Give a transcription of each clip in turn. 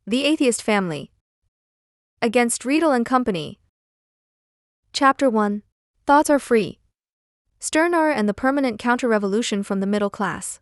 The Atheist Family. Against Riedel and Company. Chapter 1. Thoughts are free. Stirner and the permanent counter-revolution from the middle class.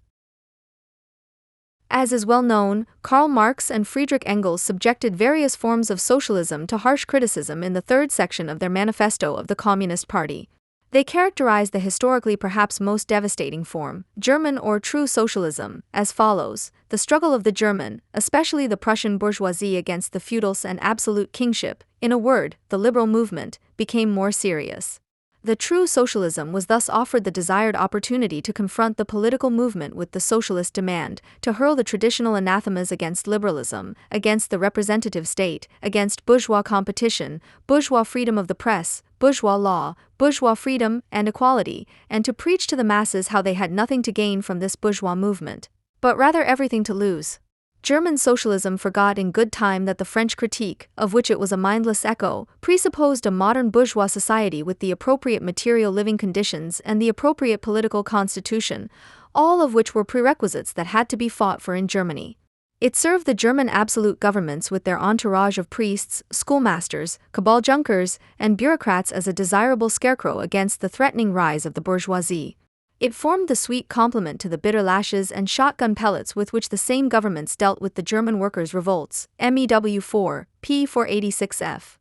As is well known, Karl Marx and Friedrich Engels subjected various forms of socialism to harsh criticism in the third section of their Manifesto of the Communist Party. They characterized the historically perhaps most devastating form, German or true socialism, as follows: the struggle of the German, especially the Prussian bourgeoisie against the feudals and absolute kingship, in a word, the liberal movement, became more serious. The true socialism was thus offered the desired opportunity to confront the political movement with the socialist demand, to hurl the traditional anathemas against liberalism, against the representative state, against bourgeois competition, bourgeois freedom of the press, bourgeois law, bourgeois freedom and equality, and to preach to the masses how they had nothing to gain from this bourgeois movement, but rather everything to lose. German socialism forgot in good time that the French critique, of which it was a mindless echo, presupposed a modern bourgeois society with the appropriate material living conditions and the appropriate political constitution, all of which were prerequisites that had to be fought for in Germany. It served the German absolute governments with their entourage of priests, schoolmasters, cabal junkers, and bureaucrats as a desirable scarecrow against the threatening rise of the bourgeoisie. It formed the sweet complement to the bitter lashes and shotgun pellets with which the same governments dealt with the German workers' revolts, MEW 4, p. 486f.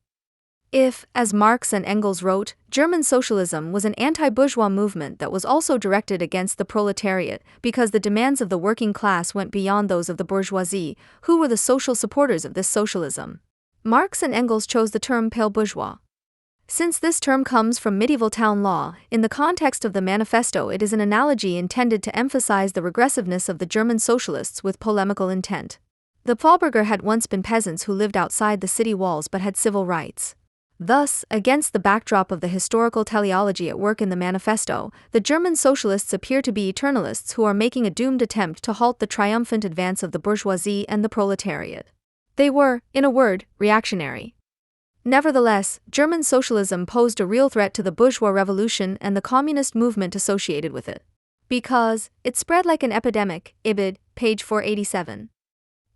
If, as Marx and Engels wrote, German socialism was an anti-bourgeois movement that was also directed against the proletariat, because the demands of the working class went beyond those of the bourgeoisie, who were the social supporters of this socialism. Marx and Engels chose the term pale bourgeois. Since this term comes from medieval town law, in the context of the manifesto it is an analogy intended to emphasize the regressiveness of the German socialists with polemical intent. The Pfahlberger had once been peasants who lived outside the city walls but had civil rights. Thus, against the backdrop of the historical teleology at work in the manifesto, the German socialists appear to be eternalists who are making a doomed attempt to halt the triumphant advance of the bourgeoisie and the proletariat. They were, in a word, reactionary. Nevertheless, German socialism posed a real threat to the bourgeois revolution and the communist movement associated with it. Because it spread like an epidemic, Ibid, page 487.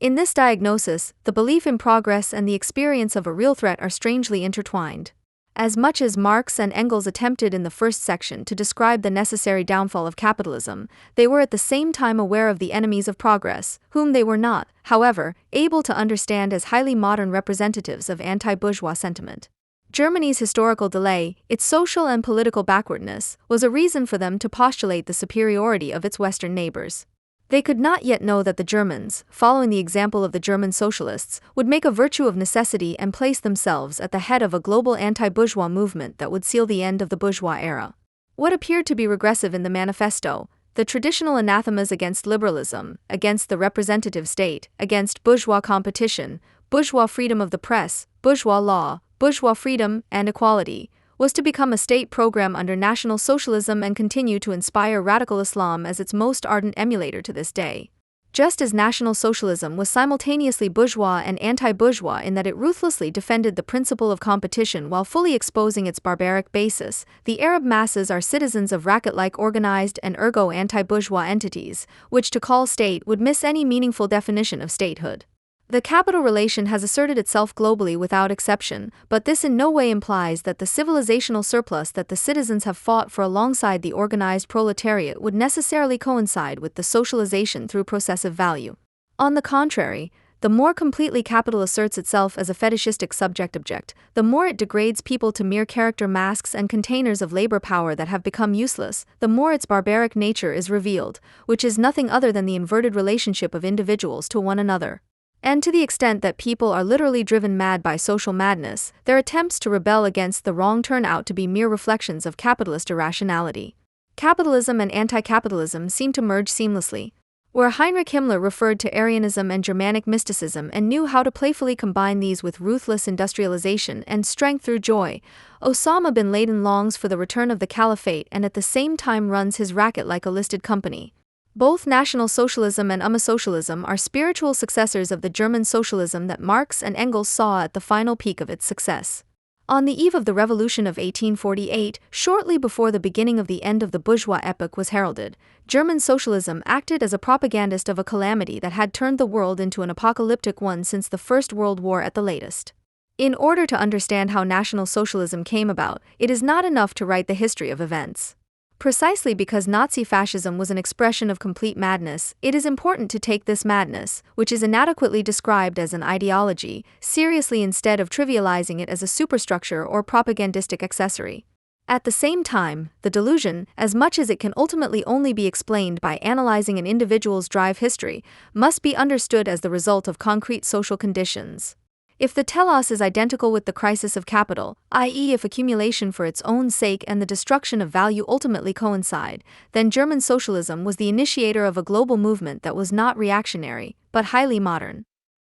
In this diagnosis, the belief in progress and the experience of a real threat are strangely intertwined. As much as Marx and Engels attempted in the first section to describe the necessary downfall of capitalism, they were at the same time aware of the enemies of progress, whom they were not, however, able to understand as highly modern representatives of anti-bourgeois sentiment. Germany's historical delay, its social and political backwardness, was a reason for them to postulate the superiority of its Western neighbors. They could not yet know that the Germans, following the example of the German socialists, would make a virtue of necessity and place themselves at the head of a global anti-bourgeois movement that would seal the end of the bourgeois era. What appeared to be regressive in the manifesto, the traditional anathemas against liberalism, against the representative state, against bourgeois competition, bourgeois freedom of the press, bourgeois law, bourgeois freedom and equality, was to become a state program under National Socialism and continue to inspire radical Islam as its most ardent emulator to this day. Just as National Socialism was simultaneously bourgeois and anti-bourgeois in that it ruthlessly defended the principle of competition while fully exposing its barbaric basis, the Arab masses are citizens of racket-like organized and ergo anti-bourgeois entities, which to call state would miss any meaningful definition of statehood. The capital relation has asserted itself globally without exception, but this in no way implies that the civilizational surplus that the citizens have fought for alongside the organized proletariat would necessarily coincide with the socialization through processive value. On the contrary, the more completely capital asserts itself as a fetishistic subject-object, the more it degrades people to mere character masks and containers of labor power that have become useless, the more its barbaric nature is revealed, which is nothing other than the inverted relationship of individuals to one another. And to the extent that people are literally driven mad by social madness, their attempts to rebel against the wrong turn out to be mere reflections of capitalist irrationality. Capitalism and anti-capitalism seem to merge seamlessly. Where Heinrich Himmler referred to Aryanism and Germanic mysticism and knew how to playfully combine these with ruthless industrialization and strength through joy, Osama bin Laden longs for the return of the caliphate and at the same time runs his racket like a listed company. Both National Socialism and Socialism are spiritual successors of the German socialism that Marx and Engels saw at the final peak of its success. On the eve of the Revolution of 1848, shortly before the beginning of the end of the bourgeois epoch was heralded, German socialism acted as a propagandist of a calamity that had turned the world into an apocalyptic one since the First World War at the latest. In order to understand how National Socialism came about, it is not enough to write the history of events. Precisely because Nazi fascism was an expression of complete madness, it is important to take this madness, which is inadequately described as an ideology, seriously instead of trivializing it as a superstructure or propagandistic accessory. At the same time, the delusion, as much as it can ultimately only be explained by analyzing an individual's drive history, must be understood as the result of concrete social conditions. If the telos is identical with the crisis of capital, i.e. if accumulation for its own sake and the destruction of value ultimately coincide, then German socialism was the initiator of a global movement that was not reactionary, but highly modern.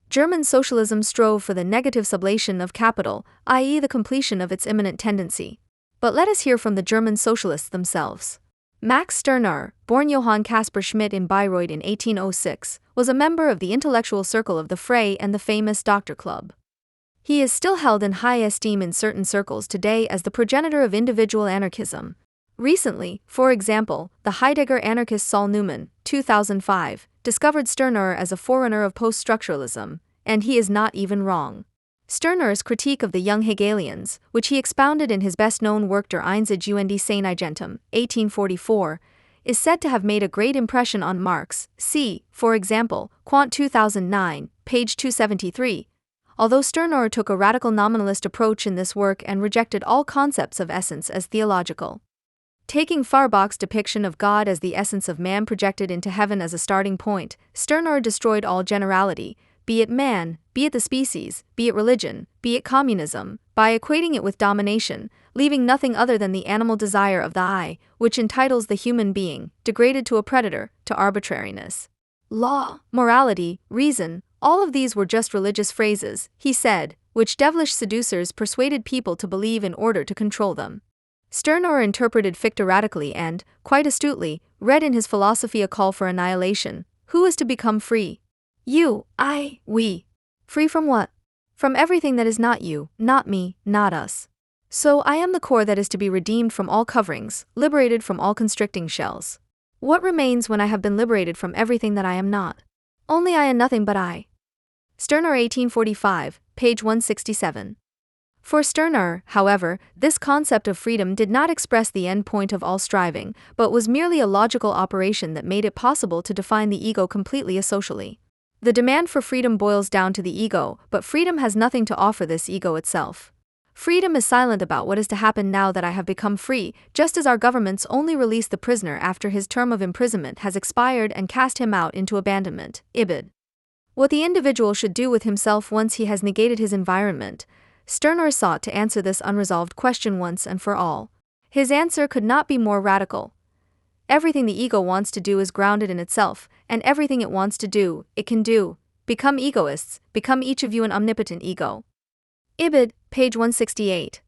German socialism strove for the negative sublation of capital, i.e. the completion of its immanent tendency. But let us hear from the German socialists themselves. Max Stirner, born Johann Caspar Schmidt in Bayreuth in 1806, was a member of the intellectual circle of the Fray and the famous Doctor Club. He is still held in high esteem in certain circles today as the progenitor of individual anarchism. Recently, for example, the Heidegger anarchist Saul Newman, 2005, discovered Stirner as a forerunner of post-structuralism, and he is not even wrong. Stirner's critique of the young Hegelians, which he expounded in his best-known work Der Einzige und die Seinigentum, 1844, is said to have made a great impression on Marx. See, for example, Quant 2009, page 273. Although Stirner took a radical nominalist approach in this work and rejected all concepts of essence as theological. Taking Feuerbach's depiction of God as the essence of man projected into heaven as a starting point, Stirner destroyed all generality, be it man, be it the species, be it religion, be it communism, by equating it with domination, leaving nothing other than the animal desire of the I, which entitles the human being, degraded to a predator, to arbitrariness. Law, morality, reason, all of these were just religious phrases, he said, which devilish seducers persuaded people to believe in order to control them. Stirner interpreted Fichte radically and, quite astutely, read in his philosophy a call for annihilation. Who is to become free? You, I, we. Free from what? From everything that is not you, not me, not us. So I am the core that is to be redeemed from all coverings, liberated from all constricting shells. What remains when I have been liberated from everything that I am not? Only I and nothing but I. Stirner 1845, page 167. For Stirner, however, this concept of freedom did not express the end point of all striving, but was merely a logical operation that made it possible to define the ego completely asocially. The demand for freedom boils down to the ego, but freedom has nothing to offer this ego itself. Freedom is silent about what is to happen now that I have become free, just as our governments only release the prisoner after his term of imprisonment has expired and cast him out into abandonment. Ibid. What the individual should do with himself once he has negated his environment. Stirner sought to answer this unresolved question once and for all. His answer could not be more radical. Everything the ego wants to do is grounded in itself, and everything it wants to do, it can do. Become egoists, become each of you an omnipotent ego. Ibid, page 168.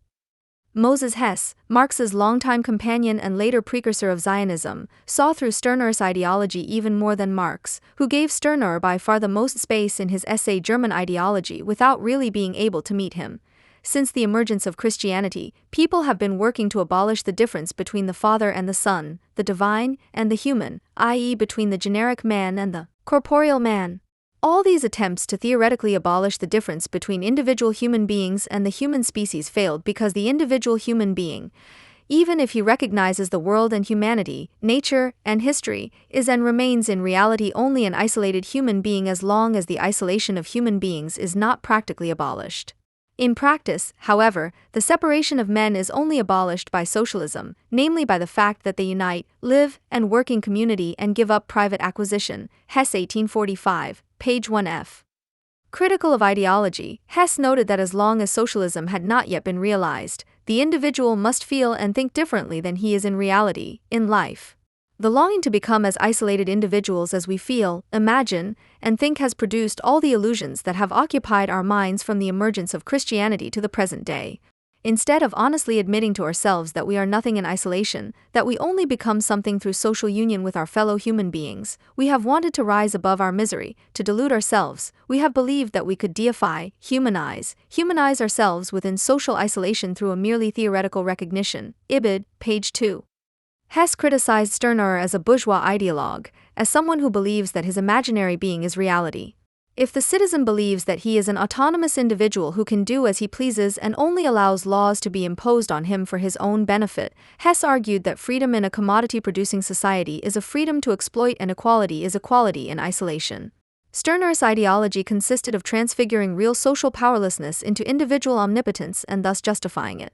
Moses Hess, Marx's longtime companion and later precursor of Zionism, saw through Stirner's ideology even more than Marx, who gave Stirner by far the most space in his essay German Ideology without really being able to meet him. Since the emergence of Christianity, people have been working to abolish the difference between the Father and the Son, the divine and the human, i.e. between the generic man and the corporeal man. All these attempts to theoretically abolish the difference between individual human beings and the human species failed because the individual human being, even if he recognizes the world and humanity, nature and history, is and remains in reality only an isolated human being as long as the isolation of human beings is not practically abolished. In practice, however, the separation of men is only abolished by socialism, namely by the fact that they unite, live, and work in community and give up private acquisition. Hess 1845, page 1f. Critical of ideology, Hess noted that as long as socialism had not yet been realized, the individual must feel and think differently than he is in reality, in life. The longing to become as isolated individuals as we feel, imagine, and think has produced all the illusions that have occupied our minds from the emergence of Christianity to the present day. Instead of honestly admitting to ourselves that we are nothing in isolation, that we only become something through social union with our fellow human beings, we have wanted to rise above our misery, to delude ourselves. We have believed that we could deify, humanize ourselves within social isolation through a merely theoretical recognition. Ibid, page 2. Hess criticized Stirner as a bourgeois ideologue, as someone who believes that his imaginary being is reality. If the citizen believes that he is an autonomous individual who can do as he pleases and only allows laws to be imposed on him for his own benefit, Hess argued that freedom in a commodity-producing society is a freedom to exploit and equality is equality in isolation. Stirner's ideology consisted of transfiguring real social powerlessness into individual omnipotence and thus justifying it.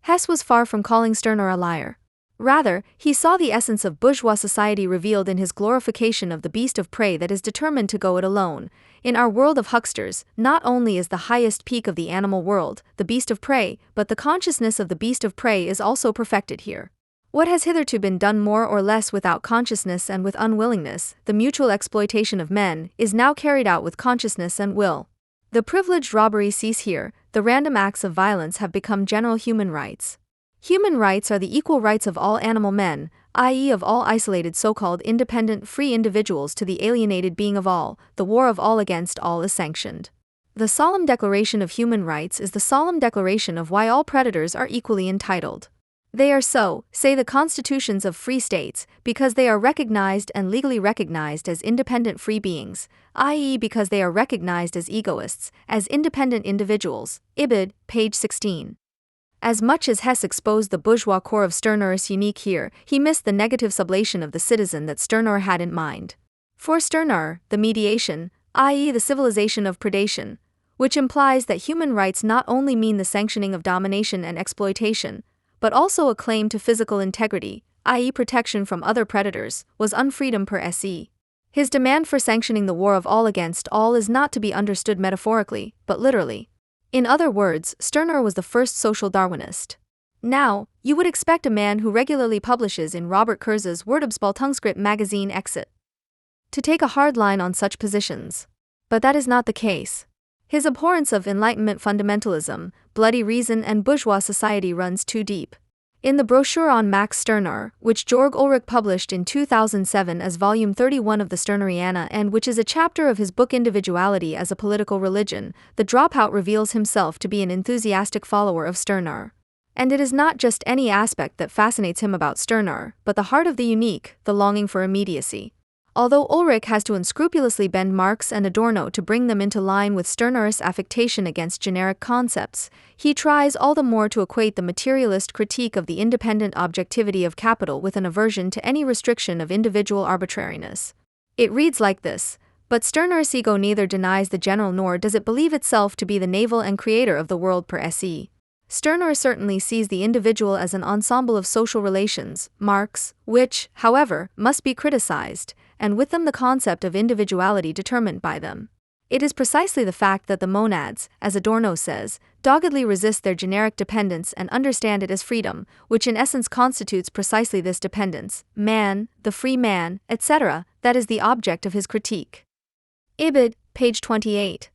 Hess was far from calling Stirner a liar. Rather, he saw the essence of bourgeois society revealed in his glorification of the beast of prey that is determined to go it alone. In our world of hucksters, not only is the highest peak of the animal world, the beast of prey, but the consciousness of the beast of prey is also perfected here. What has hitherto been done more or less without consciousness and with unwillingness, the mutual exploitation of men, is now carried out with consciousness and will. The privileged robbery cease here, the random acts of violence have become general human rights. Human rights are the equal rights of all animal men, i.e. of all isolated so-called independent free individuals to the alienated being of all. The war of all against all is sanctioned. The solemn declaration of human rights is the solemn declaration of why all predators are equally entitled. They are so, say the constitutions of free states, because they are recognized and legally recognized as independent free beings, i.e. because they are recognized as egoists, as independent individuals. Ibid, page 16. As much as Hess exposed the bourgeois core of Stirner's unique here, he missed the negative sublation of the citizen that Stirner had in mind. For Stirner, the mediation, i.e. the civilization of predation, which implies that human rights not only mean the sanctioning of domination and exploitation, but also a claim to physical integrity, i.e. protection from other predators, was unfreedom per se. His demand for sanctioning the war of all against all is not to be understood metaphorically, but literally. In other words, Stirner was the first social Darwinist. Now, you would expect a man who regularly publishes in Robert Kurz's Wortobspaltungsskript magazine Exit to take a hard line on such positions. But that is not the case. His abhorrence of Enlightenment fundamentalism, bloody reason and bourgeois society runs too deep. In the brochure on Max Stirner, which Georg Ulrich published in 2007 as Volume 31 of the Stirneriana and which is a chapter of his book Individuality as a Political Religion, the dropout reveals himself to be an enthusiastic follower of Stirner. And it is not just any aspect that fascinates him about Stirner, but the heart of the unique, the longing for immediacy. Although Ulrich has to unscrupulously bend Marx and Adorno to bring them into line with Stirner's affectation against generic concepts, he tries all the more to equate the materialist critique of the independent objectivity of capital with an aversion to any restriction of individual arbitrariness. It reads like this: but Stirner's ego neither denies the general nor does it believe itself to be the navel and creator of the world per se. Stirner certainly sees the individual as an ensemble of social relations, Marx, which, however, must be criticized, and with them the concept of individuality determined by them. It is precisely the fact that the monads, as Adorno says, doggedly resist their generic dependence and understand it as freedom, which in essence constitutes precisely this dependence, man, the free man, etc., that is the object of his critique. Ibid, page 28.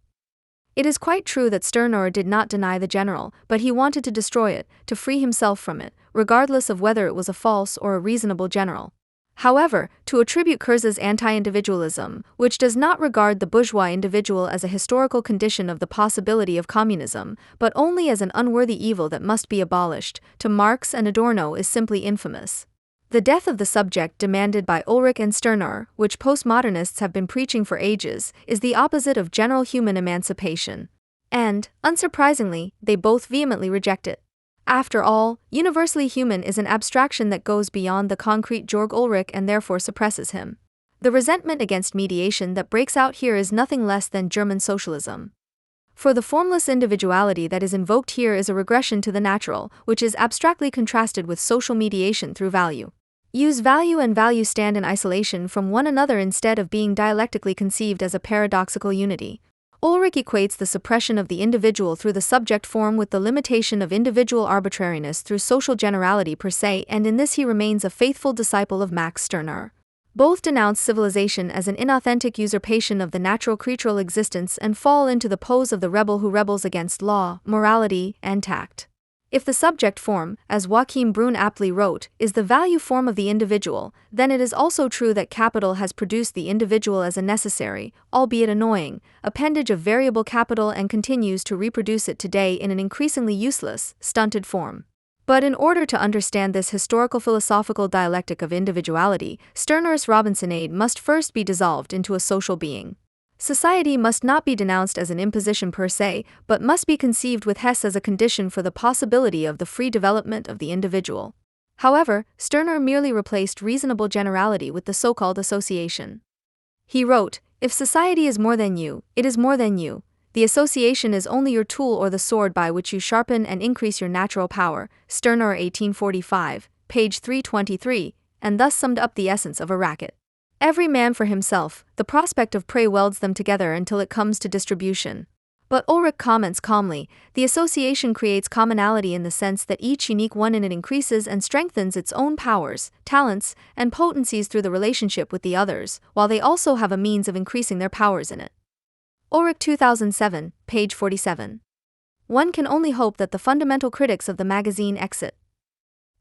It is quite true that Stirner did not deny the general, but he wanted to destroy it, to free himself from it, regardless of whether it was a false or a reasonable general. However, to attribute Kurz's anti-individualism, which does not regard the bourgeois individual as a historical condition of the possibility of communism, but only as an unworthy evil that must be abolished, to Marx and Adorno is simply infamous. The death of the subject demanded by Ulrich and Stirner, which postmodernists have been preaching for ages, is the opposite of general human emancipation. And, unsurprisingly, they both vehemently reject it. After all, universally human is an abstraction that goes beyond the concrete Georg Ulrich and therefore suppresses him. The resentment against mediation that breaks out here is nothing less than German socialism. For the formless individuality that is invoked here is a regression to the natural, which is abstractly contrasted with social mediation through value. Use value and value stand in isolation from one another instead of being dialectically conceived as a paradoxical unity. Ulrich equates the suppression of the individual through the subject form with the limitation of individual arbitrariness through social generality per se, and in this he remains a faithful disciple of Max Stirner. Both denounce civilization as an inauthentic usurpation of the natural creatural existence and fall into the pose of the rebel who rebels against law, morality, and tact. If the subject form, as Joachim Brun aptly wrote, is the value form of the individual, then it is also true that capital has produced the individual as a necessary, albeit annoying, appendage of variable capital and continues to reproduce it today in an increasingly useless, stunted form. But in order to understand this historical philosophical dialectic of individuality, Stirner's Robinsonade must first be dissolved into a social being. Society must not be denounced as an imposition per se, but must be conceived with Hess as a condition for the possibility of the free development of the individual. However, Stirner merely replaced reasonable generality with the so-called association. He wrote, "If society is more than you, it is more than you. The association is only your tool or the sword by which you sharpen and increase your natural power." Stirner 1845, page 323, and thus summed up the essence of a racket. Every man for himself, the prospect of prey welds them together until it comes to distribution. But Ulrich comments calmly, the association creates commonality in the sense that each unique one in it increases and strengthens its own powers, talents, and potencies through the relationship with the others, while they also have a means of increasing their powers in it. Ulrich 2007, page 47. One can only hope that the fundamental critics of the magazine Exit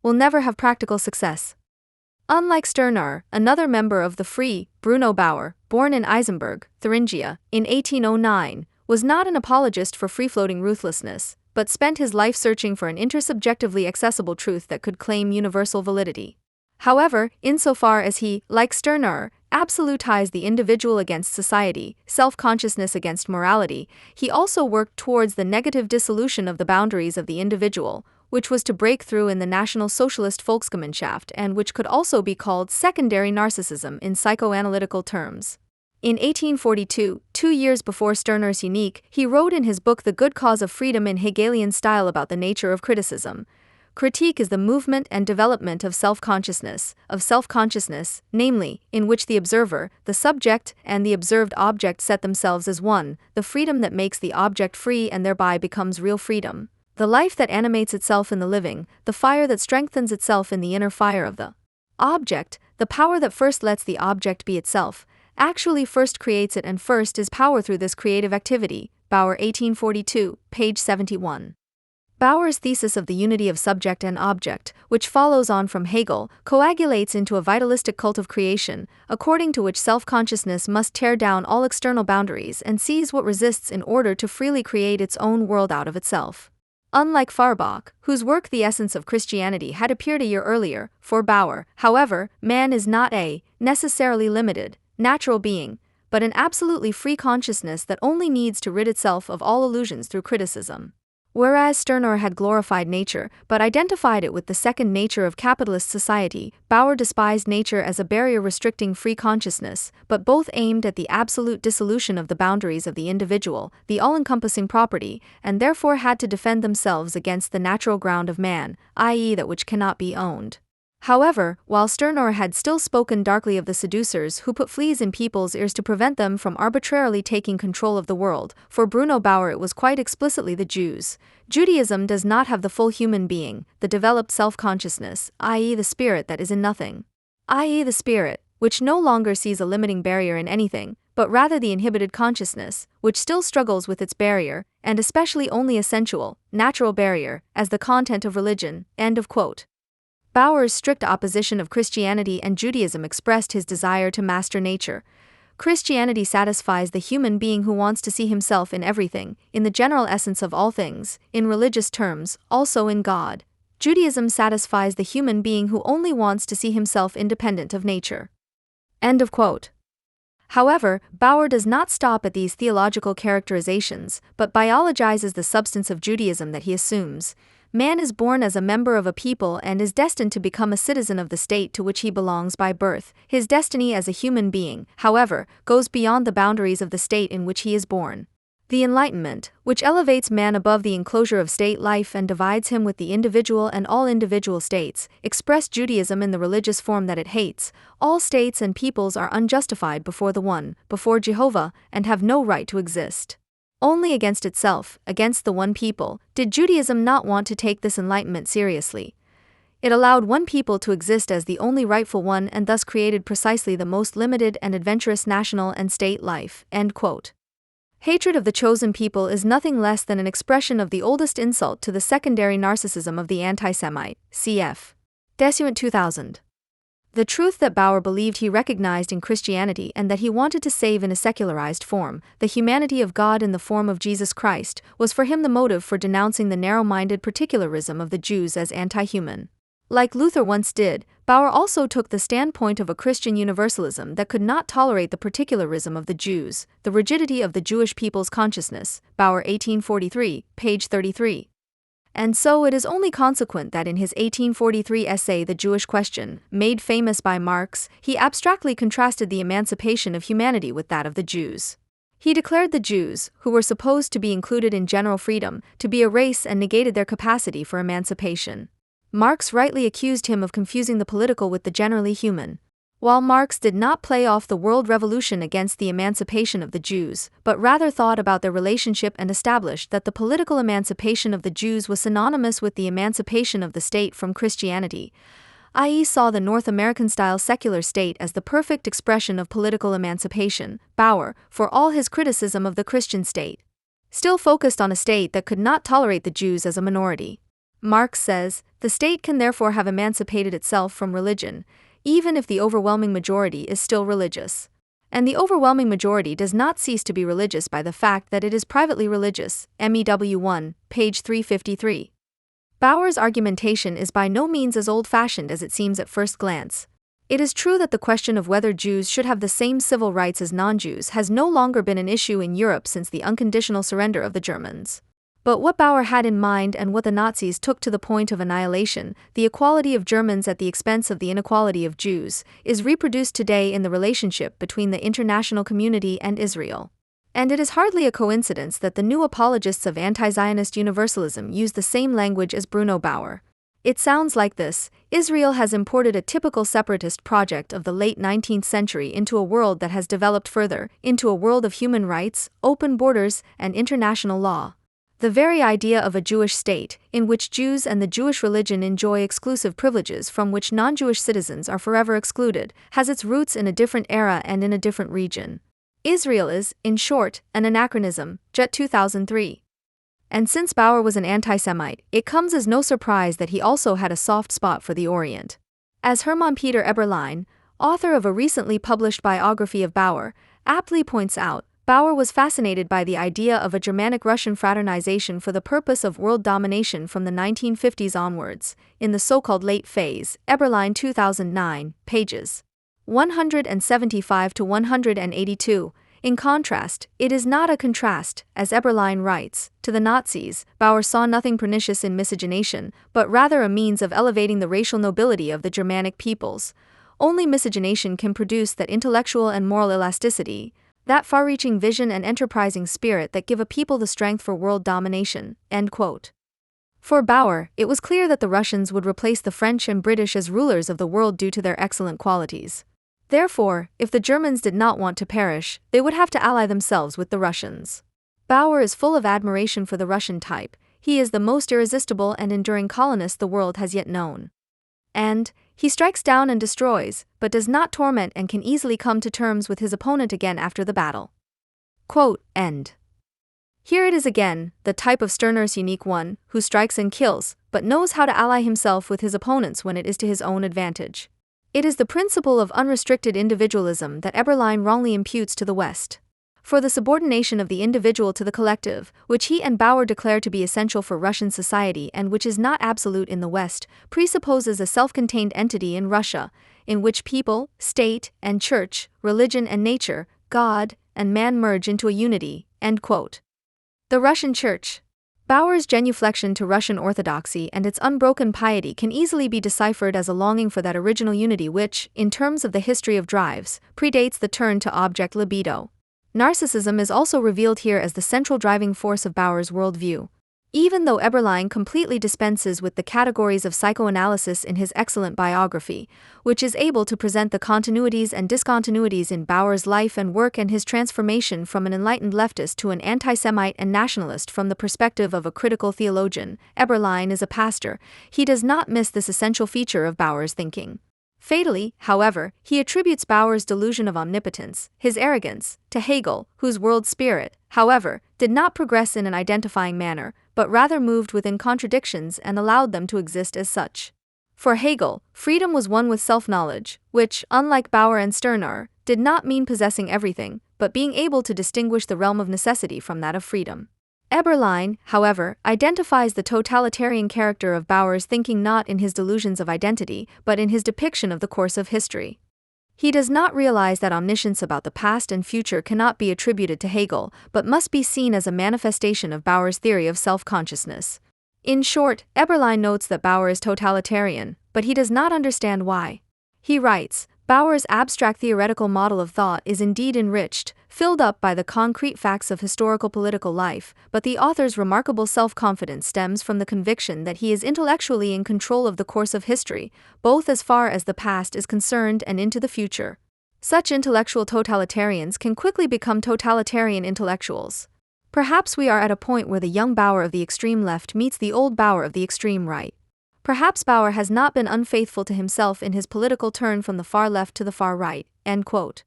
will never have practical success. Unlike Stirner, another member of the Free, Bruno Bauer, born in Eisenberg, Thuringia, in 1809, was not an apologist for free-floating ruthlessness, but spent his life searching for an intersubjectively accessible truth that could claim universal validity. However, insofar as he, like Stirner, absolutized the individual against society, self-consciousness against morality, he also worked towards the negative dissolution of the boundaries of the individual, which was to break through in the National Socialist Volksgemeinschaft and which could also be called secondary narcissism in psychoanalytical terms. In 1842, 2 years before Stirner's Unique, he wrote in his book The Good Cause of Freedom in Hegelian style about the nature of criticism. Critique is the movement and development of self-consciousness, namely, in which the observer, the subject, and the observed object set themselves as one, the freedom that makes the object free and thereby becomes real freedom. The life that animates itself in the living, the fire that strengthens itself in the inner fire of the object, the power that first lets the object be itself, actually first creates it and first is power through this creative activity. Bauer 1842, page 71. Bauer's thesis of the unity of subject and object, which follows on from Hegel, coagulates into a vitalistic cult of creation, according to which self-consciousness must tear down all external boundaries and seize what resists in order to freely create its own world out of itself. Unlike Feuerbach, whose work The Essence of Christianity had appeared a year earlier, for Bauer, however, man is not a necessarily limited, natural being, but an absolutely free consciousness that only needs to rid itself of all illusions through criticism. Whereas Stirner had glorified nature, but identified it with the second nature of capitalist society, Bauer despised nature as a barrier restricting free consciousness, but both aimed at the absolute dissolution of the boundaries of the individual, the all-encompassing property, and therefore had to defend themselves against the natural ground of man, i.e. that which cannot be owned. However, while Stirner had still spoken darkly of the seducers who put fleas in people's ears to prevent them from arbitrarily taking control of the world, for Bruno Bauer it was quite explicitly the Jews. Judaism does not have the full human being, the developed self-consciousness, i.e. the spirit that is in nothing. I.e. the spirit, which no longer sees a limiting barrier in anything, but rather the inhibited consciousness, which still struggles with its barrier, and especially only a sensual, natural barrier, as the content of religion. End of quote. Bauer's strict opposition of Christianity and Judaism expressed his desire to master nature. Christianity satisfies the human being who wants to see himself in everything, in the general essence of all things, in religious terms, also in God. Judaism satisfies the human being who only wants to see himself independent of nature. End of quote. However, Bauer does not stop at these theological characterizations, but biologizes the substance of Judaism that he assumes. Man is born as a member of a people and is destined to become a citizen of the state to which he belongs by birth. His destiny as a human being, however, goes beyond the boundaries of the state in which he is born. The Enlightenment, which elevates man above the enclosure of state life and divides him with the individual and all individual states, expressed Judaism in the religious form that it hates. All states and peoples are unjustified before the one, before Jehovah, and have no right to exist. Only against itself, against the one people, did Judaism not want to take this enlightenment seriously. It allowed one people to exist as the only rightful one and thus created precisely the most limited and adventurous national and state life. End quote. Hatred of the chosen people is nothing less than an expression of the oldest insult to the secondary narcissism of the anti-Semite, cf. Desuant 2000. The truth that Bauer believed he recognized in Christianity and that he wanted to save in a secularized form, the humanity of God in the form of Jesus Christ, was for him the motive for denouncing the narrow-minded particularism of the Jews as anti-human. Like Luther once did, Bauer also took the standpoint of a Christian universalism that could not tolerate the particularism of the Jews, the rigidity of the Jewish people's consciousness, Bauer 1843, page 33. And so it is only consequent that in his 1843 essay The Jewish Question, made famous by Marx, he abstractly contrasted the emancipation of humanity with that of the Jews. He declared the Jews, who were supposed to be included in general freedom, to be a race and negated their capacity for emancipation. Marx rightly accused him of confusing the political with the generally human. While Marx did not play off the world revolution against the emancipation of the Jews, but rather thought about their relationship and established that the political emancipation of the Jews was synonymous with the emancipation of the state from Christianity, i.e. saw the North American-style secular state as the perfect expression of political emancipation, Bauer, for all his criticism of the Christian state, still focused on a state that could not tolerate the Jews as a minority. Marx says, the state can therefore have emancipated itself from religion, even if the overwhelming majority is still religious. And the overwhelming majority does not cease to be religious by the fact that it is privately religious, MEW 1, page 353. Bauer's argumentation is by no means as old-fashioned as it seems at first glance. It is true that the question of whether Jews should have the same civil rights as non-Jews has no longer been an issue in Europe since the unconditional surrender of the Germans. But what Bauer had in mind and what the Nazis took to the point of annihilation, the equality of Germans at the expense of the inequality of Jews, is reproduced today in the relationship between the international community and Israel. And it is hardly a coincidence that the new apologists of anti-Zionist universalism use the same language as Bruno Bauer. It sounds like this: Israel has imported a typical separatist project of the late 19th century into a world that has developed further, into a world of human rights, open borders, and international law. The very idea of a Jewish state, in which Jews and the Jewish religion enjoy exclusive privileges from which non-Jewish citizens are forever excluded, has its roots in a different era and in a different region. Israel is, in short, an anachronism, Jet 2003. And since Bauer was an anti-Semite, it comes as no surprise that he also had a soft spot for the Orient. As Hermann Peter Eberlein, author of a recently published biography of Bauer, aptly points out, Bauer was fascinated by the idea of a Germanic-Russian fraternization for the purpose of world domination from the 1950s onwards, in the so-called late phase, Eberlein 2009, pages 175 to 182. In contrast, it is not a contrast, as Eberlein writes, to the Nazis. Bauer saw nothing pernicious in miscegenation, but rather a means of elevating the racial nobility of the Germanic peoples. Only miscegenation can produce that intellectual and moral elasticity, that far-reaching vision and enterprising spirit that give a people the strength for world domination. End quote. For Bauer, it was clear that the Russians would replace the French and British as rulers of the world due to their excellent qualities. Therefore, if the Germans did not want to perish, they would have to ally themselves with the Russians. Bauer is full of admiration for the Russian type. He is the most irresistible and enduring colonist the world has yet known. And he strikes down and destroys, but does not torment and can easily come to terms with his opponent again after the battle. Quote, end. Here it is again, the type of Stirner's unique one, who strikes and kills, but knows how to ally himself with his opponents when it is to his own advantage. It is the principle of unrestricted individualism that Eberlein wrongly imputes to the West. For the subordination of the individual to the collective, which he and Bauer declare to be essential for Russian society and which is not absolute in the West, presupposes a self-contained entity in Russia, in which people, state, and church, religion and nature, God, and man merge into a unity. End quote. The Russian Church. Bauer's genuflection to Russian orthodoxy and its unbroken piety can easily be deciphered as a longing for that original unity which, in terms of the history of drives, predates the turn to object libido. Narcissism is also revealed here as the central driving force of Bauer's worldview. Even though Eberlein completely dispenses with the categories of psychoanalysis in his excellent biography, which is able to present the continuities and discontinuities in Bauer's life and work and his transformation from an enlightened leftist to an anti-Semite and nationalist from the perspective of a critical theologian, Eberlein is a pastor. He does not miss this essential feature of Bauer's thinking. Fatally, however, he attributes Bauer's delusion of omnipotence, his arrogance, to Hegel, whose world spirit, however, did not progress in an identifying manner, but rather moved within contradictions and allowed them to exist as such. For Hegel, freedom was one with self-knowledge, which, unlike Bauer and Stirner, did not mean possessing everything, but being able to distinguish the realm of necessity from that of freedom. Eberlein, however, identifies the totalitarian character of Bauer's thinking not in his delusions of identity, but in his depiction of the course of history. He does not realize that omniscience about the past and future cannot be attributed to Hegel, but must be seen as a manifestation of Bauer's theory of self-consciousness. In short, Eberlein notes that Bauer is totalitarian, but he does not understand why. He writes, Bauer's abstract theoretical model of thought is indeed enriched, filled up by the concrete facts of historical political life, but the author's remarkable self-confidence stems from the conviction that he is intellectually in control of the course of history, both as far as the past is concerned and into the future. Such intellectual totalitarians can quickly become totalitarian intellectuals. Perhaps we are at a point where the young Bauer of the extreme left meets the old Bauer of the extreme right. Perhaps Bauer has not been unfaithful to himself in his political turn from the far left to the far right. End quote.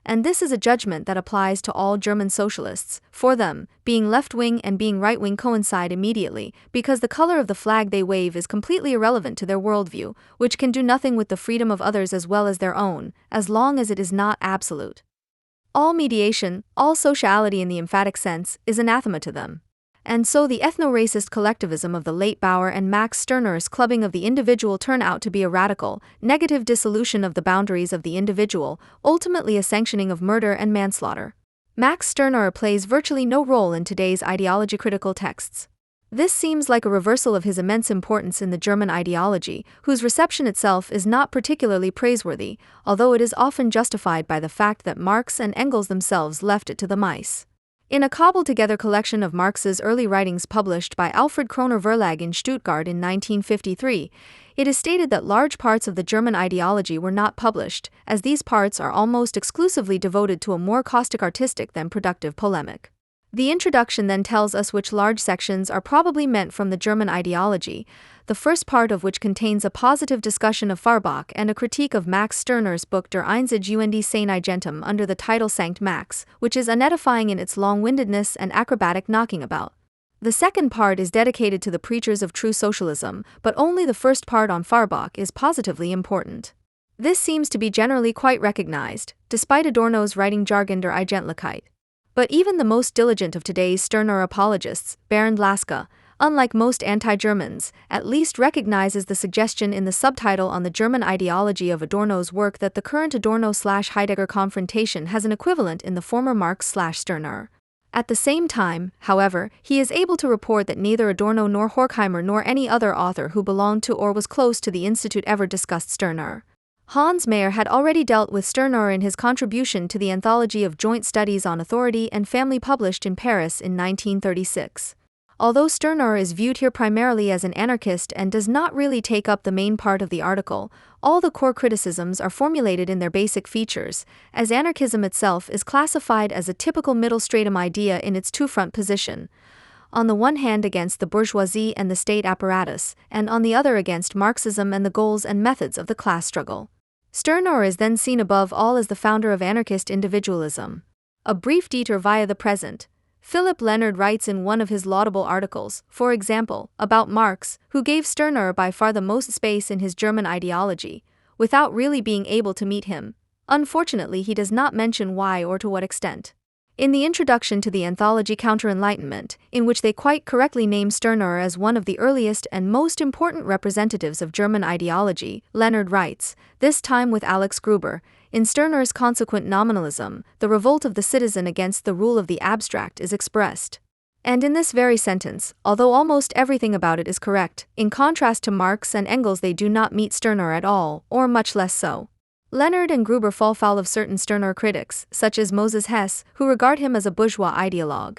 And this is a judgment that applies to all German socialists. For them, being left-wing and being right-wing coincide immediately, because the color of the flag they wave is completely irrelevant to their worldview, which can do nothing with the freedom of others as well as their own, as long as it is not absolute. All mediation, all sociality in the emphatic sense, is anathema to them. And so the ethno-racist collectivism of the late Bauer and Max Stirner's clubbing of the individual turn out to be a radical, negative dissolution of the boundaries of the individual, ultimately a sanctioning of murder and manslaughter. Max Stirner plays virtually no role in today's ideology-critical texts. This seems like a reversal of his immense importance in the German ideology, whose reception itself is not particularly praiseworthy, although it is often justified by the fact that Marx and Engels themselves left it to the mice. In a cobbled-together collection of Marx's early writings published by Alfred Kroner Verlag in Stuttgart in 1953, it is stated that large parts of the German ideology were not published, as these parts are almost exclusively devoted to a more caustic artistic than productive polemic. The introduction then tells us which large sections are probably meant from the German ideology, the first part of which contains a positive discussion of Feuerbach and a critique of Max Stirner's book Der Einzige und seine Agentum under the title Sankt Max, which is unedifying in its long-windedness and acrobatic knocking about. The second part is dedicated to the preachers of true socialism, but only the first part on Feuerbach is positively important. This seems to be generally quite recognized, despite Adorno's writing jargon der Eigentlichkeit. But even the most diligent of today's Stirner apologists, Bernd Lasker, unlike most anti-Germans, at least recognizes the suggestion in the subtitle on the German ideology of Adorno's work that the current Adorno/Heidegger confrontation has an equivalent in the former Marx/Stirner. At the same time, however, he is able to report that neither Adorno nor Horkheimer nor any other author who belonged to or was close to the Institute ever discussed Stirner. Hans Mayer had already dealt with Stirner in his contribution to the Anthology of Joint Studies on Authority and Family published in Paris in 1936. Although Stirner is viewed here primarily as an anarchist and does not really take up the main part of the article, all the core criticisms are formulated in their basic features, as anarchism itself is classified as a typical middle stratum idea in its two-front position. On the one hand against the bourgeoisie and the state apparatus, and on the other against Marxism and the goals and methods of the class struggle. Stirner is then seen above all as the founder of anarchist individualism. A brief detour via the present. Philip Leonard writes in one of his laudable articles, for example, about Marx, who gave Stirner by far the most space in his German ideology, without really being able to meet him. Unfortunately, he does not mention why or to what extent. In the introduction to the anthology Counter-Enlightenment, in which they quite correctly name Stirner as one of the earliest and most important representatives of German ideology, Leonard writes, this time with Alex Gruber, in Stirner's consequent nominalism, the revolt of the citizen against the rule of the abstract is expressed. And in this very sentence, although almost everything about it is correct, in contrast to Marx and Engels they do not meet Stirner at all, or much less so. Leonard and Gruber fall foul of certain Stirner critics, such as Moses Hess, who regard him as a bourgeois ideologue.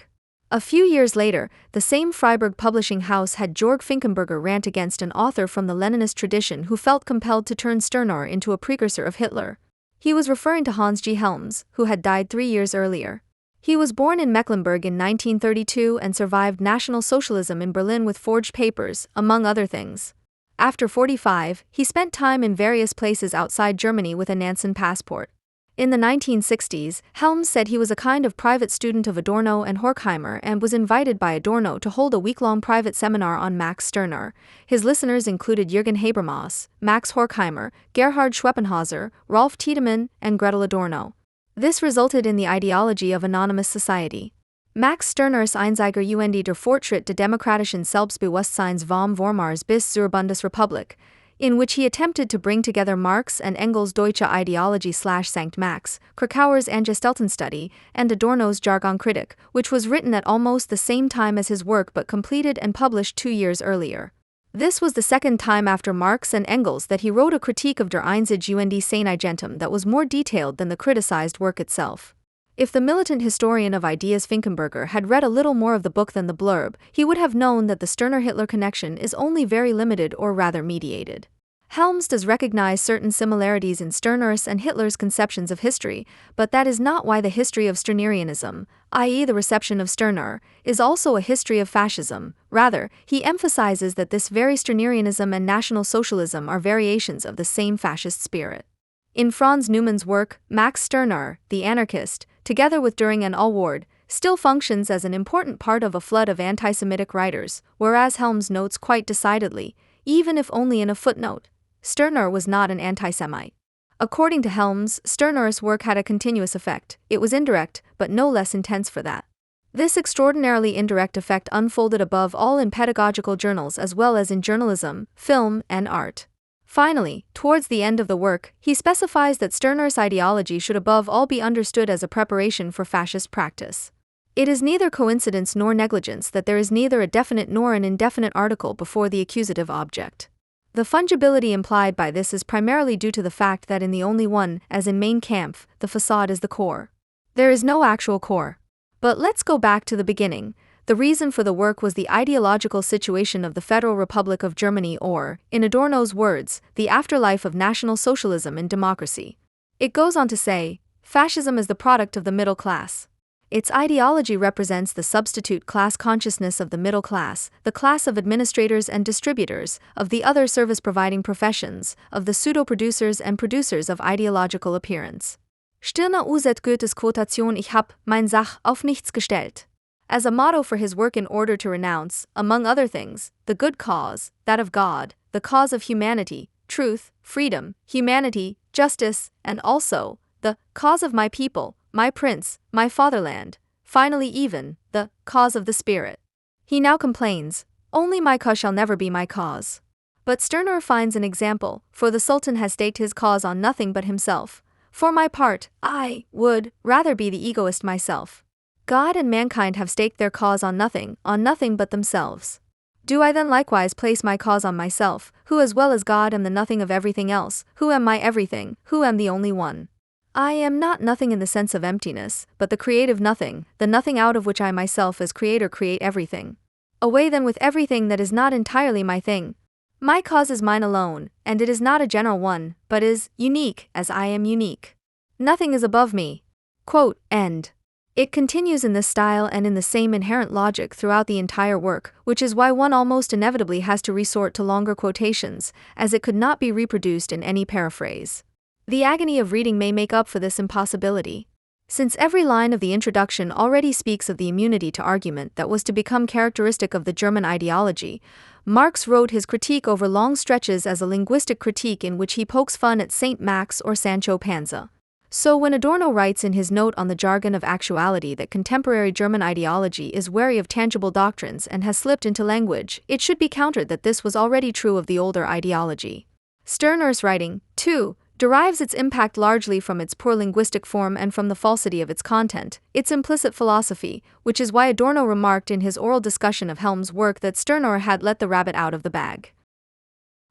A few years later, the same Freiburg publishing house had Georg Finkenberger rant against an author from the Leninist tradition who felt compelled to turn Stirner into a precursor of Hitler. He was referring to Hans G. Helms, who had died 3 years earlier. He was born in Mecklenburg in 1932 and survived National Socialism in Berlin with forged papers, among other things. After 45, he spent time in various places outside Germany with a Nansen passport. In the 1960s, Helms said he was a kind of private student of Adorno and Horkheimer and was invited by Adorno to hold a week-long private seminar on Max Stirner. His listeners included Jürgen Habermas, Max Horkheimer, Gerhard Schweppenhauser, Rolf Tiedemann, and Gretel Adorno. This resulted in the ideology of anonymous society. Max Stirners Einziger der Fortschritt des demokratischen Selbstbewusstseins vom Vormars bis zur Bundesrepublik, in which he attempted to bring together Marx and Engels' Deutsche Ideologie / Sankt Max, Krakauer's Angestaltenstudie, and Adorno's Jargonkritik, which was written at almost the same time as his work but completed and published 2 years earlier. This was the second time after Marx and Engels that he wrote a critique of der Einzige und seine Eigentum that was more detailed than the criticized work itself. If the militant historian of ideas Finkenberger had read a little more of the book than the blurb, he would have known that the Stirner-Hitler connection is only very limited or rather mediated. Helms does recognize certain similarities in Stirner's and Hitler's conceptions of history, but that is not why the history of Stirnerianism, i.e. the reception of Stirner, is also a history of fascism. Rather, he emphasizes that this very Stirnerianism and National Socialism are variations of the same fascist spirit. In Franz Neumann's work, Max Stirner, the anarchist, together with Düring and Allward, still functions as an important part of a flood of anti-Semitic writers, whereas Helms notes quite decidedly, even if only in a footnote, Stirner was not an anti-Semite. According to Helms, Stirner's work had a continuous effect. It was indirect, but no less intense for that. This extraordinarily indirect effect unfolded above all in pedagogical journals as well as in journalism, film, and art. Finally, towards the end of the work, he specifies that Stirner's ideology should above all be understood as a preparation for fascist practice. It is neither coincidence nor negligence that there is neither a definite nor an indefinite article before the accusative object. The fungibility implied by this is primarily due to the fact that in the only one, as in Mein Kampf, the facade is the core. There is no actual core. But let's go back to the beginning. The reason for the work was the ideological situation of the Federal Republic of Germany or, in Adorno's words, the afterlife of National Socialism and democracy. It goes on to say, fascism is the product of the middle class. Its ideology represents the substitute class consciousness of the middle class, the class of administrators and distributors, of the other service-providing professions, of the pseudo-producers and producers of ideological appearance. Stirner uzet Goethes Quotation Ich hab mein Sach auf nichts gestellt. As a motto for his work in order to renounce, among other things, the good cause, that of God, the cause of humanity, truth, freedom, humanity, justice, and also, the cause of my people, my prince, my fatherland, finally even, the cause of the spirit. He now complains, only my cause shall never be my cause. But Stirner finds an example, for the Sultan has staked his cause on nothing but himself. For my part, I would rather be the egoist myself. God and mankind have staked their cause on nothing but themselves. Do I then likewise place my cause on myself, who as well as God am the nothing of everything else, who am my everything, who am the only one? I am not nothing in the sense of emptiness, but the creative nothing, the nothing out of which I myself as creator create everything. Away then with everything that is not entirely my thing. My cause is mine alone, and it is not a general one, but is unique as I am unique. Nothing is above me. Quote, end. It continues in this style and in the same inherent logic throughout the entire work, which is why one almost inevitably has to resort to longer quotations, as it could not be reproduced in any paraphrase. The agony of reading may make up for this impossibility. Since every line of the introduction already speaks of the immunity to argument that was to become characteristic of the German ideology, Marx wrote his critique over long stretches as a linguistic critique in which he pokes fun at Saint Max or Sancho Panza. So when Adorno writes in his note on the jargon of actuality that contemporary German ideology is wary of tangible doctrines and has slipped into language, it should be countered that this was already true of the older ideology. Stirner's writing, too, derives its impact largely from its poor linguistic form and from the falsity of its content, its implicit philosophy, which is why Adorno remarked in his oral discussion of Helms' work that Stirner had let the rabbit out of the bag.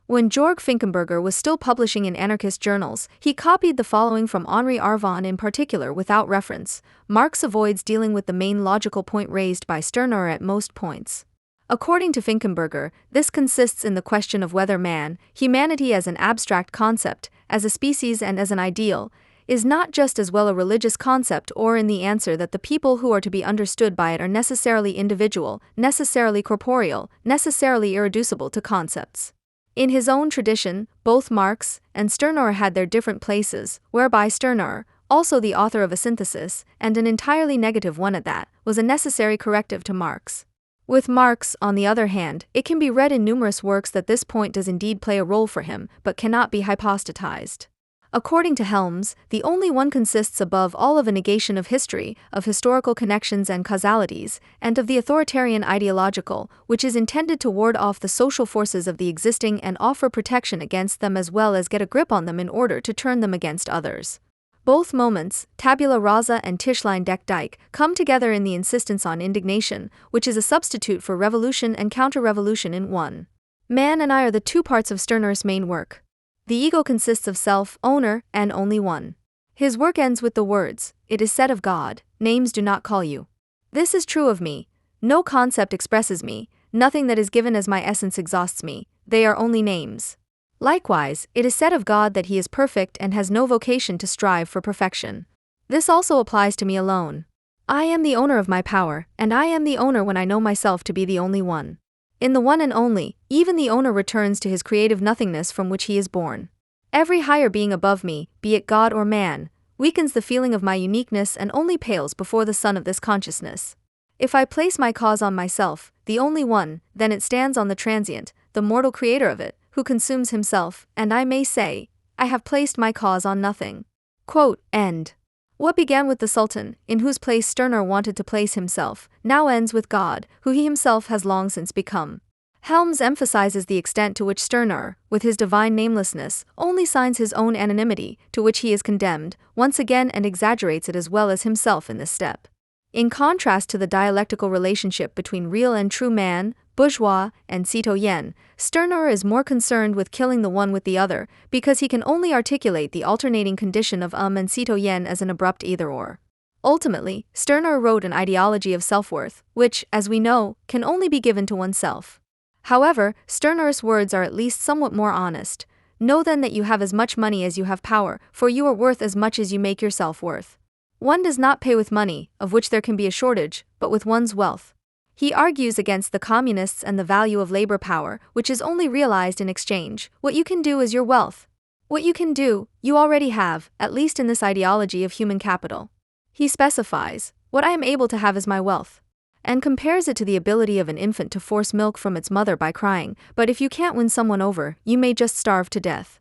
When Georg Finkenberger was still publishing in anarchist journals, he copied the following from Henri Arvon in particular without reference. Marx avoids dealing with the main logical point raised by Stirner at most points. According to Finkenberger, this consists in the question of whether man, humanity as an abstract concept, as a species and as an ideal, is not just as well a religious concept, or in the answer that the people who are to be understood by it are necessarily individual, necessarily corporeal, necessarily irreducible to concepts. In his own tradition, both Marx and Stirner had their different places, whereby Stirner, also the author of a synthesis, and an entirely negative one at that, was a necessary corrective to Marx. With Marx, on the other hand, it can be read in numerous works that this point does indeed play a role for him, but cannot be hypostatized. According to Helms, the only one consists above all of a negation of history, of historical connections and causalities, and of the authoritarian ideological, which is intended to ward off the social forces of the existing and offer protection against them as well as get a grip on them in order to turn them against others. Both moments, tabula rasa and Tischlein deck Dyke, come together in the insistence on indignation, which is a substitute for revolution and counter-revolution in one. Man and I are the two parts of Stirner's main work. The ego consists of self, owner, and only one. His work ends with the words, "It is said of God, names do not call you. This is true of me. No concept expresses me, nothing that is given as my essence exhausts me, they are only names. Likewise, it is said of God that he is perfect and has no vocation to strive for perfection. This also applies to me alone. I am the owner of my power, and I am the owner when I know myself to be the only one. In the one and only, even the owner returns to his creative nothingness from which he is born. Every higher being above me, be it God or man, weakens the feeling of my uniqueness and only pales before the sun of this consciousness. If I place my cause on myself, the only one, then it stands on the transient, the mortal creator of it, who consumes himself, and I may say, I have placed my cause on nothing." Quote, end. What began with the Sultan, in whose place Stirner wanted to place himself, now ends with God, who he himself has long since become. Helms emphasizes the extent to which Stirner, with his divine namelessness, only signs his own anonymity, to which he is condemned, once again and exaggerates it as well as himself in this step. In contrast to the dialectical relationship between real and true man, bourgeois, and citoyen, Stirner is more concerned with killing the one with the other, because he can only articulate the alternating condition of and citoyen as an abrupt either-or. Ultimately, Stirner wrote an ideology of self-worth, which, as we know, can only be given to oneself. However, Stirner's words are at least somewhat more honest. Know then that you have as much money as you have power, for you are worth as much as you make yourself worth. One does not pay with money, of which there can be a shortage, but with one's wealth. He argues against the communists and the value of labor power, which is only realized in exchange. What you can do is your wealth. What you can do, you already have, at least in this ideology of human capital. He specifies, what I am able to have is my wealth, and compares it to the ability of an infant to force milk from its mother by crying, but if you can't win someone over, you may just starve to death.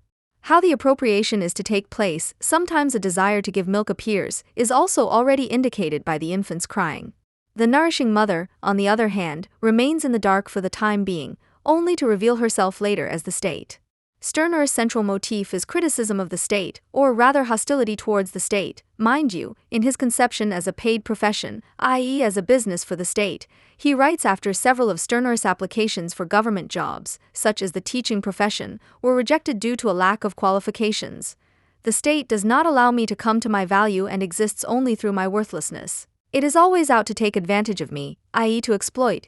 How the appropriation is to take place, sometimes a desire to give milk appears, is also already indicated by the infant's crying. The nourishing mother, on the other hand, remains in the dark for the time being, only to reveal herself later as the state. Stirner's central motif is criticism of the state, or rather hostility towards the state, mind you, in his conception as a paid profession, i.e. as a business for the state. He writes after several of Stirner's applications for government jobs, such as the teaching profession, were rejected due to a lack of qualifications. The state does not allow me to come to my value and exists only through my worthlessness. It is always out to take advantage of me, i.e. to exploit,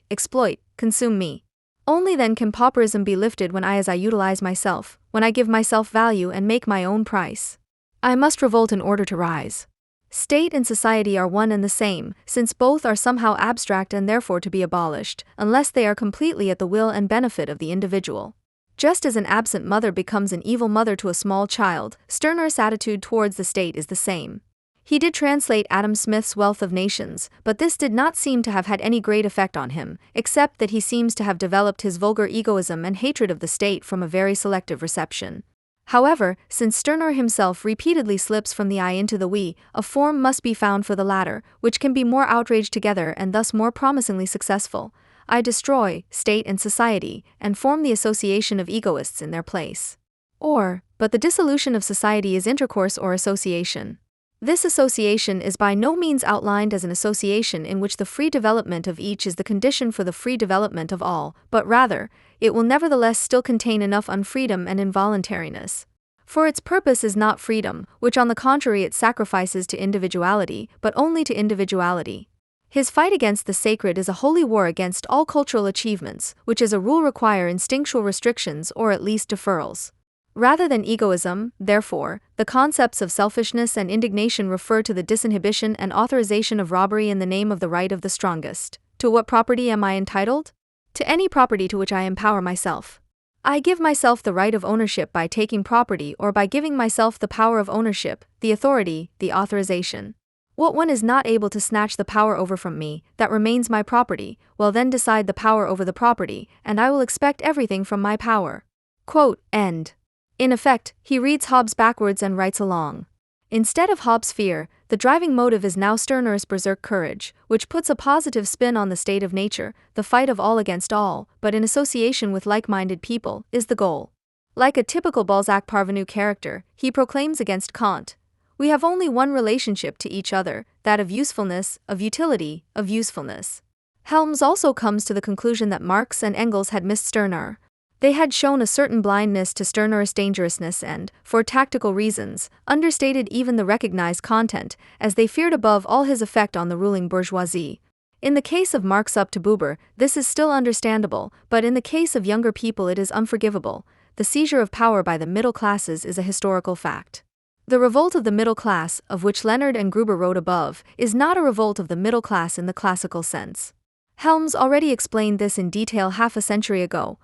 consume me. Only then can pauperism be lifted when I utilize myself, when I give myself value and make my own price. I must revolt in order to rise. State and society are one and the same, since both are somehow abstract and therefore to be abolished, unless they are completely at the will and benefit of the individual. Just as an absent mother becomes an evil mother to a small child, Stirner's attitude towards the state is the same. He did translate Adam Smith's Wealth of Nations, but this did not seem to have had any great effect on him, except that he seems to have developed his vulgar egoism and hatred of the state from a very selective reception. However, since Stirner himself repeatedly slips from the I into the we, a form must be found for the latter, which can be more outraged together and thus more promisingly successful. I destroy state and society, and form the association of egoists in their place. But the dissolution of society is intercourse or association. This association is by no means outlined as an association in which the free development of each is the condition for the free development of all, but rather, it will nevertheless still contain enough unfreedom and involuntariness. For its purpose is not freedom, which on the contrary it sacrifices to individuality, but only to individuality. His fight against the sacred is a holy war against all cultural achievements, which as a rule require instinctual restrictions or at least deferrals. Rather than egoism, therefore, the concepts of selfishness and indignation refer to the disinhibition and authorization of robbery in the name of the right of the strongest. To what property am I entitled? To any property to which I empower myself. I give myself the right of ownership by taking property or by giving myself the power of ownership, the authority, the authorization. What one is not able to snatch the power over from me, that remains my property, will then decide the power over the property, and I will expect everything from my power. Quote, end. In effect, he reads Hobbes backwards and writes along. Instead of Hobbes' fear, the driving motive is now Stirner's berserk courage, which puts a positive spin on the state of nature, the fight of all against all, but in association with like-minded people, is the goal. Like a typical Balzac parvenu character, he proclaims against Kant, we have only one relationship to each other, that of usefulness, of utility, of usefulness. Helms also comes to the conclusion that Marx and Engels had missed Stirner. They had shown a certain blindness to Stirner's dangerousness and, for tactical reasons, understated even the recognized content, as they feared above all his effect on the ruling bourgeoisie. In the case of Marx up to Buber, this is still understandable, but in the case of younger people it is unforgivable. The seizure of power by the middle classes is a historical fact. The revolt of the middle class, of which Leonard and Gruber wrote above, is not a revolt of the middle class in the classical sense. Helms already explained this in detail half a century ago.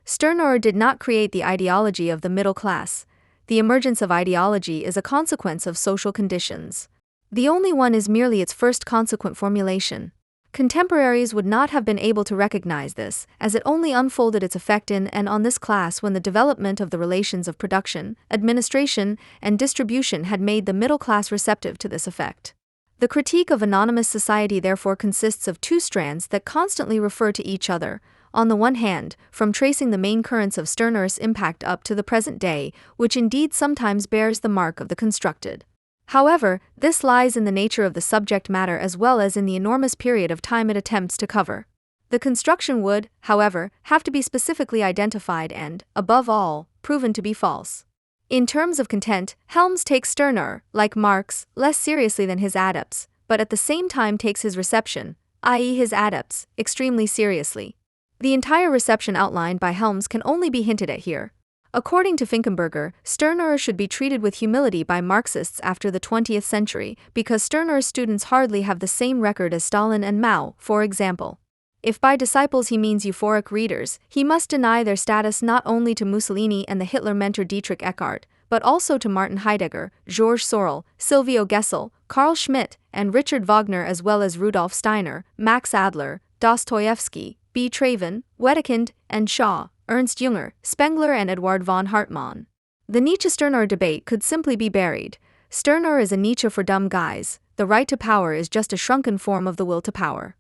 Stirner did not create the ideology of the middle class. The emergence of ideology is a consequence of social conditions. The only one is merely its first consequent formulation. Contemporaries would not have been able to recognize this, as it only unfolded its effect in and on this class when the development of the relations of production, administration, and distribution had made the middle class receptive to this effect. The critique of anonymous society therefore consists of two strands that constantly refer to each other. On the one hand, from tracing the main currents of Stirner's impact up to the present day, which indeed sometimes bears the mark of the constructed. However, this lies in the nature of the subject matter as well as in the enormous period of time it attempts to cover. The construction would, however, have to be specifically identified and, above all, proven to be false. In terms of content, Helms takes Stirner, like Marx, less seriously than his adepts, but at the same time takes his reception, i.e. his adepts, extremely seriously. The entire reception outlined by Helms can only be hinted at here. According to Finkenberger, Stirner should be treated with humility by Marxists after the 20th century, because Stirner's students hardly have the same record as Stalin and Mao, for example. If by disciples he means euphoric readers, he must deny their status not only to Mussolini and the Hitler mentor Dietrich Eckart, but also to Martin Heidegger, Georges Sorel, Silvio Gesell, Carl Schmitt, and Richard Wagner, as well as Rudolf Steiner, Max Adler, Dostoevsky, B. Traven, Wedekind, and Shaw, Ernst Jünger, Spengler, and Eduard von Hartmann. The Nietzsche-Stirner debate could simply be buried. Stirner is a Nietzsche for dumb guys. The right to power is just a shrunken form of the will to power.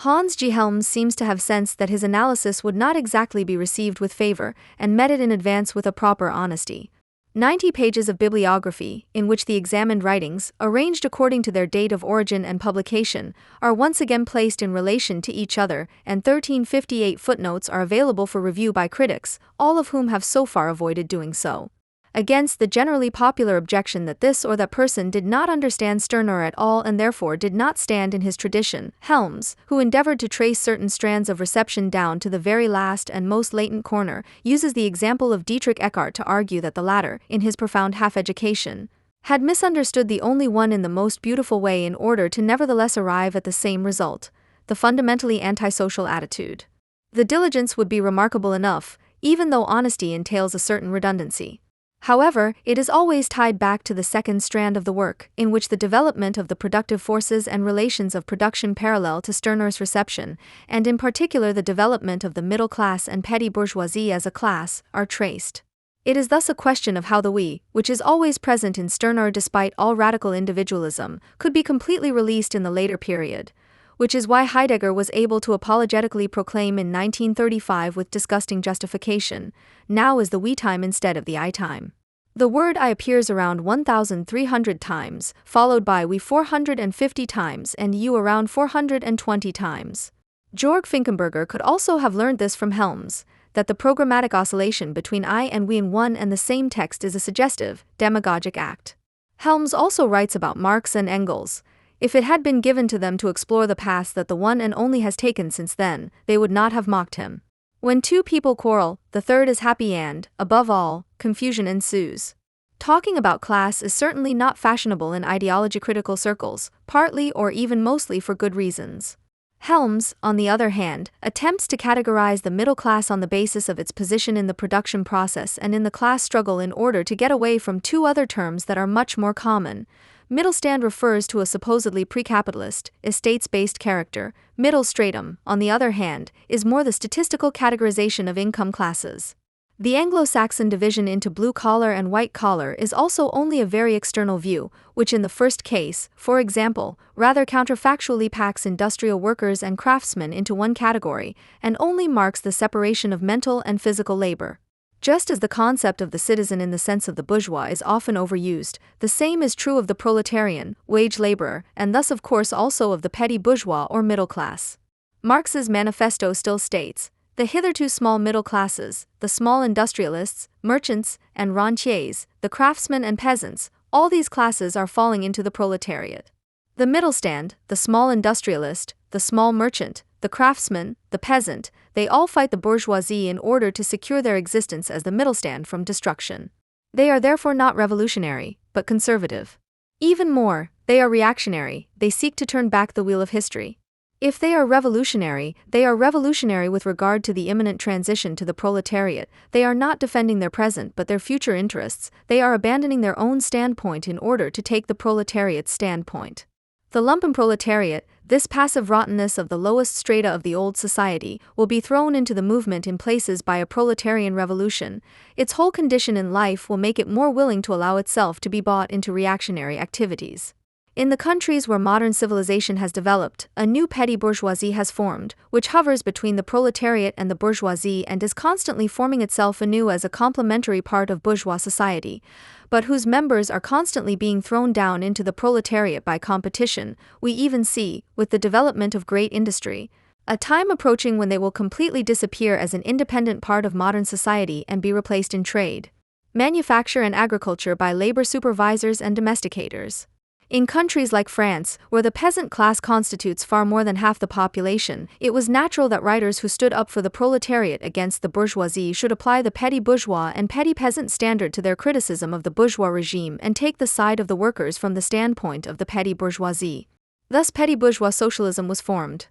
Hans G. Helms seems to have sensed that his analysis would not exactly be received with favor, and met it in advance with a proper honesty. 90 pages of bibliography, in which the examined writings, arranged according to their date of origin and publication, are once again placed in relation to each other, and 1358 footnotes are available for review by critics, all of whom have so far avoided doing so. Against the generally popular objection that this or that person did not understand Stirner at all and therefore did not stand in his tradition, Helms, who endeavored to trace certain strands of reception down to the very last and most latent corner, uses the example of Dietrich Eckart to argue that the latter, in his profound half-education, had misunderstood the only one in the most beautiful way in order to nevertheless arrive at the same result, the fundamentally antisocial attitude. The diligence would be remarkable enough, even though honesty entails a certain redundancy. However, it is always tied back to the second strand of the work, in which the development of the productive forces and relations of production parallel to Stirner's reception, and in particular the development of the middle class and petty bourgeoisie as a class, are traced. It is thus a question of how the we, which is always present in Stirner despite all radical individualism, could be completely released in the later period, which is why Heidegger was able to apologetically proclaim in 1935 with disgusting justification, now is the we time instead of the I time. The word I appears around 1,300 times, followed by we 450 times and you around 420 times. Georg Finkenberger could also have learned this from Helms, that the programmatic oscillation between I and we in one and the same text is a suggestive, demagogic act. Helms also writes about Marx and Engels. If it had been given to them to explore the paths that the one and only has taken since then, they would not have mocked him. When two people quarrel, the third is happy and, above all, confusion ensues. Talking about class is certainly not fashionable in ideology-critical circles, partly or even mostly for good reasons. Helms, on the other hand, attempts to categorize the middle class on the basis of its position in the production process and in the class struggle in order to get away from two other terms that are much more common. Middle stand refers to a supposedly pre-capitalist, estates-based character. Middle stratum, on the other hand, is more the statistical categorization of income classes. The Anglo-Saxon division into blue-collar and white-collar is also only a very external view, which in the first case, for example, rather counterfactually packs industrial workers and craftsmen into one category, and only marks the separation of mental and physical labor. Just as the concept of the citizen in the sense of the bourgeois is often overused, the same is true of the proletarian, wage laborer, and thus of course also of the petty bourgeois or middle class. Marx's manifesto still states, the hitherto small middle classes, the small industrialists, merchants, and rentiers, the craftsmen and peasants, all these classes are falling into the proletariat. The middle stand, the small industrialist, the small merchant, the craftsman, the peasant, they all fight the bourgeoisie in order to secure their existence as the middle stand from destruction. They are therefore not revolutionary, but conservative. Even more, they are reactionary, they seek to turn back the wheel of history. If they are revolutionary with regard to the imminent transition to the proletariat. They are not defending their present but their future interests, they are abandoning their own standpoint in order to take the proletariat's standpoint. The lumpenproletariat, this passive rottenness of the lowest strata of the old society, will be thrown into the movement in places by a proletarian revolution. Its whole condition in life will make it more willing to allow itself to be bought into reactionary activities. In the countries where modern civilization has developed, a new petty bourgeoisie has formed, which hovers between the proletariat and the bourgeoisie and is constantly forming itself anew as a complementary part of bourgeois society, but whose members are constantly being thrown down into the proletariat by competition. We even see, with the development of great industry, a time approaching when they will completely disappear as an independent part of modern society and be replaced in trade, manufacture and agriculture by labor supervisors and domesticators. In countries like France, where the peasant class constitutes far more than half the population, it was natural that writers who stood up for the proletariat against the bourgeoisie should apply the petty bourgeois and petty peasant standard to their criticism of the bourgeois regime and take the side of the workers from the standpoint of the petty bourgeoisie. Thus petty bourgeois socialism was formed.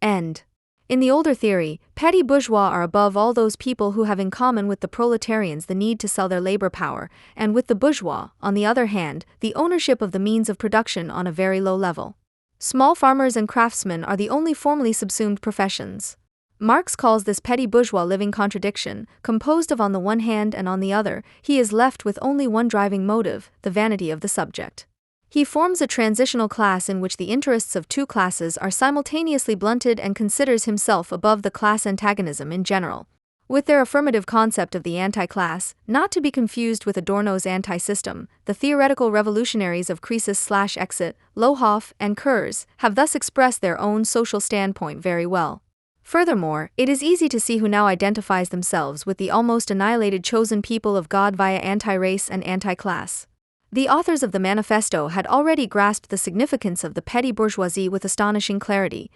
End. In the older theory, petty bourgeois are above all those people who have in common with the proletarians the need to sell their labor power, and with the bourgeois, on the other hand, the ownership of the means of production on a very low level. Small farmers and craftsmen are the only formally subsumed professions. Marx calls this petty bourgeois living contradiction, composed of on the one hand and on the other, he is left with only one driving motive, the vanity of the subject. He forms a transitional class in which the interests of two classes are simultaneously blunted and considers himself above the class antagonism in general. With their affirmative concept of the anti-class, not to be confused with Adorno's anti-system, the theoretical revolutionaries of Croesus/Exit, Lohoff, and Kurz have thus expressed their own social standpoint very well. Furthermore, it is easy to see who now identifies themselves with the almost annihilated chosen people of God via anti-race and anti-class. The authors of the manifesto had already grasped the significance of the petty bourgeoisie with astonishing clarity.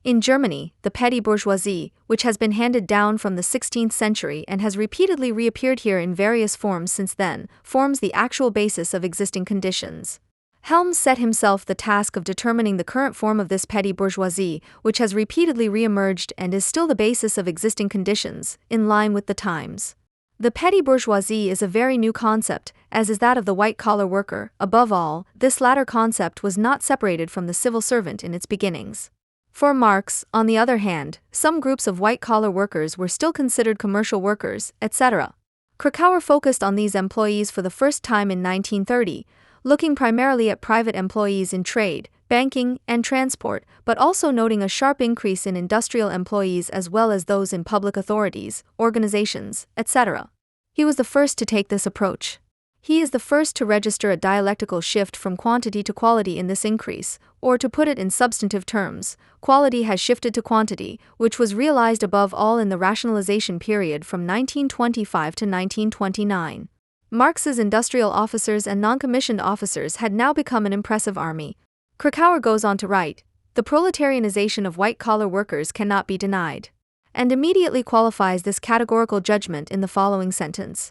In Germany, the petty bourgeoisie, which has been handed down from the 16th century and has repeatedly reappeared here in various forms since then, forms the actual basis of existing conditions. Helms set himself the task of determining the current form of this petty bourgeoisie, which has repeatedly re-emerged and is still the basis of existing conditions, in line with the times. The petty bourgeoisie is a very new concept, as is that of the white-collar worker. Above all, this latter concept was not separated from the civil servant in its beginnings. For Marx, on the other hand, some groups of white-collar workers were still considered commercial workers, etc. Krakauer focused on these employees for the first time in 1930, looking primarily at private employees in trade, banking, and transport, but also noting a sharp increase in industrial employees as well as those in public authorities, organizations, etc. He was the first to take this approach. He is the first to register a dialectical shift from quantity to quality in this increase, or to put it in substantive terms, quality has shifted to quantity, which was realized above all in the rationalization period from 1925 to 1929. Marx's industrial officers and non-commissioned officers had now become an impressive army. Krakauer goes on to write, "The proletarianization of white-collar workers cannot be denied," and immediately qualifies this categorical judgment in the following sentence.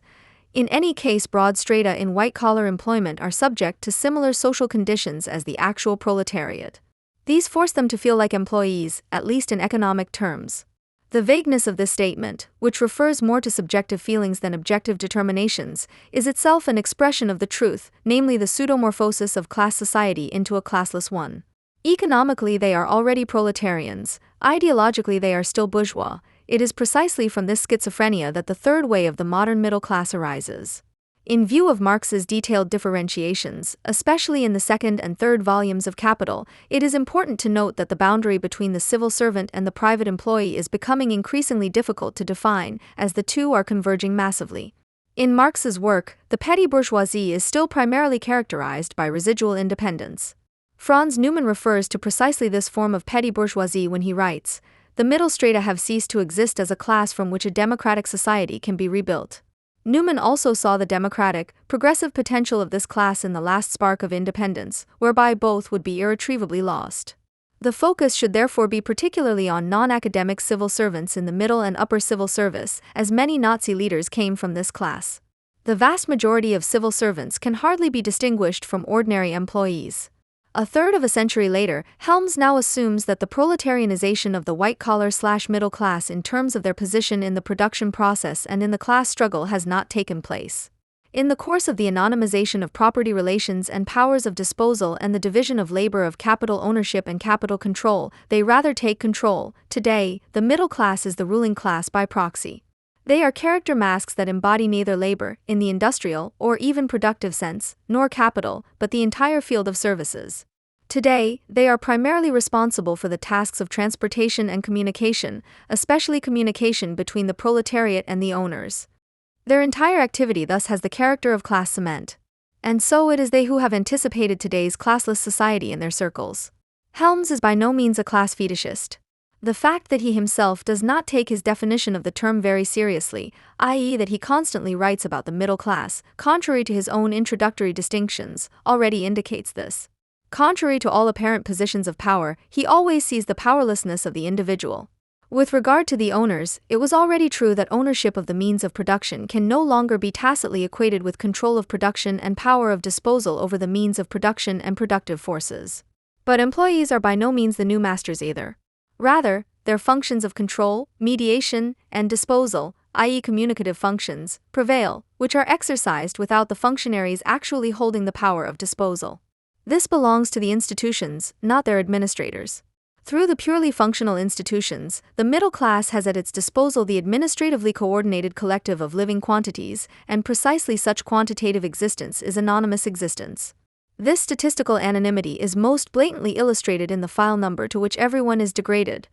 In any case, broad strata in white-collar employment are subject to similar social conditions as the actual proletariat. These force them to feel like employees, at least in economic terms. The vagueness of this statement, which refers more to subjective feelings than objective determinations, is itself an expression of the truth, namely the pseudomorphosis of class society into a classless one. Economically they are already proletarians, ideologically they are still bourgeois. It is precisely from this schizophrenia that the third way of the modern middle class arises. In view of Marx's detailed differentiations, especially in the second and third volumes of Capital, it is important to note that the boundary between the civil servant and the private employee is becoming increasingly difficult to define, as the two are converging massively. In Marx's work, the petty bourgeoisie is still primarily characterized by residual independence. Franz Neumann refers to precisely this form of petty bourgeoisie when he writes, "The middle strata have ceased to exist as a class from which a democratic society can be rebuilt." Neumann also saw the democratic, progressive potential of this class in the last spark of independence, whereby both would be irretrievably lost. The focus should therefore be particularly on non-academic civil servants in the middle and upper civil service, as many Nazi leaders came from this class. The vast majority of civil servants can hardly be distinguished from ordinary employees. A third of a century later, Helms now assumes that the proletarianization of the white-collar/middle class in terms of their position in the production process and in the class struggle has not taken place. In the course of the anonymization of property relations and powers of disposal and the division of labor of capital ownership and capital control, they rather take control. Today, the middle class is the ruling class by proxy. They are character masks that embody neither labor, in the industrial or even productive sense, nor capital, but the entire field of services. Today, they are primarily responsible for the tasks of transportation and communication, especially communication between the proletariat and the owners. Their entire activity thus has the character of class cement. And so it is they who have anticipated today's classless society in their circles. Helms is by no means a class fetishist. The fact that he himself does not take his definition of the term very seriously, i.e. that he constantly writes about the middle class, contrary to his own introductory distinctions, already indicates this. Contrary to all apparent positions of power, he always sees the powerlessness of the individual. With regard to the owners, it was already true that ownership of the means of production can no longer be tacitly equated with control of production and power of disposal over the means of production and productive forces. But employees are by no means the new masters either. Rather, their functions of control, mediation, and disposal, i.e. communicative functions, prevail, which are exercised without the functionaries actually holding the power of disposal. This belongs to the institutions, not their administrators. Through the purely functional institutions, the middle class has at its disposal the administratively coordinated collective of living quantities, and precisely such quantitative existence is anonymous existence. This statistical anonymity is most blatantly illustrated in the file number to which everyone is degraded,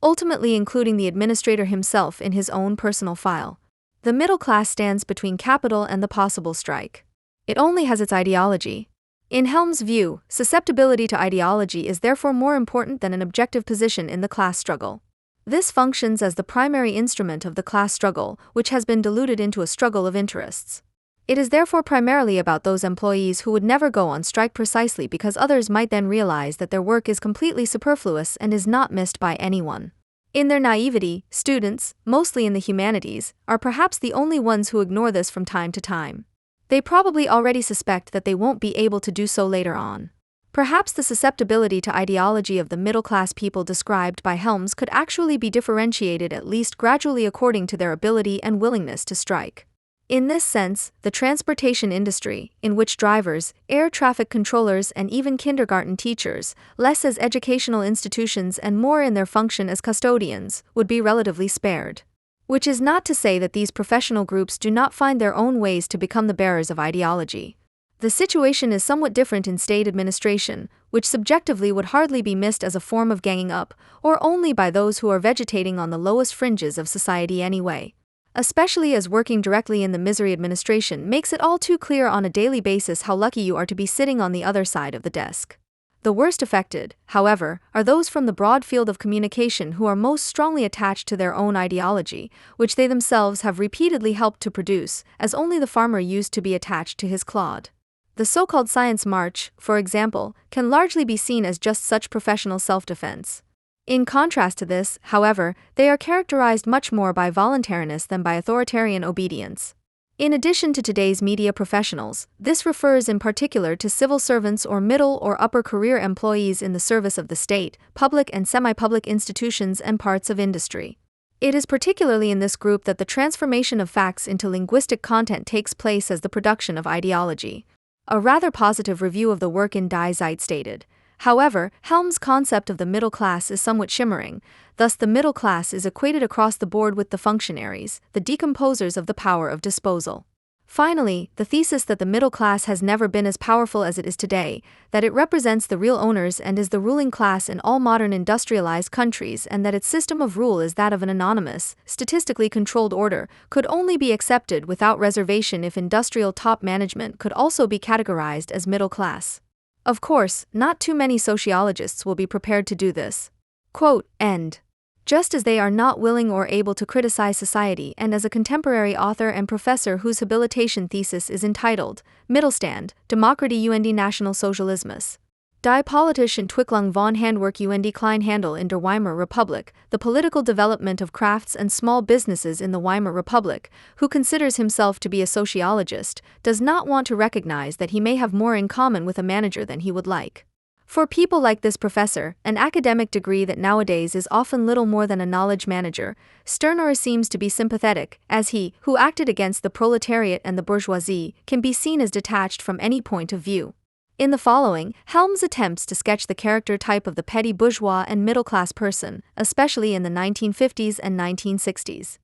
ultimately including the administrator himself in his own personal file. The middle class stands between capital and the possible strike. It only has its ideology. In Helms' view, susceptibility to ideology is therefore more important than an objective position in the class struggle. This functions as the primary instrument of the class struggle, which has been diluted into a struggle of interests. It is therefore primarily about those employees who would never go on strike precisely because others might then realize that their work is completely superfluous and is not missed by anyone. In their naivety, students, mostly in the humanities, are perhaps the only ones who ignore this from time to time. They probably already suspect that they won't be able to do so later on. Perhaps the susceptibility to ideology of the middle-class people described by Helms could actually be differentiated at least gradually according to their ability and willingness to strike. In this sense, the transportation industry, in which drivers, air traffic controllers and even kindergarten teachers, less as educational institutions and more in their function as custodians, would be relatively spared. Which is not to say that these professional groups do not find their own ways to become the bearers of ideology. The situation is somewhat different in state administration, which subjectively would hardly be missed as a form of ganging up, or only by those who are vegetating on the lowest fringes of society anyway. Especially as working directly in the misery administration makes it all too clear on a daily basis how lucky you are to be sitting on the other side of the desk. The worst affected, however, are those from the broad field of communication who are most strongly attached to their own ideology, which they themselves have repeatedly helped to produce, as only the farmer used to be attached to his clod. The so-called science march, for example, can largely be seen as just such professional self-defense. In contrast to this, however, they are characterized much more by voluntariness than by authoritarian obedience. In addition to today's media professionals, this refers in particular to civil servants or middle or upper career employees in the service of the state, public and semi-public institutions and parts of industry. It is particularly in this group that the transformation of facts into linguistic content takes place as the production of ideology. A rather positive review of the work in Die Zeit stated, however, Helms' concept of the middle class is somewhat shimmering, thus the middle class is equated across the board with the functionaries, the decomposers of the power of disposal. Finally, the thesis that the middle class has never been as powerful as it is today, that it represents the real owners and is the ruling class in all modern industrialized countries and that its system of rule is that of an anonymous, statistically controlled order, could only be accepted without reservation if industrial top management could also be categorized as middle class. Of course, not too many sociologists will be prepared to do this. Quote, end. Just as they are not willing or able to criticize society, and as a contemporary author and professor whose habilitation thesis is entitled, Mittelstand, Demokratie und National Sozialismus. Die politische Entwicklung von Handwerk und Kleinhandel in der Weimar Republik, the political development of crafts and small businesses in the Weimar Republic, who considers himself to be a sociologist, does not want to recognize that he may have more in common with a manager than he would like. For people like this professor, an academic degree that nowadays is often little more than a knowledge manager, Stirner seems to be sympathetic, as he, who acted against the proletariat and the bourgeoisie, can be seen as detached from any point of view. In the following, Helms attempts to sketch the character type of the petty bourgeois and middle-class person, especially in the 1950s and 1960s.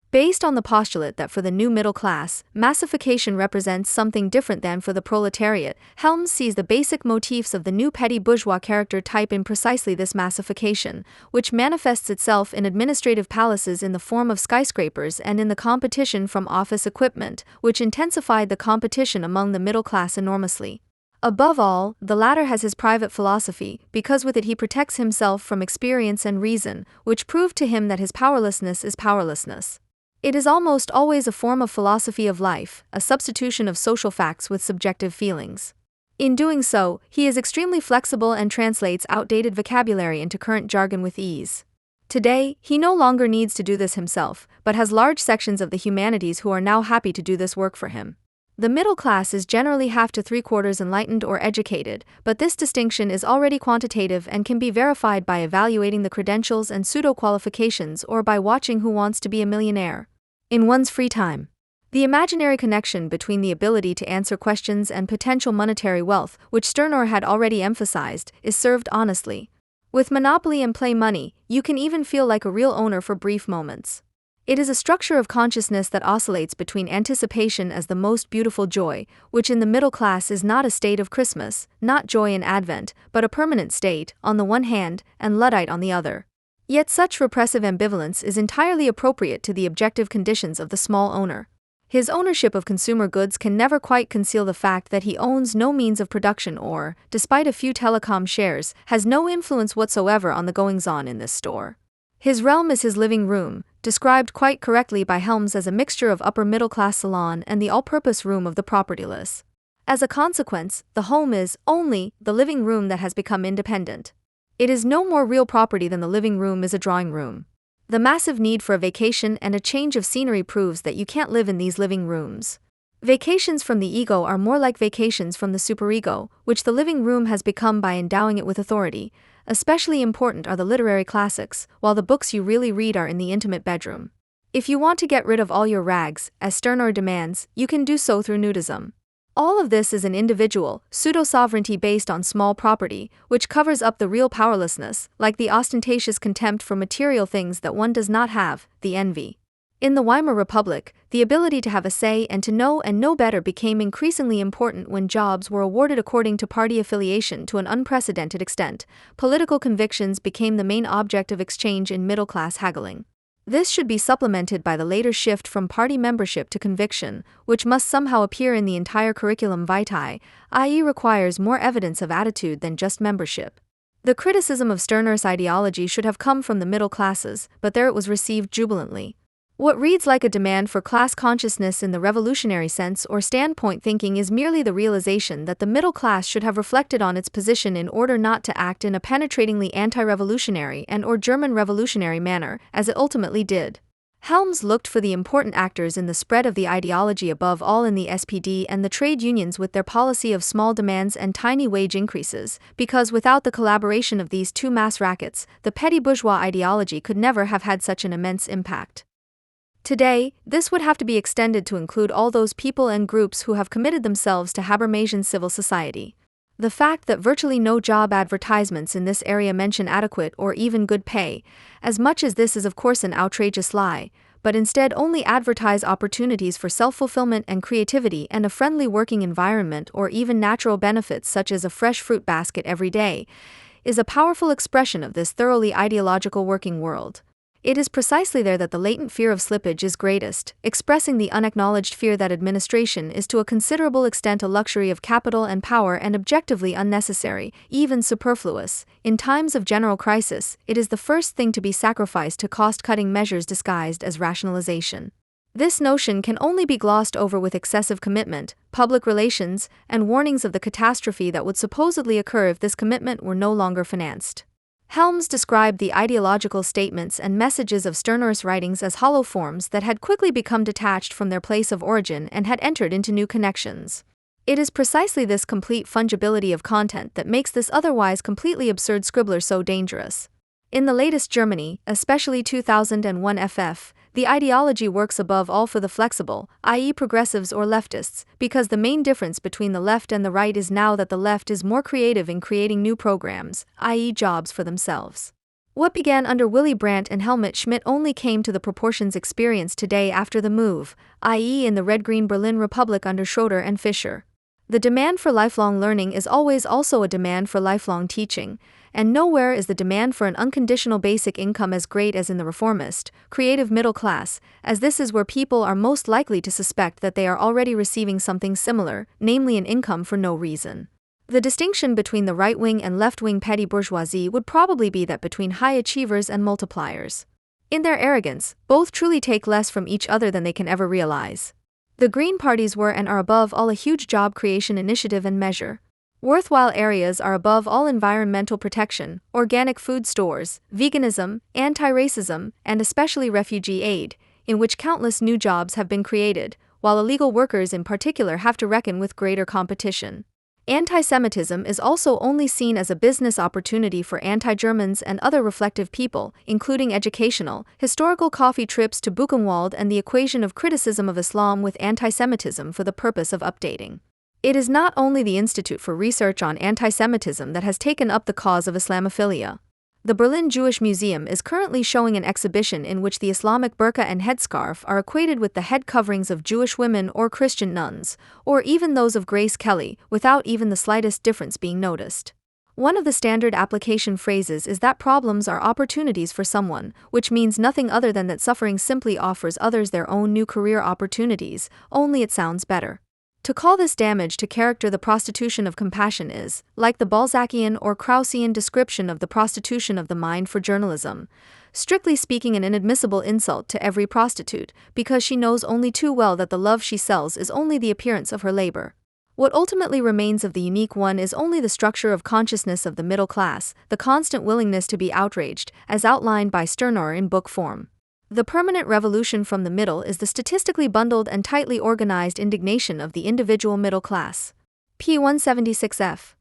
Based on the postulate that for the new middle class, massification represents something different than for the proletariat, Helms sees the basic motifs of the new petty bourgeois character type in precisely this massification, which manifests itself in administrative palaces in the form of skyscrapers and in the competition from office equipment, which intensified the competition among the middle class enormously. Above all, the latter has his private philosophy, because with it he protects himself from experience and reason, which prove to him that his powerlessness is powerlessness. It is almost always a form of philosophy of life, a substitution of social facts with subjective feelings. In doing so, he is extremely flexible and translates outdated vocabulary into current jargon with ease. Today, he no longer needs to do this himself, but has large sections of the humanities who are now happy to do this work for him. The middle class is generally half to three-quarters enlightened or educated, but this distinction is already quantitative and can be verified by evaluating the credentials and pseudo-qualifications or by watching Who Wants to Be a Millionaire in one's free time. The imaginary connection between the ability to answer questions and potential monetary wealth, which Stirner had already emphasized, is served honestly. With monopoly and play money, you can even feel like a real owner for brief moments. It is a structure of consciousness that oscillates between anticipation as the most beautiful joy, which in the middle class is not a state of Christmas, not joy in Advent, but a permanent state, on the one hand, and Luddite on the other. Yet such repressive ambivalence is entirely appropriate to the objective conditions of the small owner. His ownership of consumer goods can never quite conceal the fact that he owns no means of production or, despite a few telecom shares, has no influence whatsoever on the goings-on in this store. His realm is his living room, described quite correctly by Helms as a mixture of upper-middle-class salon and the all-purpose room of the propertyless. As a consequence, the home is, only, the living room that has become independent. It is no more real property than the living room is a drawing room. The massive need for a vacation and a change of scenery proves that you can't live in these living rooms. Vacations from the ego are more like vacations from the superego, which the living room has become by endowing it with authority. Especially important are the literary classics, while the books you really read are in the intimate bedroom. If you want to get rid of all your rags, as Stirner demands, you can do so through nudism. All of this is an individual, pseudo-sovereignty based on small property, which covers up the real powerlessness, like the ostentatious contempt for material things that one does not have, the envy. In the Weimar Republic, the ability to have a say and to know and know better became increasingly important when jobs were awarded according to party affiliation to an unprecedented extent. Political convictions became the main object of exchange in middle-class haggling. This should be supplemented by the later shift from party membership to conviction, which must somehow appear in the entire curriculum vitae, i.e. requires more evidence of attitude than just membership. The criticism of Stirner's ideology should have come from the middle classes, but there it was received jubilantly. What reads like a demand for class consciousness in the revolutionary sense or standpoint thinking is merely the realization that the middle class should have reflected on its position in order not to act in a penetratingly anti-revolutionary and or German revolutionary manner, as it ultimately did. Helms looked for the important actors in the spread of the ideology, above all in the SPD and the trade unions with their policy of small demands and tiny wage increases, because without the collaboration of these two mass rackets, the petty bourgeois ideology could never have had such an immense impact. Today, this would have to be extended to include all those people and groups who have committed themselves to Habermasian civil society. The fact that virtually no job advertisements in this area mention adequate or even good pay, as much as this is of course an outrageous lie, but instead only advertise opportunities for self-fulfillment and creativity and a friendly working environment or even natural benefits such as a fresh fruit basket every day, is a powerful expression of this thoroughly ideological working world. It is precisely there that the latent fear of slippage is greatest, expressing the unacknowledged fear that administration is to a considerable extent a luxury of capital and power and objectively unnecessary, even superfluous. In times of general crisis, it is the first thing to be sacrificed to cost-cutting measures disguised as rationalization. This notion can only be glossed over with excessive commitment, public relations, and warnings of the catastrophe that would supposedly occur if this commitment were no longer financed. Helms described the ideological statements and messages of Stirner's writings as hollow forms that had quickly become detached from their place of origin and had entered into new connections. It is precisely this complete fungibility of content that makes this otherwise completely absurd scribbler so dangerous. In the latest Germany, especially 2001 FF, the ideology works above all for the flexible, i.e. progressives or leftists, because the main difference between the left and the right is now that the left is more creative in creating new programs, i.e. jobs for themselves. What began under Willy Brandt and Helmut Schmidt only came to the proportions experienced today after the move, i.e. in the red-green Berlin Republic under Schroeder and Fischer. The demand for lifelong learning is always also a demand for lifelong teaching, and nowhere is the demand for an unconditional basic income as great as in the reformist, creative middle class, as this is where people are most likely to suspect that they are already receiving something similar, namely an income for no reason. The distinction between the right-wing and left-wing petty bourgeoisie would probably be that between high achievers and multipliers. In their arrogance, both truly take less from each other than they can ever realize. The Green parties were and are above all a huge job creation initiative and measure. Worthwhile areas are above all environmental protection, organic food stores, veganism, anti-racism, and especially refugee aid, in which countless new jobs have been created, while illegal workers in particular have to reckon with greater competition. Anti-Semitism is also only seen as a business opportunity for anti-Germans and other reflective people, including educational, historical coffee trips to Buchenwald and the equation of criticism of Islam with anti-Semitism for the purpose of updating. It is not only the Institute for Research on Anti-Semitism that has taken up the cause of Islamophilia. The Berlin Jewish Museum is currently showing an exhibition in which the Islamic burqa and headscarf are equated with the head coverings of Jewish women or Christian nuns, or even those of Grace Kelly, without even the slightest difference being noticed. One of the standard application phrases is that problems are opportunities for someone, which means nothing other than that suffering simply offers others their own new career opportunities, only it sounds better. To call this damage to character the prostitution of compassion is, like the Balzacian or Kraussian description of the prostitution of the mind for journalism, strictly speaking an inadmissible insult to every prostitute, because she knows only too well that the love she sells is only the appearance of her labor. What ultimately remains of the unique one is only the structure of consciousness of the middle class, the constant willingness to be outraged, as outlined by Stirner in book form. The permanent revolution from the middle is the statistically bundled and tightly organized indignation of the individual middle class. p. 176f.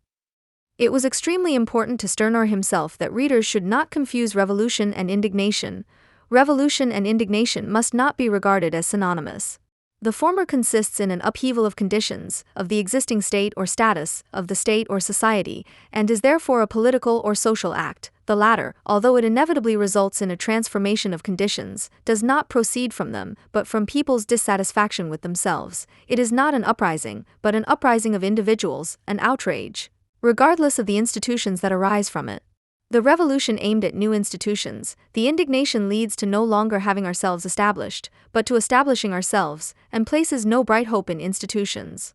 It was extremely important to Stirner himself that readers should not confuse revolution and indignation. Revolution and indignation must not be regarded as synonymous. The former consists in an upheaval of conditions, of the existing state or status, of the state or society, and is therefore a political or social act. The latter, although it inevitably results in a transformation of conditions, does not proceed from them, but from people's dissatisfaction with themselves. It is not an uprising, but an uprising of individuals, an outrage, regardless of the institutions that arise from it. The revolution aimed at new institutions, the indignation leads to no longer having ourselves established, but to establishing ourselves, and places no bright hope in institutions.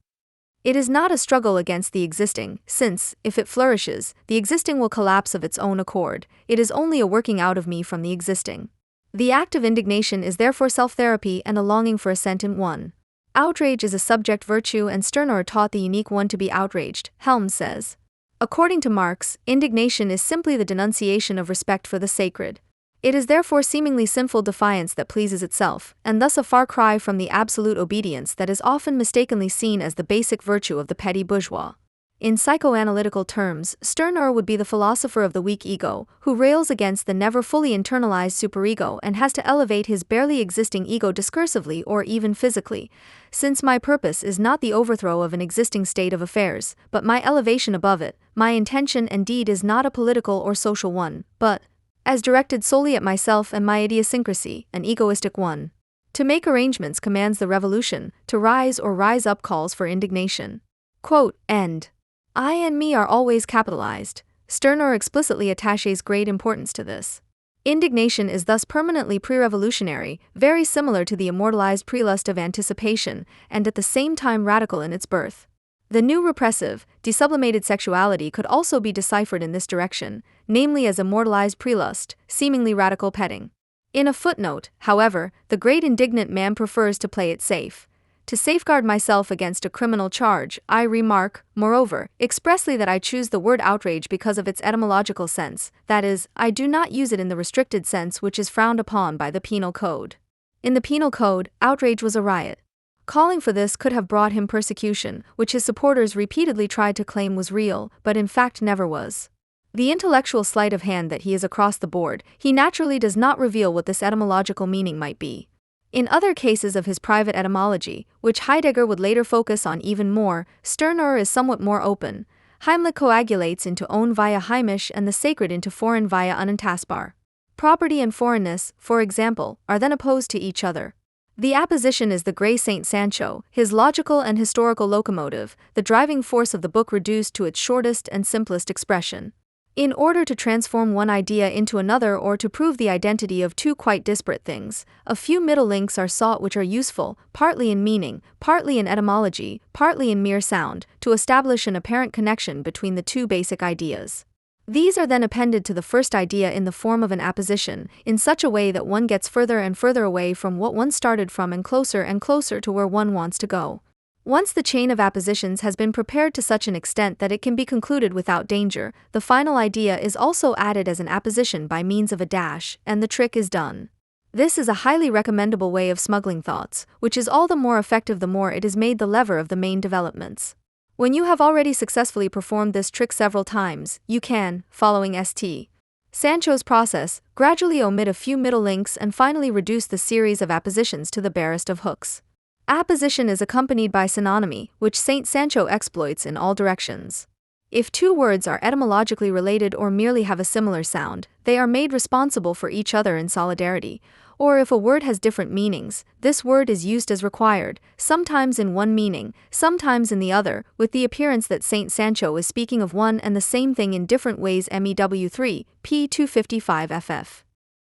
It is not a struggle against the existing, since, if it flourishes, the existing will collapse of its own accord. It is only a working out of me from the existing. The act of indignation is therefore self-therapy and a longing for assent in one. Outrage is a subject virtue, and Stirner taught the unique one to be outraged, Helms says. According to Marx, indignation is simply the denunciation of respect for the sacred. It is therefore seemingly sinful defiance that pleases itself, and thus a far cry from the absolute obedience that is often mistakenly seen as the basic virtue of the petty bourgeois. In psychoanalytical terms, Stirner would be the philosopher of the weak ego, who rails against the never fully internalized superego and has to elevate his barely existing ego discursively or even physically. Since my purpose is not the overthrow of an existing state of affairs, but my elevation above it, my intention and deed is not a political or social one, but, as directed solely at myself and my idiosyncrasy, an egoistic one. To make arrangements commands the revolution, to rise or rise up calls for indignation. Quote, end. I and me are always capitalized. Stirner explicitly attaches great importance to this. Indignation is thus permanently pre-revolutionary, very similar to the immortalized prelust of anticipation, and at the same time radical in its birth. The new repressive, desublimated sexuality could also be deciphered in this direction, namely as immortalized prelust, seemingly radical petting. In a footnote, however, the great indignant man prefers to play it safe. To safeguard myself against a criminal charge, I remark, moreover, expressly that I choose the word outrage because of its etymological sense, that is, I do not use it in the restricted sense which is frowned upon by the Penal Code. In the Penal Code, outrage was a riot. Calling for this could have brought him persecution, which his supporters repeatedly tried to claim was real, but in fact never was. The intellectual sleight of hand that he is across the board, he naturally does not reveal what this etymological meaning might be. In other cases of his private etymology, which Heidegger would later focus on even more, Stirner is somewhat more open. Heimlich coagulates into own via heimisch and the sacred into foreign via unantastbar. Property and foreignness, for example, are then opposed to each other. The apposition is the grey Saint Sancho, his logical and historical locomotive, the driving force of the book reduced to its shortest and simplest expression. In order to transform one idea into another or to prove the identity of two quite disparate things, a few middle links are sought which are useful, partly in meaning, partly in etymology, partly in mere sound, to establish an apparent connection between the two basic ideas. These are then appended to the first idea in the form of an apposition, in such a way that one gets further and further away from what one started from and closer to where one wants to go. Once the chain of appositions has been prepared to such an extent that it can be concluded without danger, the final idea is also added as an apposition by means of a dash, and the trick is done. This is a highly recommendable way of smuggling thoughts, which is all the more effective the more it is made the lever of the main developments. When you have already successfully performed this trick several times, you can, following St. Sancho's process, gradually omit a few middle links and finally reduce the series of appositions to the barest of hooks. Apposition is accompanied by synonymy, which St. Sancho exploits in all directions. If two words are etymologically related or merely have a similar sound, they are made responsible for each other in solidarity, or if a word has different meanings, this word is used as required, sometimes in one meaning, sometimes in the other, with the appearance that St. Sancho is speaking of one and the same thing in different ways. MEW3, p. 255 ff.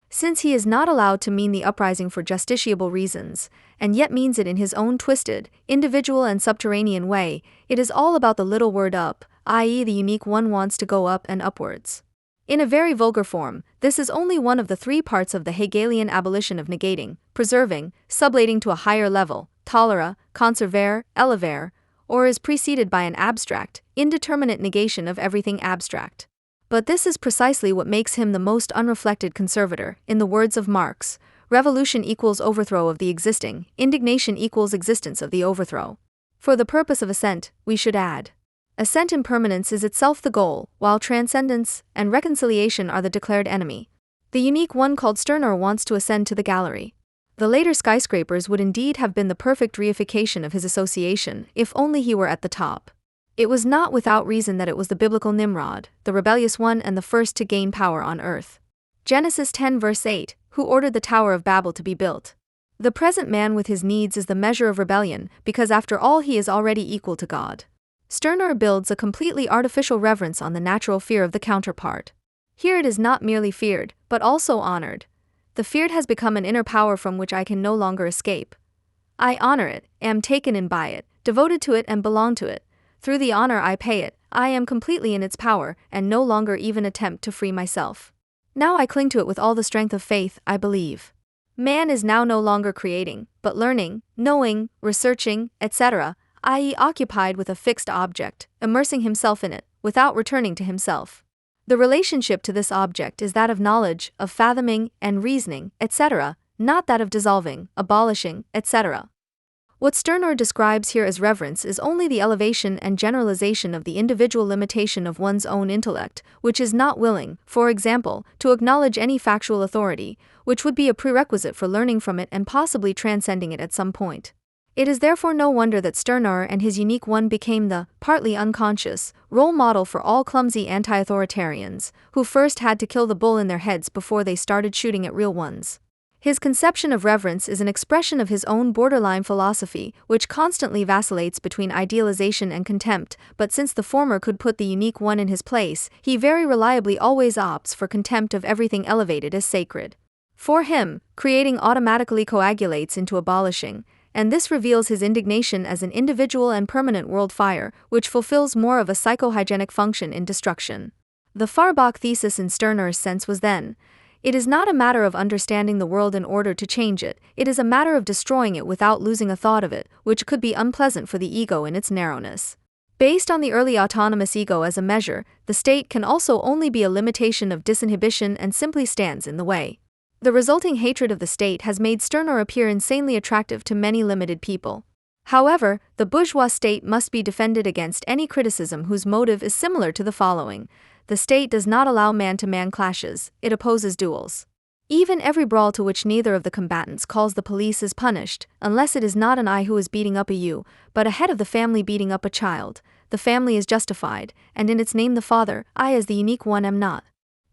Since he is not allowed to mean the uprising for justiciable reasons, and yet means it in his own twisted, individual and subterranean way, it is all about the little word up, i.e. the unique one wants to go up and upwards. In a very vulgar form, this is only one of the three parts of the Hegelian abolition of negating, preserving, sublating to a higher level, tolere, conservare, elevare, or is preceded by an abstract, indeterminate negation of everything abstract. But this is precisely what makes him the most unreflected conservator. In the words of Marx, revolution equals overthrow of the existing, indignation equals existence of the overthrow. For the purpose of assent, we should add. Assent impermanence is itself the goal, while transcendence and reconciliation are the declared enemy. The unique one called Stirner wants to ascend to the gallery. The later skyscrapers would indeed have been the perfect reification of his association, if only he were at the top. It was not without reason that it was the biblical Nimrod, the rebellious one and the first to gain power on earth. Genesis 10 verse 8, who ordered the Tower of Babel to be built. The present man with his needs is the measure of rebellion, because after all he is already equal to God. Stirner builds a completely artificial reverence on the natural fear of the counterpart. Here it is not merely feared, but also honored. The feared has become an inner power from which I can no longer escape. I honor it, am taken in by it, devoted to it and belong to it. Through the honor I pay it, I am completely in its power, and no longer even attempt to free myself. Now I cling to it with all the strength of faith, I believe. Man is now no longer creating, but learning, knowing, researching, etc., i.e. occupied with a fixed object, immersing himself in it, without returning to himself. The relationship to this object is that of knowledge, of fathoming and reasoning, etc., not that of dissolving, abolishing, etc. What Stirner describes here as reverence is only the elevation and generalization of the individual limitation of one's own intellect, which is not willing, for example, to acknowledge any factual authority, which would be a prerequisite for learning from it and possibly transcending it at some point. It is therefore no wonder that Stirner and his unique one became the, partly unconscious, role model for all clumsy anti-authoritarians, who first had to kill the bull in their heads before they started shooting at real ones. His conception of reverence is an expression of his own borderline philosophy, which constantly vacillates between idealization and contempt, but since the former could put the unique one in his place, he very reliably always opts for contempt of everything elevated as sacred. For him, creating automatically coagulates into abolishing, and this reveals his indignation as an individual and permanent world fire, which fulfills more of a psychohygienic function in destruction. The Farbach thesis in Stirner's sense was then, it is not a matter of understanding the world in order to change it, it is a matter of destroying it without losing a thought of it, which could be unpleasant for the ego in its narrowness. Based on the early autonomous ego as a measure, the state can also only be a limitation of disinhibition and simply stands in the way. The resulting hatred of the state has made Stirner appear insanely attractive to many limited people. However, the bourgeois state must be defended against any criticism whose motive is similar to the following. The state does not allow man-to-man clashes, it opposes duels. Even every brawl to which neither of the combatants calls the police is punished, unless it is not an I who is beating up a you, but a head of the family beating up a child. The family is justified, and in its name the father, I as the unique one am not.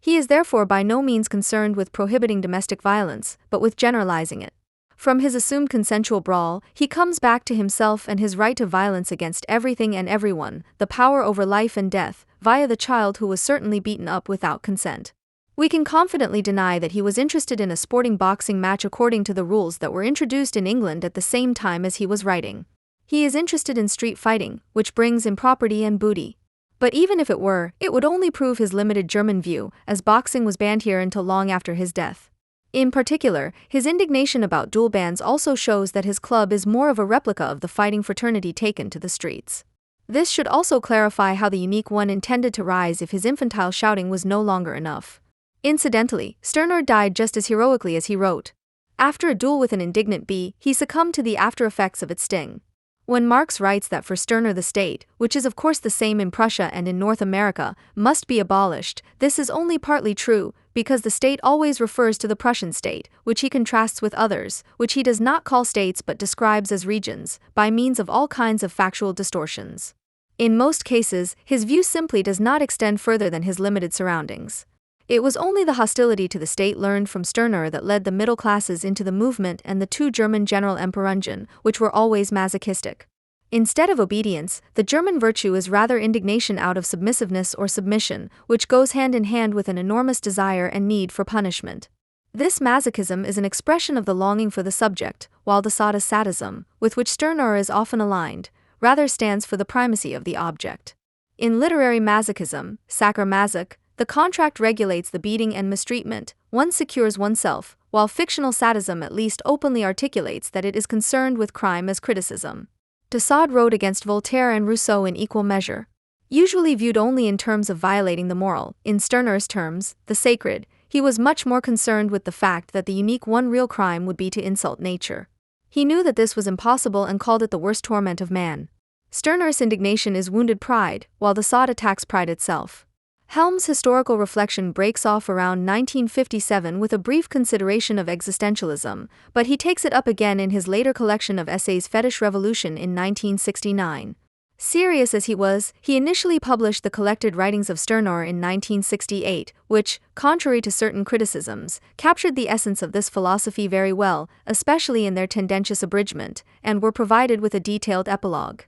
He is therefore by no means concerned with prohibiting domestic violence, but with generalizing it. From his assumed consensual brawl, he comes back to himself and his right to violence against everything and everyone, the power over life and death, via the child who was certainly beaten up without consent. We can confidently deny that he was interested in a sporting boxing match according to the rules that were introduced in England at the same time as he was writing. He is interested in street fighting, which brings in property and booty. But even if it were, it would only prove his limited German view, as boxing was banned here until long after his death. In particular, his indignation about duel bans also shows that his club is more of a replica of the fighting fraternity taken to the streets. This should also clarify how the unique one intended to rise if his infantile shouting was no longer enough. Incidentally, Stirner died just as heroically as he wrote. After a duel with an indignant bee, he succumbed to the after effects of its sting. When Marx writes that for Stirner the state, which is of course the same in Prussia and in North America, must be abolished, this is only partly true, because the state always refers to the Prussian state, which he contrasts with others, which he does not call states but describes as regions, by means of all kinds of factual distortions. In most cases, his view simply does not extend further than his limited surroundings. It was only the hostility to the state learned from Stirner that led the middle classes into the movement and the two German general Emperungen, which were always masochistic. Instead of obedience, the German virtue is rather indignation out of submissiveness or submission, which goes hand in hand with an enormous desire and need for punishment. This masochism is an expression of the longing for the subject, while the sadism, with which Stirner is often aligned, rather stands for the primacy of the object. In literary masochism, sacer-masoch, the contract regulates the beating and mistreatment, one secures oneself, while fictional sadism at least openly articulates that it is concerned with crime as criticism. de Sade wrote against Voltaire and Rousseau in equal measure. Usually viewed only in terms of violating the moral, in Stirner's terms, the sacred, he was much more concerned with the fact that the unique one real crime would be to insult nature. He knew that this was impossible and called it the worst torment of man. Stirner's indignation is wounded pride, while de Sade attacks pride itself. Helms' historical reflection breaks off around 1957 with a brief consideration of existentialism, but he takes it up again in his later collection of essays Fetish Revolution in 1969. Serious as he was, he initially published the collected writings of Stirner in 1968, which, contrary to certain criticisms, captured the essence of this philosophy very well, especially in their tendentious abridgment, and were provided with a detailed epilogue.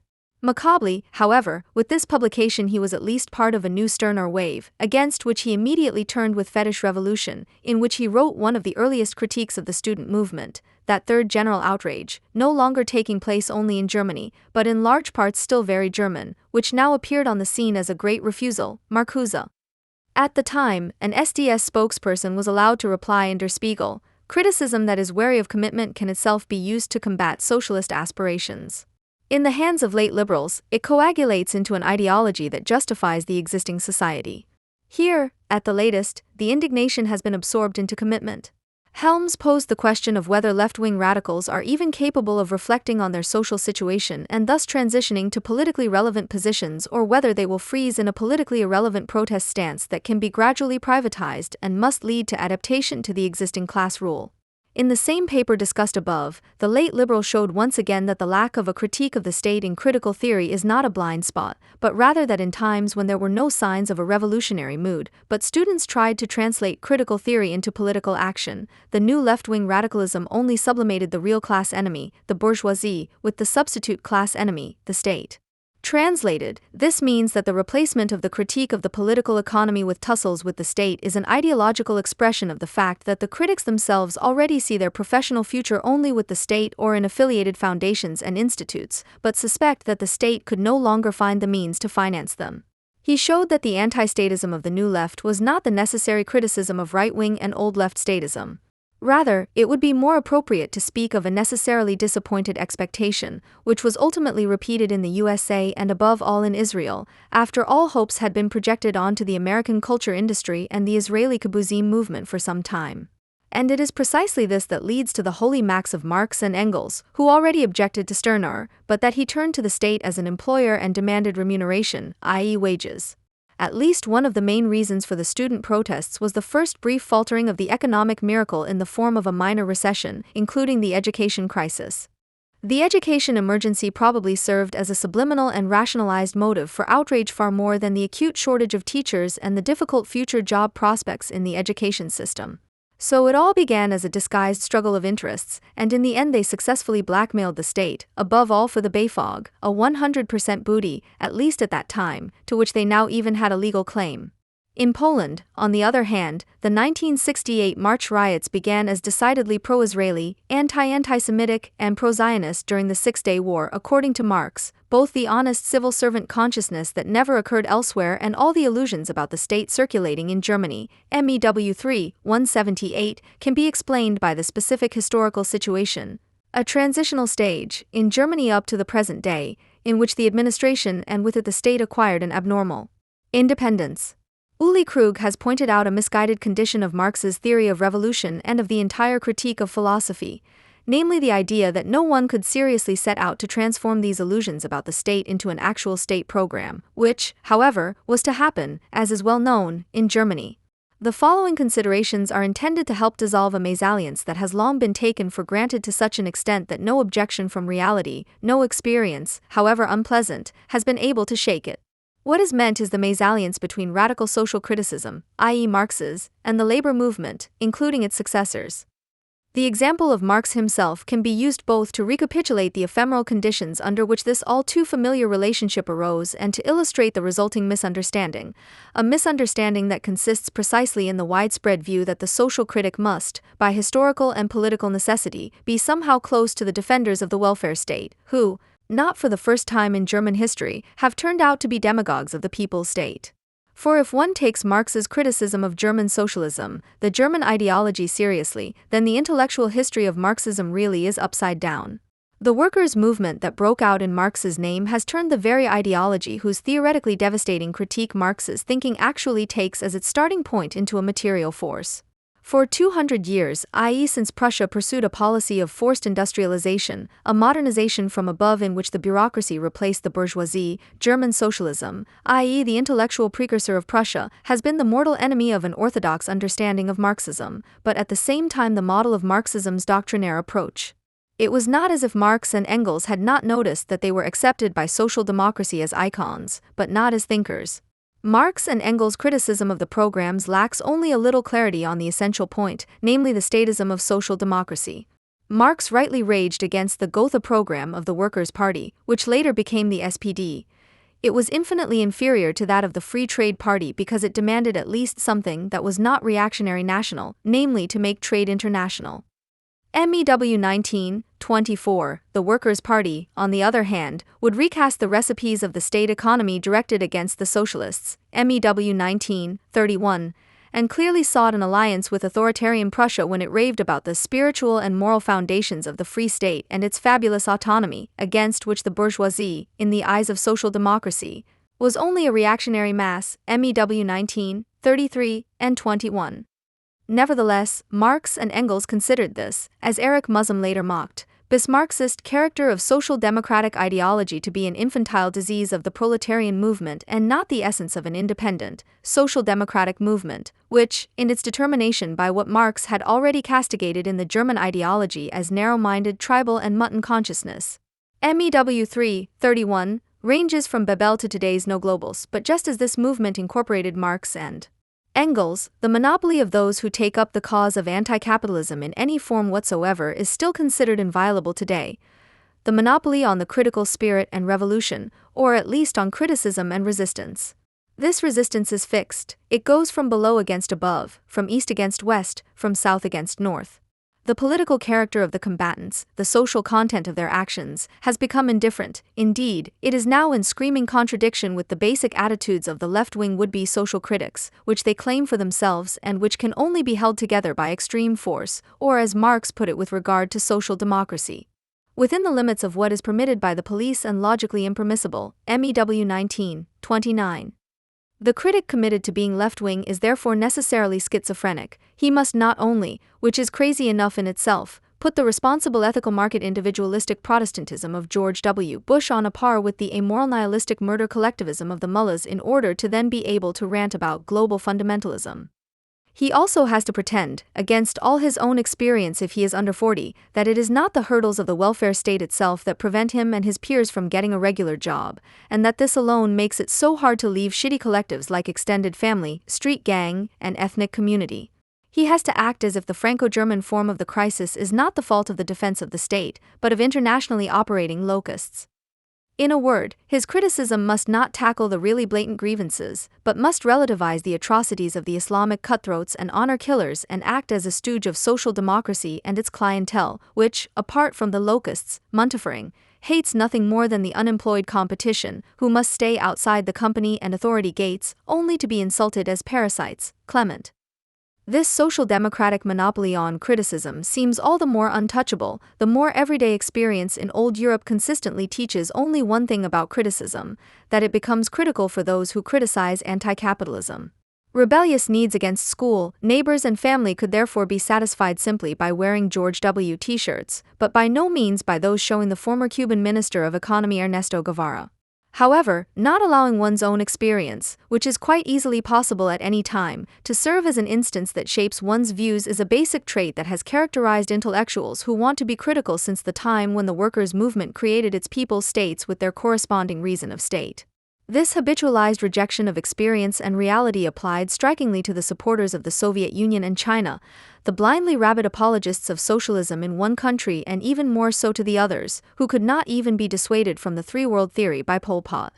Macabrely, however, with this publication he was at least part of a new Stirner wave, against which he immediately turned with Fetish Revolution, in which he wrote one of the earliest critiques of the student movement, that third general outrage, no longer taking place only in Germany, but in large parts still very German, which now appeared on the scene as a great refusal, Marcuse. At the time, an SDS spokesperson was allowed to reply in Der Spiegel, criticism that is wary of commitment can itself be used to combat socialist aspirations. In the hands of late liberals, it coagulates into an ideology that justifies the existing society. Here, at the latest, the indignation has been absorbed into commitment. Helms posed the question of whether left-wing radicals are even capable of reflecting on their social situation and thus transitioning to politically relevant positions, or whether they will freeze in a politically irrelevant protest stance that can be gradually privatized and must lead to adaptation to the existing class rule. In the same paper discussed above, the late liberal showed once again that the lack of a critique of the state in critical theory is not a blind spot, but rather that in times when there were no signs of a revolutionary mood, but students tried to translate critical theory into political action, the new left-wing radicalism only sublimated the real class enemy, the bourgeoisie, with the substitute class enemy, the state. Translated, this means that the replacement of the critique of the political economy with tussles with the state is an ideological expression of the fact that the critics themselves already see their professional future only with the state or in affiliated foundations and institutes, but suspect that the state could no longer find the means to finance them. He showed that the anti-statism of the New Left was not the necessary criticism of right-wing and old left statism. Rather, it would be more appropriate to speak of a necessarily disappointed expectation, which was ultimately repeated in the USA and above all in Israel, after all hopes had been projected onto the American culture industry and the Israeli kibbutzim movement for some time. And it is precisely this that leads to the holy max of Marx and Engels, who already objected to Stirner, but that he turned to the state as an employer and demanded remuneration, i.e. wages. At least one of the main reasons for the student protests was the first brief faltering of the economic miracle in the form of a minor recession, including the education crisis. The education emergency probably served as a subliminal and rationalized motive for outrage far more than the acute shortage of teachers and the difficult future job prospects in the education system. So it all began as a disguised struggle of interests, and in the end they successfully blackmailed the state, above all for the BAFOG, a 100% booty, at least at that time, to which they now even had a legal claim. In Poland, on the other hand, the 1968 March riots began as decidedly pro-Israeli, anti-Semitic, and pro-Zionist during the Six-Day War, according to Marx. Both the honest civil servant consciousness that never occurred elsewhere and all the illusions about the state circulating in Germany, MEW 3, 178, can be explained by the specific historical situation. A transitional stage, in Germany up to the present day, in which the administration and with it the state acquired an abnormal independence. Uli Krug has pointed out a misguided condition of Marx's theory of revolution and of the entire critique of philosophy, namely the idea that no one could seriously set out to transform these illusions about the state into an actual state program, which, however, was to happen, as is well known, in Germany. The following considerations are intended to help dissolve a mésalliance that has long been taken for granted to such an extent that no objection from reality, no experience, however unpleasant, has been able to shake it. What is meant is the mésalliance between radical social criticism, i.e. Marx's, and the labor movement, including its successors. The example of Marx himself can be used both to recapitulate the ephemeral conditions under which this all too familiar relationship arose and to illustrate the resulting misunderstanding, a misunderstanding that consists precisely in the widespread view that the social critic must, by historical and political necessity, be somehow close to the defenders of the welfare state, who, not for the first time in German history, have turned out to be demagogues of the people's state. For if one takes Marx's criticism of German socialism, the German ideology seriously, then the intellectual history of Marxism really is upside down. The workers' movement that broke out in Marx's name has turned the very ideology whose theoretically devastating critique Marx's thinking actually takes as its starting point into a material force. For 200 years, i.e. since Prussia pursued a policy of forced industrialization, a modernization from above in which the bureaucracy replaced the bourgeoisie, German socialism, i.e. the intellectual precursor of Prussia, has been the mortal enemy of an orthodox understanding of Marxism, but at the same time the model of Marxism's doctrinaire approach. It was not as if Marx and Engels had not noticed that they were accepted by social democracy as icons, but not as thinkers. Marx and Engels' criticism of the programs lacks only a little clarity on the essential point, namely the statism of social democracy. Marx rightly raged against the Gotha program of the Workers' Party, which later became the SPD. It was infinitely inferior to that of the Free Trade Party because it demanded at least something that was not reactionary national, namely to make trade international. MEW 1924, the Workers' Party, on the other hand, would recast the recipes of the state economy directed against the socialists, MEW 1931, and clearly sought an alliance with authoritarian Prussia when it raved about the spiritual and moral foundations of the Free State and its fabulous autonomy, against which the bourgeoisie, in the eyes of social democracy, was only a reactionary mass, MEW 19, 33, and 21. Nevertheless, Marx and Engels considered this, as Erich Musum later mocked, Bismarckist character of social democratic ideology to be an infantile disease of the proletarian movement and not the essence of an independent, social democratic movement, which, in its determination by what Marx had already castigated in the German ideology as narrow-minded tribal and mutton consciousness. MEW 3, 31, ranges from Bebel to today's no globals, but just as this movement incorporated Marx and Engels, the monopoly of those who take up the cause of anti-capitalism in any form whatsoever is still considered inviolable today. The monopoly on the critical spirit and revolution, or at least on criticism and resistance. This resistance is fixed, it goes from below against above, from east against west, from south against north. The political character of the combatants, the social content of their actions, has become indifferent. Indeed, it is now in screaming contradiction with the basic attitudes of the left-wing would-be social critics, which they claim for themselves and which can only be held together by extreme force, or as Marx put it with regard to social democracy, within the limits of what is permitted by the police and logically impermissible, MEW 19, 29. The critic committed to being left-wing is therefore necessarily schizophrenic. He must not only, which is crazy enough in itself, put the responsible ethical market individualistic Protestantism of George W. Bush on a par with the amoral nihilistic murder collectivism of the mullahs in order to then be able to rant about global fundamentalism. He also has to pretend, against all his own experience if he is under 40, that it is not the hurdles of the welfare state itself that prevent him and his peers from getting a regular job, and that this alone makes it so hard to leave shitty collectives like extended family, street gang, and ethnic community. He has to act as if the Franco-German form of the crisis is not the fault of the defense of the state, but of internationally operating locusts. In a word, his criticism must not tackle the really blatant grievances, but must relativize the atrocities of the Islamic cutthroats and honor killers and act as a stooge of social democracy and its clientele, which, apart from the locusts, Montefiore, hates nothing more than the unemployed competition, who must stay outside the company and authority gates, only to be insulted as parasites. Clement. This social democratic monopoly on criticism seems all the more untouchable, the more everyday experience in old Europe consistently teaches only one thing about criticism, that it becomes critical for those who criticize anti-capitalism. Rebellious needs against school, neighbors and family could therefore be satisfied simply by wearing George W. t-shirts, but by no means by those showing the former Cuban Minister of Economy Ernesto Guevara. However, not allowing one's own experience, which is quite easily possible at any time, to serve as an instance that shapes one's views is a basic trait that has characterized intellectuals who want to be critical since the time when the workers' movement created its people's states with their corresponding reason of state. This habitualized rejection of experience and reality applied strikingly to the supporters of the Soviet Union and China, the blindly rabid apologists of socialism in one country and even more so to the others, who could not even be dissuaded from the three-world theory by Pol Pot.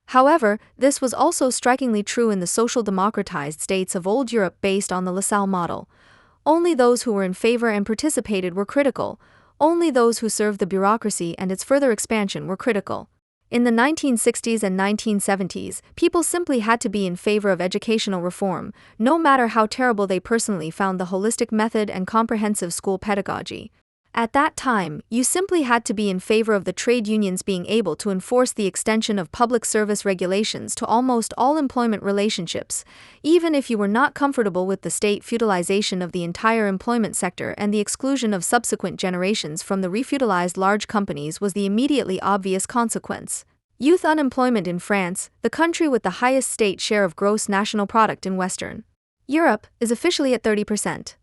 However, this was also strikingly true in the social democratized states of old Europe based on the LaSalle model. Only those who were in favor and participated were critical, only those who served the bureaucracy and its further expansion were critical. In the 1960s and 1970s, people simply had to be in favor of educational reform, no matter how terrible they personally found the holistic method and comprehensive school pedagogy. At that time, you simply had to be in favor of the trade unions being able to enforce the extension of public service regulations to almost all employment relationships, even if you were not comfortable with the state feudalization of the entire employment sector and the exclusion of subsequent generations from the refeudalized large companies was the immediately obvious consequence. Youth unemployment in France, the country with the highest state share of gross national product in Western Europe, is officially at 30%.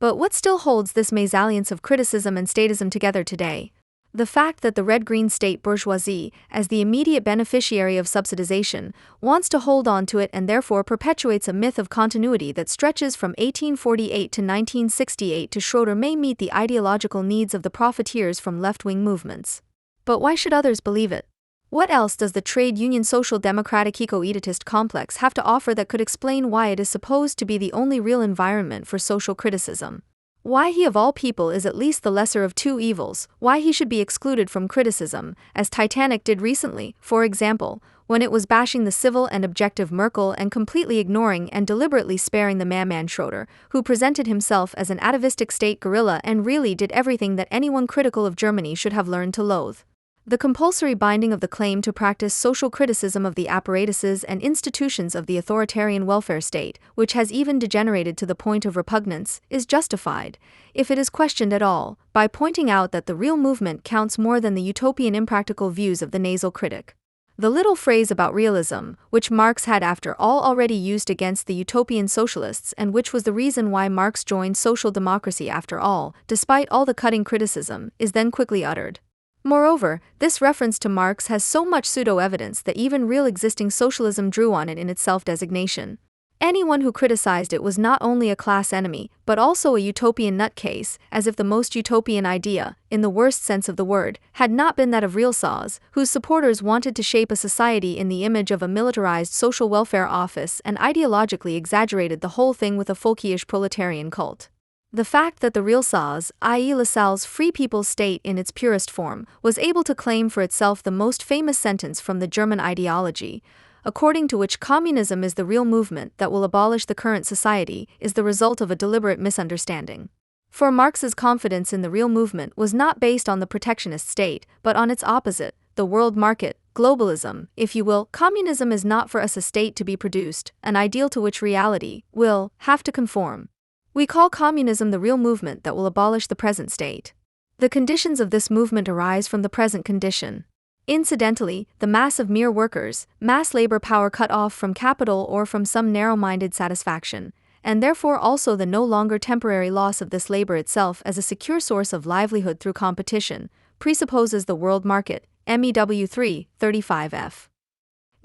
But what still holds this mésalliance of criticism and statism together today? The fact that the red-green state bourgeoisie, as the immediate beneficiary of subsidization, wants to hold on to it and therefore perpetuates a myth of continuity that stretches from 1848 to 1968 to Schroeder may meet the ideological needs of the profiteers from left-wing movements. But why should others believe it? What else does the trade union social democratic eco-editist complex have to offer that could explain why it is supposed to be the only real environment for social criticism? Why he of all people is at least the lesser of two evils, why he should be excluded from criticism, as Titanic did recently, for example, when it was bashing the civil and objective Merkel and completely ignoring and deliberately sparing the madman Schroeder, who presented himself as an atavistic state guerrilla and really did everything that anyone critical of Germany should have learned to loathe. The compulsory binding of the claim to practice social criticism of the apparatuses and institutions of the authoritarian welfare state, which has even degenerated to the point of repugnance, is justified, if it is questioned at all, by pointing out that the real movement counts more than the utopian impractical views of the nasal critic. The little phrase about realism, which Marx had after all already used against the utopian socialists and which was the reason why Marx joined social democracy after all, despite all the cutting criticism, is then quickly uttered. Moreover, this reference to Marx has so much pseudo-evidence that even real existing socialism drew on it in its self-designation. Anyone who criticized it was not only a class enemy, but also a utopian nutcase, as if the most utopian idea, in the worst sense of the word, had not been that of real saws, whose supporters wanted to shape a society in the image of a militarized social welfare office and ideologically exaggerated the whole thing with a folkyish proletarian cult. The fact that the real saws, i.e. Lassalle's Free People's State in its purest form, was able to claim for itself the most famous sentence from the German ideology, according to which communism is the real movement that will abolish the current society, is the result of a deliberate misunderstanding. For Marx's confidence in the real movement was not based on the protectionist state, but on its opposite, the world market, globalism, if you will. Communism is not for us a state to be produced, an ideal to which reality will have to conform. We call communism the real movement that will abolish the present state. The conditions of this movement arise from the present condition. Incidentally, the mass of mere workers, mass labor power cut off from capital or from some narrow-minded satisfaction, and therefore also the no longer temporary loss of this labor itself as a secure source of livelihood through competition, presupposes the world market, MEW 3:35F.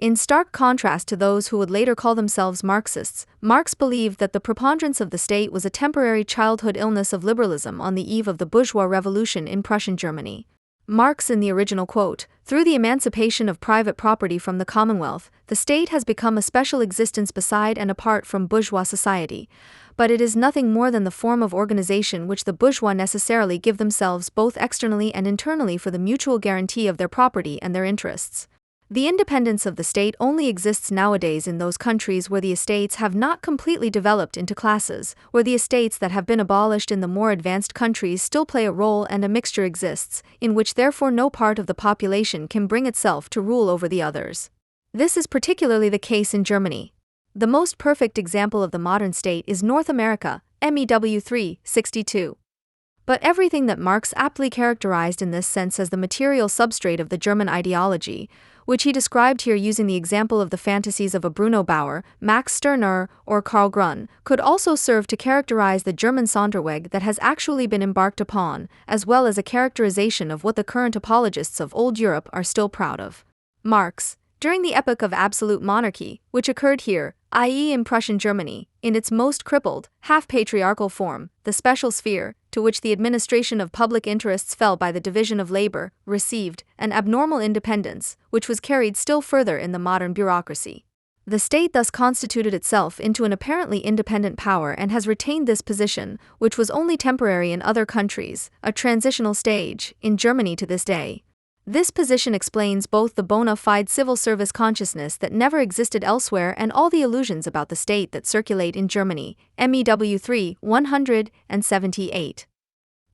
In stark contrast to those who would later call themselves Marxists, Marx believed that the preponderance of the state was a temporary childhood illness of liberalism on the eve of the bourgeois revolution in Prussian Germany. Marx in the original quote, "Through the emancipation of private property from the Commonwealth, the state has become a special existence beside and apart from bourgeois society, but it is nothing more than the form of organization which the bourgeois necessarily give themselves both externally and internally for the mutual guarantee of their property and their interests." The independence of the state only exists nowadays in those countries where the estates have not completely developed into classes, where the estates that have been abolished in the more advanced countries still play a role and a mixture exists, in which therefore no part of the population can bring itself to rule over the others. This is particularly the case in Germany. The most perfect example of the modern state is North America, MEW 3:62. But everything that Marx aptly characterized in this sense as the material substrate of the German ideology, which he described here using the example of the fantasies of a Bruno Bauer, Max Stirner, or Karl Grun, could also serve to characterize the German Sonderweg that has actually been embarked upon, as well as a characterization of what the current apologists of old Europe are still proud of. Marx, during the epoch of absolute monarchy, which occurred here, i.e. in Prussian Germany, in its most crippled, half-patriarchal form, the special sphere, to which the administration of public interests fell by the division of labor, received an abnormal independence, which was carried still further in the modern bureaucracy. The state thus constituted itself into an apparently independent power and has retained this position, which was only temporary in other countries, a transitional stage, in Germany to this day. This position explains both the bona fide civil service consciousness that never existed elsewhere and all the illusions about the state that circulate in Germany, MEW 3:178.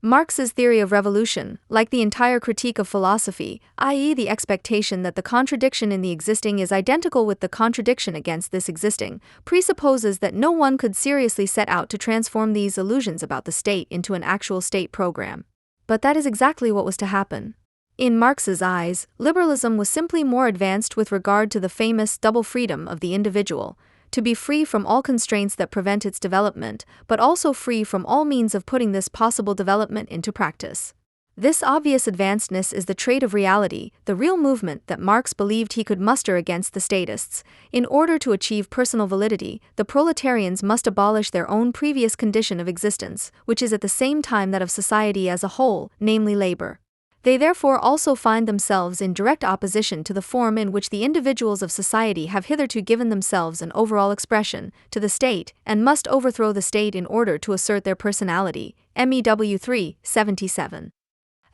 Marx's theory of revolution, like the entire critique of philosophy, i.e. the expectation that the contradiction in the existing is identical with the contradiction against this existing, presupposes that no one could seriously set out to transform these illusions about the state into an actual state program. But that is exactly what was to happen. In Marx's eyes, liberalism was simply more advanced with regard to the famous double freedom of the individual, to be free from all constraints that prevent its development, but also free from all means of putting this possible development into practice. This obvious advancedness is the trait of reality, the real movement that Marx believed he could muster against the statists. In order to achieve personal validity, the proletarians must abolish their own previous condition of existence, which is at the same time that of society as a whole, namely labor. They therefore also find themselves in direct opposition to the form in which the individuals of society have hitherto given themselves an overall expression, to the state, and must overthrow the state in order to assert their personality, MEW 3:77.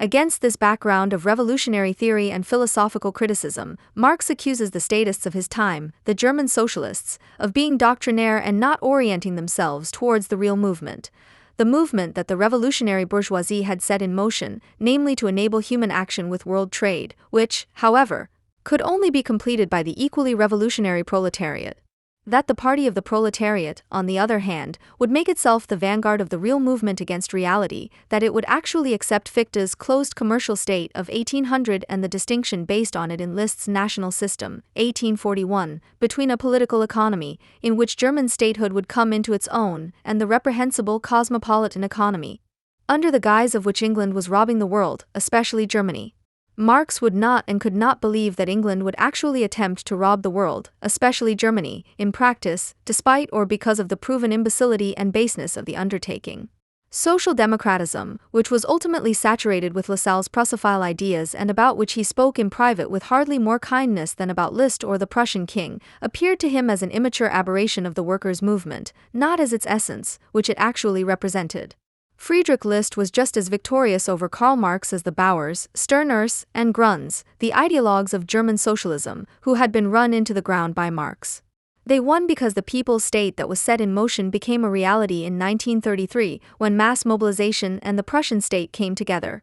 Against this background of revolutionary theory and philosophical criticism, Marx accuses the statists of his time, the German socialists, of being doctrinaire and not orienting themselves towards the real movement. the movement that the revolutionary bourgeoisie had set in motion, namely to enable human action with world trade, which, however, could only be completed by the equally revolutionary proletariat. That the party of the proletariat, on the other hand, would make itself the vanguard of the real movement against reality, that it would actually accept Fichte's closed commercial state of 1800 and the distinction based on it in List's national system, 1841, between a political economy, in which German statehood would come into its own, and the reprehensible cosmopolitan economy, under the guise of which England was robbing the world, especially Germany. Marx would not and could not believe that England would actually attempt to rob the world, especially Germany, in practice, despite or because of the proven imbecility and baseness of the undertaking. Social democratism, which was ultimately saturated with Lassalle's Prussophile ideas and about which he spoke in private with hardly more kindness than about Liszt or the Prussian king, appeared to him as an immature aberration of the workers' movement, not as its essence, which it actually represented. Friedrich List was just as victorious over Karl Marx as the Bauers, Stirners, and Grunds, the ideologues of German socialism, who had been run into the ground by Marx. They won because the people's state that was set in motion became a reality in 1933, when mass mobilization and the Prussian state came together.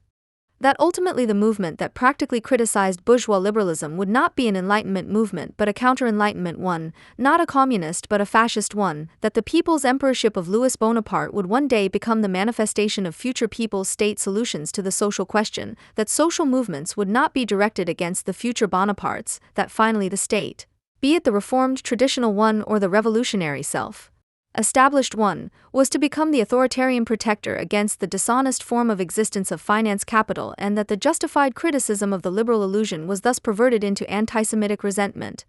That ultimately the movement that practically criticized bourgeois liberalism would not be an Enlightenment movement but a counter-Enlightenment one, not a communist but a fascist one, that the people's emperorship of Louis Bonaparte would one day become the manifestation of future people's state solutions to the social question, that social movements would not be directed against the future Bonapartes, that finally the state, be it the reformed traditional one or the revolutionary established one, was to become the authoritarian protector against the dishonest form of existence of finance capital, and that the justified criticism of the liberal illusion was thus perverted into anti-Semitic resentment.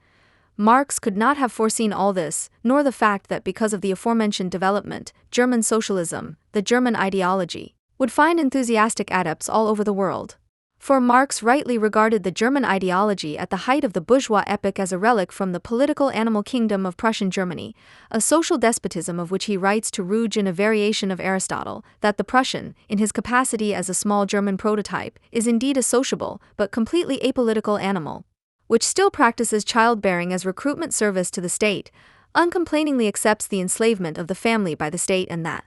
Marx could not have foreseen all this, nor the fact that because of the aforementioned development, German socialism, the German ideology, would find enthusiastic adepts all over the world. For Marx rightly regarded the German ideology at the height of the bourgeois epoch as a relic from the political animal kingdom of Prussian Germany, a social despotism of which he writes to Ruge in a variation of Aristotle, that the Prussian, in his capacity as a small German prototype, is indeed a sociable, but completely apolitical animal, which still practices childbearing as recruitment service to the state, uncomplainingly accepts the enslavement of the family by the state and that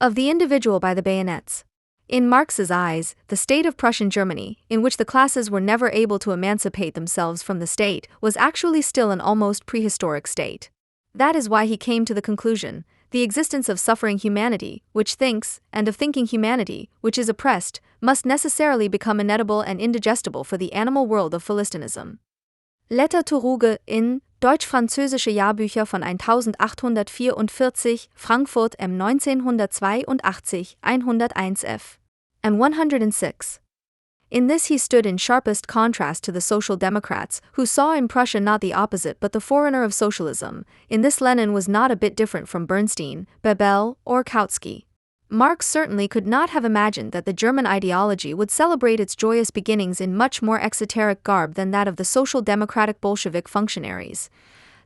of the individual by the bayonets. In Marx's eyes, the state of Prussian Germany, in which the classes were never able to emancipate themselves from the state, was actually still an almost prehistoric state. That is why he came to the conclusion, the existence of suffering humanity, which thinks, and of thinking humanity, which is oppressed, must necessarily become inedible and indigestible for the animal world of Philistinism. Letter to Ruge in Deutsch-französische Jahrbücher von 1844, Frankfurt M. 1982, 101 f. and 106. In this he stood in sharpest contrast to the Social Democrats, who saw in Prussia not the opposite but the forerunner of socialism. In this Lenin was not a bit different from Bernstein, Bebel, or Kautsky. Marx certainly could not have imagined that the German ideology would celebrate its joyous beginnings in much more exoteric garb than that of the social democratic Bolshevik functionaries,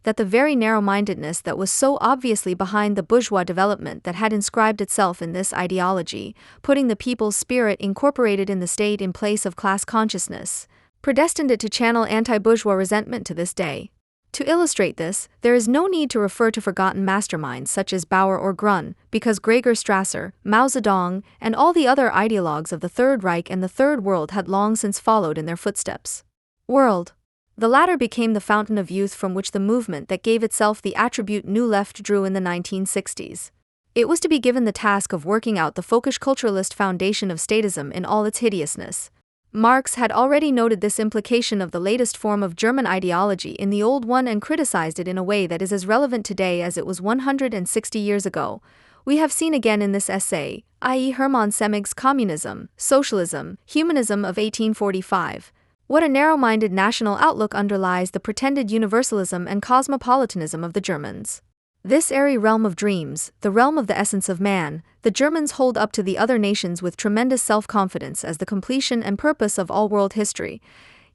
that the very narrow-mindedness that was so obviously behind the bourgeois development that had inscribed itself in this ideology, putting the people's spirit incorporated in the state in place of class consciousness, predestined it to channel anti-bourgeois resentment to this day. To illustrate this, there is no need to refer to forgotten masterminds such as Bauer or Grun, because Gregor Strasser, Mao Zedong, and all the other ideologues of the Third Reich and the Third World had long since followed in their footsteps. World. The latter became the fountain of youth from which the movement that gave itself the attribute New Left drew in the 1960s. It was to be given the task of working out the folkish culturalist foundation of statism in all its hideousness. Marx had already noted this implication of the latest form of German ideology in the old one and criticized it in a way that is as relevant today as it was 160 years ago. We have seen again in this essay, i.e. Hermann Semig's Communism, Socialism, Humanism of 1845. What a narrow-minded national outlook underlies the pretended universalism and cosmopolitanism of the Germans. This airy realm of dreams, the realm of the essence of man, the Germans hold up to the other nations with tremendous self-confidence as the completion and purpose of all world history.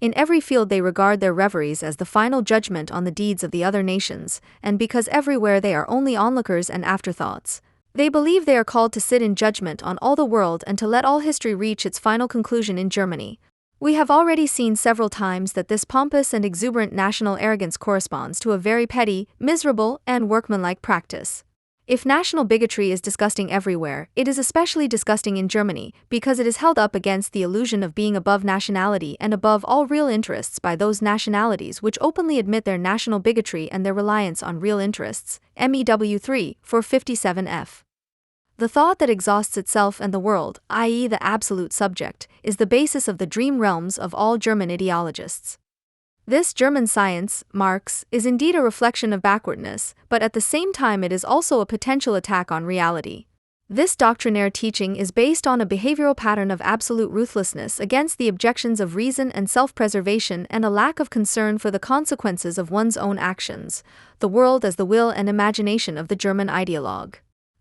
In every field they regard their reveries as the final judgment on the deeds of the other nations, and because everywhere they are only onlookers and afterthoughts, they believe they are called to sit in judgment on all the world and to let all history reach its final conclusion in Germany. We have already seen several times that this pompous and exuberant national arrogance corresponds to a very petty, miserable, and workmanlike practice. If national bigotry is disgusting everywhere, it is especially disgusting in Germany, because it is held up against the illusion of being above nationality and above all real interests by those nationalities which openly admit their national bigotry and their reliance on real interests. MEW 3, 457F. The thought that exhausts itself and the world, i.e., the absolute subject, is the basis of the dream realms of all German ideologists. This German science, Marx, is indeed a reflection of backwardness, but at the same time it is also a potential attack on reality. This doctrinaire teaching is based on a behavioral pattern of absolute ruthlessness against the objections of reason and self-preservation and a lack of concern for the consequences of one's own actions, the world as the will and imagination of the German ideologue.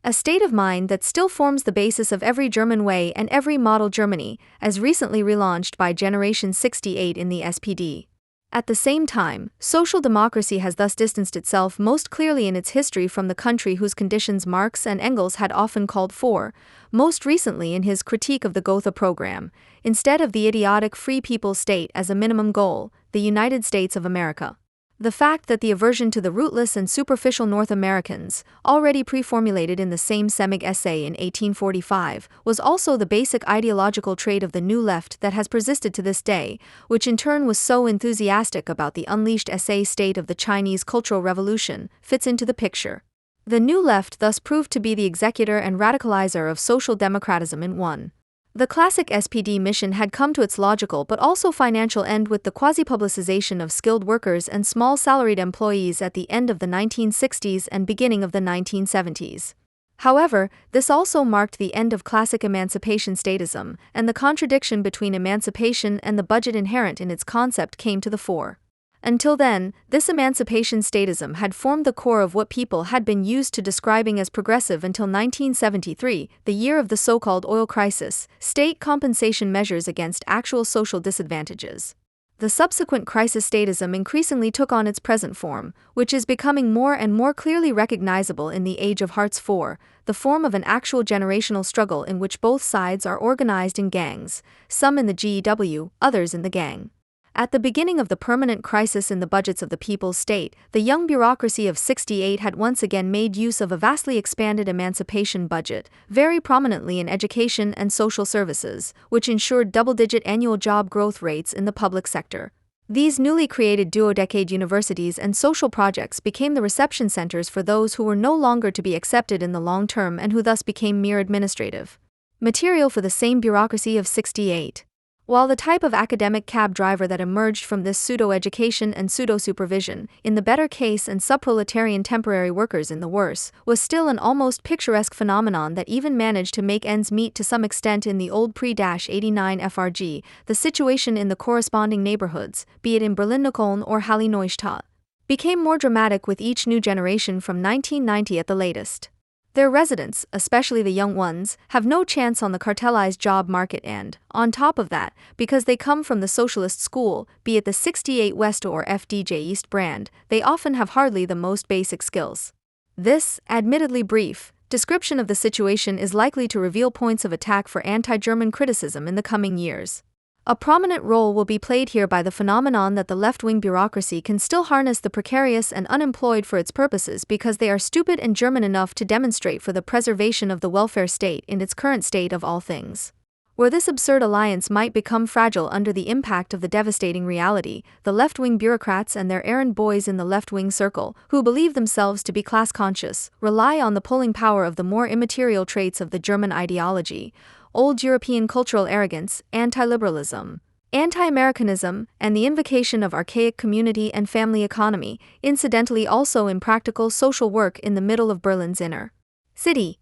A state of mind that still forms the basis of every German way and every model Germany, as recently relaunched by Generation 68 in the SPD. At the same time, social democracy has thus distanced itself most clearly in its history from the country whose conditions Marx and Engels had often called for, most recently in his critique of the Gotha program, instead of the idiotic free people's state as a minimum goal, the United States of America. The fact that the aversion to the rootless and superficial North Americans, already pre-formulated in the same Semig essay in 1845, was also the basic ideological trait of the New Left that has persisted to this day, which in turn was so enthusiastic about the unleashed essay state of the Chinese Cultural Revolution, fits into the picture. The New Left thus proved to be the executor and radicalizer of social democratism in one. The classic SPD mission had come to its logical but also financial end with the quasi-publicization of skilled workers and small salaried employees at the end of the 1960s and beginning of the 1970s. However, this also marked the end of classic emancipation statism, and the contradiction between emancipation and the budget inherent in its concept came to the fore. Until then, this emancipation statism had formed the core of what people had been used to describing as progressive until 1973, the year of the so-called oil crisis, state compensation measures against actual social disadvantages. The subsequent crisis statism increasingly took on its present form, which is becoming more and more clearly recognizable in the age of Hartz IV, the form of an actual generational struggle in which both sides are organized in gangs, some in the GEW, others in the gang. At the beginning of the permanent crisis in the budgets of the People's State, the young bureaucracy of 68 had once again made use of a vastly expanded emancipation budget, very prominently in education and social services, which ensured double-digit annual job growth rates in the public sector. These newly created duodecade universities and social projects became the reception centers for those who were no longer to be accepted in the long term and who thus became mere administrative material for the same bureaucracy of 68. While the type of academic cab driver that emerged from this pseudo-education and pseudo-supervision, in the better case and subproletarian temporary workers in the worse, was still an almost picturesque phenomenon that even managed to make ends meet to some extent in the old pre-89 FRG, the situation in the corresponding neighborhoods, be it in Berlin-Neukölln or Halle-Neustadt, became more dramatic with each new generation from 1990 at the latest. Their residents, especially the young ones, have no chance on the cartelized job market and, on top of that, because they come from the socialist school, be it the 68 West or FDJ East brand, they often have hardly the most basic skills. This, admittedly brief, description of the situation is likely to reveal points of attack for anti-German criticism in the coming years. A prominent role will be played here by the phenomenon that the left-wing bureaucracy can still harness the precarious and unemployed for its purposes because they are stupid and German enough to demonstrate for the preservation of the welfare state in its current state of all things. Where this absurd alliance might become fragile under the impact of the devastating reality, the left-wing bureaucrats and their errand boys in the left-wing circle, who believe themselves to be class-conscious, rely on the pulling power of the more immaterial traits of the German ideology, old European cultural arrogance, anti-liberalism, anti-Americanism, and the invocation of archaic community and family economy, incidentally also impractical social work in the middle of Berlin's inner city.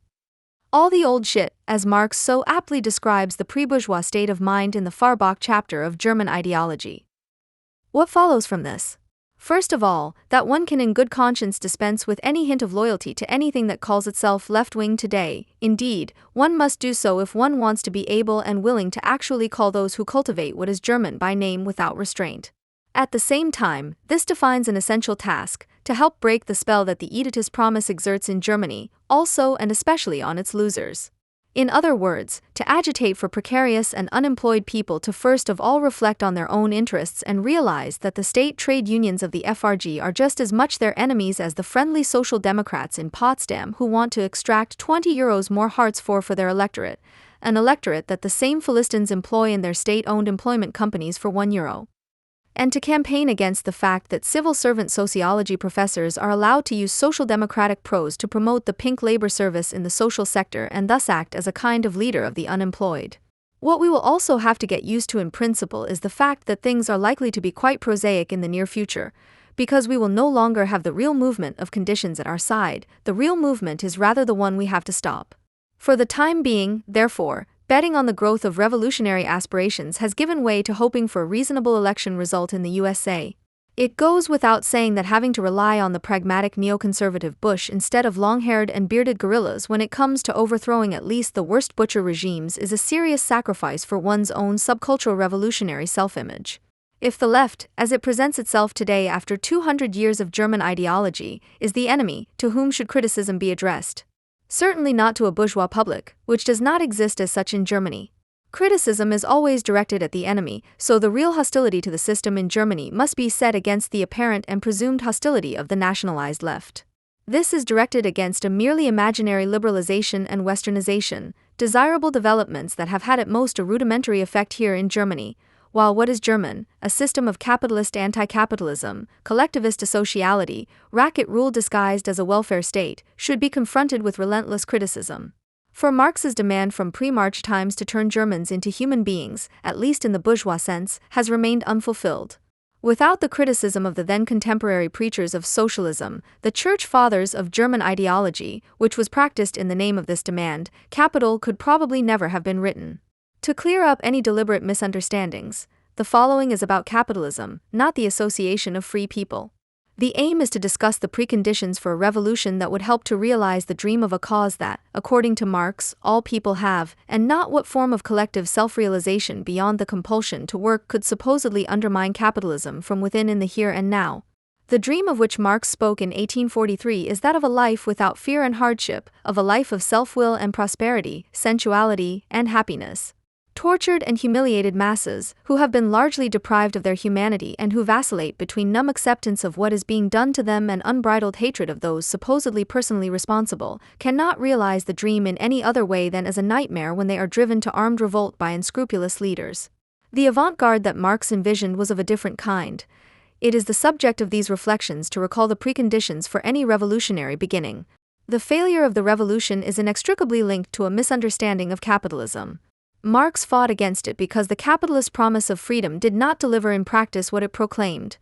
All the old shit, as Marx so aptly describes the pre-bourgeois state of mind in the Farbach chapter of German Ideology. What follows from this? First of all, that one can in good conscience dispense with any hint of loyalty to anything that calls itself left-wing today. Indeed, one must do so if one wants to be able and willing to actually call those who cultivate what is German by name without restraint. At the same time, this defines an essential task, to help break the spell that the elitist promise exerts in Germany, also and especially on its losers. In other words, to agitate for precarious and unemployed people to first of all reflect on their own interests and realize that the state trade unions of the FRG are just as much their enemies as the friendly social democrats in Potsdam who want to extract €20 more hearts for their electorate, an electorate that the same Philistines employ in their state-owned employment companies for €1. And to campaign against the fact that civil servant sociology professors are allowed to use social democratic prose to promote the pink labor service in the social sector and thus act as a kind of leader of the unemployed. What we will also have to get used to in principle is the fact that things are likely to be quite prosaic in the near future, because we will no longer have the real movement of conditions at our side. The real movement is rather the one we have to stop. For the time being, therefore, betting on the growth of revolutionary aspirations has given way to hoping for a reasonable election result in the USA. It goes without saying that having to rely on the pragmatic neoconservative Bush instead of long-haired and bearded guerrillas when it comes to overthrowing at least the worst butcher regimes is a serious sacrifice for one's own subcultural revolutionary self-image. If the left, as it presents itself today after 200 years of German ideology, is the enemy, to whom should criticism be addressed? Certainly not to a bourgeois public, which does not exist as such in Germany. Criticism is always directed at the enemy, so the real hostility to the system in Germany must be set against the apparent and presumed hostility of the nationalized left. This is directed against a merely imaginary liberalization and westernization, desirable developments that have had at most a rudimentary effect here in Germany, while what is German, a system of capitalist anti-capitalism, collectivist asociality, racket rule disguised as a welfare state, should be confronted with relentless criticism. For Marx's demand from pre-March times to turn Germans into human beings, at least in the bourgeois sense, has remained unfulfilled. Without the criticism of the then contemporary preachers of socialism, the church fathers of German ideology, which was practiced in the name of this demand, capital could probably never have been written. To clear up any deliberate misunderstandings, the following is about capitalism, not the association of free people. The aim is to discuss the preconditions for a revolution that would help to realize the dream of a cause that, according to Marx, all people have, and not what form of collective self-realization beyond the compulsion to work could supposedly undermine capitalism from within in the here and now. The dream of which Marx spoke in 1843 is that of a life without fear and hardship, of a life of self-will and prosperity, sensuality, and happiness. Tortured and humiliated masses, who have been largely deprived of their humanity and who vacillate between numb acceptance of what is being done to them and unbridled hatred of those supposedly personally responsible, cannot realize the dream in any other way than as a nightmare when they are driven to armed revolt by unscrupulous leaders. The avant-garde that Marx envisioned was of a different kind. It is the subject of these reflections to recall the preconditions for any revolutionary beginning. The failure of the revolution is inextricably linked to a misunderstanding of capitalism. Marx fought against it because the capitalist promise of freedom did not deliver in practice what it proclaimed.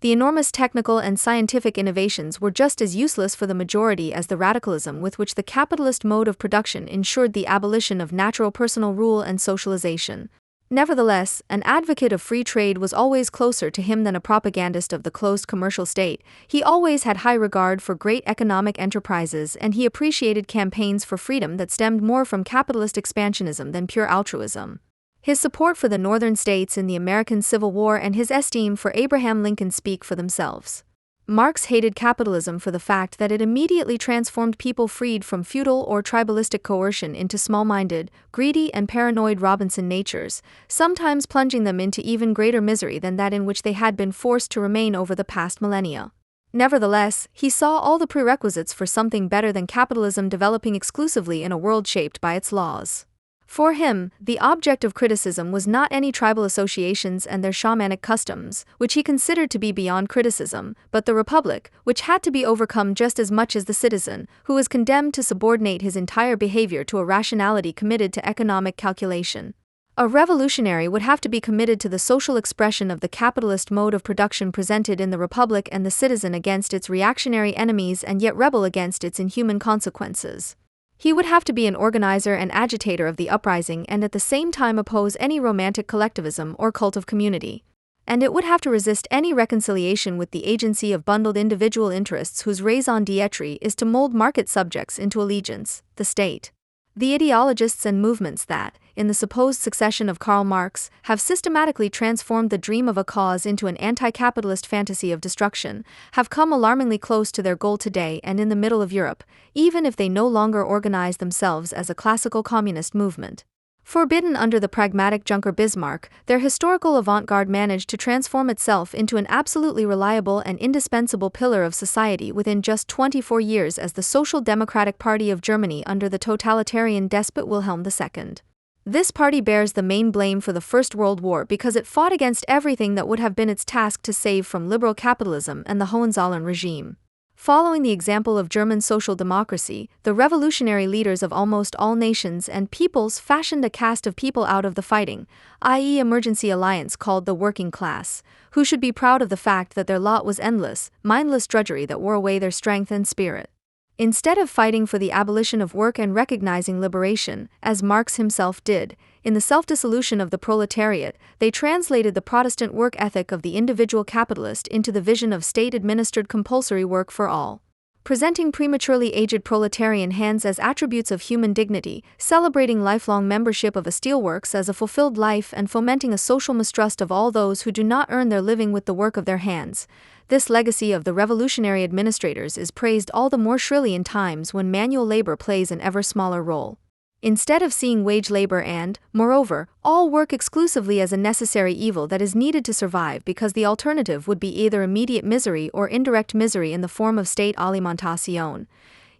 The enormous technical and scientific innovations were just as useless for the majority as the radicalism with which the capitalist mode of production ensured the abolition of natural personal rule and socialization. Nevertheless, an advocate of free trade was always closer to him than a propagandist of the closed commercial state. He always had high regard for great economic enterprises, and he appreciated campaigns for freedom that stemmed more from capitalist expansionism than pure altruism. His support for the northern states in the American Civil War and his esteem for Abraham Lincoln speak for themselves. Marx hated capitalism for the fact that it immediately transformed people freed from feudal or tribalistic coercion into small-minded, greedy and paranoid Robinson natures, sometimes plunging them into even greater misery than that in which they had been forced to remain over the past millennia. Nevertheless, he saw all the prerequisites for something better than capitalism developing exclusively in a world shaped by its laws. For him, the object of criticism was not any tribal associations and their shamanic customs, which he considered to be beyond criticism, but the republic, which had to be overcome just as much as the citizen, who was condemned to subordinate his entire behavior to a rationality committed to economic calculation. A revolutionary would have to be committed to the social expression of the capitalist mode of production presented in the republic and the citizen against its reactionary enemies and yet rebel against its inhuman consequences. He would have to be an organizer and agitator of the uprising and at the same time oppose any romantic collectivism or cult of community. And it would have to resist any reconciliation with the agency of bundled individual interests whose raison d'etre is to mold market subjects into allegiance, the state. The ideologists and movements that, in the supposed succession of Karl Marx, have systematically transformed the dream of a cause into an anti-capitalist fantasy of destruction, have come alarmingly close to their goal today and in the middle of Europe, even if they no longer organize themselves as a classical communist movement. Forbidden under the pragmatic Junker Bismarck, their historical avant-garde managed to transform itself into an absolutely reliable and indispensable pillar of society within just 24 years as the Social Democratic Party of Germany under the totalitarian despot Wilhelm II. This party bears the main blame for the First World War because it fought against everything that would have been its task to save from liberal capitalism and the Hohenzollern regime. Following the example of German social democracy, the revolutionary leaders of almost all nations and peoples fashioned a caste of people out of the fighting, i.e. emergency alliance called the working class, who should be proud of the fact that their lot was endless, mindless drudgery that wore away their strength and spirit. Instead of fighting for the abolition of work and recognizing liberation, as Marx himself did, in the self-dissolution of the proletariat, they translated the Protestant work ethic of the individual capitalist into the vision of state-administered compulsory work for all. Presenting prematurely aged proletarian hands as attributes of human dignity, celebrating lifelong membership of a steelworks as a fulfilled life and fomenting a social mistrust of all those who do not earn their living with the work of their hands. This legacy of the revolutionary administrators is praised all the more shrilly in times when manual labor plays an ever smaller role. Instead of seeing wage labor and, moreover, all work exclusively as a necessary evil that is needed to survive because the alternative would be either immediate misery or indirect misery in the form of state alimentation.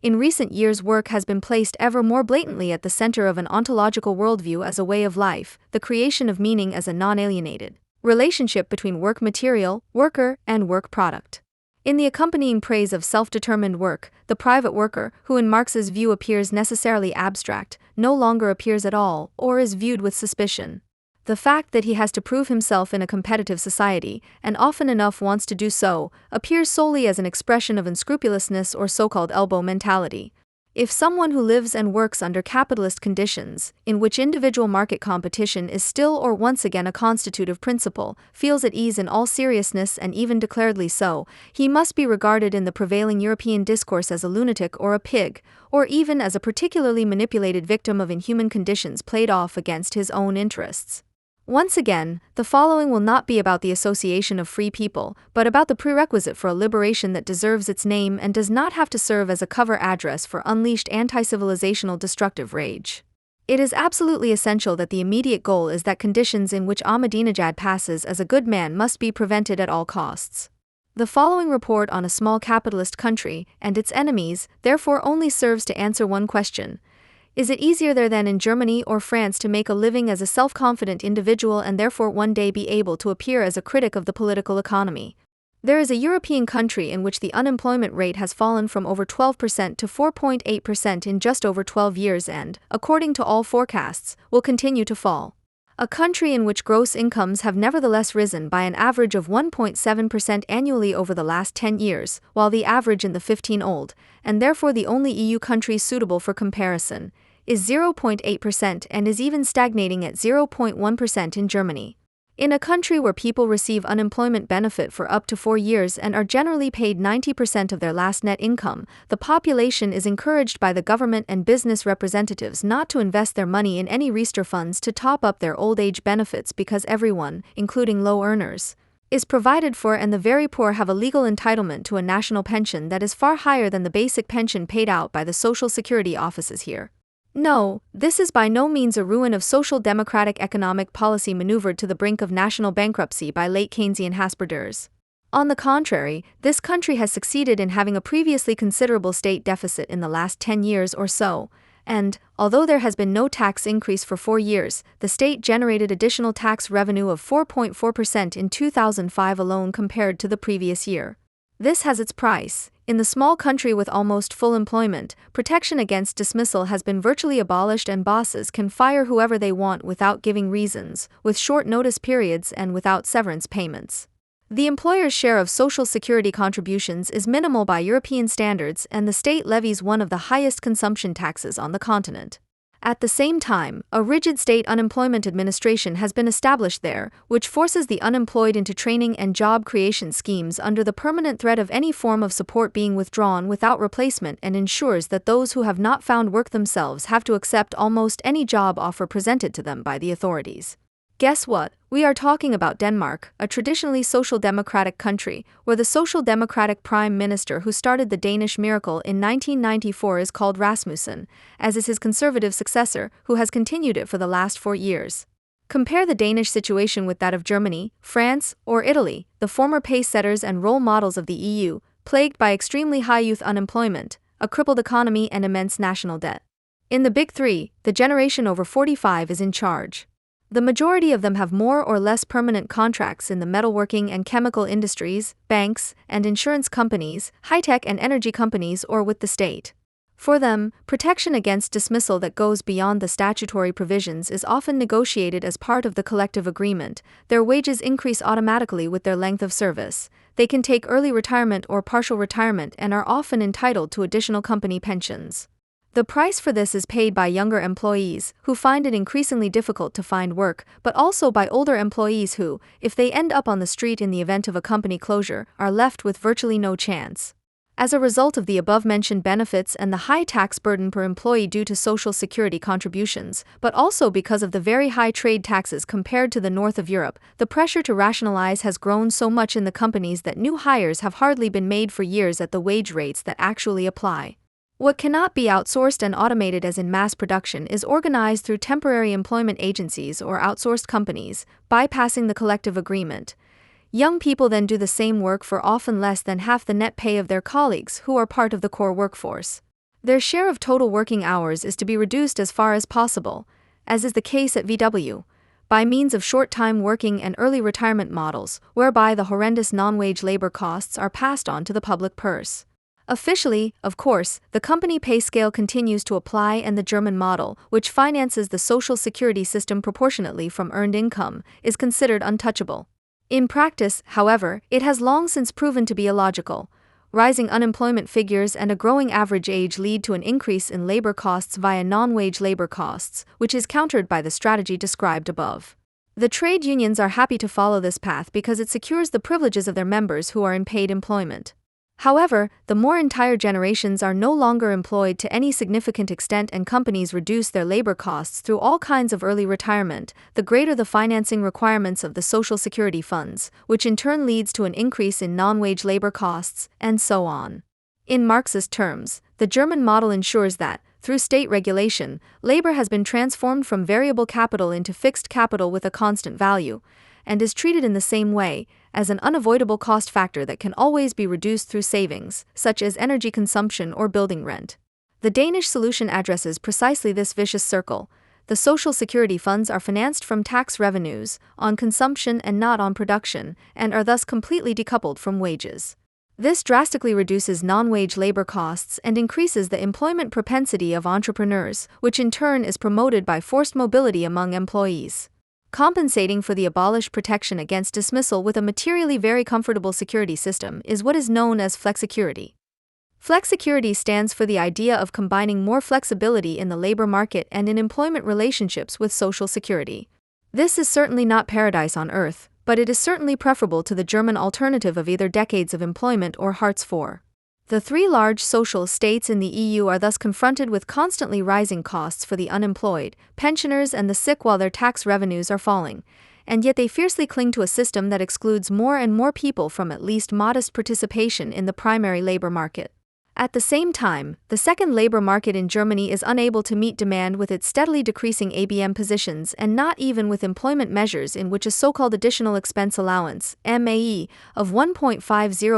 In recent years, work has been placed ever more blatantly at the center of an ontological worldview as a way of life, the creation of meaning as a non-alienated relationship between work material, worker, and work product. In the accompanying praise of self-determined work, the private worker, who in Marx's view appears necessarily abstract, no longer appears at all, or is viewed with suspicion. The fact that he has to prove himself in a competitive society, and often enough wants to do so, appears solely as an expression of unscrupulousness or so-called elbow mentality. If someone who lives and works under capitalist conditions, in which individual market competition is still or once again a constitutive principle, feels at ease in all seriousness and even declaredly so, he must be regarded in the prevailing European discourse as a lunatic or a pig, or even as a particularly manipulated victim of inhuman conditions played off against his own interests. Once again, the following will not be about the association of free people, but about the prerequisite for a liberation that deserves its name and does not have to serve as a cover address for unleashed anti-civilizational destructive rage. It is absolutely essential that the immediate goal is that conditions in which Ahmadinejad passes as a good man must be prevented at all costs. The following report on a small capitalist country and its enemies therefore only serves to answer one question. Is it easier there than in Germany or France to make a living as a self-confident individual and therefore one day be able to appear as a critic of the political economy? There is a European country in which the unemployment rate has fallen from over 12% to 4.8% in just over 12 years and, according to all forecasts, will continue to fall. A country in which gross incomes have nevertheless risen by an average of 1.7% annually over the last 10 years, while the average in the 15-old, and therefore the only EU country suitable for comparison, is 0.8% and is even stagnating at 0.1% in Germany. In a country where people receive unemployment benefit for up to 4 years and are generally paid 90% of their last net income, the population is encouraged by the government and business representatives not to invest their money in any Riester funds to top up their old age benefits because everyone, including low earners, is provided for and the very poor have a legal entitlement to a national pension that is far higher than the basic pension paid out by the Social Security offices here. No, this is by no means a ruin of social democratic economic policy maneuvered to the brink of national bankruptcy by late Keynesian Hasperdeurs. On the contrary, this country has succeeded in having a previously considerable state deficit in the last 10 years or so, and, although there has been no tax increase for 4 years, the state generated additional tax revenue of 4.4% in 2005 alone compared to the previous year. This has its price. In the small country with almost full employment, protection against dismissal has been virtually abolished and bosses can fire whoever they want without giving reasons, with short notice periods and without severance payments. The employer's share of social security contributions is minimal by European standards and the state levies one of the highest consumption taxes on the continent. At the same time, a rigid state unemployment administration has been established there, which forces the unemployed into training and job creation schemes under the permanent threat of any form of support being withdrawn without replacement, and ensures that those who have not found work themselves have to accept almost any job offer presented to them by the authorities. Guess what? We are talking about Denmark, a traditionally social democratic country, where the social democratic prime minister who started the Danish miracle in 1994 is called Rasmussen, as is his conservative successor, who has continued it for the last 4 years. Compare the Danish situation with that of Germany, France, or Italy, the former pace-setters and role models of the EU, plagued by extremely high youth unemployment, a crippled economy and immense national debt. In the Big Three, the generation over 45 is in charge. The majority of them have more or less permanent contracts in the metalworking and chemical industries, banks and insurance companies, high-tech and energy companies, or with the state. For them, protection against dismissal that goes beyond the statutory provisions is often negotiated as part of the collective agreement. Their wages increase automatically with their length of service. They can take early retirement or partial retirement and are often entitled to additional company pensions. The price for this is paid by younger employees, who find it increasingly difficult to find work, but also by older employees who, if they end up on the street in the event of a company closure, are left with virtually no chance. As a result of the above-mentioned benefits and the high tax burden per employee due to social security contributions, but also because of the very high trade taxes compared to the north of Europe, the pressure to rationalize has grown so much in the companies that new hires have hardly been made for years at the wage rates that actually apply. What cannot be outsourced and automated as in mass production is organized through temporary employment agencies or outsourced companies, bypassing the collective agreement. Young people then do the same work for often less than half the net pay of their colleagues who are part of the core workforce. Their share of total working hours is to be reduced as far as possible, as is the case at VW, by means of short-time working and early retirement models, whereby the horrendous non-wage labor costs are passed on to the public purse. Officially, of course, the company pay scale continues to apply, and the German model, which finances the social security system proportionately from earned income, is considered untouchable. In practice, however, it has long since proven to be illogical. Rising unemployment figures and a growing average age lead to an increase in labor costs via non-wage labor costs, which is countered by the strategy described above. The trade unions are happy to follow this path because it secures the privileges of their members who are in paid employment. However, the more entire generations are no longer employed to any significant extent and companies reduce their labor costs through all kinds of early retirement, the greater the financing requirements of the social security funds, which in turn leads to an increase in non-wage labor costs, and so on. In Marxist terms, the German model ensures that, through state regulation, labor has been transformed from variable capital into fixed capital with a constant value, and is treated in the same way, as an unavoidable cost factor that can always be reduced through savings, such as energy consumption or building rent. The Danish solution addresses precisely this vicious circle. The social security funds are financed from tax revenues, on consumption and not on production, and are thus completely decoupled from wages. This drastically reduces non-wage labor costs and increases the employment propensity of entrepreneurs, which in turn is promoted by forced mobility among employees. Compensating for the abolished protection against dismissal with a materially very comfortable security system is what is known as flexicurity. Flexicurity stands for the idea of combining more flexibility in the labor market and in employment relationships with social security. This is certainly not paradise on earth, but it is certainly preferable to the German alternative of either decades of employment or Hartz IV. The three large social states in the EU are thus confronted with constantly rising costs for the unemployed, pensioners and the sick while their tax revenues are falling, and yet they fiercely cling to a system that excludes more and more people from at least modest participation in the primary labor market. At the same time, the second labor market in Germany is unable to meet demand with its steadily decreasing ABM positions, and not even with employment measures in which a so-called additional expense allowance (MAE) of 1.50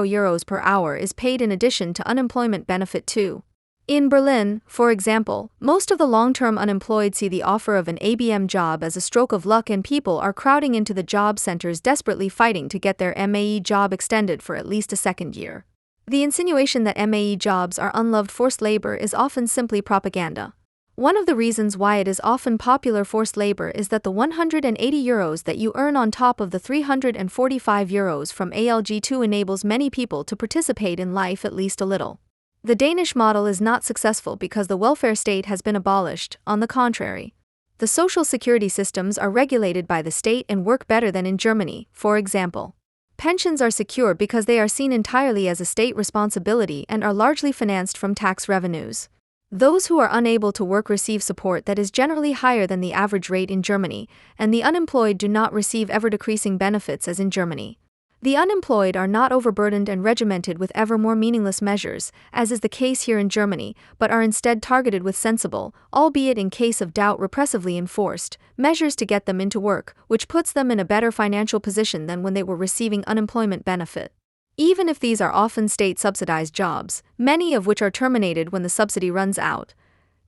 euros per hour is paid in addition to unemployment benefit too. In Berlin, for example, most of the long-term unemployed see the offer of an ABM job as a stroke of luck, and people are crowding into the job centers desperately fighting to get their MAE job extended for at least a second year. The insinuation that MAE jobs are unloved forced labor is often simply propaganda. One of the reasons why it is often popular forced labor is that the 180 euros that you earn on top of the 345 euros from ALG2 enables many people to participate in life at least a little. The Danish model is not successful because the welfare state has been abolished. On the contrary, the social security systems are regulated by the state and work better than in Germany. For example, pensions are secure because they are seen entirely as a state responsibility and are largely financed from tax revenues. Those who are unable to work receive support that is generally higher than the average rate in Germany, and the unemployed do not receive ever-decreasing benefits as in Germany. The unemployed are not overburdened and regimented with ever more meaningless measures, as is the case here in Germany, but are instead targeted with sensible, albeit in case of doubt repressively enforced, measures to get them into work, which puts them in a better financial position than when they were receiving unemployment benefit. Even if these are often state-subsidized jobs, many of which are terminated when the subsidy runs out.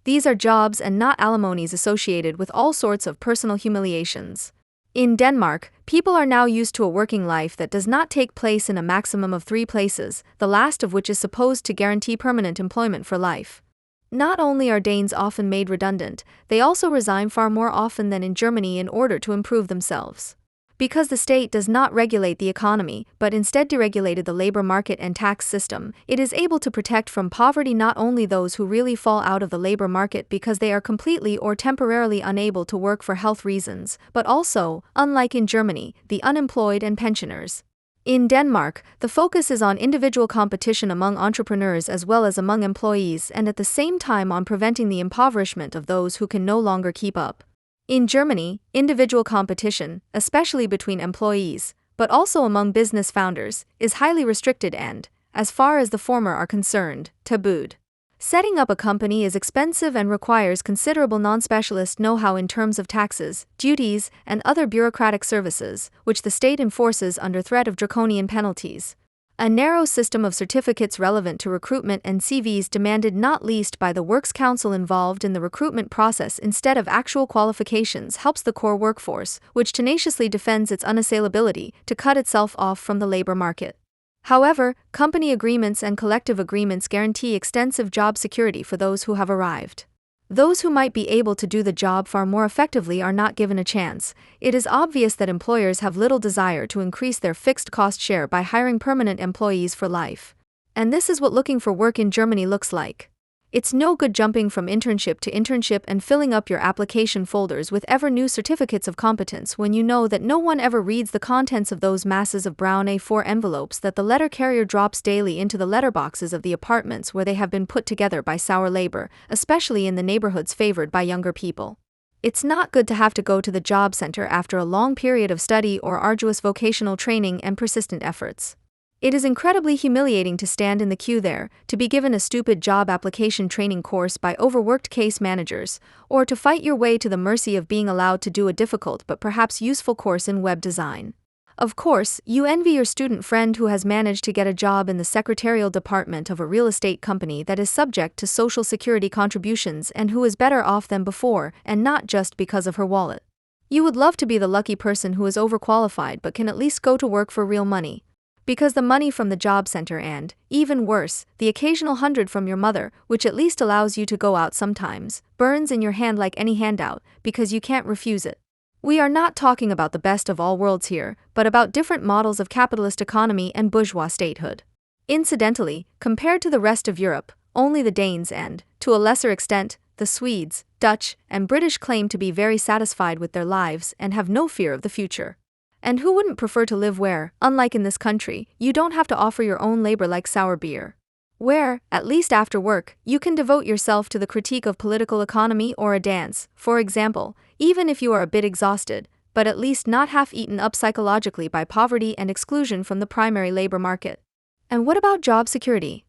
These are jobs and not alimonies associated with all sorts of personal humiliations. In Denmark, people are now used to a working life that does not take place in a maximum of 3 places, the last of which is supposed to guarantee permanent employment for life. Not only are Danes often made redundant, they also resign far more often than in Germany in order to improve themselves. Because the state does not regulate the economy, but instead deregulated the labor market and tax system, it is able to protect from poverty not only those who really fall out of the labor market because they are completely or temporarily unable to work for health reasons, but also, unlike in Germany, the unemployed and pensioners. In Denmark, the focus is on individual competition among entrepreneurs as well as among employees and at the same time on preventing the impoverishment of those who can no longer keep up. In Germany, individual competition, especially between employees, but also among business founders, is highly restricted and, as far as the former are concerned, tabooed. Setting up a company is expensive and requires considerable non-specialist know-how in terms of taxes, duties, and other bureaucratic services, which the state enforces under threat of draconian penalties. A narrow system of certificates relevant to recruitment and CVs demanded not least by the Works Council involved in the recruitment process instead of actual qualifications helps the core workforce, which tenaciously defends its unassailability, to cut itself off from the labor market. However, company agreements and collective agreements guarantee extensive job security for those who have arrived. Those who might be able to do the job far more effectively are not given a chance. It is obvious that employers have little desire to increase their fixed cost share by hiring permanent employees for life. And this is what looking for work in Germany looks like. It's no good jumping from internship to internship and filling up your application folders with ever new certificates of competence when you know that no one ever reads the contents of those masses of brown A4 envelopes that the letter carrier drops daily into the letterboxes of the apartments where they have been put together by sour labor, especially in the neighborhoods favored by younger people. It's not good to have to go to the job center after a long period of study or arduous vocational training and persistent efforts. It is incredibly humiliating to stand in the queue there, to be given a stupid job application training course by overworked case managers, or to fight your way to the mercy of being allowed to do a difficult but perhaps useful course in web design. Of course, you envy your student friend who has managed to get a job in the secretarial department of a real estate company that is subject to social security contributions and who is better off than before, and not just because of her wallet. You would love to be the lucky person who is overqualified but can at least go to work for real money. Because the money from the job center and, even worse, the occasional 100 from your mother, which at least allows you to go out sometimes, burns in your hand like any handout, because you can't refuse it. We are not talking about the best of all worlds here, but about different models of capitalist economy and bourgeois statehood. Incidentally, compared to the rest of Europe, only the Danes and, to a lesser extent, the Swedes, Dutch, and British claim to be very satisfied with their lives and have no fear of the future. And who wouldn't prefer to live where, unlike in this country, you don't have to offer your own labor like sour beer? Where, at least after work, you can devote yourself to the critique of political economy or a dance, for example, even if you are a bit exhausted, but at least not half eaten up psychologically by poverty and exclusion from the primary labor market. And what about job security?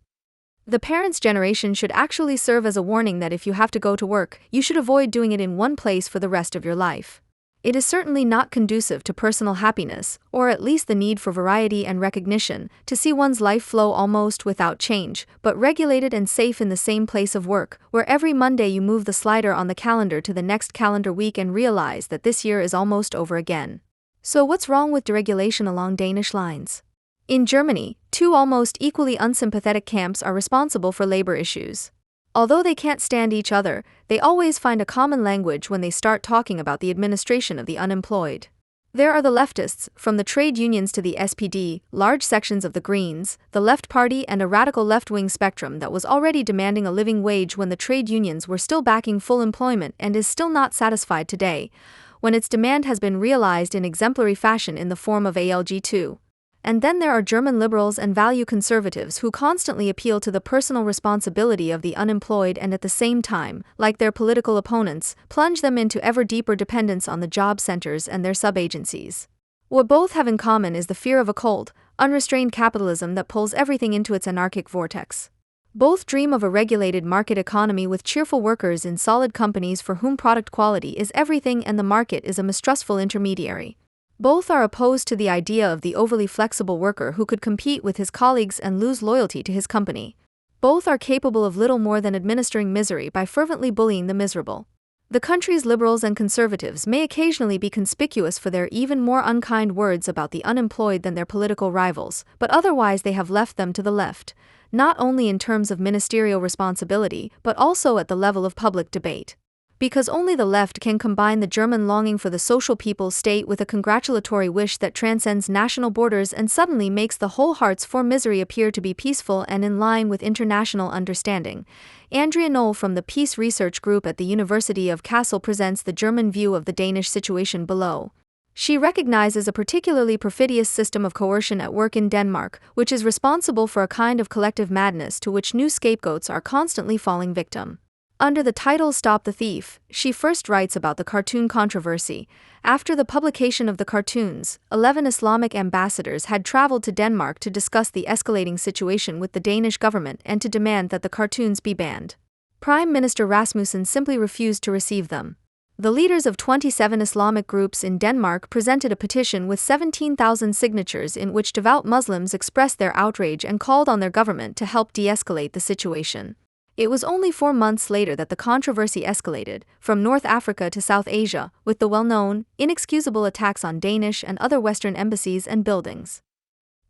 The parents' generation should actually serve as a warning that if you have to go to work, you should avoid doing it in one place for the rest of your life. It is certainly not conducive to personal happiness, or at least the need for variety and recognition, to see one's life flow almost without change, but regulated and safe in the same place of work, where every Monday you move the slider on the calendar to the next calendar week and realize that this year is almost over again. So what's wrong with deregulation along Danish lines? In Germany, 2 almost equally unsympathetic camps are responsible for labor issues. Although they can't stand each other, they always find a common language when they start talking about the administration of the unemployed. There are the leftists, from the trade unions to the SPD, large sections of the Greens, the Left Party, and a radical left-wing spectrum that was already demanding a living wage when the trade unions were still backing full employment and is still not satisfied today, when its demand has been realized in exemplary fashion in the form of ALG2. And then there are German liberals and value conservatives who constantly appeal to the personal responsibility of the unemployed and at the same time, like their political opponents, plunge them into ever deeper dependence on the job centers and their sub-agencies. What both have in common is the fear of a cold, unrestrained capitalism that pulls everything into its anarchic vortex. Both dream of a regulated market economy with cheerful workers in solid companies for whom product quality is everything and the market is a mistrustful intermediary. Both are opposed to the idea of the overly flexible worker who could compete with his colleagues and lose loyalty to his company. Both are capable of little more than administering misery by fervently bullying the miserable. The country's liberals and conservatives may occasionally be conspicuous for their even more unkind words about the unemployed than their political rivals, but otherwise they have left them to the left, not only in terms of ministerial responsibility, but also at the level of public debate. Because only the left can combine the German longing for the social people's state with a congratulatory wish that transcends national borders and suddenly makes the whole hearts for misery appear to be peaceful and in line with international understanding. Andrea Knoll from the Peace Research Group at the University of Kassel presents the German view of the Danish situation below. She recognizes a particularly perfidious system of coercion at work in Denmark, which is responsible for a kind of collective madness to which new scapegoats are constantly falling victim. Under the title Stop the Thief, she first writes about the cartoon controversy. After the publication of the cartoons, 11 Islamic ambassadors had traveled to Denmark to discuss the escalating situation with the Danish government and to demand that the cartoons be banned. Prime Minister Rasmussen simply refused to receive them. The leaders of 27 Islamic groups in Denmark presented a petition with 17,000 signatures in which devout Muslims expressed their outrage and called on their government to help de-escalate the situation. It was only 4 months later that the controversy escalated, from North Africa to South Asia, with the well-known, inexcusable attacks on Danish and other Western embassies and buildings.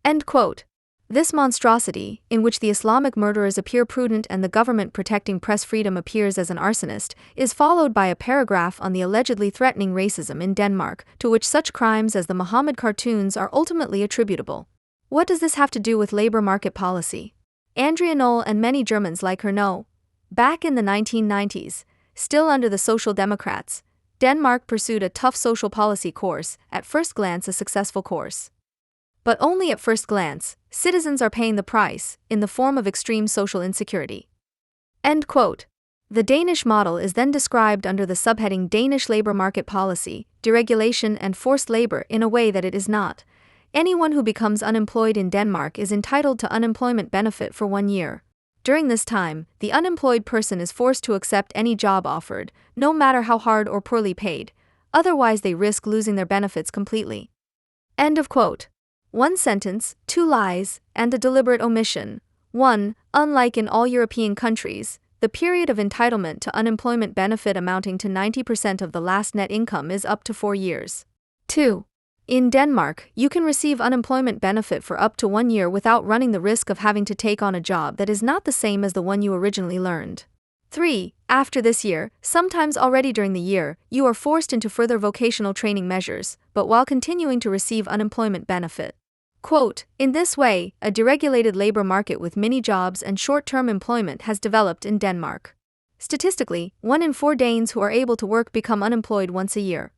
End quote. This monstrosity, in which the Islamic murderers appear prudent and the government protecting press freedom appears as an arsonist, is followed by a paragraph on the allegedly threatening racism in Denmark, to which such crimes as the Muhammad cartoons are ultimately attributable. What does this have to do with labor market policy? Andrea Knoll and many Germans like her know. Back in the 1990s, still under the Social Democrats, Denmark pursued a tough social policy course, at first glance a successful course. But only at first glance, citizens are paying the price, in the form of extreme social insecurity. End quote. The Danish model is then described under the subheading Danish labor market policy, deregulation and forced labor in a way that it is not. Anyone who becomes unemployed in Denmark is entitled to unemployment benefit for 1 year. During this time, the unemployed person is forced to accept any job offered, no matter how hard or poorly paid, otherwise they risk losing their benefits completely. End of quote. One sentence, 2 lies, and a deliberate omission. 1. Unlike in all European countries, the period of entitlement to unemployment benefit amounting to 90% of the last net income is up to 4 years. 2. In Denmark, you can receive unemployment benefit for up to 1 year without running the risk of having to take on a job that is not the same as the one you originally learned. 3. After this year, sometimes already during the year, you are forced into further vocational training measures, but while continuing to receive unemployment benefit. Quote, in this way, a deregulated labor market with many jobs and short-term employment has developed in Denmark. Statistically, 1 in 4 Danes who are able to work become unemployed once a year.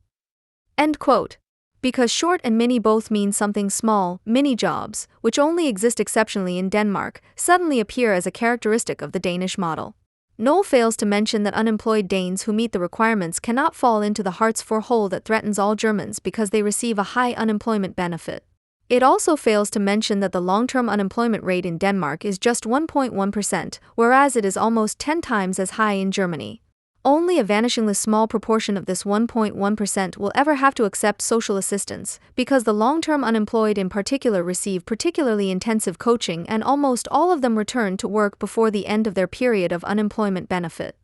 End quote. Because short and mini both mean something small, mini jobs, which only exist exceptionally in Denmark, suddenly appear as a characteristic of the Danish model. Knoll fails to mention that unemployed Danes who meet the requirements cannot fall into the Hartz IV hole that threatens all Germans because they receive a high unemployment benefit. It also fails to mention that the long-term unemployment rate in Denmark is just 1.1%, whereas it is almost 10 times as high in Germany. Only a vanishingly small proportion of this 1.1% will ever have to accept social assistance, because the long-term unemployed in particular receive particularly intensive coaching and almost all of them return to work before the end of their period of unemployment benefit.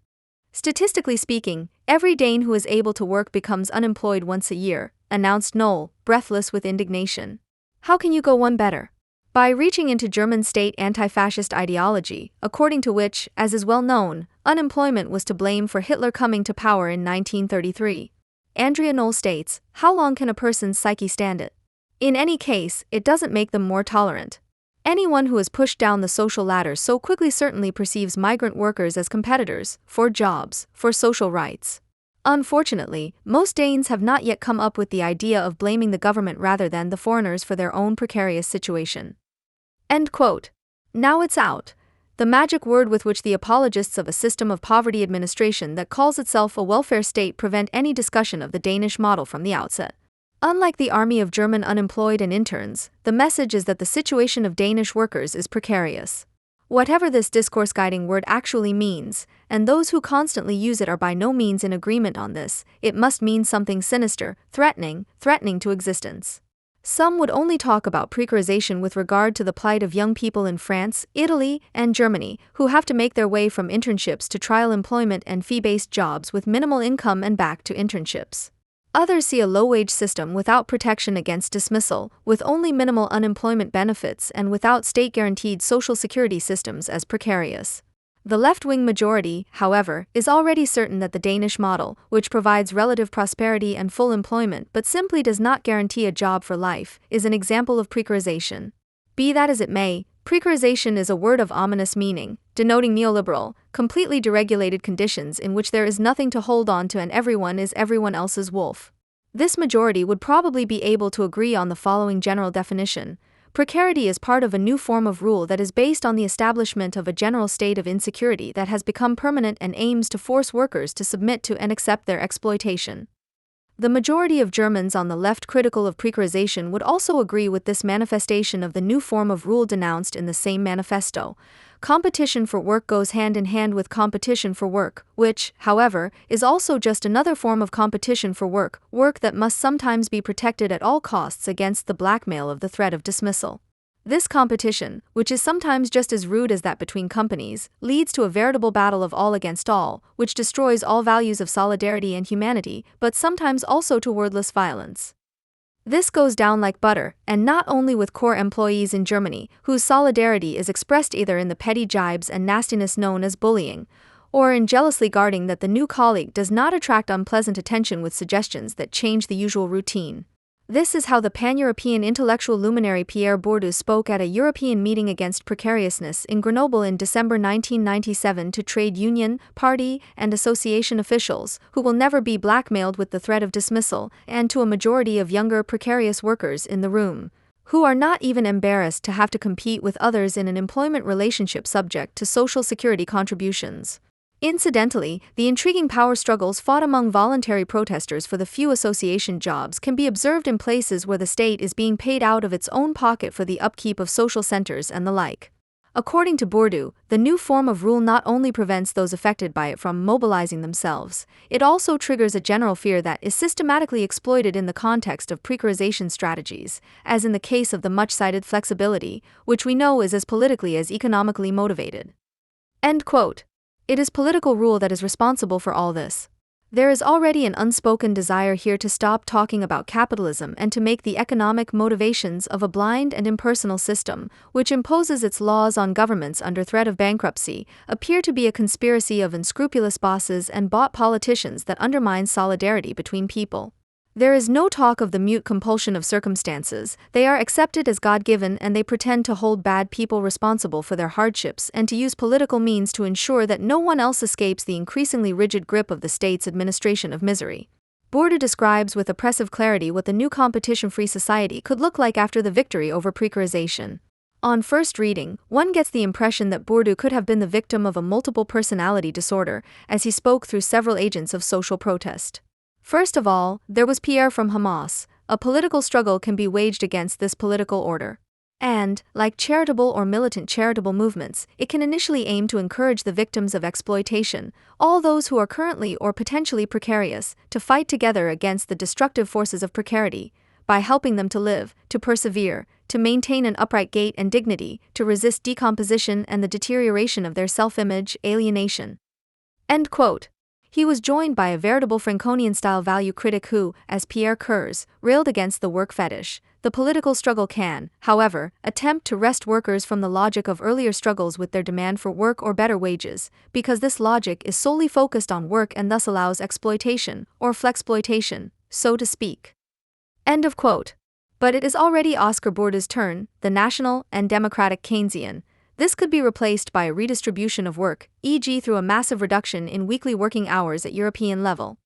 Statistically speaking, every Dane who is able to work becomes unemployed once a year, announced Knoll, breathless with indignation. How can you go one better? By reaching into German state anti-fascist ideology, according to which, as is well known, unemployment was to blame for Hitler coming to power in 1933. Andrea Knoll states, how long can a person's psyche stand it? In any case, it doesn't make them more tolerant. Anyone who is pushed down the social ladder so quickly certainly perceives migrant workers as competitors, for jobs, for social rights. Unfortunately, most Danes have not yet come up with the idea of blaming the government rather than the foreigners for their own precarious situation. End quote. Now it's out. The magic word with which the apologists of a system of poverty administration that calls itself a welfare state prevent any discussion of the Danish model from the outset. Unlike the army of German unemployed and interns, the message is that the situation of Danish workers is precarious. Whatever this discourse-guiding word actually means, and those who constantly use it are by no means in agreement on this, it must mean something sinister, threatening to existence. Some would only talk about precarization with regard to the plight of young people in France, Italy, and Germany, who have to make their way from internships to trial employment and fee-based jobs with minimal income and back to internships. Others see a low-wage system without protection against dismissal, with only minimal unemployment benefits and without state-guaranteed social security systems as precarious. The left-wing majority, however, is already certain that the Danish model, which provides relative prosperity and full employment but simply does not guarantee a job for life, is an example of precarization. Be that as it may, precarization is a word of ominous meaning, denoting neoliberal, completely deregulated conditions in which there is nothing to hold on to and everyone is everyone else's wolf. This majority would probably be able to agree on the following general definition. Precarity is part of a new form of rule that is based on the establishment of a general state of insecurity that has become permanent and aims to force workers to submit to and accept their exploitation. The majority of Germans on the left critical of precarization would also agree with this manifestation of the new form of rule denounced in the same manifesto. Competition for work goes hand in hand with competition for work, which, however, is also just another form of competition for work, work that must sometimes be protected at all costs against the blackmail of the threat of dismissal. This competition, which is sometimes just as rude as that between companies, leads to a veritable battle of all against all, which destroys all values of solidarity and humanity, but sometimes also to wordless violence. This goes down like butter, and not only with core employees in Germany, whose solidarity is expressed either in the petty jibes and nastiness known as bullying, or in jealously guarding that the new colleague does not attract unpleasant attention with suggestions that change the usual routine. This is how the pan-European intellectual luminary Pierre Bourdieu spoke at a European meeting against precariousness in Grenoble in December 1997 to trade union, party, and association officials, who will never be blackmailed with the threat of dismissal, and to a majority of younger precarious workers in the room, who are not even embarrassed to have to compete with others in an employment relationship subject to social security contributions. Incidentally, the intriguing power struggles fought among voluntary protesters for the few association jobs can be observed in places where the state is being paid out of its own pocket for the upkeep of social centers and the like. According to Bourdieu, the new form of rule not only prevents those affected by it from mobilizing themselves, it also triggers a general fear that is systematically exploited in the context of precarization strategies, as in the case of the much-cited flexibility, which we know is as politically as economically motivated. End quote. It is political rule that is responsible for all this. There is already an unspoken desire here to stop talking about capitalism and to make the economic motivations of a blind and impersonal system, which imposes its laws on governments under threat of bankruptcy, appear to be a conspiracy of unscrupulous bosses and bought politicians that undermines solidarity between people. There is no talk of the mute compulsion of circumstances. They are accepted as God-given and they pretend to hold bad people responsible for their hardships and to use political means to ensure that no one else escapes the increasingly rigid grip of the state's administration of misery. Bourdieu describes with oppressive clarity what the new competition-free society could look like after the victory over precarization. On first reading, one gets the impression that Bourdieu could have been the victim of a multiple personality disorder, as he spoke through several agents of social protest. First of all, there was Pierre from Hamas. A political struggle can be waged against this political order. And, like charitable or militant charitable movements, it can initially aim to encourage the victims of exploitation, all those who are currently or potentially precarious, to fight together against the destructive forces of precarity, by helping them to live, to persevere, to maintain an upright gait and dignity, to resist decomposition and the deterioration of their self-image, alienation. End quote. he was joined by a veritable Franconian-style value critic who, as Pierre Kurz, railed against the work fetish. The political struggle can, however, attempt to wrest workers from the logic of earlier struggles with their demand for work or better wages, because this logic is solely focused on work and thus allows exploitation, or flexploitation, so to speak. End of quote. But it is already Oscar Borda's turn, the national and democratic Keynesian. This could be replaced by a redistribution of work, e.g. through a massive reduction in weekly working hours at European level.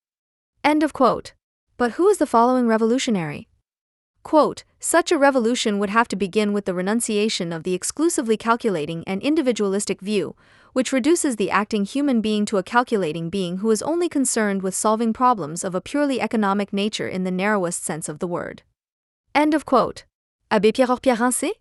End of quote. But who is the following revolutionary? Quote, such a revolution would have to begin with the renunciation of the exclusively calculating and individualistic view, which reduces the acting human being to a calculating being who is only concerned with solving problems of a purely economic nature in the narrowest sense of the word. End of quote. Abbé Pierre Rincé?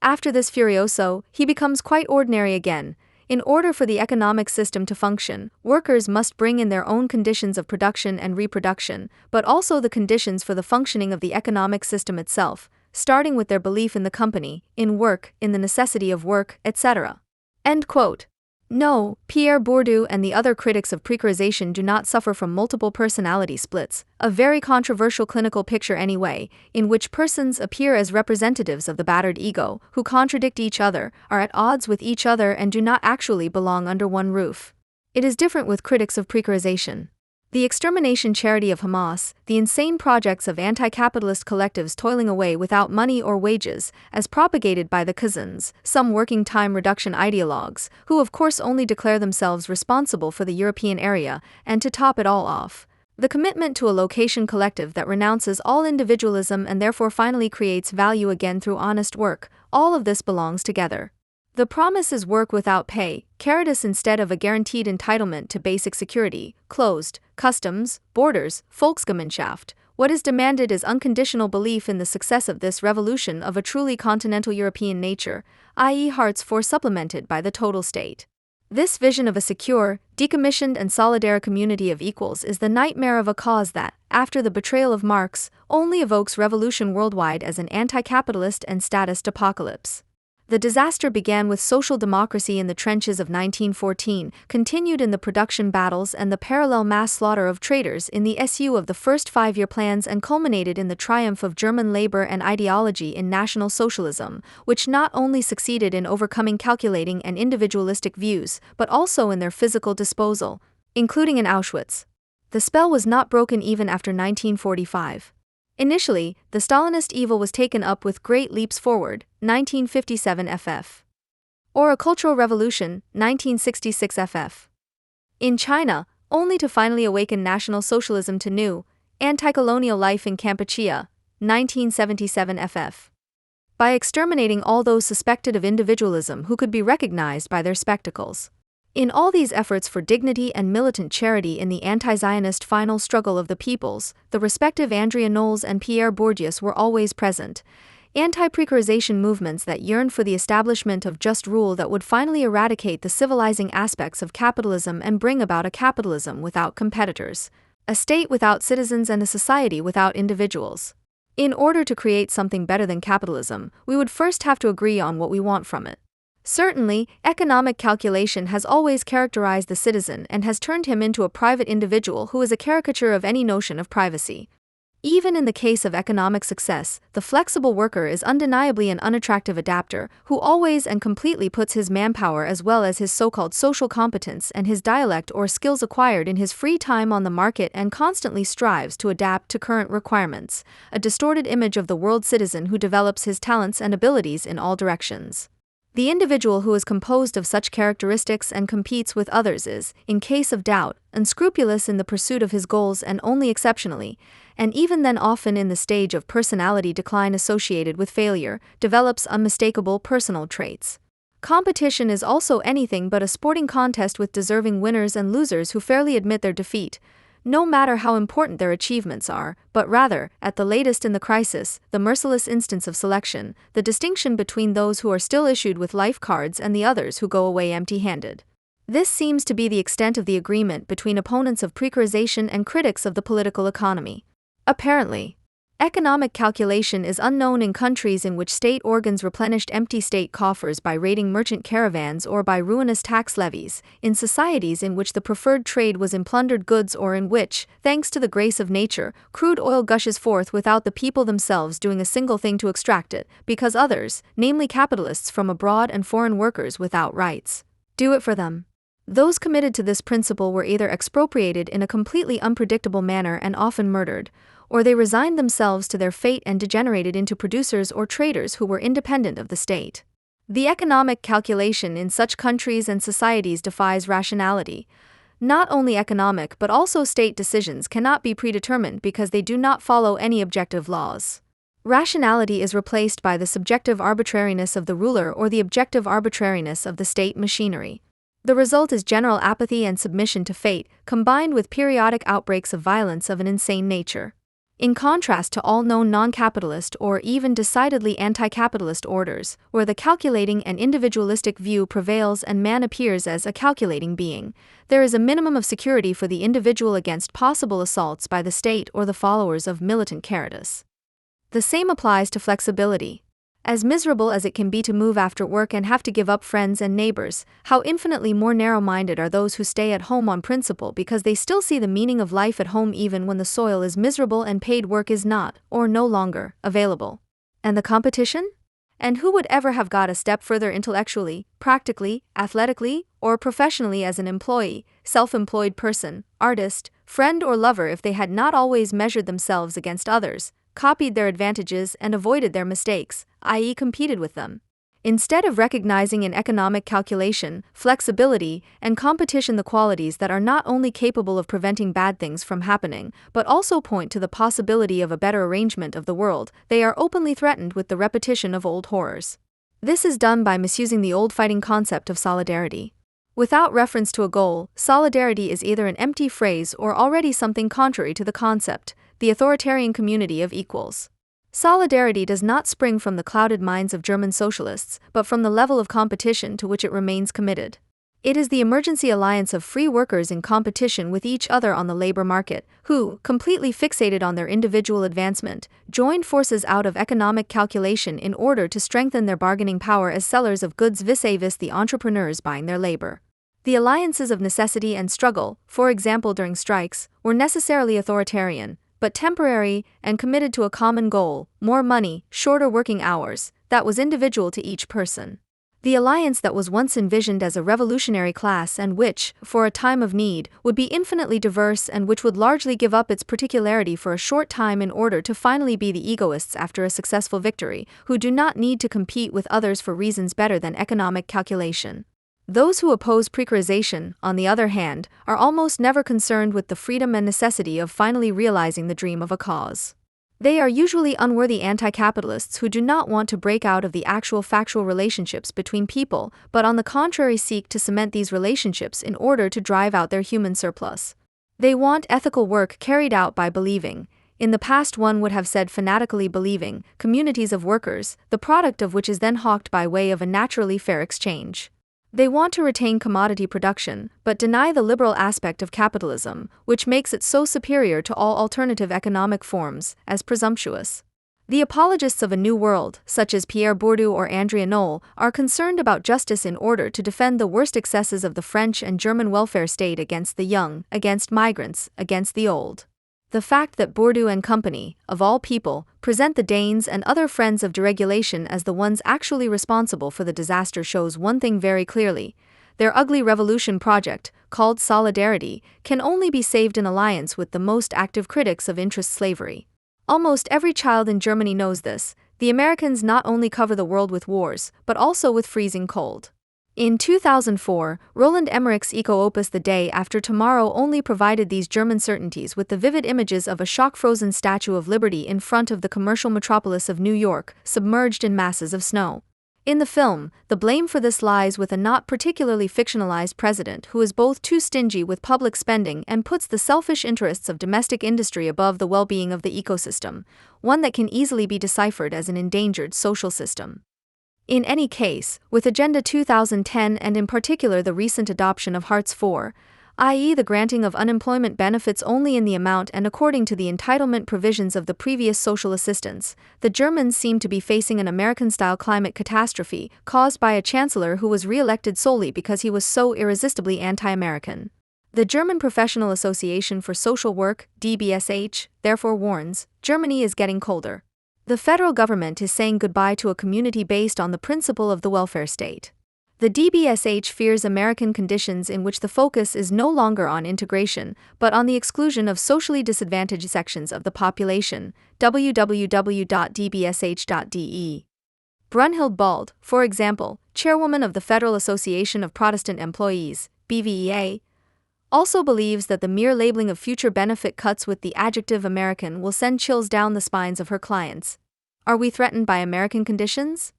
After this furioso, he becomes quite ordinary again. In order for the economic system to function, workers must bring in their own conditions of production and reproduction, but also the conditions for the functioning of the economic system itself, starting with their belief in the company, in work, in the necessity of work, etc. End quote. No, Pierre Bourdieu and the other critics of precarization do not suffer from multiple personality splits, a very controversial clinical picture anyway, in which persons appear as representatives of the battered ego, who contradict each other, are at odds with each other and do not actually belong under one roof. It is different with critics of precarization. The extermination charity of Hamas, the insane projects of anti-capitalist collectives toiling away without money or wages, as propagated by the Kazans, some working time reduction ideologues, who of course only declare themselves responsible for the European area, and to top it all off, the commitment to a location collective that renounces all individualism and therefore finally creates value again through honest work, all of this belongs together. The promise is work without pay, caritas instead of a guaranteed entitlement to basic security, closed customs, borders, Volksgemeinschaft. What is demanded is unconditional belief in the success of this revolution of a truly continental European nature, i.e. Hartz IV supplemented by the total state. This vision of a secure, decommissioned and solidary community of equals is the nightmare of a cause that, after the betrayal of Marx, only evokes revolution worldwide as an anti-capitalist and statist apocalypse. The disaster began with social democracy in the trenches of 1914, continued in the production battles and the parallel mass slaughter of traitors in the SU of the first five-year plans and culminated in the triumph of German labor and ideology in National Socialism, which not only succeeded in overcoming calculating and individualistic views, but also in their physical disposal, including in Auschwitz. The spell was not broken even after 1945. Initially, the Stalinist evil was taken up with great leaps forward, 1957 FF. Or a cultural revolution, 1966 FF. In China, only to finally awaken National Socialism to new, anti-colonial life in Kampuchea, 1977 FF. By exterminating all those suspected of individualism who could be recognized by their spectacles. In all these efforts for dignity and militant charity in the anti-Zionist final struggle of the peoples, the respective Andrea Knowles and Pierre Bourdieu were always present. Anti-precarization movements that yearned for the establishment of just rule that would finally eradicate the civilizing aspects of capitalism and bring about a capitalism without competitors, a state without citizens and a society without individuals. In order to create something better than capitalism, we would first have to agree on what we want from it. Certainly, economic calculation has always characterized the citizen and has turned him into a private individual who is a caricature of any notion of privacy. Even in the case of economic success, the flexible worker is undeniably an unattractive adapter who always and completely puts his manpower as well as his so-called social competence and his dialect or skills acquired in his free time on the market and constantly strives to adapt to current requirements, a distorted image of the world citizen who develops his talents and abilities in all directions. The individual who is composed of such characteristics and competes with others is, in case of doubt, unscrupulous in the pursuit of his goals and only exceptionally, and even then often in the stage of personality decline associated with failure, develops unmistakable personal traits. Competition is also anything but a sporting contest with deserving winners and losers who fairly admit their defeat, no matter how important their achievements are, but rather, at the latest in the crisis, the merciless instance of selection, the distinction between those who are still issued with life cards and the others who go away empty-handed. This seems to be the extent of the agreement between opponents of precarization and critics of the political economy. Apparently. Economic calculation is unknown in countries in which state organs replenished empty state coffers by raiding merchant caravans or by ruinous tax levies, in societies in which the preferred trade was in plundered goods or in which, thanks to the grace of nature, crude oil gushes forth without the people themselves doing a single thing to extract it, because others, namely capitalists from abroad and foreign workers without rights, do it for them. Those committed to this principle were either expropriated in a completely unpredictable manner and often murdered, or they resigned themselves to their fate and degenerated into producers or traders who were independent of the state. The economic calculation in such countries and societies defies rationality. Not only economic but also state decisions cannot be predetermined because they do not follow any objective laws. Rationality is replaced by the subjective arbitrariness of the ruler or the objective arbitrariness of the state machinery. The result is general apathy and submission to fate, combined with periodic outbreaks of violence of an insane nature. In contrast to all known non-capitalist or even decidedly anti-capitalist orders, where the calculating and individualistic view prevails and man appears as a calculating being, there is a minimum of security for the individual against possible assaults by the state or the followers of militant caritas. The same applies to flexibility. As miserable as it can be to move after work and have to give up friends and neighbors, how infinitely more narrow-minded are those who stay at home on principle because they still see the meaning of life at home even when the soil is miserable and paid work is not, or no longer, available. And the competition? And who would ever have got a step further intellectually, practically, athletically, or professionally as an employee, self-employed person, artist, friend or lover if they had not always measured themselves against others, copied their advantages and avoided their mistakes, i.e. competed with them? Instead of recognizing in economic calculation, flexibility, and competition the qualities that are not only capable of preventing bad things from happening, but also point to the possibility of a better arrangement of the world, they are openly threatened with the repetition of old horrors. This is done by misusing the old fighting concept of solidarity. Without reference to a goal, solidarity is either an empty phrase or already something contrary to the concept, the authoritarian community of equals. Solidarity does not spring from the clouded minds of German socialists, but from the level of competition to which it remains committed. It is the emergency alliance of free workers in competition with each other on the labor market, who, completely fixated on their individual advancement, joined forces out of economic calculation in order to strengthen their bargaining power as sellers of goods vis-a-vis the entrepreneurs buying their labor. The alliances of necessity and struggle, for example during strikes, were necessarily authoritarian, but temporary and committed to a common goal, more money, shorter working hours, that was individual to each person. The alliance that was once envisioned as a revolutionary class and which, for a time of need, would be infinitely diverse and which would largely give up its particularity for a short time in order to finally be the egoists after a successful victory, who do not need to compete with others for reasons better than economic calculation. Those who oppose precarization, on the other hand, are almost never concerned with the freedom and necessity of finally realizing the dream of a cause. They are usually unworthy anti-capitalists who do not want to break out of the actual factual relationships between people, but on the contrary seek to cement these relationships in order to drive out their human surplus. They want ethical work carried out by believing, in the past one would have said fanatically believing, communities of workers, the product of which is then hawked by way of a naturally fair exchange. They want to retain commodity production, but deny the liberal aspect of capitalism, which makes it so superior to all alternative economic forms, as presumptuous. The apologists of a new world, such as Pierre Bourdieu or Andrea Knoll, are concerned about justice in order to defend the worst excesses of the French and German welfare state against the young, against migrants, against the old. The fact that Bourdieu and company, of all people, present the Danes and other friends of deregulation as the ones actually responsible for the disaster shows one thing very clearly. Their ugly revolution project, called Solidarity, can only be saved in alliance with the most active critics of interest slavery. Almost every child in Germany knows this. The Americans not only cover the world with wars, but also with freezing cold. In 2004, Roland Emmerich's eco-opus The Day After Tomorrow only provided these German certainties with the vivid images of a shock-frozen Statue of Liberty in front of the commercial metropolis of New York, submerged in masses of snow. In the film, the blame for this lies with a not particularly fictionalized president who is both too stingy with public spending and puts the selfish interests of domestic industry above the well-being of the ecosystem, one that can easily be deciphered as an endangered social system. In any case, with Agenda 2010 and in particular the recent adoption of Hartz IV, i.e., the granting of unemployment benefits only in the amount and according to the entitlement provisions of the previous social assistance. The Germans seem to be facing an American-style climate catastrophe caused by a chancellor who was re-elected solely because he was so irresistibly anti-American. The German Professional Association for Social Work, DBSH, therefore warns, Germany is getting colder. The federal government is saying goodbye to a community based on the principle of the welfare state. The DBSH fears American conditions in which the focus is no longer on integration, but on the exclusion of socially disadvantaged sections of the population. www.dbsh.de. Brunhild Bald, for example, chairwoman of the Federal Association of Protestant Employees, BVEA, also believes that the mere labeling of future benefit cuts with the adjective American will send chills down the spines of her clients. Are we threatened by American conditions?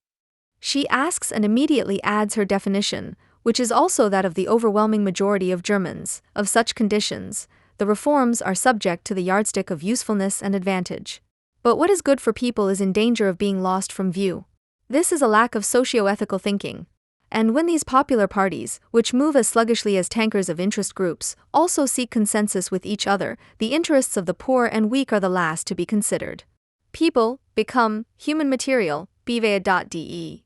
She asks and immediately adds her definition, which is also that of the overwhelming majority of Germans, of such conditions. The reforms are subject to the yardstick of usefulness and advantage. But what is good for people is in danger of being lost from view. This is a lack of socio-ethical thinking. And when these popular parties, which move as sluggishly as tankers of interest groups, also seek consensus with each other, the interests of the poor and weak are the last to be considered. People become human material, bva.de.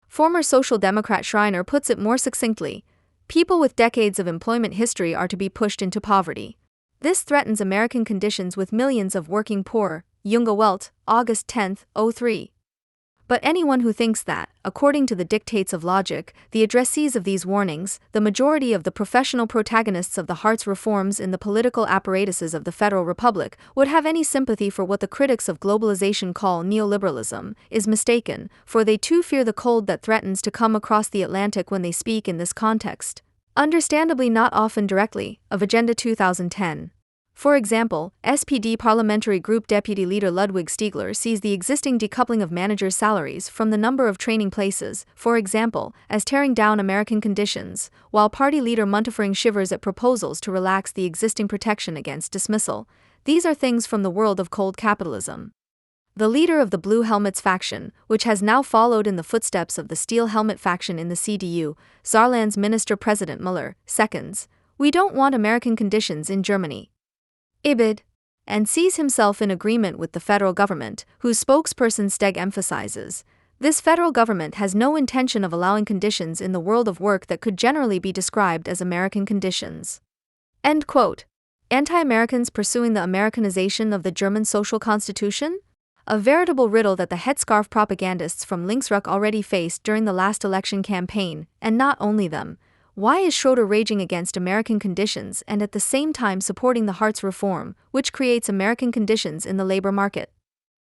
Former Social Democrat Stirner puts it more succinctly: people with decades of employment history are to be pushed into poverty. This threatens American conditions with millions of working poor. Junge Welt, August 10, 03. But anyone who thinks that, according to the dictates of logic, the addressees of these warnings, the majority of the professional protagonists of the Hartz reforms in the political apparatuses of the Federal Republic, would have any sympathy for what the critics of globalization call neoliberalism, is mistaken, for they too fear the cold that threatens to come across the Atlantic when they speak in this context. Understandably not often directly, of Agenda 2010. For example, SPD Parliamentary Group Deputy Leader Ludwig Stiegler sees the existing decoupling of managers' salaries from the number of training places, for example, as tearing down American conditions, while Party Leader Muntefering shivers at proposals to relax the existing protection against dismissal. These are things from the world of cold capitalism. The leader of the Blue Helmets faction, which has now followed in the footsteps of the Steel Helmet faction in the CDU, Saarland's Minister-President Müller, seconds, "We don't want American conditions in Germany." Ibid, and sees himself in agreement with the federal government, whose spokesperson Steg emphasizes, this federal government has no intention of allowing conditions in the world of work that could generally be described as American conditions. End quote. Anti-Americans pursuing the Americanization of the German social constitution? A veritable riddle that the headscarf propagandists from Linksruck already faced during the last election campaign, and not only them. Why is Schroeder raging against American conditions and at the same time supporting the Hartz reform, which creates American conditions in the labor market?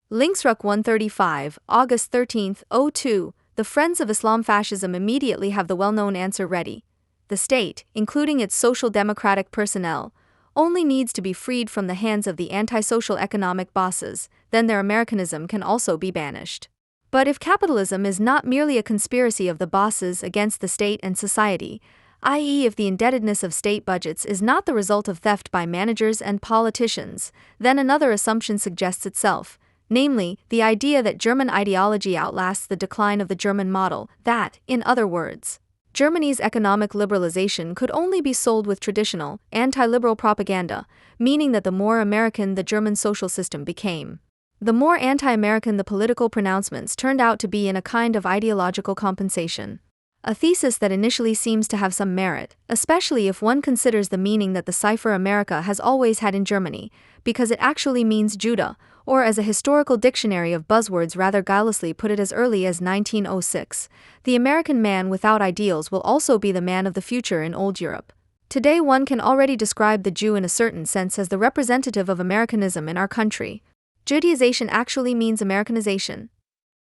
Linksruck 135, August 13, 02. The Friends of Islam Fascism immediately have the well-known answer ready. The state, including its social democratic personnel, only needs to be freed from the hands of the antisocial economic bosses, then their Americanism can also be banished. But if capitalism is not merely a conspiracy of the bosses against the state and society, i.e., if the indebtedness of state budgets is not the result of theft by managers and politicians, then another assumption suggests itself, namely, the idea that German ideology outlasts the decline of the German model, that, in other words, Germany's economic liberalization could only be sold with traditional, anti-liberal propaganda, meaning that the more American the German social system became, the more anti-American the political pronouncements turned out to be in a kind of ideological compensation. A thesis that initially seems to have some merit, especially if one considers the meaning that the cipher America has always had in Germany, because it actually means Judah, or as a historical dictionary of buzzwords rather guilelessly put it as early as 1906, the American man without ideals will also be the man of the future in old Europe. Today one can already describe the Jew in a certain sense as the representative of Americanism in our country. Judaization actually means Americanization.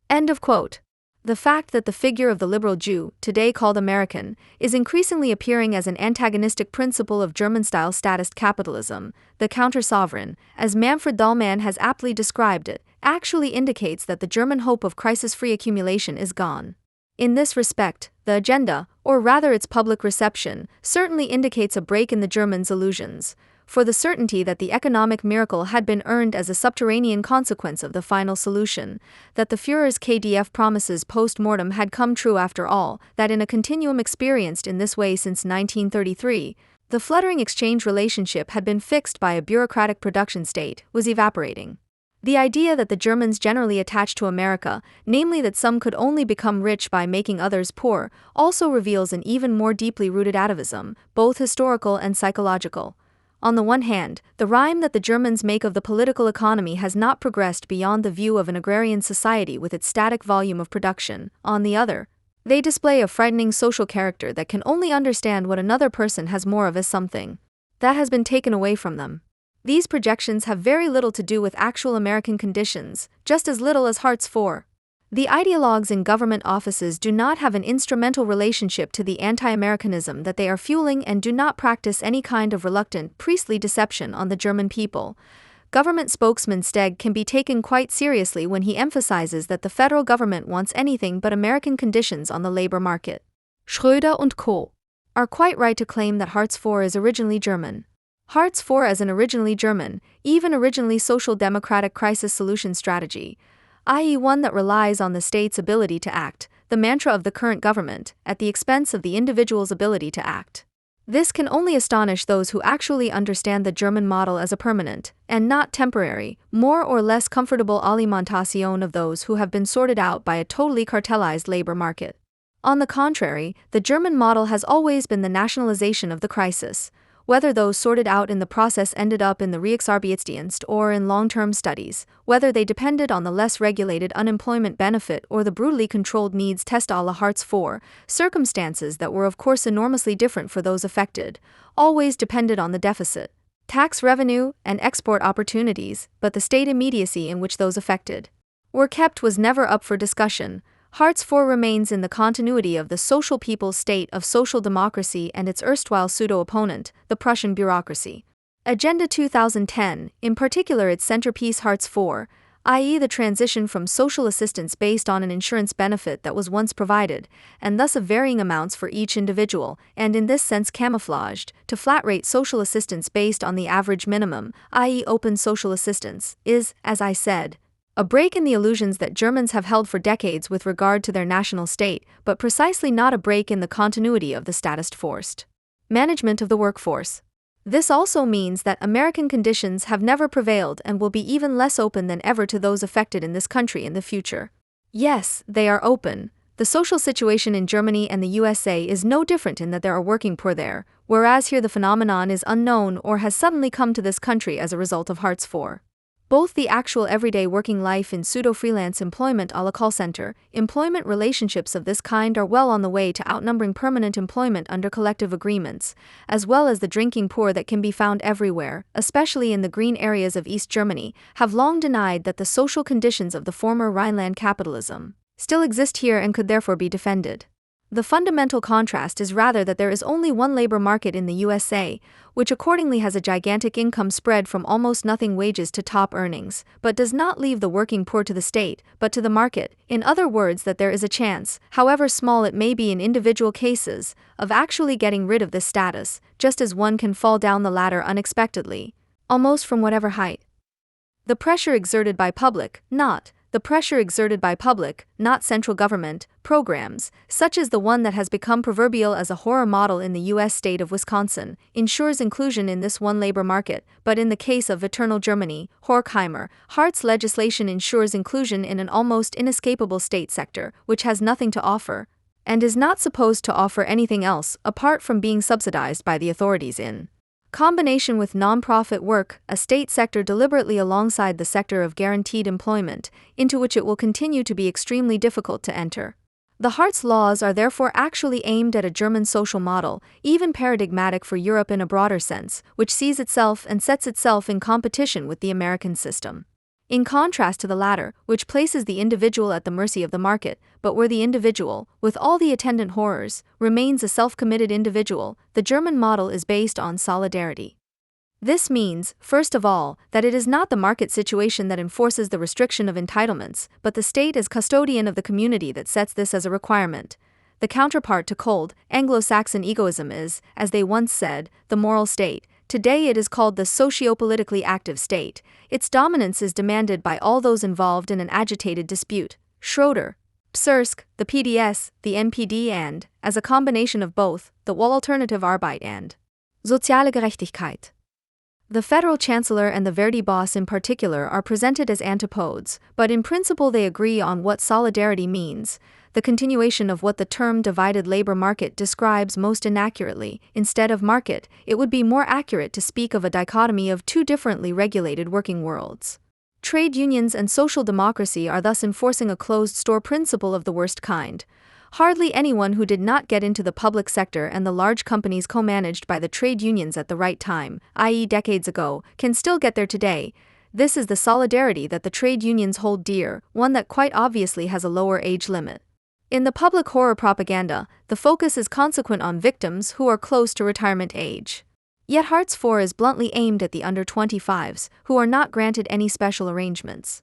End of quote. The fact that the figure of the liberal Jew, today called American, is increasingly appearing as an antagonistic principle of German-style statist capitalism, the counter-sovereign, as Manfred Dahlmann has aptly described it, actually indicates that the German hope of crisis-free accumulation is gone. In this respect, the agenda, or rather its public reception, certainly indicates a break in the Germans' illusions, for the certainty that the economic miracle had been earned as a subterranean consequence of the final solution, that the Führer's KDF promises post-mortem had come true after all, that in a continuum experienced in this way since 1933, The fluttering exchange relationship had been fixed by a bureaucratic production state, was evaporating. The idea that the Germans generally attached to America, namely that some could only become rich by making others poor, also reveals an even more deeply rooted atavism, both historical and psychological. On the one hand, the rhyme that the Germans make of the political economy has not progressed beyond the view of an agrarian society with its static volume of production. On the other, they display a frightening social character that can only understand what another person has more of as something that has been taken away from them. These projections have very little to do with actual American conditions, just as little as Hartz IV. The ideologues in government offices do not have an instrumental relationship to the anti-Americanism that they are fueling and do not practice any kind of reluctant, priestly deception on the German people. Government spokesman Steg can be taken quite seriously when he emphasizes that the federal government wants anything but American conditions on the labor market. Schröder und Co. are quite right to claim that Hartz IV is originally German. Hartz IV as an originally German, even originally social democratic crisis solution strategy, i.e. one that relies on the state's ability to act, the mantra of the current government, at the expense of the individual's ability to act. This can only astonish those who actually understand the German model as a permanent, and not temporary, more or less comfortable alimentation of those who have been sorted out by a totally cartelized labor market. On the contrary, the German model has always been the nationalization of the crisis, whether those sorted out in the process ended up in the Reichsarbeitsdienst or in long-term studies, whether they depended on the less regulated unemployment benefit or the brutally controlled needs test à la Hartz IV, circumstances that were of course enormously different for those affected, always depended on the deficit, tax revenue, and export opportunities, but the state immediacy in which those affected were kept was never up for discussion. Hartz IV remains in the continuity of the social people's state of social democracy and its erstwhile pseudo-opponent, the Prussian bureaucracy. Agenda 2010, in particular its centerpiece Hartz IV, i.e. the transition from social assistance based on an insurance benefit that was once provided, and thus of varying amounts for each individual, and in this sense camouflaged, to flat-rate social assistance based on the average minimum, i.e. open social assistance, is, as I said, a break in the illusions that Germans have held for decades with regard to their national state, but precisely not a break in the continuity of the statist forced management of the workforce. This also means that American conditions have never prevailed and will be even less open than ever to those affected in this country in the future. Yes, they are open. The social situation in Germany and the USA is no different in that there are working poor there, whereas here the phenomenon is unknown or has suddenly come to this country as a result of Hartz IV. Both the actual everyday working life in pseudo-freelance employment à la call center, employment relationships of this kind are well on the way to outnumbering permanent employment under collective agreements, as well as the drinking poor that can be found everywhere, especially in the green areas of East Germany, have long denied that the social conditions of the former Rhineland capitalism still exist here and could therefore be defended. The fundamental contrast is rather that there is only one labor market in the USA, which accordingly has a gigantic income spread from almost nothing wages to top earnings, but does not leave the working poor to the state, but to the market. In other words, that there is a chance, however small it may be in individual cases, of actually getting rid of this status, just as one can fall down the ladder unexpectedly, almost from whatever height. The pressure exerted by public, not central government, programs, such as the one that has become proverbial as a horror model in the U.S. state of Wisconsin, ensures inclusion in this one labor market, but in the case of Eternal Germany, Horkheimer, Hartz legislation ensures inclusion in an almost inescapable state sector, which has nothing to offer, and is not supposed to offer anything else apart from being subsidized by the authorities in combination with non-profit work, a state sector deliberately alongside the sector of guaranteed employment, into which it will continue to be extremely difficult to enter. The Hartz laws are therefore actually aimed at a German social model, even paradigmatic for Europe in a broader sense, which sees itself and sets itself in competition with the American system. In contrast to the latter, which places the individual at the mercy of the market, but where the individual, with all the attendant horrors, remains a self-committed individual, the German model is based on solidarity. This means, first of all, that it is not the market situation that enforces the restriction of entitlements, but the state as custodian of the community that sets this as a requirement. The counterpart to cold, Anglo-Saxon egoism is, as they once said, the moral state. Today it is called the socio-politically active state. Its dominance is demanded by all those involved in an agitated dispute. Schroeder, Psirsk, the PDS, the NPD and, as a combination of both, the Alternative Arbeit and Soziale Gerechtigkeit. The federal chancellor and the Verdi boss in particular are presented as antipodes, but in principle they agree on what solidarity means, the continuation of what the term divided labor market describes most inaccurately. Instead of market, it would be more accurate to speak of a dichotomy of two differently regulated working worlds. Trade unions and social democracy are thus enforcing a closed-store principle of the worst kind. Hardly anyone who did not get into the public sector and the large companies co-managed by the trade unions at the right time, i.e. decades ago, can still get there today. This is the solidarity that the trade unions hold dear, one that quite obviously has a lower age limit. In the public horror propaganda, the focus is consequent on victims who are close to retirement age. Yet Hartz IV is bluntly aimed at the under-25s, who are not granted any special arrangements.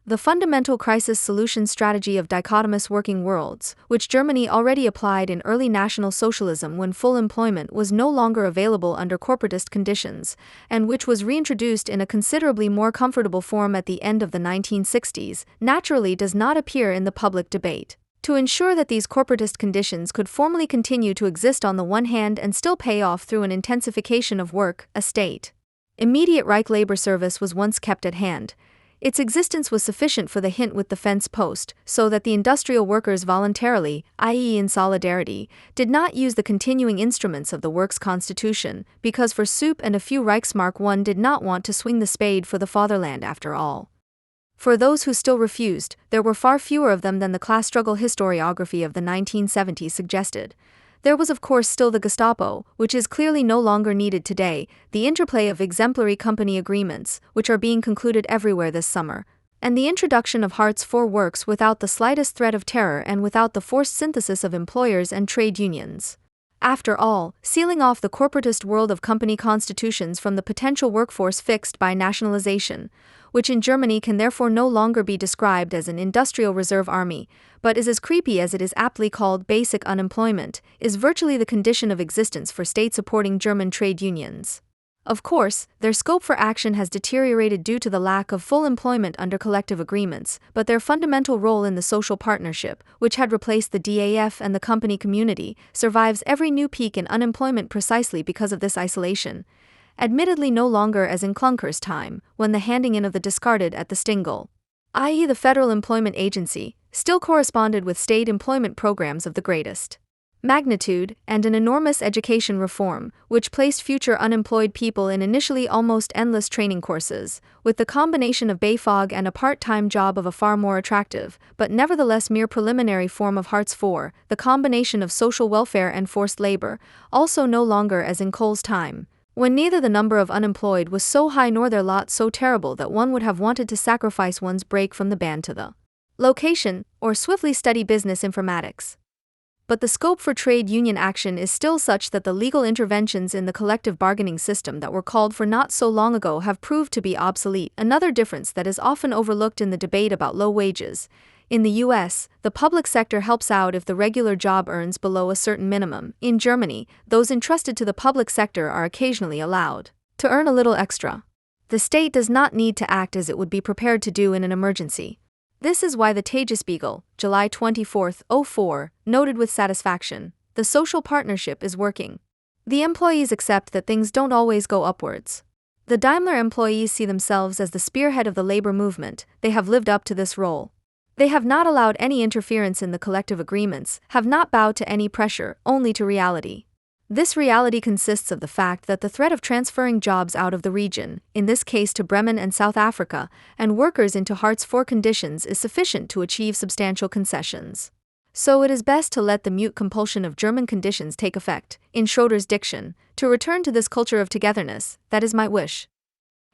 The fundamental crisis solution strategy of dichotomous working worlds, which Germany already applied in early National Socialism when full employment was no longer available under corporatist conditions, and which was reintroduced in a considerably more comfortable form at the end of the 1960s, naturally does not appear in the public debate. To ensure that these corporatist conditions could formally continue to exist on the one hand and still pay off through an intensification of work, a state. Immediate Reich labor service was once kept at hand. Its existence was sufficient for the hint with the fence post, so that the industrial workers voluntarily, i.e. in solidarity, did not use the continuing instruments of the works constitution, because for soup and a few Reichsmark one did not want to swing the spade for the fatherland after all. For those who still refused, there were far fewer of them than the class struggle historiography of the 1970s suggested. There was of course still the Gestapo, which is clearly no longer needed today, the interplay of exemplary company agreements, which are being concluded everywhere this summer, and the introduction of Hartz IV works without the slightest threat of terror and without the forced synthesis of employers and trade unions. After all, sealing off the corporatist world of company constitutions from the potential workforce fixed by nationalization, which in Germany can therefore no longer be described as an industrial reserve army, but is as creepy as it is aptly called basic unemployment, is virtually the condition of existence for state-supporting German trade unions. Of course, their scope for action has deteriorated due to the lack of full employment under collective agreements, but their fundamental role in the social partnership, which had replaced the DAF and the company community, survives every new peak in unemployment precisely because of this isolation. Admittedly no longer as in Klunker's time, when the handing in of the discarded at the Stingel, i.e. the Federal Employment Agency, still corresponded with state employment programs of the greatest magnitude, and an enormous education reform, which placed future unemployed people in initially almost endless training courses, with the combination of BAföG and a part-time job of a far more attractive, but nevertheless mere preliminary form of Hartz IV, the combination of social welfare and forced labor, also no longer as in Kohl's time, when neither the number of unemployed was so high nor their lot so terrible that one would have wanted to sacrifice one's break from the band to the location, or swiftly study business informatics. But the scope for trade union action is still such that the legal interventions in the collective bargaining system that were called for not so long ago have proved to be obsolete. Another difference that is often overlooked in the debate about low wages. In the US, the public sector helps out if the regular job earns below a certain minimum. In Germany, those entrusted to the public sector are occasionally allowed to earn a little extra. The state does not need to act as it would be prepared to do in an emergency. This is why the Tagesspiegel, July 24, 2004, noted with satisfaction, the social partnership is working. The employees accept that things don't always go upwards. The Daimler employees see themselves as the spearhead of the labor movement. They have lived up to this role. They have not allowed any interference in the collective agreements, have not bowed to any pressure, only to reality. This reality consists of the fact that the threat of transferring jobs out of the region, in this case to Bremen and South Africa, and workers into Hartz IV conditions is sufficient to achieve substantial concessions. So it is best to let the mute compulsion of German conditions take effect, in Schroeder's diction, to return to this culture of togetherness. That is my wish.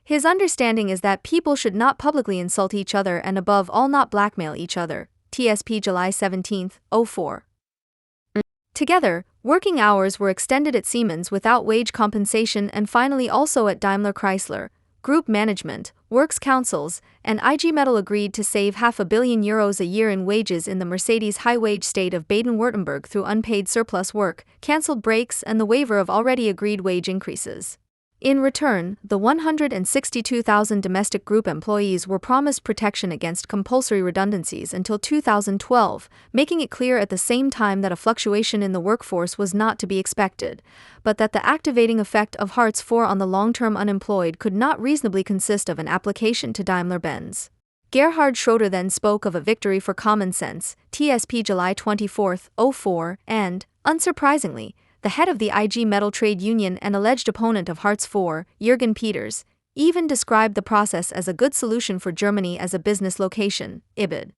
His understanding is that people should not publicly insult each other and above all not blackmail each other. TSP July 17, 2004. Together, working hours were extended at Siemens without wage compensation and finally also at Daimler Chrysler. Group management, works councils, and IG Metall agreed to save €500 million a year in wages in the Mercedes high-wage state of Baden-Württemberg through unpaid surplus work, cancelled breaks and the waiver of already agreed wage increases. In return, the 162,000 domestic group employees were promised protection against compulsory redundancies until 2012, making it clear at the same time that a fluctuation in the workforce was not to be expected, but that the activating effect of Hartz IV on the long-term unemployed could not reasonably consist of an application to Daimler-Benz. Gerhard Schroeder then spoke of a victory for common sense, TSP July 24, 2004, and, unsurprisingly, the head of the IG Metall trade union and alleged opponent of Hartz IV, Jürgen Peters, even described the process as a good solution for Germany as a business location, IBID.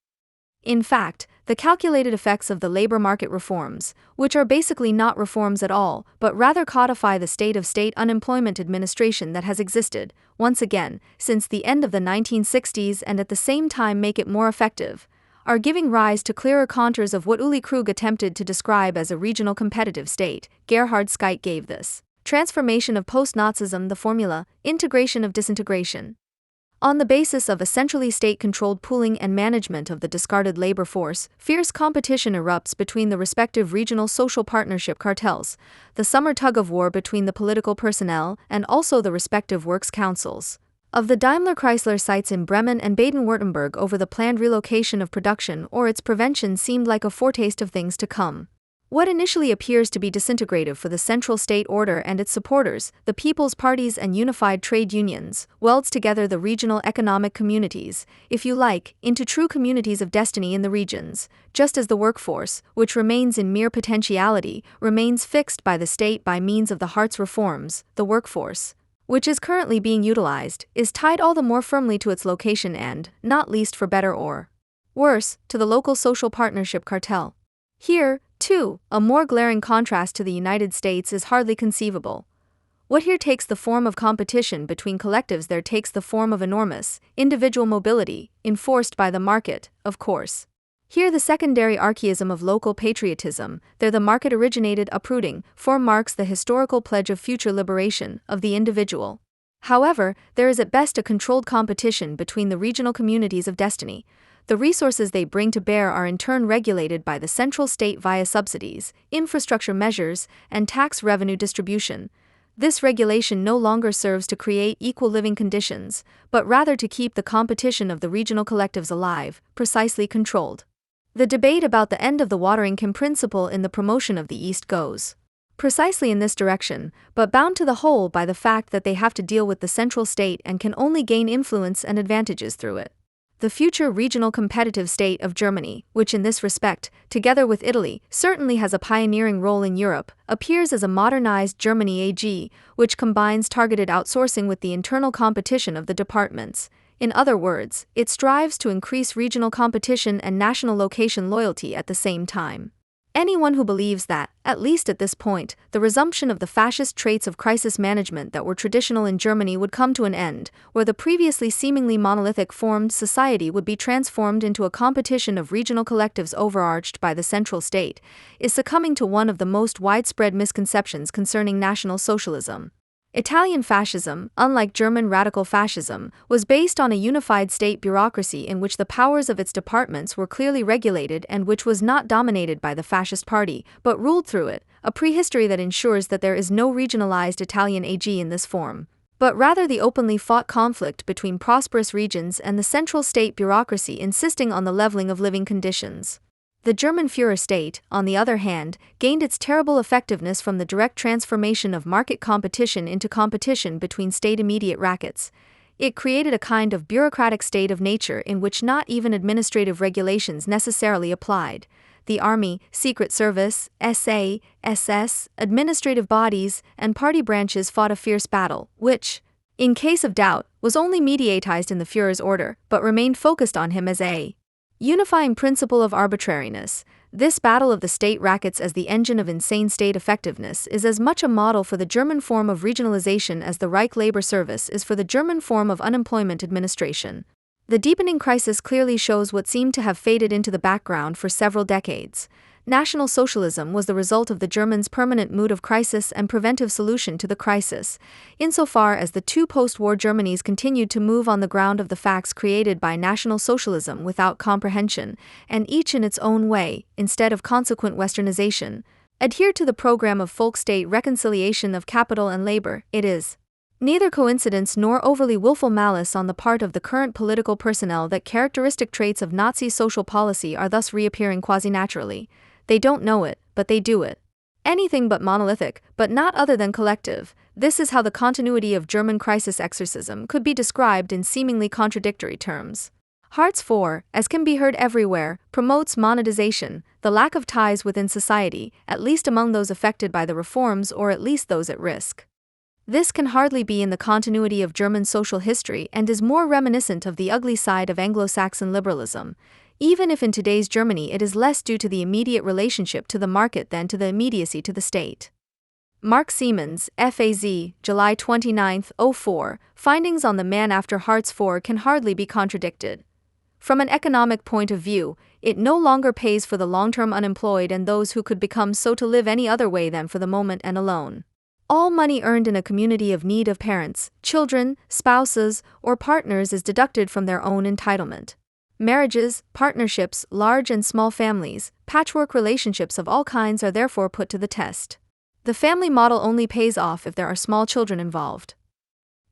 In fact, the calculated effects of the labor market reforms, which are basically not reforms at all, but rather codify the state of state unemployment administration that has existed, once again, since the end of the 1960s and at the same time make it more effective, are giving rise to clearer contours of what Uli Krug attempted to describe as a regional competitive state. Gerhard Scheidt gave this transformation of post-Nazism the formula, integration of disintegration. On the basis of a centrally state-controlled pooling and management of the discarded labor force, fierce competition erupts between the respective regional social partnership cartels, the summer tug-of-war between the political personnel and also the respective works councils of the Daimler-Chrysler sites in Bremen and Baden-Württemberg over the planned relocation of production or its prevention seemed like a foretaste of things to come. What initially appears to be disintegrative for the central state order and its supporters, the people's parties and unified trade unions, welds together the regional economic communities, if you like, into true communities of destiny in the regions, just as the workforce, which remains in mere potentiality, remains fixed by the state by means of the Hartz reforms. The workforce, which is currently being utilized, is tied all the more firmly to its location and, not least for better or worse, to the local social partnership cartel. Here, too, a more glaring contrast to the United States is hardly conceivable. What here takes the form of competition between collectives there takes the form of enormous, individual mobility, enforced by the market, of course. Here the secondary archaism of local patriotism, there the market-originated uprooting, form marks the historical pledge of future liberation of the individual. However, there is at best a controlled competition between the regional communities of destiny. The resources they bring to bear are in turn regulated by the central state via subsidies, infrastructure measures, and tax revenue distribution. This regulation no longer serves to create equal living conditions, but rather to keep the competition of the regional collectives alive, precisely controlled. The debate about the end of the Watering-Kim principle in the promotion of the East goes precisely in this direction, but bound to the whole by the fact that they have to deal with the central state and can only gain influence and advantages through it. The future regional competitive state of Germany, which in this respect, together with Italy, certainly has a pioneering role in Europe, appears as a modernized Germany AG, which combines targeted outsourcing with the internal competition of the departments. In other words, it strives to increase regional competition and national location loyalty at the same time. Anyone who believes that, at least at this point, the resumption of the fascist traits of crisis management that were traditional in Germany would come to an end, where the previously seemingly monolithic formed society would be transformed into a competition of regional collectives overarched by the central state, is succumbing to one of the most widespread misconceptions concerning National Socialism. Italian fascism, unlike German radical fascism, was based on a unified state bureaucracy in which the powers of its departments were clearly regulated and which was not dominated by the fascist party, but ruled through it, a prehistory that ensures that there is no regionalized Italian AG in this form, but rather the openly fought conflict between prosperous regions and the central state bureaucracy insisting on the leveling of living conditions. The German Führer state, on the other hand, gained its terrible effectiveness from the direct transformation of market competition into competition between state-immediate rackets. It created a kind of bureaucratic state of nature in which not even administrative regulations necessarily applied. The army, secret service, SA, SS, administrative bodies, and party branches fought a fierce battle, which, in case of doubt, was only mediatized in the Führer's order, but remained focused on him as a unifying principle of arbitrariness. This battle of the state rackets as the engine of insane state effectiveness is as much a model for the German form of regionalization as the Reich Labor Service is for the German form of unemployment administration. The deepening crisis clearly shows what seemed to have faded into the background for several decades. National Socialism was the result of the Germans' permanent mood of crisis and preventive solution to the crisis, insofar as the two post-war Germanys continued to move on the ground of the facts created by National Socialism without comprehension, and each in its own way, instead of consequent westernization, adhered to the program of folk-state reconciliation of capital and labor. It is Neither coincidence nor overly willful malice on the part of the current political personnel that characteristic traits of Nazi social policy are thus reappearing quasi-naturally. They don't know it, but they do it. Anything but monolithic, but not other than collective. This is how the continuity of German crisis exorcism could be described in seemingly contradictory terms. Hartz IV, as can be heard everywhere, promotes monetization, the lack of ties within society, at least among those affected by the reforms or at least those at risk. This can hardly be in the continuity of German social history and is more reminiscent of the ugly side of Anglo-Saxon liberalism, even if in today's Germany it is less due to the immediate relationship to the market than to the immediacy to the state. Mark Siemens, FAZ, July 29, 04, findings on the man after Hartz IV can hardly be contradicted. From an economic point of view, it no longer pays for the long-term unemployed and those who could become so to live any other way than for the moment and alone. All money earned in a community of need of parents, children, spouses, or partners is deducted from their own entitlement. Marriages, partnerships, large and small families, patchwork relationships of all kinds are therefore put to the test. The family model only pays off if there are small children involved.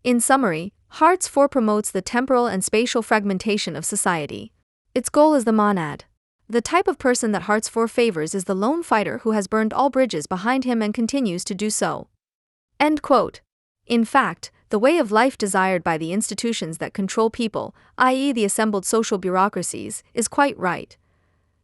In summary, Hartz IV promotes the temporal and spatial fragmentation of society. Its goal is the monad. The type of person that Hartz IV favors is the lone fighter who has burned all bridges behind him and continues to do so. End quote. In fact, the way of life desired by the institutions that control people, i.e. the assembled social bureaucracies, is quite right.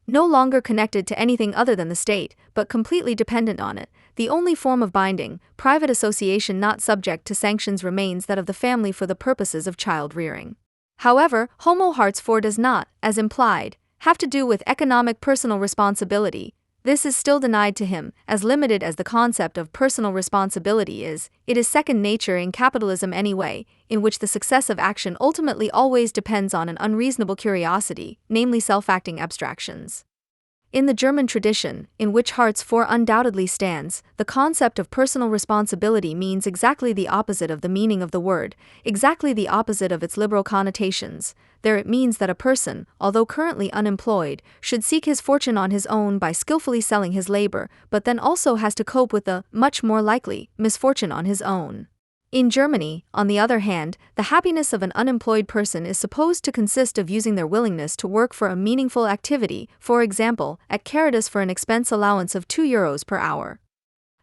No longer connected to anything other than the state, but completely dependent on it, the only form of binding, private association not subject to sanctions remains that of the family for the purposes of child rearing. However, Homo Hartz IV does not, as implied, have to do with economic personal responsibility. This is still denied to him, as limited as the concept of personal responsibility is. It is second nature in capitalism anyway, in which the success of action ultimately always depends on an unreasonable curiosity, namely self-acting abstractions. In the German tradition, in which Hartz IV undoubtedly stands, the concept of personal responsibility means exactly the opposite of the meaning of the word, exactly the opposite of its liberal connotations. There it means that a person, although currently unemployed, should seek his fortune on his own by skillfully selling his labor, but then also has to cope with the, much more likely, misfortune on his own. In Germany, on the other hand, the happiness of an unemployed person is supposed to consist of using their willingness to work for a meaningful activity, for example, at Caritas for an expense allowance of €2 per hour.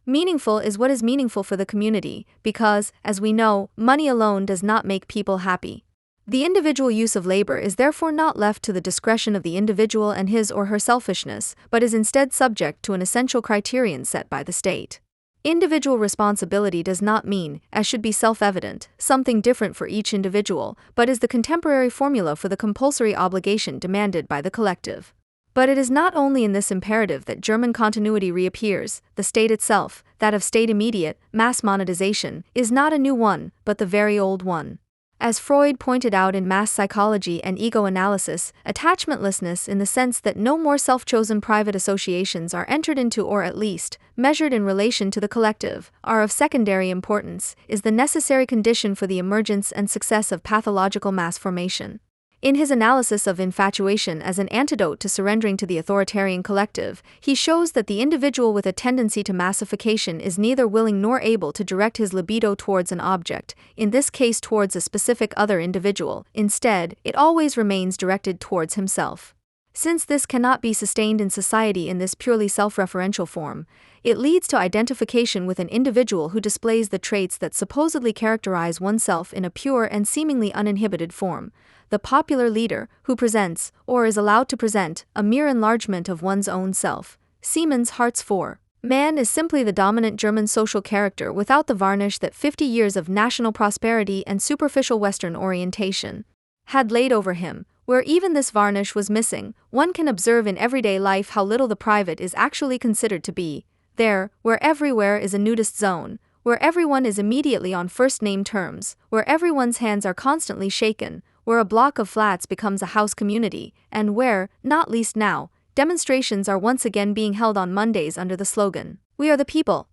Meaningful is what is meaningful for the community, because, as we know, money alone does not make people happy. The individual use of labor is therefore not left to the discretion of the individual and his or her selfishness, but is instead subject to an essential criterion set by the state. Individual responsibility does not mean, as should be self-evident, something different for each individual, but is the contemporary formula for the compulsory obligation demanded by the collective. But it is not only in this imperative that German continuity reappears. The state itself, that of state immediate, mass monetization, is not a new one, but the very old one. As Freud pointed out in Mass Psychology and Ego Analysis, attachmentlessness in the sense that no more self-chosen private associations are entered into or at least, measured in relation to the collective, are of secondary importance, is the necessary condition for the emergence and success of pathological mass formation. In his analysis of infatuation as an antidote to surrendering to the authoritarian collective, he shows that the individual with a tendency to massification is neither willing nor able to direct his libido towards an object, in this case towards a specific other individual. Instead, it always remains directed towards himself. Since this cannot be sustained in society in this purely self-referential form, it leads to identification with an individual who displays the traits that supposedly characterize oneself in a pure and seemingly uninhibited form. The popular leader, who presents, or is allowed to present, a mere enlargement of one's own self. Siemens Hartz IV. Man is simply the dominant German social character without the varnish that 50 years of national prosperity and superficial Western orientation had laid over him. Where even this varnish was missing, one can observe in everyday life how little the private is actually considered to be. There, where everywhere is a nudist zone, where everyone is immediately on first-name terms, where everyone's hands are constantly shaken, where a block of flats becomes a house community, and where, not least now, demonstrations are once again being held on Mondays under the slogan, "We are the people."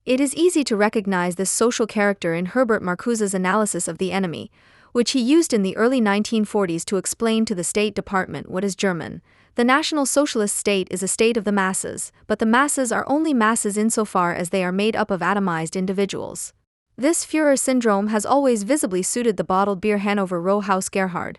It is easy to recognize this social character in Herbert Marcuse's analysis of the enemy, which he used in the early 1940s to explain to the State Department what is German. The National Socialist state is a state of the masses, but the masses are only masses insofar as they are made up of atomized individuals. This Führer syndrome has always visibly suited the bottled beer Hanover row house Gerhard,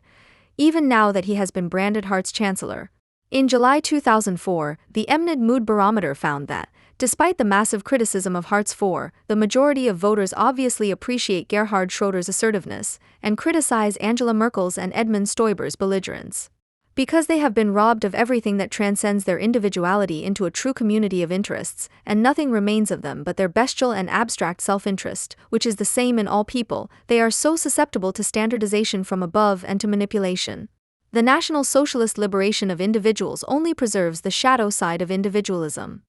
even now that he has been branded Hart's chancellor. In July 2004, the Emnid Mood Barometer found that, despite the massive criticism of Hartz IV, the majority of voters obviously appreciate Gerhard Schroeder's assertiveness and criticize Angela Merkel's and Edmund Stoiber's belligerence. Because they have been robbed of everything that transcends their individuality into a true community of interests, and nothing remains of them but their bestial and abstract self-interest, which is the same in all people, they are so susceptible to standardization from above and to manipulation. The National Socialist liberation of individuals only preserves the shadow side of individualism.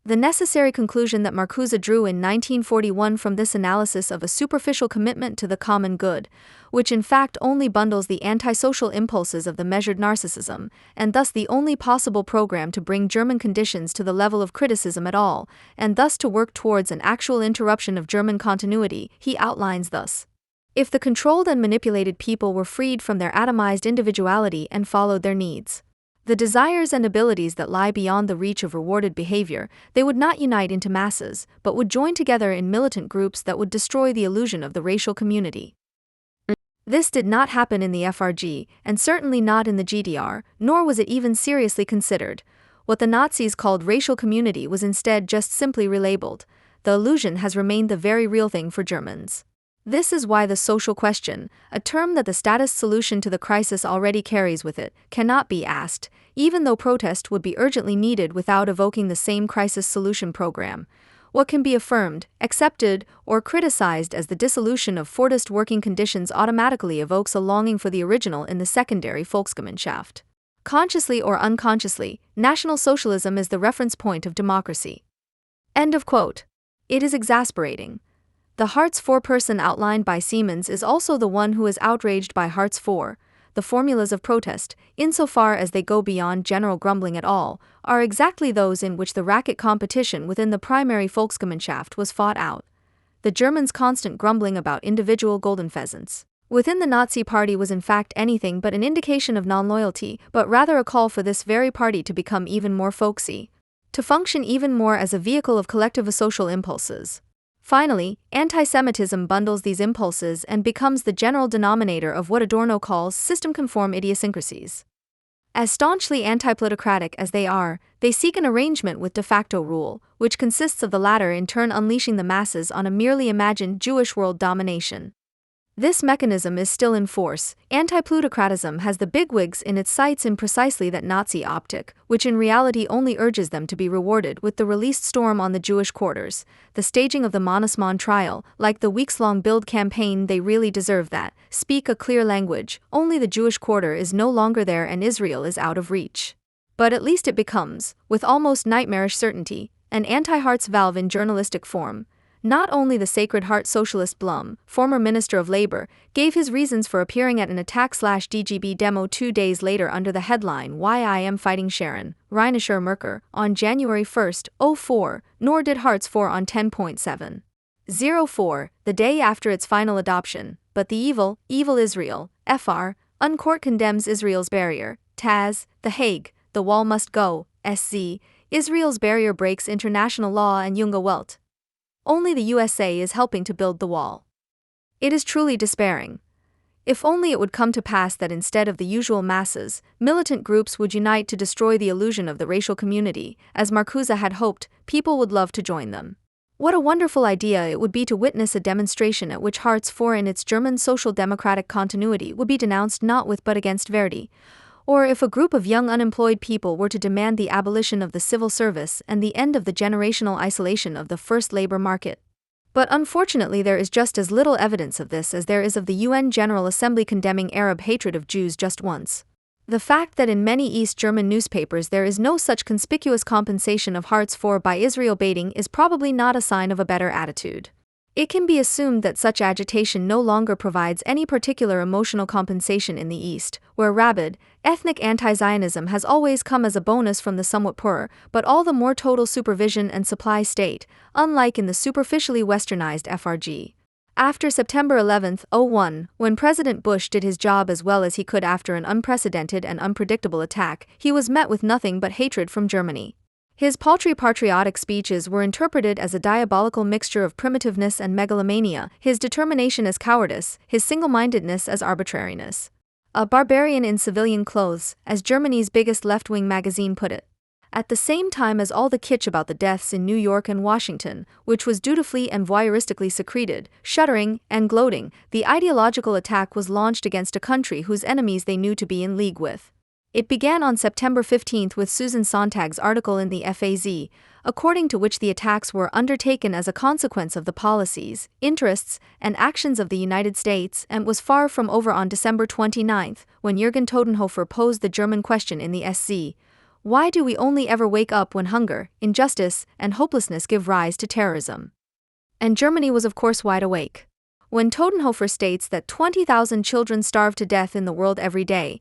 The necessary conclusion that Marcuse drew in 1941 from this analysis of a superficial commitment to the common good, which in fact only bundles the antisocial impulses of the measured narcissism, and thus the only possible program to bring German conditions to the level of criticism at all, and thus to work towards an actual interruption of German continuity, he outlines thus. If the controlled and manipulated people were freed from their atomized individuality and followed their needs, the desires and abilities that lie beyond the reach of rewarded behavior, they would not unite into masses, but would join together in militant groups that would destroy the illusion of the racial community. This did not happen in the FRG, and certainly not in the GDR, nor was it even seriously considered. What the Nazis called racial community was instead just simply relabeled. The illusion has remained the very real thing for Germans. This is why the social question, a term that the statist solution to the crisis already carries with it, cannot be asked, even though protest would be urgently needed without evoking the same crisis solution program. What can be affirmed, accepted, or criticized as the dissolution of Fordist working conditions automatically evokes a longing for the original in the secondary Volksgemeinschaft. Consciously or unconsciously, National Socialism is the reference point of democracy. End of quote. It is exasperating. The Hartz IV person outlined by Siemens is also the one who is outraged by Hartz IV. The formulas of protest, insofar as they go beyond general grumbling at all, are exactly those in which the racket competition within the primary Volksgemeinschaft was fought out. The Germans' constant grumbling about individual golden pheasants within the Nazi Party was in fact anything but an indication of non-loyalty, but rather a call for this very party to become even more folksy, to function even more as a vehicle of collective social impulses. Finally, anti-Semitism bundles these impulses and becomes the general denominator of what Adorno calls system-conform idiosyncrasies. As staunchly anti-plutocratic as they are, they seek an arrangement with de facto rule, which consists of the latter in turn unleashing the masses on a merely imagined Jewish world domination. This mechanism is still in force. Anti-plutocratism has the bigwigs in its sights in precisely that Nazi optic, which in reality only urges them to be rewarded with the released storm on the Jewish quarters, the staging of the Mannesmann trial, like the weeks-long build campaign. They really deserve that. Speak a clear language, only the Jewish quarter is no longer there and Israel is out of reach. But at least it becomes, with almost nightmarish certainty, an anti-Hartz valve in journalistic form. Not only the Sacred Heart socialist Blum, former Minister of Labor, gave his reasons for appearing at an Attack/DGB demo 2 days later under the headline "Why I Am Fighting Sharon, Rheinischer Merkur" on January 1, 2004, nor did Hartz IV on 10.704, the day after its final adoption, but the evil Israel, FR, Uncourt condemns Israel's barrier, Taz, The Hague, the wall must go, SZ, Israel's barrier breaks international law and Junge Welt. Only the USA is helping to build the wall. It is truly despairing. If only it would come to pass that instead of the usual masses, militant groups would unite to destroy the illusion of the racial community, as Marcuse had hoped, people would love to join them. What a wonderful idea it would be to witness a demonstration at which Hartz IV in its German social democratic continuity would be denounced not with but against Verdi. Or if a group of young unemployed people were to demand the abolition of the civil service and the end of the generational isolation of the first labor market. But unfortunately there is just as little evidence of this as there is of the UN General Assembly condemning Arab hatred of Jews just once. The fact that in many East German newspapers there is no such conspicuous compensation of Hartz IV by Israel baiting is probably not a sign of a better attitude. It can be assumed that such agitation no longer provides any particular emotional compensation in the East, where rabid, ethnic anti-Zionism has always come as a bonus from the somewhat poorer, but all the more total supervision and supply state, unlike in the superficially westernized FRG. After September 11, 2001, when President Bush did his job as well as he could after an unprecedented and unpredictable attack, he was met with nothing but hatred from Germany. His paltry patriotic speeches were interpreted as a diabolical mixture of primitiveness and megalomania, his determination as cowardice, his single-mindedness as arbitrariness. A barbarian in civilian clothes, as Germany's biggest left-wing magazine put it. At the same time as all the kitsch about the deaths in New York and Washington, which was dutifully and voyeuristically secreted, shuddering and gloating, the ideological attack was launched against a country whose enemies they knew to be in league with. It began on September 15 with Susan Sontag's article in the FAZ, according to which the attacks were undertaken as a consequence of the policies, interests, and actions of the United States, and was far from over on December 29, when Jürgen Todenhofer posed the German question in the SZ. Why do we only ever wake up when hunger, injustice, and hopelessness give rise to terrorism? And Germany was of course wide awake. When Todenhofer states that 20,000 children starve to death in the world every day,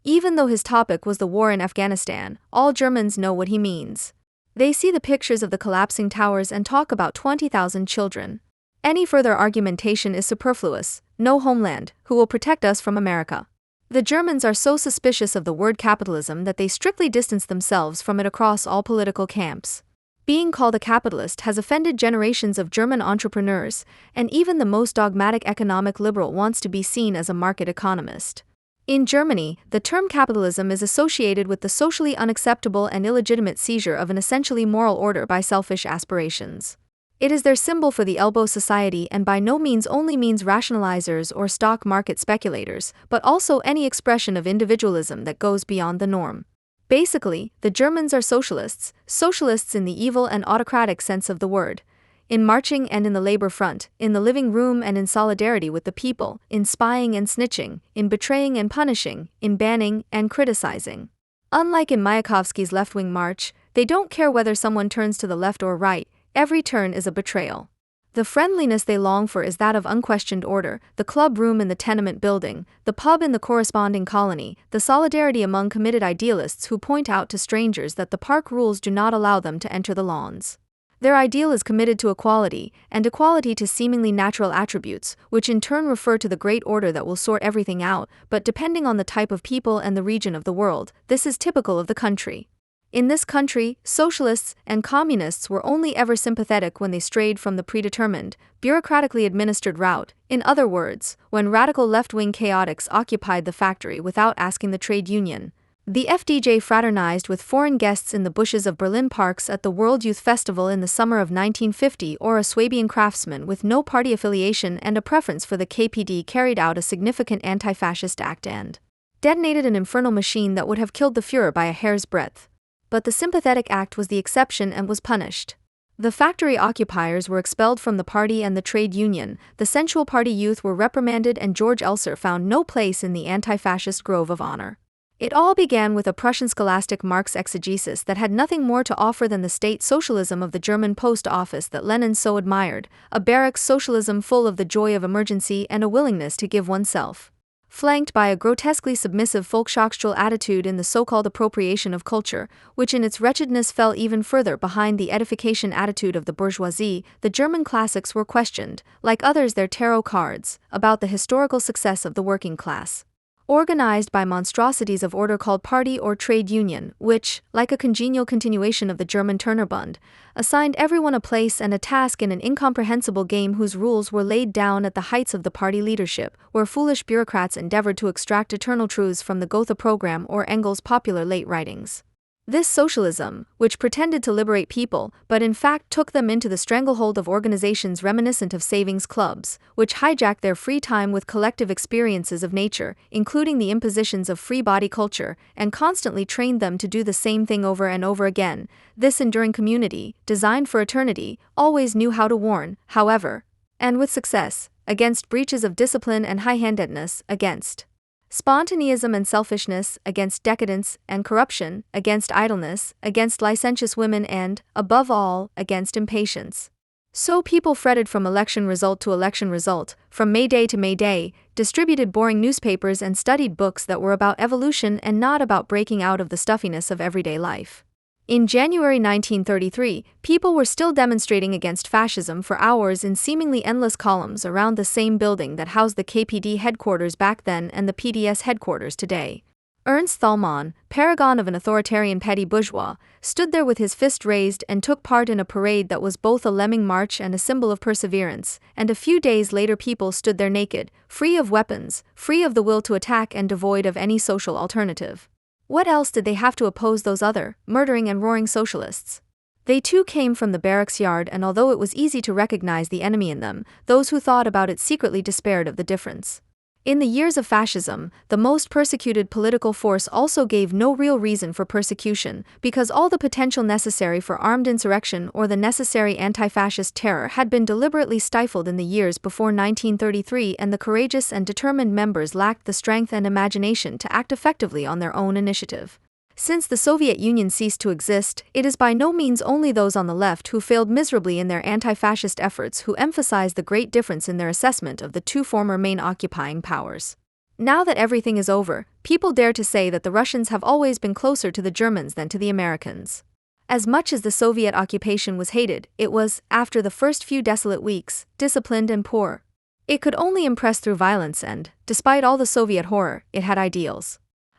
even though his topic was the war in Afghanistan, all Germans know what he means. They see the pictures of the collapsing towers and talk about 20,000 children. Any further argumentation is superfluous. No homeland, who will protect us from America? The Germans are so suspicious of the word capitalism that they strictly distance themselves from it across all political camps. Being called a capitalist has offended generations of German entrepreneurs, and even the most dogmatic economic liberal wants to be seen as a market economist. In Germany, the term capitalism is associated with the socially unacceptable and illegitimate seizure of an essentially moral order by selfish aspirations. It is their symbol for the elbow society and by no means only means rationalizers or stock market speculators, but also any expression of individualism that goes beyond the norm. Basically, the Germans are socialists in the evil and autocratic sense of the word. In marching and in the labor front, in the living room and in solidarity with the people, in spying and snitching, in betraying and punishing, in banning and criticizing. Unlike in Mayakovsky's left-wing march, they don't care whether someone turns to the left or right, every turn is a betrayal. The friendliness they long for is that of unquestioned order, the club room in the tenement building, the pub in the corresponding colony, the solidarity among committed idealists who point out to strangers that the park rules do not allow them to enter the lawns. Their ideal is committed to equality, and equality to seemingly natural attributes, which in turn refer to the great order that will sort everything out, but depending on the type of people and the region of the world, this is typical of the country. In this country, socialists and communists were only ever sympathetic when they strayed from the predetermined, bureaucratically administered route, in other words, when radical left-wing chaotics occupied the factory without asking the trade union. The FDJ fraternized with foreign guests in the bushes of Berlin parks at the World Youth Festival in the summer of 1950, or a Swabian craftsman with no party affiliation and a preference for the KPD carried out a significant anti-fascist act and detonated an infernal machine that would have killed the Führer by a hair's breadth. But the sympathetic act was the exception and was punished. The factory occupiers were expelled from the party and the trade union, the sensual party youth were reprimanded, and George Elser found no place in the anti-fascist grove of honor. It all began with a Prussian scholastic Marx exegesis that had nothing more to offer than the state socialism of the German post office that Lenin so admired, a barracks socialism full of the joy of emergency and a willingness to give oneself. Flanked by a grotesquely submissive Volkshochschule attitude in the so-called appropriation of culture, which in its wretchedness fell even further behind the edification attitude of the bourgeoisie, the German classics were questioned, like others their tarot cards, about the historical success of the working class. Organized by monstrosities of order called party or trade union, which, like a congenial continuation of the German Turnerbund, assigned everyone a place and a task in an incomprehensible game whose rules were laid down at the heights of the party leadership, where foolish bureaucrats endeavored to extract eternal truths from the Gotha program or Engels' popular late writings. This socialism, which pretended to liberate people, but in fact took them into the stranglehold of organizations reminiscent of savings clubs, which hijacked their free time with collective experiences of nature, including the impositions of free body culture, and constantly trained them to do the same thing over and over again. This enduring community, designed for eternity, always knew how to warn, however, and with success, against breaches of discipline and high-handedness, against spontaneism and selfishness, against decadence and corruption, against idleness, against licentious women and, above all, against impatience. So people fretted from election result to election result, from May Day to May Day, distributed boring newspapers and studied books that were about evolution and not about breaking out of the stuffiness of everyday life. In January 1933, people were still demonstrating against fascism for hours in seemingly endless columns around the same building that housed the KPD headquarters back then and the PDS headquarters today. Ernst Thälmann, paragon of an authoritarian petty bourgeois, stood there with his fist raised and took part in a parade that was both a lemming march and a symbol of perseverance, and a few days later people stood there naked, free of weapons, free of the will to attack and devoid of any social alternative. What else did they have to oppose those other, murdering and roaring socialists? They too came from the barracks yard, and although it was easy to recognize the enemy in them, those who thought about it secretly despaired of the difference. In the years of fascism, the most persecuted political force also gave no real reason for persecution, because all the potential necessary for armed insurrection or the necessary anti-fascist terror had been deliberately stifled in the years before 1933, and the courageous and determined members lacked the strength and imagination to act effectively on their own initiative. Since the Soviet Union ceased to exist, it is by no means only those on the left who failed miserably in their anti-fascist efforts who emphasize the great difference in their assessment of the two former main occupying powers. Now that everything is over, people dare to say that the Russians have always been closer to the Germans than to the Americans. As much as the Soviet occupation was hated, it was, after the first few desolate weeks, disciplined and poor. It could only impress through violence and, despite all the Soviet horror, it had ideals.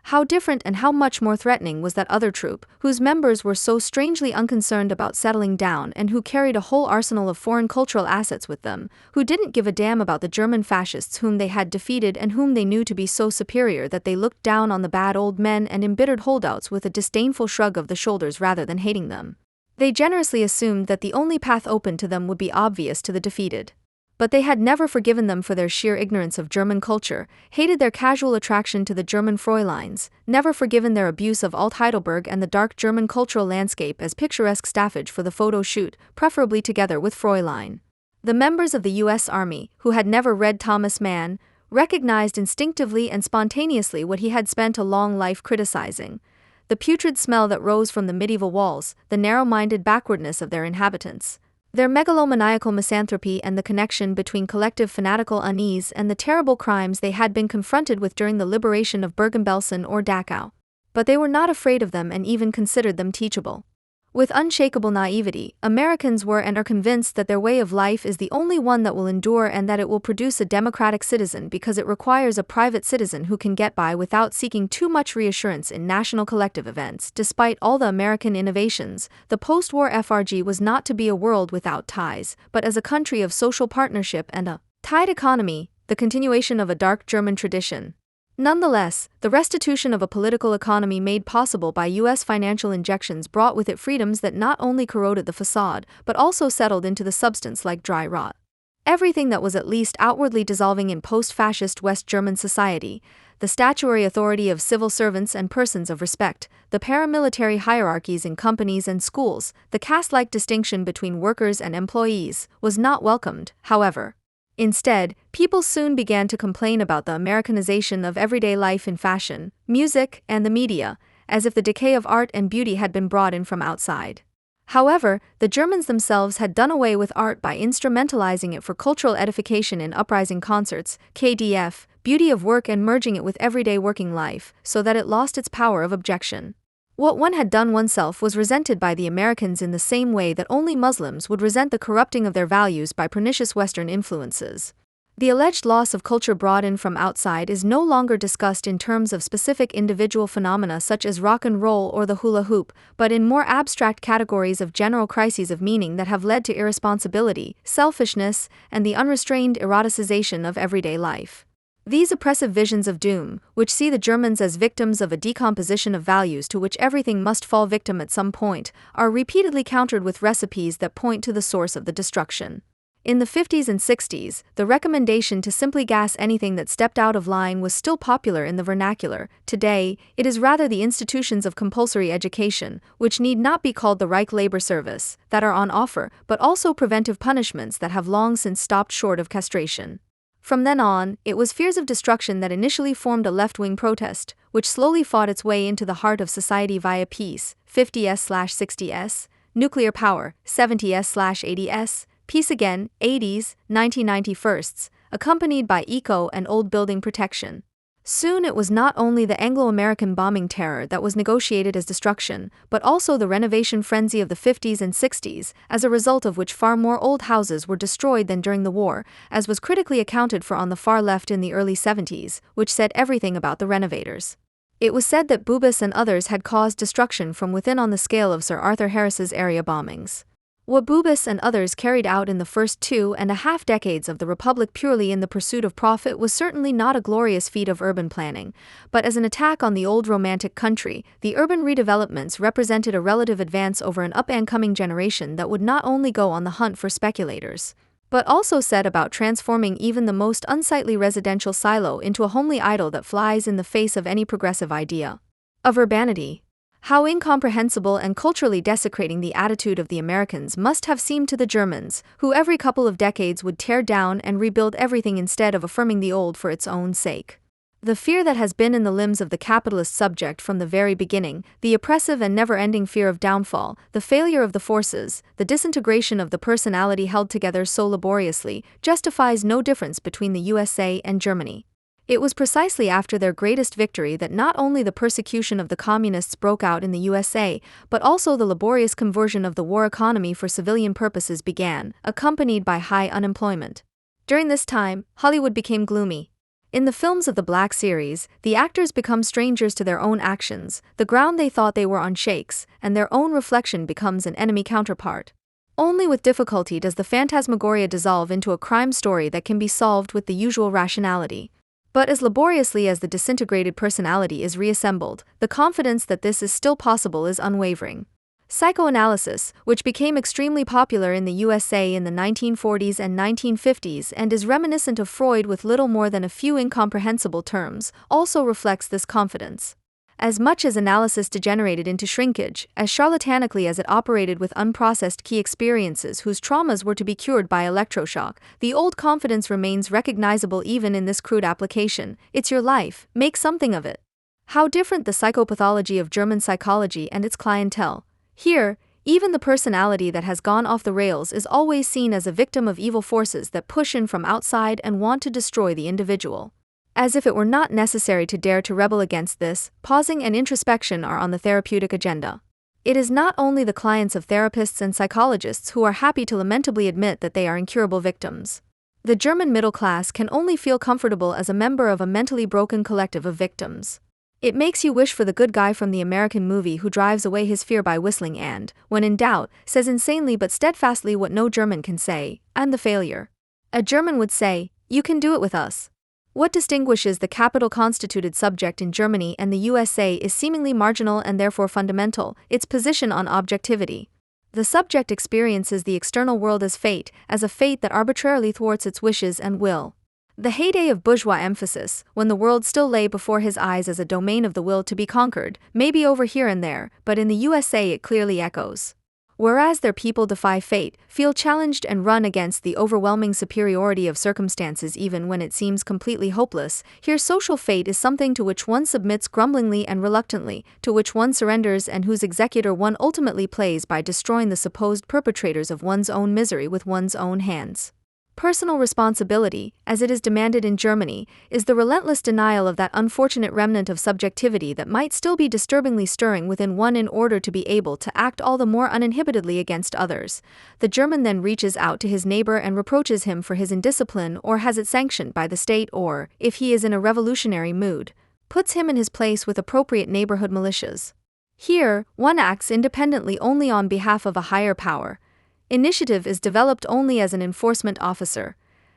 How different and how much more threatening was that other troop, whose members were so strangely unconcerned about settling down and who carried a whole arsenal of foreign cultural assets with them, who didn't give a damn about the German fascists whom they had defeated and whom they knew to be so superior that they looked down on the bad old men and embittered holdouts with a disdainful shrug of the shoulders rather than hating them. They generously assumed that the only path open to them would be obvious to the defeated. But they had never forgiven them for their sheer ignorance of German culture, hated their casual attraction to the German Fräuleins, never forgiven their abuse of Alt-Heidelberg and the dark German cultural landscape as picturesque staffage for the photo shoot, preferably together with Fräulein. The members of the U.S. Army, who had never read Thomas Mann, recognized instinctively and spontaneously what he had spent a long life criticizing: the putrid smell that rose from the medieval walls, the narrow-minded backwardness of their inhabitants, their megalomaniacal misanthropy, and the connection between collective fanatical unease and the terrible crimes they had been confronted with during the liberation of Bergen-Belsen or Dachau. But they were not afraid of them and even considered them teachable. With unshakable naivety, Americans were and are convinced that their way of life is the only one that will endure and that it will produce a democratic citizen because it requires a private citizen who can get by without seeking too much reassurance in national collective events. Despite all the American innovations, the post-war FRG was not to be a world without ties, but as a country of social partnership and a tied economy, the continuation of a dark German tradition. Nonetheless, the restitution of a political economy made possible by U.S. financial injections brought with it freedoms that not only corroded the facade, but also settled into the substance like dry rot. Everything that was at least outwardly dissolving in post-fascist West German society, the statutory authority of civil servants and persons of respect, the paramilitary hierarchies in companies and schools, the caste-like distinction between workers and employees, was not welcomed, however. Instead, people soon began to complain about the Americanization of everyday life in fashion, music, and the media, as if the decay of art and beauty had been brought in from outside. However, the Germans themselves had done away with art by instrumentalizing it for cultural edification in uprising concerts, KDF, beauty of work, and merging it with everyday working life, so that it lost its power of objection. What one had done oneself was resented by the Americans in the same way that only Muslims would resent the corrupting of their values by pernicious Western influences. The alleged loss of culture brought in from outside is no longer discussed in terms of specific individual phenomena such as rock and roll or the hula hoop, but in more abstract categories of general crises of meaning that have led to irresponsibility, selfishness, and the unrestrained eroticization of everyday life. These oppressive visions of doom, which see the Germans as victims of a decomposition of values to which everything must fall victim at some point, are repeatedly countered with recipes that point to the source of the destruction. In the 50s and 60s, the recommendation to simply gas anything that stepped out of line was still popular in the vernacular. Today, it is rather the institutions of compulsory education, which need not be called the Reich labor service, that are on offer, but also preventive punishments that have long since stopped short of castration. From then on, it was fears of destruction that initially formed a left-wing protest, which slowly fought its way into the heart of society via peace, 50s/60s, nuclear power, 70s/80s, peace again, 80s, 1991s, accompanied by eco and old building protection. Soon it was not only the Anglo-American bombing terror that was negotiated as destruction, but also the renovation frenzy of the 50s and 60s, as a result of which far more old houses were destroyed than during the war, as was critically accounted for on the far left in the early 70s, which said everything about the renovators. It was said that Bubis and others had caused destruction from within on the scale of Sir Arthur Harris's area bombings. What Bubis and others carried out in the first 2.5 decades of the Republic purely in the pursuit of profit was certainly not a glorious feat of urban planning, but as an attack on the old romantic country, the urban redevelopments represented a relative advance over an up-and-coming generation that would not only go on the hunt for speculators, but also set about transforming even the most unsightly residential silo into a homely idol that flies in the face of any progressive idea of urbanity. How incomprehensible and culturally desecrating the attitude of the Americans must have seemed to the Germans, who every couple of decades would tear down and rebuild everything instead of affirming the old for its own sake. The fear that has been in the limbs of the capitalist subject from the very beginning, the oppressive and never-ending fear of downfall, the failure of the forces, the disintegration of the personality held together so laboriously, justifies no difference between the USA and Germany. It was precisely after their greatest victory that not only the persecution of the communists broke out in the USA, but also the laborious conversion of the war economy for civilian purposes began, accompanied by high unemployment. During this time, Hollywood became gloomy. In the films of the Black series, the actors become strangers to their own actions, the ground they thought they were on shakes, and their own reflection becomes an enemy counterpart. Only with difficulty does the phantasmagoria dissolve into a crime story that can be solved with the usual rationality. But as laboriously as the disintegrated personality is reassembled, the confidence that this is still possible is unwavering. Psychoanalysis, which became extremely popular in the USA in the 1940s and 1950s and is reminiscent of Freud with little more than a few incomprehensible terms, also reflects this confidence. As much as analysis degenerated into shrinkage, as charlatanically as it operated with unprocessed key experiences whose traumas were to be cured by electroshock, the old confidence remains recognizable even in this crude application. It's your life, make something of it. How different the psychopathology of German psychology and its clientele. Here, even the personality that has gone off the rails is always seen as a victim of evil forces that push in from outside and want to destroy the individual. As if it were not necessary to dare to rebel against this, pausing and introspection are on the therapeutic agenda. It is not only the clients of therapists and psychologists who are happy to lamentably admit that they are incurable victims. The German middle class can only feel comfortable as a member of a mentally broken collective of victims. It makes you wish for the good guy from the American movie who drives away his fear by whistling and, when in doubt, says insanely but steadfastly what no German can say, "I'm the failure." A German would say, "You can do it with us." What distinguishes the capital-constituted subject in Germany and the USA is seemingly marginal and therefore fundamental, its position on objectivity. The subject experiences the external world as fate, as a fate that arbitrarily thwarts its wishes and will. The heyday of bourgeois emphasis, when the world still lay before his eyes as a domain of the will to be conquered, may be over here and there, but in the USA it clearly echoes. Whereas their people defy fate, feel challenged and run against the overwhelming superiority of circumstances even when it seems completely hopeless, here social fate is something to which one submits grumblingly and reluctantly, to which one surrenders and whose executor one ultimately plays by destroying the supposed perpetrators of one's own misery with one's own hands. Personal responsibility, as it is demanded in Germany, is the relentless denial of that unfortunate remnant of subjectivity that might still be disturbingly stirring within one in order to be able to act all the more uninhibitedly against others. The German then reaches out to his neighbor and reproaches him for his indiscipline or has it sanctioned by the state or, if he is in a revolutionary mood, puts him in his place with appropriate neighborhood militias. Here, one acts independently only on behalf of a higher power. Initiative is developed only as an enforcement officer.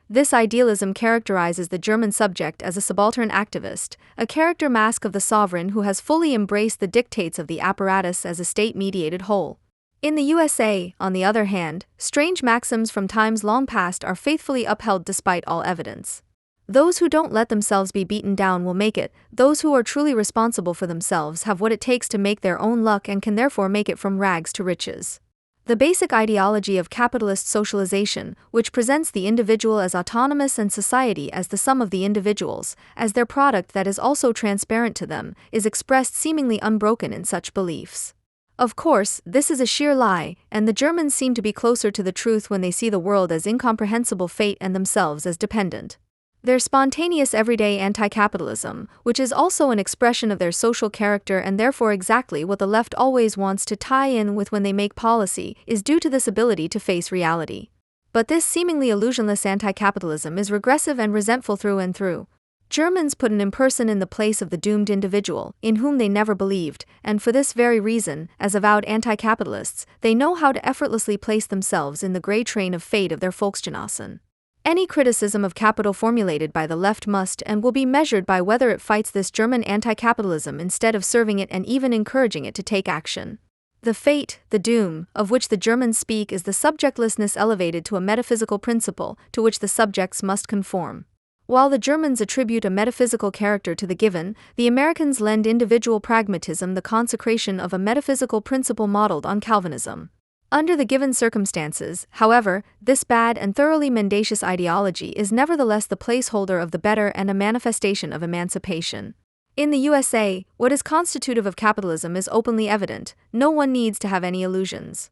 This idealism characterizes the German subject as a subaltern activist, a character mask of the sovereign who has fully embraced the dictates of the apparatus as a state-mediated whole. In the USA, on the other hand, strange maxims from times long past are faithfully upheld despite all evidence. Those who don't let themselves be beaten down will make it, those who are truly responsible for themselves have what it takes to make their own luck and can therefore make it from rags to riches. The basic ideology of capitalist socialization, which presents the individual as autonomous and society as the sum of the individuals, as their product that is also transparent to them, is expressed seemingly unbroken in such beliefs. Of course, this is a sheer lie, and the Germans seem to be closer to the truth when they see the world as incomprehensible fate and themselves as dependent. Their spontaneous everyday anti-capitalism, which is also an expression of their social character and therefore exactly what the left always wants to tie in with when they make policy, is due to this ability to face reality. But this seemingly illusionless anti-capitalism is regressive and resentful through and through. Germans put an imperson in the place of the doomed individual, in whom they never believed, and for this very reason, as avowed anti-capitalists, they know how to effortlessly place themselves in the grey train of fate of their Volksgenossen. Any criticism of capital formulated by the left must and will be measured by whether it fights this German anti-capitalism instead of serving it and even encouraging it to take action. The fate, the doom, of which the Germans speak is the subjectlessness elevated to a metaphysical principle to which the subjects must conform. While the Germans attribute a metaphysical character to the given, the Americans lend individual pragmatism the consecration of a metaphysical principle modeled on Calvinism. Under the given circumstances, however, this bad and thoroughly mendacious ideology is nevertheless the placeholder of the better and a manifestation of emancipation. In the USA, what is constitutive of capitalism is openly evident. No one needs to have any illusions.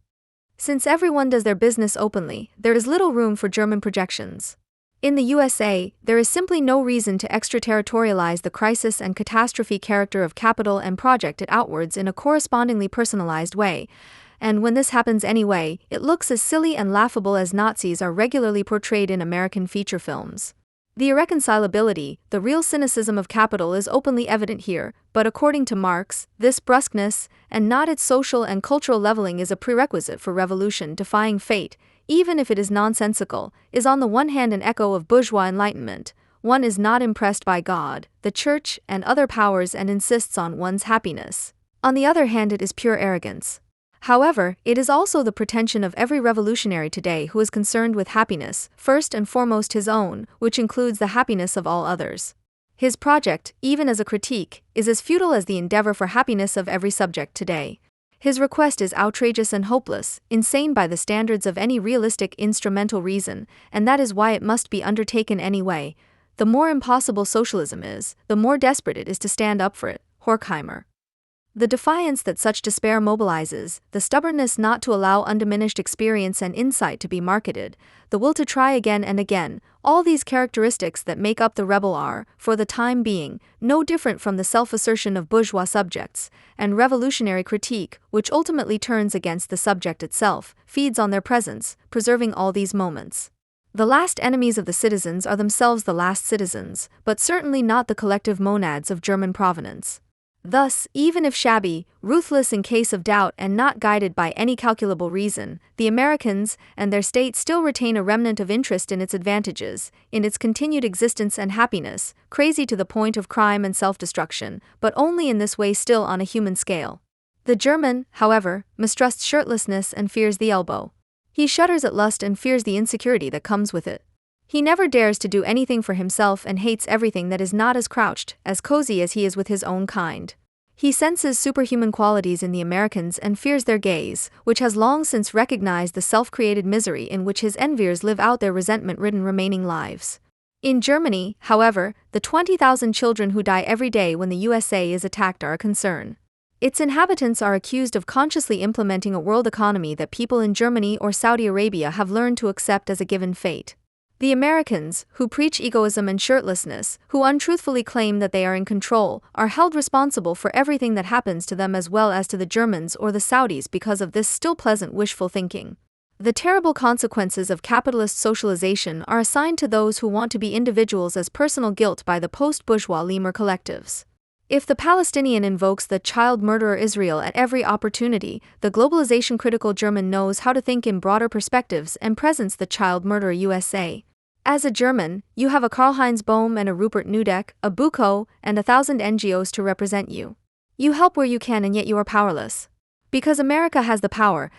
Since everyone does their business openly, there is little room for German projections. In the USA, there is simply no reason to extraterritorialize the crisis and catastrophe character of capital and project it outwards in a correspondingly personalized way, and when this happens anyway, it looks as silly and laughable as Nazis are regularly portrayed in American feature films. The irreconcilability, the real cynicism of capital is openly evident here, but according to Marx, this brusqueness, and not its social and cultural leveling is a prerequisite for revolution defying fate, even if it is nonsensical, is on the one hand an echo of bourgeois enlightenment. One is not impressed by God, the church, and other powers and insists on one's happiness. On the other hand, it is pure arrogance. However, it is also the pretension of every revolutionary today who is concerned with happiness, first and foremost his own, which includes the happiness of all others. His project, even as a critique, is as futile as the endeavor for happiness of every subject today. His request is outrageous and hopeless, insane by the standards of any realistic instrumental reason, and that is why it must be undertaken anyway. The more impossible socialism is, the more desperate it is to stand up for it. Horkheimer. The defiance that such despair mobilizes, the stubbornness not to allow undiminished experience and insight to be marketed, the will to try again and again, all these characteristics that make up the rebel are, for the time being, no different from the self-assertion of bourgeois subjects, and revolutionary critique, which ultimately turns against the subject itself, feeds on their presence, preserving all these moments. The last enemies of the citizens are themselves the last citizens, but certainly not the collective monads of German provenance. Thus, even if shabby, ruthless in case of doubt and not guided by any calculable reason, the Americans and their state still retain a remnant of interest in its advantages, in its continued existence and happiness, crazy to the point of crime and self-destruction, but only in this way still on a human scale. The German, however, mistrusts shirtlessness and fears the elbow. He shudders at lust and fears the insecurity that comes with it. He never dares to do anything for himself and hates everything that is not as crouched, as cozy as he is with his own kind. He senses superhuman qualities in the Americans and fears their gaze, which has long since recognized the self-created misery in which his enviers live out their resentment-ridden remaining lives. In Germany, however, the 20,000 children who die every day when the USA is attacked are a concern. Its inhabitants are accused of consciously implementing a world economy that people in Germany or Saudi Arabia have learned to accept as a given fate. The Americans, who preach egoism and shirtlessness, who untruthfully claim that they are in control, are held responsible for everything that happens to them as well as to the Germans or the Saudis because of this still pleasant wishful thinking. The terrible consequences of capitalist socialization are assigned to those who want to be individuals as personal guilt by the post-bourgeois lemur collectives. If the Palestinian invokes the child murderer Israel at every opportunity, the globalization-critical German knows how to think in broader perspectives and presents the child murderer USA. As a German, you have a Karl-Heinz Bohm and a Rupert Nudek, a Bucco, and 1,000 NGOs to represent you. You help where you can and yet you are powerless. Because America has the power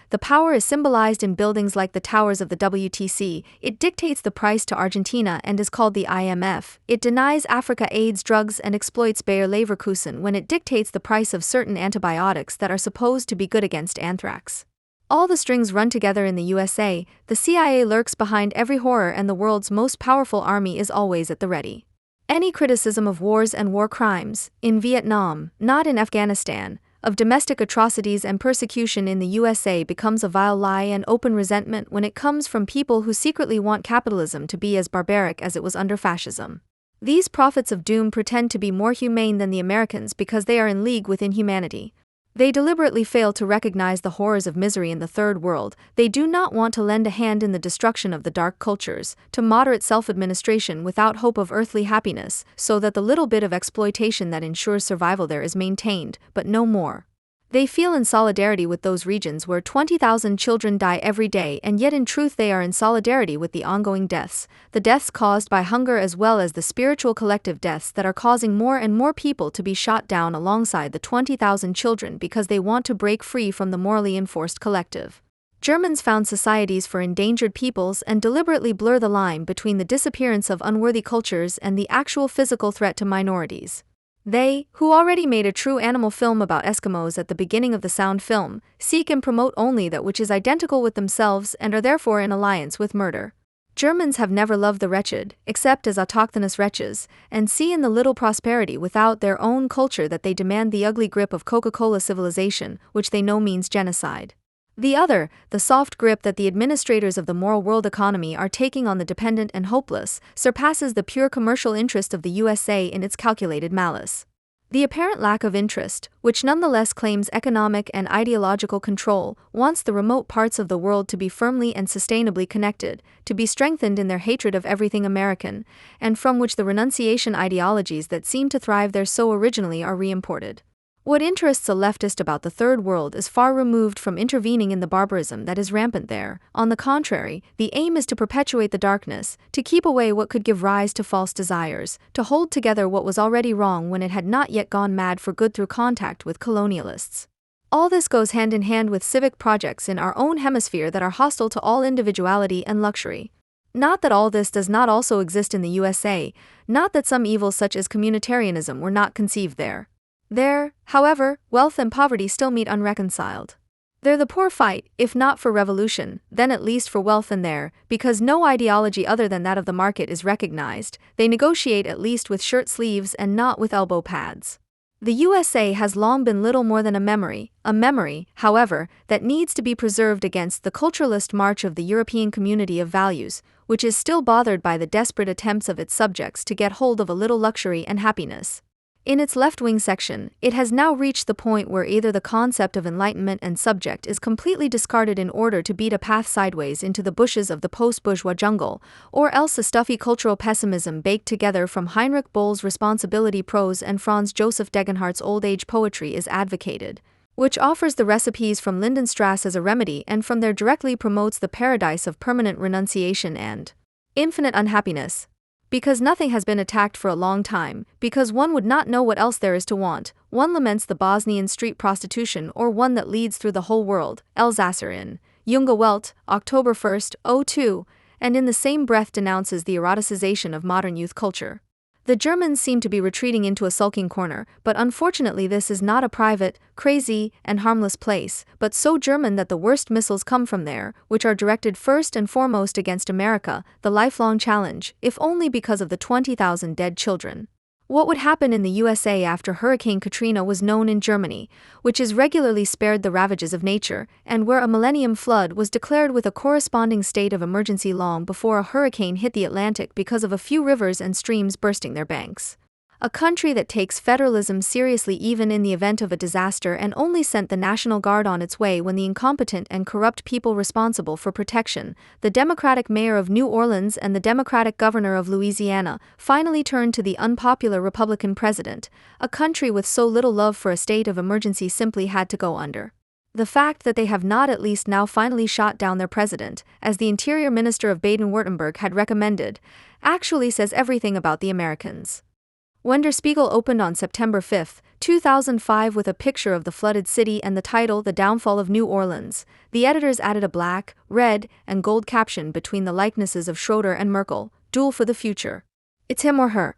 is symbolized in buildings like the towers of the WTC, it dictates the price to Argentina and is called the IMF, it denies Africa AIDS drugs and exploits Bayer Leverkusen when it dictates the price of certain antibiotics that are supposed to be good against anthrax. All the strings run together in the USA, the CIA lurks behind every horror and the world's most powerful army is always at the ready. Any criticism of wars and war crimes, in Vietnam, not in Afghanistan, of domestic atrocities and persecution in the USA becomes a vile lie and open resentment when it comes from people who secretly want capitalism to be as barbaric as it was under fascism. These prophets of doom pretend to be more humane than the Americans because they are in league with inhumanity. They deliberately fail to recognize the horrors of misery in the Third World. They do not want to lend a hand in the destruction of the dark cultures, to moderate self-administration without hope of earthly happiness, so that the little bit of exploitation that ensures survival there is maintained, but no more. They feel in solidarity with those regions where 20,000 children die every day, and yet in truth they are in solidarity with the ongoing deaths, the deaths caused by hunger as well as the spiritual collective deaths that are causing more and more people to be shot down alongside the 20,000 children because they want to break free from the morally enforced collective. Germans found societies for endangered peoples and deliberately blur the line between the disappearance of unworthy cultures and the actual physical threat to minorities. They, who already made a true animal film about Eskimos at the beginning of the sound film, seek and promote only that which is identical with themselves and are therefore in alliance with murder. Germans have never loved the wretched, except as autochthonous wretches, and see in the little prosperity without their own culture that they demand the ugly grip of Coca-Cola civilization, which they know means genocide. The other, the soft grip that the administrators of the moral world economy are taking on the dependent and hopeless, surpasses the pure commercial interest of the USA in its calculated malice. The apparent lack of interest, which nonetheless claims economic and ideological control, wants the remote parts of the world to be firmly and sustainably connected, to be strengthened in their hatred of everything American, and from which the renunciation ideologies that seem to thrive there so originally are reimported. What interests a leftist about the Third World is far removed from intervening in the barbarism that is rampant there. On the contrary, the aim is to perpetuate the darkness, to keep away what could give rise to false desires, to hold together what was already wrong when it had not yet gone mad for good through contact with colonialists. All this goes hand in hand with civic projects in our own hemisphere that are hostile to all individuality and luxury. Not that all this does not also exist in the USA, not that some evils such as communitarianism were not conceived there. There, however, wealth and poverty still meet unreconciled. There the poor fight, if not for revolution, then at least for wealth, and there, because no ideology other than that of the market is recognized, they negotiate at least with shirt sleeves and not with elbow pads. The USA has long been little more than a memory, however, that needs to be preserved against the culturalist march of the European community of values, which is still bothered by the desperate attempts of its subjects to get hold of a little luxury and happiness. In its left-wing section, it has now reached the point where either the concept of enlightenment and subject is completely discarded in order to beat a path sideways into the bushes of the post-bourgeois jungle, or else a stuffy cultural pessimism baked together from Heinrich Boll's responsibility prose and Franz Joseph Degenhardt's old-age poetry is advocated, which offers the recipes from Lindenstrass as a remedy and from there directly promotes the paradise of permanent renunciation and infinite unhappiness. Because nothing has been attacked for a long time, because one would not know what else there is to want, one laments the Bosnian street prostitution or one that leads through the whole world, Elsasser in Junge Welt, October 1, 2002, and in the same breath denounces the eroticization of modern youth culture. The Germans seem to be retreating into a sulking corner, but unfortunately this is not a private, crazy, and harmless place, but so German that the worst missiles come from there, which are directed first and foremost against America, the lifelong challenge, if only because of the 20,000 dead children. What would happen in the USA after Hurricane Katrina was known in Germany, which is regularly spared the ravages of nature, and where a millennium flood was declared with a corresponding state of emergency long before a hurricane hit the Atlantic because of a few rivers and streams bursting their banks. A country that takes federalism seriously even in the event of a disaster and only sent the National Guard on its way when the incompetent and corrupt people responsible for protection, the Democratic mayor of New Orleans and the Democratic governor of Louisiana, finally turned to the unpopular Republican president. A country with so little love for a state of emergency simply had to go under. The fact that they have not at least now finally shot down their president, as the Interior Minister of Baden-Württemberg had recommended, actually says everything about the Americans. When Der Spiegel opened on September 5, 2005 with a picture of the flooded city and the title The Downfall of New Orleans, the editors added a black, red, and gold caption between the likenesses of Schroeder and Merkel, "Duel for the future. It's him or her."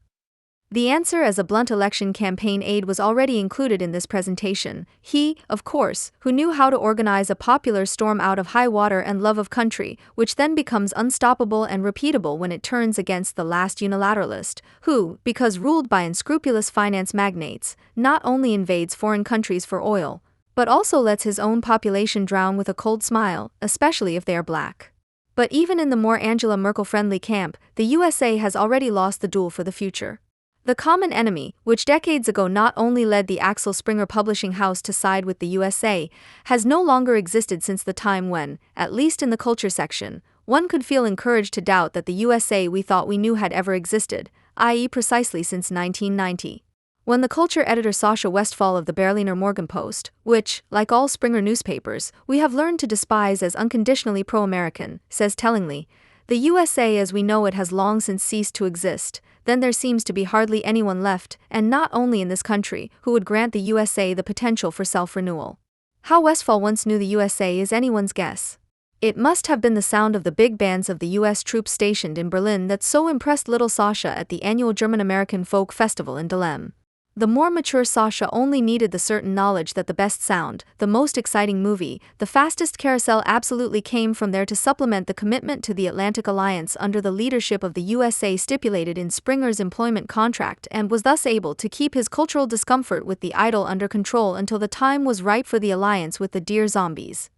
The answer as a blunt election campaign aide was already included in this presentation. He, of course, who knew how to organize a popular storm out of high water and love of country, which then becomes unstoppable and repeatable when it turns against the last unilateralist, who, because ruled by unscrupulous finance magnates, not only invades foreign countries for oil, but also lets his own population drown with a cold smile, especially if they are black. But even in the more Angela Merkel-friendly camp, the USA has already lost the duel for the future. The common enemy, which decades ago not only led the Axel Springer publishing house to side with the USA, has no longer existed since the time when, at least in the culture section, one could feel encouraged to doubt that the USA we thought we knew had ever existed, i.e. precisely since 1990. When the culture editor Sascha Westphal of the Berliner Morgenpost, which, like all Springer newspapers, we have learned to despise as unconditionally pro-American, says tellingly, "The USA as we know it has long since ceased to exist," then there seems to be hardly anyone left, and not only in this country, who would grant the USA the potential for self-renewal. How Westphal once knew the USA is anyone's guess. It must have been the sound of the big bands of the US troops stationed in Berlin that so impressed little Sascha at the annual German-American Folk Festival in Dahlem. The more mature Sascha only needed the certain knowledge that the best sound, the most exciting movie, the fastest carousel absolutely came from there to supplement the commitment to the Atlantic Alliance under the leadership of the USA stipulated in Springer's employment contract, and was thus able to keep his cultural discomfort with the idol under control until the time was ripe for the alliance with the Dear Zombies.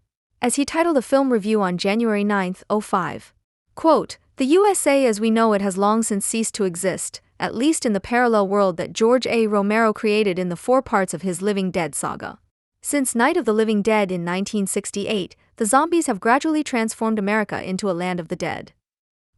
As he titled a film review on January 9, 2005. Quote, "The USA as we know it has long since ceased to exist, at least in the parallel world that George A. Romero created in the 4 parts of his Living Dead saga. Since Night of the Living Dead in 1968, the zombies have gradually transformed America into a land of the dead."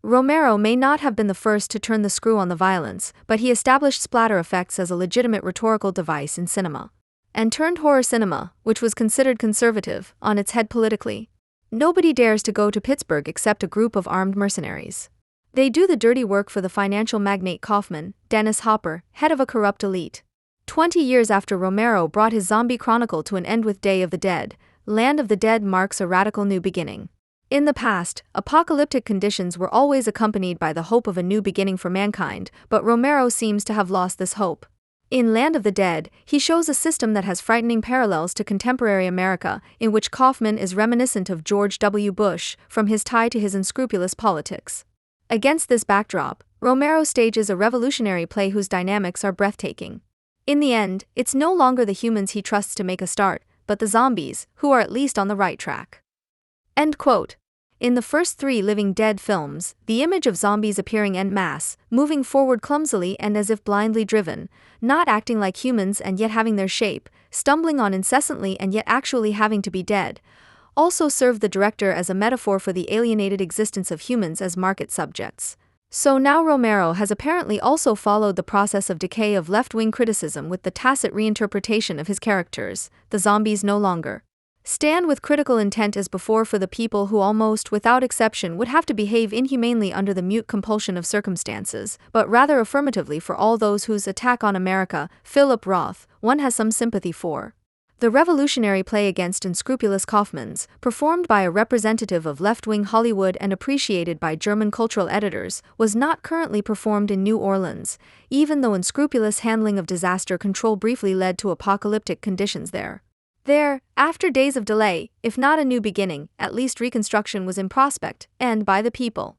Romero may not have been the first to turn the screw on the violence, but he established splatter effects as a legitimate rhetorical device in cinema. And turned horror cinema, which was considered conservative, on its head politically. Nobody dares to go to Pittsburgh except a group of armed mercenaries. They do the dirty work for the financial magnate Kaufman, Dennis Hopper, head of a corrupt elite. 20 years after Romero brought his zombie chronicle to an end with Day of the Dead, Land of the Dead marks a radical new beginning. In the past, apocalyptic conditions were always accompanied by the hope of a new beginning for mankind, but Romero seems to have lost this hope. In Land of the Dead, he shows a system that has frightening parallels to contemporary America, in which Kaufman is reminiscent of George W. Bush, from his tie to his unscrupulous politics. Against this backdrop, Romero stages a revolutionary play whose dynamics are breathtaking. In the end, it's no longer the humans he trusts to make a start, but the zombies, who are at least on the right track. End quote. In the first 3 Living Dead films, the image of zombies appearing en masse, moving forward clumsily and as if blindly driven, not acting like humans and yet having their shape, stumbling on incessantly and yet actually having to be dead, also served the director as a metaphor for the alienated existence of humans as market subjects. So now Romero has apparently also followed the process of decay of left-wing criticism with the tacit reinterpretation of his characters. The zombies no longer stand with critical intent as before for the people who almost without exception would have to behave inhumanely under the mute compulsion of circumstances, but rather affirmatively for all those whose attack on America, Philip Roth, one has some sympathy for. The revolutionary play against unscrupulous Kaufmans, performed by a representative of left-wing Hollywood and appreciated by German cultural editors, was not currently performed in New Orleans, even though unscrupulous handling of disaster control briefly led to apocalyptic conditions there. There, after days of delay, if not a new beginning, at least reconstruction was in prospect, and by the people.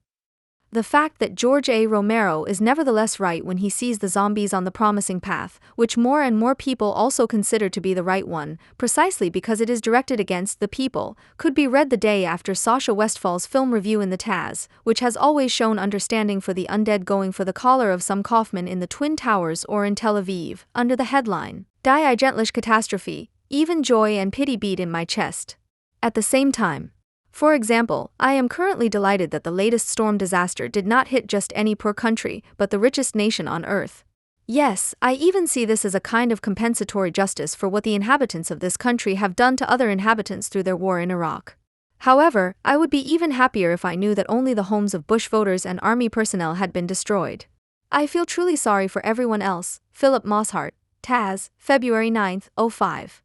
The fact that George A. Romero is nevertheless right when he sees the zombies on the promising path, which more and more people also consider to be the right one, precisely because it is directed against the people, could be read the day after Sascha Westphal's film review in the Taz, which has always shown understanding for the undead going for the collar of some Kaufman in the Twin Towers or in Tel Aviv, under the headline, Die eigentliche Katastrophe, even joy and pity beat in my chest. At the same time, for example, I am currently delighted that the latest storm disaster did not hit just any poor country, but the richest nation on earth. Yes, I even see this as a kind of compensatory justice for what the inhabitants of this country have done to other inhabitants through their war in Iraq. However, I would be even happier if I knew that only the homes of Bush voters and army personnel had been destroyed. I feel truly sorry for everyone else. Philip Mosshart, Taz, February 9, 2005.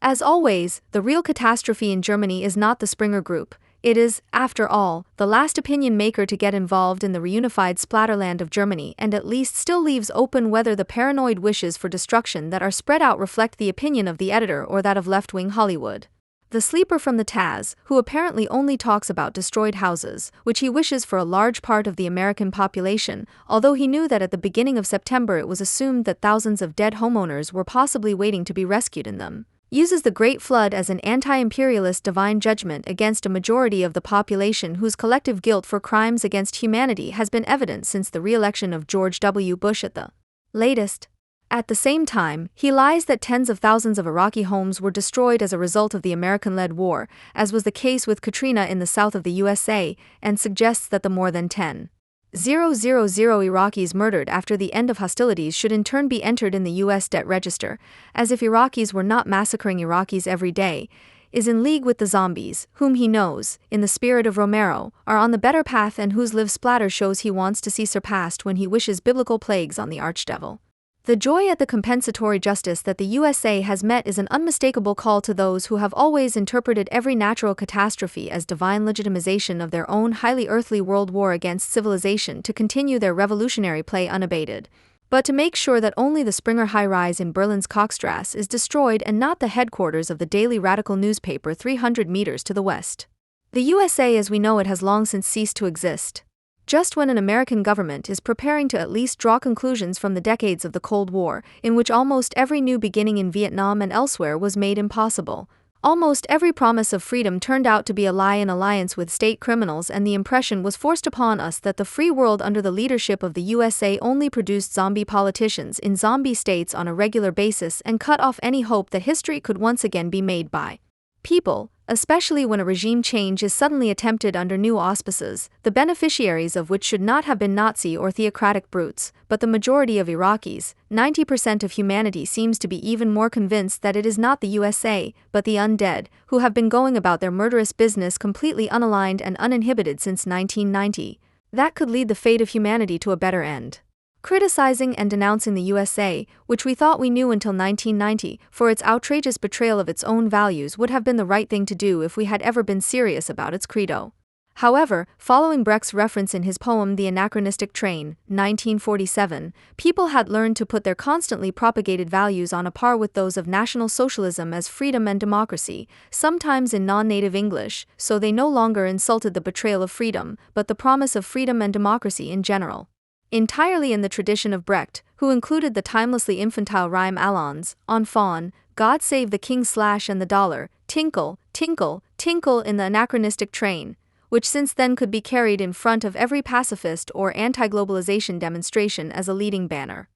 As always, the real catastrophe in Germany is not the Springer Group. It is, after all, the last opinion maker to get involved in the reunified splatterland of Germany, and at least still leaves open whether the paranoid wishes for destruction that are spread out reflect the opinion of the editor or that of left-wing Hollywood. The sleeper from the Taz, who apparently only talks about destroyed houses, which he wishes for a large part of the American population, although he knew that at the beginning of September it was assumed that thousands of dead homeowners were possibly waiting to be rescued in them, uses the Great Flood as an anti-imperialist divine judgment against a majority of the population whose collective guilt for crimes against humanity has been evident since the re-election of George W. Bush at the Latest. At the same time, he lies that tens of thousands of Iraqi homes were destroyed as a result of the American-led war, as was the case with Katrina in the south of the USA, and suggests that the more than 10,000 Iraqis murdered after the end of hostilities should in turn be entered in the U.S. debt register, as if Iraqis were not massacring Iraqis every day, is in league with the zombies, whom he knows, in the spirit of Romero, are on the better path and whose live splatter shows he wants to see surpassed when he wishes biblical plagues on the archdevil. The joy at the compensatory justice that the USA has met is an unmistakable call to those who have always interpreted every natural catastrophe as divine legitimization of their own highly earthly world war against civilization to continue their revolutionary play unabated, but to make sure that only the Springer high-rise in Berlin's Kochstrasse is destroyed and not the headquarters of the daily radical newspaper 300 meters to the west. The USA as we know it has long since ceased to exist. Just when an American government is preparing to at least draw conclusions from the decades of the Cold War, in which almost every new beginning in Vietnam and elsewhere was made impossible. Almost every promise of freedom turned out to be a lie in alliance with state criminals, and the impression was forced upon us that the free world under the leadership of the USA only produced zombie politicians in zombie states on a regular basis and cut off any hope that history could once again be made by people, especially when a regime change is suddenly attempted under new auspices, the beneficiaries of which should not have been Nazi or theocratic brutes, but the majority of Iraqis. 90% of humanity seems to be even more convinced that it is not the USA, but the undead, who have been going about their murderous business completely unaligned and uninhibited since 1990. That could lead the fate of humanity to a better end. Criticizing and denouncing the USA, which we thought we knew until 1990, for its outrageous betrayal of its own values would have been the right thing to do if we had ever been serious about its credo. However, following Brecht's reference in his poem The Anachronistic Train, 1947, people had learned to put their constantly propagated values on a par with those of National Socialism as freedom and democracy, sometimes in non-native English, so they no longer insulted the betrayal of freedom, but the promise of freedom and democracy in general. Entirely in the tradition of Brecht, who included the timelessly infantile rhyme Allons, on fawn, God save the king and the dollar, tinkle, tinkle, tinkle in the anachronistic train, which since then could be carried in front of every pacifist or anti-globalization demonstration as a leading banner.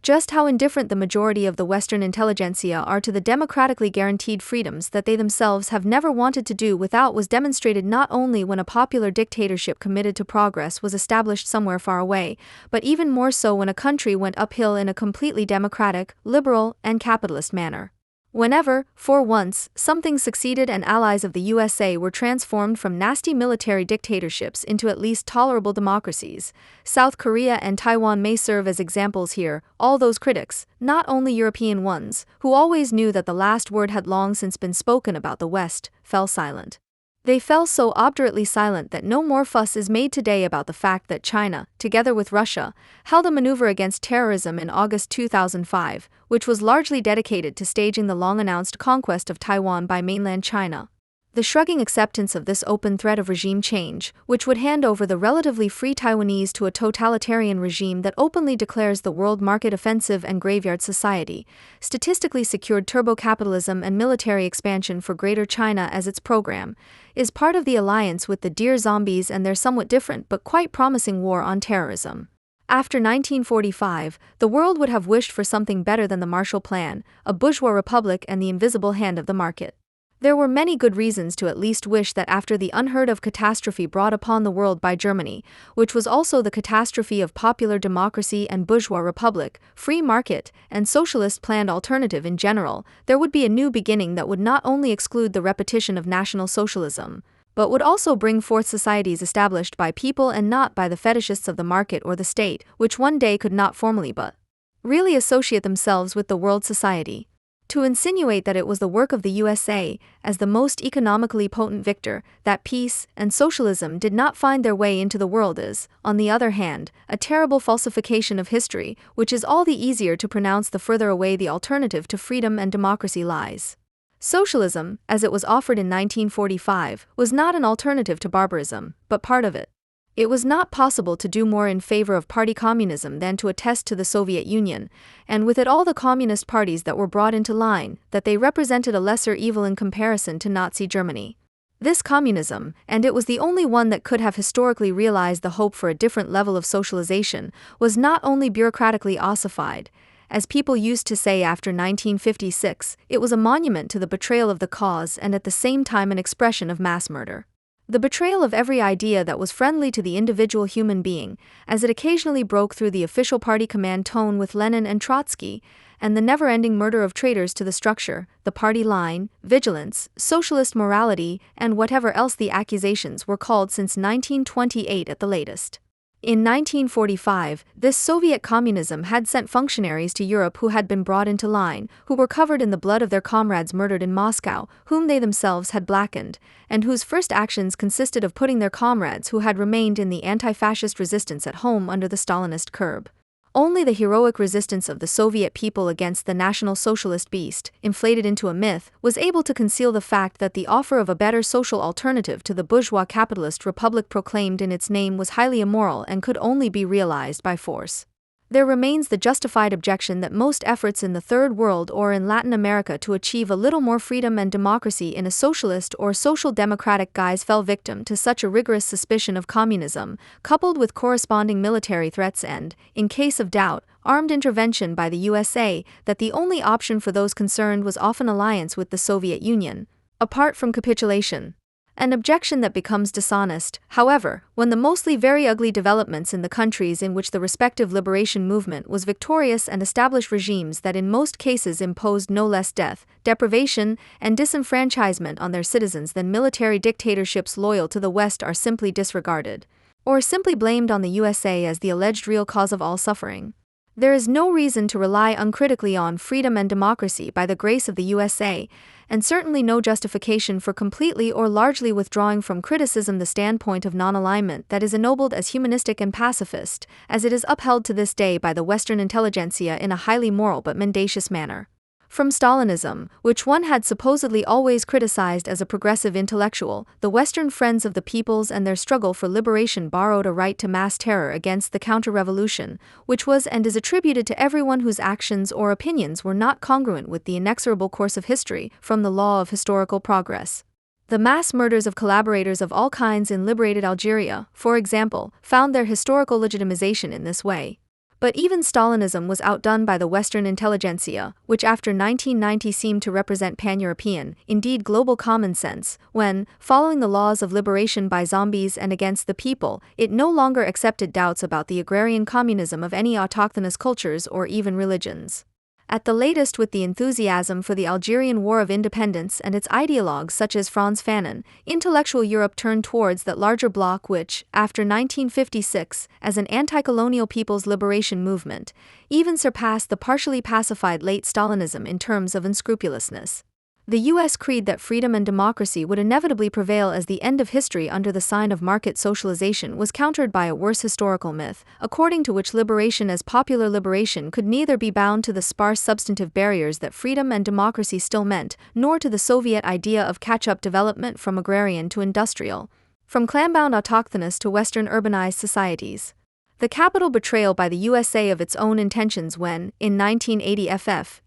Just how indifferent the majority of the Western intelligentsia are to the democratically guaranteed freedoms that they themselves have never wanted to do without was demonstrated not only when a popular dictatorship committed to progress was established somewhere far away, but even more so when a country went uphill in a completely democratic, liberal, and capitalist manner. Whenever, for once, something succeeded and allies of the USA were transformed from nasty military dictatorships into at least tolerable democracies, South Korea and Taiwan may serve as examples here. All those critics, not only European ones, who always knew that the last word had long since been spoken about the West, fell silent. They fell so obdurately silent that no more fuss is made today about the fact that China, together with Russia, held a maneuver against terrorism in August 2005, which was largely dedicated to staging the long-announced conquest of Taiwan by mainland China. The shrugging acceptance of this open threat of regime change, which would hand over the relatively free Taiwanese to a totalitarian regime that openly declares the world market offensive and graveyard society, statistically secured turbo-capitalism and military expansion for Greater China as its program, is part of the alliance with the dear zombies and their somewhat different but quite promising war on terrorism. After 1945, the world would have wished for something better than the Marshall Plan, a bourgeois republic and the invisible hand of the market. There were many good reasons to at least wish that after the unheard-of catastrophe brought upon the world by Germany, which was also the catastrophe of popular democracy and bourgeois republic, free market, and socialist planned alternative in general, there would be a new beginning that would not only exclude the repetition of National Socialism, but would also bring forth societies established by people and not by the fetishists of the market or the state, which one day could not formally but really associate themselves with the world society. To insinuate that it was the work of the USA, as the most economically potent victor, that peace and socialism did not find their way into the world is, on the other hand, a terrible falsification of history, which is all the easier to pronounce the further away the alternative to freedom and democracy lies. Socialism, as it was offered in 1945, was not an alternative to barbarism, but part of it. It was not possible to do more in favor of party communism than to attest to the Soviet Union, and with it all the communist parties that were brought into line, that they represented a lesser evil in comparison to Nazi Germany. This communism, and it was the only one that could have historically realized the hope for a different level of socialization, was not only bureaucratically ossified. As people used to say after 1956, it was a monument to the betrayal of the cause and at the same time an expression of mass murder. The betrayal of every idea that was friendly to the individual human being, as it occasionally broke through the official party command tone with Lenin and Trotsky, and the never-ending murder of traitors to the structure, the party line, vigilance, socialist morality, and whatever else the accusations were called since 1928 at the latest. In 1945, this Soviet communism had sent functionaries to Europe who had been brought into line, who were covered in the blood of their comrades murdered in Moscow, whom they themselves had blackened, and whose first actions consisted of putting their comrades who had remained in the anti-fascist resistance at home under the Stalinist curb. Only the heroic resistance of the Soviet people against the National Socialist beast, inflated into a myth, was able to conceal the fact that the offer of a better social alternative to the bourgeois capitalist republic proclaimed in its name was highly immoral and could only be realized by force. There remains the justified objection that most efforts in the Third World or in Latin America to achieve a little more freedom and democracy in a socialist or social democratic guise fell victim to such a rigorous suspicion of communism, coupled with corresponding military threats and, in case of doubt, armed intervention by the USA, that the only option for those concerned was often alliance with the Soviet Union, apart from capitulation. An objection that becomes dishonest, however, when the mostly very ugly developments in the countries in which the respective liberation movement was victorious and established regimes that in most cases imposed no less death, deprivation, and disenfranchisement on their citizens than military dictatorships loyal to the West are simply disregarded, or simply blamed on the USA as the alleged real cause of all suffering. There is no reason to rely uncritically on freedom and democracy by the grace of the USA, and certainly no justification for completely or largely withdrawing from criticism the standpoint of non-alignment that is ennobled as humanistic and pacifist, as it is upheld to this day by the Western intelligentsia in a highly moral but mendacious manner. From Stalinism, which one had supposedly always criticized as a progressive intellectual, the Western friends of the peoples and their struggle for liberation borrowed a right to mass terror against the counter-revolution, which was and is attributed to everyone whose actions or opinions were not congruent with the inexorable course of history, from the law of historical progress. The mass murders of collaborators of all kinds in liberated Algeria, for example, found their historical legitimization in this way. But even Stalinism was outdone by the Western intelligentsia, which after 1990 seemed to represent pan-European, indeed global common sense, when, following the laws of liberation by zombies and against the people, it no longer accepted doubts about the agrarian communism of any autochthonous cultures or even religions. At the latest, with the enthusiasm for the Algerian War of Independence and its ideologues such as Frantz Fanon, intellectual Europe turned towards that larger bloc which, after 1956, as an anti-colonial people's liberation movement, even surpassed the partially pacified late Stalinism in terms of unscrupulousness. The U.S. creed that freedom and democracy would inevitably prevail as the end of history under the sign of market socialization was countered by a worse historical myth, according to which liberation as popular liberation could neither be bound to the sparse substantive barriers that freedom and democracy still meant, nor to the Soviet idea of catch-up development from agrarian to industrial, from clan-bound autochthonous to Western urbanized societies. The capital betrayal by the USA of its own intentions when, in 1980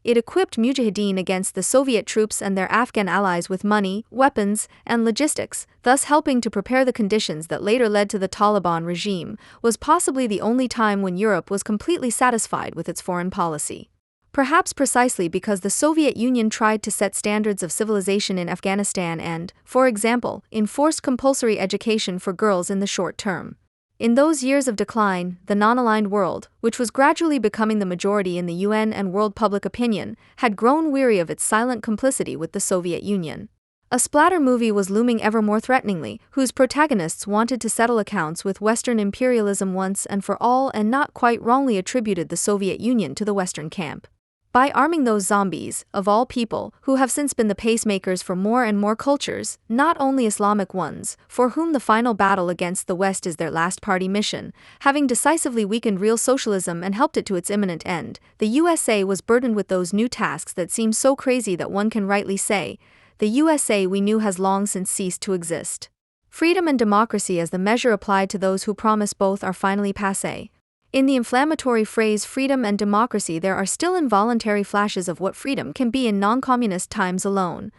it equipped Mujahideen against the Soviet troops and their Afghan allies with money, weapons, and logistics, thus helping to prepare the conditions that later led to the Taliban regime, was possibly the only time when Europe was completely satisfied with its foreign policy. Perhaps precisely because the Soviet Union tried to set standards of civilization in Afghanistan and, for example, enforced compulsory education for girls in the short term. In those years of decline, the non-aligned world, which was gradually becoming the majority in the UN and world public opinion, had grown weary of its silent complicity with the Soviet Union. A splatter movie was looming ever more threateningly, whose protagonists wanted to settle accounts with Western imperialism once and for all and not quite wrongly attributed the Soviet Union to the Western camp. By arming those zombies, of all people, who have since been the pacemakers for more and more cultures, not only Islamic ones, for whom the final battle against the West is their last party mission, having decisively weakened real socialism and helped it to its imminent end, the USA was burdened with those new tasks that seem so crazy that one can rightly say, the USA we knew has long since ceased to exist. Freedom and democracy as the measure applied to those who promise both are finally passé. In the inflammatory phrase freedom and democracy there are still involuntary flashes of what freedom can be in non-communist times alone.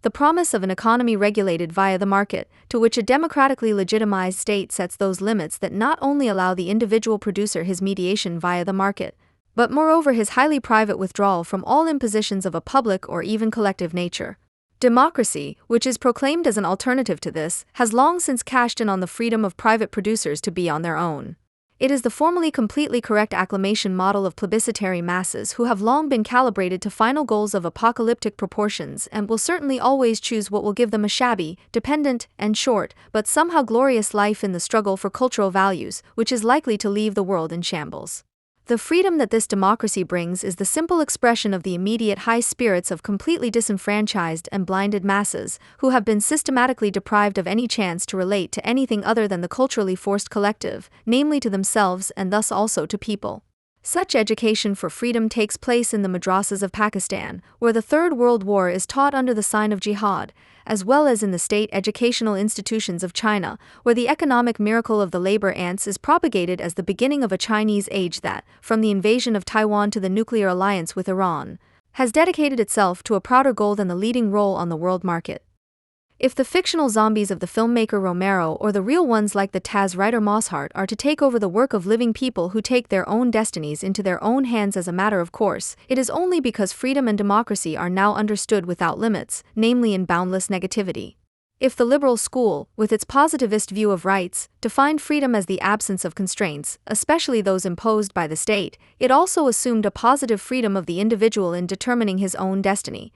the promise of an economy regulated via the market, to which a democratically legitimized state sets those limits that not only allow the individual producer his mediation via the market, but moreover his highly private withdrawal from all impositions of a public or even collective nature. Democracy, which is proclaimed as an alternative to this, has long since cashed in on the freedom of private producers to be on their own. It is the formally completely correct acclamation model of plebiscitary masses who have long been calibrated to final goals of apocalyptic proportions and will certainly always choose what will give them a shabby, dependent, and short, but somehow glorious life in the struggle for cultural values, which is likely to leave the world in shambles. The freedom that this democracy brings is the simple expression of the immediate high spirits of completely disenfranchised and blinded masses, who have been systematically deprived of any chance to relate to anything other than the culturally forced collective, namely to themselves and thus also to people. Such education for freedom takes place in the madrasas of Pakistan, where the Third World War is taught under the sign of jihad, as well as in the state educational institutions of China, where the economic miracle of the labor ants is propagated as the beginning of a Chinese age that, from the invasion of Taiwan to the nuclear alliance with Iran, has dedicated itself to a prouder goal than the leading role on the world market. If the fictional zombies of the filmmaker Romero or the real ones like the Taz writer Mosshart are to take over the work of living people who take their own destinies into their own hands as a matter of course, it is only because freedom and democracy are now understood without limits, namely in boundless negativity. If the liberal school, with its positivist view of rights, defined freedom as the absence of constraints, especially those imposed by the state, it also assumed a positive freedom of the individual in determining his own destiny,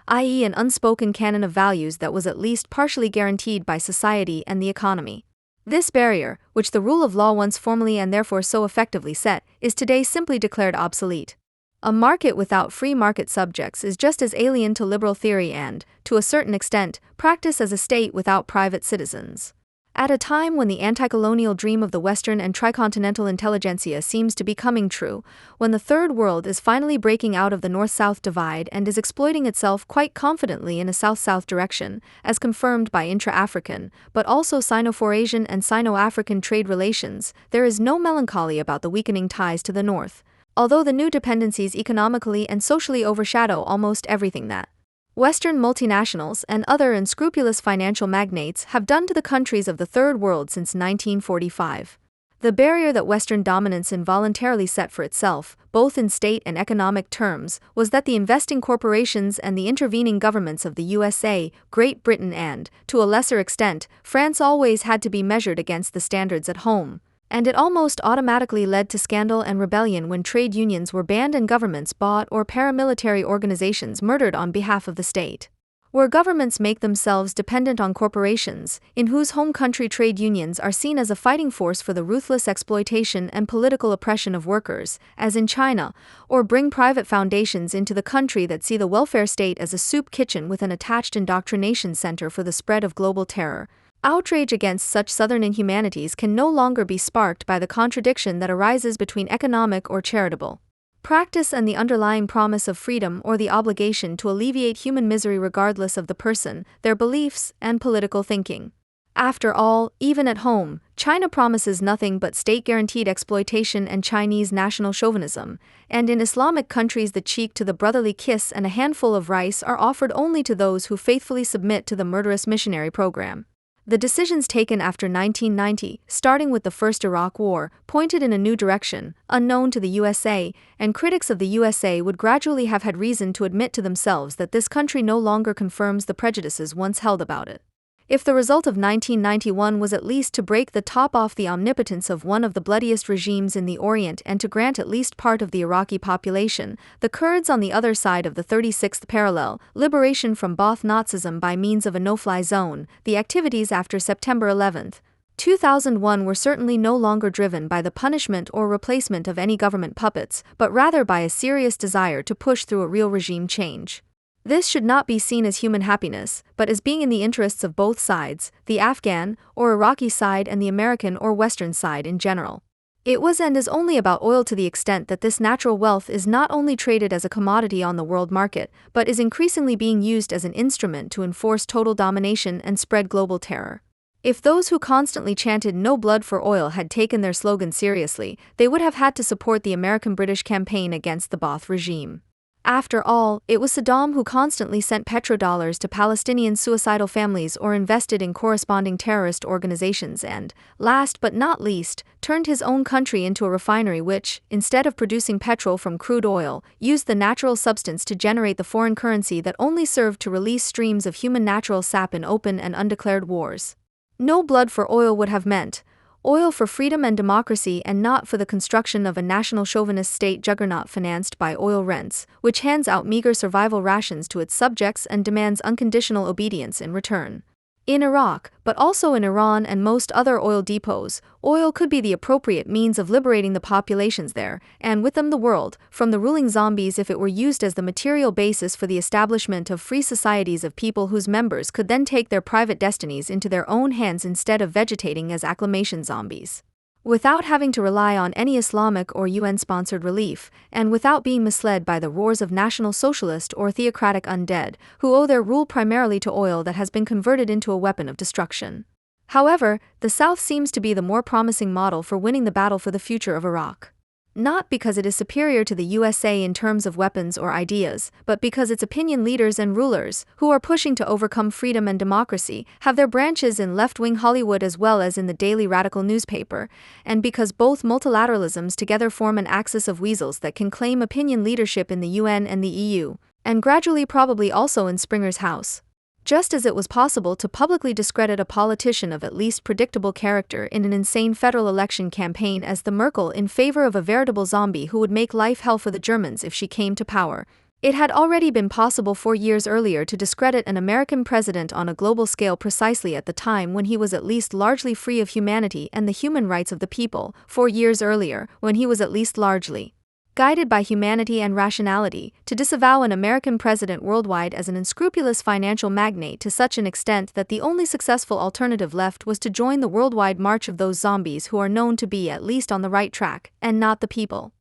i.e., an unspoken canon of values that was at least partially guaranteed by society and the economy. This barrier, which the rule of law once formally and therefore so effectively set, is today simply declared obsolete. A market without free market subjects is just as alien to liberal theory and, to a certain extent, practice as a state without private citizens. At a time when the anti-colonial dream of the Western and tricontinental intelligentsia seems to be coming true, when the Third World is finally breaking out of the North-South divide and is exploiting itself quite confidently in a South-South direction, as confirmed by intra-African, but also Sino-Forasian and Sino-African trade relations, there is no melancholy about the weakening ties to the North, although the new dependencies economically and socially overshadow almost everything that Western multinationals and other unscrupulous financial magnates have done to the countries of the Third World since 1945. The barrier that Western dominance involuntarily set for itself, both in state and economic terms, was that the investing corporations and the intervening governments of the USA, Great Britain and, to a lesser extent, France always had to be measured against the standards at home. And it almost automatically led to scandal and rebellion when trade unions were banned and governments bought or paramilitary organizations murdered on behalf of the state. Where governments make themselves dependent on corporations, in whose home country trade unions are seen as a fighting force for the ruthless exploitation and political oppression of workers, as in China, or bring private foundations into the country that see the welfare state as a soup kitchen with an attached indoctrination center for the spread of global terror, outrage against such southern inhumanities can no longer be sparked by the contradiction that arises between economic or charitable practice and the underlying promise of freedom or the obligation to alleviate human misery regardless of the person, their beliefs, and political thinking. After all, even at home, China promises nothing but state-guaranteed exploitation and Chinese national chauvinism, and in Islamic countries the cheek to the brotherly kiss and a handful of rice are offered only to those who faithfully submit to the murderous missionary program. The decisions taken after 1990, starting with the first Iraq War, pointed in a new direction, unknown to the USA, and critics of the USA would gradually have had reason to admit to themselves that this country no longer confirms the prejudices once held about it. If the result of 1991 was at least to break the top off the omnipotence of one of the bloodiest regimes in the Orient and to grant at least part of the Iraqi population, the Kurds on the other side of the 36th parallel, liberation from Ba'ath Nazism by means of a no-fly zone, the activities after September 11, 2001 were certainly no longer driven by the punishment or replacement of any government puppets, but rather by a serious desire to push through a real regime change. This should not be seen as human happiness, but as being in the interests of both sides, the Afghan or Iraqi side and the American or Western side in general. It was and is only about oil to the extent that this natural wealth is not only traded as a commodity on the world market, but is increasingly being used as an instrument to enforce total domination and spread global terror. If those who constantly chanted "no blood for oil" had taken their slogan seriously, they would have had to support the American-British campaign against the Ba'ath regime. After all, it was Saddam who constantly sent petrodollars to Palestinian suicidal families or invested in corresponding terrorist organizations and, last but not least, turned his own country into a refinery which, instead of producing petrol from crude oil, used the natural substance to generate the foreign currency that only served to release streams of human natural sap in open and undeclared wars. No blood for oil would have meant oil for freedom and democracy, and not for the construction of a national chauvinist state juggernaut financed by oil rents, which hands out meager survival rations to its subjects and demands unconditional obedience in return. In Iraq, but also in Iran and most other oil depots, oil could be the appropriate means of liberating the populations there, and with them the world, from the ruling zombies if it were used as the material basis for the establishment of free societies of people whose members could then take their private destinies into their own hands instead of vegetating as acclamation zombies. Without having to rely on any Islamic or UN-sponsored relief, and without being misled by the roars of National Socialist or theocratic undead, who owe their rule primarily to oil that has been converted into a weapon of destruction. However, the South seems to be the more promising model for winning the battle for the future of Iraq. Not because it is superior to the USA in terms of weapons or ideas, but because its opinion leaders and rulers, who are pushing to overcome freedom and democracy, have their branches in left-wing Hollywood as well as in the daily radical newspaper, and because both multilateralisms together form an axis of weasels that can claim opinion leadership in the UN and the EU, and gradually probably also in Springer's house. Just as it was possible to publicly discredit a politician of at least predictable character in an insane federal election campaign as the Merkel in favor of a veritable zombie who would make life hell for the Germans if she came to power, it had already been possible 4 years earlier to discredit an American president on a global scale precisely at the time when he was at least largely free of humanity and the human rights of the people, 4 years earlier, when he was at least largely guided by humanity and rationality, to disavow an American president worldwide as an unscrupulous financial magnate to such an extent that the only successful alternative left was to join the worldwide march of those zombies who are known to be at least on the right track, and not the people.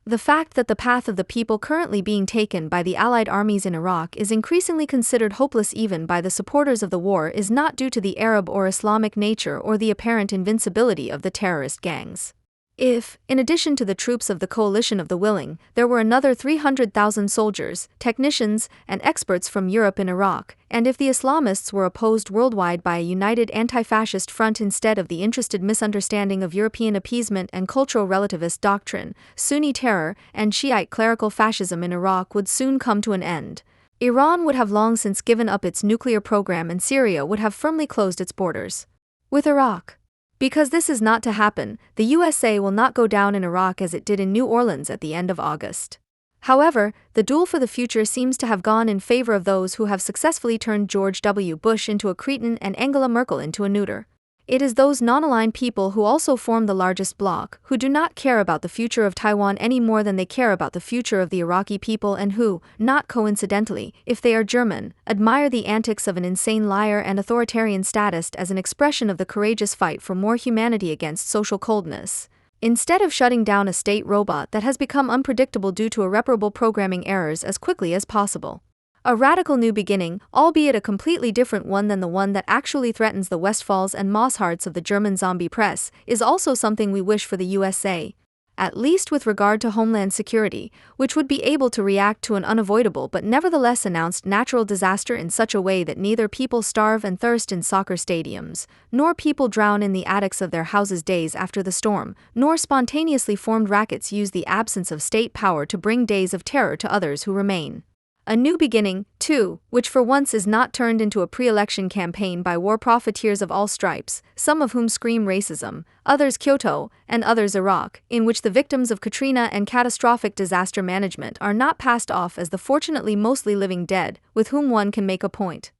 The fact that the path of the people currently being taken by the Allied armies in Iraq is increasingly considered hopeless even by the supporters of the war is not due to the Arab or Islamic nature or the apparent invincibility of the terrorist gangs. If, in addition to the troops of the coalition of the willing, there were another 300,000 soldiers, technicians, and experts from Europe in Iraq, and if the Islamists were opposed worldwide by a united anti-fascist front instead of the interested misunderstanding of European appeasement and cultural relativist doctrine, Sunni terror and Shiite clerical fascism in Iraq would soon come to an end. Iran would have long since given up its nuclear program and Syria would have firmly closed its borders. With Iraq, because this is not to happen, the USA will not go down in Iraq as it did in New Orleans at the end of August. However, the duel for the future seems to have gone in favor of those who have successfully turned George W. Bush into a cretin and Angela Merkel into a neuter. It is those non-aligned people who also form the largest bloc, who do not care about the future of Taiwan any more than they care about the future of the Iraqi people and who, not coincidentally, if they are German, admire the antics of an insane liar and authoritarian statist as an expression of the courageous fight for more humanity against social coldness. Instead of shutting down a state robot that has become unpredictable due to irreparable programming errors as quickly as possible. A radical new beginning, albeit a completely different one than the one that actually threatens the Westfalls and Mossharts of the German zombie press, is also something we wish for the USA. At least with regard to homeland security, which would be able to react to an unavoidable but nevertheless announced natural disaster in such a way that neither people starve and thirst in soccer stadiums, nor people drown in the attics of their houses days after the storm, nor spontaneously formed rackets use the absence of state power to bring days of terror to others who remain. A new beginning, too, which for once is not turned into a pre-election campaign by war profiteers of all stripes, some of whom scream racism, others Kyoto, and others Iraq, in which the victims of Katrina and catastrophic disaster management are not passed off as the fortunately mostly living dead, with whom one can make a point.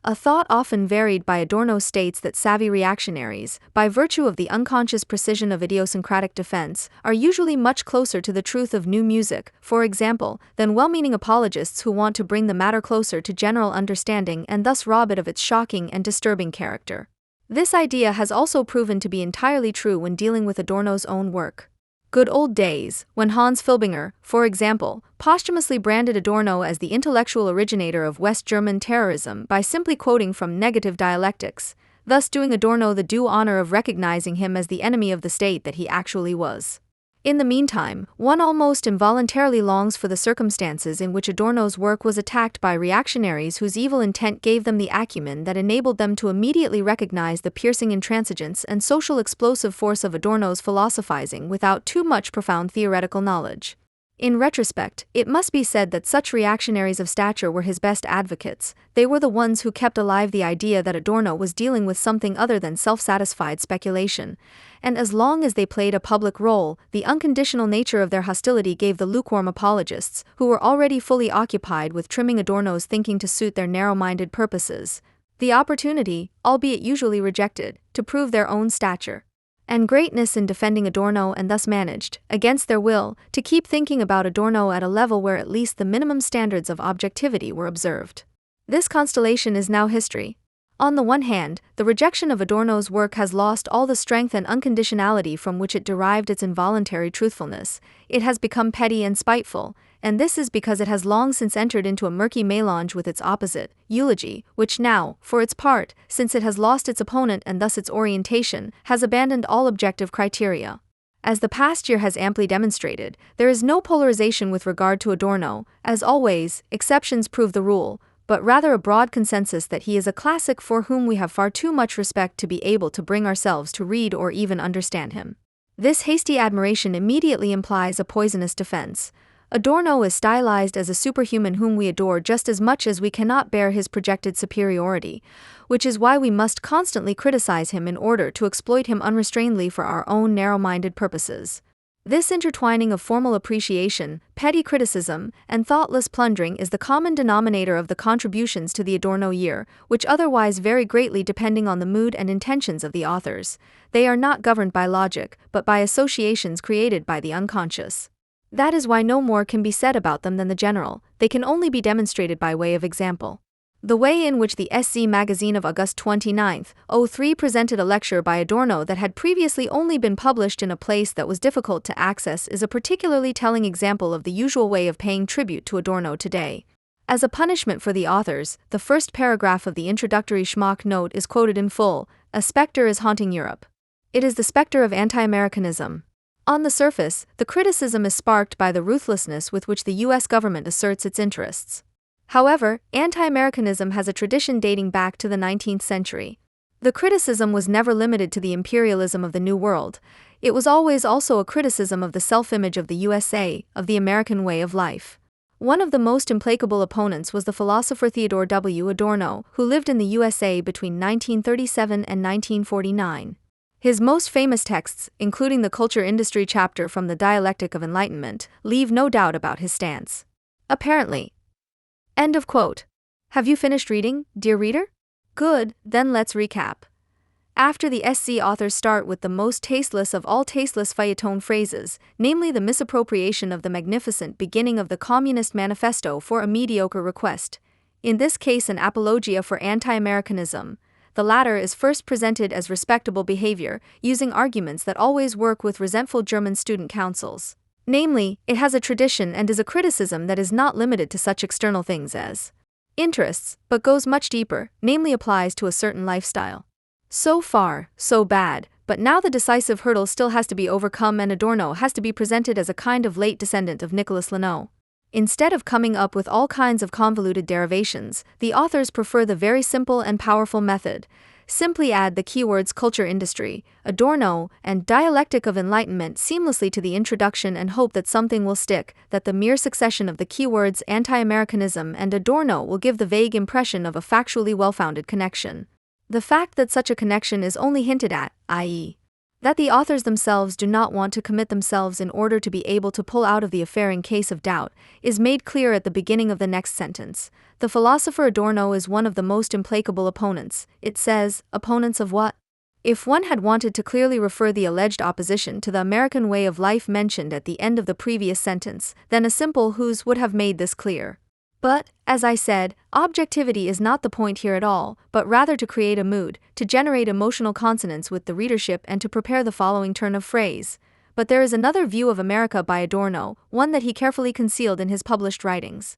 A thought often varied by Adorno states that savvy reactionaries, by virtue of the unconscious precision of idiosyncratic defense, are usually much closer to the truth of new music, for example, than well-meaning apologists who want to bring the matter closer to general understanding and thus rob it of its shocking and disturbing character. This idea has also proven to be entirely true when dealing with Adorno's own work. Good old days, when Hans Filbinger, for example, posthumously branded Adorno as the intellectual originator of West German terrorism by simply quoting from negative dialectics, thus doing Adorno the due honor of recognizing him as the enemy of the state that he actually was. In the meantime, one almost involuntarily longs for the circumstances in which Adorno's work was attacked by reactionaries whose evil intent gave them the acumen that enabled them to immediately recognize the piercing intransigence and social explosive force of Adorno's philosophizing without too much profound theoretical knowledge. In retrospect, it must be said that such reactionaries of stature were his best advocates. They were the ones who kept alive the idea that Adorno was dealing with something other than self-satisfied speculation, and as long as they played a public role, the unconditional nature of their hostility gave the lukewarm apologists, who were already fully occupied with trimming Adorno's thinking to suit their narrow-minded purposes, the opportunity, albeit usually rejected, to prove their own stature and greatness in defending Adorno, and thus managed, against their will, to keep thinking about Adorno at a level where at least the minimum standards of objectivity were observed. This constellation is now history. On the one hand, the rejection of Adorno's work has lost all the strength and unconditionality from which it derived its involuntary truthfulness. It has become petty and spiteful, and this is because it has long since entered into a murky melange with its opposite, eulogy, which now, for its part, since it has lost its opponent and thus its orientation, has abandoned all objective criteria. As the past year has amply demonstrated, there is no polarization with regard to Adorno. As always, exceptions prove the rule, but rather a broad consensus that he is a classic for whom we have far too much respect to be able to bring ourselves to read or even understand him. This hasty admiration immediately implies a poisonous defense. Adorno is stylized as a superhuman whom we adore just as much as we cannot bear his projected superiority, which is why we must constantly criticize him in order to exploit him unrestrainedly for our own narrow-minded purposes. This intertwining of formal appreciation, petty criticism, and thoughtless plundering is the common denominator of the contributions to the Adorno year, which otherwise vary greatly depending on the mood and intentions of the authors. They are not governed by logic, but by associations created by the unconscious. That is why no more can be said about them than the general. They can only be demonstrated by way of example. The way in which the SC magazine of August 29, 03 presented a lecture by Adorno that had previously only been published in a place that was difficult to access is a particularly telling example of the usual way of paying tribute to Adorno today. As a punishment for the authors, the first paragraph of the introductory Schmock note is quoted in full: "A specter is haunting Europe. It is the specter of anti-Americanism." On the surface, the criticism is sparked by the ruthlessness with which the US government asserts its interests. However, anti-Americanism has a tradition dating back to the 19th century. The criticism was never limited to the imperialism of the New World. It was always also a criticism of the self-image of the USA, of the American way of life. One of the most implacable opponents was the philosopher Theodore W. Adorno, who lived in the USA between 1937 and 1949. His most famous texts, including the culture industry chapter from the Dialectic of Enlightenment, leave no doubt about his stance. Apparently. End of quote. Have you finished reading, dear reader? Good, then let's recap. After the SC authors start with the most tasteless of all tasteless feuilleton phrases, namely the misappropriation of the magnificent beginning of the Communist Manifesto for a mediocre request, in this case an apologia for anti-Americanism. The latter is first presented as respectable behavior, using arguments that always work with resentful German student councils. Namely, it has a tradition and is a criticism that is not limited to such external things as interests, but goes much deeper, namely applies to a certain lifestyle. So far, so bad, but now the decisive hurdle still has to be overcome and Adorno has to be presented as a kind of late descendant of Nicolas Leno. Instead of coming up with all kinds of convoluted derivations, the authors prefer the very simple and powerful method. Simply add the keywords culture industry, Adorno, and Dialectic of Enlightenment seamlessly to the introduction and hope that something will stick, that the mere succession of the keywords anti-Americanism and Adorno will give the vague impression of a factually well-founded connection. The fact that such a connection is only hinted at, i.e., that the authors themselves do not want to commit themselves in order to be able to pull out of the affair in case of doubt, is made clear at the beginning of the next sentence. The philosopher Adorno is one of the most implacable opponents. It says, opponents of what? If one had wanted to clearly refer the alleged opposition to the American way of life mentioned at the end of the previous sentence, then a simple whose would have made this clear. But, as I said, objectivity is not the point here at all, but rather to create a mood, to generate emotional consonance with the readership and to prepare the following turn of phrase. But there is another view of America by Adorno, one that he carefully concealed in his published writings.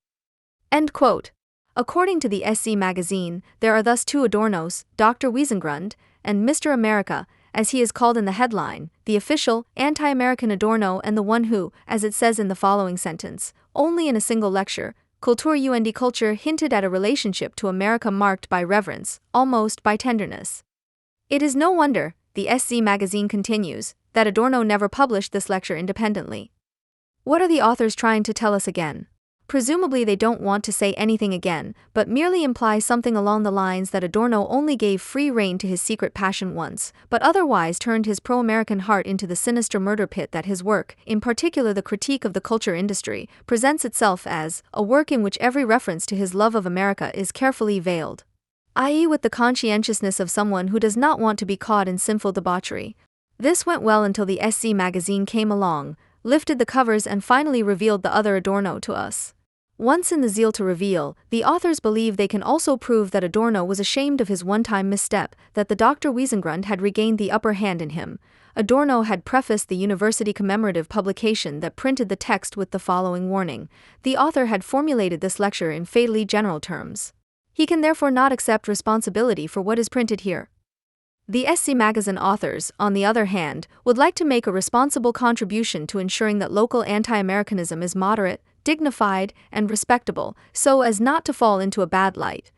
End quote. According to the SC magazine, there are thus two Adornos, Dr. Wiesengrund and Mr. America, as he is called in the headline, the official, anti-American Adorno and the one who, as it says in the following sentence, only in a single lecture, Kultur und Kultur hinted at a relationship to America marked by reverence, almost by tenderness. It is no wonder, the SZ magazine continues, that Adorno never published this lecture independently. What are the authors trying to tell us again? Presumably they don't want to say anything again, but merely imply something along the lines that Adorno only gave free rein to his secret passion once, but otherwise turned his pro-American heart into the sinister murder pit that his work, in particular the critique of the culture industry, presents itself as, a work in which every reference to his love of America is carefully veiled. I.e. with the conscientiousness of someone who does not want to be caught in sinful debauchery. This went well until the SC magazine came along, lifted the covers and finally revealed the other Adorno to us. Once in the zeal to reveal, the authors believe they can also prove that Adorno was ashamed of his one-time misstep, that the Dr. Wiesengrund had regained the upper hand in him. Adorno had prefaced the University commemorative publication that printed the text with the following warning. The author had formulated this lecture in fatally general terms. He can therefore not accept responsibility for what is printed here. The SC Magazine authors, on the other hand, would like to make a responsible contribution to ensuring that local anti-Americanism is moderate, dignified, and respectable, so as not to fall into a bad light.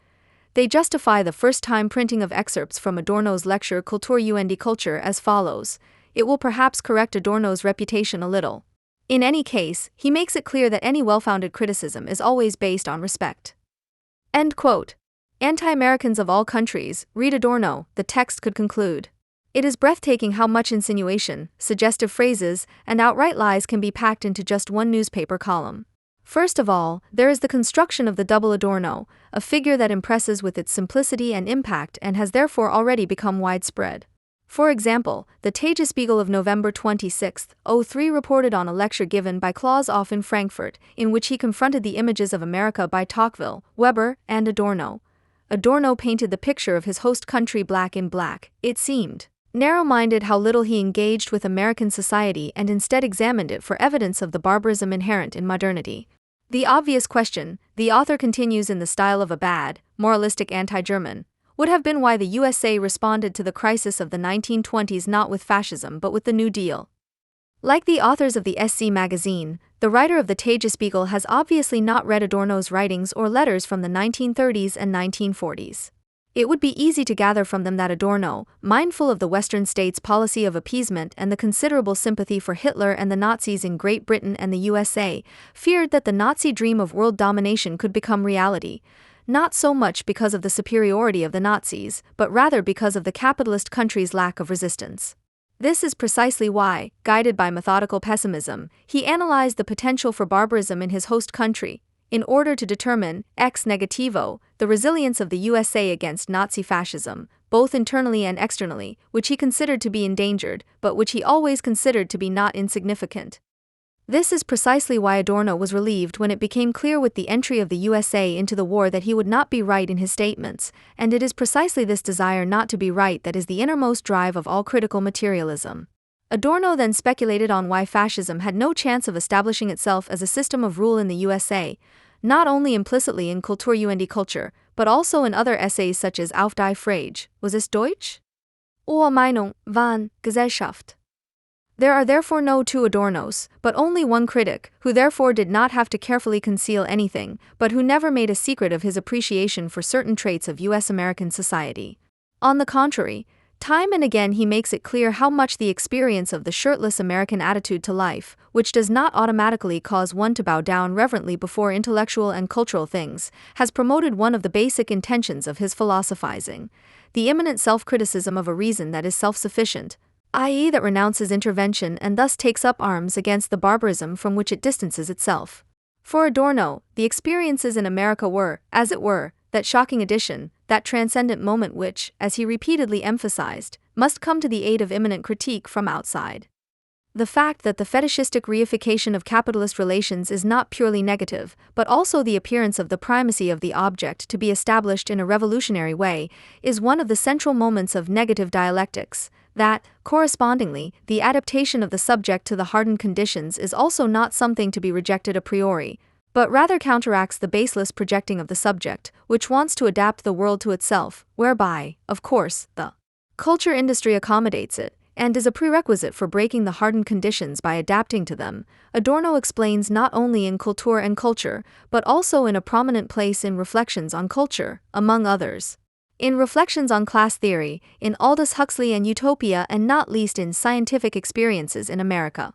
They justify the first-time printing of excerpts from Adorno's lecture Kultur und Kultur as follows. It will perhaps correct Adorno's reputation a little. In any case, he makes it clear that any well-founded criticism is always based on respect. End quote. Anti-Americans of all countries, read Adorno, the text could conclude. It is breathtaking how much insinuation, suggestive phrases, and outright lies can be packed into just one newspaper column. First of all, there is the construction of the double Adorno, a figure that impresses with its simplicity and impact and has therefore already become widespread. For example, the Tagesspiegel of November 26, 2003 reported on a lecture given by Klaus Off in Frankfurt, in which he confronted the images of America by Tocqueville, Weber, and Adorno. Adorno painted the picture of his host country black in black, it seemed. Narrow-minded how little he engaged with American society and instead examined it for evidence of the barbarism inherent in modernity. The obvious question, the author continues in the style of a bad, moralistic anti-German, would have been why the USA responded to the crisis of the 1920s not with fascism but with the New Deal. Like the authors of the SC magazine, the writer of the Tagesspiegel has obviously not read Adorno's writings or letters from the 1930s and 1940s. It would be easy to gather from them that Adorno, mindful of the Western states' policy of appeasement and the considerable sympathy for Hitler and the Nazis in Great Britain and the USA, feared that the Nazi dream of world domination could become reality, not so much because of the superiority of the Nazis, but rather because of the capitalist country's lack of resistance. This is precisely why, guided by methodical pessimism, he analyzed the potential for barbarism in his host country, in order to determine, ex negativo, the resilience of the USA against Nazi fascism, both internally and externally, which he considered to be endangered, but which he always considered to be not insignificant. This is precisely why Adorno was relieved when it became clear with the entry of the USA into the war that he would not be right in his statements, and it is precisely this desire not to be right that is the innermost drive of all critical materialism. Adorno then speculated on why fascism had no chance of establishing itself as a system of rule in the USA, not only implicitly in Kultur und Kultur, but also in other essays such as Auf die Frage, was es Deutsch? Oder Meinung, von, Gesellschaft. There are therefore no two Adornos, but only one critic, who therefore did not have to carefully conceal anything, but who never made a secret of his appreciation for certain traits of US American society. On the contrary, time and again he makes it clear how much the experience of the shirtless American attitude to life, which does not automatically cause one to bow down reverently before intellectual and cultural things, has promoted one of the basic intentions of his philosophizing, the immanent self-criticism of a reason that is self-sufficient, i.e. that renounces intervention and thus takes up arms against the barbarism from which it distances itself. For Adorno, the experiences in America were, as it were, that shocking addition, that transcendent moment which, as he repeatedly emphasized, must come to the aid of immanent critique from outside. The fact that the fetishistic reification of capitalist relations is not purely negative, but also the appearance of the primacy of the object to be established in a revolutionary way, is one of the central moments of negative dialectics. That, correspondingly, the adaptation of the subject to the hardened conditions is also not something to be rejected a priori, but rather counteracts the baseless projecting of the subject, which wants to adapt the world to itself, whereby, of course, the Culture industry accommodates it, and is a prerequisite for breaking the hardened conditions by adapting to them, Adorno explains not only in Kultur and Culture, but also in a prominent place in Reflections on Culture, among others. In Reflections on Class Theory, in Aldous Huxley and Utopia, and not least in Scientific Experiences in America.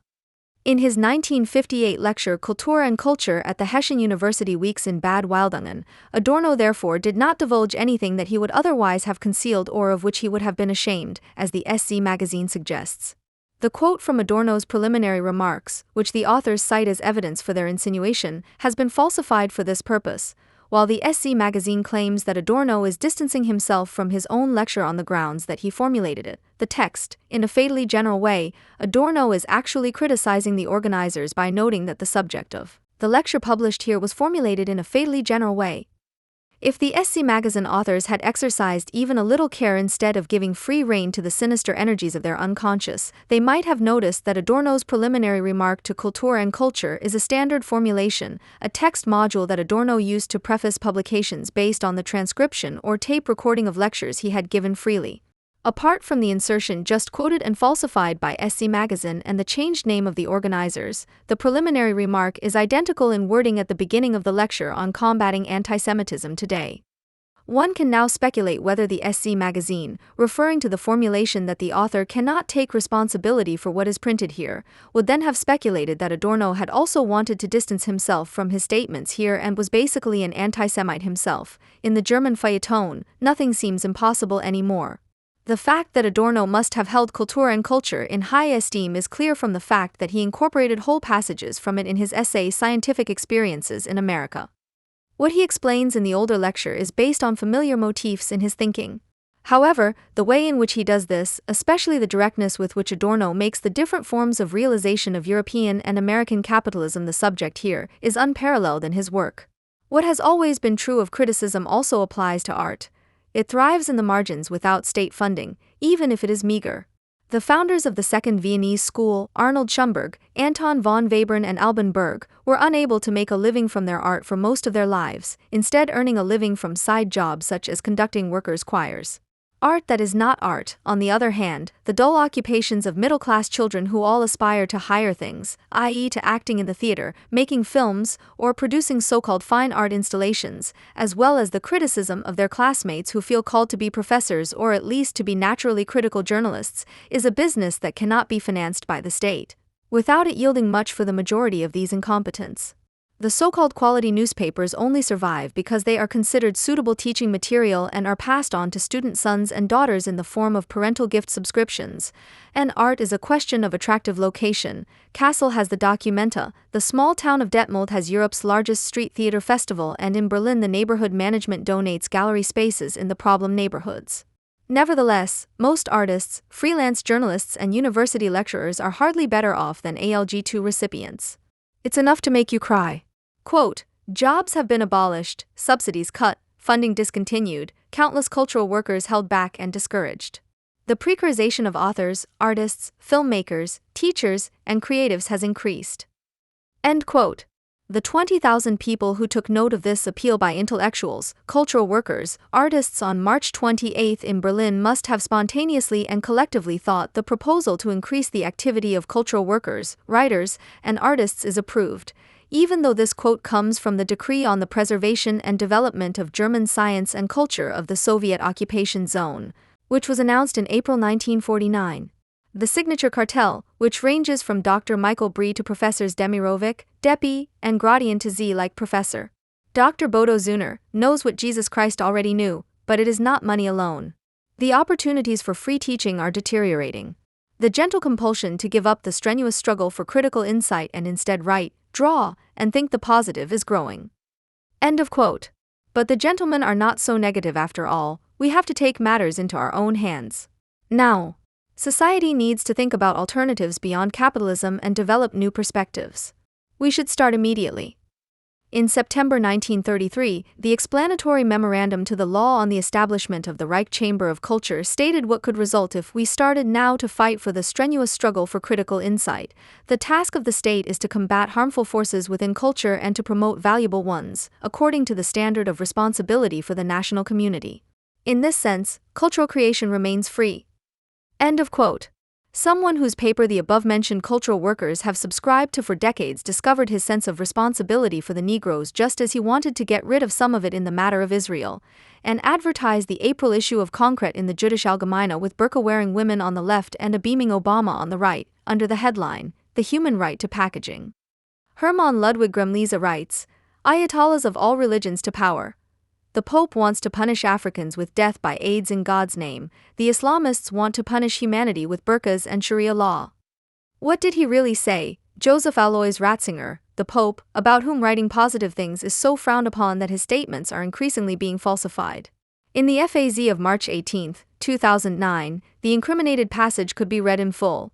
In his 1958 lecture Kultur and Culture at the Hessian University Weeks in Bad Wildungen, Adorno therefore did not divulge anything that he would otherwise have concealed or of which he would have been ashamed, as the SC magazine suggests. The quote from Adorno's preliminary remarks, which the authors cite as evidence for their insinuation, has been falsified for this purpose. While the SC magazine claims that Adorno is distancing himself from his own lecture on the grounds that he formulated it, the text, in a fatally general way, Adorno is actually criticizing the organizers by noting that the subject of the lecture published here was formulated in a fatally general way. If the SC magazine authors had exercised even a little care instead of giving free rein to the sinister energies of their unconscious, they might have noticed that Adorno's preliminary remark to Kultur and Culture is a standard formulation, a text module that Adorno used to preface publications based on the transcription or tape recording of lectures he had given freely. Apart from the insertion just quoted and falsified by SC Magazine and the changed name of the organizers, the preliminary remark is identical in wording at the beginning of the lecture on combating anti-Semitism today. One can now speculate whether the SC Magazine, referring to the formulation that the author cannot take responsibility for what is printed here, would then have speculated that Adorno had also wanted to distance himself from his statements here and was basically an anti-Semite himself. In the German feuilleton, nothing seems impossible anymore. The fact that Adorno must have held Kultur and Culture in high esteem is clear from the fact that he incorporated whole passages from it in his essay Scientific Experiences in America. What he explains in the older lecture is based on familiar motifs in his thinking. However, the way in which he does this, especially the directness with which Adorno makes the different forms of realization of European and American capitalism the subject here, is unparalleled in his work. What has always been true of criticism also applies to art. It thrives in the margins without state funding, even if it is meager. The founders of the Second Viennese School, Arnold Schomburg, Anton von Webern and Alban Berg, were unable to make a living from their art for most of their lives, instead earning a living from side jobs such as conducting workers' choirs. Art that is not art, on the other hand, the dull occupations of middle-class children who all aspire to higher things, i.e. to acting in the theater, making films, or producing so-called fine art installations, as well as the criticism of their classmates who feel called to be professors or at least to be naturally critical journalists, is a business that cannot be financed by the state, without it yielding much for the majority of these incompetents. The so-called quality newspapers only survive because they are considered suitable teaching material and are passed on to student sons and daughters in the form of parental gift subscriptions. And art is a question of attractive location. Kassel has the Documenta, the small town of Detmold has Europe's largest street theater festival, and in Berlin the neighborhood management donates gallery spaces in the problem neighborhoods. Nevertheless, most artists, freelance journalists and university lecturers are hardly better off than ALG2 recipients. It's enough to make you cry. Quote, jobs have been abolished, subsidies cut, funding discontinued, countless cultural workers held back and discouraged. The precarization of authors, artists, filmmakers, teachers, and creatives has increased. End quote. The 20,000 people who took note of this appeal by intellectuals, cultural workers, artists on March 28 in Berlin must have spontaneously and collectively thought the proposal to increase the activity of cultural workers, writers, and artists is approved, even though this quote comes from the Decree on the Preservation and Development of German Science and Culture of the Soviet Occupation Zone, which was announced in April 1949. The signature cartel, which ranges from Dr. Michael Brie to Professors Demirovic, Depi, and Gradian to Z like Professor Dr. Bodo Zuner, knows what Jesus Christ already knew, but it is not money alone. The opportunities for free teaching are deteriorating. The gentle compulsion to give up the strenuous struggle for critical insight and instead write, draw, and think the positive is growing. End of quote. But the gentlemen are not so negative after all. We have to take matters into our own hands. Now, society needs to think about alternatives beyond capitalism and develop new perspectives. We should start immediately. In September 1933, the explanatory memorandum to the law on the establishment of the Reich Chamber of Culture stated what could result if we started now to fight for the strenuous struggle for critical insight. The task of the state is to combat harmful forces within culture and to promote valuable ones, according to the standard of responsibility for the national community. In this sense, cultural creation remains free. End of quote. Someone whose paper the above-mentioned cultural workers have subscribed to for decades discovered his sense of responsibility for the Negroes just as he wanted to get rid of some of it in the matter of Israel, and advertised the April issue of Concret in the Jüdische Allgemeine with burqa-wearing women on the left and a beaming Obama on the right, under the headline, The Human Right to Packaging. Hermann Ludwig Gremliza writes, Ayatollahs of all religions to power. The Pope wants to punish Africans with death by AIDS in God's name. The Islamists want to punish humanity with burqas and Sharia law. What did he really say? Joseph Alois Ratzinger, the Pope, about whom writing positive things is so frowned upon that his statements are increasingly being falsified. In the FAZ of March 18, 2009, the incriminated passage could be read in full.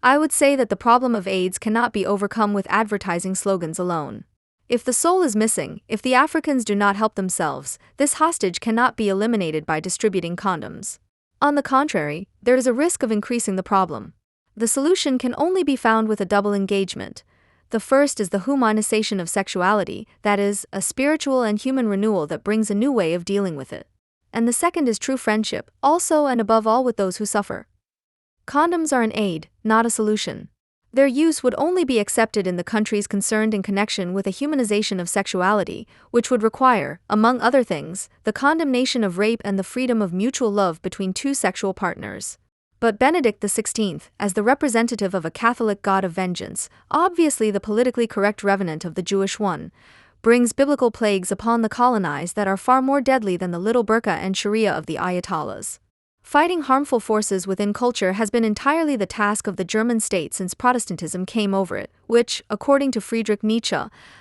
I would say that the problem of AIDS cannot be overcome with advertising slogans alone. If the soul is missing, if the Africans do not help themselves, this hostage cannot be eliminated by distributing condoms. On the contrary, there is a risk of increasing the problem. The solution can only be found with a double engagement. The first is the humanization of sexuality, that is, a spiritual and human renewal that brings a new way of dealing with it. And the second is true friendship, also and above all with those who suffer. Condoms are an aid, not a solution. Their use would only be accepted in the countries concerned in connection with a humanization of sexuality, which would require, among other things, the condemnation of rape and the freedom of mutual love between two sexual partners. But Benedict XVI, as the representative of a Catholic God of vengeance, obviously the politically correct revenant of the Jewish one, brings biblical plagues upon the colonized that are far more deadly than the little burqa and Sharia of the Ayatollahs. Fighting harmful forces within culture has been entirely the task of the German state since Protestantism came over it, which, according to Friedrich Nietzsche,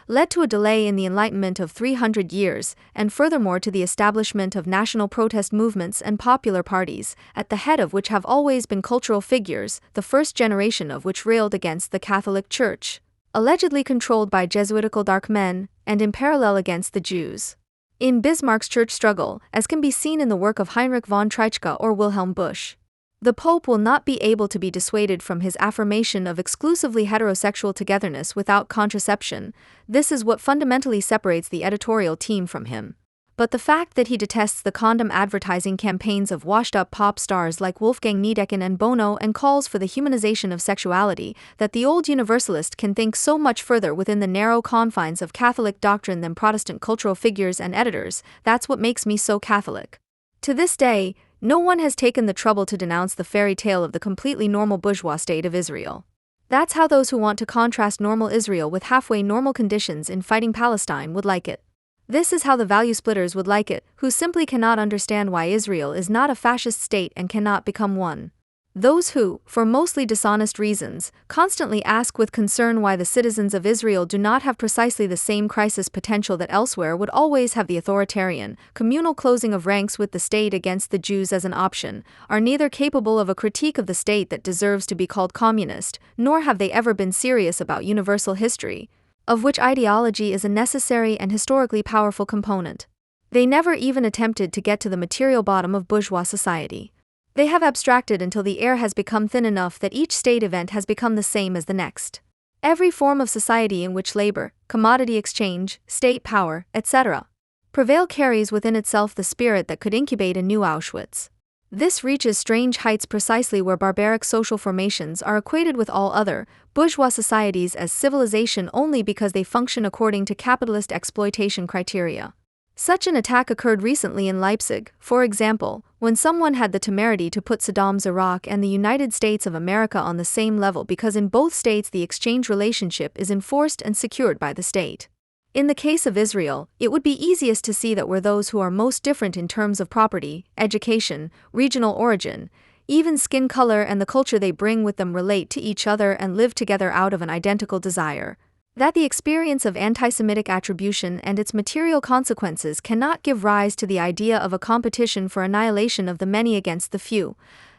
led to a delay in the Enlightenment of 300 years, and furthermore to the establishment of national protest movements and popular parties, at the head of which have always been cultural figures, the first generation of which railed against the Catholic Church, allegedly controlled by Jesuitical dark men, and in parallel against the Jews. In Bismarck's church struggle, as can be seen in the work of Heinrich von Treitschke or Wilhelm Busch, the Pope will not be able to be dissuaded from his affirmation of exclusively heterosexual togetherness without contraception. This is what fundamentally separates the editorial team from him. But the fact that he detests the condom advertising campaigns of washed-up pop stars like Wolfgang Niedecken and Bono and calls for the humanization of sexuality, that the old Universalist can think so much further within the narrow confines of Catholic doctrine than Protestant cultural figures and editors, that's what makes me so Catholic. To this day, no one has taken the trouble to denounce the fairy tale of the completely normal bourgeois state of Israel. That's how those who want to contrast normal Israel with halfway normal conditions in fighting Palestine would like it. This is how the value splitters would like it, who simply cannot understand why Israel is not a fascist state and cannot become one. Those who, for mostly dishonest reasons, constantly ask with concern why the citizens of Israel do not have precisely the same crisis potential that elsewhere would always have the authoritarian, communal closing of ranks with the state against the Jews as an option, are neither capable of a critique of the state that deserves to be called communist, nor have they ever been serious about universal history, of which ideology is a necessary and historically powerful component. They never even attempted to get to the material bottom of bourgeois society. They have abstracted until the air has become thin enough that each state event has become the same as the next. Every form of society in which labor, commodity exchange, state power, etc., prevail carries within itself the spirit that could incubate a new Auschwitz. This reaches strange heights precisely where barbaric social formations are equated with all other bourgeois societies as civilization only because they function according to capitalist exploitation criteria. Such an attack occurred recently in Leipzig, for example, when someone had the temerity to put Saddam's Iraq and the United States of America on the same level because in both states the exchange relationship is enforced and secured by the state. In the case of Israel, it would be easiest to see that where those who are most different in terms of property, education, regional origin, even skin color and the culture they bring with them relate to each other and live together out of an identical desire, that the experience of anti-Semitic attribution and its material consequences cannot give rise to the idea of a competition for annihilation of the many against the few,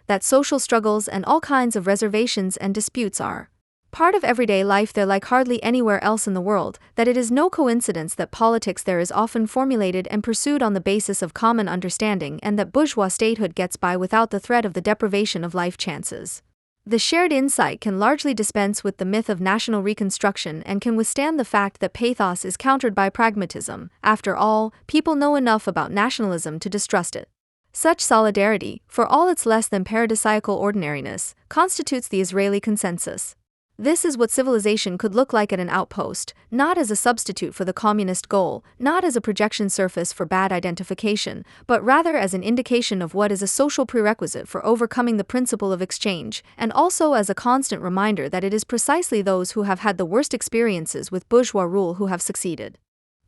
that social struggles and all kinds of reservations and disputes are part of everyday life there like hardly anywhere else in the world, that it is no coincidence that politics there is often formulated and pursued on the basis of common understanding and that bourgeois statehood gets by without the threat of the deprivation of life chances. The shared insight can largely dispense with the myth of national reconstruction and can withstand the fact that pathos is countered by pragmatism. After all, people know enough about nationalism to distrust it. Such solidarity, for all its less than paradisiacal ordinariness, constitutes the Israeli consensus. This is what civilization could look like at an outpost, not as a substitute for the communist goal, not as a projection surface for bad identification, but rather as an indication of what is a social prerequisite for overcoming the principle of exchange, and also as a constant reminder that it is precisely those who have had the worst experiences with bourgeois rule who have succeeded.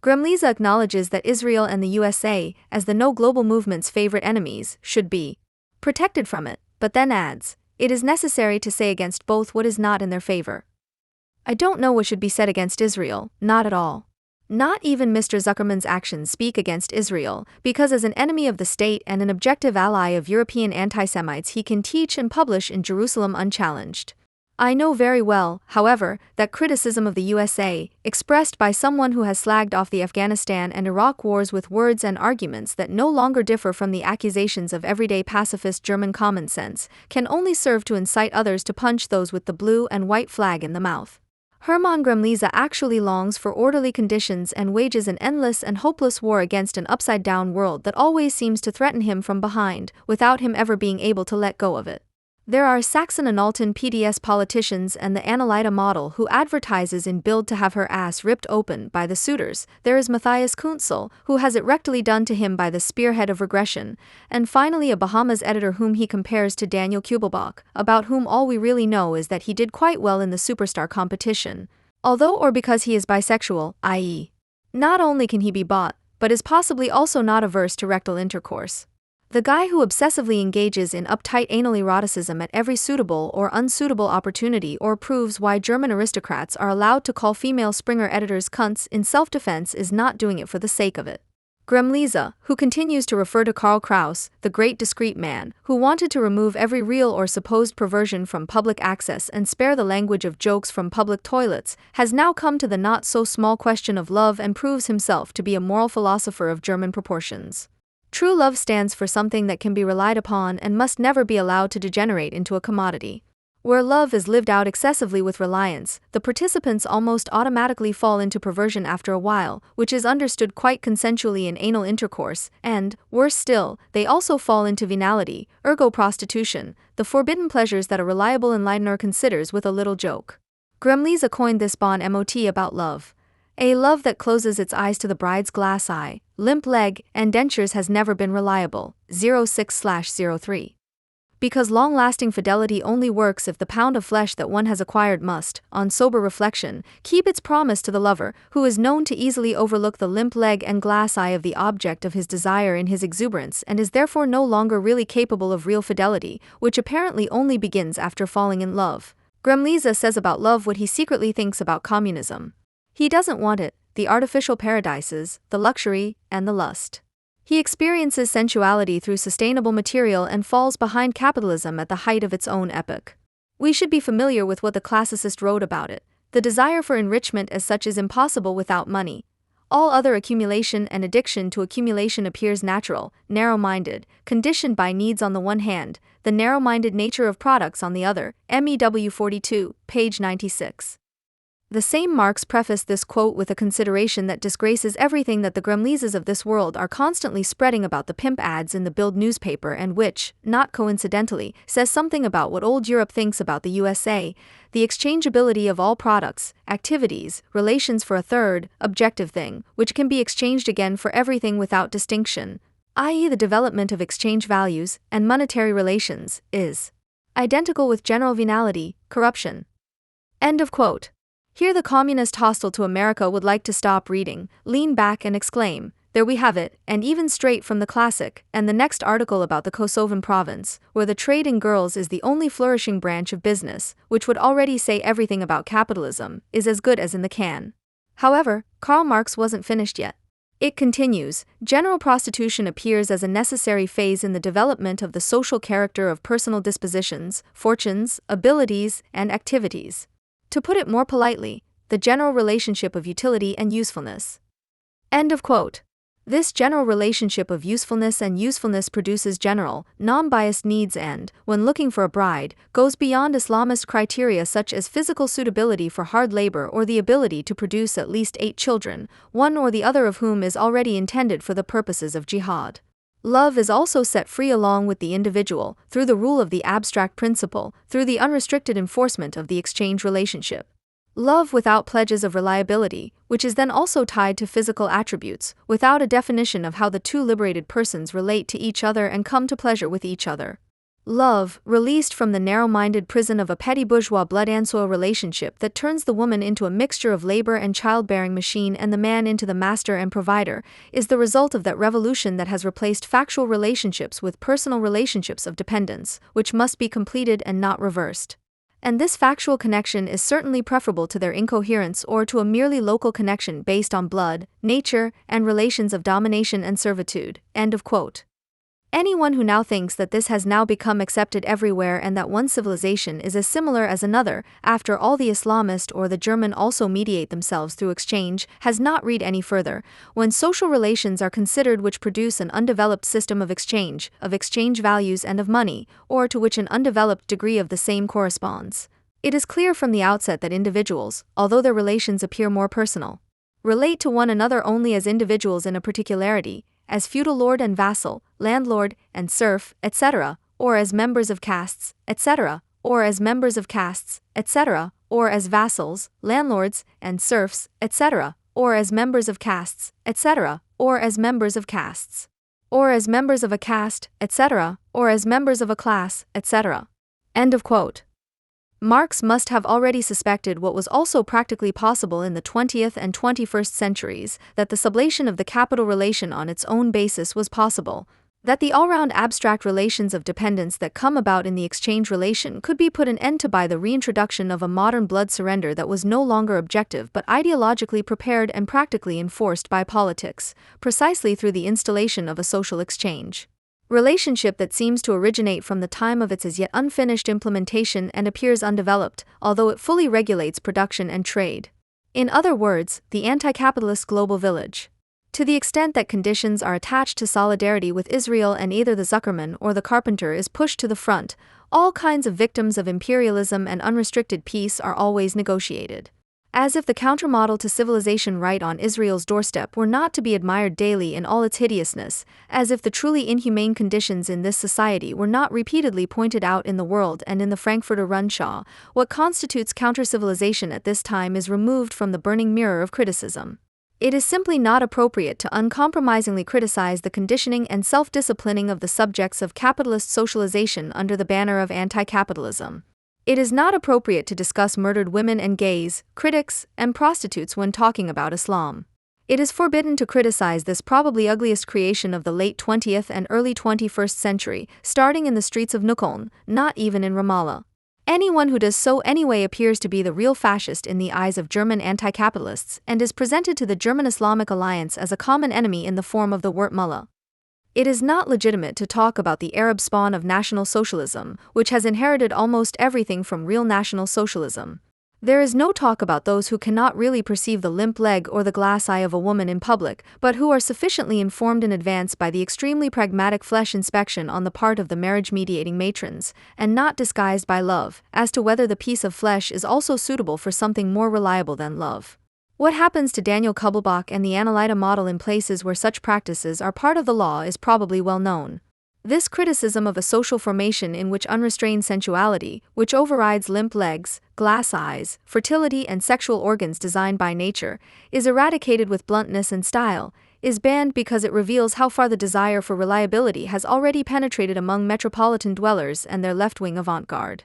Gremliza acknowledges that Israel and the USA, as the no global movement's favorite enemies, should be protected from it, but then adds, it is necessary to say against both what is not in their favor. I don't know what should be said against Israel, not at all. Not even Mr. Zuckerman's actions speak against Israel, because as an enemy of the state and an objective ally of European anti-Semites he can teach and publish in Jerusalem unchallenged. I know very well, however, that criticism of the USA, expressed by someone who has slagged off the Afghanistan and Iraq wars with words and arguments that no longer differ from the accusations of everyday pacifist German common sense, can only serve to incite others to punch those with the blue and white flag in the mouth. Hermann Gremliza actually longs for orderly conditions and wages an endless and hopeless war against an upside-down world that always seems to threaten him from behind, without him ever being able to let go of it. There are Saxon-Anhaltin PDS politicians and the Annalita model who advertises in Bild to have her ass ripped open by the suitors. There is Matthias Kunzel, who has it rectally done to him by the spearhead of regression, and finally a Bahamas editor whom he compares to Daniel Kubelbach, about whom all we really know is that he did quite well in the superstar competition. Although or because he is bisexual, i.e., not only can he be bought, but is possibly also not averse to rectal intercourse. The guy who obsessively engages in uptight anal eroticism at every suitable or unsuitable opportunity or proves why German aristocrats are allowed to call female Springer editors cunts in self-defense is not doing it for the sake of it. Gremliza, who continues to refer to Karl Kraus, the great discreet man, who wanted to remove every real or supposed perversion from public access and spare the language of jokes from public toilets, has now come to the not-so-small question of love and proves himself to be a moral philosopher of German proportions. True love stands for something that can be relied upon and must never be allowed to degenerate into a commodity. Where love is lived out excessively with reliance, the participants almost automatically fall into perversion after a while, which is understood quite consensually in anal intercourse, and, worse still, they also fall into venality, ergo prostitution, the forbidden pleasures that a reliable enlightener considers with a little joke. Gremliza coined this bon mot about love. A love that closes its eyes to the bride's glass eye, limp leg, and dentures has never been reliable. 06/03. Because long-lasting fidelity only works if the pound of flesh that one has acquired must, on sober reflection, keep its promise to the lover, who is known to easily overlook the limp leg and glass eye of the object of his desire in his exuberance and is therefore no longer really capable of real fidelity, which apparently only begins after falling in love. Gremliza says about love what he secretly thinks about communism. He doesn't want it, the artificial paradises, the luxury, and the lust. He experiences sensuality through sustainable material and falls behind capitalism at the height of its own epoch. We should be familiar with what the classicist wrote about it. The desire for enrichment as such is impossible without money. All other accumulation and addiction to accumulation appears natural, narrow-minded, conditioned by needs on the one hand, the narrow-minded nature of products on the other. MEW 42, page 96. The same Marx prefaced this quote with a consideration that disgraces everything that the Gremlizas of this world are constantly spreading about the pimp ads in the Bild newspaper and which, not coincidentally, says something about what old Europe thinks about the USA, the exchangeability of all products, activities, relations for a third, objective thing, which can be exchanged again for everything without distinction, i.e. the development of exchange values and monetary relations, is identical with general venality, corruption. End of quote. Here the communist hostile to America would like to stop reading, lean back and exclaim, there we have it, and even straight from the classic, and the next article about the Kosovan province, where the trade in girls is the only flourishing branch of business, which would already say everything about capitalism, is as good as in the can. However, Karl Marx wasn't finished yet. It continues, general prostitution appears as a necessary phase in the development of the social character of personal dispositions, fortunes, abilities, and activities. To put it more politely, the general relationship of utility and usefulness. End of quote. This general relationship of usefulness and usefulness produces general, non-biased needs and, when looking for a bride, goes beyond Islamist criteria such as physical suitability for hard labor or the ability to produce at least 8 children, one or the other of whom is already intended for the purposes of jihad. Love is also set free along with the individual, through the rule of the abstract principle, through the unrestricted enforcement of the exchange relationship. Love without pledges of reliability, which is then also tied to physical attributes, without a definition of how the two liberated persons relate to each other and come to pleasure with each other. Love, released from the narrow-minded prison of a petty bourgeois blood-and-soil relationship that turns the woman into a mixture of labor and childbearing machine and the man into the master and provider, is the result of that revolution that has replaced factual relationships with personal relationships of dependence, which must be completed and not reversed. And this factual connection is certainly preferable to their incoherence or to a merely local connection based on blood, nature, and relations of domination and servitude. End of quote. Anyone who now thinks that this has now become accepted everywhere and that one civilization is as similar as another, after all the Islamist or the German also mediate themselves through exchange, has not read any further, when social relations are considered which produce an undeveloped system of exchange values and of money, or to which an undeveloped degree of the same corresponds. It is clear from the outset that individuals, although their relations appear more personal, relate to one another only as individuals in a particularity, as feudal lord and vassal, landlord and serf, etc., or as members of castes, etc., or as members of castes, etc., or as vassals, landlords, and serfs, etc., or as members of castes, etc., or as members of castes, or as members of a caste, etc., or as members of a class, etc. End of quote. Marx must have already suspected what was also practically possible in the 20th and 21st centuries, that the sublation of the capital relation on its own basis was possible, that the all-round abstract relations of dependence that come about in the exchange relation could be put an end to by the reintroduction of a modern blood surrender that was no longer objective but ideologically prepared and practically enforced by politics, precisely through the installation of a social exchange relationship that seems to originate from the time of its as yet unfinished implementation and appears undeveloped, although it fully regulates production and trade. In other words, the anti-capitalist global village. To the extent that conditions are attached to solidarity with Israel and either the Zuckerman or the carpenter is pushed to the front, all kinds of victims of imperialism and unrestricted peace are always negotiated. As if the countermodel to civilization right on Israel's doorstep were not to be admired daily in all its hideousness, as if the truly inhumane conditions in this society were not repeatedly pointed out in the World and in the Frankfurter Rundschau, what constitutes counter-civilization at this time is removed from the burning mirror of criticism. It is simply not appropriate to uncompromisingly criticize the conditioning and self-disciplining of the subjects of capitalist socialization under the banner of anti-capitalism. It is not appropriate to discuss murdered women and gays, critics, and prostitutes when talking about Islam. It is forbidden to criticize this probably ugliest creation of the late 20th and early 21st century, starting in the streets of Nukoln, not even in Ramallah. Anyone who does so anyway appears to be the real fascist in the eyes of German anti-capitalists and is presented to the German Islamic alliance as a common enemy in the form of the Wurt Mullah. It is not legitimate to talk about the Arab spawn of National Socialism, which has inherited almost everything from real National Socialism. There is no talk about those who cannot really perceive the limp leg or the glass eye of a woman in public, but who are sufficiently informed in advance by the extremely pragmatic flesh inspection on the part of the marriage-mediating matrons, and not disguised by love, as to whether the piece of flesh is also suitable for something more reliable than love. What happens to Daniel Kubelbach and the Analyta model in places where such practices are part of the law is probably well known. This criticism of a social formation in which unrestrained sensuality, which overrides limp legs, glass eyes, fertility and sexual organs designed by nature, is eradicated with bluntness and style, is banned because it reveals how far the desire for reliability has already penetrated among metropolitan dwellers and their left-wing avant-garde.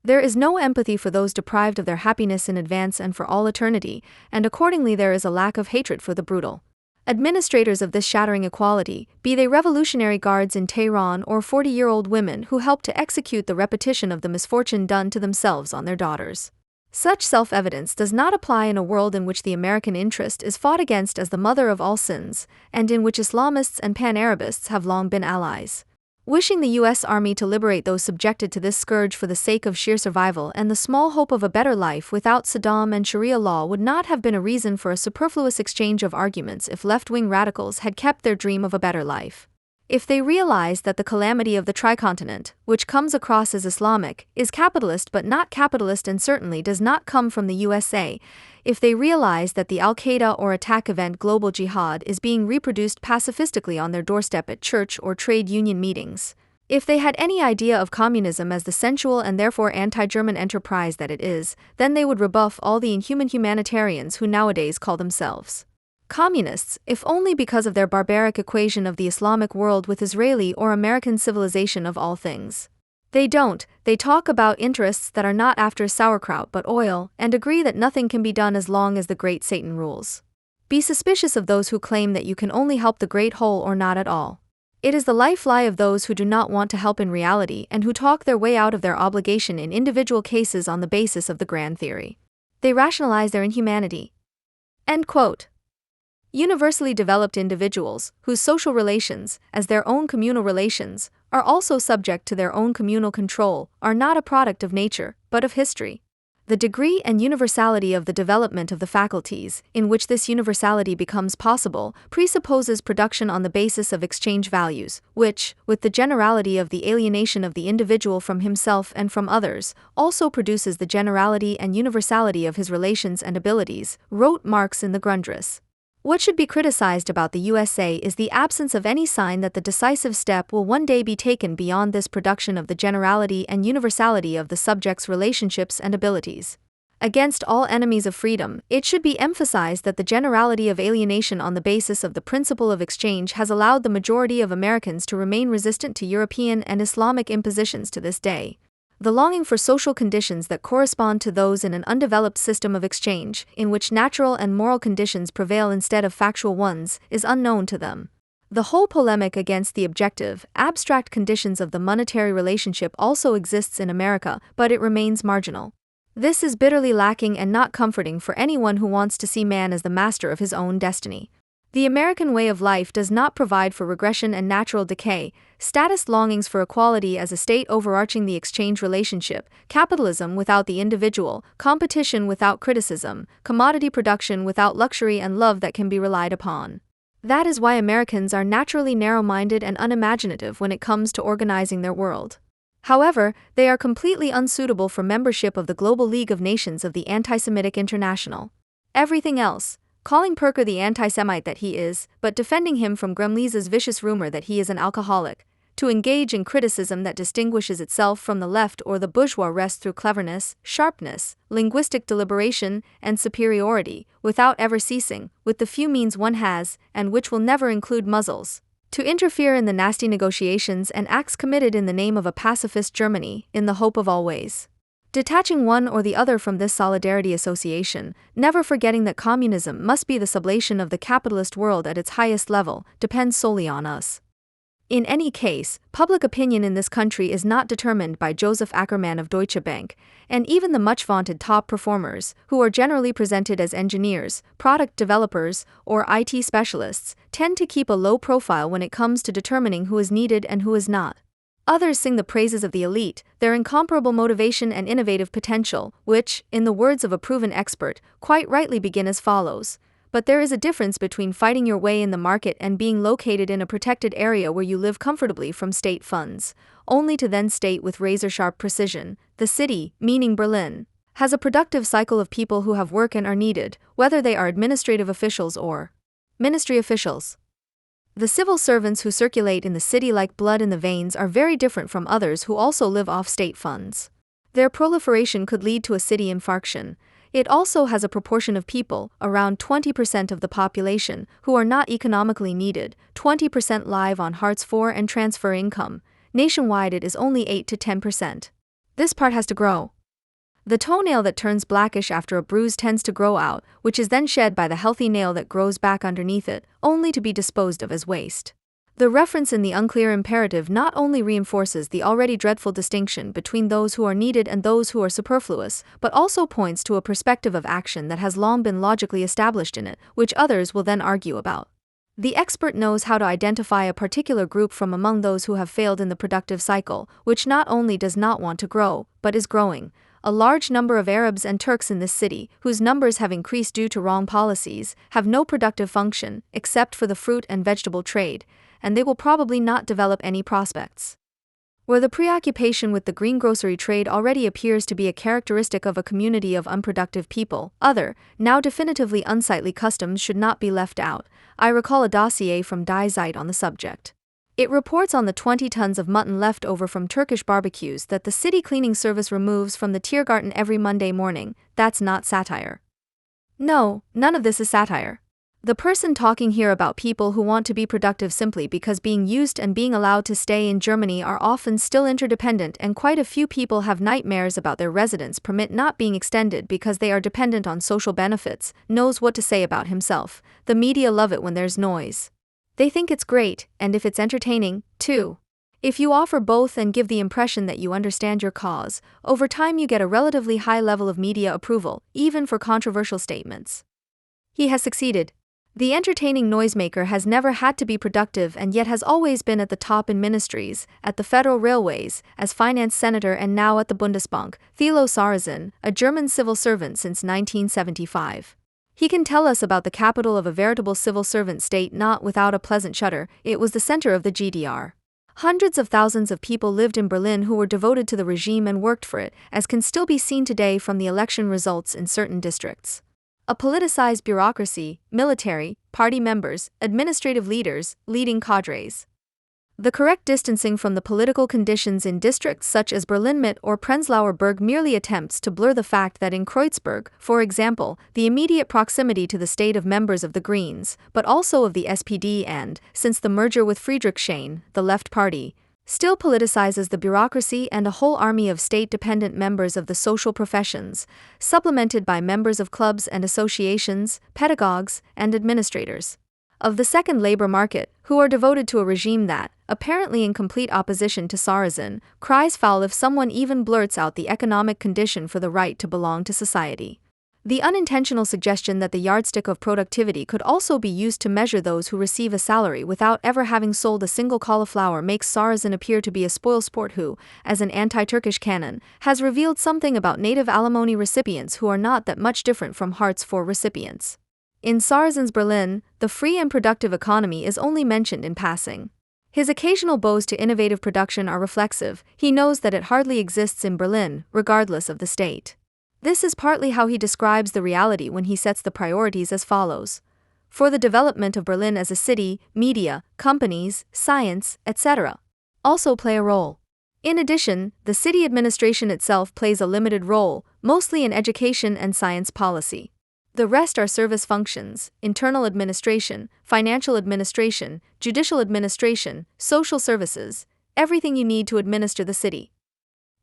There is no empathy for those deprived of their happiness in advance and for all eternity, and accordingly there is a lack of hatred for the brutal administrators of this shattering equality, be they revolutionary guards in Tehran or 40-year-old women who help to execute the repetition of the misfortune done to themselves on their daughters. Such self-evidence does not apply in a world in which the American interest is fought against as the mother of all sins, and in which Islamists and Pan-Arabists have long been allies. Wishing the U.S. Army to liberate those subjected to this scourge for the sake of sheer survival and the small hope of a better life without Saddam and Sharia law would not have been a reason for a superfluous exchange of arguments if left-wing radicals had kept their dream of a better life. If they realized that the calamity of the tricontinent, which comes across as Islamic, is capitalist but not capitalist and certainly does not come from the USA, if they realize that the Al-Qaeda or attack event global jihad is being reproduced pacifistically on their doorstep at church or trade union meetings. If they had any idea of communism as the sensual and therefore anti-German enterprise that it is, then they would rebuff all the inhuman humanitarians who nowadays call themselves communists, if only because of their barbaric equation of the Islamic world with Israeli or American civilization of all things. They don't, they talk about interests that are not after sauerkraut but oil, and agree that nothing can be done as long as the great Satan rules. Be suspicious of those who claim that you can only help the great whole or not at all. It is the life lie of those who do not want to help in reality and who talk their way out of their obligation in individual cases on the basis of the grand theory. They rationalize their inhumanity. End quote. Universally developed individuals, whose social relations, as their own communal relations, are also subject to their own communal control, are not a product of nature, but of history. The degree and universality of the development of the faculties, in which this universality becomes possible, presupposes production on the basis of exchange values, which, with the generality of the alienation of the individual from himself and from others, also produces the generality and universality of his relations and abilities, wrote Marx in the Grundrisse. What should be criticized about the USA is the absence of any sign that the decisive step will one day be taken beyond this production of the generality and universality of the subject's relationships and abilities. Against all enemies of freedom, it should be emphasized that the generality of alienation on the basis of the principle of exchange has allowed the majority of Americans to remain resistant to European and Islamic impositions to this day. The longing for social conditions that correspond to those in an undeveloped system of exchange, in which natural and moral conditions prevail instead of factual ones, is unknown to them. The whole polemic against the objective, abstract conditions of the monetary relationship also exists in America, but it remains marginal. This is bitterly lacking and not comforting for anyone who wants to see man as the master of his own destiny. The American way of life does not provide for regression and natural decay, status longings for equality as a state overarching the exchange relationship, capitalism without the individual, competition without criticism, commodity production without luxury and love that can be relied upon. That is why Americans are naturally narrow-minded and unimaginative when it comes to organizing their world. However, they are completely unsuitable for membership of the Global League of Nations of the Anti-Semitic International. Everything else, calling Perker the anti-Semite that he is, but defending him from Grumlies's vicious rumor that he is an alcoholic, to engage in criticism that distinguishes itself from the left or the bourgeois rests through cleverness, sharpness, linguistic deliberation, and superiority, without ever ceasing, with the few means one has, and which will never include muzzles, to interfere in the nasty negotiations and acts committed in the name of a pacifist Germany, in the hope of always detaching one or the other from this solidarity association, never forgetting that communism must be the sublation of the capitalist world at its highest level, depends solely on us. In any case, public opinion in this country is not determined by Joseph Ackermann of Deutsche Bank, and even the much-vaunted top performers, who are generally presented as engineers, product developers, or IT specialists, tend to keep a low profile when it comes to determining who is needed and who is not. Others sing the praises of the elite, their incomparable motivation and innovative potential, which, in the words of a proven expert, quite rightly begin as follows. But there is a difference between fighting your way in the market and being located in a protected area where you live comfortably from state funds, only to then state with razor-sharp precision, the city, meaning Berlin, has a productive cycle of people who have work and are needed, whether they are administrative officials or ministry officials. The civil servants who circulate in the city like blood in the veins are very different from others who also live off state funds. Their proliferation could lead to a city infarction. It also has a proportion of people, around 20% of the population, who are not economically needed, 20% live on Hartz IV and transfer income. Nationwide it is only 8 to 10%. This part has to grow. The toenail that turns blackish after a bruise tends to grow out, which is then shed by the healthy nail that grows back underneath it, only to be disposed of as waste. The reference in the unclear imperative not only reinforces the already dreadful distinction between those who are needed and those who are superfluous, but also points to a perspective of action that has long been logically established in it, which others will then argue about. The expert knows how to identify a particular group from among those who have failed in the productive cycle, which not only does not want to grow, but is growing. A large number of Arabs and Turks in this city, whose numbers have increased due to wrong policies, have no productive function, except for the fruit and vegetable trade, and they will probably not develop any prospects. where the preoccupation with the greengrocery trade already appears to be a characteristic of a community of unproductive people. Other, now definitively unsightly customs should not be left out. I recall a dossier from Die Zeit on the subject. It reports on the 20 tons of mutton left over from Turkish barbecues that the city cleaning service removes from the Tiergarten every Monday morning. That's not satire. No, none of this is satire. The person talking here about people who want to be productive simply because being used and being allowed to stay in Germany are often still interdependent, and quite a few people have nightmares about their residence permit not being extended because they are dependent on social benefits, knows what to say about himself. The media love it when there's noise. They think it's great, and if it's entertaining, too. If you offer both and give the impression that you understand your cause, over time you get a relatively high level of media approval, even for controversial statements. He has succeeded. The entertaining noisemaker has never had to be productive and yet has always been at the top in ministries, at the federal railways, as finance senator, and now at the Bundesbank. Thilo Sarrazin, a German civil servant since 1975. He can tell us about the capital of a veritable civil servant state not without a pleasant shudder. It was the center of the GDR. Hundreds of thousands of people lived in Berlin who were devoted to the regime and worked for it, as can still be seen today from the election results in certain districts. A politicized bureaucracy, military, party members, administrative leaders, leading cadres. The correct distancing from the political conditions in districts such as Berlin-Mitte or Prenzlauer Berg merely attempts to blur the fact that in Kreuzberg, for example, the immediate proximity to the state of members of the Greens, but also of the SPD and, since the merger with Friedrichshain, the Left Party, still politicizes the bureaucracy and a whole army of state-dependent members of the social professions, supplemented by members of clubs and associations, pedagogues, and administrators of the second labor market, who are devoted to a regime that, apparently in complete opposition to Sarrazin, cries foul if someone even blurts out the economic condition for the right to belong to society. The unintentional suggestion that the yardstick of productivity could also be used to measure those who receive a salary without ever having sold a single cauliflower makes Sarrazin appear to be a spoilsport who, as an anti-Turkish canon, has revealed something about native alimony recipients who are not that much different from Hartz IV recipients. In Sarrazin's Berlin, the free and productive economy is only mentioned in passing. His occasional bows to innovative production are reflexive. He knows that it hardly exists in Berlin, regardless of the state. This is partly how he describes the reality when he sets the priorities as follows. For the development of Berlin as a city, media, companies, science, etc. also play a role. In addition, the city administration itself plays a limited role, mostly in education and science policy. The rest are service functions, internal administration, financial administration, judicial administration, social services, everything you need to administer the city.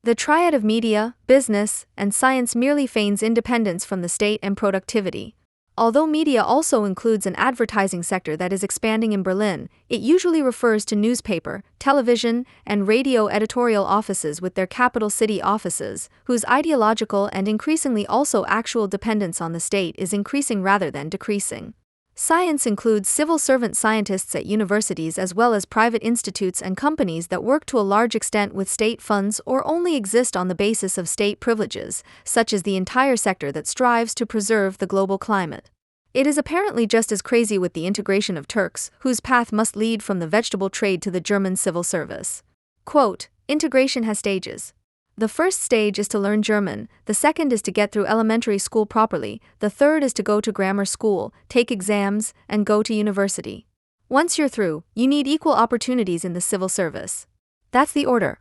The triad of media, business, and science merely feigns independence from the state and productivity. Although media also includes an advertising sector that is expanding in Berlin, it usually refers to newspaper, television, and radio editorial offices with their capital city offices, whose ideological and increasingly also actual dependence on the state is increasing rather than decreasing. Science includes civil servant scientists at universities as well as private institutes and companies that work to a large extent with state funds or only exist on the basis of state privileges, such as the entire sector that strives to preserve the global climate. It is apparently just as crazy with the integration of Turks, whose path must lead from the vegetable trade to the German civil service. Quote, integration has stages. The first stage is to learn German, the second is to get through elementary school properly, the third is to go to grammar school, take exams, and go to university. Once you're through, you need equal opportunities in the civil service. That's the order.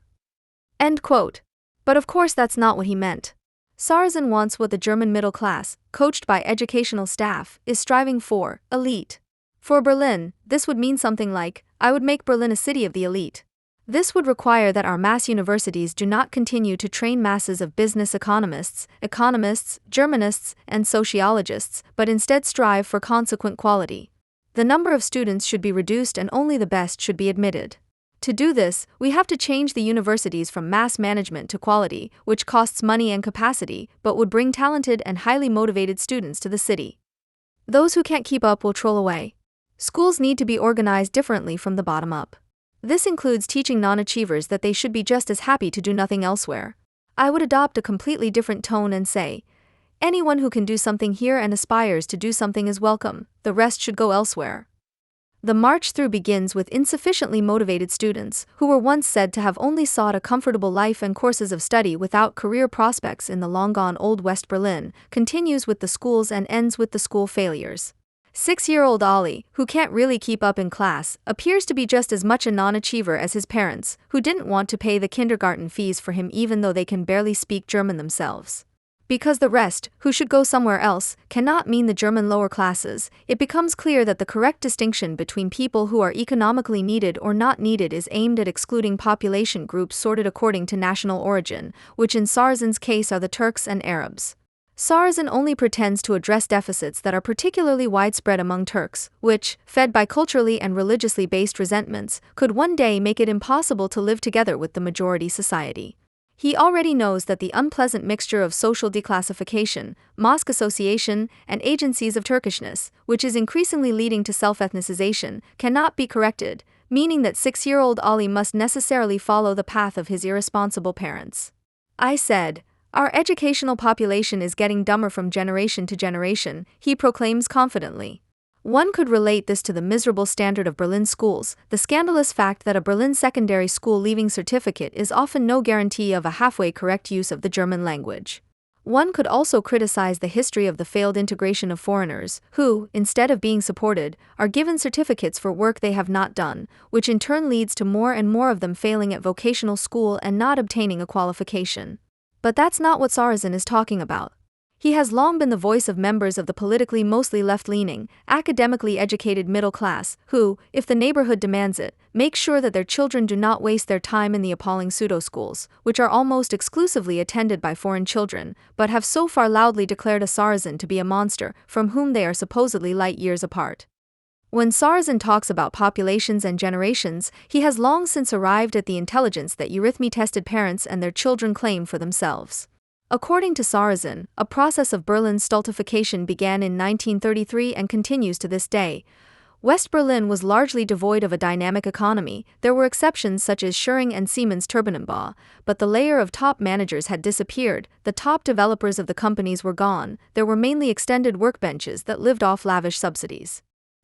End quote. But of course that's not what he meant. Sarrazin wants what the German middle class, coached by educational staff, is striving for, elite. For Berlin, this would mean something like, I would make Berlin a city of the elite. This would require that our mass universities do not continue to train masses of business economists, Germanists, and sociologists, but instead strive for consequent quality. The number of students should be reduced and only the best should be admitted. To do this, we have to change the universities from mass management to quality, which costs money and capacity, but would bring talented and highly motivated students to the city. Those who can't keep up will troll away. Schools need to be organized differently from the bottom up. This includes teaching non-achievers that they should be just as happy to do nothing elsewhere. I would adopt a completely different tone and say, anyone who can do something here and aspires to do something is welcome, the rest should go elsewhere. The march through begins with insufficiently motivated students, who were once said to have only sought a comfortable life and courses of study without career prospects in the long-gone Old West Berlin, continues with the schools and ends with the school failures. 6-year-old Ollie, who can't really keep up in class, appears to be just as much a non-achiever as his parents, who didn't want to pay the kindergarten fees for him even though they can barely speak German themselves. Because the rest, who should go somewhere else, cannot mean the German lower classes, it becomes clear that the correct distinction between people who are economically needed or not needed is aimed at excluding population groups sorted according to national origin, which in Sarazin's case are the Turks and Arabs. Sarazin only pretends to address deficits that are particularly widespread among Turks, which, fed by culturally and religiously based resentments, could one day make it impossible to live together with the majority society. He already knows that the unpleasant mixture of social declassification, mosque association, and agencies of Turkishness, which is increasingly leading to self-ethnicization, cannot be corrected, meaning that 6-year-old Ollie must necessarily follow the path of his irresponsible parents. I said, "Our educational population is getting dumber from generation to generation," he proclaims confidently. One could relate this to the miserable standard of Berlin schools, the scandalous fact that a Berlin secondary school leaving certificate is often no guarantee of a halfway correct use of the German language. One could also criticize the history of the failed integration of foreigners, who, instead of being supported, are given certificates for work they have not done, which in turn leads to more and more of them failing at vocational school and not obtaining a qualification. But that's not what Sarazin is talking about. He has long been the voice of members of the politically mostly left-leaning, academically educated middle class, who, if the neighborhood demands it, make sure that their children do not waste their time in the appalling pseudo-schools, which are almost exclusively attended by foreign children, but have so far loudly declared a Sarazin to be a monster, from whom they are supposedly light years apart. When Sarazin talks about populations and generations, he has long since arrived at the intelligence that eurythmy-tested parents and their children claim for themselves. According to Sarazin, a process of Berlin's stultification began in 1933 and continues to this day. West Berlin was largely devoid of a dynamic economy. There were exceptions such as Schering and Siemens Turbinenbau, but the layer of top managers had disappeared, the top developers of the companies were gone, there were mainly extended workbenches that lived off lavish subsidies.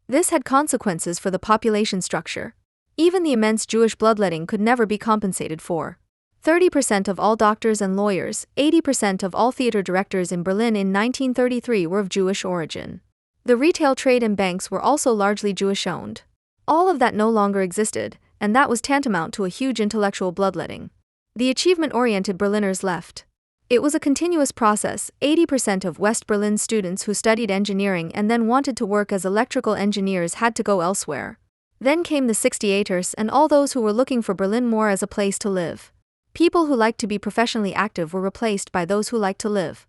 This had consequences for the population structure. Even the immense Jewish bloodletting could never be compensated for. 30% of all doctors and lawyers, 80% of all theater directors in Berlin in 1933 were of Jewish origin. The retail trade and banks were also largely Jewish-owned. All of that no longer existed, and that was tantamount to a huge intellectual bloodletting. The achievement-oriented Berliners left. It was a continuous process. 80% of West Berlin students who studied engineering and then wanted to work as electrical engineers had to go elsewhere. Then came the 68ers and all those who were looking for Berlin more as a place to live. People who liked to be professionally active were replaced by those who liked to live.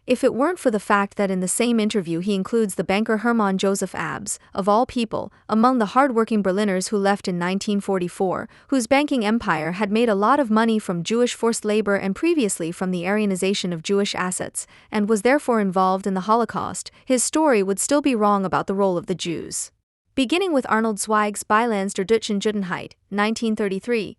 If it weren't for the fact that in the same interview he includes the banker Hermann Joseph Abs, of all people, among the hard-working Berliners who left in 1944, whose banking empire had made a lot of money from Jewish forced labor and previously from the Aryanization of Jewish assets, and was therefore involved in the Holocaust, his story would still be wrong about the role of the Jews. Beginning with Arnold Zweig's Bilanz der deutschen Judenheit, 1933.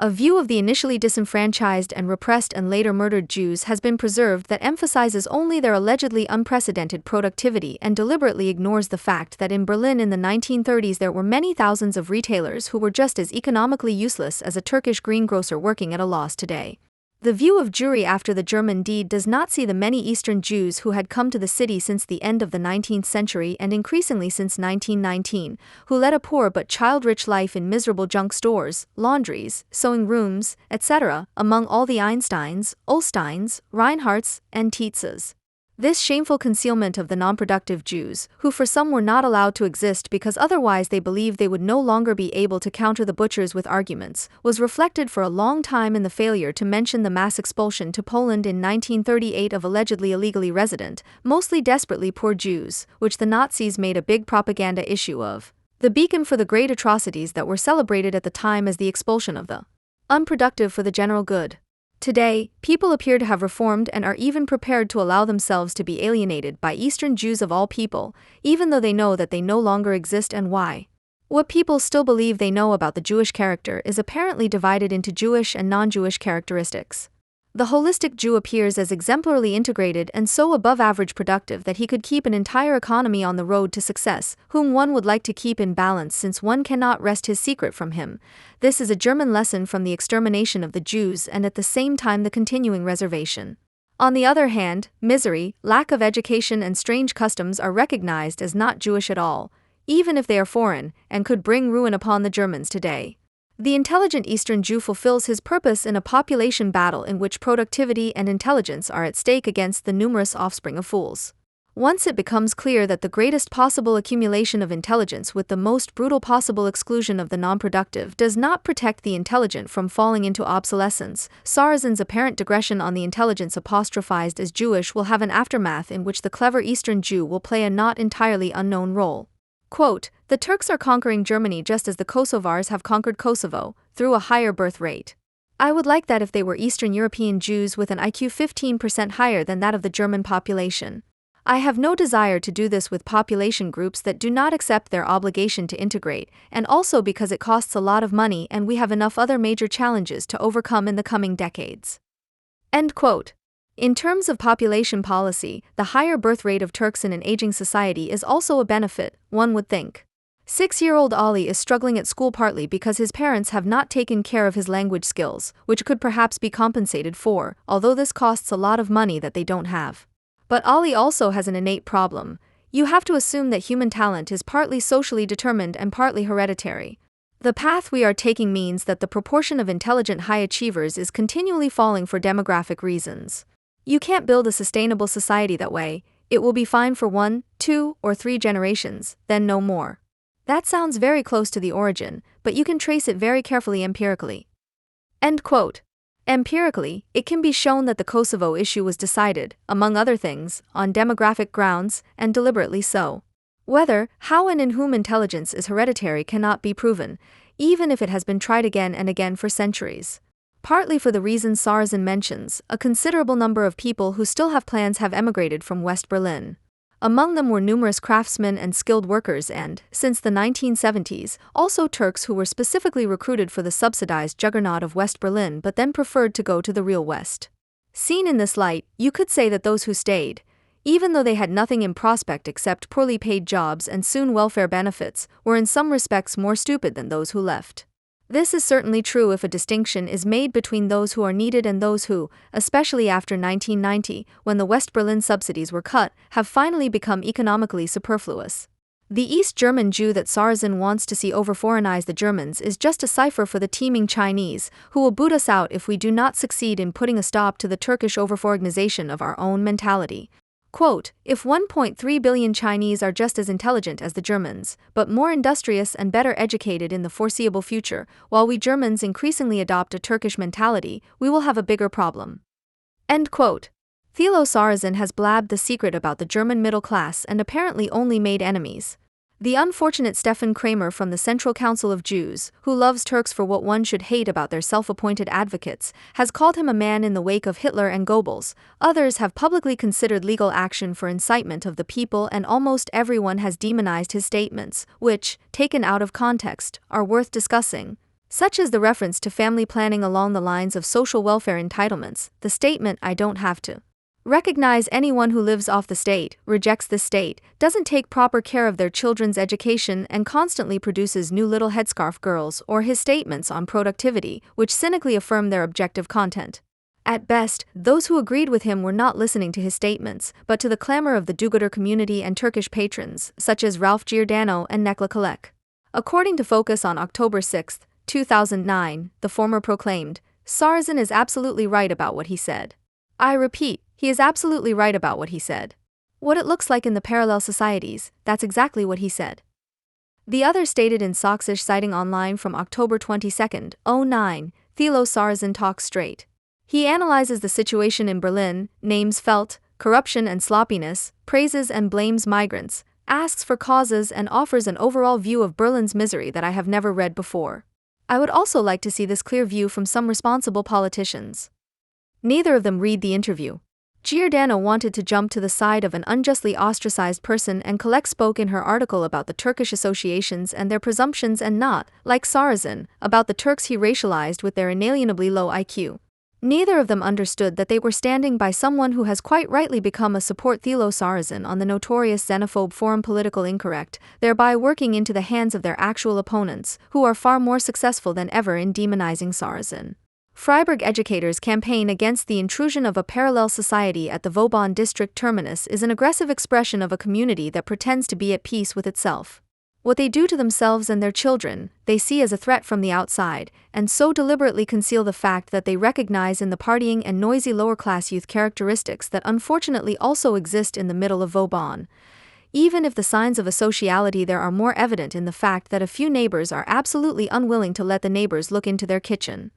A view of the initially disenfranchised and repressed and later murdered Jews has been preserved that emphasizes only their allegedly unprecedented productivity and deliberately ignores the fact that in Berlin in the 1930s there were many thousands of retailers who were just as economically useless as a Turkish greengrocer working at a loss today. The view of Jewry after the German deed does not see the many Eastern Jews who had come to the city since the end of the 19th century and increasingly since 1919, who led a poor but child-rich life in miserable junk stores, laundries, sewing rooms, etc., among all the Einsteins, Ulsteins, Reinhardts, and Tietzes. This shameful concealment of the non-productive Jews, who for some were not allowed to exist because otherwise they believed they would no longer be able to counter the butchers with arguments, was reflected for a long time in the failure to mention the mass expulsion to Poland in 1938 of allegedly illegally resident, mostly desperately poor Jews, which the Nazis made a big propaganda issue of. The beacon for the great atrocities that were celebrated at the time as the expulsion of the unproductive for the general good. Today, people appear to have reformed and are even prepared to allow themselves to be alienated by Eastern Jews of all people, even though they know that they no longer exist and why. What people still believe they know about the Jewish character is apparently divided into Jewish and non-Jewish characteristics. The holistic Jew appears as exemplarily integrated and so above-average productive that he could keep an entire economy on the road to success, whom one would like to keep in balance since one cannot wrest his secret from him. This is a German lesson from the extermination of the Jews and at the same time the continuing reservation. On the other hand, misery, lack of education and strange customs are recognized as not Jewish at all, even if they are foreign, and could bring ruin upon the Germans today. The intelligent Eastern Jew fulfills his purpose in a population battle in which productivity and intelligence are at stake against the numerous offspring of fools. Once it becomes clear that the greatest possible accumulation of intelligence with the most brutal possible exclusion of the non-productive does not protect the intelligent from falling into obsolescence, Sarrazin's apparent digression on the intelligence apostrophized as Jewish will have an aftermath in which the clever Eastern Jew will play a not entirely unknown role. Quote, "The Turks are conquering Germany just as the Kosovars have conquered Kosovo, through a higher birth rate. I would like that if they were Eastern European Jews with an IQ 15% higher than that of the German population. I have no desire to do this with population groups that do not accept their obligation to integrate, and also because it costs a lot of money and we have enough other major challenges to overcome in the coming decades." End quote. In terms of population policy, the higher birth rate of Turks in an aging society is also a benefit, one would think. 6-year-old Ali is struggling at school partly because his parents have not taken care of his language skills, which could perhaps be compensated for, although this costs a lot of money that they don't have. But Ali also has an innate problem. You have to assume that human talent is partly socially determined and partly hereditary. The path we are taking means that the proportion of intelligent high achievers is continually falling for demographic reasons. You can't build a sustainable society that way. It will be fine for 1, 2, or 3 generations, then no more. That sounds very close to the origin, but you can trace it very carefully empirically. End quote. Empirically, it can be shown that the Kosovo issue was decided, among other things, on demographic grounds, and deliberately so. Whether, how and in whom intelligence is hereditary cannot be proven, even if it has been tried again and again for centuries. Partly for the reasons Sarrazin mentions, a considerable number of people who still have plans have emigrated from West Berlin. Among them were numerous craftsmen and skilled workers and, since the 1970s, also Turks who were specifically recruited for the subsidized juggernaut of West Berlin but then preferred to go to the real West. Seen in this light, you could say that those who stayed, even though they had nothing in prospect except poorly paid jobs and soon welfare benefits, were in some respects more stupid than those who left. This is certainly true if a distinction is made between those who are needed and those who, especially after 1990, when the West Berlin subsidies were cut, have finally become economically superfluous. The East German Jew that Sarrazin wants to see over-foreignize the Germans is just a cipher for the teeming Chinese, who will boot us out if we do not succeed in putting a stop to the Turkish over-foreignization of our own mentality. Quote, "If 1.3 billion Chinese are just as intelligent as the Germans, but more industrious and better educated in the foreseeable future, while we Germans increasingly adopt a Turkish mentality, we will have a bigger problem." End quote. Thilo Sarrazin has blabbed the secret about the German middle class and apparently only made enemies. The unfortunate Stefan Kramer from the Central Council of Jews, who loves Turks for what one should hate about their self-appointed advocates, has called him a man in the wake of Hitler and Goebbels. Others have publicly considered legal action for incitement of the people, and almost everyone has demonized his statements, which, taken out of context, are worth discussing. Such as the reference to family planning along the lines of social welfare entitlements, the statement "I don't have to recognize anyone who lives off the state, rejects the state, doesn't take proper care of their children's education and constantly produces new little headscarf girls," or his statements on productivity, which cynically affirm their objective content. At best, those who agreed with him were not listening to his statements, but to the clamor of the do-gooder community and Turkish patrons, such as Ralph Giordano and Nekla Kalek. According to Focus on October 6, 2009, the former proclaimed, "Sarrazin is absolutely right about what he said. I repeat, he is absolutely right about what he said. What it looks like in the parallel societies, that's exactly what he said." The other stated in Sächsische Zeitung Online from October 22, 2009, Thilo Sarrazin talks straight. He analyzes the situation in Berlin, names felt, corruption and sloppiness, praises and blames migrants, asks for causes and offers an overall view of Berlin's misery that I have never read before. I would also like to see this clear view from some responsible politicians. Neither of them read the interview. Giordano wanted to jump to the side of an unjustly ostracized person, and Kalek spoke in her article about the Turkish associations and their presumptions and not, like Sarrazin, about the Turks he racialized with their inalienably low IQ. Neither of them understood that they were standing by someone who has quite rightly become a support Thilo-Sarrazin on the notorious xenophobe forum Political Incorrect, thereby working into the hands of their actual opponents, who are far more successful than ever in demonizing Sarrazin. Freiburg educators' campaign against the intrusion of a parallel society at the Vauban district terminus is an aggressive expression of a community that pretends to be at peace with itself. What they do to themselves and their children, they see as a threat from the outside, and so deliberately conceal the fact that they recognize in the partying and noisy lower-class youth characteristics that unfortunately also exist in the middle of Vauban. Even if the signs of asociality there are more evident in the fact that a few neighbors are absolutely unwilling to let the neighbors look into their kitchen.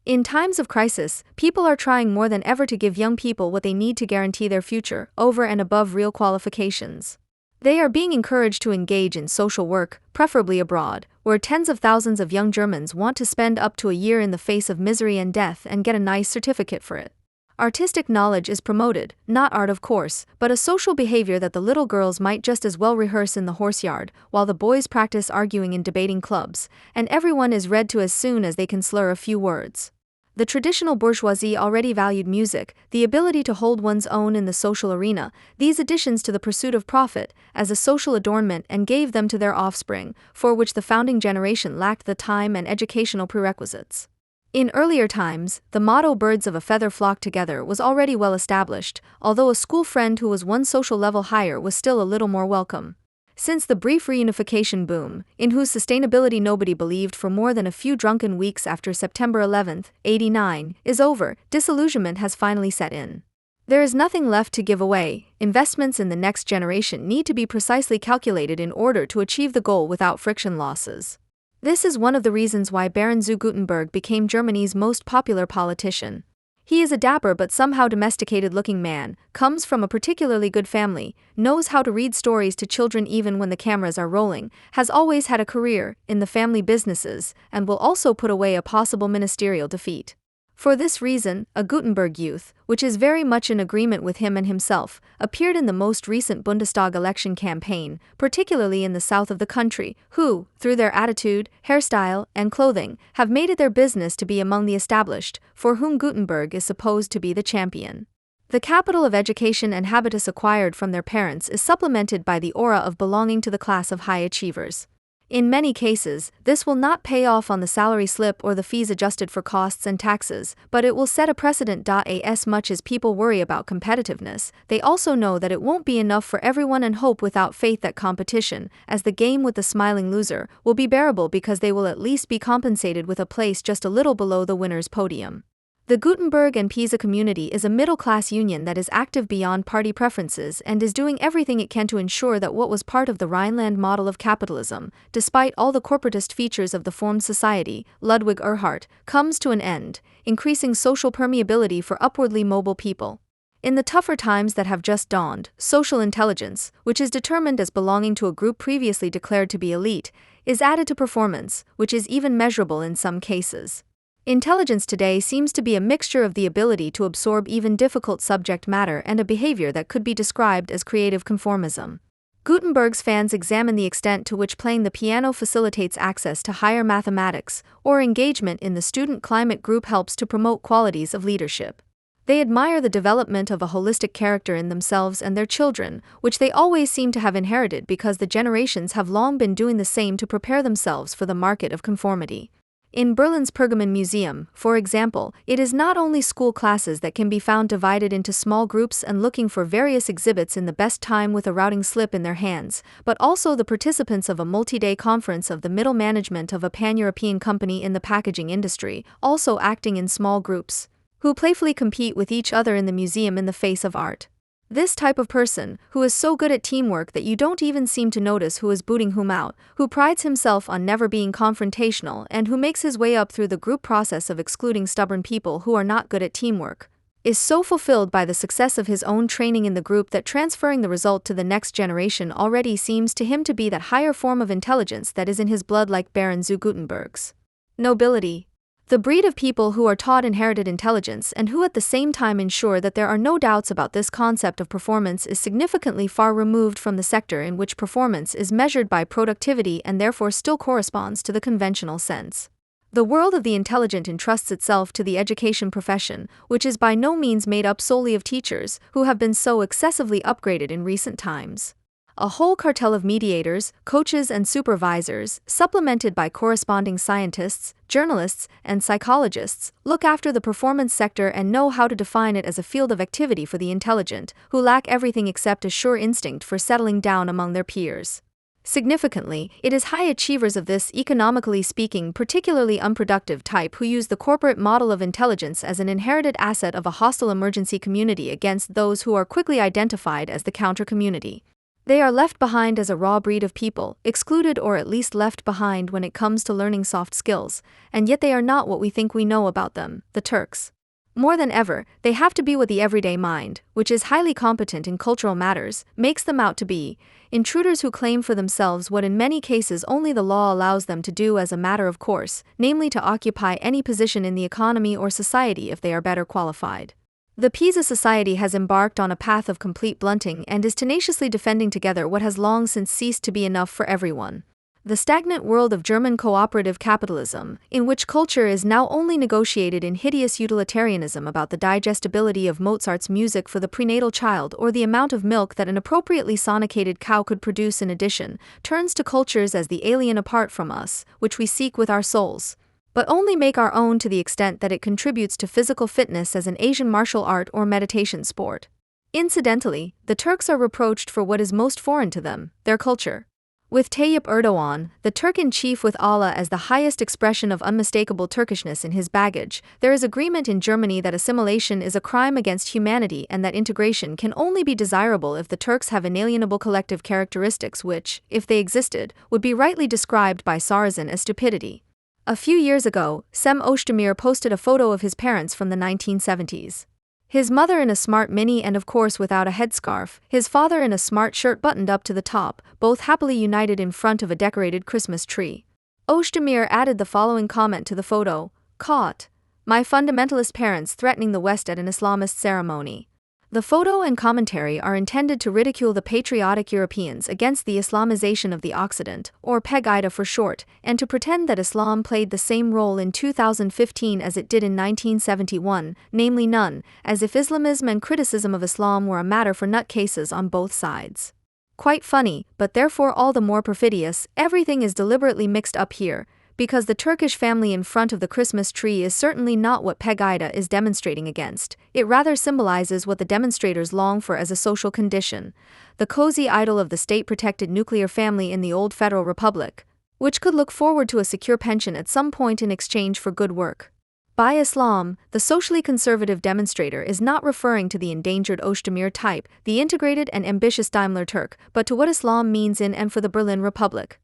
In times of crisis, people are trying more than ever to give young people what they need to guarantee their future, over and above real qualifications. They are being encouraged to engage in social work, preferably abroad, where tens of thousands of young Germans want to spend up to a year in the face of misery and death and get a nice certificate for it. Artistic knowledge is promoted, not art of course, but a social behavior that the little girls might just as well rehearse in the horse yard, while the boys practice arguing in debating clubs, and everyone is read to as soon as they can slur a few words. The traditional bourgeoisie already valued music, the ability to hold one's own in the social arena, these additions to the pursuit of profit, as a social adornment and gave them to their offspring, for which the founding generation lacked the time and educational prerequisites. In earlier times, the motto "birds of a feather flock together" was already well established, although a school friend who was one social level higher was still a little more welcome. Since the brief reunification boom, in whose sustainability nobody believed for more than a few drunken weeks after September 11, 89, is over, disillusionment has finally set in. There is nothing left to give away. Investments in the next generation need to be precisely calculated in order to achieve the goal without friction losses. This is one of the reasons why Baron zu Gutenberg became Germany's most popular politician. He is a dapper but somehow domesticated-looking man, comes from a particularly good family, knows how to read stories to children even when the cameras are rolling, has always had a career in the family businesses, and will also put away a possible ministerial defeat. For this reason, a Gutenberg youth, which is very much in agreement with him and himself, appeared in the most recent Bundestag election campaign, particularly in the south of the country, who, through their attitude, hairstyle, and clothing, have made it their business to be among the established, for whom Gutenberg is supposed to be the champion. The capital of education and habitus acquired from their parents is supplemented by the aura of belonging to the class of high achievers. In many cases, this will not pay off on the salary slip or the fees adjusted for costs and taxes, but it will set a precedent. As much as people worry about competitiveness, they also know that it won't be enough for everyone and hope without faith that competition, as the game with the smiling loser, will be bearable because they will at least be compensated with a place just a little below the winner's podium. The Gutenberg and Pisa community is a middle-class union that is active beyond party preferences and is doing everything it can to ensure that what was part of the Rhineland model of capitalism, despite all the corporatist features of the formed society, Ludwig Erhard, comes to an end, increasing social permeability for upwardly mobile people. In the tougher times that have just dawned, social intelligence, which is determined as belonging to a group previously declared to be elite, is added to performance, which is even measurable in some cases. Intelligence today seems to be a mixture of the ability to absorb even difficult subject matter and a behavior that could be described as creative conformism. Gutenberg's fans examine the extent to which playing the piano facilitates access to higher mathematics, or engagement in the student climate group helps to promote qualities of leadership. They admire the development of a holistic character in themselves and their children, which they always seem to have inherited because the generations have long been doing the same to prepare themselves for the market of conformity. In Berlin's Pergamon Museum, for example, it is not only school classes that can be found divided into small groups and looking for various exhibits in the best time with a routing slip in their hands, but also the participants of a multi-day conference of the middle management of a pan-European company in the packaging industry, also acting in small groups, who playfully compete with each other in the museum in the face of art. This type of person, who is so good at teamwork that you don't even seem to notice who is booting whom out, who prides himself on never being confrontational and who makes his way up through the group process of excluding stubborn people who are not good at teamwork, is so fulfilled by the success of his own training in the group that transferring the result to the next generation already seems to him to be that higher form of intelligence that is in his blood, like Baron zu Gutenberg's. Nobility. The breed of people who are taught inherited intelligence and who at the same time ensure that there are no doubts about this concept of performance is significantly far removed from the sector in which performance is measured by productivity and therefore still corresponds to the conventional sense. The world of the intelligent entrusts itself to the education profession, which is by no means made up solely of teachers, who have been so excessively upgraded in recent times. A whole cartel of mediators, coaches and supervisors, supplemented by corresponding scientists, journalists, and psychologists, look after the performance sector and know how to define it as a field of activity for the intelligent, who lack everything except a sure instinct for settling down among their peers. Significantly, it is high achievers of this, economically speaking, particularly unproductive type who use the corporate model of intelligence as an inherited asset of a hostile emergency community against those who are quickly identified as the counter-community. They are left behind as a raw breed of people, excluded or at least left behind when it comes to learning soft skills, and yet they are not what we think we know about them, the Turks. More than ever, they have to be what the everyday mind, which is highly competent in cultural matters, makes them out to be: intruders who claim for themselves what in many cases only the law allows them to do as a matter of course, namely to occupy any position in the economy or society if they are better qualified. The Pisa Society has embarked on a path of complete blunting and is tenaciously defending together what has long since ceased to be enough for everyone. The stagnant world of German cooperative capitalism, in which culture is now only negotiated in hideous utilitarianism about the digestibility of Mozart's music for the prenatal child or the amount of milk that an appropriately sonicated cow could produce in addition, turns to cultures as the alien apart from us, which we seek with our souls, but only make our own to the extent that it contributes to physical fitness as an Asian martial art or meditation sport. Incidentally, the Turks are reproached for what is most foreign to them, their culture. With Tayyip Erdogan, the Turk-in-chief with Allah as the highest expression of unmistakable Turkishness in his baggage, there is agreement in Germany that assimilation is a crime against humanity and that integration can only be desirable if the Turks have inalienable collective characteristics which, if they existed, would be rightly described by Sarrazin as stupidity. A few years ago, Cem Özdemir posted a photo of his parents from the 1970s. His mother in a smart mini and of course without a headscarf, his father in a smart shirt buttoned up to the top, both happily united in front of a decorated Christmas tree. Özdemir added the following comment to the photo: "Caught. My fundamentalist parents threatening the West at an Islamist ceremony." The photo and commentary are intended to ridicule the patriotic Europeans against the Islamization of the Occident, or Pegida for short, and to pretend that Islam played the same role in 2015 as it did in 1971, namely none, as if Islamism and criticism of Islam were a matter for nutcases on both sides. Quite funny, but therefore all the more perfidious. Everything is deliberately mixed up here, because the Turkish family in front of the Christmas tree is certainly not what Pegida is demonstrating against. It rather symbolizes what the demonstrators long for as a social condition: the cozy idol of the state-protected nuclear family in the old Federal Republic, which could look forward to a secure pension at some point in exchange for good work. By Islam, the socially conservative demonstrator is not referring to the endangered Özdemir type, the integrated and ambitious Daimler Turk, but to what Islam means in and for the Berlin Republic.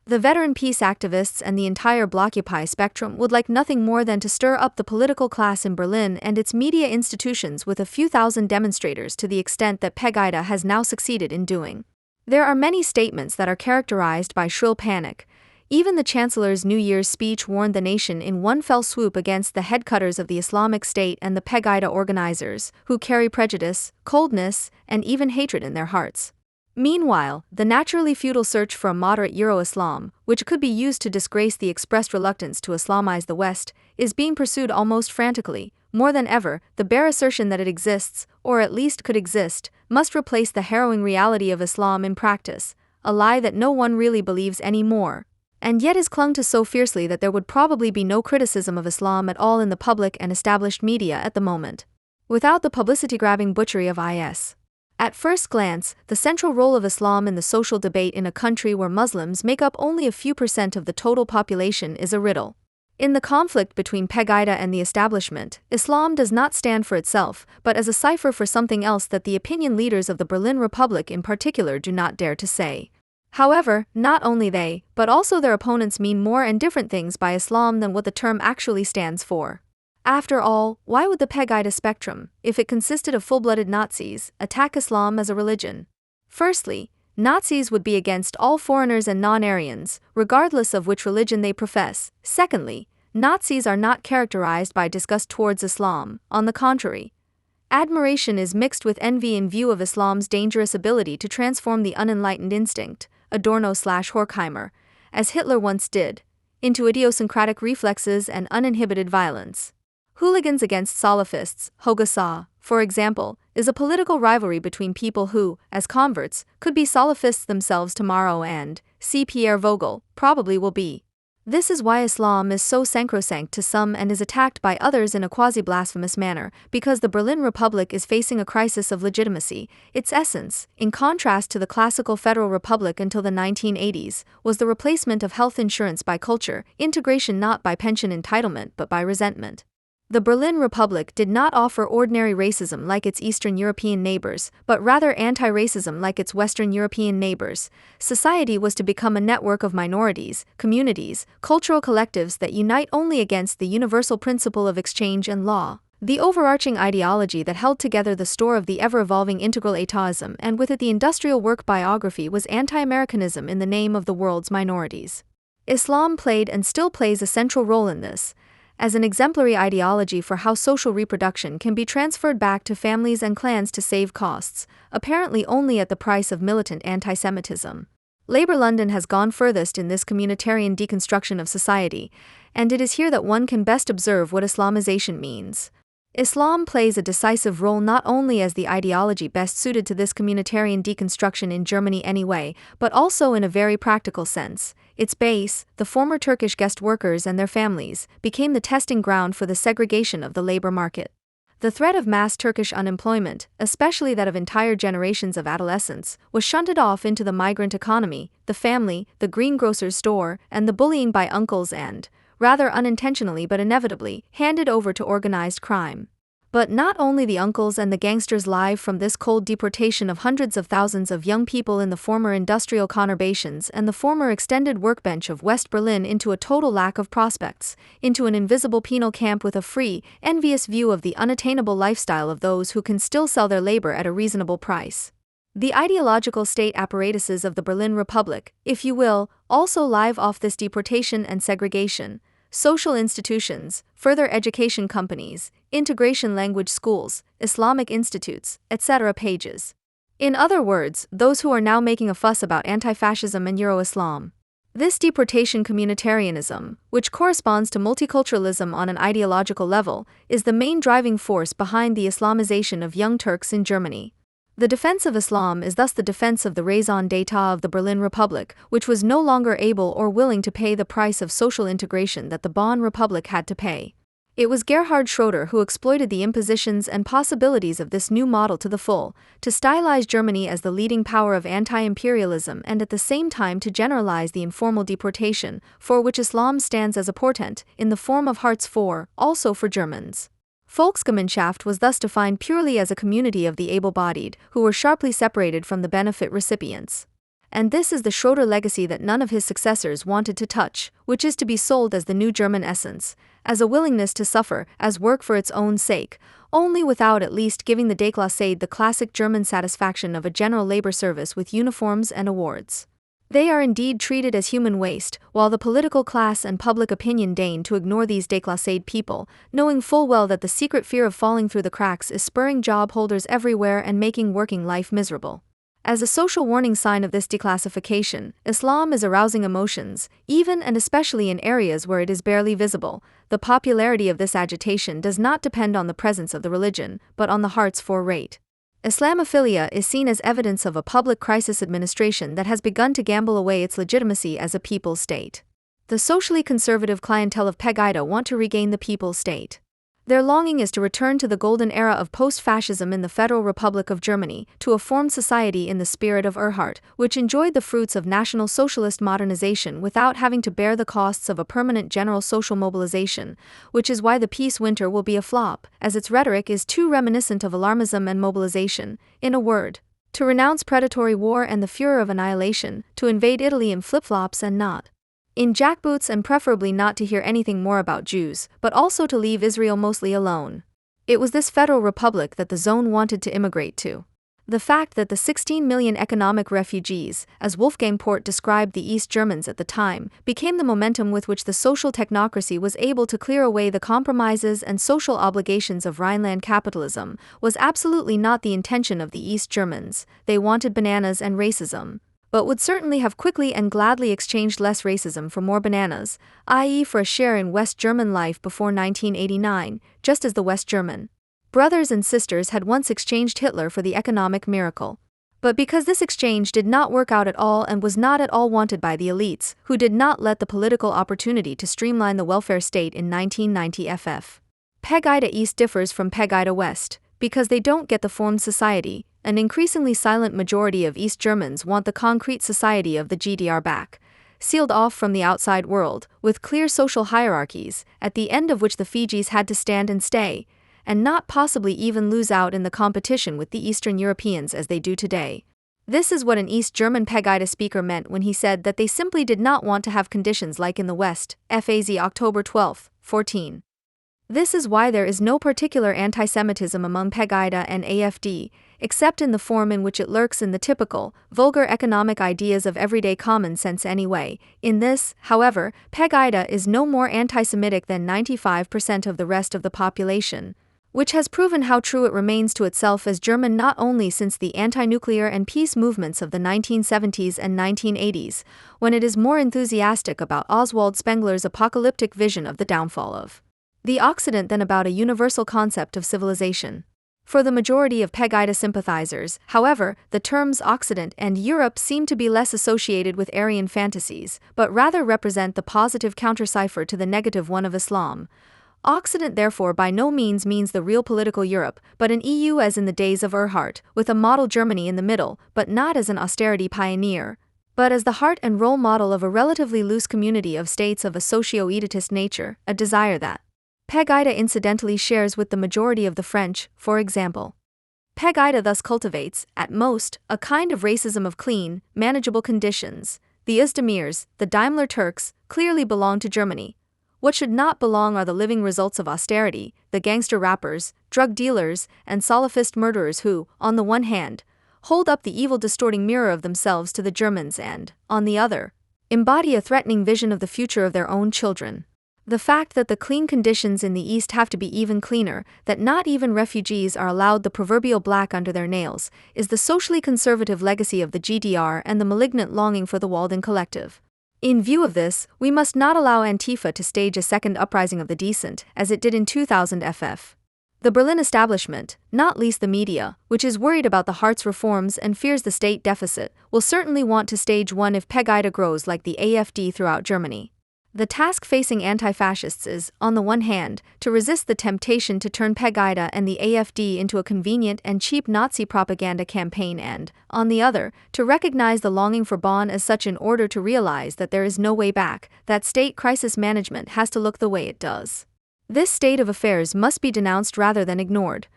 The veteran peace activists and the entire Blockupy spectrum would like nothing more than to stir up the political class in Berlin and its media institutions with a few thousand demonstrators to the extent that Pegida has now succeeded in doing. There are many statements that are characterized by shrill panic. Even the Chancellor's New Year's speech warned the nation in one fell swoop against the headcutters of the Islamic State and the Pegida organizers, who carry prejudice, coldness, and even hatred in their hearts. Meanwhile, the naturally futile search for a moderate Euro-Islam, which could be used to disgrace the expressed reluctance to Islamize the West, is being pursued almost frantically. More than ever, the bare assertion that it exists, or at least could exist, must replace the harrowing reality of Islam in practice, a lie that no one really believes anymore, and yet is clung to so fiercely that there would probably be no criticism of Islam at all in the public and established media at the moment, without the publicity-grabbing butchery of IS. At first glance, the central role of Islam in the social debate in a country where Muslims make up only a few % of the total population is a riddle. In the conflict between Pegida and the establishment, Islam does not stand for itself, but as a cipher for something else that the opinion leaders of the Berlin Republic in particular do not dare to say. However, not only they, but also their opponents mean more and different things by Islam than what the term actually stands for. After all, why would the Pegida spectrum, if it consisted of full-blooded Nazis, attack Islam as a religion? Firstly, Nazis would be against all foreigners and non-Aryans, regardless of which religion they profess. Secondly, Nazis are not characterized by disgust towards Islam. On the contrary, admiration is mixed with envy in view of Islam's dangerous ability to transform the unenlightened instinct, Adorno/Horkheimer, as Hitler once did, into idiosyncratic reflexes and uninhibited violence. Hooligans against Salafists, Hogasaw, for example, is a political rivalry between people who, as converts, could be Salafists themselves tomorrow and, see Pierre Vogel, probably will be. This is why Islam is so sacrosanct to some and is attacked by others in a quasi-blasphemous manner, because the Berlin Republic is facing a crisis of legitimacy. Its essence, in contrast to the classical Federal Republic until the 1980s, was the replacement of health insurance by culture, integration not by pension entitlement but by resentment. The Berlin Republic did not offer ordinary racism like its Eastern European neighbors, but rather anti-racism like its Western European neighbors. Society was to become a network of minorities, communities, cultural collectives that unite only against the universal principle of exchange and law. The overarching ideology that held together the store of the ever-evolving integral Atheism and with it the industrial work biography was anti-Americanism in the name of the world's minorities. Islam played and still plays a central role in this, as an exemplary ideology for how social reproduction can be transferred back to families and clans to save costs, apparently only at the price of militant anti-Semitism. Labour London has gone furthest in this communitarian deconstruction of society, and it is here that one can best observe what Islamization means. Islam plays a decisive role not only as the ideology best suited to this communitarian deconstruction in Germany anyway, but also in a very practical sense. Its base, the former Turkish guest workers and their families, became the testing ground for the segregation of the labor market. The threat of mass Turkish unemployment, especially that of entire generations of adolescents, was shunted off into the migrant economy, the family, the greengrocer's store, and the bullying by uncles and, rather unintentionally but inevitably, handed over to organized crime. But not only the uncles and the gangsters live from this cold deportation of hundreds of thousands of young people in the former industrial conurbations and the former extended workbench of West Berlin into a total lack of prospects, into an invisible penal camp with a free, envious view of the unattainable lifestyle of those who can still sell their labor at a reasonable price. The ideological state apparatuses of the Berlin Republic, if you will, also live off this deportation and segregation. Social institutions, further education companies, integration language schools, Islamic institutes, etc. pages. In other words, those who are now making a fuss about anti-fascism and Euro-Islam. This deportation communitarianism, which corresponds to multiculturalism on an ideological level, is the main driving force behind the Islamization of young Turks in Germany. The defense of Islam is thus the defense of the raison d'etat of the Berlin Republic, which was no longer able or willing to pay the price of social integration that the Bonn Republic had to pay. It was Gerhard Schroeder who exploited the impositions and possibilities of this new model to the full, to stylize Germany as the leading power of anti-imperialism and at the same time to generalize the informal deportation, for which Islam stands as a portent, in the form of Hartz IV, also for Germans. Volksgemeinschaft was thus defined purely as a community of the able-bodied, who were sharply separated from the benefit recipients. And this is the Schroeder legacy that none of his successors wanted to touch, which is to be sold as the new German essence, as a willingness to suffer, as work for its own sake, only without at least giving the Déclassé the classic German satisfaction of a general labor service with uniforms and awards. They are indeed treated as human waste, while the political class and public opinion deign to ignore these déclassé people, knowing full well that the secret fear of falling through the cracks is spurring job holders everywhere and making working life miserable. As a social warning sign of this declassification, Islam is arousing emotions, even and especially in areas where it is barely visible. The popularity of this agitation does not depend on the presence of the religion, but on the Hartz IV rate. Islamophilia is seen as evidence of a public crisis administration that has begun to gamble away its legitimacy as a people's state. The socially conservative clientele of Pegida want to regain the people's state. Their longing is to return to the golden era of post-fascism in the Federal Republic of Germany, to a formed society in the spirit of Erhard, which enjoyed the fruits of National Socialist modernization without having to bear the costs of a permanent general social mobilization, which is why the peace winter will be a flop, as its rhetoric is too reminiscent of alarmism and mobilization. In a word, to renounce predatory war and the furor of annihilation, to invade Italy in flip-flops and not in jackboots, and preferably not to hear anything more about Jews, but also to leave Israel mostly alone. It was this Federal Republic that the zone wanted to immigrate to. The fact that the 16 million economic refugees, as Wolfgang Port described the East Germans at the time, became the momentum with which the social technocracy was able to clear away the compromises and social obligations of Rhineland capitalism, was absolutely not the intention of the East Germans. They wanted bananas and racism. but would certainly have quickly and gladly exchanged less racism for more bananas, i.e. for a share in West German life before 1989, just as the West German brothers and sisters had once exchanged Hitler for the economic miracle. But because this exchange did not work out at all and was not at all wanted by the elites, who did not let the political opportunity to streamline the welfare state in 1990 ff. Pegida East differs from Pegida West, because they don't get the formed society. An increasingly silent majority of East Germans want the concrete society of the GDR back, sealed off from the outside world, with clear social hierarchies, at the end of which the Fijis had to stand and stay, and not possibly even lose out in the competition with the Eastern Europeans as they do today. This is what an East German Pegida speaker meant when he said that they simply did not want to have conditions like in the West, FAZ October 12, 14. This is why there is no particular anti-Semitism among Pegida and AFD, except in the form in which it lurks in the typical, vulgar economic ideas of everyday common sense anyway. In this, however, Pegida is no more anti-Semitic than 95% of the rest of the population, which has proven how true it remains to itself as German not only since the anti-nuclear and peace movements of the 1970s and 1980s, when it is more enthusiastic about Oswald Spengler's apocalyptic vision of the downfall of the Occident than about a universal concept of civilization. For the majority of Pegida sympathizers, however, the terms Occident and Europe seem to be less associated with Aryan fantasies, but rather represent the positive countercipher to the negative one of Islam. Occident therefore by no means means the real political Europe, but an EU as in the days of Erhard, with a model Germany in the middle, but not as an austerity pioneer, but as the heart and role model of a relatively loose community of states of a socio-elitist nature, a desire that Pegida incidentally shares with the majority of the French, for example. Pegida thus cultivates, at most, a kind of racism of clean, manageable conditions. The Özdemirs, the Daimler Turks, clearly belong to Germany. What should not belong are the living results of austerity, the gangster rappers, drug dealers, and Salafist murderers who, on the one hand, hold up the evil distorting mirror of themselves to the Germans and, on the other, embody a threatening vision of the future of their own children. The fact that the clean conditions in the East have to be even cleaner, that not even refugees are allowed the proverbial black under their nails, is the socially conservative legacy of the GDR and the malignant longing for the Walden Collective. In view of this, we must not allow Antifa to stage a second uprising of the decent, as it did in 2000 FF. The Berlin establishment, not least the media, which is worried about the Hartz reforms and fears the state deficit, will certainly want to stage one if Pegida grows like the AFD throughout Germany. The task facing anti-fascists is, on the one hand, to resist the temptation to turn Pegida and the AFD into a convenient and cheap Nazi propaganda campaign and, on the other, to recognize the longing for Bonn as such in order to realize that there is no way back, that state crisis management has to look the way it does. This state of affairs must be denounced rather than ignored.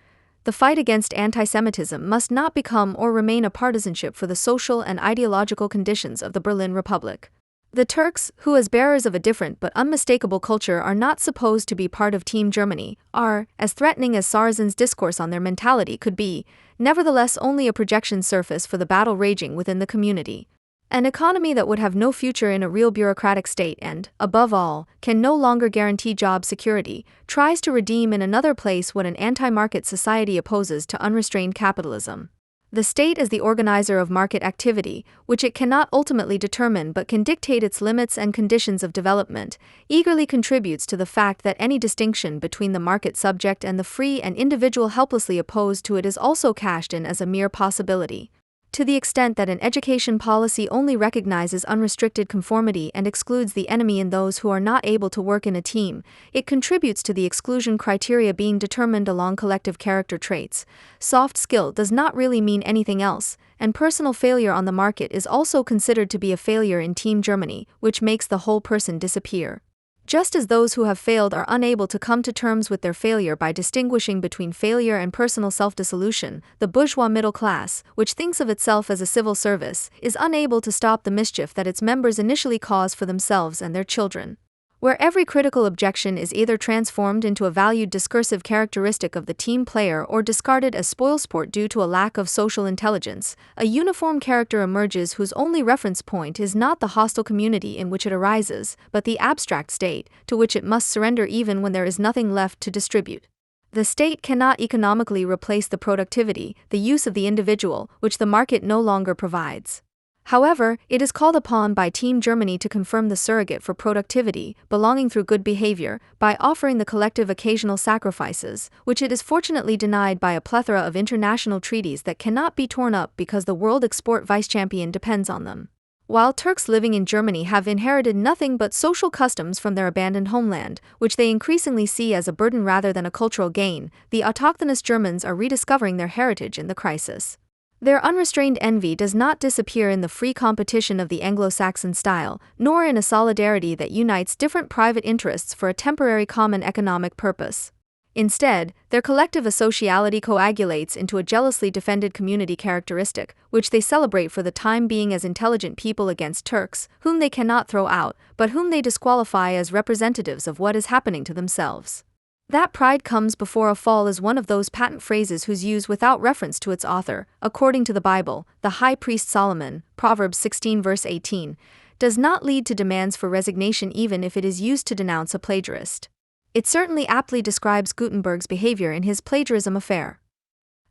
The fight against anti-Semitism must not become or remain a partisanship for the social and ideological conditions of the Berlin Republic. The Turks, who as bearers of a different but unmistakable culture are not supposed to be part of Team Germany, are, as threatening as Sarrazin's discourse on their mentality could be, nevertheless only a projection surface for the battle raging within the community. An economy that would have no future in a real bureaucratic state and, above all, can no longer guarantee job security, tries to redeem in another place what an anti-market society opposes to unrestrained capitalism. The state as the organizer of market activity, which it cannot ultimately determine but can dictate its limits and conditions of development, eagerly contributes to the fact that any distinction between the market subject and the free and individual helplessly opposed to it is also cashed in as a mere possibility. To the extent that an education policy only recognizes unrestricted conformity and excludes the enemy in those who are not able to work in a team, it contributes to the exclusion criteria being determined along collective character traits. Soft skill does not really mean anything else, and personal failure on the market is also considered to be a failure in Team Germany, which makes the whole person disappear. Just as those who have failed are unable to come to terms with their failure by distinguishing between failure and personal self-dissolution, the bourgeois middle class, which thinks of itself as a civil service, is unable to stop the mischief that its members initially cause for themselves and their children. Where every critical objection is either transformed into a valued discursive characteristic of the team player or discarded as spoilsport due to a lack of social intelligence, a uniform character emerges whose only reference point is not the hostile community in which it arises, but the abstract state, to which it must surrender even when there is nothing left to distribute. The state cannot economically replace the productivity, the use of the individual, which the market no longer provides. However, it is called upon by Team Germany to confirm the surrogate for productivity, belonging through good behavior, by offering the collective occasional sacrifices, which it is fortunately denied by a plethora of international treaties that cannot be torn up because the world export vice-champion depends on them. While Turks living in Germany have inherited nothing but social customs from their abandoned homeland, which they increasingly see as a burden rather than a cultural gain, the autochthonous Germans are rediscovering their heritage in the crisis. Their unrestrained envy does not disappear in the free competition of the Anglo-Saxon style, nor in a solidarity that unites different private interests for a temporary common economic purpose. Instead, their collective asociality coagulates into a jealously defended community characteristic, which they celebrate for the time being as intelligent people against Turks, whom they cannot throw out, but whom they disqualify as representatives of what is happening to themselves. That pride comes before a fall is one of those patent phrases whose use without reference to its author, according to the Bible, the high priest Solomon, Proverbs 16 verse 18, does not lead to demands for resignation even if it is used to denounce a plagiarist. It certainly aptly describes Gutenberg's behavior in his plagiarism affair.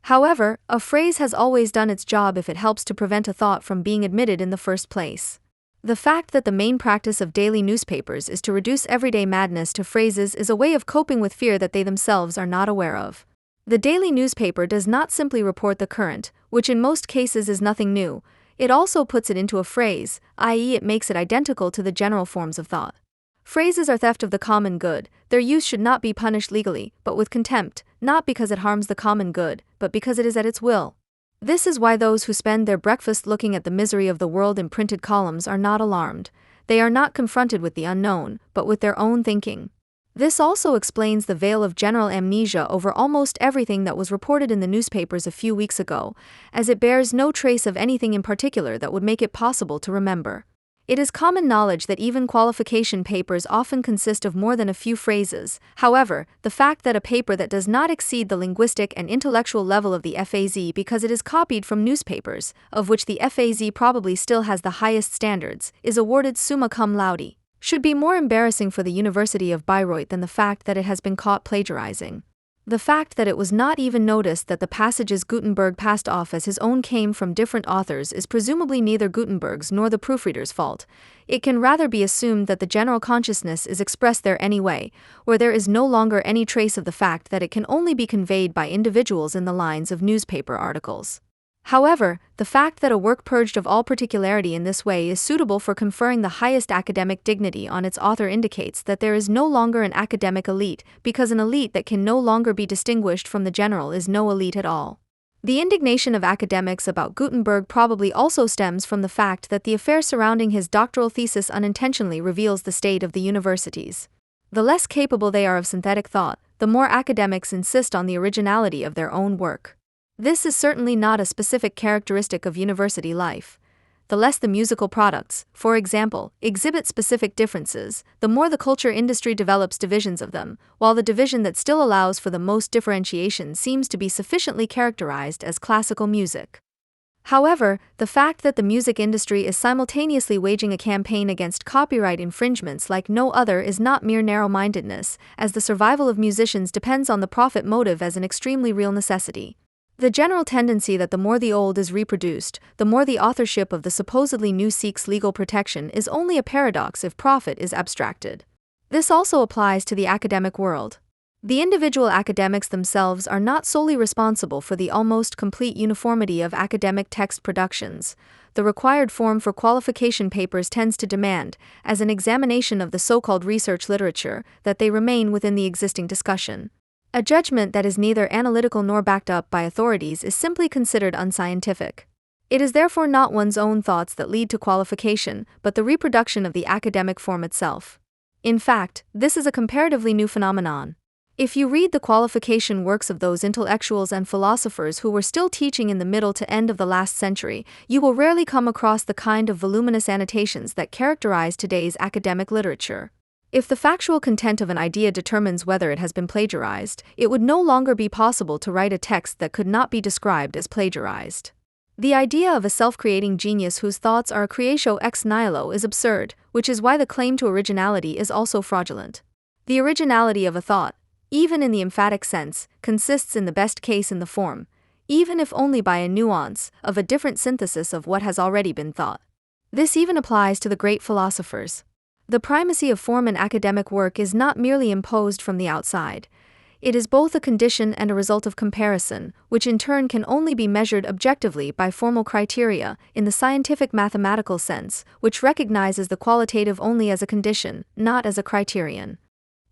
However, a phrase has always done its job if it helps to prevent a thought from being admitted in the first place. The fact that the main practice of daily newspapers is to reduce everyday madness to phrases is a way of coping with fear that they themselves are not aware of. The daily newspaper does not simply report the current, which in most cases is nothing new, it also puts it into a phrase, i.e., it makes it identical to the general forms of thought. Phrases are theft of the common good, their use should not be punished legally, but with contempt, not because it harms the common good, but because it is at its will. This is why those who spend their breakfast looking at the misery of the world in printed columns are not alarmed. They are not confronted with the unknown, but with their own thinking. This also explains the veil of general amnesia over almost everything that was reported in the newspapers a few weeks ago, as it bears no trace of anything in particular that would make it possible to remember. It is common knowledge that even qualification papers often consist of more than a few phrases. However, the fact that a paper that does not exceed the linguistic and intellectual level of the FAZ because it is copied from newspapers, of which the FAZ probably still has the highest standards, is awarded summa cum laude, should be more embarrassing for the University of Bayreuth than the fact that it has been caught plagiarizing. The fact that it was not even noticed that the passages Gutenberg passed off as his own came from different authors is presumably neither Gutenberg's nor the proofreader's fault. It can rather be assumed that the general consciousness is expressed there anyway, where there is no longer any trace of the fact that it can only be conveyed by individuals in the lines of newspaper articles. However, the fact that a work purged of all particularity in this way is suitable for conferring the highest academic dignity on its author indicates that there is no longer an academic elite, because an elite that can no longer be distinguished from the general is no elite at all. The indignation of academics about Gutenberg probably also stems from the fact that the affair surrounding his doctoral thesis unintentionally reveals the state of the universities. The less capable they are of synthetic thought, the more academics insist on the originality of their own work. This is certainly not a specific characteristic of university life. The less the musical products, for example, exhibit specific differences, the more the culture industry develops divisions of them, while the division that still allows for the most differentiation seems to be sufficiently characterized as classical music. However, the fact that the music industry is simultaneously waging a campaign against copyright infringements like no other is not mere narrow-mindedness, as the survival of musicians depends on the profit motive as an extremely real necessity. The general tendency that the more the old is reproduced, the more the authorship of the supposedly new seeks legal protection is only a paradox if profit is abstracted. This also applies to the academic world. The individual academics themselves are not solely responsible for the almost complete uniformity of academic text productions. The required form for qualification papers tends to demand, as an examination of the so-called research literature, that they remain within the existing discussion. A judgment that is neither analytical nor backed up by authorities is simply considered unscientific. It is therefore not one's own thoughts that lead to qualification, but the reproduction of the academic form itself. In fact, this is a comparatively new phenomenon. If you read the qualification works of those intellectuals and philosophers who were still teaching in the middle to end of the last century, you will rarely come across the kind of voluminous annotations that characterize today's academic literature. If the factual content of an idea determines whether it has been plagiarized, it would no longer be possible to write a text that could not be described as plagiarized. The idea of a self-creating genius whose thoughts are a creatio ex nihilo is absurd, which is why the claim to originality is also fraudulent. The originality of a thought, even in the emphatic sense, consists in the best case in the form. even if only by a nuance of a different synthesis of what has already been thought. This even applies to the great philosophers. The primacy of form in academic work is not merely imposed from the outside. It is both a condition and a result of comparison, which in turn can only be measured objectively by formal criteria, in the scientific mathematical sense, which recognizes the qualitative only as a condition, not as a criterion.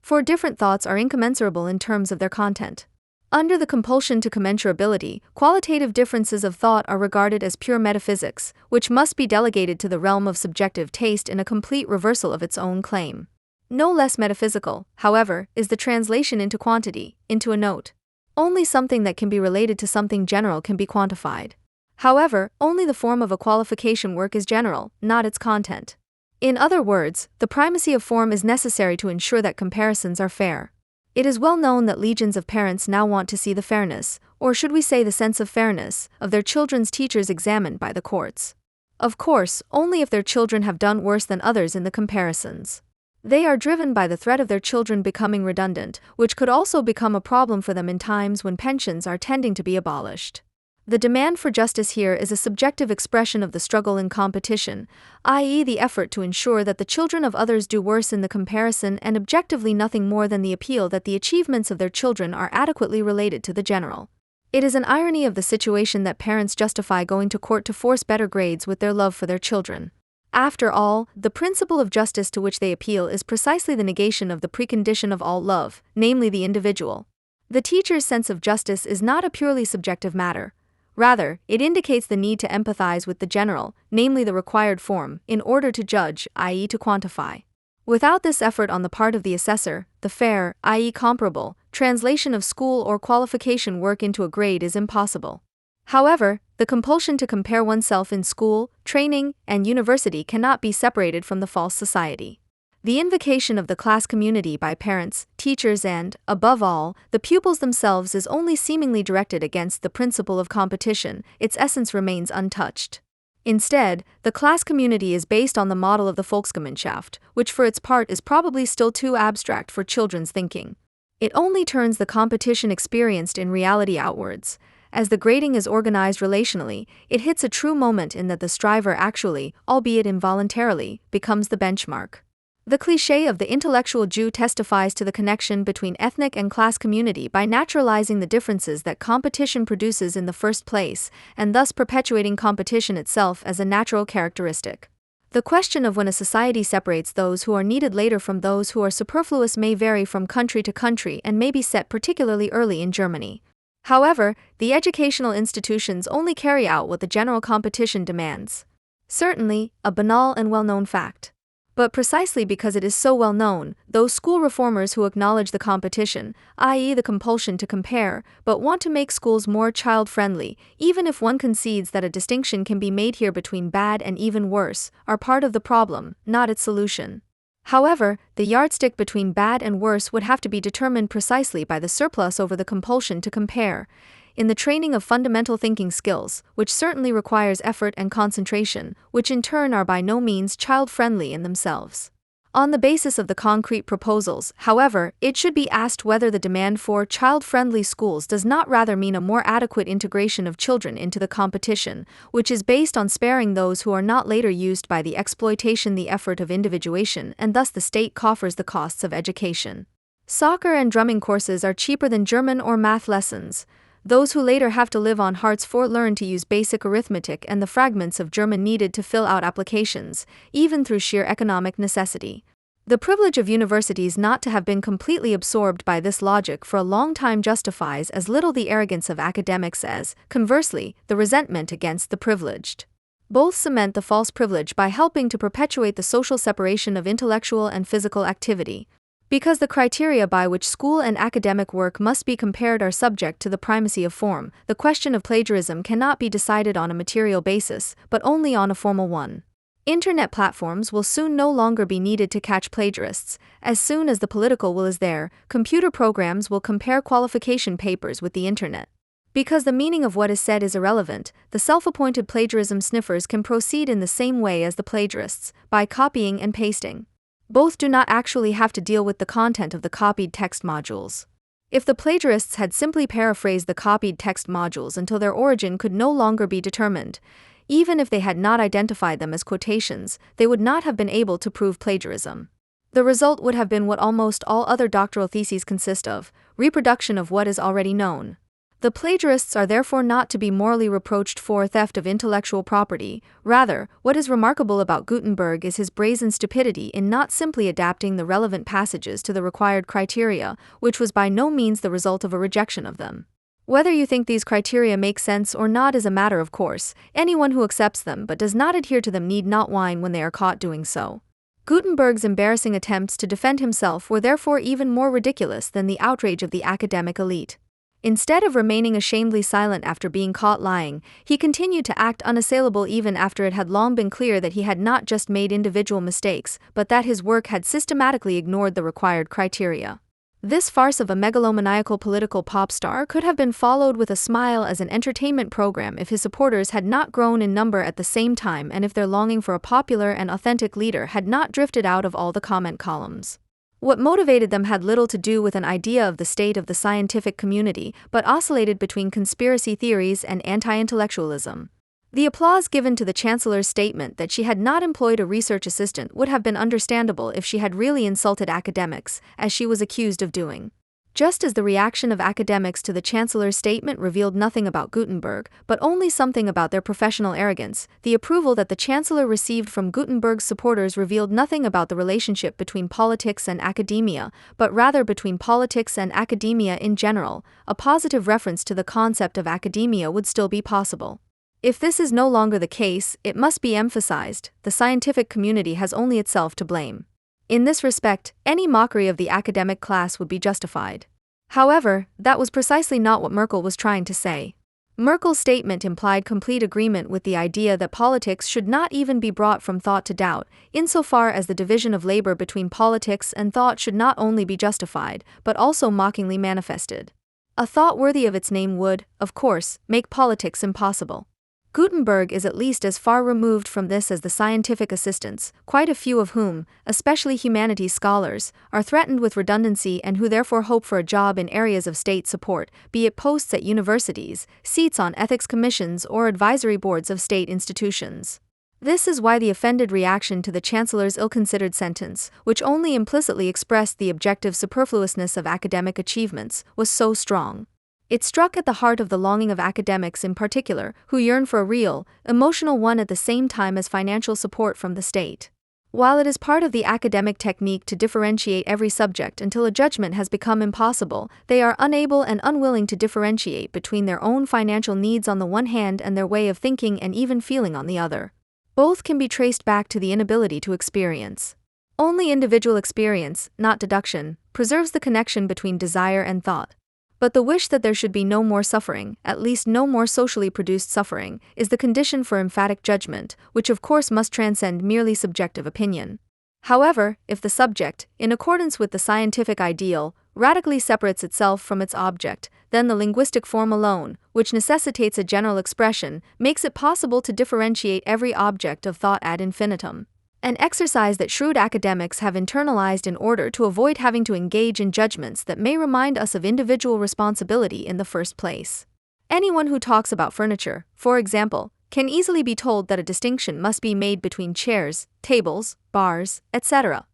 For different thoughts are incommensurable in terms of their content. Under the compulsion to commensurability, qualitative differences of thought are regarded as pure metaphysics, which must be delegated to the realm of subjective taste in a complete reversal of its own claim. No less metaphysical, however, is the translation into quantity, into a note. Only something that can be related to something general can be quantified. However, only the form of a qualification work is general, not its content. In other words, the primacy of form is necessary to ensure that comparisons are fair. It is well known that legions of parents now want to see the fairness, or should we say the sense of fairness, of their children's teachers examined by the courts. Of course, only if their children have done worse than others in the comparisons. They are driven by the threat of their children becoming redundant, which could also become a problem for them in times when pensions are tending to be abolished. The demand for justice here is a subjective expression of the struggle in competition, i.e., the effort to ensure that the children of others do worse in the comparison, and objectively nothing more than the appeal that the achievements of their children are adequately related to the general. It is an irony of the situation that parents justify going to court to force better grades with their love for their children. After all, the principle of justice to which they appeal is precisely the negation of the precondition of all love, namely the individual. The teacher's sense of justice is not a purely subjective matter. Rather, it indicates the need to empathize with the general, namely the required form, in order to judge, i.e., to quantify. Without this effort on the part of the assessor, the fair, i.e., comparable, translation of school or qualification work into a grade is impossible. However, the compulsion to compare oneself in school, training, and university cannot be separated from the false society. The invocation of the class community by parents, teachers, and, above all, the pupils themselves is only seemingly directed against the principle of competition. Its essence remains untouched. Instead, the class community is based on the model of the Volksgemeinschaft, which for its part is probably still too abstract for children's thinking. It only turns the competition experienced in reality outwards. As the grading is organized relationally, it hits a true moment in that the striver actually, albeit involuntarily, becomes the benchmark. The cliché of the intellectual Jew testifies to the connection between ethnic and class community by naturalizing the differences that competition produces in the first place, and thus perpetuating competition itself as a natural characteristic. The question of when a society separates those who are needed later from those who are superfluous may vary from country to country and may be set particularly early in Germany. However, the educational institutions only carry out what the general competition demands. Certainly, a banal and well-known fact. But precisely because it is so well known, those school reformers who acknowledge the competition, i.e. the compulsion to compare, but want to make schools more child-friendly, even if one concedes that a distinction can be made here between bad and even worse, are part of the problem, not its solution. However, the yardstick between bad and worse would have to be determined precisely by the surplus over the compulsion to compare, in the training of fundamental thinking skills, which certainly requires effort and concentration, which in turn are by no means child-friendly in themselves. On the basis of the concrete proposals, however, it should be asked whether the demand for child-friendly schools does not rather mean a more adequate integration of children into the competition, which is based on sparing those who are not later used by the exploitation the effort of individuation, and thus the state coffers the costs of education. Soccer and drumming courses are cheaper than German or math lessons. Those who later have to live on Hartz IV learn to use basic arithmetic and the fragments of German needed to fill out applications, even through sheer economic necessity. The privilege of universities not to have been completely absorbed by this logic for a long time justifies as little the arrogance of academics as, conversely, the resentment against the privileged. Both cement the false privilege by helping to perpetuate the social separation of intellectual and physical activity. Because the criteria by which school and academic work must be compared are subject to the primacy of form, the question of plagiarism cannot be decided on a material basis, but only on a formal one. Internet platforms will soon no longer be needed to catch plagiarists. As soon as the political will is there, computer programs will compare qualification papers with the internet. Because the meaning of what is said is irrelevant, the self-appointed plagiarism sniffers can proceed in the same way as the plagiarists, by copying and pasting. Both do not actually have to deal with the content of the copied text modules. If the plagiarists had simply paraphrased the copied text modules until their origin could no longer be determined, even if they had not identified them as quotations, they would not have been able to prove plagiarism. The result would have been what almost all other doctoral theses consist of: reproduction of what is already known. The plagiarists are therefore not to be morally reproached for theft of intellectual property. Rather, what is remarkable about Gutenberg is his brazen stupidity in not simply adapting the relevant passages to the required criteria, which was by no means the result of a rejection of them. Whether you think these criteria make sense or not is a matter of course. Anyone who accepts them but does not adhere to them need not whine when they are caught doing so. Gutenberg's embarrassing attempts to defend himself were therefore even more ridiculous than the outrage of the academic elite. Instead of remaining ashamedly silent after being caught lying, he continued to act unassailable even after it had long been clear that he had not just made individual mistakes, but that his work had systematically ignored the required criteria. This farce of a megalomaniacal political pop star could have been followed with a smile as an entertainment program if his supporters had not grown in number at the same time and if their longing for a popular and authentic leader had not drifted out of all the comment columns. What motivated them had little to do with an idea of the state of the scientific community, but oscillated between conspiracy theories and anti-intellectualism. The applause given to the Chancellor's statement that she had not employed a research assistant would have been understandable if she had really insulted academics, as she was accused of doing. Just as the reaction of academics to the Chancellor's statement revealed nothing about Gutenberg, but only something about their professional arrogance, the approval that the Chancellor received from Gutenberg's supporters revealed nothing about the relationship between politics and academia, but rather between politics and academia in general. A positive reference to the concept of academia would still be possible. If this is no longer the case, it must be emphasized, the scientific community has only itself to blame. In this respect, any mockery of the academic class would be justified. However, that was precisely not what Merkel was trying to say. Merkel's statement implied complete agreement with the idea that politics should not even be brought from thought to doubt, insofar as the division of labor between politics and thought should not only be justified, but also mockingly manifested. A thought worthy of its name would, of course, make politics impossible. Gutenberg is at least as far removed from this as the scientific assistants, quite a few of whom, especially humanities scholars, are threatened with redundancy and who therefore hope for a job in areas of state support, be it posts at universities, seats on ethics commissions or advisory boards of state institutions. This is why the offended reaction to the Chancellor's ill-considered sentence, which only implicitly expressed the objective superfluousness of academic achievements, was so strong. It struck at the heart of the longing of academics in particular, who yearn for a real, emotional one at the same time as financial support from the state. While it is part of the academic technique to differentiate every subject until a judgment has become impossible, they are unable and unwilling to differentiate between their own financial needs on the one hand and their way of thinking and even feeling on the other. Both can be traced back to the inability to experience. Only individual experience, not deduction, preserves the connection between desire and thought. But the wish that there should be no more suffering, at least no more socially produced suffering, is the condition for emphatic judgment, which of course must transcend merely subjective opinion. However, if the subject, in accordance with the scientific ideal, radically separates itself from its object, then the linguistic form alone, which necessitates a general expression, makes it possible to differentiate every object of thought ad infinitum. An exercise that shrewd academics have internalized in order to avoid having to engage in judgments that may remind us of individual responsibility in the first place. Anyone who talks about furniture, for example, can easily be told that a distinction must be made between chairs, tables, bars, etc.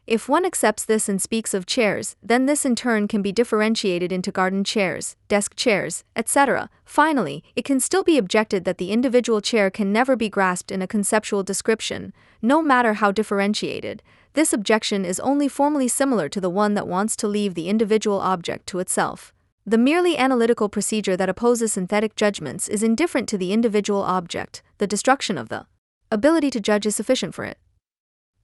If one accepts this and speaks of chairs, then this in turn can be differentiated into garden chairs, desk chairs, etc. Finally, it can still be objected that the individual chair can never be grasped in a conceptual description, no matter how differentiated. This objection is only formally similar to the one that wants to leave the individual object to itself. The merely analytical procedure that opposes synthetic judgments is indifferent to the individual object. The destruction of the ability to judge is sufficient for it.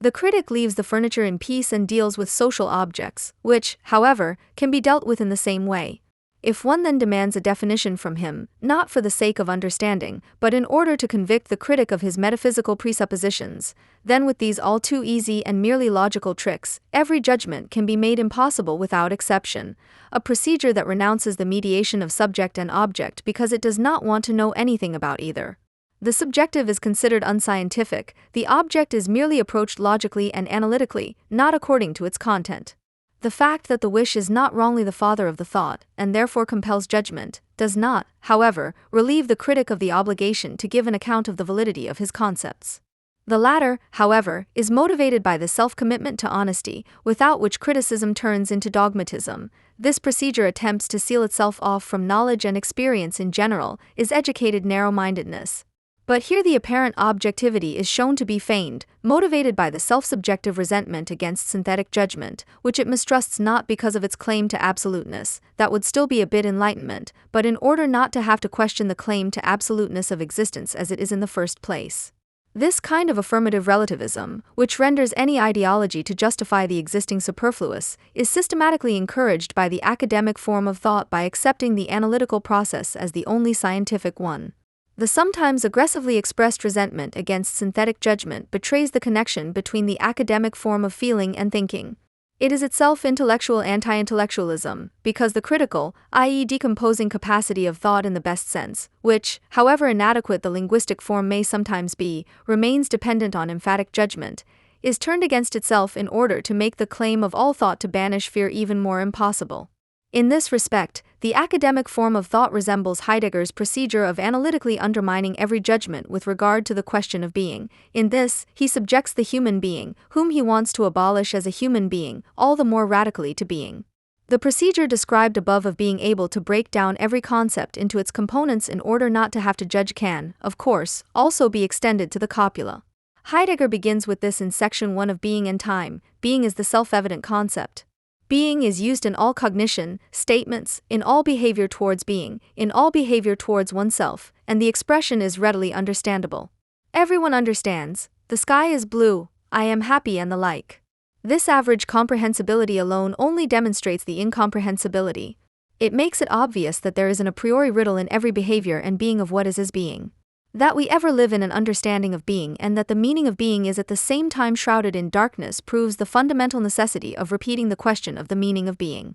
The critic leaves the furniture in peace and deals with social objects, which, however, can be dealt with in the same way. If one then demands a definition from him, not for the sake of understanding, but in order to convict the critic of his metaphysical presuppositions, then with these all too easy and merely logical tricks, every judgment can be made impossible without exception, a procedure that renounces the mediation of subject and object because it does not want to know anything about either. The subjective is considered unscientific, the object is merely approached logically and analytically, not according to its content. The fact that the wish is not wrongly the father of the thought, and therefore compels judgment, does not, however, relieve the critic of the obligation to give an account of the validity of his concepts. The latter, however, is motivated by the self-commitment to honesty, without which criticism turns into dogmatism. This procedure attempts to seal itself off from knowledge and experience in general, is educated narrow-mindedness. But here the apparent objectivity is shown to be feigned, motivated by the self-subjective resentment against synthetic judgment, which it mistrusts not because of its claim to absoluteness, that would still be a bit enlightenment, but in order not to have to question the claim to absoluteness of existence as it is in the first place. This kind of affirmative relativism, which renders any ideology to justify the existing superfluous, is systematically encouraged by the academic form of thought by accepting the analytical process as the only scientific one. The sometimes aggressively expressed resentment against synthetic judgment betrays the connection between the academic form of feeling and thinking. It is itself intellectual anti-intellectualism, because the critical, i.e. decomposing capacity of thought in the best sense, which, however inadequate the linguistic form may sometimes be, remains dependent on emphatic judgment, is turned against itself in order to make the claim of all thought to banish fear even more impossible. In this respect, the academic form of thought resembles Heidegger's procedure of analytically undermining every judgment with regard to the question of being. In this, he subjects the human being, whom he wants to abolish as a human being, all the more radically to being. The procedure described above of being able to break down every concept into its components in order not to have to judge can, of course, also be extended to the copula. Heidegger begins with this in section 1 of Being and Time. Being is the self-evident concept. Being is used in all cognition, statements, in all behavior towards being, in all behavior towards oneself, and the expression is readily understandable. Everyone understands, the sky is blue, I am happy and the like. This average comprehensibility alone only demonstrates the incomprehensibility. It makes it obvious that there is an a priori riddle in every behavior and being of what is as being. That we ever live in an understanding of being and that the meaning of being is at the same time shrouded in darkness proves the fundamental necessity of repeating the question of the meaning of being.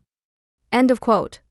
End of quote.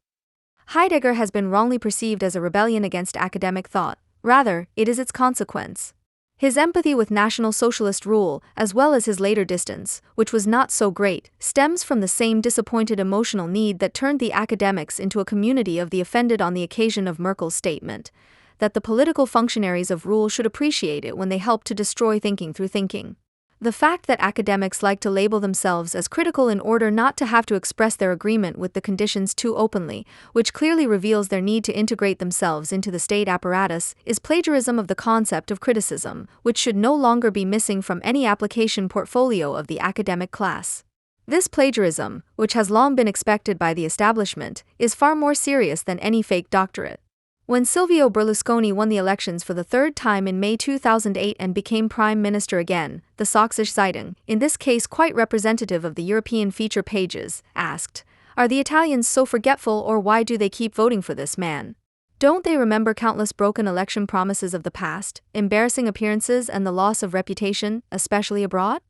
Heidegger has been wrongly perceived as a rebellion against academic thought. Rather, it is its consequence. His empathy with National Socialist rule, as well as his later distance, which was not so great, stems from the same disappointed emotional need that turned the academics into a community of the offended on the occasion of Merkel's statement that the political functionaries of rule should appreciate it when they help to destroy thinking through thinking. The fact that academics like to label themselves as critical in order not to have to express their agreement with the conditions too openly, which clearly reveals their need to integrate themselves into the state apparatus, is plagiarism of the concept of criticism, which should no longer be missing from any application portfolio of the academic class. This plagiarism, which has long been expected by the establishment, is far more serious than any fake doctorate. When Silvio Berlusconi won the elections for the third time in May 2008 and became Prime Minister again, the Sächsische Zeitung, in this case quite representative of the European feature pages, asked, "Are the Italians so forgetful or why do they keep voting for this man? Don't they remember countless broken election promises of the past, embarrassing appearances and the loss of reputation, especially abroad?"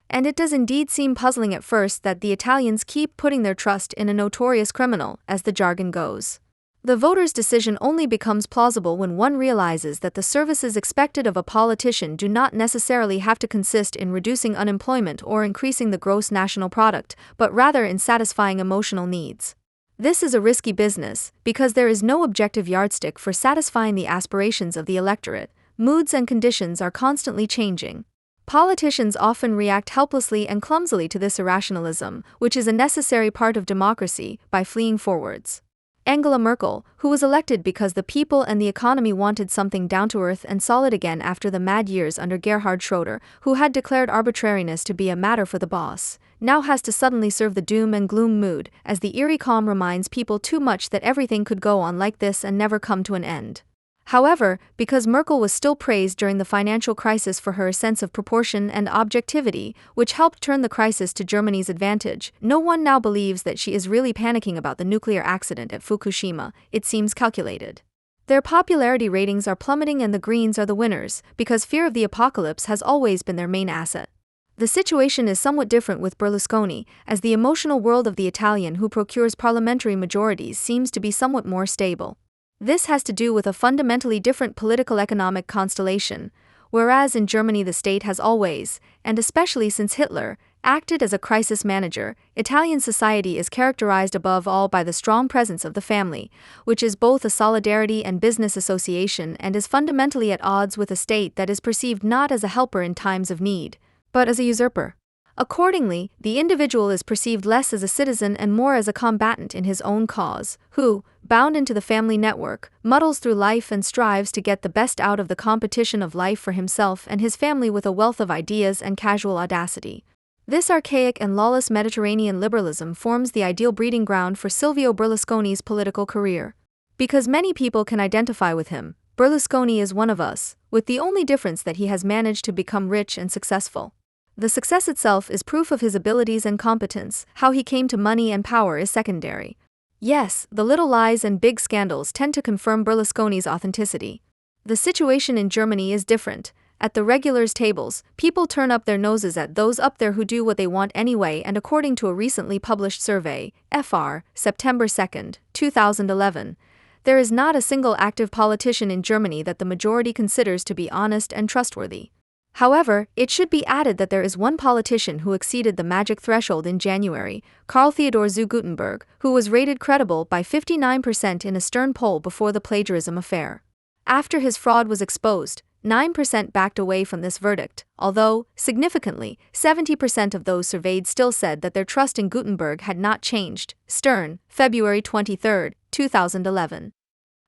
And it does indeed seem puzzling at first that the Italians keep putting their trust in a notorious criminal, as the jargon goes. The voter's decision only becomes plausible when one realizes that the services expected of a politician do not necessarily have to consist in reducing unemployment or increasing the gross national product, but rather in satisfying emotional needs. This is a risky business, because there is no objective yardstick for satisfying the aspirations of the electorate. Moods and conditions are constantly changing. Politicians often react helplessly and clumsily to this irrationalism, which is a necessary part of democracy, by fleeing forwards. Angela Merkel, who was elected because the people and the economy wanted something down-to-earth and solid again after the mad years under Gerhard Schroeder, who had declared arbitrariness to be a matter for the boss, now has to suddenly serve the doom and gloom mood, as the eerie calm reminds people too much that everything could go on like this and never come to an end. However, because Merkel was still praised during the financial crisis for her sense of proportion and objectivity, which helped turn the crisis to Germany's advantage, no one now believes that she is really panicking about the nuclear accident at Fukushima. It seems calculated. Their popularity ratings are plummeting and the Greens are the winners, because fear of the apocalypse has always been their main asset. The situation is somewhat different with Berlusconi, as the emotional world of the Italian who procures parliamentary majorities seems to be somewhat more stable. This has to do with a fundamentally different political-economic constellation, whereas in Germany the state has always, and especially since Hitler, acted as a crisis manager. Italian society is characterized above all by the strong presence of the family, which is both a solidarity and business association and is fundamentally at odds with a state that is perceived not as a helper in times of need, but as a usurper. Accordingly, the individual is perceived less as a citizen and more as a combatant in his own cause, who, bound into the family network, muddles through life and strives to get the best out of the competition of life for himself and his family with a wealth of ideas and casual audacity. This archaic and lawless Mediterranean liberalism forms the ideal breeding ground for Silvio Berlusconi's political career. Because many people can identify with him, Berlusconi is one of us, with the only difference that he has managed to become rich and successful. The success itself is proof of his abilities and competence. How he came to money and power is secondary. Yes, the little lies and big scandals tend to confirm Berlusconi's authenticity. The situation in Germany is different. At the regulars' tables, people turn up their noses at those up there who do what they want anyway, and according to a recently published survey, FR, September 2, 2011, there is not a single active politician in Germany that the majority considers to be honest and trustworthy. However, it should be added that there is one politician who exceeded the magic threshold in January, Karl Theodor zu Guttenberg, who was rated credible by 59% in a Stern poll before the plagiarism affair. After his fraud was exposed, 9% backed away from this verdict, although, significantly, 70% of those surveyed still said that their trust in Guttenberg had not changed. Stern, February 23, 2011.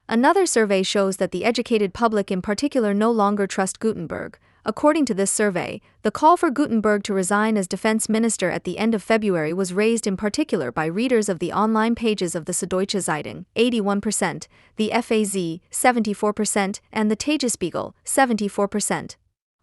Another survey shows that the educated public in particular no longer trust Guttenberg. According to this survey, the call for Guttenberg to resign as defense minister at the end of February was raised in particular by readers of the online pages of the Süddeutsche Zeitung, 81%, the FAZ, 74%, and the Tagesspiegel, 74%.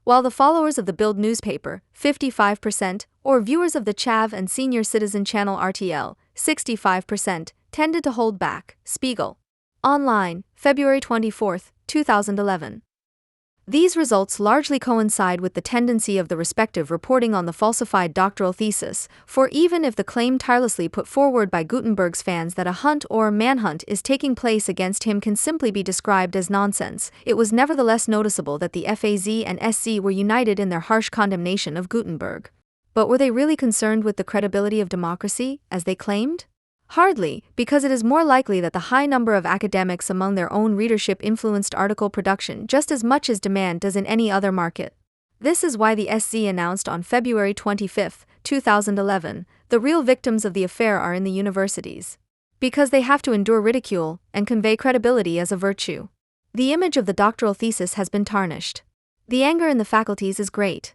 While the followers of the Bild newspaper, 55%, or viewers of the Chav and senior citizen channel RTL, 65%, tended to hold back. Spiegel. Online, February 24, 2011. These results largely coincide with the tendency of the respective reporting on the falsified doctoral thesis, for even if the claim tirelessly put forward by Gutenberg's fans that a hunt or manhunt is taking place against him can simply be described as nonsense, it was nevertheless noticeable that the FAZ and SC were united in their harsh condemnation of Gutenberg. But were they really concerned with the credibility of democracy, as they claimed? Hardly, because it is more likely that the high number of academics among their own readership influenced article production just as much as demand does in any other market. This is why the SC announced on February 25, 2011, the real victims of the affair are in the universities. Because they have to endure ridicule and convey credibility as a virtue. The image of the doctoral thesis has been tarnished. The anger in the faculties is great.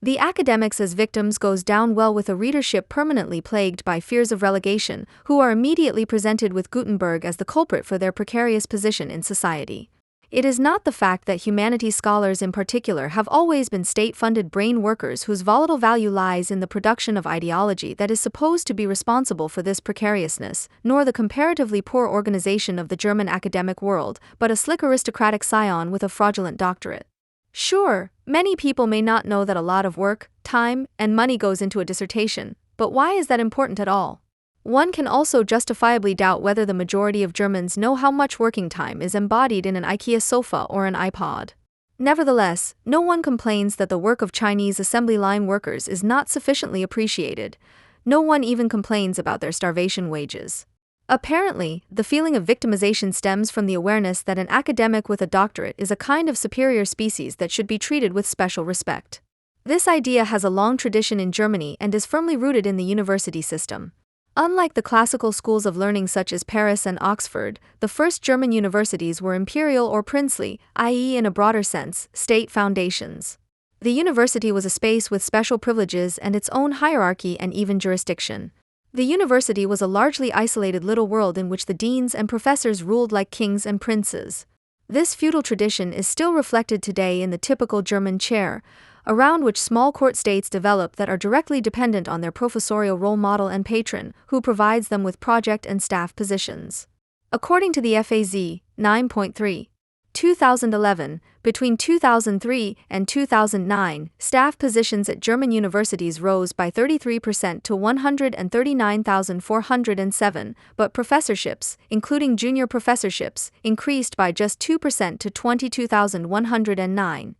The academics as victims goes down well with a readership permanently plagued by fears of relegation, who are immediately presented with Gutenberg as the culprit for their precarious position in society. It is not the fact that humanities scholars in particular have always been state-funded brain workers whose volatile value lies in the production of ideology that is supposed to be responsible for this precariousness, nor the comparatively poor organization of the German academic world, but a slick aristocratic scion with a fraudulent doctorate. Sure, many people may not know that a lot of work, time, and money goes into a dissertation, but why is that important at all? One can also justifiably doubt whether the majority of Germans know how much working time is embodied in an IKEA sofa or an iPod. Nevertheless, no one complains that the work of Chinese assembly line workers is not sufficiently appreciated. No one even complains about their starvation wages. Apparently, the feeling of victimization stems from the awareness that an academic with a doctorate is a kind of superior species that should be treated with special respect. This idea has a long tradition in Germany and is firmly rooted in the university system. Unlike the classical schools of learning such as Paris and Oxford, the first German universities were imperial or princely, i.e., in a broader sense, state foundations. The university was a space with special privileges and its own hierarchy and even jurisdiction. The university was a largely isolated little world in which the deans and professors ruled like kings and princes. This feudal tradition is still reflected today in the typical German chair, around which small court states develop that are directly dependent on their professorial role model and patron, who provides them with project and staff positions. According to the FAZ, 9.3. 2011, between 2003 and 2009, staff positions at German universities rose by 33% to 139,407, but professorships, including junior professorships, increased by just 2% to 22,109.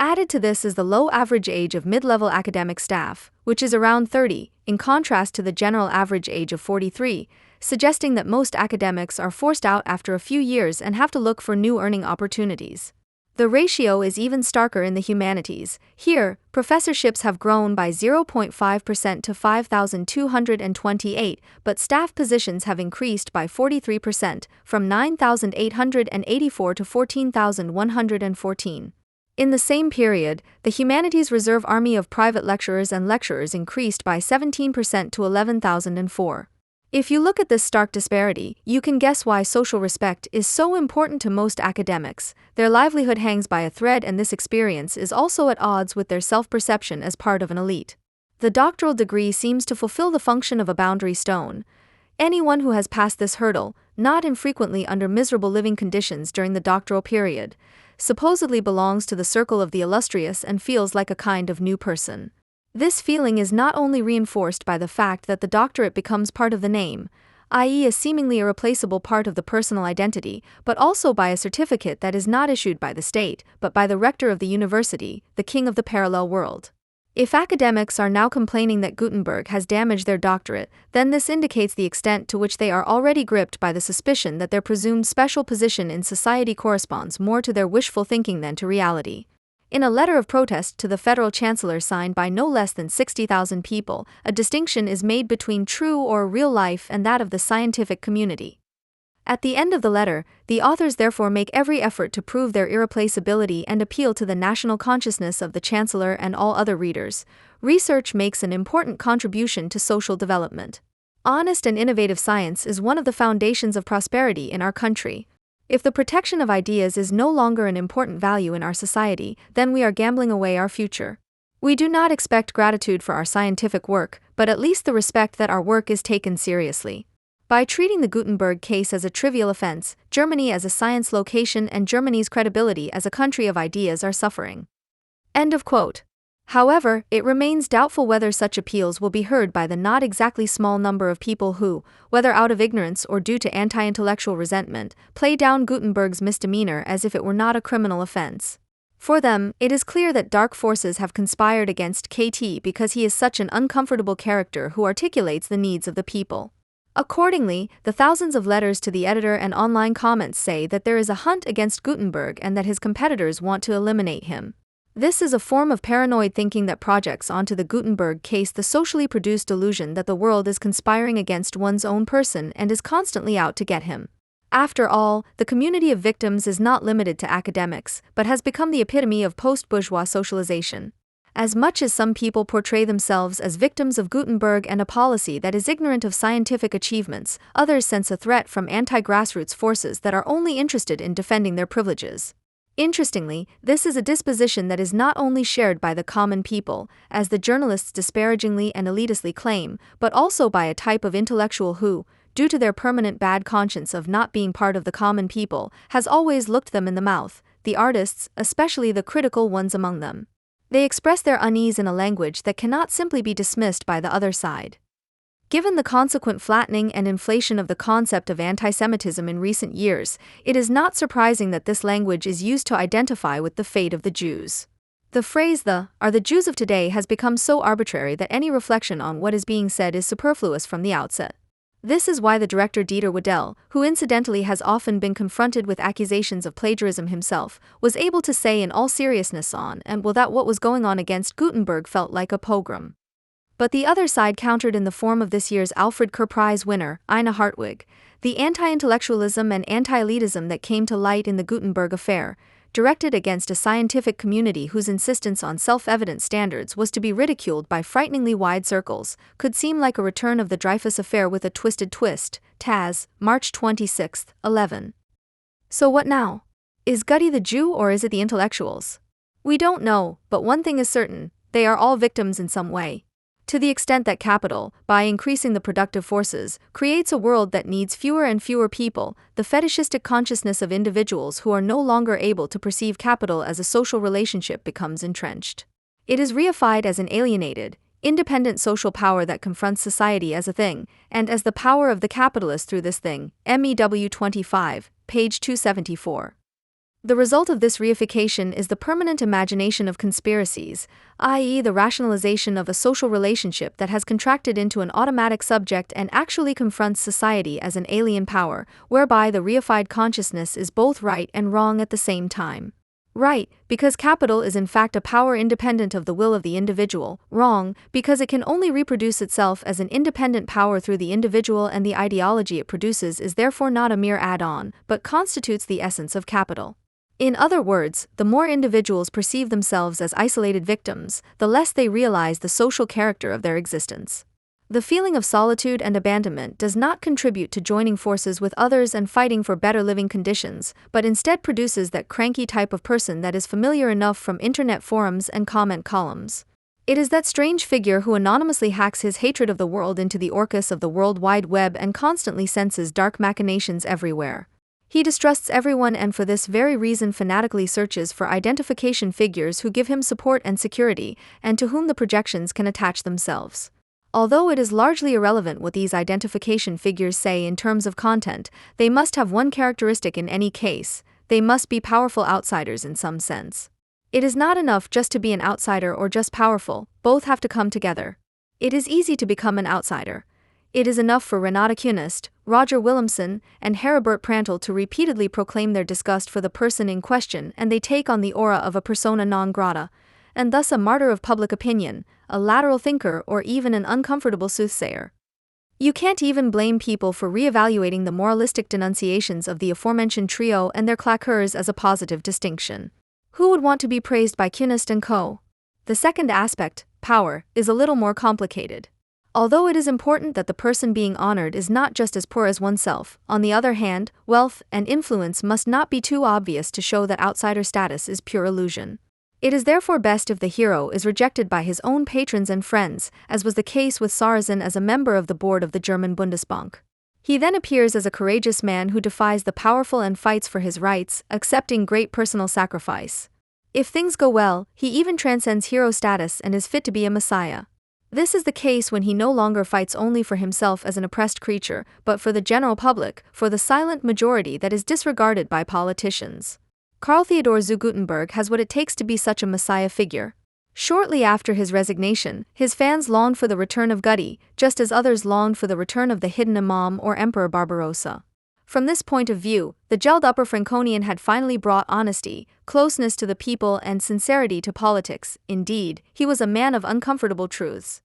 Added to this is the low average age of mid-level academic staff, which is around 30, in contrast to the general average age of 43, suggesting that most academics are forced out after a few years and have to look for new earning opportunities. The ratio is even starker in the humanities. Here, professorships have grown by 0.5% to 5,228, but staff positions have increased by 43%, from 9,884 to 14,114. In the same period, the humanities reserve army of private lecturers and lecturers increased by 17% to 11,004. If you look at this stark disparity, you can guess why social respect is so important to most academics. Their livelihood hangs by a thread, and this experience is also at odds with their self-perception as part of an elite. The doctoral degree seems to fulfill the function of a boundary stone. Anyone who has passed this hurdle, not infrequently under miserable living conditions during the doctoral period, supposedly belongs to the circle of the illustrious and feels like a kind of new person. This feeling is not only reinforced by the fact that the doctorate becomes part of the name, i.e. a seemingly irreplaceable part of the personal identity, but also by a certificate that is not issued by the state, but by the rector of the university, the king of the parallel world. If academics are now complaining that Gutenberg has damaged their doctorate, then this indicates the extent to which they are already gripped by the suspicion that their presumed special position in society corresponds more to their wishful thinking than to reality. In a letter of protest to the federal chancellor signed by no less than 60,000 people, a distinction is made between true or real life and that of the scientific community. At the end of the letter, the authors therefore make every effort to prove their irreplaceability and appeal to the national consciousness of the chancellor and all other readers. Research makes an important contribution to social development. Honest and innovative science is one of the foundations of prosperity in our country. If the protection of ideas is no longer an important value in our society, then we are gambling away our future. We do not expect gratitude for our scientific work, but at least the respect that our work is taken seriously. By treating the Gutenberg case as a trivial offense, Germany as a science location and Germany's credibility as a country of ideas are suffering. End of quote. However, it remains doubtful whether such appeals will be heard by the not exactly small number of people who, whether out of ignorance or due to anti-intellectual resentment, play down Gutenberg's misdemeanor as if it were not a criminal offense. For them, it is clear that dark forces have conspired against KT because he is such an uncomfortable character who articulates the needs of the people. Accordingly, the thousands of letters to the editor and online comments say that there is a hunt against Gutenberg and that his competitors want to eliminate him. This is a form of paranoid thinking that projects onto the Gutenberg case the socially produced delusion that the world is conspiring against one's own person and is constantly out to get him. After all, the community of victims is not limited to academics, but has become the epitome of post-bourgeois socialization. As much as some people portray themselves as victims of Gutenberg and a policy that is ignorant of scientific achievements, others sense a threat from anti-grassroots forces that are only interested in defending their privileges. Interestingly, this is a disposition that is not only shared by the common people, as the journalists disparagingly and elitistly claim, but also by a type of intellectual who, due to their permanent bad conscience of not being part of the common people, has always looked them in the mouth, the artists, especially the critical ones among them. They express their unease in a language that cannot simply be dismissed by the other side. Given the consequent flattening and inflation of the concept of anti-Semitism in recent years, it is not surprising that this language is used to identify with the fate of the Jews. The phrase are the Jews of today has become so arbitrary that any reflection on what is being said is superfluous from the outset. This is why the director Dieter Riedel, who incidentally has often been confronted with accusations of plagiarism himself, was able to say in all seriousness that what was going on against Gutenberg felt like a pogrom. But the other side countered in the form of this year's Alfred Kerr Prize winner, Ina Hartwig, the anti-intellectualism and anti-elitism that came to light in the Gutenberg affair, directed against a scientific community whose insistence on self-evident standards was to be ridiculed by frighteningly wide circles, could seem like a return of the Dreyfus affair with a twisted twist. Taz, March 26, 11. So what now? Is Gutty the Jew or is it the intellectuals? We don't know, but one thing is certain, they are all victims in some way. To the extent that capital, by increasing the productive forces, creates a world that needs fewer and fewer people, the fetishistic consciousness of individuals who are no longer able to perceive capital as a social relationship becomes entrenched. It is reified as an alienated, independent social power that confronts society as a thing, and as the power of the capitalist through this thing. MEW 25, page 274. The result of this reification is the permanent imagination of conspiracies, i.e., the rationalization of a social relationship that has contracted into an automatic subject and actually confronts society as an alien power, whereby the reified consciousness is both right and wrong at the same time. Right, because capital is in fact a power independent of the will of the individual; wrong, because it can only reproduce itself as an independent power through the individual, and the ideology it produces is therefore not a mere add-on, but constitutes the essence of capital. In other words, the more individuals perceive themselves as isolated victims, the less they realize the social character of their existence. The feeling of solitude and abandonment does not contribute to joining forces with others and fighting for better living conditions, but instead produces that cranky type of person that is familiar enough from internet forums and comment columns. It is that strange figure who anonymously hacks his hatred of the world into the Orcus of the World Wide Web and constantly senses dark machinations everywhere. He distrusts everyone and for this very reason fanatically searches for identification figures who give him support and security, and to whom the projections can attach themselves. Although it is largely irrelevant what these identification figures say in terms of content, they must have one characteristic in any case: they must be powerful outsiders in some sense. It is not enough just to be an outsider or just powerful, both have to come together. It is easy to become an outsider. It is enough for Renata Kunist, Roger Williamson, and Heribert Prantl to repeatedly proclaim their disgust for the person in question, and they take on the aura of a persona non grata, and thus a martyr of public opinion, a lateral thinker, or even an uncomfortable soothsayer. You can't even blame people for re-evaluating the moralistic denunciations of the aforementioned trio and their claqueurs as a positive distinction. Who would want to be praised by Kunist and co.? The second aspect, power, is a little more complicated. Although it is important that the person being honored is not just as poor as oneself, on the other hand, wealth and influence must not be too obvious to show that outsider status is pure illusion. It is therefore best if the hero is rejected by his own patrons and friends, as was the case with Sarrazin as a member of the board of the German Bundesbank. He then appears as a courageous man who defies the powerful and fights for his rights, accepting great personal sacrifice. If things go well, he even transcends hero status and is fit to be a messiah. This is the case when he no longer fights only for himself as an oppressed creature, but for the general public, for the silent majority that is disregarded by politicians. Karl Theodor zu Guttenberg has what it takes to be such a messiah figure. Shortly after his resignation, his fans longed for the return of Gutti, just as others longed for the return of the hidden Imam or Emperor Barbarossa. From this point of view, the gelled-upper Franconian had finally brought honesty, closeness to the people, and sincerity to politics. Indeed, he was a man of uncomfortable truths.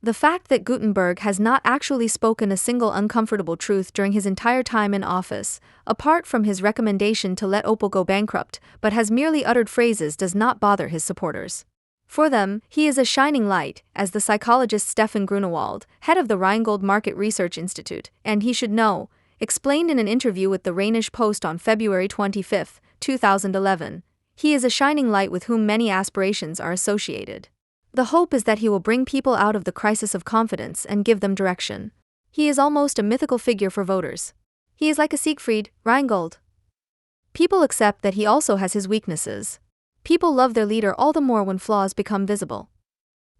The fact that Gutenberg has not actually spoken a single uncomfortable truth during his entire time in office, apart from his recommendation to let Opel go bankrupt, but has merely uttered phrases, does not bother his supporters. For them, he is a shining light, as the psychologist Stefan Grunewald, head of the Rheingold Market Research Institute, and he should know, explained in an interview with the Rheinische Post on February 25, 2011. He is a shining light with whom many aspirations are associated. The hope is that he will bring people out of the crisis of confidence and give them direction. He is almost a mythical figure for voters. He is like a Siegfried, Rheingold. People accept that he also has his weaknesses. People love their leader all the more when flaws become visible.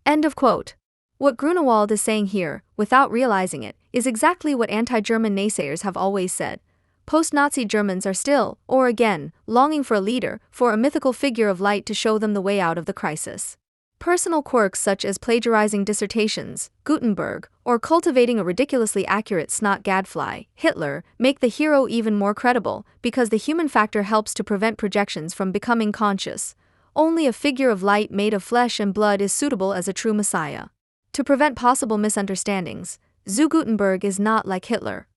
End of quote. What Grunewald is saying here, without realizing it, is exactly what anti-German naysayers have always said. Post-Nazi Germans are still, or again, longing for a leader, for a mythical figure of light to show them the way out of the crisis. Personal quirks such as plagiarizing dissertations, Gutenberg, or cultivating a ridiculously accurate snot gadfly, Hitler, make the hero even more credible, because the human factor helps to prevent projections from becoming conscious. Only a figure of light made of flesh and blood is suitable as a true messiah. To prevent possible misunderstandings, zu Gutenberg is not like Hitler.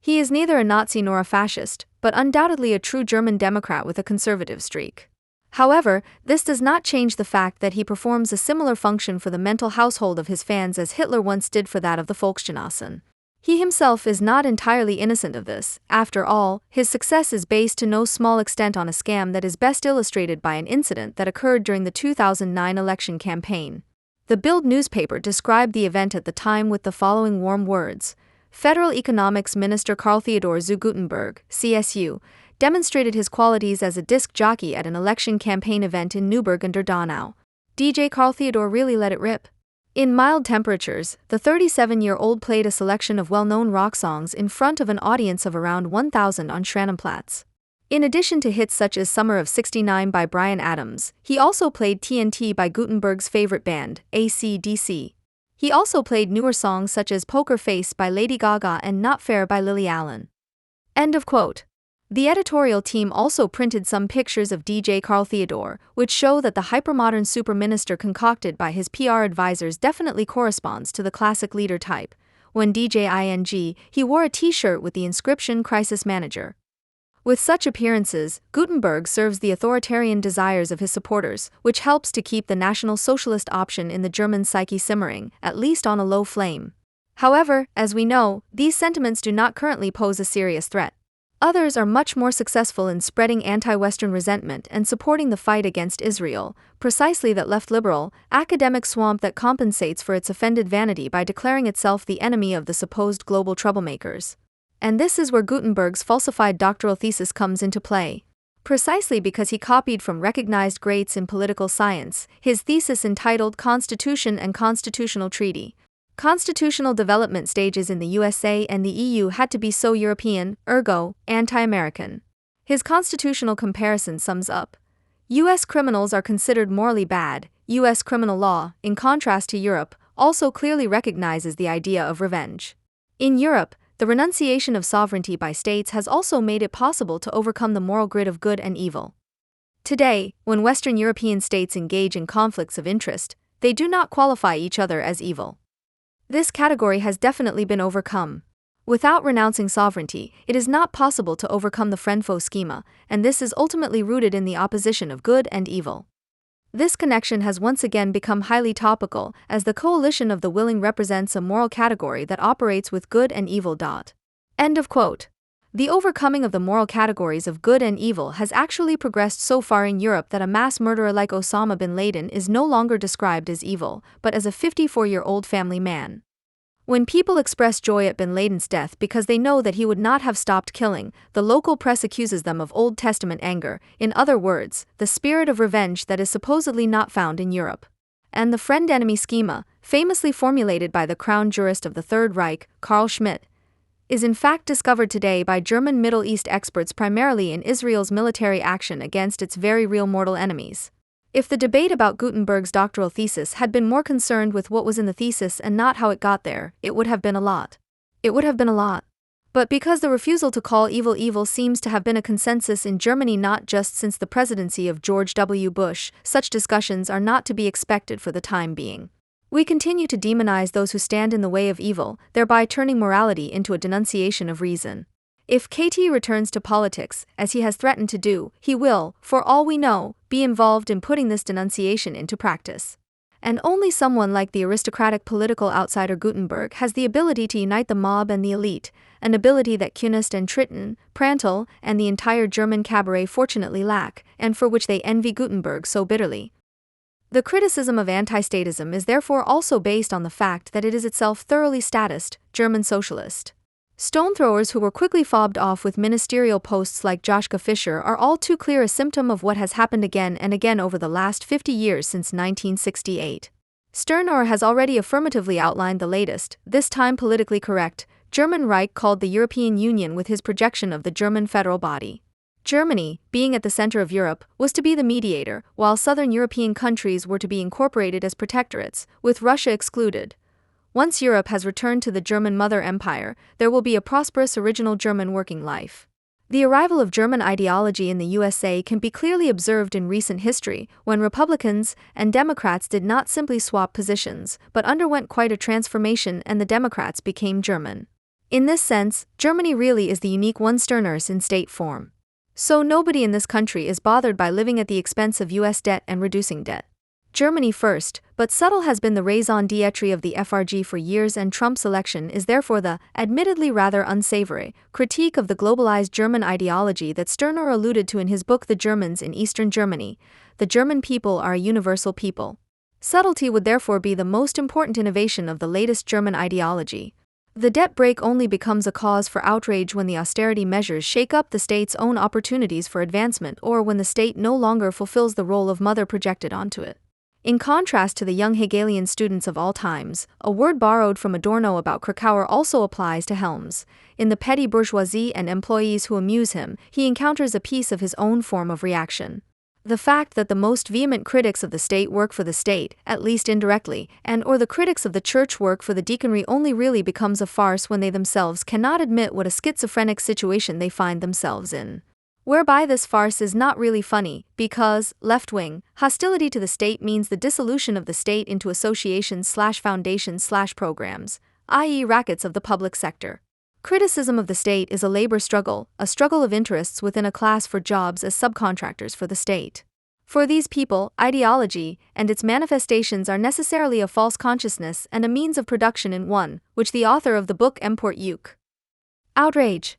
He is neither a Nazi nor a fascist, but undoubtedly a true German Democrat with a conservative streak. However, this does not change the fact that he performs a similar function for the mental household of his fans as Hitler once did for that of the Volksgenossen. He himself is not entirely innocent of this. After all, his success is based to no small extent on a scam that is best illustrated by an incident that occurred during the 2009 election campaign. The Bild newspaper described the event at the time with the following warm words: Federal Economics Minister Karl Theodor zu Guttenberg, CSU, demonstrated his qualities as a disc jockey at an election campaign event in Neuburg unter Donau. DJ Karl Theodor really let it rip. In mild temperatures, the 37-year-old played a selection of well-known rock songs in front of an audience of around 1,000 on Schranenplatz. In addition to hits such as Summer of '69 by Bryan Adams, he also played TNT by Gutenberg's favorite band, AC/DC. He also played newer songs such as Poker Face by Lady Gaga and Not Fair by Lily Allen. End of quote. The editorial team also printed some pictures of DJ Carl Theodore, which show that the hypermodern super minister concocted by his PR advisors definitely corresponds to the classic leader type. When DJ ING, he wore a t-shirt with the inscription Crisis Manager. With such appearances, Gutenberg serves the authoritarian desires of his supporters, which helps to keep the National Socialist option in the German psyche simmering, at least on a low flame. However, as we know, these sentiments do not currently pose a serious threat. Others are much more successful in spreading anti-Western resentment and supporting the fight against Israel, precisely that left-liberal, academic swamp that compensates for its offended vanity by declaring itself the enemy of the supposed global troublemakers. And this is where Gutenberg's falsified doctoral thesis comes into play. Precisely because he copied from recognized greats in political science, his thesis entitled Constitution and Constitutional Treaty. Constitutional development stages in the USA and the EU had to be so European, ergo, anti-American. His constitutional comparison sums up. US criminals are considered morally bad. US criminal law, in contrast to Europe, also clearly recognizes the idea of revenge. In Europe, the renunciation of sovereignty by states has also made it possible to overcome the moral grid of good and evil. Today, when Western European states engage in conflicts of interest, they do not qualify each other as evil. This category has definitely been overcome. Without renouncing sovereignty, it is not possible to overcome the friend-foe schema, and this is ultimately rooted in the opposition of good and evil. This connection has once again become highly topical, as the coalition of the willing represents a moral category that operates with good and evil. End of quote. The overcoming of the moral categories of good and evil has actually progressed so far in Europe that a mass murderer like Osama bin Laden is no longer described as evil, but as a 54-year-old family man. When people express joy at bin Laden's death because they know that he would not have stopped killing, the local press accuses them of Old Testament anger, in other words, the spirit of revenge that is supposedly not found in Europe. And the friend-enemy schema, famously formulated by the crown jurist of the Third Reich, Carl Schmitt, is in fact discovered today by German Middle East experts primarily in Israel's military action against its very real mortal enemies. If the debate about Gutenberg's doctoral thesis had been more concerned with what was in the thesis and not how it got there, it would have been a lot. But because the refusal to call evil evil seems to have been a consensus in Germany not just since the presidency of George W. Bush, such discussions are not to be expected for the time being. We continue to demonize those who stand in the way of evil, thereby turning morality into a denunciation of reason. If KT returns to politics, as he has threatened to do, he will, for all we know, be involved in putting this denunciation into practice. And only someone like the aristocratic political outsider Gutenberg has the ability to unite the mob and the elite, an ability that Kunst and Tritten, Prantl, and the entire German cabaret fortunately lack, and for which they envy Gutenberg so bitterly. The criticism of anti-statism is therefore also based on the fact that it is itself thoroughly statist, German socialist. Stone throwers who were quickly fobbed off with ministerial posts like Joschka Fischer are all too clear a symptom of what has happened again and again over the last 50 years since 1968. Stirner has already affirmatively outlined the latest, this time politically correct, German Reich called the European Union with his projection of the German federal body. Germany, being at the center of Europe, was to be the mediator, while southern European countries were to be incorporated as protectorates, with Russia excluded. Once Europe has returned to the German Mother Empire, there will be a prosperous original German working life. The arrival of German ideology in the USA can be clearly observed in recent history, when Republicans and Democrats did not simply swap positions, but underwent quite a transformation and the Democrats became German. In this sense, Germany really is the unique one Stirners in state form. So nobody in this country is bothered by living at the expense of US debt and reducing debt. Germany first, but subtle has been the raison d'etre of the FRG for years, and Trump's election is therefore the, admittedly rather unsavory, critique of the globalized German ideology that Stirner alluded to in his book The Germans in Eastern Germany. The German people are a universal people. Subtlety would therefore be the most important innovation of the latest German ideology. The debt break only becomes a cause for outrage when the austerity measures shake up the state's own opportunities for advancement, or when the state no longer fulfills the role of mother projected onto it. In contrast to the young Hegelian students of all times, a word borrowed from Adorno about Krakauer also applies to Helms. In the petty bourgeoisie and employees who amuse him, he encounters a piece of his own form of reaction. The fact that the most vehement critics of the state work for the state, at least indirectly, or the critics of the church work for the deaconry only really becomes a farce when they themselves cannot admit what a schizophrenic situation they find themselves in. Whereby this farce is not really funny, because, left-wing, hostility to the state means the dissolution of the state into associations/foundations/programs, i.e. rackets of the public sector. Criticism of the state is a labor struggle, a struggle of interests within a class for jobs as subcontractors for the state. For these people, ideology and its manifestations are necessarily a false consciousness and a means of production in one, which the author of the book Emport Uke. Outrage.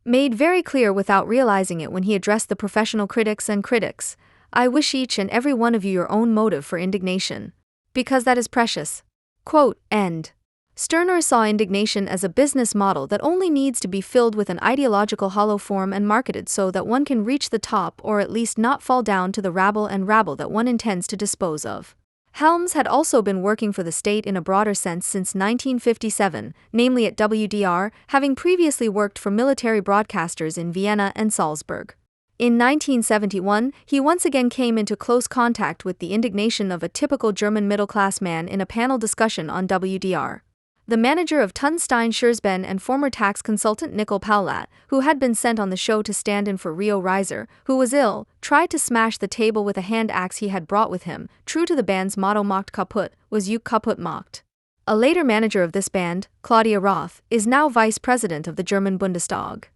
Made very clear without realizing it when he addressed the professional critics and critics. I wish each and every one of you your own motive for indignation. Because that is precious. Quote, end. Stirner saw indignation as a business model that only needs to be filled with an ideological hollow form and marketed so that one can reach the top or at least not fall down to the rabble that one intends to dispose of. Helms had also been working for the state in a broader sense since 1957, namely at WDR, having previously worked for military broadcasters in Vienna and Salzburg. In 1971, he once again came into close contact with the indignation of a typical German middle-class man in a panel discussion on WDR. The manager of Tunstein Schurzben and former tax consultant Nickel Paulat, who had been sent on the show to stand in for Rio Reiser, who was ill, tried to smash the table with a hand axe he had brought with him. True to the band's motto "Macht kaputt," was Uke kaputt macht. A later manager of this band, Claudia Roth, is now vice president of the German Bundestag.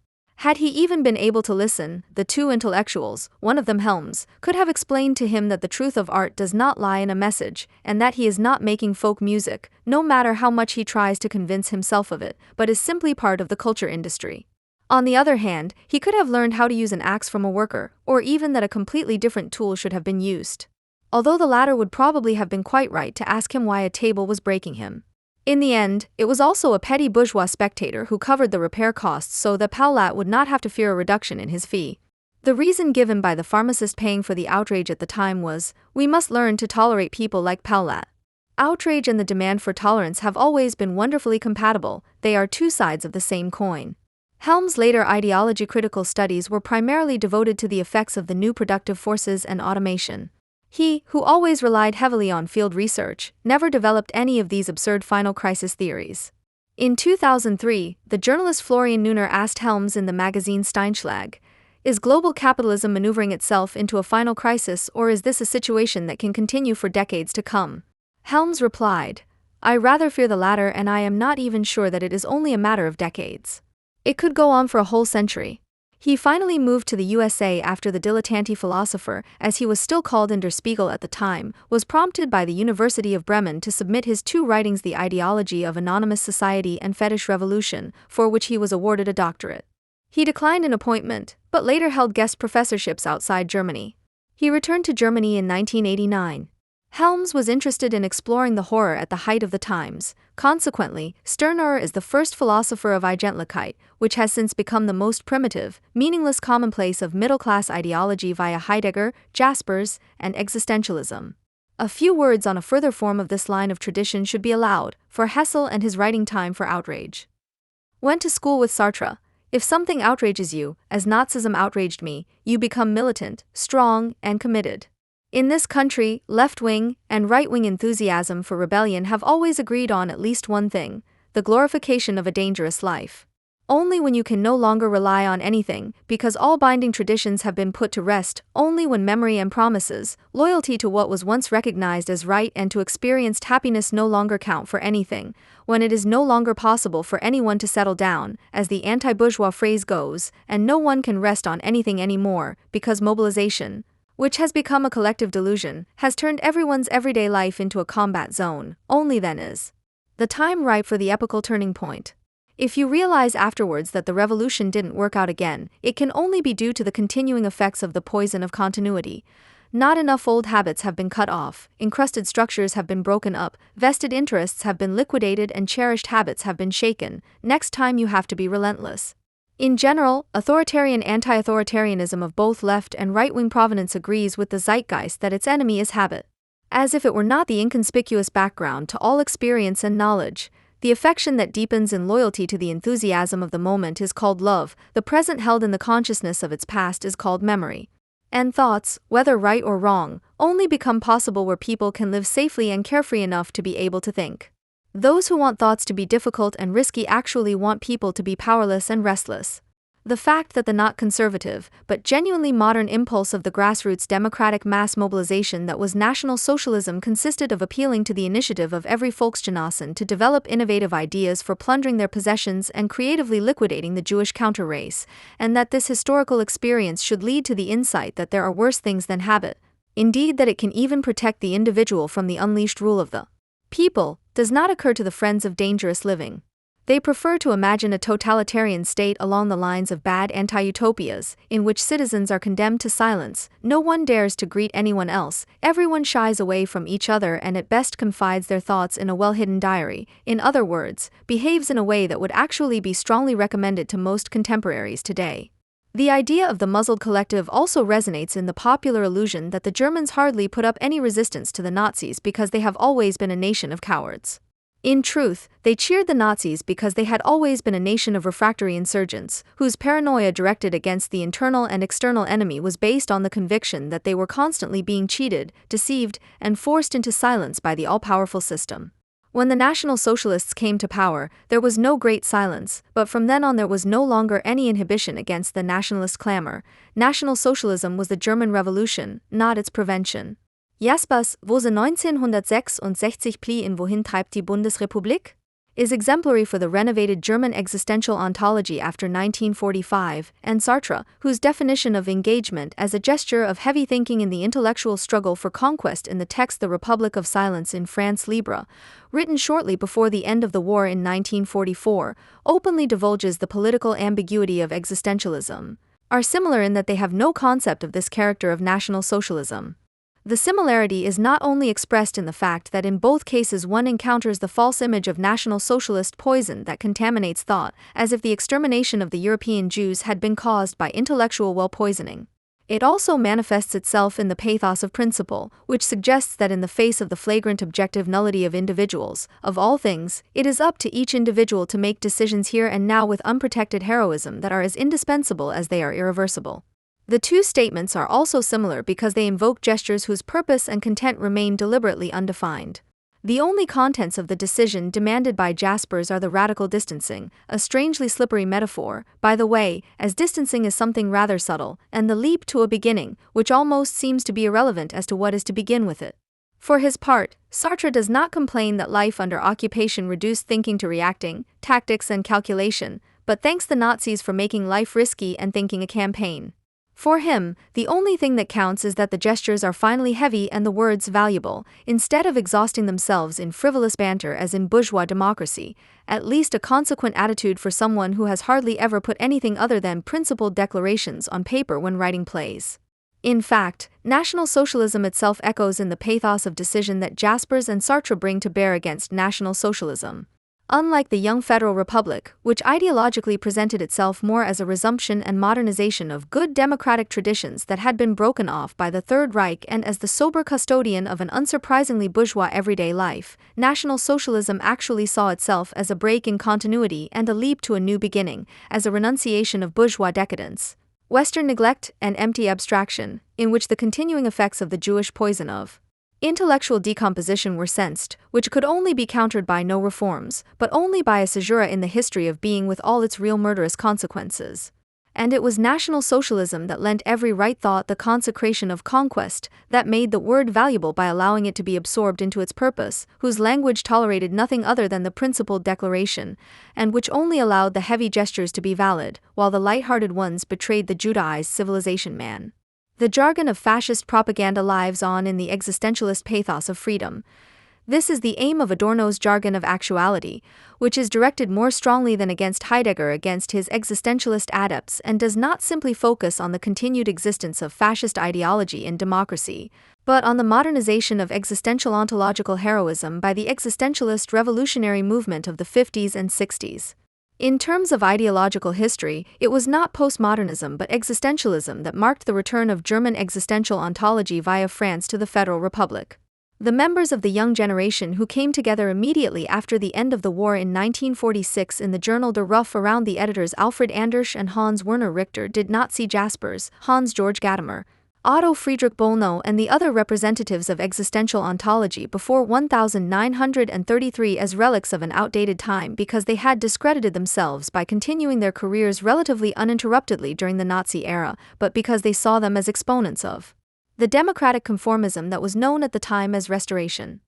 Had he even been able to listen, the two intellectuals, one of them Helms, could have explained to him that the truth of art does not lie in a message, and that he is not making folk music, no matter how much he tries to convince himself of it, but is simply part of the culture industry. On the other hand, he could have learned how to use an axe from a worker, or even that a completely different tool should have been used. Although the latter would probably have been quite right to ask him why a table was breaking him. In the end, it was also a petty bourgeois spectator who covered the repair costs so that Paulat would not have to fear a reduction in his fee. The reason given by the pharmacist paying for the outrage at the time was, we must learn to tolerate people like Paulat. Outrage and the demand for tolerance have always been wonderfully compatible, they are two sides of the same coin. Helms' later ideology-critical studies were primarily devoted to the effects of the new productive forces and automation. He, who always relied heavily on field research, never developed any of these absurd final crisis theories. In 2003, the journalist Florian Neuner asked Helms in the magazine Steinschlag, is global capitalism maneuvering itself into a final crisis, or is this a situation that can continue for decades to come? Helms replied, I rather fear the latter, and I am not even sure that it is only a matter of decades. It could go on for a whole century. He finally moved to the USA after the dilettante philosopher, as he was still called in Der Spiegel at the time, was prompted by the University of Bremen to submit his two writings, The Ideology of Anonymous Society and Fetish Revolution, for which he was awarded a doctorate. He declined an appointment, but later held guest professorships outside Germany. He returned to Germany in 1989. Helms was interested in exploring the horror at the height of the times. Consequently, Stirner is the first philosopher of Eigentlichkeit, which has since become the most primitive, meaningless commonplace of middle-class ideology via Heidegger, Jaspers, and existentialism. A few words on a further form of this line of tradition should be allowed, for Hessel and his writing time for outrage. Went to school with Sartre. If something outrages you, as Nazism outraged me, you become militant, strong, and committed. In this country, left-wing and right-wing enthusiasm for rebellion have always agreed on at least one thing, the glorification of a dangerous life. Only when you can no longer rely on anything, because all binding traditions have been put to rest, only when memory and promises, loyalty to what was once recognized as right and to experienced happiness no longer count for anything, when it is no longer possible for anyone to settle down, as the anti-bourgeois phrase goes, and no one can rest on anything anymore, because mobilization, which has become a collective delusion, has turned everyone's everyday life into a combat zone, only then is the time ripe for the epochal turning point. If you realize afterwards that the revolution didn't work out again, it can only be due to the continuing effects of the poison of continuity. Not enough old habits have been cut off, encrusted structures have been broken up, vested interests have been liquidated, and cherished habits have been shaken. Next time you have to be relentless. In general, authoritarian anti-authoritarianism of both left and right-wing provenance agrees with the zeitgeist that its enemy is habit. As if it were not the inconspicuous background to all experience and knowledge. The affection that deepens in loyalty to the enthusiasm of the moment is called love, the present held in the consciousness of its past is called memory. And thoughts, whether right or wrong, only become possible where people can live safely and carefree enough to be able to think. Those who want thoughts to be difficult and risky actually want people to be powerless and restless. The fact that the not conservative, but genuinely modern impulse of the grassroots democratic mass mobilization that was National Socialism consisted of appealing to the initiative of every Volksgenossen to develop innovative ideas for plundering their possessions and creatively liquidating the Jewish counter-race, and that this historical experience should lead to the insight that there are worse things than habit, indeed that it can even protect the individual from the unleashed rule of the people, does not occur to the friends of dangerous living. They prefer to imagine a totalitarian state along the lines of bad anti-utopias, in which citizens are condemned to silence, no one dares to greet anyone else, everyone shies away from each other and at best confides their thoughts in a well-hidden diary, in other words, behaves in a way that would actually be strongly recommended to most contemporaries today. The idea of the muzzled collective also resonates in the popular illusion that the Germans hardly put up any resistance to the Nazis because they have always been a nation of cowards. In truth, they cheered the Nazis because they had always been a nation of refractory insurgents, whose paranoia directed against the internal and external enemy was based on the conviction that they were constantly being cheated, deceived, and forced into silence by the all-powerful system. When the National Socialists came to power, there was no great silence, but from then on there was no longer any inhibition against the nationalist clamor. National Socialism was the German Revolution, not its prevention. Jaspers, wo sie 1966 plie in Wohin treibt die Bundesrepublik? Is exemplary for the renovated German existential ontology after 1945, and Sartre, whose definition of engagement as a gesture of heavy thinking in the intellectual struggle for conquest in the text The Republic of Silence in France Libre, written shortly before the end of the war in 1944, openly divulges the political ambiguity of existentialism, are similar in that they have no concept of this character of National Socialism. The similarity is not only expressed in the fact that in both cases one encounters the false image of National Socialist poison that contaminates thought, as if the extermination of the European Jews had been caused by intellectual well-poisoning. It also manifests itself in the pathos of principle, which suggests that in the face of the flagrant objective nullity of individuals, of all things, it is up to each individual to make decisions here and now with unprotected heroism that are as indispensable as they are irreversible. The two statements are also similar because they invoke gestures whose purpose and content remain deliberately undefined. The only contents of the decision demanded by Jaspers are the radical distancing, a strangely slippery metaphor, by the way, as distancing is something rather subtle, and the leap to a beginning, which almost seems to be irrelevant as to what is to begin with it. For his part, Sartre does not complain that life under occupation reduced thinking to reacting, tactics and calculation, but thanks the Nazis for making life risky and thinking a campaign. For him, the only thing that counts is that the gestures are finally heavy and the words valuable, instead of exhausting themselves in frivolous banter as in bourgeois democracy, at least a consequent attitude for someone who has hardly ever put anything other than principled declarations on paper when writing plays. In fact, National Socialism itself echoes in the pathos of decision that Jaspers and Sartre bring to bear against National Socialism. Unlike the young Federal Republic, which ideologically presented itself more as a resumption and modernization of good democratic traditions that had been broken off by the Third Reich and as the sober custodian of an unsurprisingly bourgeois everyday life, National Socialism actually saw itself as a break in continuity and a leap to a new beginning, as a renunciation of bourgeois decadence, Western neglect, and empty abstraction, in which the continuing effects of the Jewish poison of intellectual decomposition were sensed, which could only be countered by no reforms, but only by a caesura in the history of being with all its real murderous consequences. And it was National Socialism that lent every right thought the consecration of conquest, that made the word valuable by allowing it to be absorbed into its purpose, whose language tolerated nothing other than the principled declaration, and which only allowed the heavy gestures to be valid, while the light-hearted ones betrayed the Judaized civilization man. The jargon of fascist propaganda lives on in the existentialist pathos of freedom. This is the aim of Adorno's jargon of actuality, which is directed more strongly than against Heidegger against his existentialist adepts and does not simply focus on the continued existence of fascist ideology in democracy, but on the modernization of existential ontological heroism by the existentialist revolutionary movement of the 50s and 60s. In terms of ideological history, it was not postmodernism but existentialism that marked the return of German existential ontology via France to the Federal Republic. The members of the young generation who came together immediately after the end of the war in 1946 in the journal Der Ruf around the editors Alfred Andersch and Hans Werner Richter did not see Jaspers, Hans-Georg Gadamer, Otto Friedrich Bollnow and the other representatives of existential ontology before 1933 as relics of an outdated time because they had discredited themselves by continuing their careers relatively uninterruptedly during the Nazi era, but because they saw them as exponents of the democratic conformism that was known at the time as Restoration.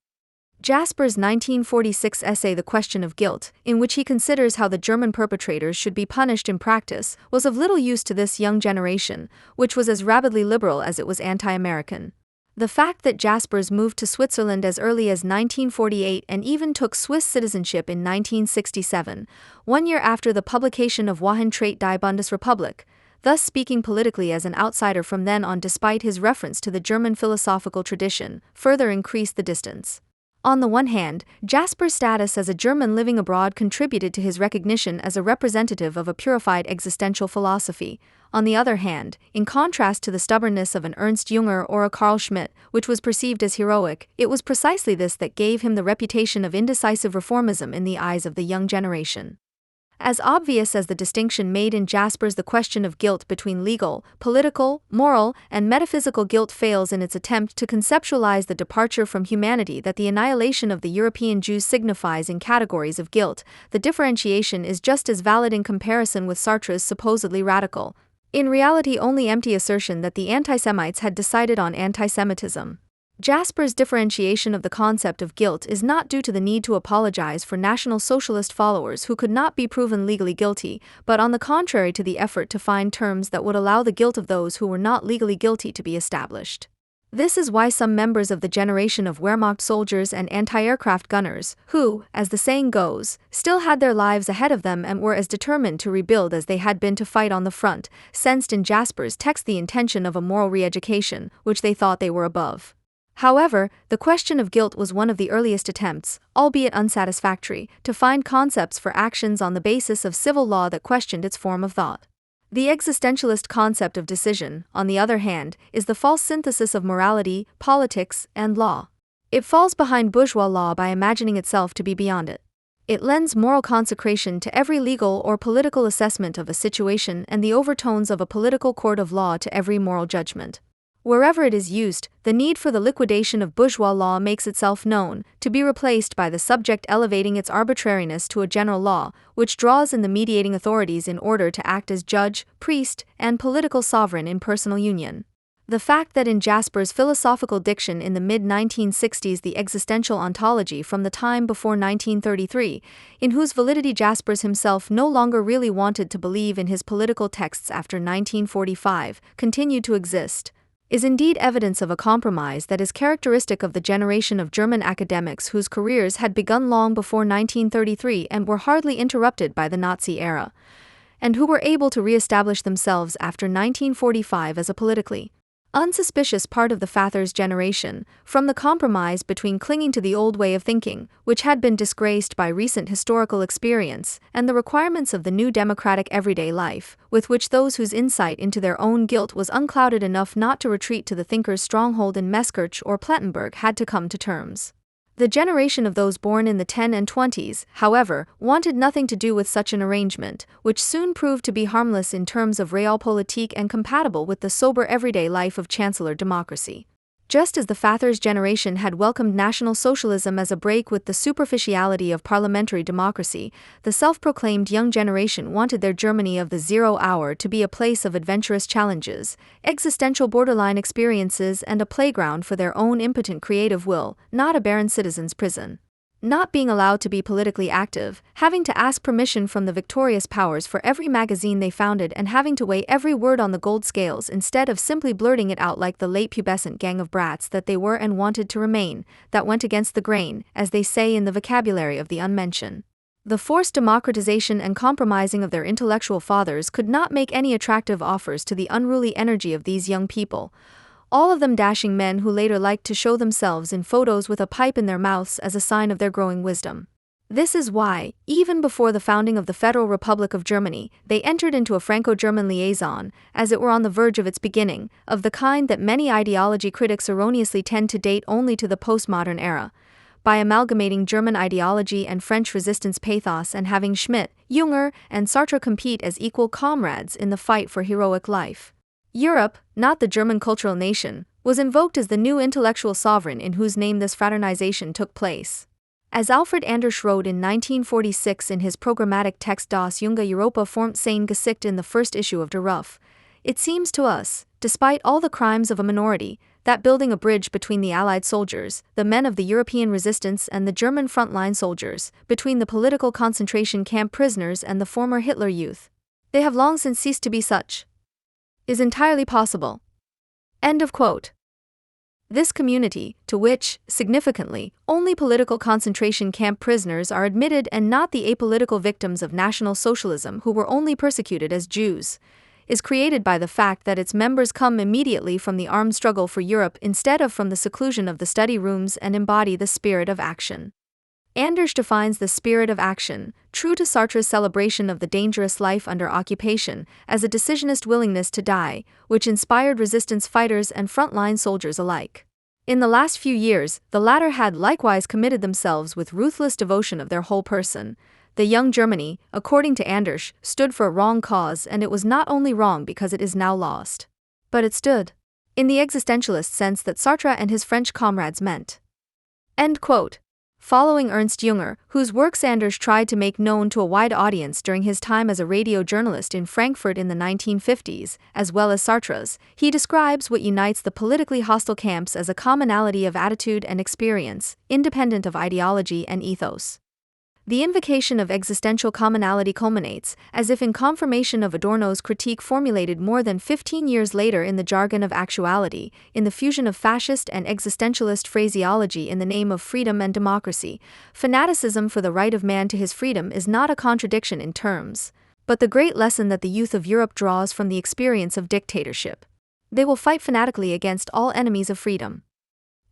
Jaspers' 1946 essay The Question of Guilt, in which he considers how the German perpetrators should be punished in practice, was of little use to this young generation, which was as rabidly liberal as it was anti-American. The fact that Jaspers moved to Switzerland as early as 1948 and even took Swiss citizenship in 1967, 1 year after the publication of Wohin tritt die Bundesrepublik, thus speaking politically as an outsider from then on despite his reference to the German philosophical tradition, further increased the distance. On the one hand, Jaspers' status as a German living abroad contributed to his recognition as a representative of a purified existential philosophy. On the other hand, in contrast to the stubbornness of an Ernst Jünger or a Carl Schmitt, which was perceived as heroic, it was precisely this that gave him the reputation of indecisive reformism in the eyes of the young generation. As obvious as the distinction made in Jaspers' The Question of Guilt between legal, political, moral, and metaphysical guilt fails in its attempt to conceptualize the departure from humanity that the annihilation of the European Jews signifies in categories of guilt, the differentiation is just as valid in comparison with Sartre's supposedly radical, in reality only empty assertion that the anti-Semites had decided on anti-Semitism. Jaspers' differentiation of the concept of guilt is not due to the need to apologize for National Socialist followers who could not be proven legally guilty, but on the contrary to the effort to find terms that would allow the guilt of those who were not legally guilty to be established. This is why some members of the generation of Wehrmacht soldiers and anti-aircraft gunners, who, as the saying goes, still had their lives ahead of them and were as determined to rebuild as they had been to fight on the front, sensed in Jaspers' text the intention of a moral re-education, which they thought they were above. However, the question of guilt was one of the earliest attempts, albeit unsatisfactory, to find concepts for actions on the basis of civil law that questioned its form of thought. The existentialist concept of decision, on the other hand, is the false synthesis of morality, politics, and law. It falls behind bourgeois law by imagining itself to be beyond it. It lends moral consecration to every legal or political assessment of a situation and the overtones of a political court of law to every moral judgment. Wherever it is used, the need for the liquidation of bourgeois law makes itself known, to be replaced by the subject elevating its arbitrariness to a general law, which draws in the mediating authorities in order to act as judge, priest, and political sovereign in personal union. The fact that in Jaspers' philosophical diction in the mid-1960s the existential ontology from the time before 1933, in whose validity Jaspers himself no longer really wanted to believe in his political texts after 1945, continued to exist, is indeed evidence of a compromise that is characteristic of the generation of German academics whose careers had begun long before 1933 and were hardly interrupted by the Nazi era, and who were able to re-establish themselves after 1945 as a politically unsuspicious part of the Father's generation, from the compromise between clinging to the old way of thinking, which had been disgraced by recent historical experience, and the requirements of the new democratic everyday life, with which those whose insight into their own guilt was unclouded enough not to retreat to the thinker's stronghold in Mescharch or Plettenberg had to come to terms. The generation of those born in the 10s and 20s, however, wanted nothing to do with such an arrangement, which soon proved to be harmless in terms of realpolitik and compatible with the sober everyday life of Chancellor democracy. Just as the Father's generation had welcomed National Socialism as a break with the superficiality of parliamentary democracy, the self-proclaimed young generation wanted their Germany of the 0 hour to be a place of adventurous challenges, existential borderline experiences and a playground for their own impotent creative will, not a barren citizen's prison. Not being allowed to be politically active, having to ask permission from the victorious powers for every magazine they founded and having to weigh every word on the gold scales instead of simply blurting it out like the late pubescent gang of brats that they were and wanted to remain, that went against the grain, as they say in the vocabulary of the unmentioned. The forced democratization and compromising of their intellectual fathers could not make any attractive offers to the unruly energy of these young people, all of them dashing men who later liked to show themselves in photos with a pipe in their mouths as a sign of their growing wisdom. This is why, even before the founding of the Federal Republic of Germany, they entered into a Franco-German liaison, as it were on the verge of its beginning, of the kind that many ideology critics erroneously tend to date only to the postmodern era, by amalgamating German ideology and French resistance pathos and having Schmitt, Junger, and Sartre compete as equal comrades in the fight for heroic life. Europe, not the German cultural nation, was invoked as the new intellectual sovereign in whose name this fraternization took place. As Alfred Anders wrote in 1946 in his programmatic text Das junge Europa formt sein Gesicht in the first issue of Der Ruf, it seems to us, despite all the crimes of a minority, that building a bridge between the Allied soldiers, the men of the European resistance and the German frontline soldiers, between the political concentration camp prisoners and the former Hitler youth, they have long since ceased to be such, is entirely possible. End of quote. This community, to which, significantly, only political concentration camp prisoners are admitted and not the apolitical victims of National Socialism who were only persecuted as Jews, is created by the fact that its members come immediately from the armed struggle for Europe instead of from the seclusion of the study rooms and embody the spirit of action. Anders defines the spirit of action, true to Sartre's celebration of the dangerous life under occupation, as a decisionist willingness to die, which inspired resistance fighters and frontline soldiers alike. In the last few years, the latter had likewise committed themselves with ruthless devotion of their whole person. The young Germany, according to Anders, stood for a wrong cause, and it was not only wrong because it is now lost, but it stood in the existentialist sense that Sartre and his French comrades meant. End quote. Following Ernst Junger, whose works Anders tried to make known to a wide audience during his time as a radio journalist in Frankfurt in the 1950s, as well as Sartre's, he describes what unites the politically hostile camps as a commonality of attitude and experience, independent of ideology and ethos. The invocation of existential commonality culminates, as if in confirmation of Adorno's critique formulated more than 15 years later in the jargon of actuality, in the fusion of fascist and existentialist phraseology in the name of freedom and democracy. Fanaticism for the right of man to his freedom is not a contradiction in terms, but the great lesson that the youth of Europe draws from the experience of dictatorship. They will fight fanatically against all enemies of freedom.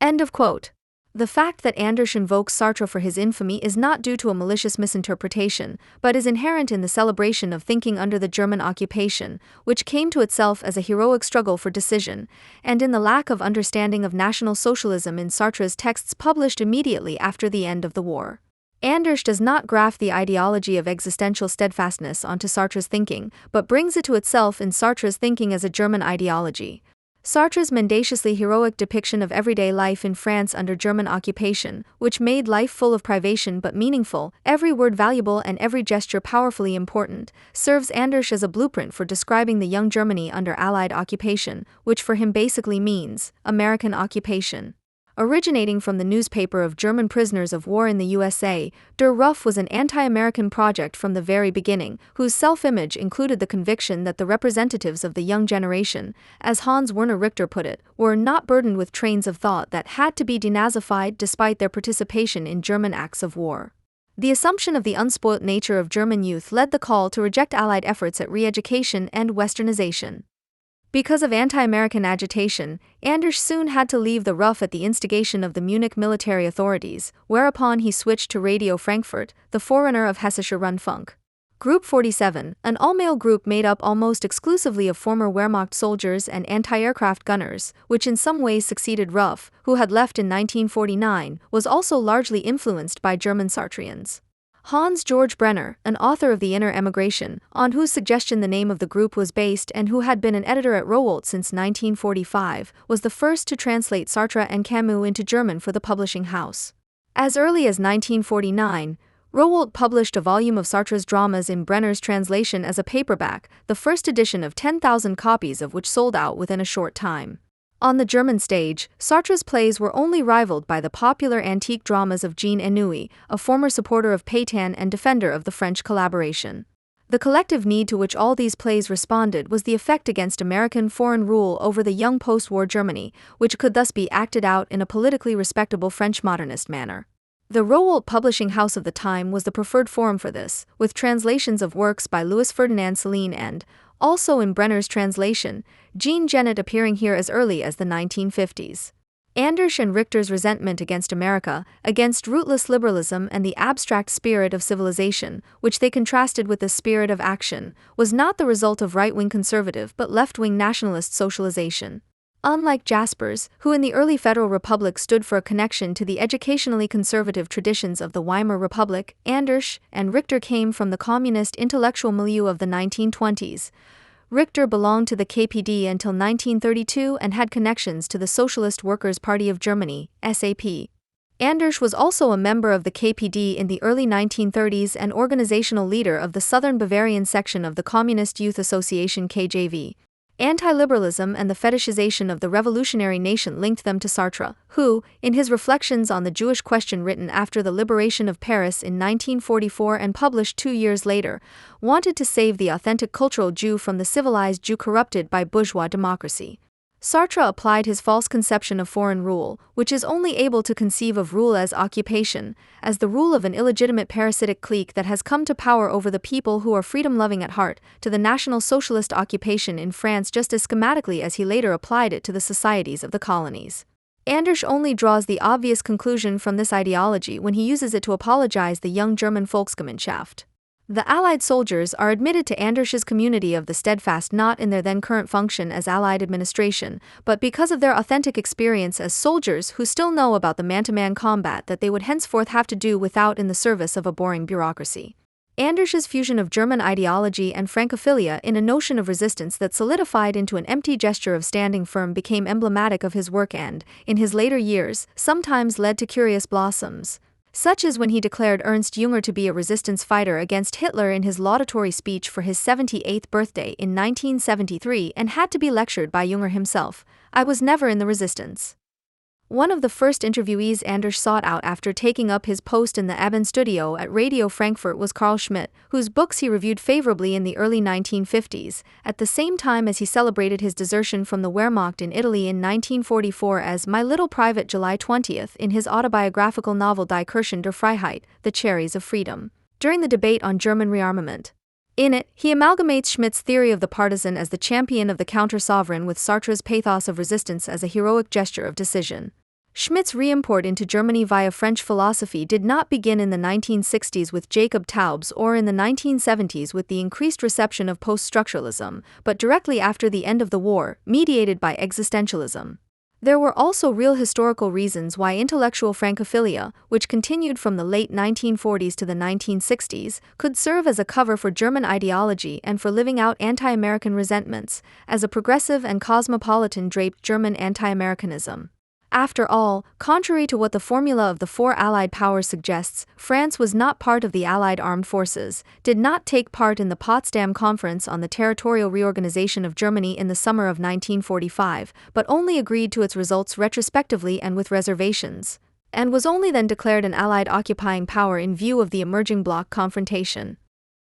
End of quote. The fact that Anders invokes Sartre for his infamy is not due to a malicious misinterpretation, but is inherent in the celebration of thinking under the German occupation, which came to itself as a heroic struggle for decision, and in the lack of understanding of National Socialism in Sartre's texts published immediately after the end of the war. Anders does not graft the ideology of existential steadfastness onto Sartre's thinking, but brings it to itself in Sartre's thinking as a German ideology. Sartre's mendaciously heroic depiction of everyday life in France under German occupation, which made life full of privation but meaningful, every word valuable and every gesture powerfully important, serves Anders as a blueprint for describing the young Germany under Allied occupation, which for him basically means American occupation. Originating from the newspaper of German prisoners of war in the USA, Der Ruf was an anti-American project from the very beginning, whose self-image included the conviction that the representatives of the young generation, as Hans Werner Richter put it, were not burdened with trains of thought that had to be denazified despite their participation in German acts of war. The assumption of the unspoilt nature of German youth led the call to reject Allied efforts at re-education and westernization. Because of anti-American agitation, Anders soon had to leave the Ruf at the instigation of the Munich military authorities, whereupon he switched to Radio Frankfurt, the forerunner of Hessischer Rundfunk. Group 47, an all-male group made up almost exclusively of former Wehrmacht soldiers and anti-aircraft gunners, which in some ways succeeded Ruf, who had left in 1949, was also largely influenced by German Sartreans. Hans Georg Brenner, an author of The Inner Emigration, on whose suggestion the name of the group was based and who had been an editor at Rowohlt since 1945, was the first to translate Sartre and Camus into German for the publishing house. As early as 1949, Rowohlt published a volume of Sartre's dramas in Brenner's translation as a paperback, the first edition of 10,000 copies of which sold out within a short time. On the German stage, Sartre's plays were only rivaled by the popular antique dramas of Jean Anouilh, a former supporter of Pétain and defender of the French collaboration. The collective need to which all these plays responded was the effect against American foreign rule over the young post-war Germany, which could thus be acted out in a politically respectable French modernist manner. The Rowohlt publishing house of the time was the preferred forum for this, with translations of works by Louis Ferdinand Céline and, also in Brenner's translation, Jean Genet appearing here as early as the 1950s. Anders and Richter's resentment against America, against rootless liberalism and the abstract spirit of civilization, which they contrasted with the spirit of action, was not the result of right-wing conservative but left-wing nationalist socialization. Unlike Jaspers, who in the early Federal Republic stood for a connection to the educationally conservative traditions of the Weimar Republic, Anders and Richter came from the communist intellectual milieu of the 1920s. Richter belonged to the KPD until 1932 and had connections to the Socialist Workers' Party of Germany, SAP. Anders was also a member of the KPD in the early 1930s and organizational leader of the Southern Bavarian section of the Communist Youth Association KJV. Anti-liberalism and the fetishization of the revolutionary nation linked them to Sartre, who, in his reflections on the Jewish question written after the liberation of Paris in 1944 and published 2 years later, wanted to save the authentic cultural Jew from the civilized Jew corrupted by bourgeois democracy. Sartre applied his false conception of foreign rule, which is only able to conceive of rule as occupation, as the rule of an illegitimate parasitic clique that has come to power over the people who are freedom-loving at heart, to the National Socialist occupation in France just as schematically as he later applied it to the societies of the colonies. Anders only draws the obvious conclusion from this ideology when he uses it to apologize the young German Volksgemeinschaft. The Allied soldiers are admitted to Anders's community of the steadfast not in their then current function as Allied administration, but because of their authentic experience as soldiers who still know about the man-to-man combat that they would henceforth have to do without in the service of a boring bureaucracy. Anders's fusion of German ideology and Francophilia in a notion of resistance that solidified into an empty gesture of standing firm became emblematic of his work and, in his later years, sometimes led to curious blossoms. Such as when he declared Ernst Jünger to be a resistance fighter against Hitler in his laudatory speech for his 78th birthday in 1973 and had to be lectured by Jünger himself, "I was never in the resistance." One of the first interviewees Anders sought out after taking up his post in the Abendstudio at Radio Frankfurt was Carl Schmitt, whose books he reviewed favorably in the early 1950s, at the same time as he celebrated his desertion from the Wehrmacht in Italy in 1944 as My Little Private July 20th in his autobiographical novel Die Kirschen der Freiheit, The Cherries of Freedom, during the debate on German rearmament. In it, he amalgamates Schmitt's theory of the partisan as the champion of the counter-sovereign with Sartre's pathos of resistance as a heroic gesture of decision. Schmitt's reimport into Germany via French philosophy did not begin in the 1960s with Jacob Taubes or in the 1970s with the increased reception of post-structuralism, but directly after the end of the war, mediated by existentialism. There were also real historical reasons why intellectual Francophilia, which continued from the late 1940s to the 1960s, could serve as a cover for German ideology and for living out anti-American resentments, as a progressive and cosmopolitan draped German anti-Americanism. After all, contrary to what the formula of the four Allied powers suggests, France was not part of the Allied armed forces, did not take part in the Potsdam Conference on the territorial reorganization of Germany in the summer of 1945, but only agreed to its results retrospectively and with reservations, and was only then declared an Allied occupying power in view of the emerging bloc confrontation.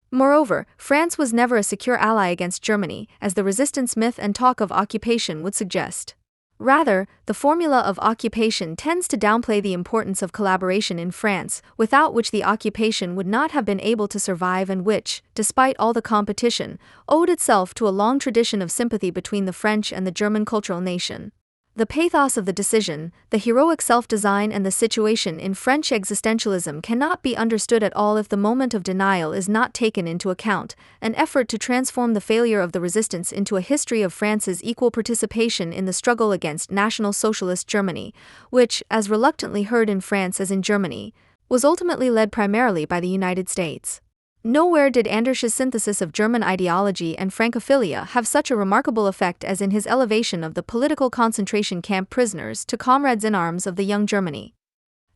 Moreover, France was never a secure ally against Germany, as the resistance myth and talk of occupation would suggest. Rather, the formula of occupation tends to downplay the importance of collaboration in France, without which the occupation would not have been able to survive and which, despite all the competition, owed itself to a long tradition of sympathy between the French and the German cultural nation. The pathos of the decision, the heroic self-design and the situation in French existentialism cannot be understood at all if the moment of denial is not taken into account, an effort to transform the failure of the resistance into a history of France's equal participation in the struggle against National Socialist Germany, which, as reluctantly heard in France as in Germany, was ultimately led primarily by the United States. Nowhere did Anders's synthesis of German ideology and Francophilia have such a remarkable effect as in his elevation of the political concentration camp prisoners to comrades in arms of the young Germany.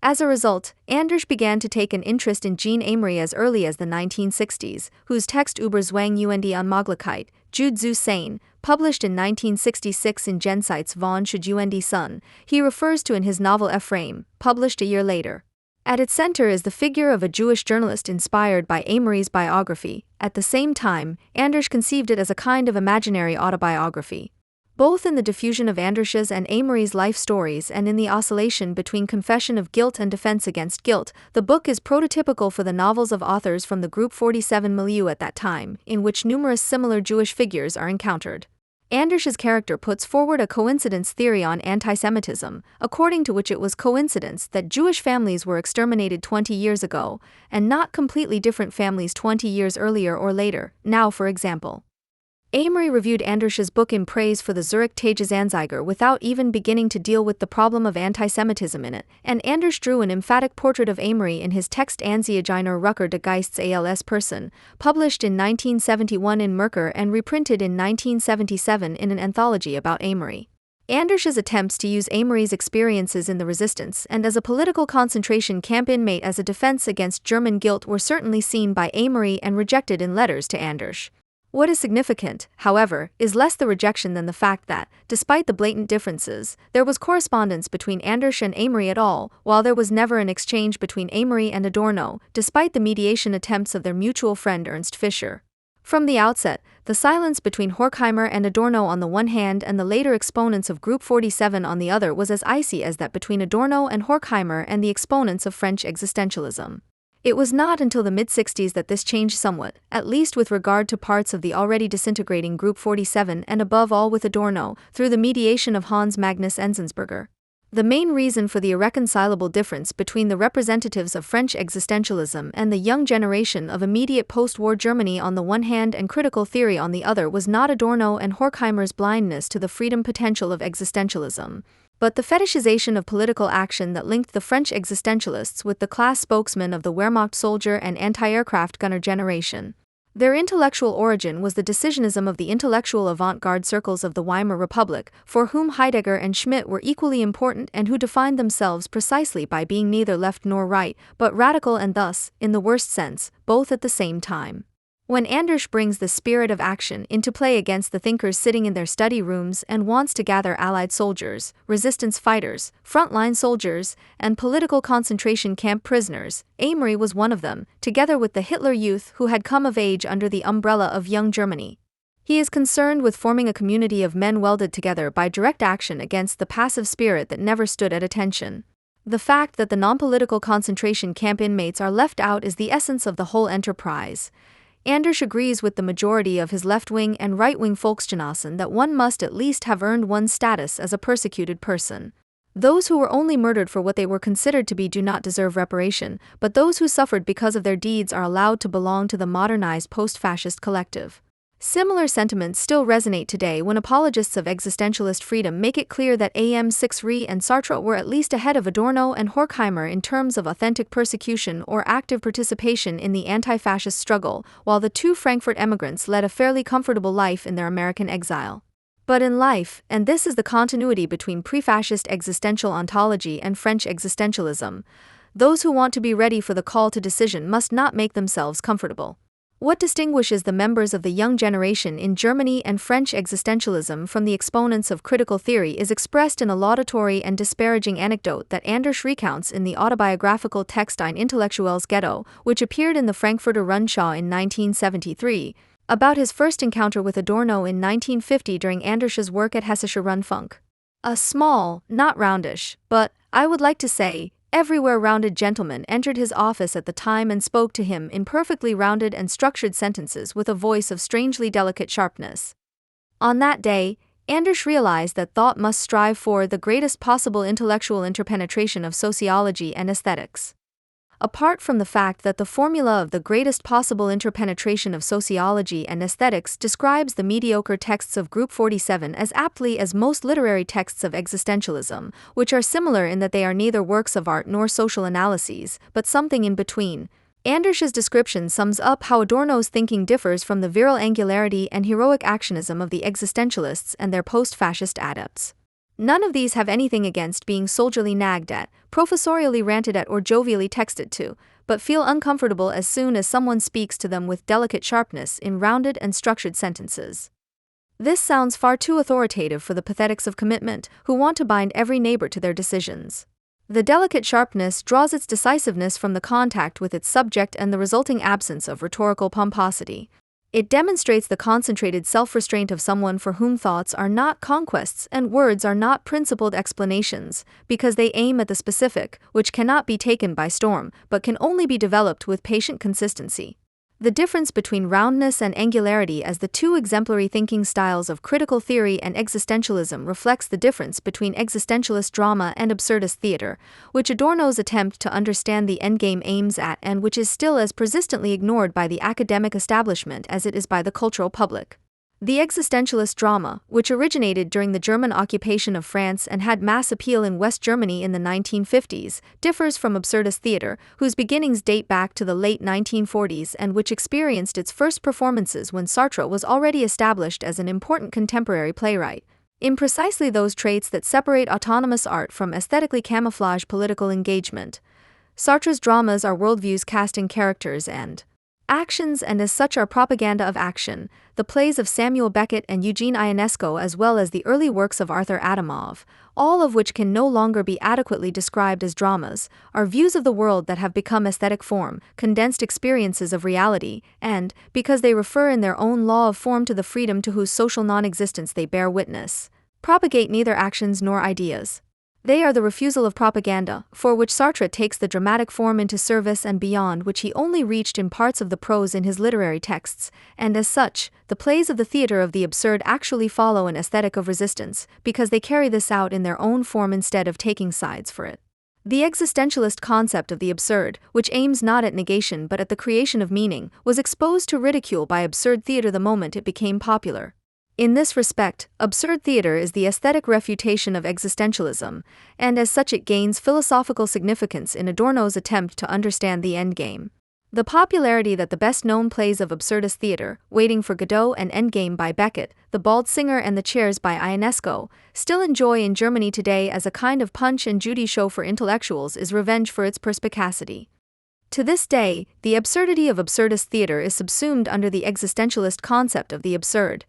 As a result, Anders began to take an interest in Jean Amory as early as the 1960s, whose text Über Zwang und die Unmöglichkeit, Jude zu sein, published in 1966 in Jenseits von Schuld und Sonne, he refers to in his novel Ephraim, published a year later. At its center is the figure of a Jewish journalist inspired by Amory's biography. At the same time, Anders conceived it as a kind of imaginary autobiography. Both in the diffusion of Anders's and Amory's life stories and in the oscillation between confession of guilt and defense against guilt, the book is prototypical for the novels of authors from the Group 47 milieu at that time, in which numerous similar Jewish figures are encountered. Andersch's character puts forward a coincidence theory on anti-Semitism, according to which it was coincidence that Jewish families were exterminated 20 years ago, and not completely different families 20 years earlier or later. Now, for example, Amory reviewed Andersch's book in praise for the Zurich Tagesanzeiger without even beginning to deal with the problem of anti-Semitism in it, and Andersch drew an emphatic portrait of Amory in his text Ansiedgeiner Rucker de Geistes als Person, published in 1971 in Merkur and reprinted in 1977 in an anthology about Amory. Andersch's attempts to use Amory's experiences in the resistance and as a political concentration camp inmate as a defense against German guilt were certainly seen by Amory and rejected in letters to Andersch. What is significant, however, is less the rejection than the fact that, despite the blatant differences, there was correspondence between Andersch and Amory at all, while there was never an exchange between Amory and Adorno, despite the mediation attempts of their mutual friend Ernst Fischer. From the outset, the silence between Horkheimer and Adorno on the one hand and the later exponents of Group 47 on the other was as icy as that between Adorno and Horkheimer and the exponents of French existentialism. It was not until the mid-60s that this changed somewhat, at least with regard to parts of the already disintegrating Group 47 and above all with Adorno, through the mediation of Hans Magnus Enzensberger. The main reason for the irreconcilable difference between the representatives of French existentialism and the young generation of immediate post-war Germany on the one hand and critical theory on the other was not Adorno and Horkheimer's blindness to the freedom potential of existentialism, but the fetishization of political action that linked the French existentialists with the class spokesmen of the Wehrmacht soldier and anti-aircraft gunner generation. Their intellectual origin was the decisionism of the intellectual avant-garde circles of the Weimar Republic, for whom Heidegger and Schmidt were equally important and who defined themselves precisely by being neither left nor right, but radical and thus, in the worst sense, both at the same time. When Andersch brings the spirit of action into play against the thinkers sitting in their study rooms and wants to gather Allied soldiers, resistance fighters, frontline soldiers, and political concentration camp prisoners, Amory was one of them, together with the Hitler Youth who had come of age under the umbrella of Young Germany. He is concerned with forming a community of men welded together by direct action against the passive spirit that never stood at attention. The fact that the non-political concentration camp inmates are left out is the essence of the whole enterprise. Andersch agrees with the majority of his left-wing and right-wing Volksgenossen that one must at least have earned one's status as a persecuted person. Those who were only murdered for what they were considered to be do not deserve reparation, but those who suffered because of their deeds are allowed to belong to the modernized post-fascist collective. Similar sentiments still resonate today when apologists of existentialist freedom make it clear that A.M. Sixri and Sartre were at least ahead of Adorno and Horkheimer in terms of authentic persecution or active participation in the anti-fascist struggle, while the two Frankfurt emigrants led a fairly comfortable life in their American exile. But in life, and this is the continuity between pre-fascist existential ontology and French existentialism, those who want to be ready for the call to decision must not make themselves comfortable. What distinguishes the members of the young generation in Germany and French existentialism from the exponents of critical theory is expressed in a laudatory and disparaging anecdote that Andersch recounts in the autobiographical text Ein Intellektuelles Ghetto, which appeared in the Frankfurter Rundschau in 1973, about his first encounter with Adorno in 1950 during Andersch's work at Hessischer Rundfunk. A small, not roundish, but, I would like to say, everywhere rounded gentleman entered his office at the time and spoke to him in perfectly rounded and structured sentences with a voice of strangely delicate sharpness. On that day, Andersch realized that thought must strive for the greatest possible intellectual interpenetration of sociology and aesthetics. Apart from the fact that the formula of the greatest possible interpenetration of sociology and aesthetics describes the mediocre texts of Group 47 as aptly as most literary texts of existentialism, which are similar in that they are neither works of art nor social analyses, but something in between, Andersch's description sums up how Adorno's thinking differs from the virile angularity and heroic actionism of the existentialists and their post-fascist adepts. None of these have anything against being soldierly nagged at, professorially ranted at or jovially texted to, but feel uncomfortable as soon as someone speaks to them with delicate sharpness in rounded and structured sentences. This sounds far too authoritative for the pathetics of commitment, who want to bind every neighbor to their decisions. The delicate sharpness draws its decisiveness from the contact with its subject and the resulting absence of rhetorical pomposity. It demonstrates the concentrated self-restraint of someone for whom thoughts are not conquests and words are not principled explanations, because they aim at the specific, which cannot be taken by storm, but can only be developed with patient consistency. The difference between roundness and angularity as the two exemplary thinking styles of critical theory and existentialism reflects the difference between existentialist drama and absurdist theater, which Adorno's attempt to understand the endgame aims at and which is still as persistently ignored by the academic establishment as it is by the cultural public. The existentialist drama, which originated during the German occupation of France and had mass appeal in West Germany in the 1950s, differs from absurdist theater, whose beginnings date back to the late 1940s and which experienced its first performances when Sartre was already established as an important contemporary playwright. In precisely those traits that separate autonomous art from aesthetically camouflaged political engagement. Sartre's dramas are worldviews casting characters and actions, and as such are propaganda of action. The plays of Samuel Beckett and Eugene Ionesco, as well as the early works of Arthur Adamov, all of which can no longer be adequately described as dramas, are views of the world that have become aesthetic form, condensed experiences of reality, and, because they refer in their own law of form to the freedom to whose social non-existence they bear witness, propagate neither actions nor ideas. They are the refusal of propaganda, for which Sartre takes the dramatic form into service and beyond which he only reached in parts of the prose in his literary texts, and as such, the plays of the theatre of the absurd actually follow an aesthetic of resistance, because they carry this out in their own form instead of taking sides for it. The existentialist concept of the absurd, which aims not at negation but at the creation of meaning, was exposed to ridicule by absurd theatre the moment it became popular. In this respect, absurd theater is the aesthetic refutation of existentialism, and as such it gains philosophical significance in Adorno's attempt to understand the endgame. The popularity that the best-known plays of absurdist theater, Waiting for Godot and Endgame by Beckett, The Bald Singer and the Chairs by Ionesco, still enjoy in Germany today as a kind of Punch and Judy show for intellectuals is revenge for its perspicacity. To this day, the absurdity of absurdist theater is subsumed under the existentialist concept of the absurd,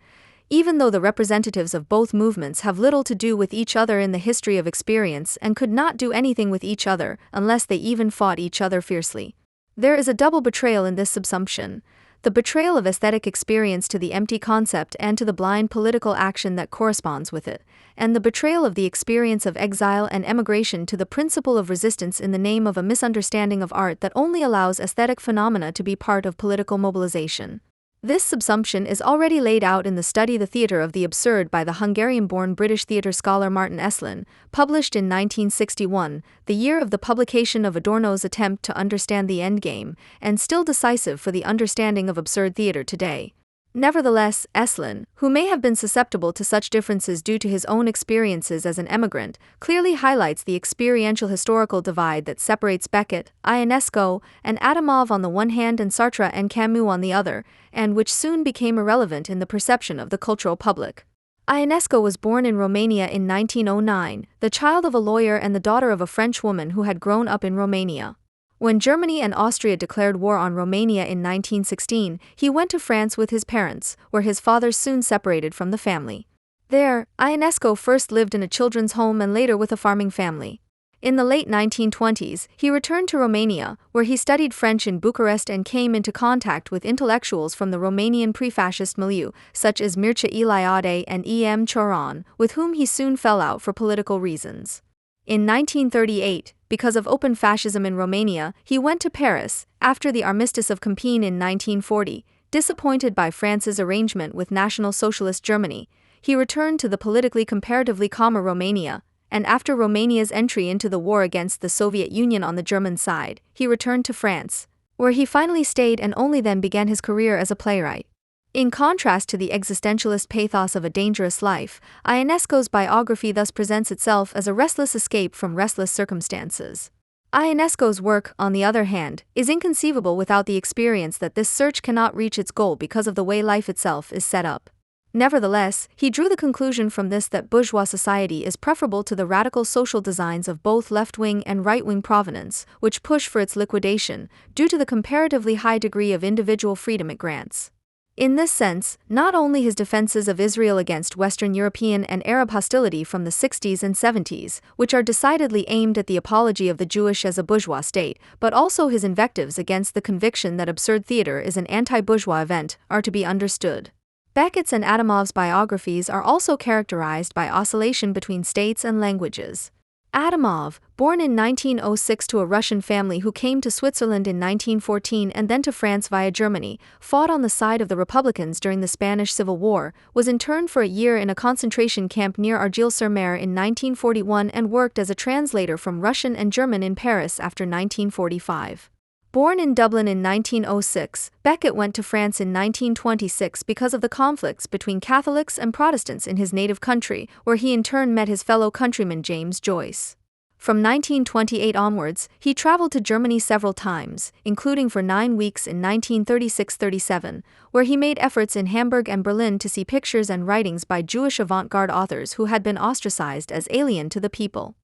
even though the representatives of both movements have little to do with each other in the history of experience and could not do anything with each other unless they even fought each other fiercely. There is a double betrayal in this subsumption: the betrayal of aesthetic experience to the empty concept and to the blind political action that corresponds with it, and the betrayal of the experience of exile and emigration to the principle of resistance in the name of a misunderstanding of art that only allows aesthetic phenomena to be part of political mobilization. This subsumption is already laid out in the study The Theatre of the Absurd by the Hungarian-born British theatre scholar Martin Eslin, published in 1961, the year of the publication of Adorno's attempt to understand the endgame, and still decisive for the understanding of absurd theatre today. Nevertheless, Eslin, who may have been susceptible to such differences due to his own experiences as an emigrant, clearly highlights the experiential historical divide that separates Beckett, Ionesco, and Adamov on the one hand and Sartre and Camus on the other, and which soon became irrelevant in the perception of the cultural public. Ionesco was born in Romania in 1909, the child of a lawyer and the daughter of a French woman who had grown up in Romania. When Germany and Austria declared war on Romania in 1916, he went to France with his parents, where his father soon separated from the family. There, Ionesco first lived in a children's home and later with a farming family. In the late 1920s, he returned to Romania, where he studied French in Bucharest and came into contact with intellectuals from the Romanian pre-fascist milieu, such as Mircea Eliade and E.M. Cioran, with whom he soon fell out for political reasons. In 1938, because of open fascism in Romania, he went to Paris, after the Armistice of Compiègne in 1940. Disappointed by France's arrangement with National Socialist Germany, he returned to the politically comparatively calmer Romania, and after Romania's entry into the war against the Soviet Union on the German side, he returned to France, where he finally stayed and only then began his career as a playwright. In contrast to the existentialist pathos of A Dangerous Life, Ionesco's biography thus presents itself as a restless escape from restless circumstances. Ionesco's work, on the other hand, is inconceivable without the experience that this search cannot reach its goal because of the way life itself is set up. Nevertheless, he drew the conclusion from this that bourgeois society is preferable to the radical social designs of both left-wing and right-wing provenance, which push for its liquidation, due to the comparatively high degree of individual freedom it grants. In this sense, not only his defenses of Israel against Western European and Arab hostility from the 60s and 70s, which are decidedly aimed at the apology of the Jewish as a bourgeois state, but also his invectives against the conviction that absurd theater is an anti-bourgeois event, are to be understood. Beckett's and Adamov's biographies are also characterized by oscillation between states and languages. Adamov, born in 1906 to a Russian family who came to Switzerland in 1914 and then to France via Germany, fought on the side of the Republicans during the Spanish Civil War, was interned for a year in a concentration camp near Argile-sur-Mer in 1941 and worked as a translator from Russian and German in Paris after 1945. Born in Dublin in 1906, Beckett went to France in 1926 because of the conflicts between Catholics and Protestants in his native country, where he in turn met his fellow countryman James Joyce. From 1928 onwards, he traveled to Germany several times, including for 9 weeks in 1936-37, where he made efforts in Hamburg and Berlin to see pictures and writings by Jewish avant-garde authors who had been ostracized as alien to the people.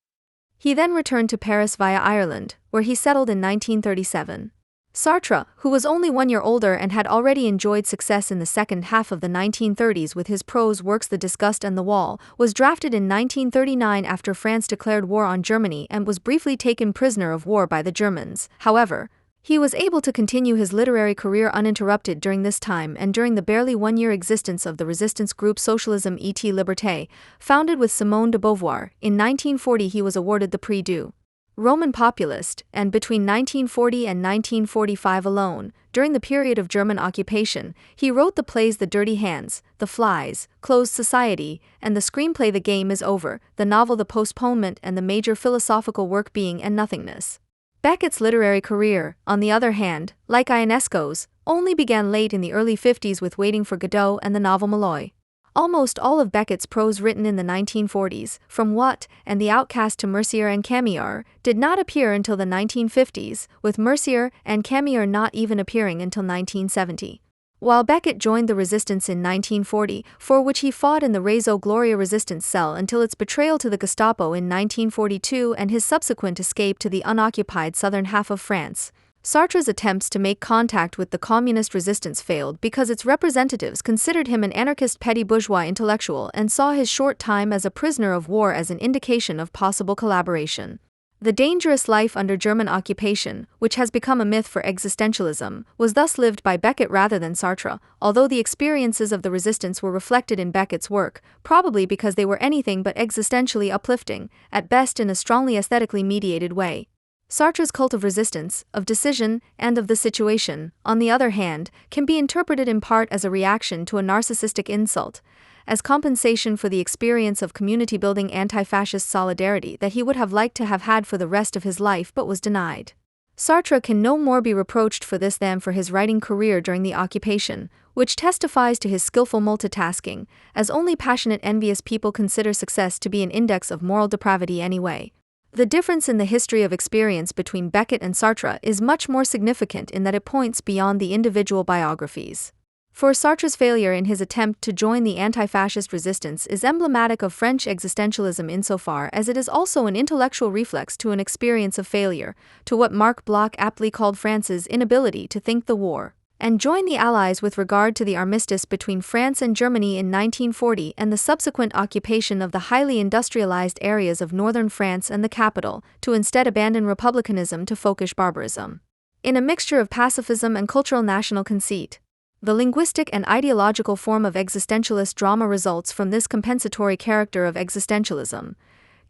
He then returned to Paris via Ireland, where he settled in 1937. Sartre, who was only 1 year older and had already enjoyed success in the second half of the 1930s with his prose works The Disgust and the Wall, was drafted in 1939 after France declared war on Germany and was briefly taken prisoner of war by the Germans. However, he was able to continue his literary career uninterrupted during this time and during the barely 1 year existence of the resistance group Socialism et Liberté, founded with Simone de Beauvoir. In 1940 he was awarded the Prix du Roman Populist, and between 1940 and 1945 alone, during the period of German occupation, he wrote the plays The Dirty Hands, The Flies, Closed Society, and the screenplay The Game is Over, the novel The Postponement, and the major philosophical work Being and Nothingness. Beckett's literary career, on the other hand, like Ionesco's, only began late in the early 50s with Waiting for Godot and the novel Malloy. Almost all of Beckett's prose written in the 1940s, from What and the Outcast to Mercier and Camille, did not appear until the 1950s, with Mercier and Camille not even appearing until 1970. While Beckett joined the resistance in 1940, for which he fought in the Réseau Gloria resistance cell until its betrayal to the Gestapo in 1942 and his subsequent escape to the unoccupied southern half of France, Sartre's attempts to make contact with the communist resistance failed because its representatives considered him an anarchist petty bourgeois intellectual and saw his short time as a prisoner of war as an indication of possible collaboration. The dangerous life under German occupation, which has become a myth for existentialism, was thus lived by Beckett rather than Sartre, although the experiences of the resistance were reflected in Beckett's work, probably because they were anything but existentially uplifting, at best in a strongly aesthetically mediated way. Sartre's cult of resistance, of decision, and of the situation, on the other hand, can be interpreted in part as a reaction to a narcissistic insult, as compensation for the experience of community-building anti-fascist solidarity that he would have liked to have had for the rest of his life but was denied. Sartre can no more be reproached for this than for his writing career during the occupation, which testifies to his skillful multitasking, as only passionate envious people consider success to be an index of moral depravity anyway. The difference in the history of experience between Beckett and Sartre is much more significant in that it points beyond the individual biographies. For Sartre's failure in his attempt to join the anti-fascist resistance is emblematic of French existentialism insofar as it is also an intellectual reflex to an experience of failure, to what Marc Bloch aptly called France's inability to think the war, and join the Allies with regard to the armistice between France and Germany in 1940 and the subsequent occupation of the highly industrialized areas of northern France and the capital, to instead abandon republicanism to folkish barbarism. In a mixture of pacifism and cultural national conceit, the linguistic and ideological form of existentialist drama results from this compensatory character of existentialism.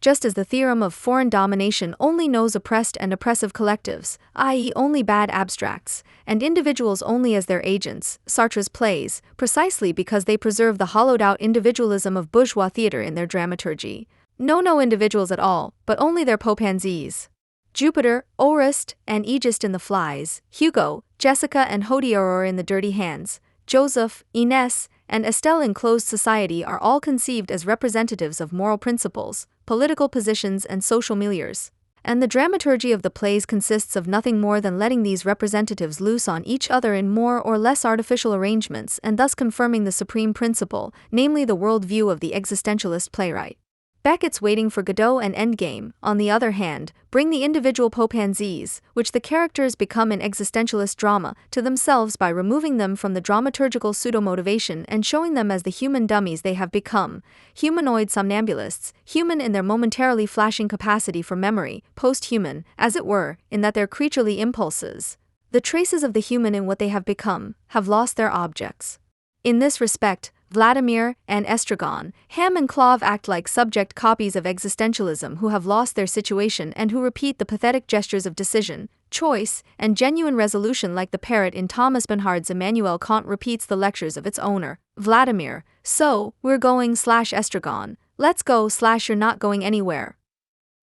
Just as the theorem of foreign domination only knows oppressed and oppressive collectives, i.e. only bad abstracts, and individuals only as their agents, Sartre's plays, precisely because they preserve the hollowed-out individualism of bourgeois theatre in their dramaturgy, know no individuals at all, but only their popansies. Jupiter, Orist, and Aegist in The Flies, Hugo, Jessica and Hodiauror in The Dirty Hands, Joseph, Inès, and Estelle in Closed Society are all conceived as representatives of moral principles, political positions and social milieus, and the dramaturgy of the plays consists of nothing more than letting these representatives loose on each other in more or less artificial arrangements and thus confirming the supreme principle, namely the world-view of the existentialist playwright. Beckett's Waiting for Godot and Endgame, on the other hand, bring the individual popansies, which the characters become in existentialist drama, to themselves by removing them from the dramaturgical pseudo-motivation and showing them as the human dummies they have become, humanoid somnambulists, human in their momentarily flashing capacity for memory, post-human, as it were, in that their creaturely impulses, the traces of the human in what they have become, have lost their objects. In this respect, Vladimir and Estragon, Ham and Clav act like subject copies of existentialism who have lost their situation and who repeat the pathetic gestures of decision, choice, and genuine resolution like the parrot in Thomas Bernhard's Immanuel Kant repeats the lectures of its owner, Vladimir. So, we're going / Estragon. Let's go / you're not going anywhere.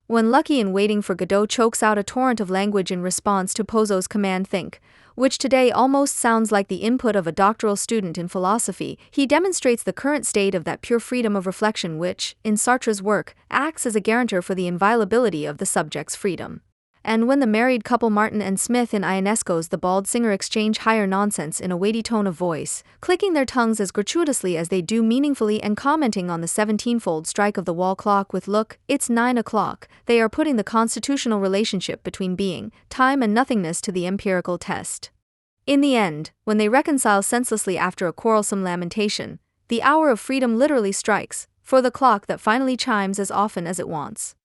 When Lucky in Waiting for Godot chokes out a torrent of language in response to Pozzo's command think, which today almost sounds like the input of a doctoral student in philosophy, he demonstrates the current state of that pure freedom of reflection which, in Sartre's work, acts as a guarantor for the inviolability of the subject's freedom. And when the married couple Martin and Smith in Ionesco's The Bald Singer exchange higher nonsense in a weighty tone of voice, clicking their tongues as gratuitously as they do meaningfully and commenting on the 17-fold strike of the wall clock with "Look, it's 9 o'clock," they are putting the constitutional relationship between being, time and nothingness to the empirical test. In the end, when they reconcile senselessly after a quarrelsome lamentation, the hour of freedom literally strikes, for the clock that finally chimes as often as it wants.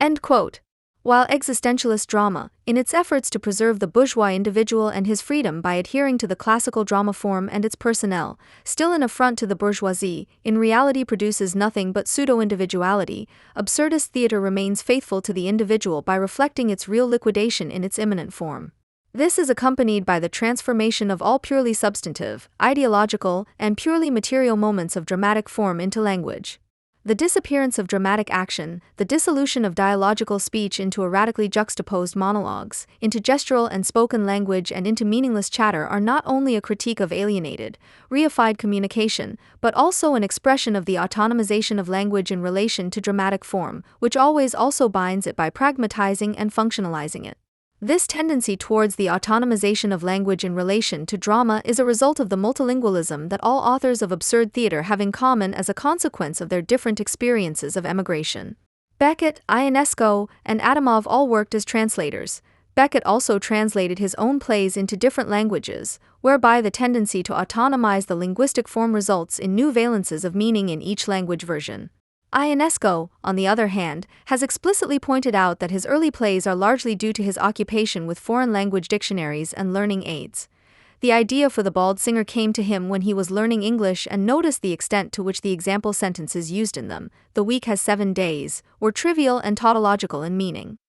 End quote. While existentialist drama, in its efforts to preserve the bourgeois individual and his freedom by adhering to the classical drama form and its personnel, still an affront to the bourgeoisie, in reality produces nothing but pseudo-individuality, absurdist theatre remains faithful to the individual by reflecting its real liquidation in its immanent form. This is accompanied by the transformation of all purely substantive, ideological, and purely material moments of dramatic form into language. The disappearance of dramatic action, the dissolution of dialogical speech into erratically juxtaposed monologues, into gestural and spoken language and into meaningless chatter are not only a critique of alienated, reified communication, but also an expression of the autonomization of language in relation to dramatic form, which always also binds it by pragmatizing and functionalizing it. This tendency towards the autonomization of language in relation to drama is a result of the multilingualism that all authors of absurd theatre have in common as a consequence of their different experiences of emigration. Beckett, Ionesco, and Adamov all worked as translators. Beckett also translated his own plays into different languages, whereby the tendency to autonomize the linguistic form results in new valences of meaning in each language version. Ionesco, on the other hand, has explicitly pointed out that his early plays are largely due to his occupation with foreign language dictionaries and learning aids. The idea for The Bald Singer came to him when he was learning English and noticed the extent to which the example sentences used in them, "The week has 7 days," were trivial and tautological in meaning.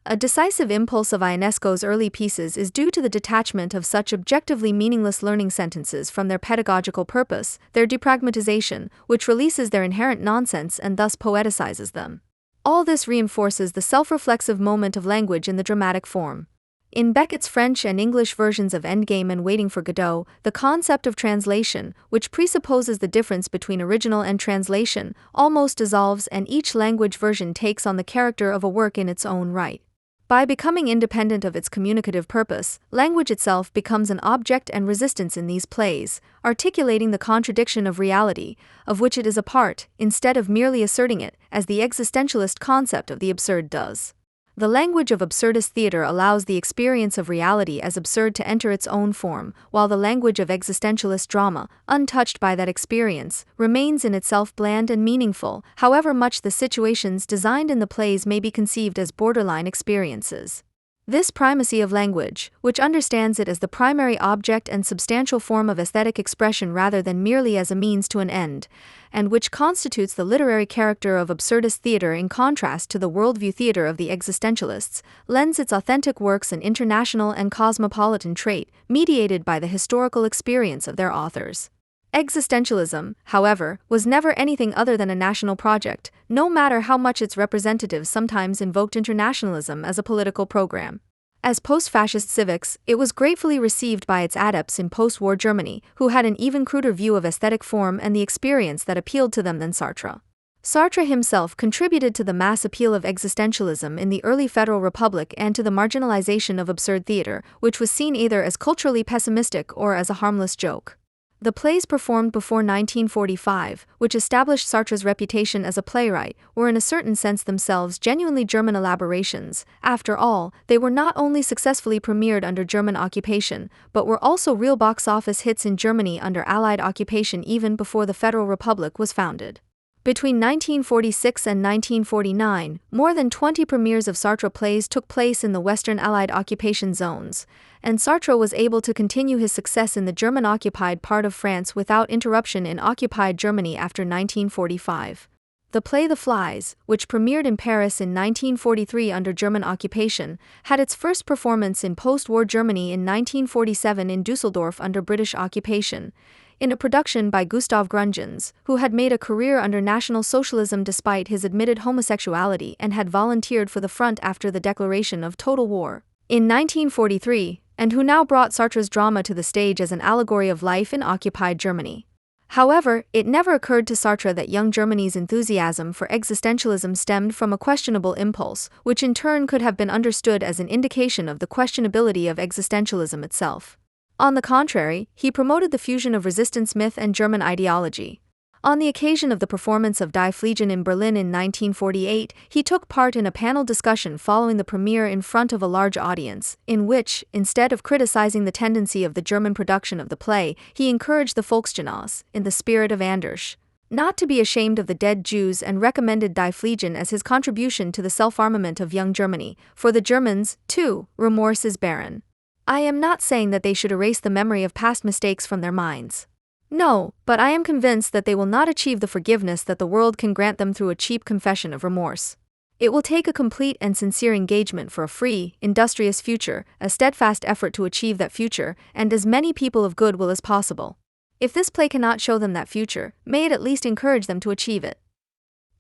A decisive impulse of Ionesco's early pieces is due to the detachment of such objectively meaningless learning sentences from their pedagogical purpose, their depragmatization, which releases their inherent nonsense and thus poeticizes them. All this reinforces the self-reflexive moment of language in the dramatic form. In Beckett's French and English versions of Endgame and Waiting for Godot, the concept of translation, which presupposes the difference between original and translation, almost dissolves and each language version takes on the character of a work in its own right. By becoming independent of its communicative purpose, language itself becomes an object and resistance in these plays, articulating the contradiction of reality, of which it is a part, instead of merely asserting it, as the existentialist concept of the absurd does. The language of absurdist theatre allows the experience of reality as absurd to enter its own form, while the language of existentialist drama, untouched by that experience, remains in itself bland and meaningful, however much the situations designed in the plays may be conceived as borderline experiences. This primacy of language, which understands it as the primary object and substantial form of aesthetic expression rather than merely as a means to an end, and which constitutes the literary character of absurdist theatre in contrast to the worldview theatre of the existentialists, lends its authentic works an international and cosmopolitan trait, mediated by the historical experience of their authors. Existentialism, however, was never anything other than a national project, no matter how much its representatives sometimes invoked internationalism as a political program. As post-fascist civics, it was gratefully received by its adepts in post-war Germany, who had an even cruder view of aesthetic form and the experience that appealed to them than Sartre. Sartre himself contributed to the mass appeal of existentialism in the early Federal Republic and to the marginalization of absurd theatre, which was seen either as culturally pessimistic or as a harmless joke. The plays performed before 1945, which established Sartre's reputation as a playwright, were in a certain sense themselves genuinely German elaborations. After all, they were not only successfully premiered under German occupation, but were also real box office hits in Germany under Allied occupation even before the Federal Republic was founded. Between 1946 and 1949, more than 20 premieres of Sartre plays took place in the Western Allied occupation zones, and Sartre was able to continue his success in the German-occupied part of France without interruption in occupied Germany after 1945. The play The Flies, which premiered in Paris in 1943 under German occupation, had its first performance in post-war Germany in 1947 in Dusseldorf under British occupation, in a production by Gustav Gründgens, who had made a career under National Socialism despite his admitted homosexuality and had volunteered for the front after the declaration of total war in 1943, and who now brought Sartre's drama to the stage as an allegory of life in occupied Germany. However, it never occurred to Sartre that young Germany's enthusiasm for existentialism stemmed from a questionable impulse, which in turn could have been understood as an indication of the questionability of existentialism itself. On the contrary, he promoted the fusion of resistance myth and German ideology. On the occasion of the performance of Die Fliegen in Berlin in 1948, he took part in a panel discussion following the premiere in front of a large audience, in which, instead of criticizing the tendency of the German production of the play, he encouraged the Volksgenosse, in the spirit of Anders, not to be ashamed of the dead Jews and recommended Die Fliegen as his contribution to the self-armament of young Germany. For the Germans, too, remorse is barren. I am not saying that they should erase the memory of past mistakes from their minds. No, but I am convinced that they will not achieve the forgiveness that the world can grant them through a cheap confession of remorse. It will take a complete and sincere engagement for a free, industrious future, a steadfast effort to achieve that future, and as many people of goodwill as possible. If this play cannot show them that future, may it at least encourage them to achieve it.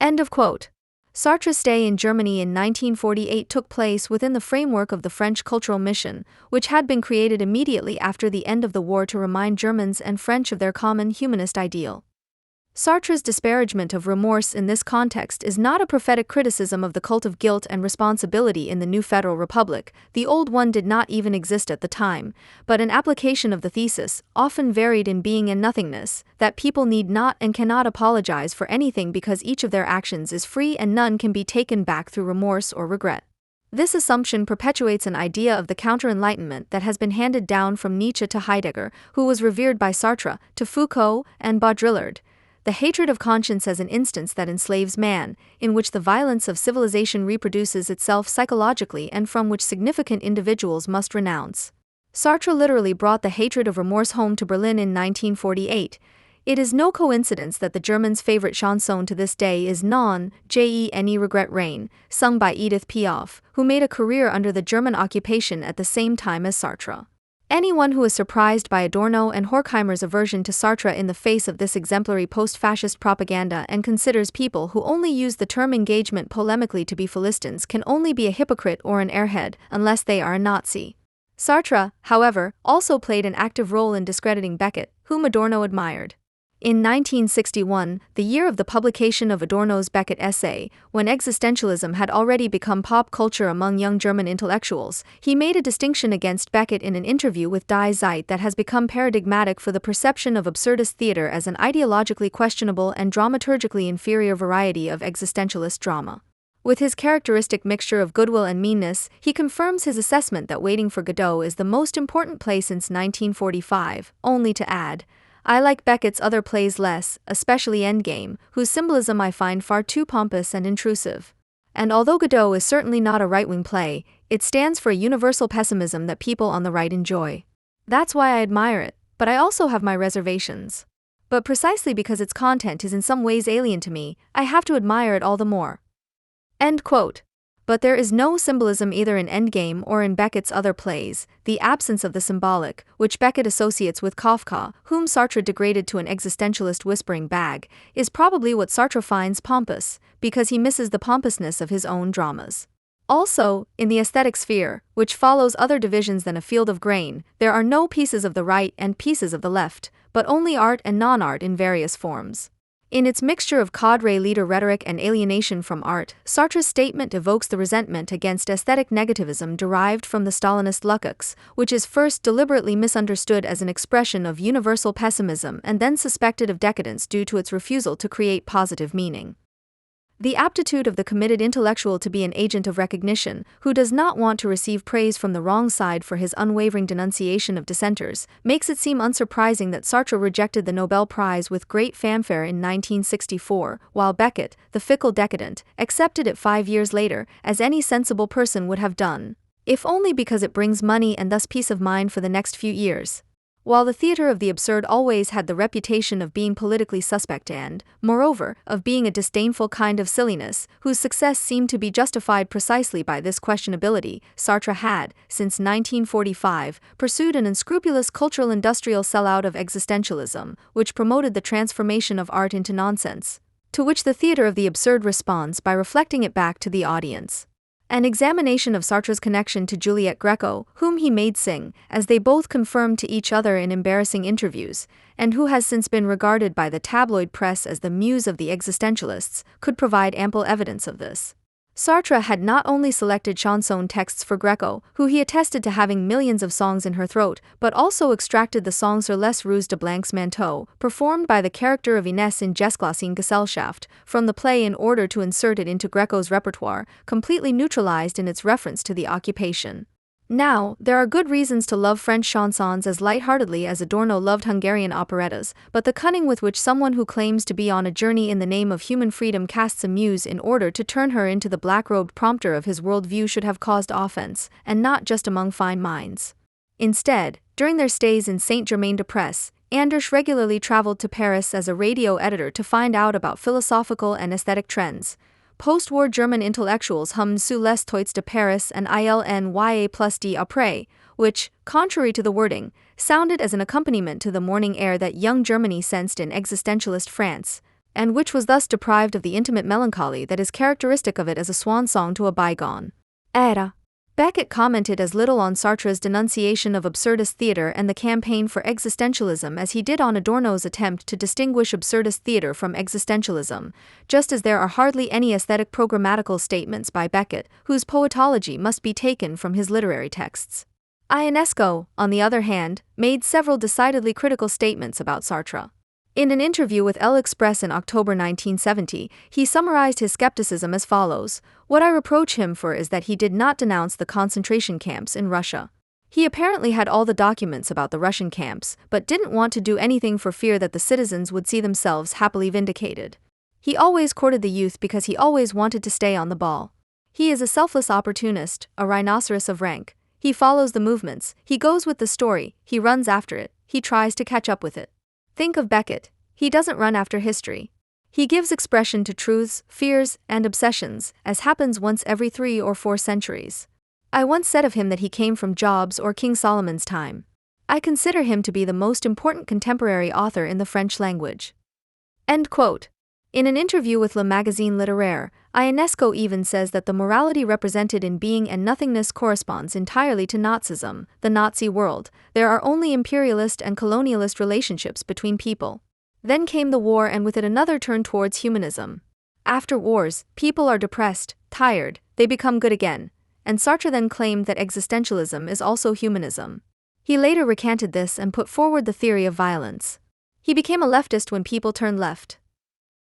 End of quote. Sartre's stay in Germany in 1948 took place within the framework of the French Cultural Mission, which had been created immediately after the end of the war to remind Germans and French of their common humanist ideal. Sartre's disparagement of remorse in this context is not a prophetic criticism of the cult of guilt and responsibility in the new Federal Republic, the old one did not even exist at the time, but an application of the thesis, often varied in being and nothingness, that people need not and cannot apologize for anything because each of their actions is free and none can be taken back through remorse or regret. This assumption perpetuates an idea of the counter-enlightenment that has been handed down from Nietzsche to Heidegger, who was revered by Sartre, to Foucault and Baudrillard. The hatred of conscience as an instance that enslaves man, in which the violence of civilization reproduces itself psychologically and from which significant individuals must renounce. Sartre literally brought the hatred of remorse home to Berlin in 1948. It is no coincidence that the Germans' favorite chanson to this day is Non, Je Regret Rain, sung by Edith Piaf, who made a career under the German occupation at the same time as Sartre. Anyone who is surprised by Adorno and Horkheimer's aversion to Sartre in the face of this exemplary post-fascist propaganda and considers people who only use the term engagement polemically to be Philistines can only be a hypocrite or an airhead, unless they are a Nazi. Sartre, however, also played an active role in discrediting Beckett, whom Adorno admired. In 1961, the year of the publication of Adorno's Beckett essay, when existentialism had already become pop culture among young German intellectuals, he made a distinction against Beckett in an interview with Die Zeit that has become paradigmatic for the perception of absurdist theater as an ideologically questionable and dramaturgically inferior variety of existentialist drama. With his characteristic mixture of goodwill and meanness, he confirms his assessment that Waiting for Godot is the most important play since 1945, only to add, I like Beckett's other plays less, especially Endgame, whose symbolism I find far too pompous and intrusive. And although Godot is certainly not a right-wing play, it stands for a universal pessimism that people on the right enjoy. That's why I admire it, but I also have my reservations. But precisely because its content is in some ways alien to me, I have to admire it all the more. End quote. But there is no symbolism either in Endgame or in Beckett's other plays. The absence of the symbolic, which Beckett associates with Kafka, whom Sartre degraded to an existentialist whispering bag, is probably what Sartre finds pompous, because he misses the pompousness of his own dramas. Also, in the aesthetic sphere, which follows other divisions than a field of grain, there are no pieces of the right and pieces of the left, but only art and non-art in various forms. In its mixture of cadre leader rhetoric and alienation from art, Sartre's statement evokes the resentment against aesthetic negativism derived from the Stalinist Lukács, which is first deliberately misunderstood as an expression of universal pessimism and then suspected of decadence due to its refusal to create positive meaning. The aptitude of the committed intellectual to be an agent of recognition, who does not want to receive praise from the wrong side for his unwavering denunciation of dissenters, makes it seem unsurprising that Sartre rejected the Nobel Prize with great fanfare in 1964, while Beckett, the fickle decadent, accepted it 5 years later, as any sensible person would have done, if only because it brings money and thus peace of mind for the next few years. While the theater of the absurd always had the reputation of being politically suspect and, moreover, of being a disdainful kind of silliness, whose success seemed to be justified precisely by this questionability, Sartre had, since 1945, pursued an unscrupulous cultural industrial sellout of existentialism, which promoted the transformation of art into nonsense, to which the theater of the absurd responds by reflecting it back to the audience. An examination of Sartre's connection to Juliette Greco, whom he made sing, as they both confirmed to each other in embarrassing interviews, and who has since been regarded by the tabloid press as the muse of the existentialists, could provide ample evidence of this. Sartre had not only selected chanson texts for Greco, who he attested to having millions of songs in her throat, but also extracted the song Sur les rues de Blanc's manteau, performed by the character of Ines in Jesglassine Gesellschaft, from the play in order to insert it into Greco's repertoire, completely neutralized in its reference to the occupation. Now, there are good reasons to love French chansons as lightheartedly as Adorno loved Hungarian operettas, but the cunning with which someone who claims to be on a journey in the name of human freedom casts a muse in order to turn her into the black-robed prompter of his worldview should have caused offense, and not just among fine minds. Instead, during their stays in Saint-Germain-des-Prés, Anders regularly traveled to Paris as a radio editor to find out about philosophical and aesthetic trends. Post-war German intellectuals hummed Sous les toits de Paris and Ilnya plus d'après, which, contrary to the wording, sounded as an accompaniment to the morning air that young Germany sensed in existentialist France, and which was thus deprived of the intimate melancholy that is characteristic of it as a swan song to a bygone era. Beckett commented as little on Sartre's denunciation of absurdist theater and the campaign for existentialism as he did on Adorno's attempt to distinguish absurdist theater from existentialism, just as there are hardly any aesthetic programmatical statements by Beckett, whose poetology must be taken from his literary texts. Ionesco, on the other hand, made several decidedly critical statements about Sartre. In an interview with L'Express in October 1970, he summarized his skepticism as follows: "What I reproach him for is that he did not denounce the concentration camps in Russia. He apparently had all the documents about the Russian camps, but didn't want to do anything for fear that the citizens would see themselves happily vindicated. He always courted the youth because he always wanted to stay on the ball. He is a selfless opportunist, a rhinoceros of rank. He follows the movements, he goes with the story, he runs after it, he tries to catch up with it. Think of Beckett. He doesn't run after history. He gives expression to truths, fears, and obsessions, as happens once every 3 or 4 centuries. I once said of him that he came from Jobs or King Solomon's time. I consider him to be the most important contemporary author in the French language." End quote. In an interview with Le Magazine Littéraire, Ionesco even says that the morality represented in being and nothingness corresponds entirely to Nazism, the Nazi world. There are only imperialist and colonialist relationships between people. Then came the war, and with it another turn towards humanism. After wars, people are depressed, tired, they become good again. And Sartre then claimed that existentialism is also humanism. He later recanted this and put forward the theory of violence. He became a leftist when people turned left.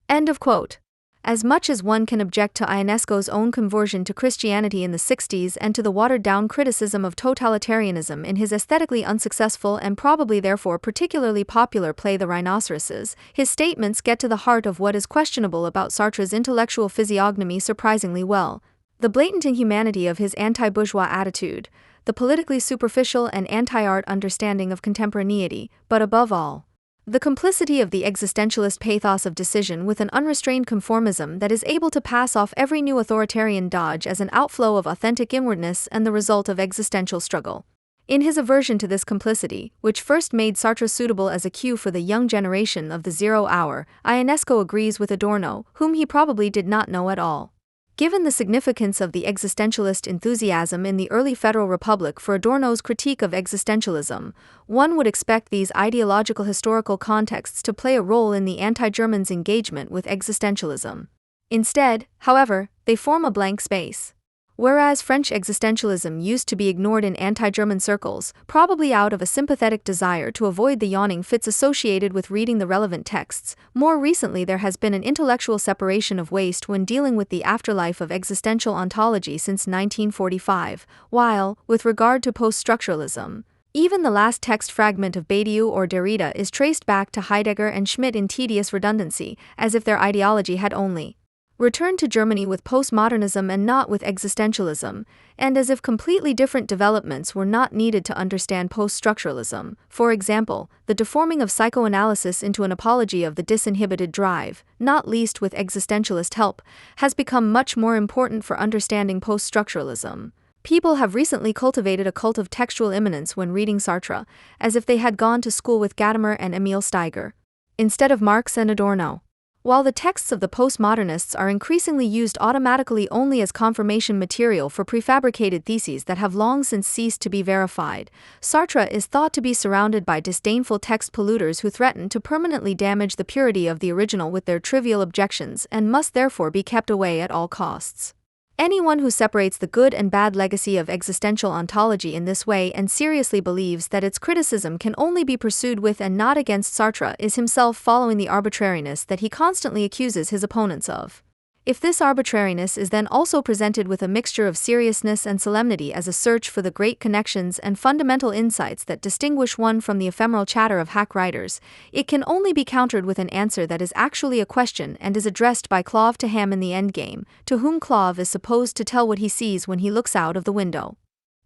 End of quote. As much as one can object to Ionesco's own conversion to Christianity in the 60s and to the watered-down criticism of totalitarianism in his aesthetically unsuccessful and probably therefore particularly popular play The Rhinoceroses, his statements get to the heart of what is questionable about Sartre's intellectual physiognomy surprisingly well: the blatant inhumanity of his anti-bourgeois attitude, the politically superficial and anti-art understanding of contemporaneity, but above all, the complicity of the existentialist pathos of decision with an unrestrained conformism that is able to pass off every new authoritarian dodge as an outflow of authentic inwardness and the result of existential struggle. In his aversion to this complicity, which first made Sartre suitable as a cue for the young generation of the Zero Hour, Ionesco agrees with Adorno, whom he probably did not know at all. Given the significance of the existentialist enthusiasm in the early Federal Republic for Adorno's critique of existentialism, one would expect these ideological historical contexts to play a role in the anti-Germans' engagement with existentialism. Instead, however, they form a blank space. Whereas French existentialism used to be ignored in anti-German circles, probably out of a sympathetic desire to avoid the yawning fits associated with reading the relevant texts, more recently there has been an intellectual separation of waste when dealing with the afterlife of existential ontology since 1945, while, with regard to post-structuralism, even the last text fragment of Badiou or Derrida is traced back to Heidegger and Schmidt in tedious redundancy, as if their ideology had only returned to Germany with postmodernism and not with existentialism, and as if completely different developments were not needed to understand post-structuralism. For example, the deforming of psychoanalysis into an apology of the disinhibited drive, not least with existentialist help, has become much more important for understanding post-structuralism. People have recently cultivated a cult of textual immanence when reading Sartre, as if they had gone to school with Gadamer and Emil Steiger, instead of Marx and Adorno. While the texts of the postmodernists are increasingly used automatically only as confirmation material for prefabricated theses that have long since ceased to be verified, Sartre is thought to be surrounded by disdainful text polluters who threaten to permanently damage the purity of the original with their trivial objections and must therefore be kept away at all costs. Anyone who separates the good and bad legacy of existential ontology in this way and seriously believes that its criticism can only be pursued with and not against Sartre is himself following the arbitrariness that he constantly accuses his opponents of. If this arbitrariness is then also presented with a mixture of seriousness and solemnity as a search for the great connections and fundamental insights that distinguish one from the ephemeral chatter of hack writers, it can only be countered with an answer that is actually a question and is addressed by Clauve to Ham in the endgame, to whom Clauve is supposed to tell what he sees when he looks out of the window.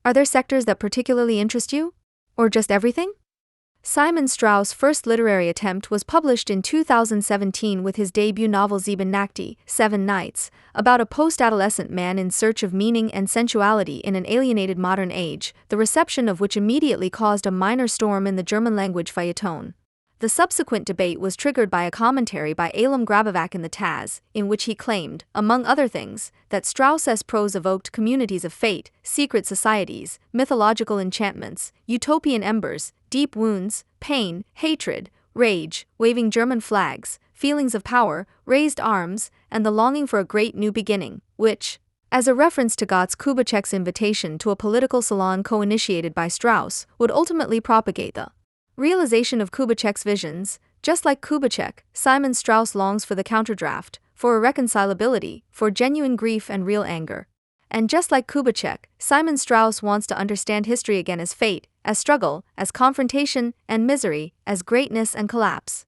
Are there sectors that particularly interest you? Or just everything? Simon Strauss' first literary attempt was published in 2017 with his debut novel Sieben Nächte, 7 Nights, about a post-adolescent man in search of meaning and sensuality in an alienated modern age, the reception of which immediately caused a minor storm in the German-language feuilleton. The subsequent debate was triggered by a commentary by Elam Grabovac in the Taz, in which he claimed, among other things, that Strauss's prose evoked communities of fate, secret societies, mythological enchantments, utopian embers, deep wounds, pain, hatred, rage, waving German flags, feelings of power, raised arms, and the longing for a great new beginning, which, as a reference to Götz Kubitschek's invitation to a political salon co-initiated by Strauss, would ultimately propagate the realization of Kubitschek's visions. Just like Kubitschek, Simon Strauss longs for the counterdraft, for irreconcilability, for genuine grief and real anger. And just like Kubitschek, Simon Strauss wants to understand history again as fate, as struggle, as confrontation and misery, as greatness and collapse.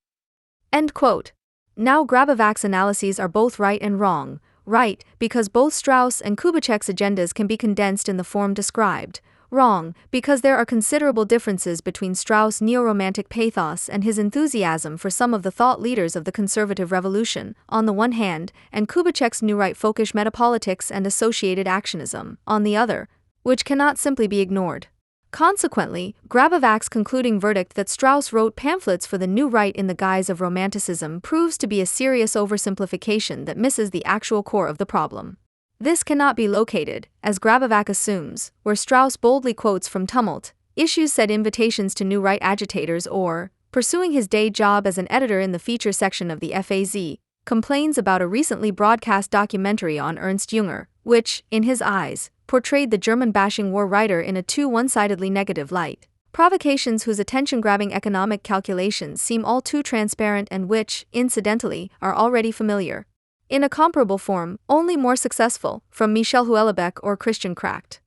End quote. Now Grabovac's analyses are both right and wrong. Right, because both Strauss and Kubitschek's agendas can be condensed in the form described. Wrong, because there are considerable differences between Strauss' neo-romantic pathos and his enthusiasm for some of the thought leaders of the conservative revolution, on the one hand, and Kubitschek's new right-folkish metapolitics and associated actionism, on the other, which cannot simply be ignored. Consequently, Grabovac's concluding verdict that Strauss wrote pamphlets for the new right in the guise of romanticism proves to be a serious oversimplification that misses the actual core of the problem. This cannot be located, as Grabovac assumes, where Strauss boldly quotes from Tumult, issues said invitations to new right agitators or, pursuing his day job as an editor in the feature section of the FAZ, complains about a recently broadcast documentary on Ernst Jünger, which, in his eyes, portrayed the German-bashing war writer in a too one-sidedly negative light. Provocations whose attention-grabbing economic calculations seem all too transparent and which, incidentally, are already familiar. In a comparable form, only more successful, from Michel Houellebecq or Christian Kracht.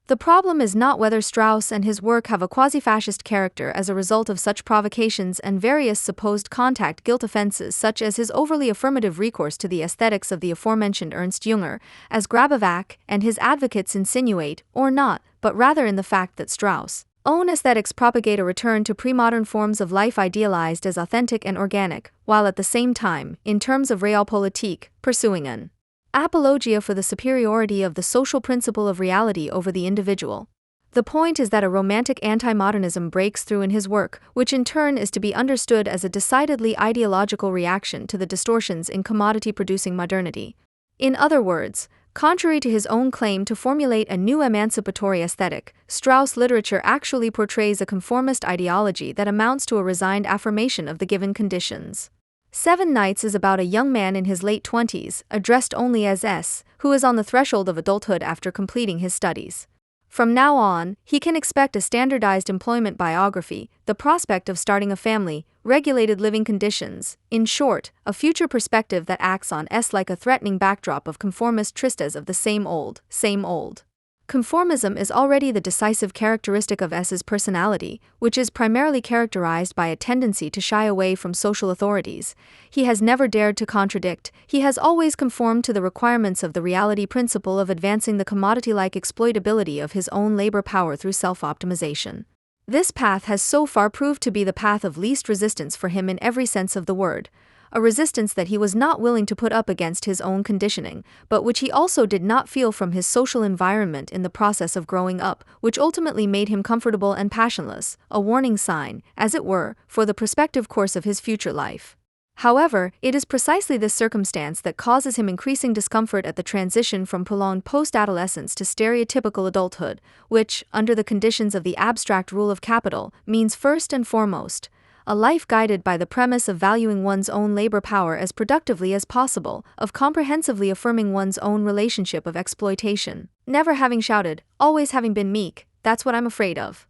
The problem is not whether Strauss and his work have a quasi-fascist character as a result of such provocations and various supposed contact guilt offenses such as his overly affirmative recourse to the aesthetics of the aforementioned Ernst Jünger, as Grabovac and his advocates insinuate, or not, but rather in the fact that Strauss' own aesthetics propagate a return to pre-modern forms of life idealized as authentic and organic, while at the same time, in terms of realpolitik, pursuing an apologia for the superiority of the social principle of reality over the individual. The point is that a romantic anti-modernism breaks through in his work, which in turn is to be understood as a decidedly ideological reaction to the distortions in commodity-producing modernity. In other words, contrary to his own claim to formulate a new emancipatory aesthetic, Strauss literature actually portrays a conformist ideology that amounts to a resigned affirmation of the given conditions. Seven Nights is about a young man in his late 20s, addressed only as S, who is on the threshold of adulthood after completing his studies. From now on, he can expect a standardized employment biography, the prospect of starting a family, regulated living conditions, in short, a future perspective that acts on S like a threatening backdrop of conformist tristes of the same old, same old. Conformism is already the decisive characteristic of S's personality, which is primarily characterized by a tendency to shy away from social authorities. He has never dared to contradict, he has always conformed to the requirements of the reality principle of advancing the commodity-like exploitability of his own labor power through self-optimization. This path has so far proved to be the path of least resistance for him in every sense of the word, a resistance that he was not willing to put up against his own conditioning, but which he also did not feel from his social environment in the process of growing up, which ultimately made him comfortable and passionless, a warning sign, as it were, for the prospective course of his future life. However, it is precisely this circumstance that causes him increasing discomfort at the transition from prolonged post-adolescence to stereotypical adulthood, which, under the conditions of the abstract rule of capital, means first and foremost a life guided by the premise of valuing one's own labor power as productively as possible, of comprehensively affirming one's own relationship of exploitation. Never having shouted, always having been meek, that's what I'm afraid of.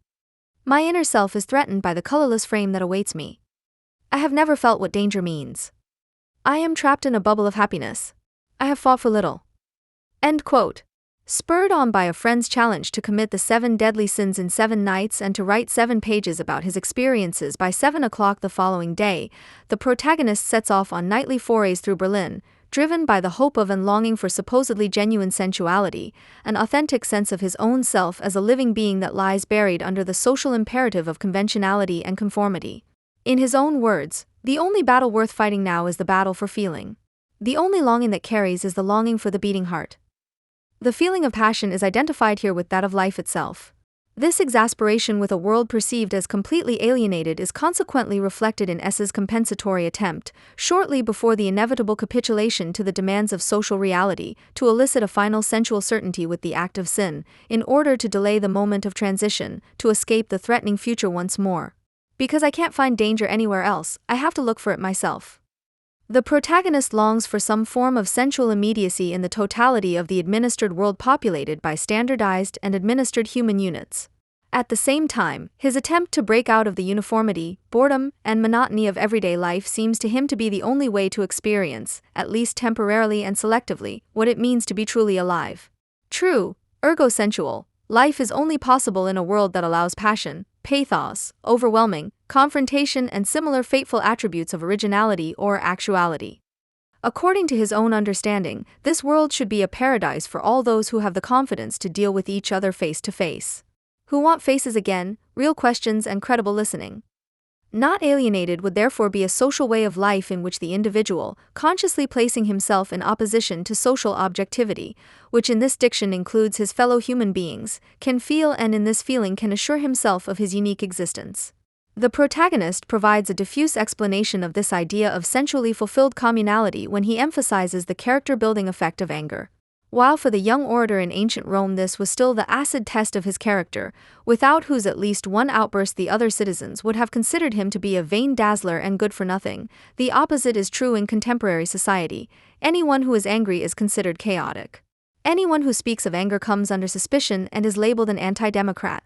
My inner self is threatened by the colorless frame that awaits me. I have never felt what danger means. I am trapped in a bubble of happiness. I have fought for little. End quote. Spurred on by a friend's challenge to commit the 7 deadly sins in 7 nights and to write 7 pages about his experiences by 7 o'clock the following day, the protagonist sets off on nightly forays through Berlin, driven by the hope of and longing for supposedly genuine sensuality, an authentic sense of his own self as a living being that lies buried under the social imperative of conventionality and conformity. In his own words, the only battle worth fighting now is the battle for feeling. The only longing that carries is the longing for the beating heart. The feeling of passion is identified here with that of life itself. This exasperation with a world perceived as completely alienated is consequently reflected in S's compensatory attempt, shortly before the inevitable capitulation to the demands of social reality, to elicit a final sensual certainty with the act of sin, in order to delay the moment of transition, to escape the threatening future once more. Because I can't find danger anywhere else, I have to look for it myself. The protagonist longs for some form of sensual immediacy in the totality of the administered world populated by standardized and administered human units. At the same time, his attempt to break out of the uniformity, boredom, and monotony of everyday life seems to him to be the only way to experience, at least temporarily and selectively, what it means to be truly alive. True, ergo sensual, life is only possible in a world that allows passion, pathos, overwhelming, confrontation and similar fateful attributes of originality or actuality. According to his own understanding, this world should be a paradise for all those who have the confidence to deal with each other face to face. Who want faces again, real questions and credible listening. Not alienated would therefore be a social way of life in which the individual, consciously placing himself in opposition to social objectivity, which in this diction includes his fellow human beings, can feel and in this feeling can assure himself of his unique existence. The protagonist provides a diffuse explanation of this idea of sensually fulfilled communality when he emphasizes the character-building effect of anger. While for the young orator in ancient Rome this was still the acid test of his character, without whose at least one outburst the other citizens would have considered him to be a vain dazzler and good for nothing, the opposite is true in contemporary society. Anyone who is angry is considered chaotic. Anyone who speaks of anger comes under suspicion and is labeled an anti-democrat.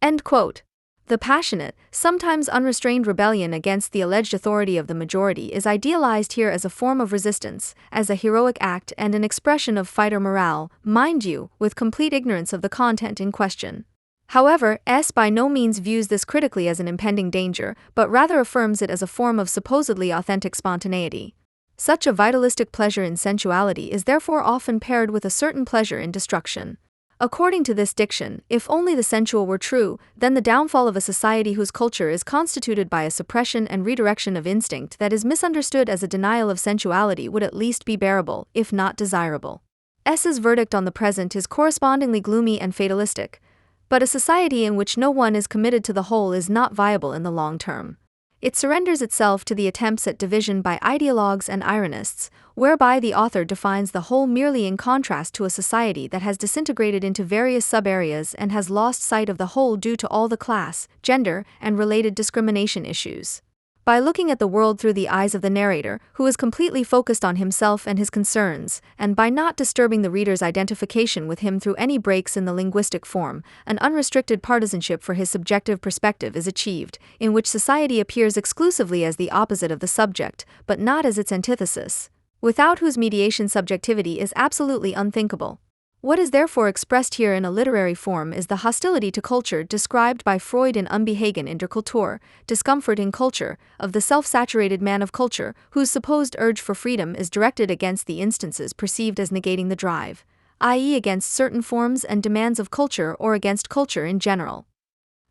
End quote. The passionate, sometimes unrestrained rebellion against the alleged authority of the majority is idealized here as a form of resistance, as a heroic act and an expression of fighter morale, mind you, with complete ignorance of the content in question. However, S by no means views this critically as an impending danger, but rather affirms it as a form of supposedly authentic spontaneity. Such a vitalistic pleasure in sensuality is therefore often paired with a certain pleasure in destruction. According to this diction, if only the sensual were true, then the downfall of a society whose culture is constituted by a suppression and redirection of instinct that is misunderstood as a denial of sensuality would at least be bearable, if not desirable. S's verdict on the present is correspondingly gloomy and fatalistic, but a society in which no one is committed to the whole is not viable in the long term. It surrenders itself to the attempts at division by ideologues and ironists, whereby the author defines the whole merely in contrast to a society that has disintegrated into various sub-areas and has lost sight of the whole due to all the class, gender, and related discrimination issues. By looking at the world through the eyes of the narrator, who is completely focused on himself and his concerns, and by not disturbing the reader's identification with him through any breaks in the linguistic form, an unrestricted partisanship for his subjective perspective is achieved, in which society appears exclusively as the opposite of the subject, but not as its antithesis, without whose mediation subjectivity is absolutely unthinkable. What is therefore expressed here in a literary form is the hostility to culture described by Freud in Unbehagen in der Kultur, discomfort in culture, of the self-saturated man of culture, whose supposed urge for freedom is directed against the instances perceived as negating the drive, i.e. against certain forms and demands of culture or against culture in general.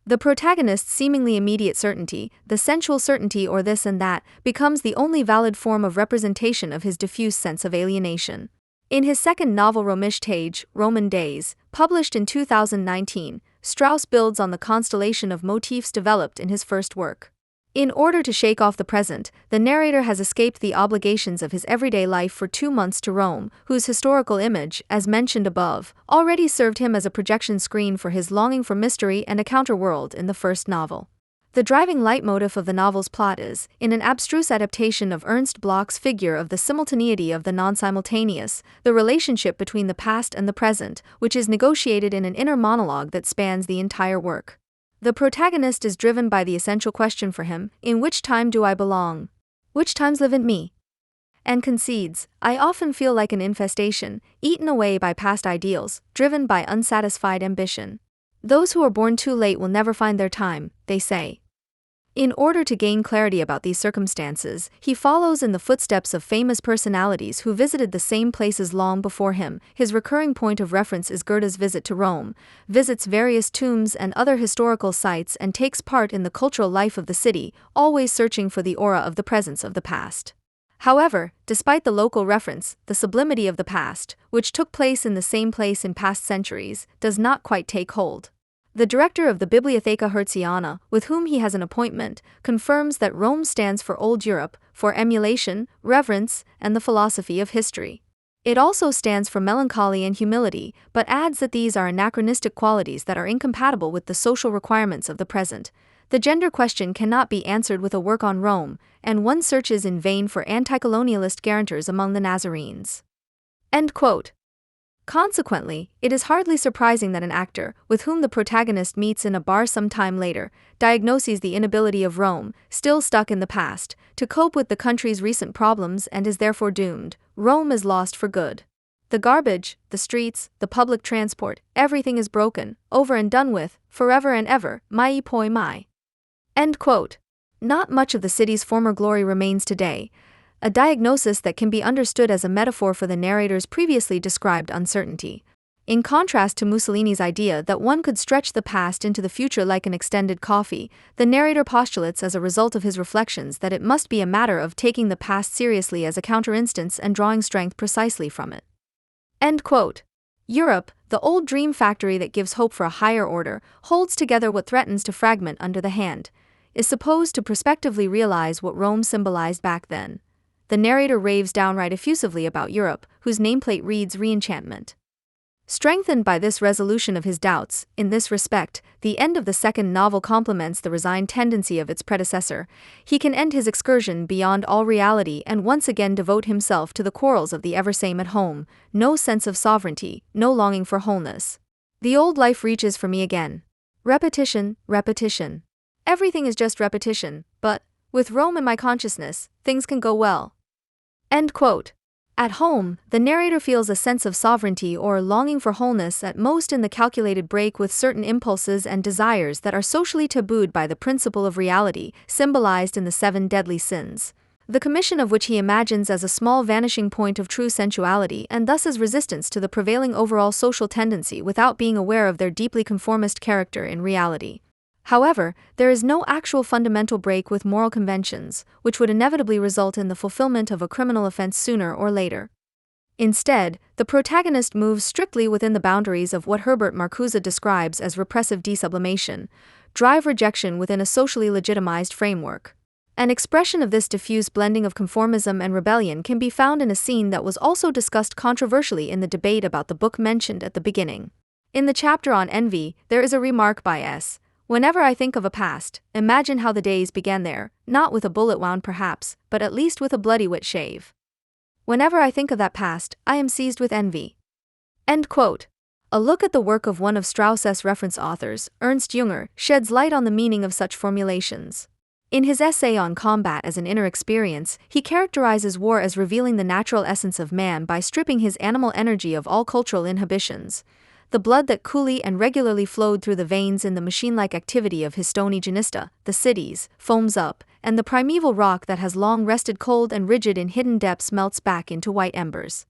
The protagonist's seemingly immediate certainty, the sensual certainty or this and that, becomes the only valid form of representation of his diffuse sense of alienation. In his second novel Römische Tage, Roman Days, published in 2019, Strauss builds on the constellation of motifs developed in his first work. In order to shake off the present, the narrator has escaped the obligations of his everyday life for 2 months to Rome, whose historical image, as mentioned above, already served him as a projection screen for his longing for mystery and a counter-world in the first novel. The driving leitmotif of the novel's plot is, in an abstruse adaptation of Ernst Bloch's figure of the simultaneity of the non-simultaneous, the relationship between the past and the present, which is negotiated in an inner monologue that spans the entire work. The protagonist is driven by the essential question for him, in which time do I belong? Which times live in me? And concedes, I often feel like an infestation, eaten away by past ideals, driven by unsatisfied ambition. Those who are born too late will never find their time, they say. In order to gain clarity about these circumstances, he follows in the footsteps of famous personalities who visited the same places long before him. His recurring point of reference is Goethe's visit to Rome, visits various tombs and other historical sites, and takes part in the cultural life of the city, always searching for the aura of the presence of the past. However, despite the local reference, the sublimity of the past, which took place in the same place in past centuries, does not quite take hold. The director of the Bibliotheca Hertziana, with whom he has an appointment, confirms that Rome stands for Old Europe, for emulation, reverence, and the philosophy of history. It also stands for melancholy and humility, but adds that these are anachronistic qualities that are incompatible with the social requirements of the present. The gender question cannot be answered with a work on Rome, and one searches in vain for anti-colonialist guarantors among the Nazarenes. End quote. Consequently, it is hardly surprising that an actor, with whom the protagonist meets in a bar some time later, diagnoses the inability of Rome, still stuck in the past, to cope with the country's recent problems and is therefore doomed. Rome is lost for good. The garbage, the streets, the public transport, everything is broken, over and done with, forever and ever, mai poi mai. End quote. Not much of the city's former glory remains today, a diagnosis that can be understood as a metaphor for the narrator's previously described uncertainty. In contrast to Mussolini's idea that one could stretch the past into the future like an extended coffee, the narrator postulates as a result of his reflections that it must be a matter of taking the past seriously as a counter-instance and drawing strength precisely from it. End quote. Europe, the old dream factory that gives hope for a higher order, holds together what threatens to fragment under the hand, is supposed to prospectively realize what Rome symbolized back then. The narrator raves downright effusively about Europe, whose nameplate reads reenchantment. Strengthened by this resolution of his doubts, in this respect, the end of the second novel complements the resigned tendency of its predecessor. He can end his excursion beyond all reality and once again devote himself to the quarrels of the ever-same at home, no sense of sovereignty, no longing for wholeness. The old life reaches for me again. Repetition, repetition. Everything is just repetition, but, with Rome in my consciousness, things can go well. End quote. At home, the narrator feels a sense of sovereignty or longing for wholeness at most in the calculated break with certain impulses and desires that are socially tabooed by the principle of reality, symbolized in the 7 deadly sins, the commission of which he imagines as a small vanishing point of true sensuality and thus as resistance to the prevailing overall social tendency without being aware of their deeply conformist character in reality. However, there is no actual fundamental break with moral conventions, which would inevitably result in the fulfillment of a criminal offense sooner or later. Instead, the protagonist moves strictly within the boundaries of what Herbert Marcuse describes as repressive desublimation, drive rejection within a socially legitimized framework. An expression of this diffuse blending of conformism and rebellion can be found in a scene that was also discussed controversially in the debate about the book mentioned at the beginning. In the chapter on envy, there is a remark by S. Whenever I think of a past, imagine how the days began there, not with a bullet wound perhaps, but at least with a bloody wet shave. Whenever I think of that past, I am seized with envy." End quote. A look at the work of one of Strauss's reference authors, Ernst Jünger, sheds light on the meaning of such formulations. In his essay on combat as an inner experience, he characterizes war as revealing the natural essence of man by stripping his animal energy of all cultural inhibitions. The blood that coolly and regularly flowed through the veins in the machine-like activity of his stony genista, the cities, foams up, and the primeval rock that has long rested cold and rigid in hidden depths melts back into white embers.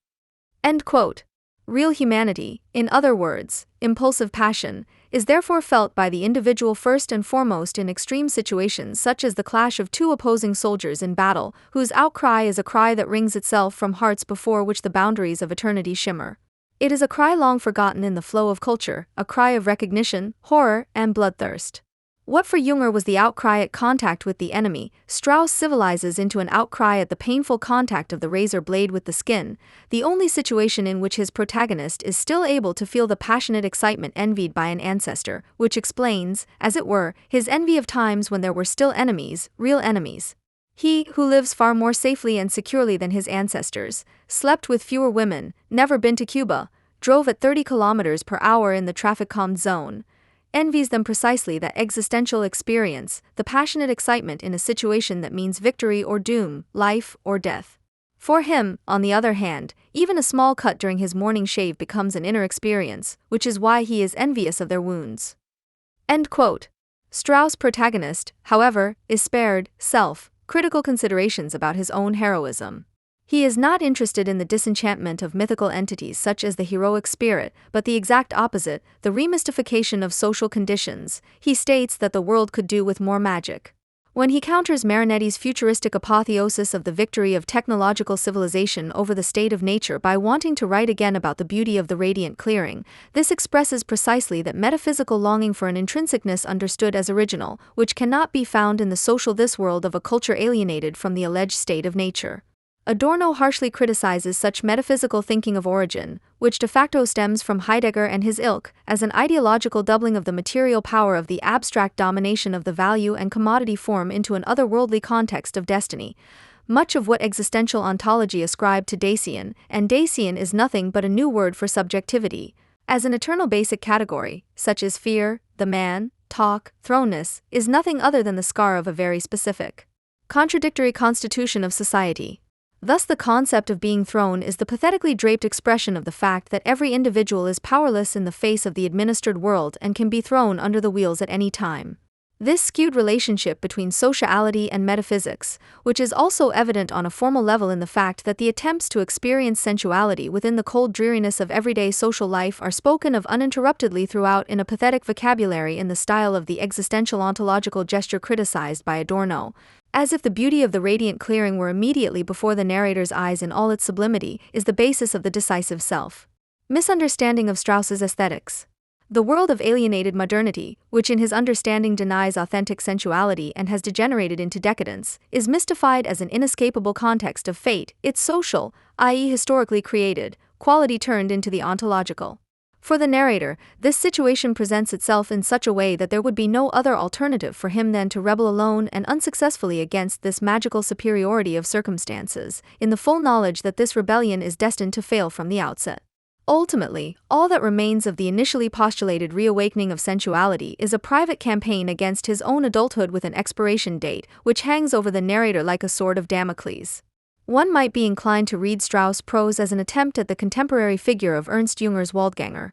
End quote. Real humanity, in other words, impulsive passion, is therefore felt by the individual first and foremost in extreme situations such as the clash of two opposing soldiers in battle, whose outcry is a cry that rings itself from hearts before which the boundaries of eternity shimmer. It is a cry long forgotten in the flow of culture, a cry of recognition, horror, and bloodthirst. What for Jünger was the outcry at contact with the enemy, Strauss civilizes into an outcry at the painful contact of the razor blade with the skin, the only situation in which his protagonist is still able to feel the passionate excitement envied by an ancestor, which explains, as it were, his envy of times when there were still enemies, real enemies. He, who lives far more safely and securely than his ancestors, slept with fewer women, never been to Cuba, drove at 30 kilometers per hour in the traffic-calmed zone, envies them precisely that existential experience, the passionate excitement in a situation that means victory or doom, life or death. For him, on the other hand, even a small cut during his morning shave becomes an inner experience, which is why he is envious of their wounds. End quote. Strauss' protagonist, however, is spared self-critical considerations about his own heroism. He is not interested in the disenchantment of mythical entities such as the heroic spirit, but the exact opposite, the remystification of social conditions. He states that the world could do with more magic. When he counters Marinetti's futuristic apotheosis of the victory of technological civilization over the state of nature by wanting to write again about the beauty of the radiant clearing, this expresses precisely that metaphysical longing for an intrinsicness understood as original, which cannot be found in the social this world of a culture alienated from the alleged state of nature. Adorno harshly criticizes such metaphysical thinking of origin, which de facto stems from Heidegger and his ilk, as an ideological doubling of the material power of the abstract domination of the value and commodity form into an otherworldly context of destiny. Much of what existential ontology ascribed to Dasein, and Dasein is nothing but a new word for subjectivity, as an eternal basic category, such as fear, the man, talk, thrownness, is nothing other than the scar of a very specific, contradictory constitution of society. Thus the concept of being thrown is the pathetically draped expression of the fact that every individual is powerless in the face of the administered world and can be thrown under the wheels at any time. This skewed relationship between sociality and metaphysics, which is also evident on a formal level in the fact that the attempts to experience sensuality within the cold dreariness of everyday social life are spoken of uninterruptedly throughout in a pathetic vocabulary in the style of the existential ontological gesture criticized by Adorno, as if the beauty of the radiant clearing were immediately before the narrator's eyes in all its sublimity, is the basis of the decisive self. Misunderstanding of Strauss's aesthetics. The world of alienated modernity, which in his understanding denies authentic sensuality and has degenerated into decadence, is mystified as an inescapable context of fate, its social, i.e. historically created, quality turned into the ontological. For the narrator, this situation presents itself in such a way that there would be no other alternative for him than to rebel alone and unsuccessfully against this magical superiority of circumstances, in the full knowledge that this rebellion is destined to fail from the outset. Ultimately, all that remains of the initially postulated reawakening of sensuality is a private campaign against his own adulthood with an expiration date, which hangs over the narrator like a sword of Damocles. One might be inclined to read Strauss' prose as an attempt at the contemporary figure of Ernst Jünger's Waldgänger.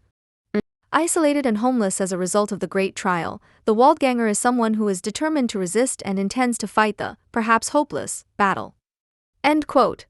Isolated and homeless as a result of the Great Trial, the Waldgänger is someone who is determined to resist and intends to fight the, perhaps hopeless, battle. End quote.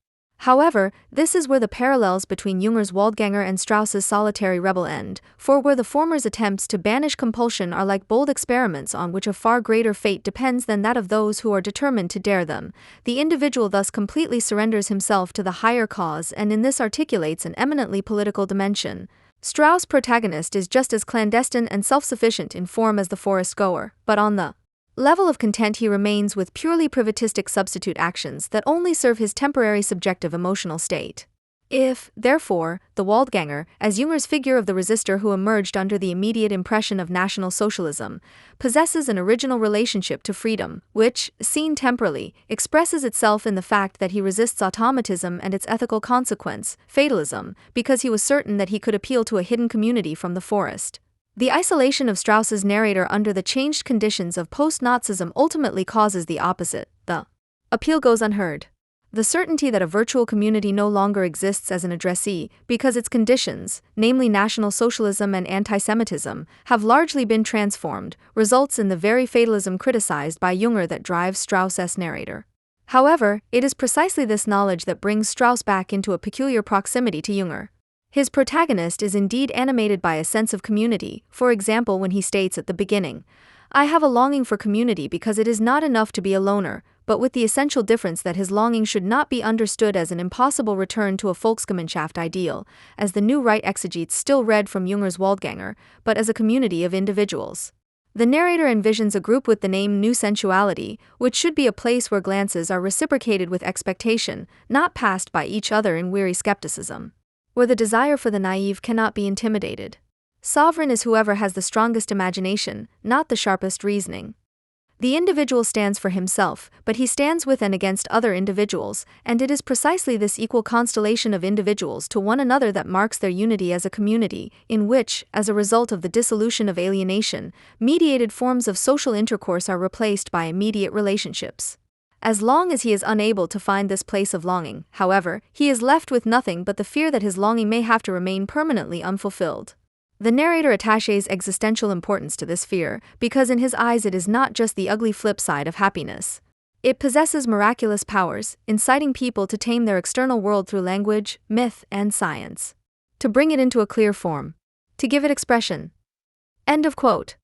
However, this is where the parallels between Jünger's Waldgänger and Strauss's solitary rebel end, for where the former's attempts to banish compulsion are like bold experiments on which a far greater fate depends than that of those who are determined to dare them, the individual thus completely surrenders himself to the higher cause and in this articulates an eminently political dimension. Strauss' protagonist is just as clandestine and self-sufficient in form as the forest-goer, but on the level of content he remains with purely privatistic substitute actions that only serve his temporary subjective emotional state. If, therefore, the Waldgänger, as Junger's figure of the resistor who emerged under the immediate impression of National Socialism, possesses an original relationship to freedom, which, seen temporally, expresses itself in the fact that he resists automatism and its ethical consequence, fatalism, because he was certain that he could appeal to a hidden community from the forest. The isolation of Strauss's narrator under the changed conditions of post-Nazism ultimately causes the opposite. The appeal goes unheard. The certainty that a virtual community no longer exists as an addressee, because its conditions, namely National Socialism and anti-Semitism, have largely been transformed, results in the very fatalism criticized by Junger that drives Strauss's narrator. However, it is precisely this knowledge that brings Strauss back into a peculiar proximity to Junger. His protagonist is indeed animated by a sense of community, for example when he states at the beginning, "I have a longing for community because it is not enough to be a loner," but with the essential difference that his longing should not be understood as an impossible return to a Volksgemeinschaft ideal, as the new right exegetes still read from Junger's Waldgänger, but as a community of individuals. The narrator envisions a group with the name New Sensuality, which should be a place where glances are reciprocated with expectation, not passed by each other in weary skepticism. Where the desire for the naive cannot be intimidated. Sovereign is whoever has the strongest imagination, not the sharpest reasoning. The individual stands for himself, but he stands with and against other individuals, and it is precisely this equal constellation of individuals to one another that marks their unity as a community, in which, as a result of the dissolution of alienation, mediated forms of social intercourse are replaced by immediate relationships. As long as he is unable to find this place of longing, however, he is left with nothing but the fear that his longing may have to remain permanently unfulfilled. The narrator attaches existential importance to this fear, because in his eyes it is not just the ugly flip side of happiness. It possesses miraculous powers, inciting people to tame their external world through language, myth, and science. To bring it into a clear form. To give it expression. End of quote.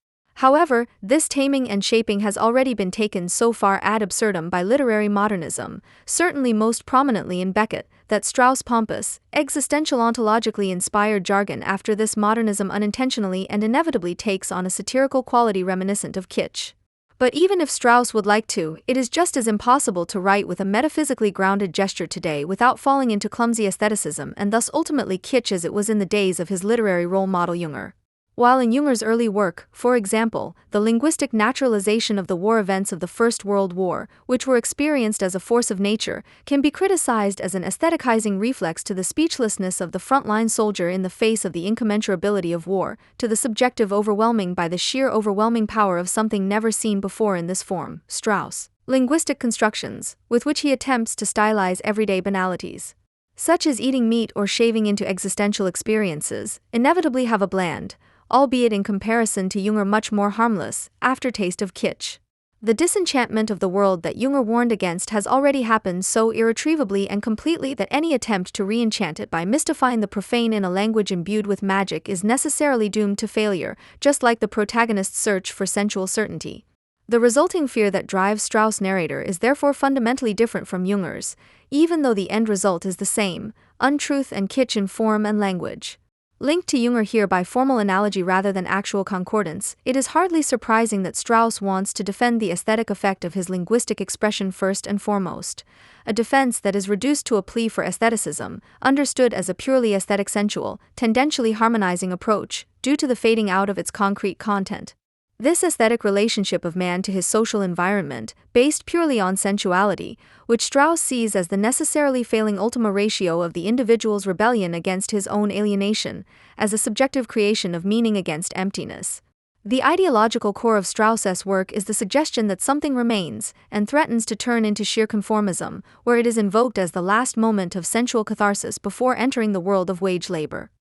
However, this taming and shaping has already been taken so far ad absurdum by literary modernism, certainly most prominently in Beckett, that Strauss' pompous, existential ontologically inspired jargon after this modernism unintentionally and inevitably takes on a satirical quality reminiscent of kitsch. But even if Strauss would like to, it is just as impossible to write with a metaphysically grounded gesture today without falling into clumsy aestheticism and thus ultimately kitsch as it was in the days of his literary role model Junger. While in Junger's early work, for example, the linguistic naturalization of the war events of the First World War, which were experienced as a force of nature, can be criticized as an aestheticizing reflex to the speechlessness of the frontline soldier in the face of the incommensurability of war, to the subjective overwhelming by the sheer overwhelming power of something never seen before in this form, Strauss. Linguistic constructions, with which he attempts to stylize everyday banalities, such as eating meat or shaving into existential experiences, inevitably have a bland, albeit in comparison to Junger much more harmless, aftertaste of kitsch. The disenchantment of the world that Junger warned against has already happened so irretrievably and completely that any attempt to re-enchant it by mystifying the profane in a language imbued with magic is necessarily doomed to failure, just like the protagonist's search for sensual certainty. The resulting fear that drives Strauss' narrator is therefore fundamentally different from Junger's, even though the end result is the same, untruth and kitsch in form and language. Linked to Junger here by formal analogy rather than actual concordance, it is hardly surprising that Strauss wants to defend the aesthetic effect of his linguistic expression first and foremost, a defense that is reduced to a plea for aestheticism, understood as a purely aesthetic sensual, tendentially harmonizing approach, due to the fading out of its concrete content. This aesthetic relationship of man to his social environment, based purely on sensuality, which Strauss sees as the necessarily failing ultima ratio of the individual's rebellion against his own alienation, as a subjective creation of meaning against emptiness. The ideological core of Strauss's work is the suggestion that something remains, and threatens to turn into sheer conformism, where it is invoked as the last moment of sensual catharsis before entering the world of wage labor.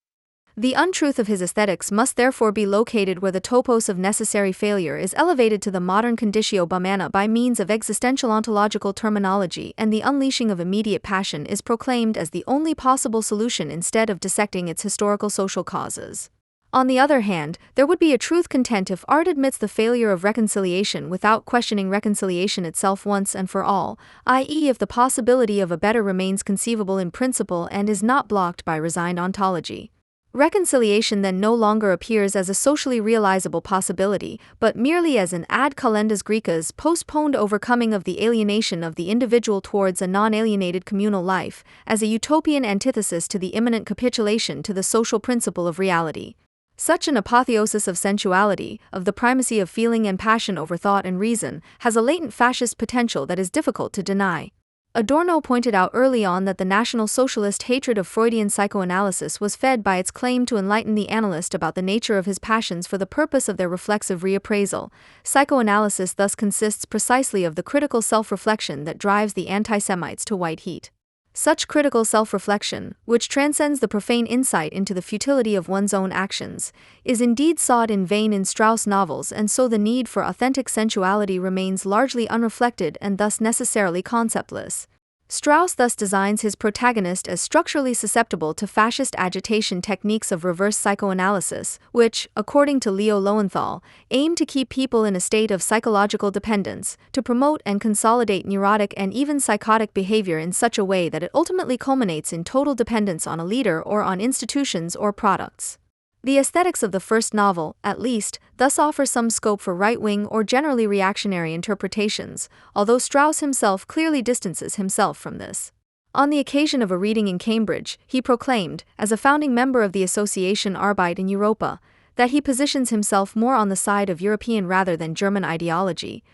The untruth of his aesthetics must therefore be located where the topos of necessary failure is elevated to the modern conditio humana by means of existential ontological terminology, and the unleashing of immediate passion is proclaimed as the only possible solution instead of dissecting its historical social causes. On the other hand, there would be a truth content if art admits the failure of reconciliation without questioning reconciliation itself once and for all, i.e., if the possibility of a better remains conceivable in principle and is not blocked by resigned ontology. Reconciliation then no longer appears as a socially realizable possibility, but merely as an ad calendas graecas postponed overcoming of the alienation of the individual towards a non-alienated communal life, as a utopian antithesis to the imminent capitulation to the social principle of reality. Such an apotheosis of sensuality, of the primacy of feeling and passion over thought and reason, has a latent fascist potential that is difficult to deny. Adorno pointed out early on that the National Socialist hatred of Freudian psychoanalysis was fed by its claim to enlighten the analyst about the nature of his passions for the purpose of their reflexive reappraisal. Psychoanalysis thus consists precisely of the critical self-reflection that drives the anti-Semites to white heat. Such critical self-reflection, which transcends the profane insight into the futility of one's own actions, is indeed sought in vain in Strauss novels, and so the need for authentic sensuality remains largely unreflected and thus necessarily conceptless. Strauss thus designs his protagonist as structurally susceptible to fascist agitation techniques of reverse psychoanalysis, which, according to Leo Lowenthal, aim to keep people in a state of psychological dependence, to promote and consolidate neurotic and even psychotic behavior in such a way that it ultimately culminates in total dependence on a leader or on institutions or products. The aesthetics of the first novel, at least, thus offer some scope for right-wing or generally reactionary interpretations, although Strauss himself clearly distances himself from this. On the occasion of a reading in Cambridge, he proclaimed, as a founding member of the association Arbeit in Europa, that he positions himself more on the side of European rather than German ideology.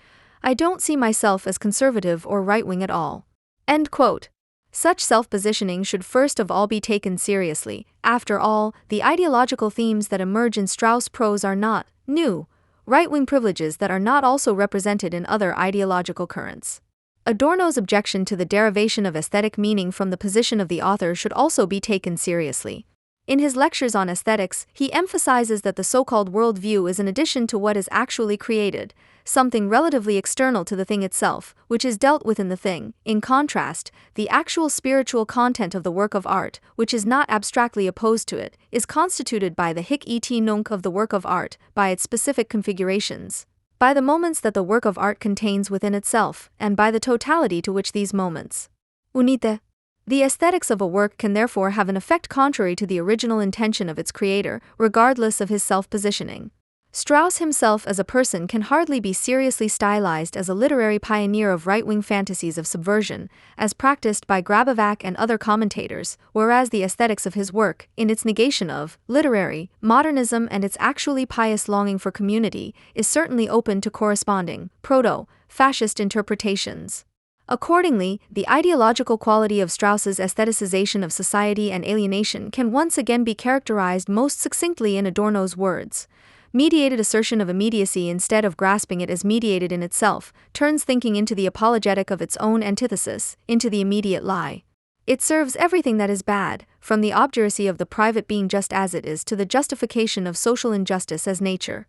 "I don't see myself as conservative or right-wing at all." End quote. Such self-positioning should first of all be taken seriously. After all, the ideological themes that emerge in Strauss prose are not new, right-wing privileges that are not also represented in other ideological currents. Adorno's objection to the derivation of aesthetic meaning from the position of the author should also be taken seriously. In his lectures on aesthetics, he emphasizes that the so-called worldview is an addition to what is actually created, something relatively external to the thing itself, which is dealt with in the thing. In contrast, the actual spiritual content of the work of art, which is not abstractly opposed to it, is constituted by the hic et nunc of the work of art, by its specific configurations, by the moments that the work of art contains within itself, and by the totality to which these moments unite. The aesthetics of a work can therefore have an effect contrary to the original intention of its creator, regardless of his self-positioning. Strauss himself as a person can hardly be seriously stylized as a literary pioneer of right-wing fantasies of subversion, as practiced by Grabovac and other commentators, whereas the aesthetics of his work, in its negation of literary modernism and its actually pious longing for community, is certainly open to corresponding proto-fascist interpretations. Accordingly, the ideological quality of Strauss's aestheticization of society and alienation can once again be characterized most succinctly in Adorno's words. Mediated assertion of immediacy instead of grasping it as mediated in itself, turns thinking into the apologetic of its own antithesis, into the immediate lie. It serves everything that is bad, from the obduracy of the private being just as it is to the justification of social injustice as nature.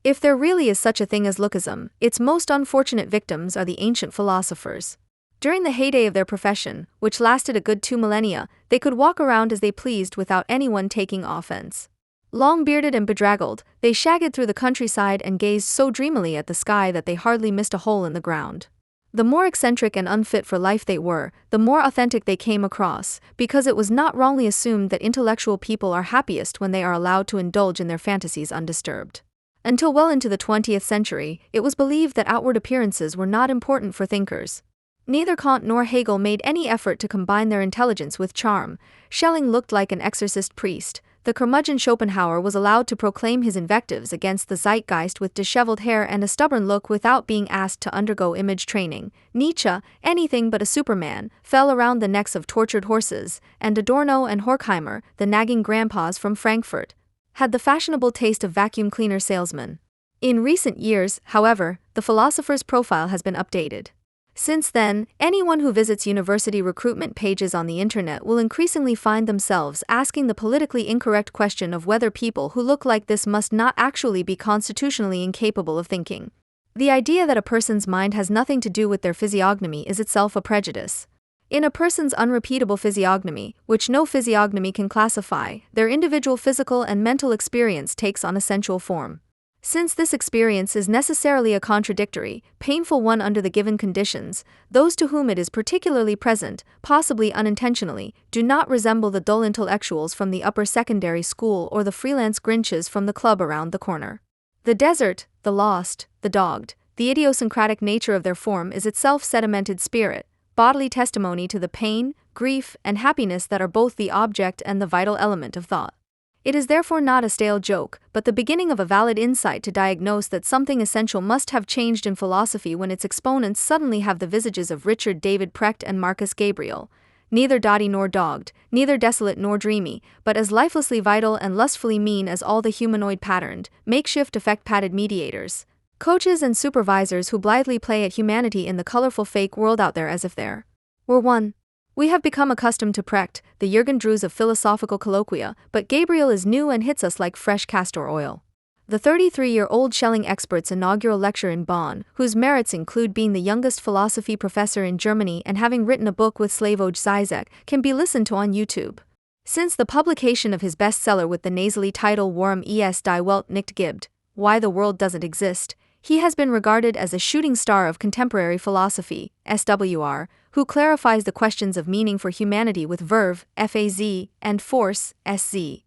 If there really is such a thing as lookism, its most unfortunate victims are the ancient philosophers. During the heyday of their profession, which lasted a good 2 millennia, they could walk around as they pleased without anyone taking offense. Long-bearded and bedraggled, they shagged through the countryside and gazed so dreamily at the sky that they hardly missed a hole in the ground. The more eccentric and unfit for life they were, the more authentic they came across, because it was not wrongly assumed that intellectual people are happiest when they are allowed to indulge in their fantasies undisturbed. Until well into the 20th century, it was believed that outward appearances were not important for thinkers. Neither Kant nor Hegel made any effort to combine their intelligence with charm. Schelling looked like an exorcist priest. The curmudgeon Schopenhauer was allowed to proclaim his invectives against the zeitgeist with disheveled hair and a stubborn look without being asked to undergo image training. Nietzsche, anything but a superman, fell around the necks of tortured horses, and Adorno and Horkheimer, the nagging grandpas from Frankfurt, had the fashionable taste of vacuum cleaner salesmen. In recent years, however, the philosopher's profile has been updated. Since then, anyone who visits university recruitment pages on the internet will increasingly find themselves asking the politically incorrect question of whether people who look like this must not actually be constitutionally incapable of thinking. The idea that a person's mind has nothing to do with their physiognomy is itself a prejudice. In a person's unrepeatable physiognomy, which no physiognomy can classify, their individual physical and mental experience takes on a sensual form. Since this experience is necessarily a contradictory, painful one under the given conditions, those to whom it is particularly present, possibly unintentionally, do not resemble the dull intellectuals from the upper secondary school or the freelance Grinches from the club around the corner. The desert, the lost, the dogged, the idiosyncratic nature of their form is itself sedimented spirit, bodily testimony to the pain, grief, and happiness that are both the object and the vital element of thought. It is therefore not a stale joke, but the beginning of a valid insight to diagnose that something essential must have changed in philosophy when its exponents suddenly have the visages of Richard David Precht and Marcus Gabriel, neither dotty nor dogged, neither desolate nor dreamy, but as lifelessly vital and lustfully mean as all the humanoid patterned, makeshift effect-padded mediators, coaches and supervisors who blithely play at humanity in the colorful fake world out there as if there were one. We have become accustomed to Precht, the Jürgen Drews of philosophical colloquia, but Gabriel is new and hits us like fresh castor oil. The 33-year-old Schelling expert's inaugural lecture in Bonn, whose merits include being the youngest philosophy professor in Germany and having written a book with Slavoj Zizek, can be listened to on YouTube. Since the publication of his bestseller with the nasally title Warum es die Welt nicht gibt, Why the World Doesn't Exist, he has been regarded as a shooting star of contemporary philosophy, SWR, who clarifies the questions of meaning for humanity with verve, FAZ, and force, SZ.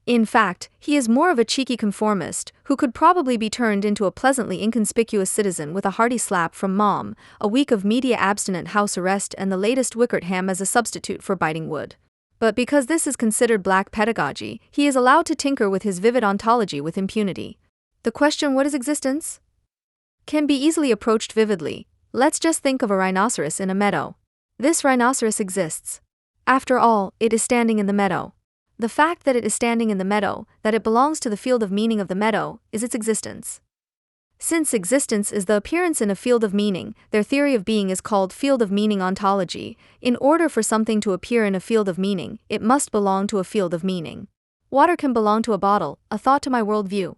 In fact, he is more of a cheeky conformist, who could probably be turned into a pleasantly inconspicuous citizen with a hearty slap from mom, a week of media-abstinent house arrest and the latest Wickert ham as a substitute for biting wood. But because this is considered black pedagogy, he is allowed to tinker with his vivid ontology with impunity. The question, what is existence? Can be easily approached vividly. Let's just think of a rhinoceros in a meadow. This rhinoceros exists. After all, it is standing in the meadow. The fact that it is standing in the meadow, that it belongs to the field of meaning of the meadow, is its existence. Since existence is the appearance in a field of meaning, their theory of being is called field of meaning ontology. In order for something to appear in a field of meaning, it must belong to a field of meaning. Water can belong to a bottle, a thought to my worldview.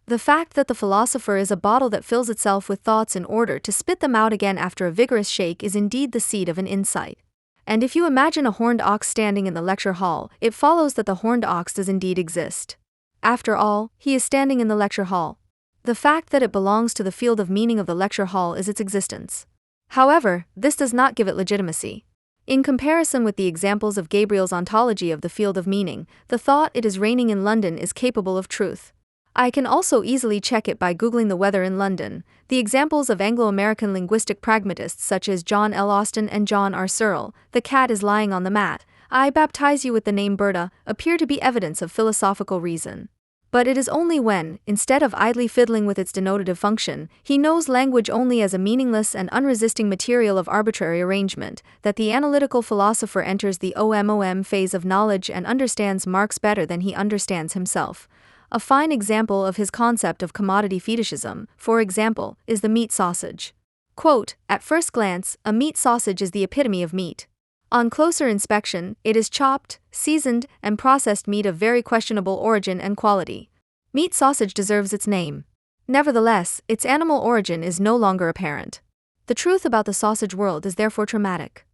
The fact that the philosopher is a bottle that fills itself with thoughts in order to spit them out again after a vigorous shake is indeed the seed of an insight. And if you imagine a horned ox standing in the lecture hall, it follows that the horned ox does indeed exist. After all, he is standing in the lecture hall. The fact that it belongs to the field of meaning of the lecture hall is its existence. However, this does not give it legitimacy. In comparison with the examples of Gabriel's ontology of the field of meaning, the thought it is raining in London is capable of truth. I can also easily check it by Googling the weather in London. The examples of Anglo-American linguistic pragmatists such as John L. Austin and John R. Searle, the cat is lying on the mat, I baptize you with the name Berta, appear to be evidence of philosophical reason. But it is only when, instead of idly fiddling with its denotative function, he knows language only as a meaningless and unresisting material of arbitrary arrangement, that the analytical philosopher enters the OMOM phase of knowledge and understands Marx better than he understands himself. A fine example of his concept of commodity fetishism, for example, is the meat sausage. Quote, at first glance, a meat sausage is the epitome of meat. On closer inspection, it is chopped, seasoned, and processed meat of very questionable origin and quality. Meat sausage deserves its name. Nevertheless, its animal origin is no longer apparent. The truth about the sausage world is therefore traumatic.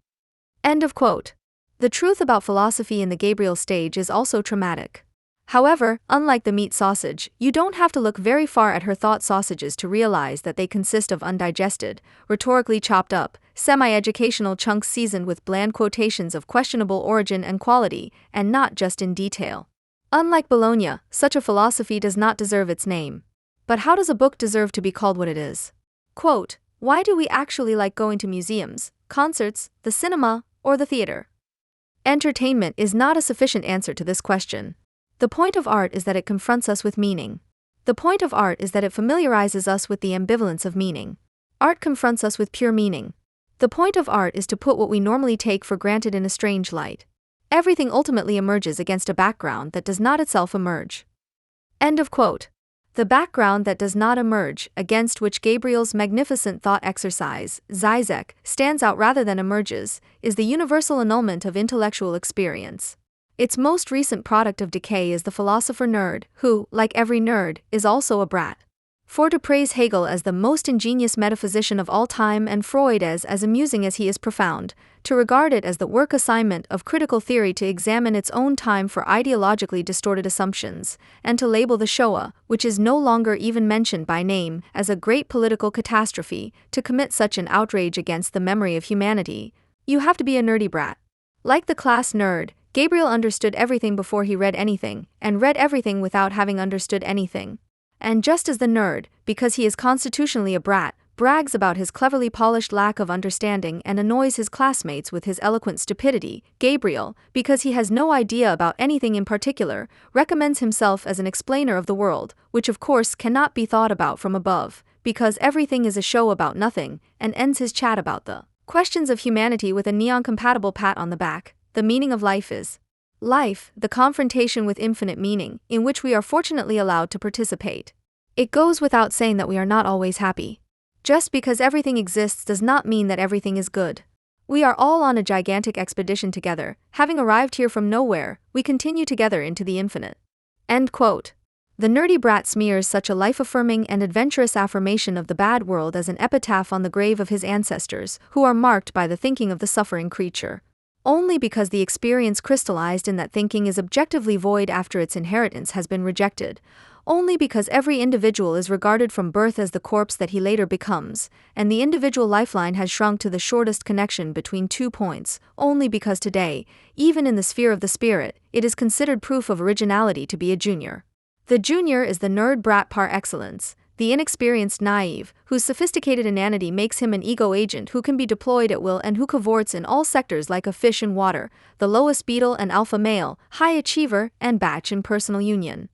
End of quote. The truth about philosophy in the Gabriel stage is also traumatic. However, unlike the meat sausage, you don't have to look very far at her thought sausages to realize that they consist of undigested, rhetorically chopped up, semi-educational chunks seasoned with bland quotations of questionable origin and quality, and not just in detail. Unlike Bologna, such a philosophy does not deserve its name. But how does a book deserve to be called what it is? Quote, why do we actually like going to museums, concerts, the cinema, or the theater? Entertainment is not a sufficient answer to this question. The point of art is that it confronts us with meaning. The point of art is that it familiarizes us with the ambivalence of meaning. Art confronts us with pure meaning. The point of art is to put what we normally take for granted in a strange light. Everything ultimately emerges against a background that does not itself emerge. End of quote. The background that does not emerge, against which Gabriel's magnificent thought exercise, Zizek, stands out rather than emerges, is the universal annulment of intellectual experience. Its most recent product of decay is the philosopher nerd, who, like every nerd, is also a brat. For to praise Hegel as the most ingenious metaphysician of all time and Freud as amusing as he is profound, to regard it as the work assignment of critical theory to examine its own time for ideologically distorted assumptions, and to label the Shoah, which is no longer even mentioned by name, as a great political catastrophe, to commit such an outrage against the memory of humanity, you have to be a nerdy brat. Like the class nerd, Gabriel understood everything before he read anything, and read everything without having understood anything. And just as the nerd, because he is constitutionally a brat, brags about his cleverly polished lack of understanding and annoys his classmates with his eloquent stupidity, Gabriel, because he has no idea about anything in particular, recommends himself as an explainer of the world, which of course cannot be thought about from above, because everything is a show about nothing, and ends his chat about the questions of humanity with a neon-compatible pat on the back. The meaning of life is life, the confrontation with infinite meaning, in which we are fortunately allowed to participate. It goes without saying that we are not always happy. Just because everything exists does not mean that everything is good. We are all on a gigantic expedition together, having arrived here from nowhere, we continue together into the infinite. End quote. The nerdy brat smears such a life-affirming and adventurous affirmation of the bad world as an epitaph on the grave of his ancestors, who are marked by the thinking of the suffering creature. Only because the experience crystallized in that thinking is objectively void after its inheritance has been rejected, only because every individual is regarded from birth as the corpse that he later becomes, and the individual lifeline has shrunk to the shortest connection between 2 points, only because today, even in the sphere of the spirit, it is considered proof of originality to be a junior. The junior is the nerd brat par excellence, the inexperienced naive, whose sophisticated inanity makes him an ego agent who can be deployed at will and who cavorts in all sectors like a fish in water, the lowest beetle and alpha male, high achiever and batch in personal union.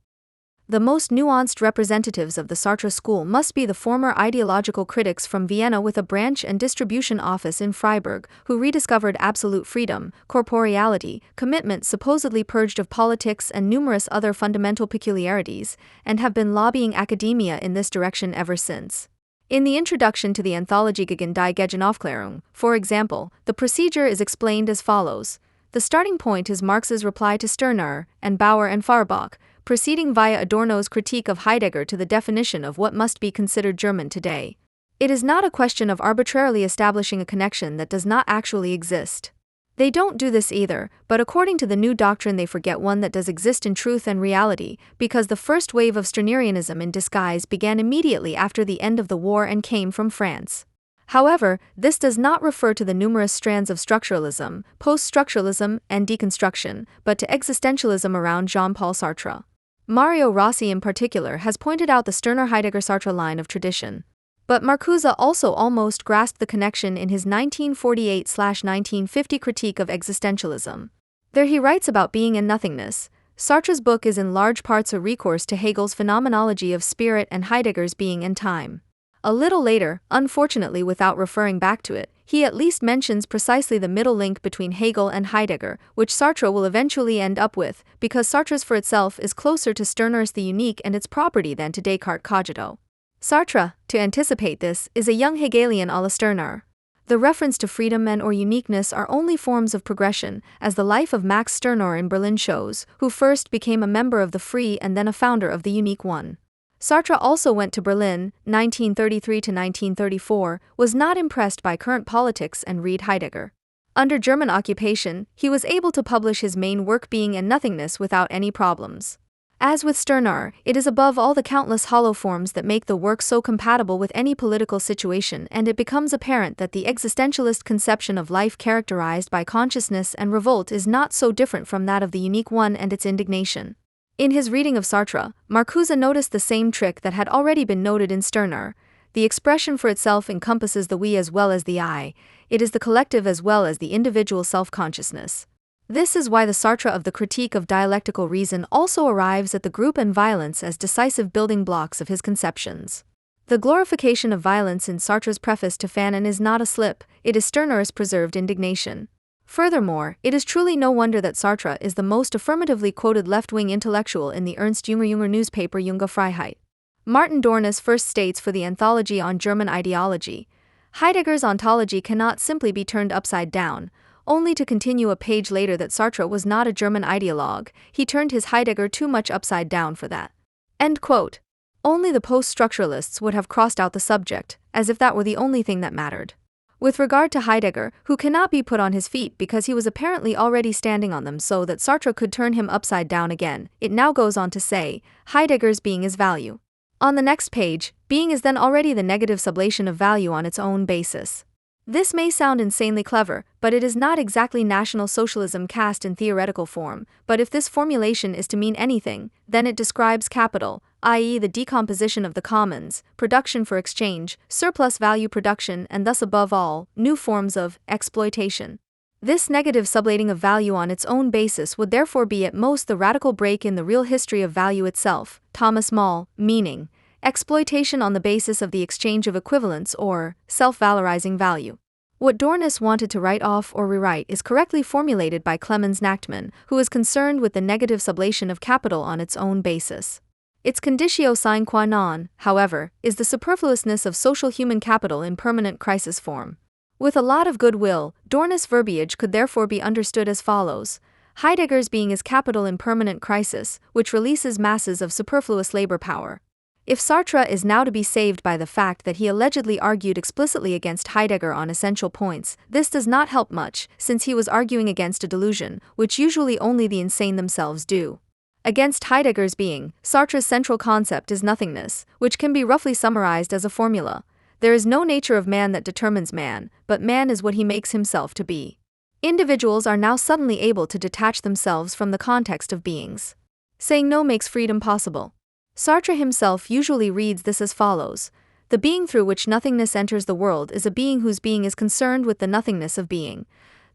The most nuanced representatives of the Sartre school must be the former ideological critics from Vienna with a branch and distribution office in Freiburg, who rediscovered absolute freedom, corporeality, commitment supposedly purged of politics and numerous other fundamental peculiarities, and have been lobbying academia in this direction ever since. In the introduction to the anthology Gegen die Gegenaufklärung, for example, the procedure is explained as follows. The starting point is Marx's reply to Stirner and Bauer and Feuerbach, proceeding via Adorno's critique of Heidegger to the definition of what must be considered German today. It is not a question of arbitrarily establishing a connection that does not actually exist. They don't do this either, but according to the new doctrine they forget one that does exist in truth and reality, because the first wave of Stirnerianism in disguise began immediately after the end of the war and came from France. However, this does not refer to the numerous strands of structuralism, post-structuralism, and deconstruction, but to existentialism around Jean-Paul Sartre. Mario Rossi in particular has pointed out the Stirner-Heidegger-Sartre line of tradition. But Marcuse also almost grasped the connection in his 1948-1950 critique of existentialism. There he writes about being and nothingness. Sartre's book is in large parts a recourse to Hegel's phenomenology of spirit and Heidegger's being and time. A little later, unfortunately without referring back to it, he at least mentions precisely the middle link between Hegel and Heidegger, which Sartre will eventually end up with, because Sartre's for itself is closer to Stirner's the unique and its property than to Descartes' cogito. Sartre, to anticipate this, is a young Hegelian a la Stirner. The reference to freedom and or uniqueness are only forms of progression, as the life of Max Stirner in Berlin shows, who first became a member of the free and then a founder of the unique one. Sartre also went to Berlin, 1933–1934, was not impressed by current politics and read Heidegger. Under German occupation, he was able to publish his main work Being and Nothingness without any problems. As with Stirner, it is above all the countless hollow forms that make the work so compatible with any political situation, and it becomes apparent that the existentialist conception of life characterized by consciousness and revolt is not so different from that of the unique one and its indignation. In his reading of Sartre, Marcuse noticed the same trick that had already been noted in Stirner. The expression for itself encompasses the we as well as the I, it is the collective as well as the individual self-consciousness. This is why the Sartre of the Critique of Dialectical Reason also arrives at the group and violence as decisive building blocks of his conceptions. The glorification of violence in Sartre's preface to Fanon is not a slip, it is Stirner's preserved indignation. Furthermore, it is truly no wonder that Sartre is the most affirmatively quoted left-wing intellectual in the Ernst Junger newspaper Junge Freiheit. Martin Dornes first states for the anthology on German ideology, Heidegger's ontology cannot simply be turned upside down, only to continue a page later that Sartre was not a German ideologue, he turned his Heidegger too much upside down for that. End quote. Only the post-structuralists would have crossed out the subject, as if that were the only thing that mattered. With regard to Heidegger, who cannot be put on his feet because he was apparently already standing on them so that Sartre could turn him upside down again, it now goes on to say, Heidegger's being is value. On the next page, being is then already the negative sublation of value on its own basis. This may sound insanely clever, but it is not exactly National Socialism cast in theoretical form, but if this formulation is to mean anything, then it describes capital, i.e. the decomposition of the commons, production for exchange, surplus value production, and thus above all, new forms of exploitation. This negative sublating of value on its own basis would therefore be at most the radical break in the real history of value itself, Thomas Moll, meaning exploitation on the basis of the exchange of equivalence or self-valorizing value. What Dornis wanted to write off or rewrite is correctly formulated by Clemens Nachtmann, who is concerned with the negative sublation of capital on its own basis. Its conditio sine qua non, however, is the superfluousness of social human capital in permanent crisis form. With a lot of goodwill, Dornis' verbiage could therefore be understood as follows. Heidegger's being is capital in permanent crisis, which releases masses of superfluous labor power. If Sartre is now to be saved by the fact that he allegedly argued explicitly against Heidegger on essential points, this does not help much, since he was arguing against a delusion, which usually only the insane themselves do. Against Heidegger's being, Sartre's central concept is nothingness, which can be roughly summarized as a formula. There is no nature of man that determines man, but man is what he makes himself to be. Individuals are now suddenly able to detach themselves from the context of beings. Saying no makes freedom possible. Sartre himself usually reads this as follows. The being through which nothingness enters the world is a being whose being is concerned with the nothingness of being.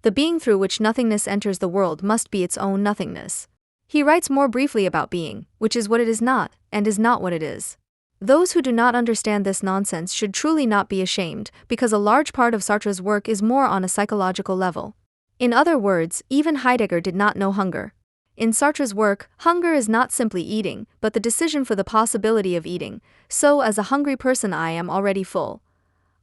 The being through which nothingness enters the world must be its own nothingness. He writes more briefly about being, which is what it is not, and is not what it is. Those who do not understand this nonsense should truly not be ashamed, because a large part of Sartre's work is more on a psychological level. In other words, even Heidegger did not know hunger. In Sartre's work, hunger is not simply eating, but the decision for the possibility of eating. So, as a hungry person, I am already full.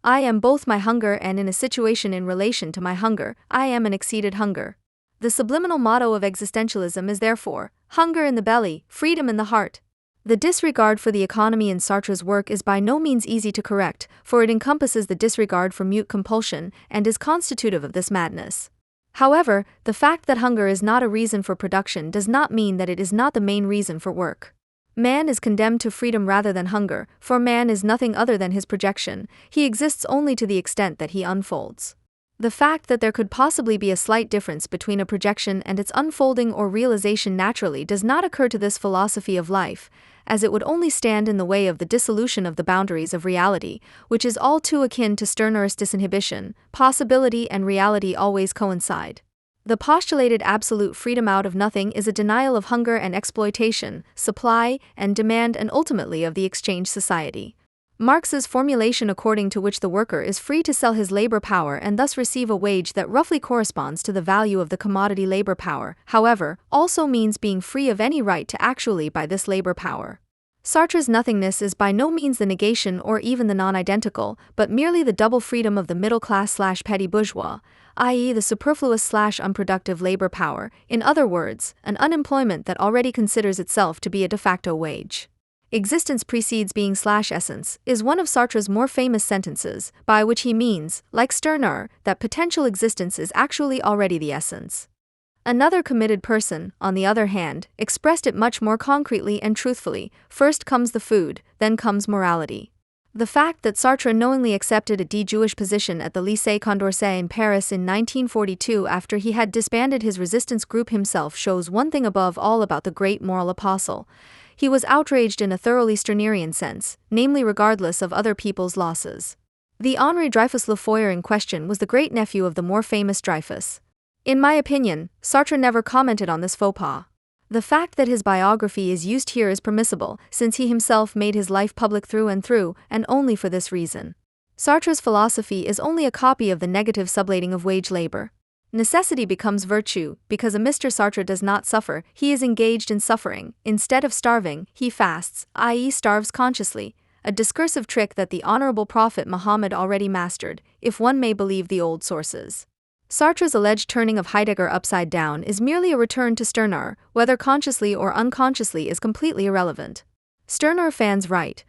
I am both my hunger and in a situation in relation to my hunger, I am an exceeded hunger. The subliminal motto of existentialism is therefore, hunger in the belly, freedom in the heart. The disregard for the economy in Sartre's work is by no means easy to correct, for it encompasses the disregard for mute compulsion and is constitutive of this madness. However, the fact that hunger is not a reason for production does not mean that it is not the main reason for work. Man is condemned to freedom rather than hunger, for man is nothing other than his projection, he exists only to the extent that he unfolds. The fact that there could possibly be a slight difference between a projection and its unfolding or realization naturally does not occur to this philosophy of life, as it would only stand in the way of the dissolution of the boundaries of reality, which is all too akin to Stirner's disinhibition. Possibility and reality always coincide. The postulated absolute freedom out of nothing is a denial of hunger and exploitation, supply and demand, and ultimately of the exchange society. Marx's formulation according to which the worker is free to sell his labor power and thus receive a wage that roughly corresponds to the value of the commodity labor power, however, also means being free of any right to actually buy this labor power. Sartre's nothingness is by no means the negation or even the non-identical, but merely the double freedom of the middle class/petty bourgeois, i.e. the superfluous/unproductive labor power, in other words, an unemployment that already considers itself to be a de facto wage. Existence precedes being/essence, is one of Sartre's more famous sentences, by which he means, like Stirner, that potential existence is actually already the essence. Another committed person, on the other hand, expressed it much more concretely and truthfully. First comes the food, then comes morality. The fact that Sartre knowingly accepted a de-Jewish position at the Lycée Condorcet in Paris in 1942 after he had disbanded his resistance group himself shows one thing above all about the great moral apostle. He was outraged in a thoroughly Stirnerian sense, namely regardless of other people's losses. The Henri Dreyfus Le Foyer in question was the great-nephew of the more famous Dreyfus. In my opinion, Sartre never commented on this faux pas. The fact that his biography is used here is permissible, since he himself made his life public through, and only for this reason. Sartre's philosophy is only a copy of the negative sublating of wage labor. Necessity becomes virtue, because a Mr. Sartre does not suffer, he is engaged in suffering. Instead of starving, he fasts, i.e. starves consciously, a discursive trick that the Honorable Prophet Muhammad already mastered, if one may believe the old sources. Sartre's alleged turning of Heidegger upside down is merely a return to Stirner, whether consciously or unconsciously is completely irrelevant. Stirner fans write.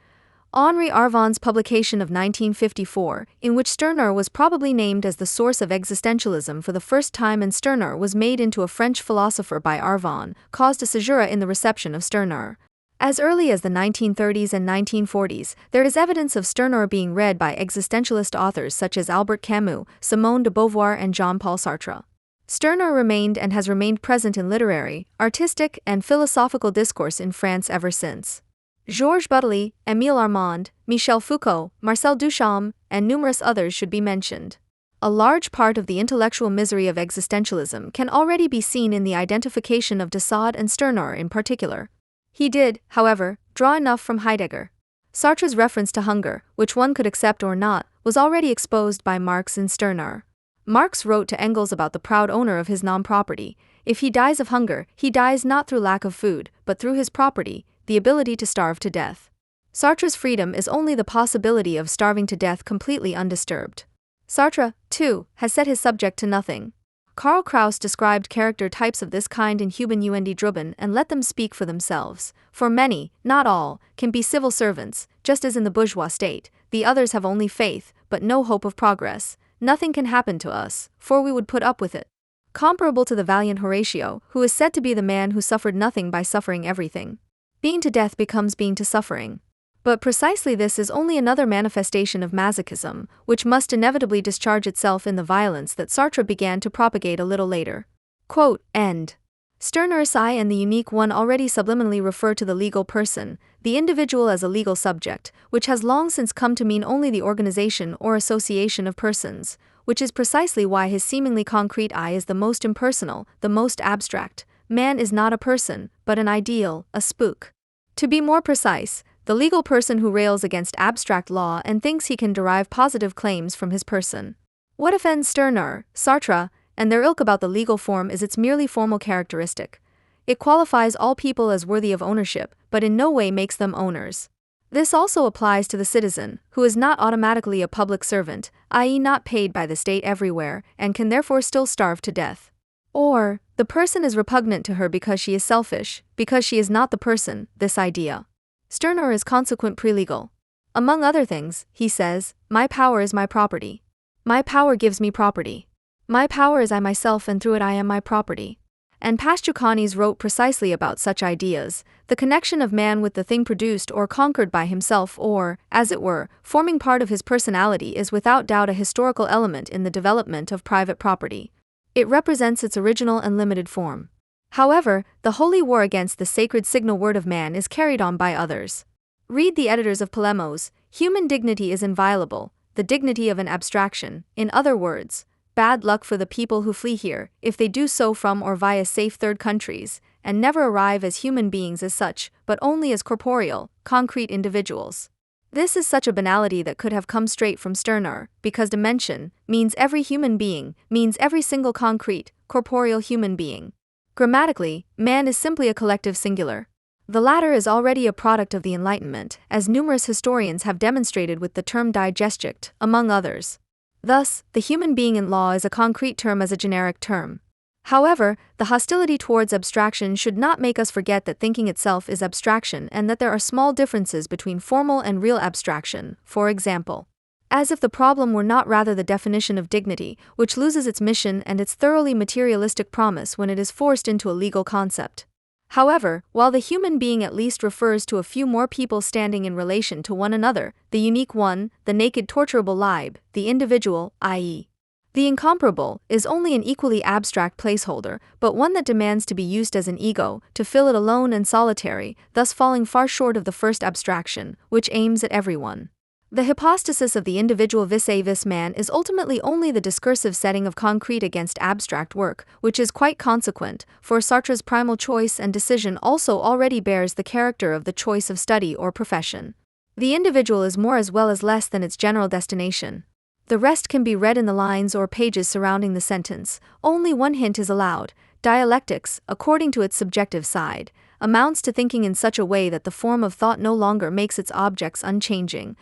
Henri Arvon's publication of 1954, in which Stirner was probably named as the source of existentialism for the first time and Stirner was made into a French philosopher by Arvon, caused a caesura in the reception of Stirner. As early as the 1930s and 1940s, there is evidence of Stirner being read by existentialist authors such as Albert Camus, Simone de Beauvoir and Jean-Paul Sartre. Stirner remained and has remained present in literary, artistic, and philosophical discourse in France ever since. Georges Bataille, Émile Armand, Michel Foucault, Marcel Duchamp, and numerous others should be mentioned. A large part of the intellectual misery of existentialism can already be seen in the identification of de Sade and Stirner in particular. He did, however, draw enough from Heidegger. Sartre's reference to hunger, which one could accept or not, was already exposed by Marx in Stirner. Marx wrote to Engels about the proud owner of his non-property. If he dies of hunger, he dies not through lack of food, but through his property, the ability to starve to death. Sartre's freedom is only the possibility of starving to death completely undisturbed. Sartre, too, has set his subject to nothing. Karl Kraus described character types of this kind in Huben und Drüben and let them speak for themselves. For many, not all, can be civil servants, just as in the bourgeois state, the others have only faith, but no hope of progress. Nothing can happen to us, for we would put up with it. Comparable to the valiant Horatio, who is said to be the man who suffered nothing by suffering everything. Being to death becomes being to suffering. But precisely this is only another manifestation of masochism, which must inevitably discharge itself in the violence that Sartre began to propagate a little later. Quote, end. Stirner's I and the unique one already subliminally refer to the legal person, the individual as a legal subject, which has long since come to mean only the organization or association of persons, which is precisely why his seemingly concrete I is the most impersonal, the most abstract. Man is not a person, but an ideal, a spook. To be more precise, the legal person who rails against abstract law and thinks he can derive positive claims from his person. What offends Stirner, Sartre, and their ilk about the legal form is its merely formal characteristic. It qualifies all people as worthy of ownership, but in no way makes them owners. This also applies to the citizen, who is not automatically a public servant, i.e. not paid by the state everywhere, and can therefore still starve to death. Or, the person is repugnant to her because she is selfish, because she is not the person, this idea. Stirner is consequent pre-legal. Among other things, he says, my power is my property. My power gives me property. My power is I myself and through it I am my property. And Paschukanis wrote precisely about such ideas, the connection of man with the thing produced or conquered by himself or, as it were, forming part of his personality is without doubt a historical element in the development of private property. It represents its original and limited form. However, the holy war against the sacred signal word of man is carried on by others. Read the editors of Polemos, human dignity is inviolable, the dignity of an abstraction, in other words, bad luck for the people who flee here, if they do so from or via safe third countries, and never arrive as human beings as such, but only as corporeal, concrete individuals. This is such a banality that could have come straight from Stirner, because dimension means every human being, means every single concrete, corporeal human being. Grammatically, man is simply a collective singular. The latter is already a product of the Enlightenment, as numerous historians have demonstrated with the term digestic, among others. Thus, the human being in law is a concrete term as a generic term. However, the hostility towards abstraction should not make us forget that thinking itself is abstraction and that there are small differences between formal and real abstraction, for example. As if the problem were not rather the definition of dignity, which loses its mission and its thoroughly materialistic promise when it is forced into a legal concept. However, while the human being at least refers to a few more people standing in relation to one another, the unique one, the naked torturable Leib, the individual, i.e. the incomparable, is only an equally abstract placeholder, but one that demands to be used as an ego, to fill it alone and solitary, thus falling far short of the first abstraction, which aims at everyone. The hypostasis of the individual vis-a-vis man is ultimately only the discursive setting of concrete against abstract work, which is quite consequent, for Sartre's primal choice and decision also already bears the character of the choice of study or profession. The individual is more as well as less than its general destination. The rest can be read in the lines or pages surrounding the sentence. Only one hint is allowed. Dialectics, according to its subjective side, amounts to thinking in such a way that the form of thought no longer makes its objects unchanging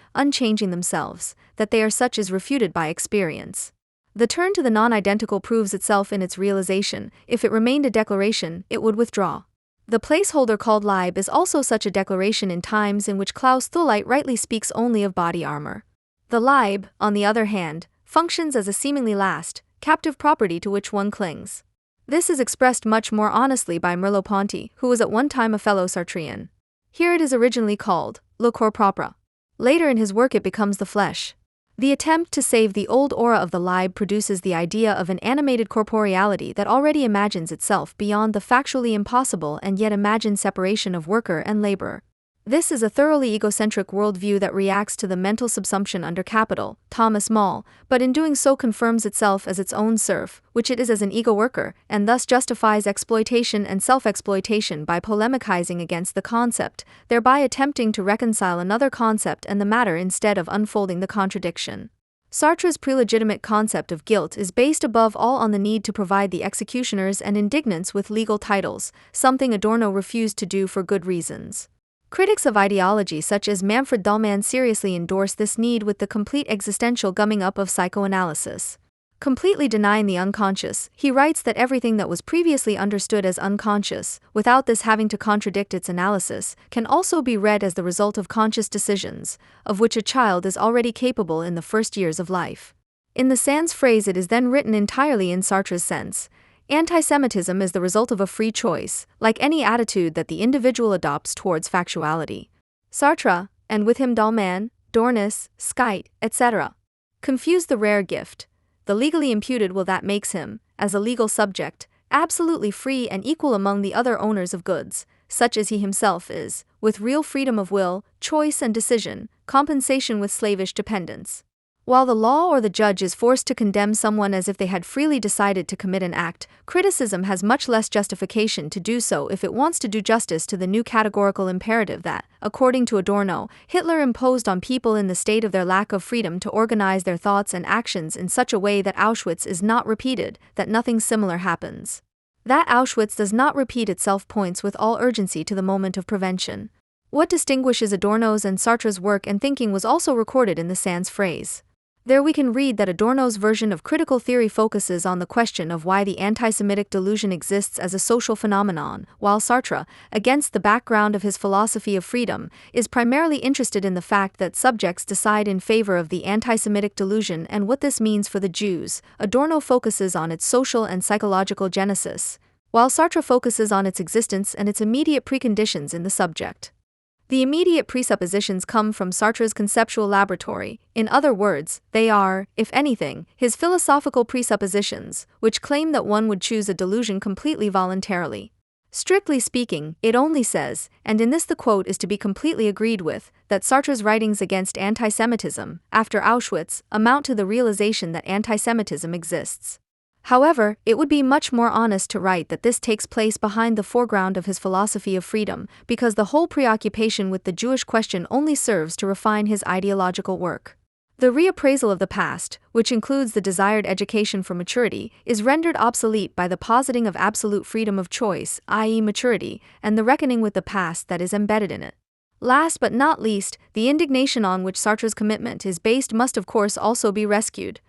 themselves, that they are such is refuted by experience. The turn to the non-identical proves itself in its realization. If it remained a declaration, it would withdraw. The placeholder called Leib is also such a declaration in times in which Klaus Thuleit rightly speaks only of body armor. The Leib, on the other hand, functions as a seemingly last, captive property to which one clings. This is expressed much more honestly by Merleau-Ponty, who was at one time a fellow Sartrean. Here it is originally called le corps propre. Later in his work it becomes the flesh. The attempt to save the old aura of the Leib produces the idea of an animated corporeality that already imagines itself beyond the factually impossible and yet imagined separation of worker and laborer. This is a thoroughly egocentric worldview that reacts to the mental subsumption under capital, Thomas Moll, but in doing so confirms itself as its own serf, which it is as an ego-worker, and thus justifies exploitation and self-exploitation by polemicizing against the concept, thereby attempting to reconcile another concept and the matter instead of unfolding the contradiction. Sartre's pre-legitimate concept of guilt is based above all on the need to provide the executioners and indignants with legal titles, something Adorno refused to do for good reasons. Critics of ideology such as Manfred Dahlmann seriously endorse this need with the complete existential gumming up of psychoanalysis. Completely denying the unconscious, he writes that everything that was previously understood as unconscious, without this having to contradict its analysis, can also be read as the result of conscious decisions, of which a child is already capable in the first years of life. In the sans phrase it is then written entirely in Sartre's sense. Anti-Semitism is the result of a free choice, like any attitude that the individual adopts towards factuality. Sartre, and with him Dahlmann, Dornis, Scheidt, etc., confuse the rare gift, the legally imputed will that makes him, as a legal subject, absolutely free and equal among the other owners of goods, such as he himself is, with real freedom of will, choice and decision, compensation with slavish dependence. While the law or the judge is forced to condemn someone as if they had freely decided to commit an act, criticism has much less justification to do so if it wants to do justice to the new categorical imperative that, according to Adorno, Hitler imposed on people in the state of their lack of freedom to organize their thoughts and actions in such a way that Auschwitz is not repeated, that nothing similar happens. That Auschwitz does not repeat itself points with all urgency to the moment of prevention. What distinguishes Adorno's and Sartre's work and thinking was also recorded in the sans phrase. There we can read that Adorno's version of critical theory focuses on the question of why the anti-Semitic delusion exists as a social phenomenon, while Sartre, against the background of his philosophy of freedom, is primarily interested in the fact that subjects decide in favor of the anti-Semitic delusion and what this means for the Jews. Adorno focuses on its social and psychological genesis, while Sartre focuses on its existence and its immediate preconditions in the subject. The immediate presuppositions come from Sartre's conceptual laboratory. In other words, they are, if anything, his philosophical presuppositions, which claim that one would choose a delusion completely voluntarily. Strictly speaking, it only says, and in this the quote is to be completely agreed with, that Sartre's writings against anti-Semitism, after Auschwitz, amount to the realization that anti-Semitism exists. However, it would be much more honest to write that this takes place behind the foreground of his philosophy of freedom, because the whole preoccupation with the Jewish question only serves to refine his ideological work. The reappraisal of the past, which includes the desired education for maturity, is rendered obsolete by the positing of absolute freedom of choice, i.e. maturity, and the reckoning with the past that is embedded in it. Last but not least, the indignation on which Sartre's commitment is based must of course also be rescued.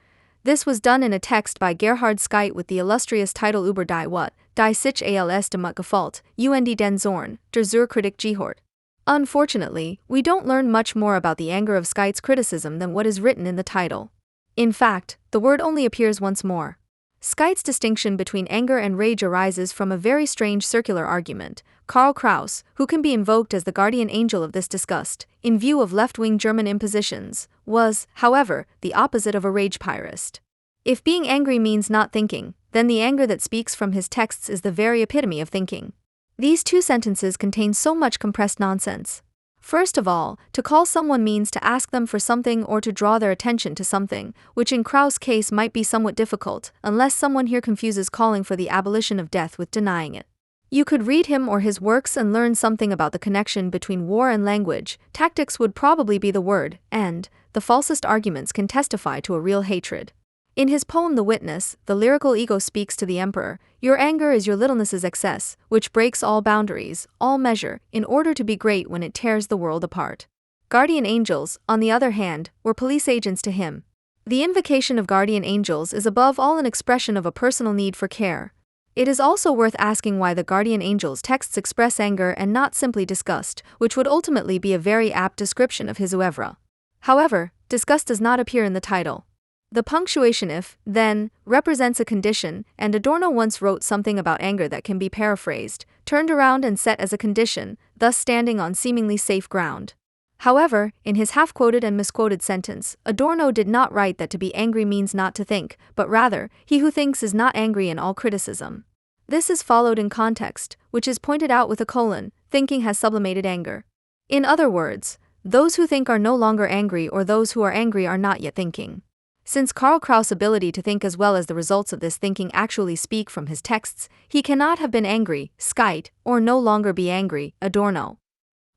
This was done in a text by Gerhard Scheidt with the illustrious title Über die What, die sich als demut gefällt, und den Zorn, der zur Kritik gehört. Unfortunately, we don't learn much more about the anger of Scheidt's criticism than what is written in the title. In fact, the word only appears once more. Scheidt's distinction between anger and rage arises from a very strange circular argument. Karl Kraus, who can be invoked as the guardian angel of this disgust, in view of left-wing German impositions, was, however, the opposite of a rage pyrist. If being angry means not thinking, then the anger that speaks from his texts is the very epitome of thinking. These two sentences contain so much compressed nonsense. First of all, to call someone means to ask them for something or to draw their attention to something, which in Kraus' case might be somewhat difficult, unless someone here confuses calling for the abolition of death with denying it. You could read him or his works and learn something about the connection between war and language. Tactics would probably be the word, and the falsest arguments can testify to a real hatred. In his poem The Witness, the lyrical ego speaks to the emperor. Your anger is your littleness's excess, which breaks all boundaries, all measure, in order to be great when it tears the world apart. Guardian angels, on the other hand, were police agents to him. The invocation of guardian angels is above all an expression of a personal need for care. It is also worth asking why the guardian angel's texts express anger and not simply disgust, which would ultimately be a very apt description of his oeuvre. However, disgust does not appear in the title. The punctuation if, then, represents a condition, and Adorno once wrote something about anger that can be paraphrased, turned around and set as a condition, thus standing on seemingly safe ground. However, in his half-quoted and misquoted sentence, Adorno did not write that to be angry means not to think, but rather, he who thinks is not angry in all criticism. This is followed in context, which is pointed out with a colon, thinking has sublimated anger. In other words, those who think are no longer angry or those who are angry are not yet thinking. Since Karl Kraus' ability to think as well as the results of this thinking actually speak from his texts, he cannot have been angry, Scheit, or no longer be angry, Adorno.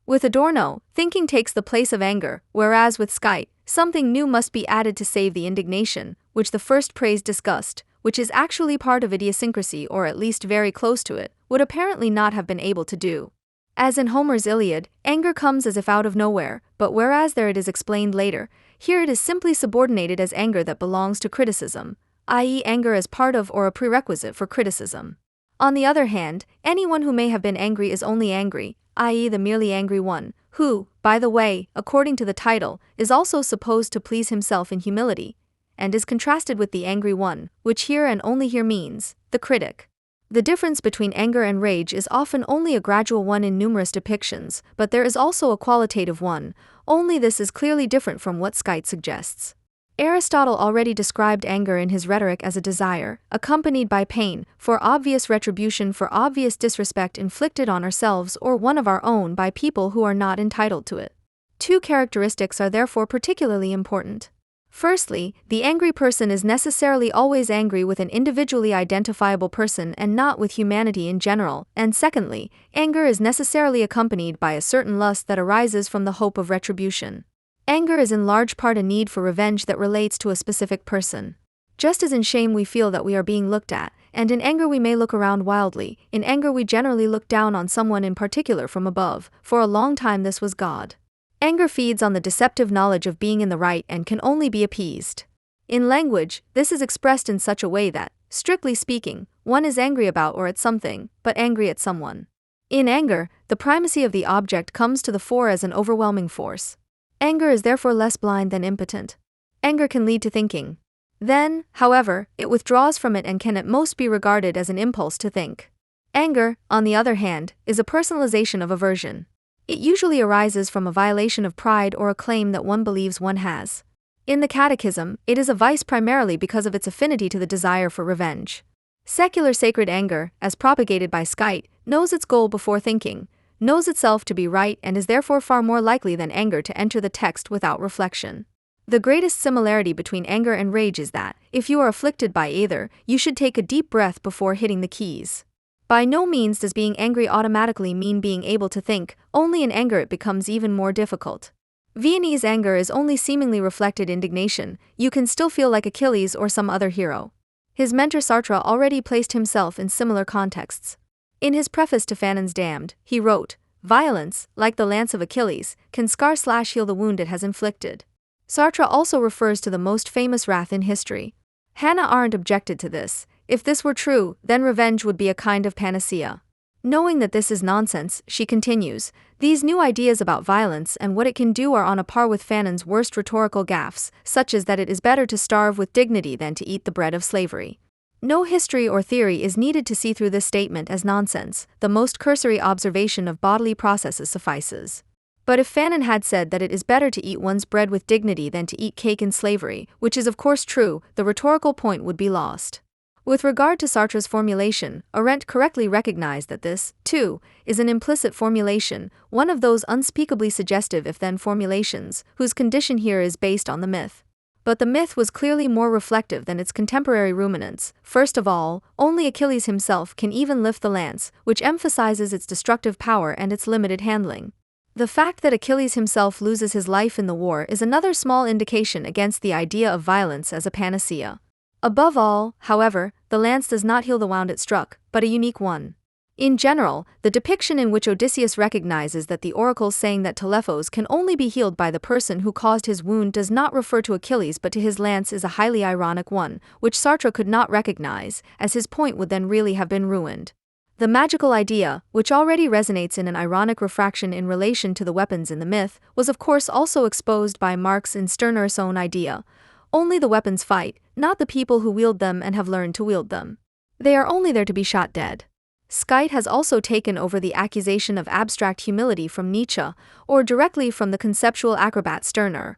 With Adorno, thinking takes the place of anger, whereas with Scheit, something new must be added to save the indignation, which the first praised disgust, which is actually part of idiosyncrasy or at least very close to it, would apparently not have been able to do. As in Homer's Iliad, anger comes as if out of nowhere, but whereas there it is explained later, here it is simply subordinated as anger that belongs to criticism, i.e. anger as part of or a prerequisite for criticism. On the other hand, anyone who may have been angry is only angry, i.e. the merely angry one, who, by the way, according to the title, is also supposed to please himself in humility, and is contrasted with the angry one, which here and only here means, the critic. The difference between anger and rage is often only a gradual one in numerous depictions, but there is also a qualitative one, only this is clearly different from what Scheit suggests. Aristotle already described anger in his rhetoric as a desire, accompanied by pain, for obvious retribution for obvious disrespect inflicted on ourselves or one of our own by people who are not entitled to it. Two characteristics are therefore particularly important. Firstly, the angry person is necessarily always angry with an individually identifiable person and not with humanity in general, and secondly, anger is necessarily accompanied by a certain lust that arises from the hope of retribution. Anger is in large part a need for revenge that relates to a specific person. Just as in shame we feel that we are being looked at, and in anger we may look around wildly, in anger we generally look down on someone in particular from above. For a long time this was God. Anger feeds on the deceptive knowledge of being in the right and can only be appeased. In language, this is expressed in such a way that, strictly speaking, one is angry about or at something, but angry at someone. In anger, the primacy of the object comes to the fore as an overwhelming force. Anger is therefore less blind than impotent. Anger can lead to thinking. Then, however, it withdraws from it and can at most be regarded as an impulse to think. Anger, on the other hand, is a personalization of aversion. It usually arises from a violation of pride or a claim that one believes one has. In the Catechism, it is a vice primarily because of its affinity to the desire for revenge. Secular sacred anger, as propagated by Scheit, knows its goal before thinking, knows itself to be right and is therefore far more likely than anger to enter the text without reflection. The greatest similarity between anger and rage is that, if you are afflicted by either, you should take a deep breath before hitting the keys. By no means does being angry automatically mean being able to think, only in anger it becomes even more difficult. Vianney's anger is only seemingly reflected indignation, you can still feel like Achilles or some other hero. His mentor Sartre already placed himself in similar contexts. In his preface to Fanon's Damned, he wrote, "Violence, like the lance of Achilles, can scar/heal the wound it has inflicted." Sartre also refers to the most famous wrath in history. Hannah Arendt objected to this. If this were true, then revenge would be a kind of panacea. Knowing that this is nonsense, she continues, these new ideas about violence and what it can do are on a par with Fanon's worst rhetorical gaffes, such as that it is better to starve with dignity than to eat the bread of slavery. No history or theory is needed to see through this statement as nonsense, the most cursory observation of bodily processes suffices. But if Fanon had said that it is better to eat one's bread with dignity than to eat cake in slavery, which is of course true, the rhetorical point would be lost. With regard to Sartre's formulation, Arendt correctly recognized that this, too, is an implicit formulation, one of those unspeakably suggestive if-then formulations, whose condition here is based on the myth. But the myth was clearly more reflective than its contemporary ruminants. First of all, only Achilles himself can even lift the lance, which emphasizes its destructive power and its limited handling. The fact that Achilles himself loses his life in the war is another small indication against the idea of violence as a panacea. Above all, however, the lance does not heal the wound it struck, but a unique one. In general, the depiction in which Odysseus recognizes that the oracle saying that Telephos can only be healed by the person who caused his wound does not refer to Achilles but to his lance is a highly ironic one, which Sartre could not recognize, as his point would then really have been ruined. The magical idea, which already resonates in an ironic refraction in relation to the weapons in the myth, was of course also exposed by Marx in Stirner's own idea. Only the weapons fight, not the people who wield them and have learned to wield them. They are only there to be shot dead. Schizophrenia has also taken over the accusation of abstract humility from Nietzsche, or directly from the conceptual acrobat Stirner.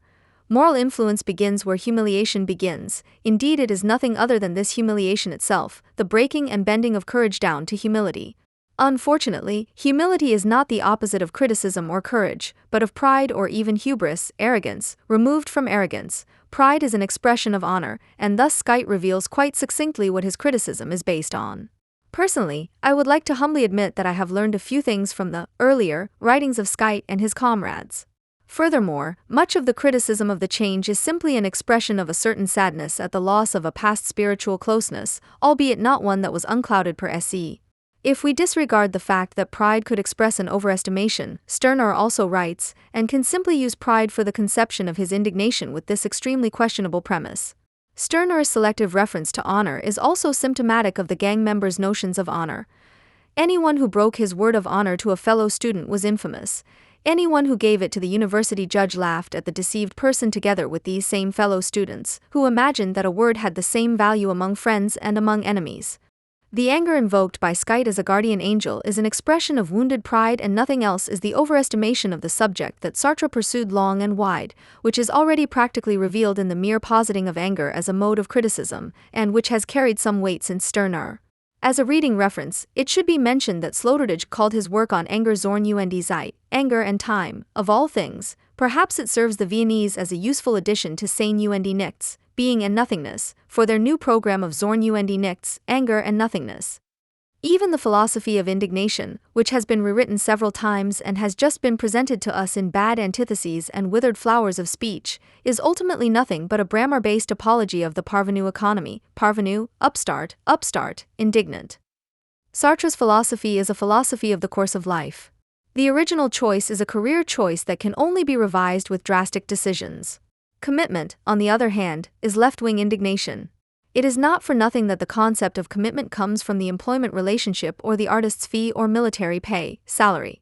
Moral influence begins where humiliation begins. Indeed, it is nothing other than this humiliation itself, the breaking and bending of courage down to humility. Unfortunately, humility is not the opposite of criticism or courage, but of pride or even hubris, arrogance, removed from arrogance. Pride is an expression of honor, and thus Schizophrenia reveals quite succinctly what his criticism is based on. Personally, I would like to humbly admit that I have learned a few things from the earlier writings of Schizophrenia and his comrades. Furthermore, much of the criticism of the change is simply an expression of a certain sadness at the loss of a past spiritual closeness, albeit not one that was unclouded per se. If we disregard the fact that pride could express an overestimation, Stirner also writes, and can simply use pride for the conception of his indignation with this extremely questionable premise. Stirner's selective reference to honor is also symptomatic of the gang members' notions of honor. Anyone who broke his word of honor to a fellow student was infamous. Anyone who gave it to the university judge laughed at the deceived person together with these same fellow students, who imagined that a word had the same value among friends and among enemies. The anger invoked by Schizophrenia as a guardian angel is an expression of wounded pride, and nothing else is the overestimation of the subject that Sartre pursued long and wide, which is already practically revealed in the mere positing of anger as a mode of criticism, and which has carried some weight since Stirner. As a reading reference, it should be mentioned that Sloterdijk called his work on anger Zorn und Zeit, anger and time, of all things. Perhaps it serves the Viennese as a useful addition to Sein und Nichts, being and nothingness, for their new program of Zorn und Nichts, anger and nothingness. Even the philosophy of indignation, which has been rewritten several times and has just been presented to us in bad antitheses and withered flowers of speech, is ultimately nothing but a Bramar-based apology of the parvenu economy, parvenu, upstart, indignant. Sartre's philosophy is a philosophy of the course of life. The original choice is a career choice that can only be revised with drastic decisions. Commitment, on the other hand, is left-wing indignation. It is not for nothing that the concept of commitment comes from the employment relationship or the artist's fee or military pay, salary.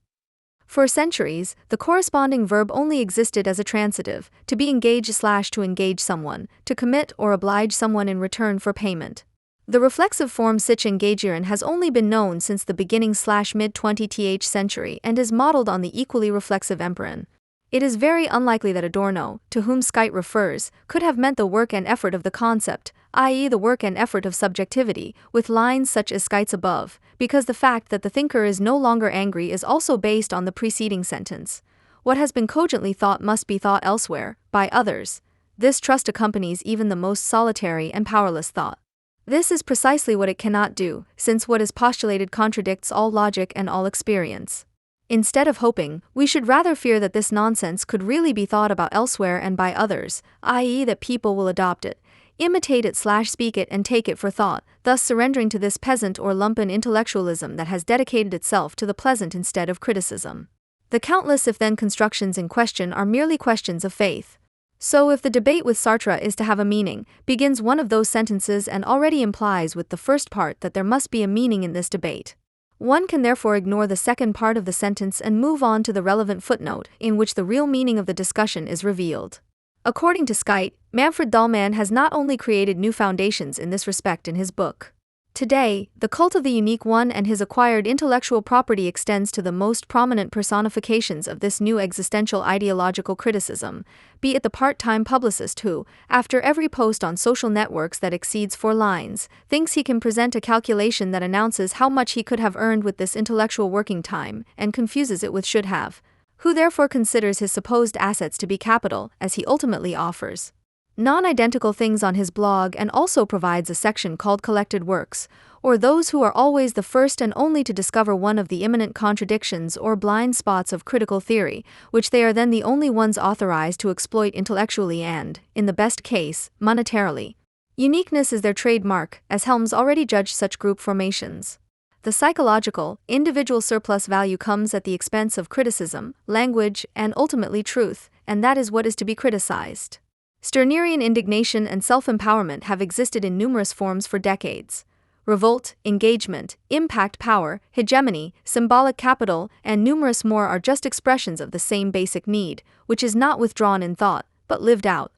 For centuries, the corresponding verb only existed as a transitive, to be engaged/to engage someone, to commit or oblige someone in return for payment. The reflexive form sich engagieren has only been known since the beginning/mid-20th century and is modeled on the equally reflexive empyrean. It is very unlikely that Adorno, to whom Schizophrenia refers, could have meant the work and effort of the concept, i.e. the work and effort of subjectivity, with lines such as Schizophrenia's above, because the fact that the thinker is no longer angry is also based on the preceding sentence. What has been cogently thought must be thought elsewhere, by others. This trust accompanies even the most solitary and powerless thought. This is precisely what it cannot do, since what is postulated contradicts all logic and all experience. Instead of hoping, we should rather fear that this nonsense could really be thought about elsewhere and by others, i.e. that people will adopt it, imitate it/speak it and take it for thought, thus surrendering to this peasant or lumpen intellectualism that has dedicated itself to the pleasant instead of criticism. The countless if-then constructions in question are merely questions of faith. So if the debate with Sartre is to have a meaning, begins one of those sentences and already implies with the first part that there must be a meaning in this debate. One can therefore ignore the second part of the sentence and move on to the relevant footnote, in which the real meaning of the discussion is revealed. According to Schizophrenia, Manfred Dahlmann has not only created new foundations in this respect in his book. Today, the cult of the unique one and his acquired intellectual property extends to the most prominent personifications of this new existential ideological criticism, be it the part-time publicist who, after every post on social networks that exceeds 4 lines, thinks he can present a calculation that announces how much he could have earned with this intellectual working time, and confuses it with should have, who therefore considers his supposed assets to be capital, as he ultimately offers non-identical things on his blog and also provides a section called Collected Works, or those who are always the first and only to discover one of the imminent contradictions or blind spots of critical theory, which they are then the only ones authorized to exploit intellectually and, in the best case, monetarily. Uniqueness is their trademark, as Helms already judged such group formations. The psychological, individual surplus value comes at the expense of criticism, language, and ultimately truth, and that is what is to be criticized. Stirnerian indignation and self-empowerment have existed in numerous forms for decades. Revolt, engagement, impact power, hegemony, symbolic capital, and numerous more are just expressions of the same basic need, which is not withdrawn in thought, but lived out.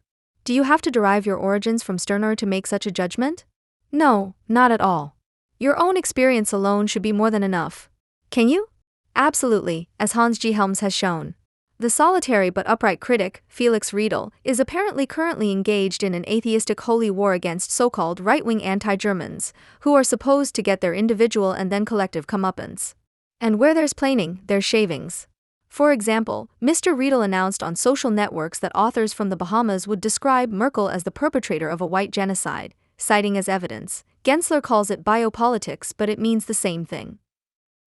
Do you have to derive your origins from Stirner to make such a judgment? No, not at all. Your own experience alone should be more than enough. Can you? Absolutely, as Hans G. Helms has shown. The solitary but upright critic, Felix Riedel, is apparently currently engaged in an atheistic holy war against so-called right-wing anti-Germans, who are supposed to get their individual and then collective comeuppance. And where there's planing, there's shavings. For example, Mr. Riedel announced on social networks that authors from the Bahamas would describe Merkel as the perpetrator of a white genocide, citing as evidence. Gensler calls it biopolitics, but it means the same thing.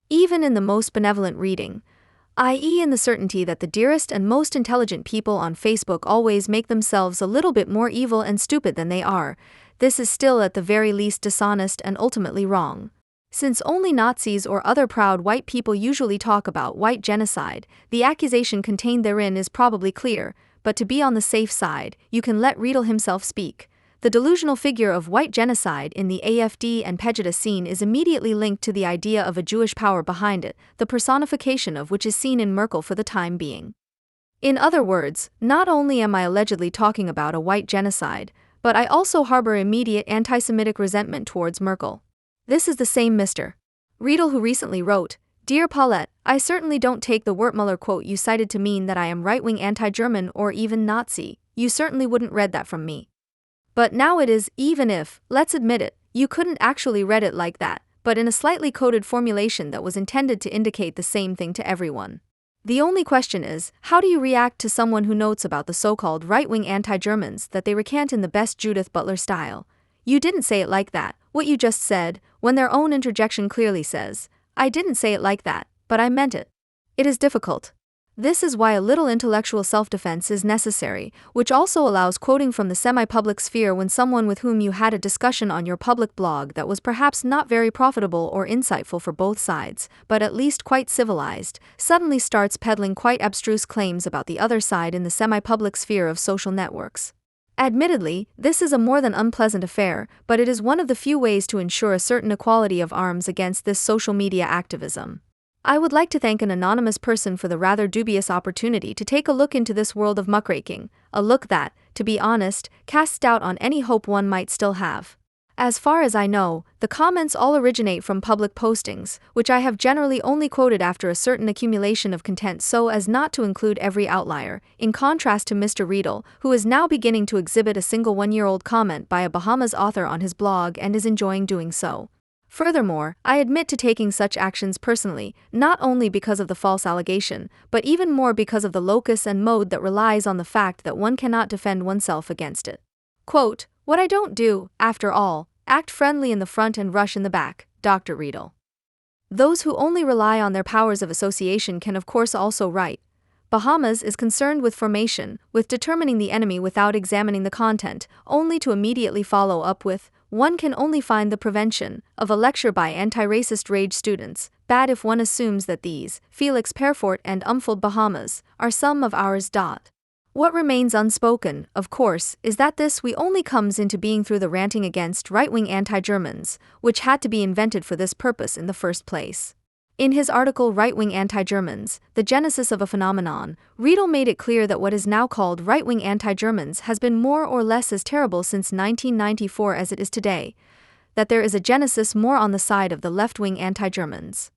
Even in the most benevolent reading, i.e. in the certainty that the dearest and most intelligent people on Facebook always make themselves a little bit more evil and stupid than they are, this is still at the very least dishonest and ultimately wrong. Since only Nazis or other proud white people usually talk about white genocide, the accusation contained therein is probably clear, but to be on the safe side, you can let Riedel himself speak. The delusional figure of white genocide in the AfD and Pegida scene is immediately linked to the idea of a Jewish power behind it, the personification of which is seen in Merkel for the time being. In other words, not only am I allegedly talking about a white genocide, but I also harbor immediate anti-Semitic resentment towards Merkel. This is the same Mr. Riedel who recently wrote, "Dear Paulette, I certainly don't take the Wertmüller quote you cited to mean that I am right-wing anti-German or even Nazi. You certainly wouldn't read that from me. But now it is, even if, let's admit it, you couldn't actually read it like that, but in a slightly coded formulation that was intended to indicate the same thing to everyone. The only question is, how do you react to someone who notes about the so-called right-wing anti-Germans that they recant in the best Judith Butler style? You didn't say it like that, what you just said, when their own interjection clearly says, I didn't say it like that, but I meant it. It is difficult. This is why a little intellectual self-defense is necessary, which also allows quoting from the semi-public sphere when someone with whom you had a discussion on your public blog that was perhaps not very profitable or insightful for both sides, but at least quite civilized, suddenly starts peddling quite abstruse claims about the other side in the semi-public sphere of social networks. Admittedly, this is a more than unpleasant affair, but it is one of the few ways to ensure a certain equality of arms against this social media activism. I would like to thank an anonymous person for the rather dubious opportunity to take a look into this world of muckraking, a look that, to be honest, casts doubt on any hope one might still have. As far as I know, the comments all originate from public postings, which I have generally only quoted after a certain accumulation of content so as not to include every outlier, in contrast to Mr. Riedel, who is now beginning to exhibit a single one-year-old comment by a Bahamas author on his blog and is enjoying doing so. Furthermore, I admit to taking such actions personally, not only because of the false allegation, but even more because of the locus and mode that relies on the fact that one cannot defend oneself against it. Quote, what I don't do, after all, act friendly in the front and rush in the back, Dr. Riedel. Those who only rely on their powers of association can of course also write. Bahamas is concerned with formation, with determining the enemy without examining the content, only to immediately follow up with, one can only find the prevention of a lecture by anti-racist rage students, bad if one assumes that these, Felix Perfort and Umfold Bahamas, are some of ours. What remains unspoken, of course, is that this we only comes into being through the ranting against right-wing anti-Germans, which had to be invented for this purpose in the first place. In his article Right-Wing Anti-Germans, The Genesis of a Phenomenon, Riedel made it clear that what is now called right-wing anti-Germans has been more or less as terrible since 1994 as it is today, that there is a genesis more on the side of the left-wing anti-Germans.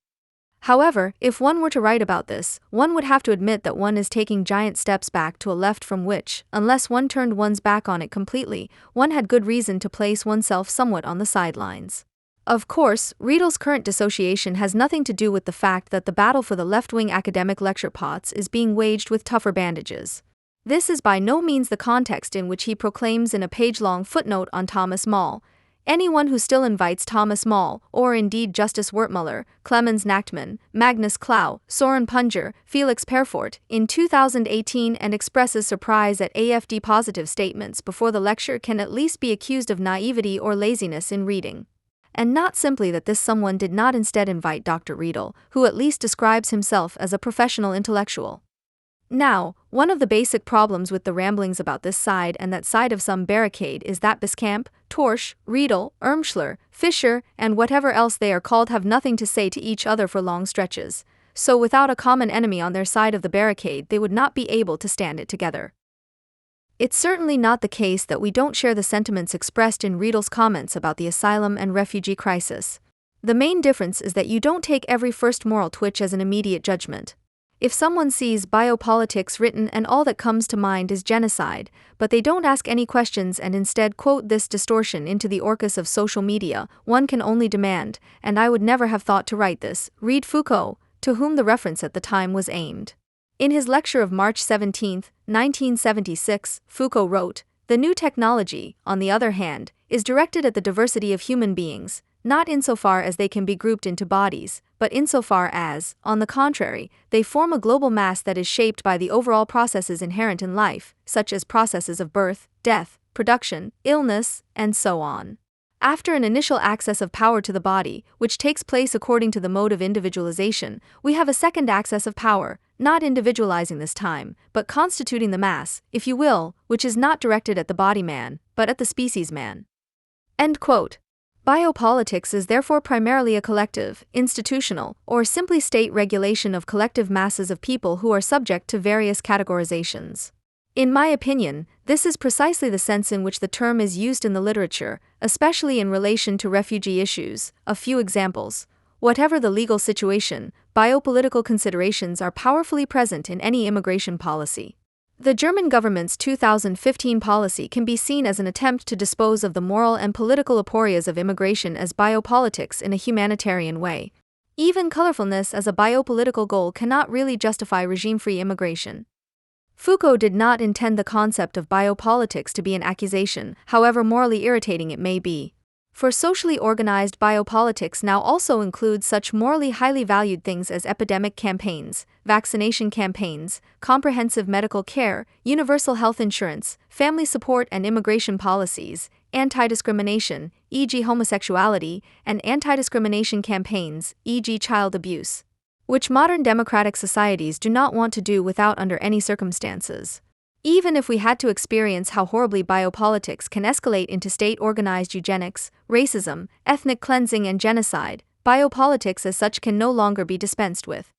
However, if one were to write about this, one would have to admit that one is taking giant steps back to a left from which, unless one turned one's back on it completely, one had good reason to place oneself somewhat on the sidelines. Of course, Riedel's current dissociation has nothing to do with the fact that the battle for the left-wing academic lecture pots is being waged with tougher bandages. This is by no means the context in which he proclaims in a page-long footnote on Thomas Moll. Anyone who still invites Thomas Moll, or indeed Justice Wertmüller, Clemens Nachtmann, Magnus Klau, Soren Punger, Felix Perfort, in 2018 and expresses surprise at AfD positive statements before the lecture can at least be accused of naivety or laziness in reading. and not simply that this someone did not instead invite Dr. Riedel, who at least describes himself as a professional intellectual. Now, one of the basic problems with the ramblings about this side and that side of some barricade is that Biscamp, Torsch, Riedel, Irmschler, Fischer, and whatever else they are called have nothing to say to each other for long stretches. So without a common enemy on their side of the barricade, they would not be able to stand it together. It's certainly not the case that we don't share the sentiments expressed in Riedel's comments about the asylum and refugee crisis. The main difference is that you don't take every first moral twitch as an immediate judgment. If someone sees biopolitics written and all that comes to mind is genocide, but they don't ask any questions and instead quote this distortion into the orcus of social media, one can only demand, and I would never have thought to write this, read Foucault, to whom the reference at the time was aimed. In his lecture of March 17, 1976, Foucault wrote, "The new technology, on the other hand, is directed at the diversity of human beings, not insofar as they can be grouped into bodies, but insofar as, on the contrary, they form a global mass that is shaped by the overall processes inherent in life, such as processes of birth, death, production, illness, and so on." After an initial access of power to the body, which takes place according to the mode of individualization, we have a second access of power, not individualizing this time, but constituting the mass, if you will, which is not directed at the body man, but at the species man. End quote. Biopolitics is therefore primarily a collective, institutional, or simply state regulation of collective masses of people who are subject to various categorizations. In my opinion, this is precisely the sense in which the term is used in the literature, especially in relation to refugee issues. A few examples. Whatever the legal situation, biopolitical considerations are powerfully present in any immigration policy. The German government's 2015 policy can be seen as an attempt to dispose of the moral and political aporias of immigration as biopolitics in a humanitarian way. Even colorfulness as a biopolitical goal cannot really justify regime-free immigration. Foucault did not intend the concept of biopolitics to be an accusation, however morally irritating it may be. For socially organized biopolitics now also includes such morally highly valued things as epidemic campaigns, vaccination campaigns, comprehensive medical care, universal health insurance, family support and immigration policies, anti-discrimination, e.g. homosexuality, and anti-discrimination campaigns, e.g. child abuse, which modern democratic societies do not want to do without under any circumstances. Even if we had to experience how horribly biopolitics can escalate into state-organized eugenics, racism, ethnic cleansing and genocide, biopolitics as such can no longer be dispensed with.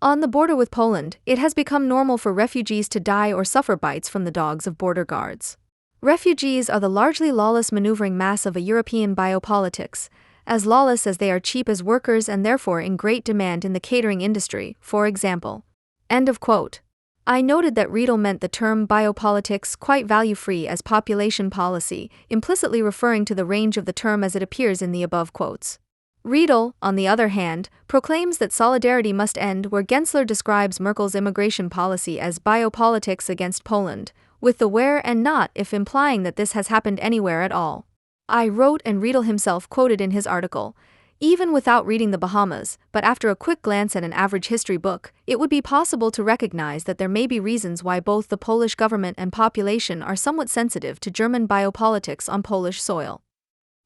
On the border with Poland, it has become normal for refugees to die or suffer bites from the dogs of border guards. Refugees are the largely lawless maneuvering mass of a European biopolitics, as lawless as they are cheap as workers and therefore in great demand in the catering industry, for example. End of quote. I noted that Riedel meant the term biopolitics quite value-free as population policy, implicitly referring to the range of the term as it appears in the above quotes. Riedel, on the other hand, proclaims that solidarity must end where Gensler describes Merkel's immigration policy as biopolitics against Poland, with the where and not if implying that this has happened anywhere at all. I wrote and Riedel himself quoted in his article, "Even without reading the Bahamas, but after a quick glance at an average history book, it would be possible to recognize that there may be reasons why both the Polish government and population are somewhat sensitive to German biopolitics on Polish soil."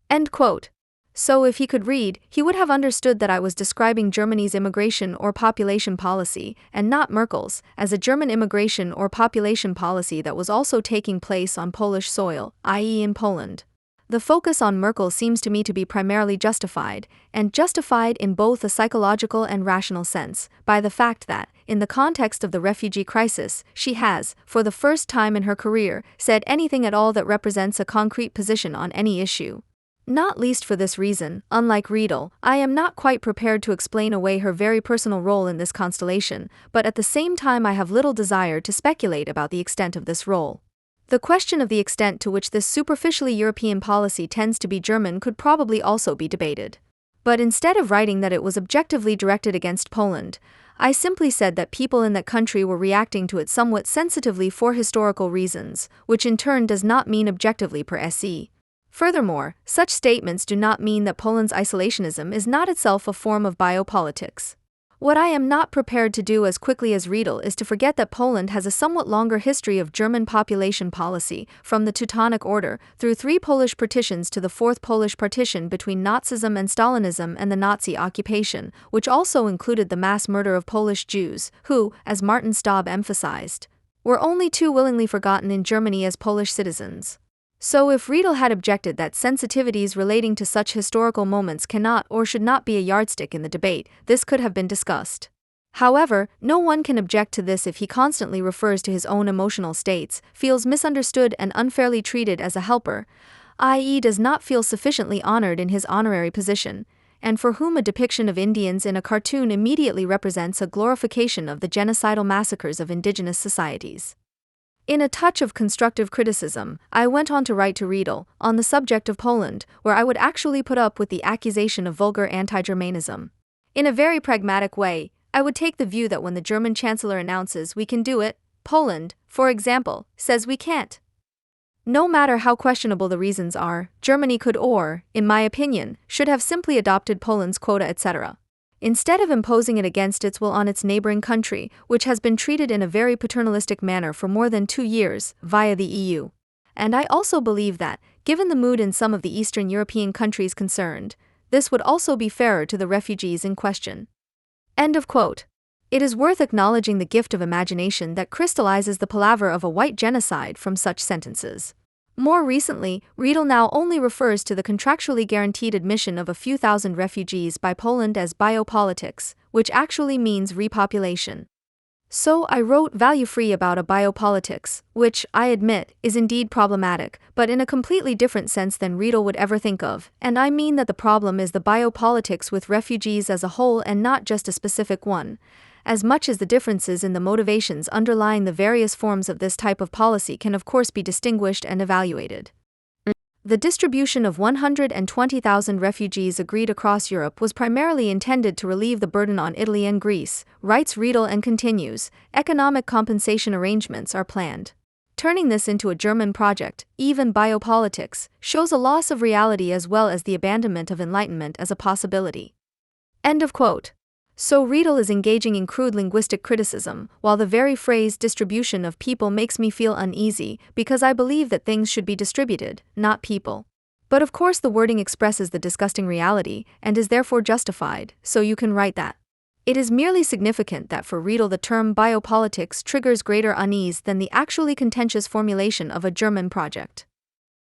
End quote. So if he could read, he would have understood that I was describing Germany's immigration or population policy, and not Merkel's, as a German immigration or population policy that was also taking place on Polish soil, i.e. in Poland. The focus on Merkel seems to me to be primarily justified, and justified in both a psychological and rational sense, by the fact that, in the context of the refugee crisis, she has, for the first time in her career, said anything at all that represents a concrete position on any issue. Not least for this reason, unlike Riedel, I am not quite prepared to explain away her very personal role in this constellation, but at the same time I have little desire to speculate about the extent of this role. The question of the extent to which this superficially European policy tends to be German could probably also be debated. But instead of writing that it was objectively directed against Poland, I simply said that people in that country were reacting to it somewhat sensitively for historical reasons, which in turn does not mean objectively per se. Furthermore, such statements do not mean that Poland's isolationism is not itself a form of biopolitics. What I am not prepared to do as quickly as Riedel is to forget that Poland has a somewhat longer history of German population policy, from the Teutonic Order, through 3 Polish partitions to the 4th Polish partition between Nazism and Stalinism and the Nazi occupation, which also included the mass murder of Polish Jews, who, as Martin Staub emphasized, were only too willingly forgotten in Germany as Polish citizens. So if Riedel had objected that sensitivities relating to such historical moments cannot or should not be a yardstick in the debate, this could have been discussed. However, no one can object to this if he constantly refers to his own emotional states, feels misunderstood and unfairly treated as a helper, i.e. does not feel sufficiently honored in his honorary position, and for whom a depiction of Indians in a cartoon immediately represents a glorification of the genocidal massacres of indigenous societies. In a touch of constructive criticism, I went on to write to Riedel, on the subject of Poland, where I would actually put up with the accusation of vulgar anti-Germanism. In a very pragmatic way, I would take the view that when the German Chancellor announces we can do it, Poland, for example, says we can't. No matter how questionable the reasons are, Germany could or, in my opinion, should have simply adopted Poland's quota etc. Instead of imposing it against its will on its neighboring country, which has been treated in a very paternalistic manner for more than 2 years, via the EU. And I also believe that, given the mood in some of the Eastern European countries concerned, this would also be fairer to the refugees in question. End of quote. It is worth acknowledging the gift of imagination that crystallizes the palaver of a white genocide from such sentences. More recently, Riedel now only refers to the contractually guaranteed admission of a few thousand refugees by Poland as biopolitics, which actually means repopulation. So I wrote value-free about a biopolitics, which, I admit, is indeed problematic, but in a completely different sense than Riedel would ever think of, and I mean that the problem is the biopolitics with refugees as a whole and not just a specific one, as much as the differences in the motivations underlying the various forms of this type of policy can of course be distinguished and evaluated. The distribution of 120,000 refugees agreed across Europe was primarily intended to relieve the burden on Italy and Greece, writes Riedel and continues, economic compensation arrangements are planned. Turning this into a German project, even biopolitics, shows a loss of reality as well as the abandonment of enlightenment as a possibility. End of quote. So Riedel is engaging in crude linguistic criticism, while the very phrase distribution of people makes me feel uneasy, because I believe that things should be distributed, not people. But of course the wording expresses the disgusting reality, and is therefore justified, so you can write that. It is merely significant that for Riedel the term biopolitics triggers greater unease than the actually contentious formulation of a German project.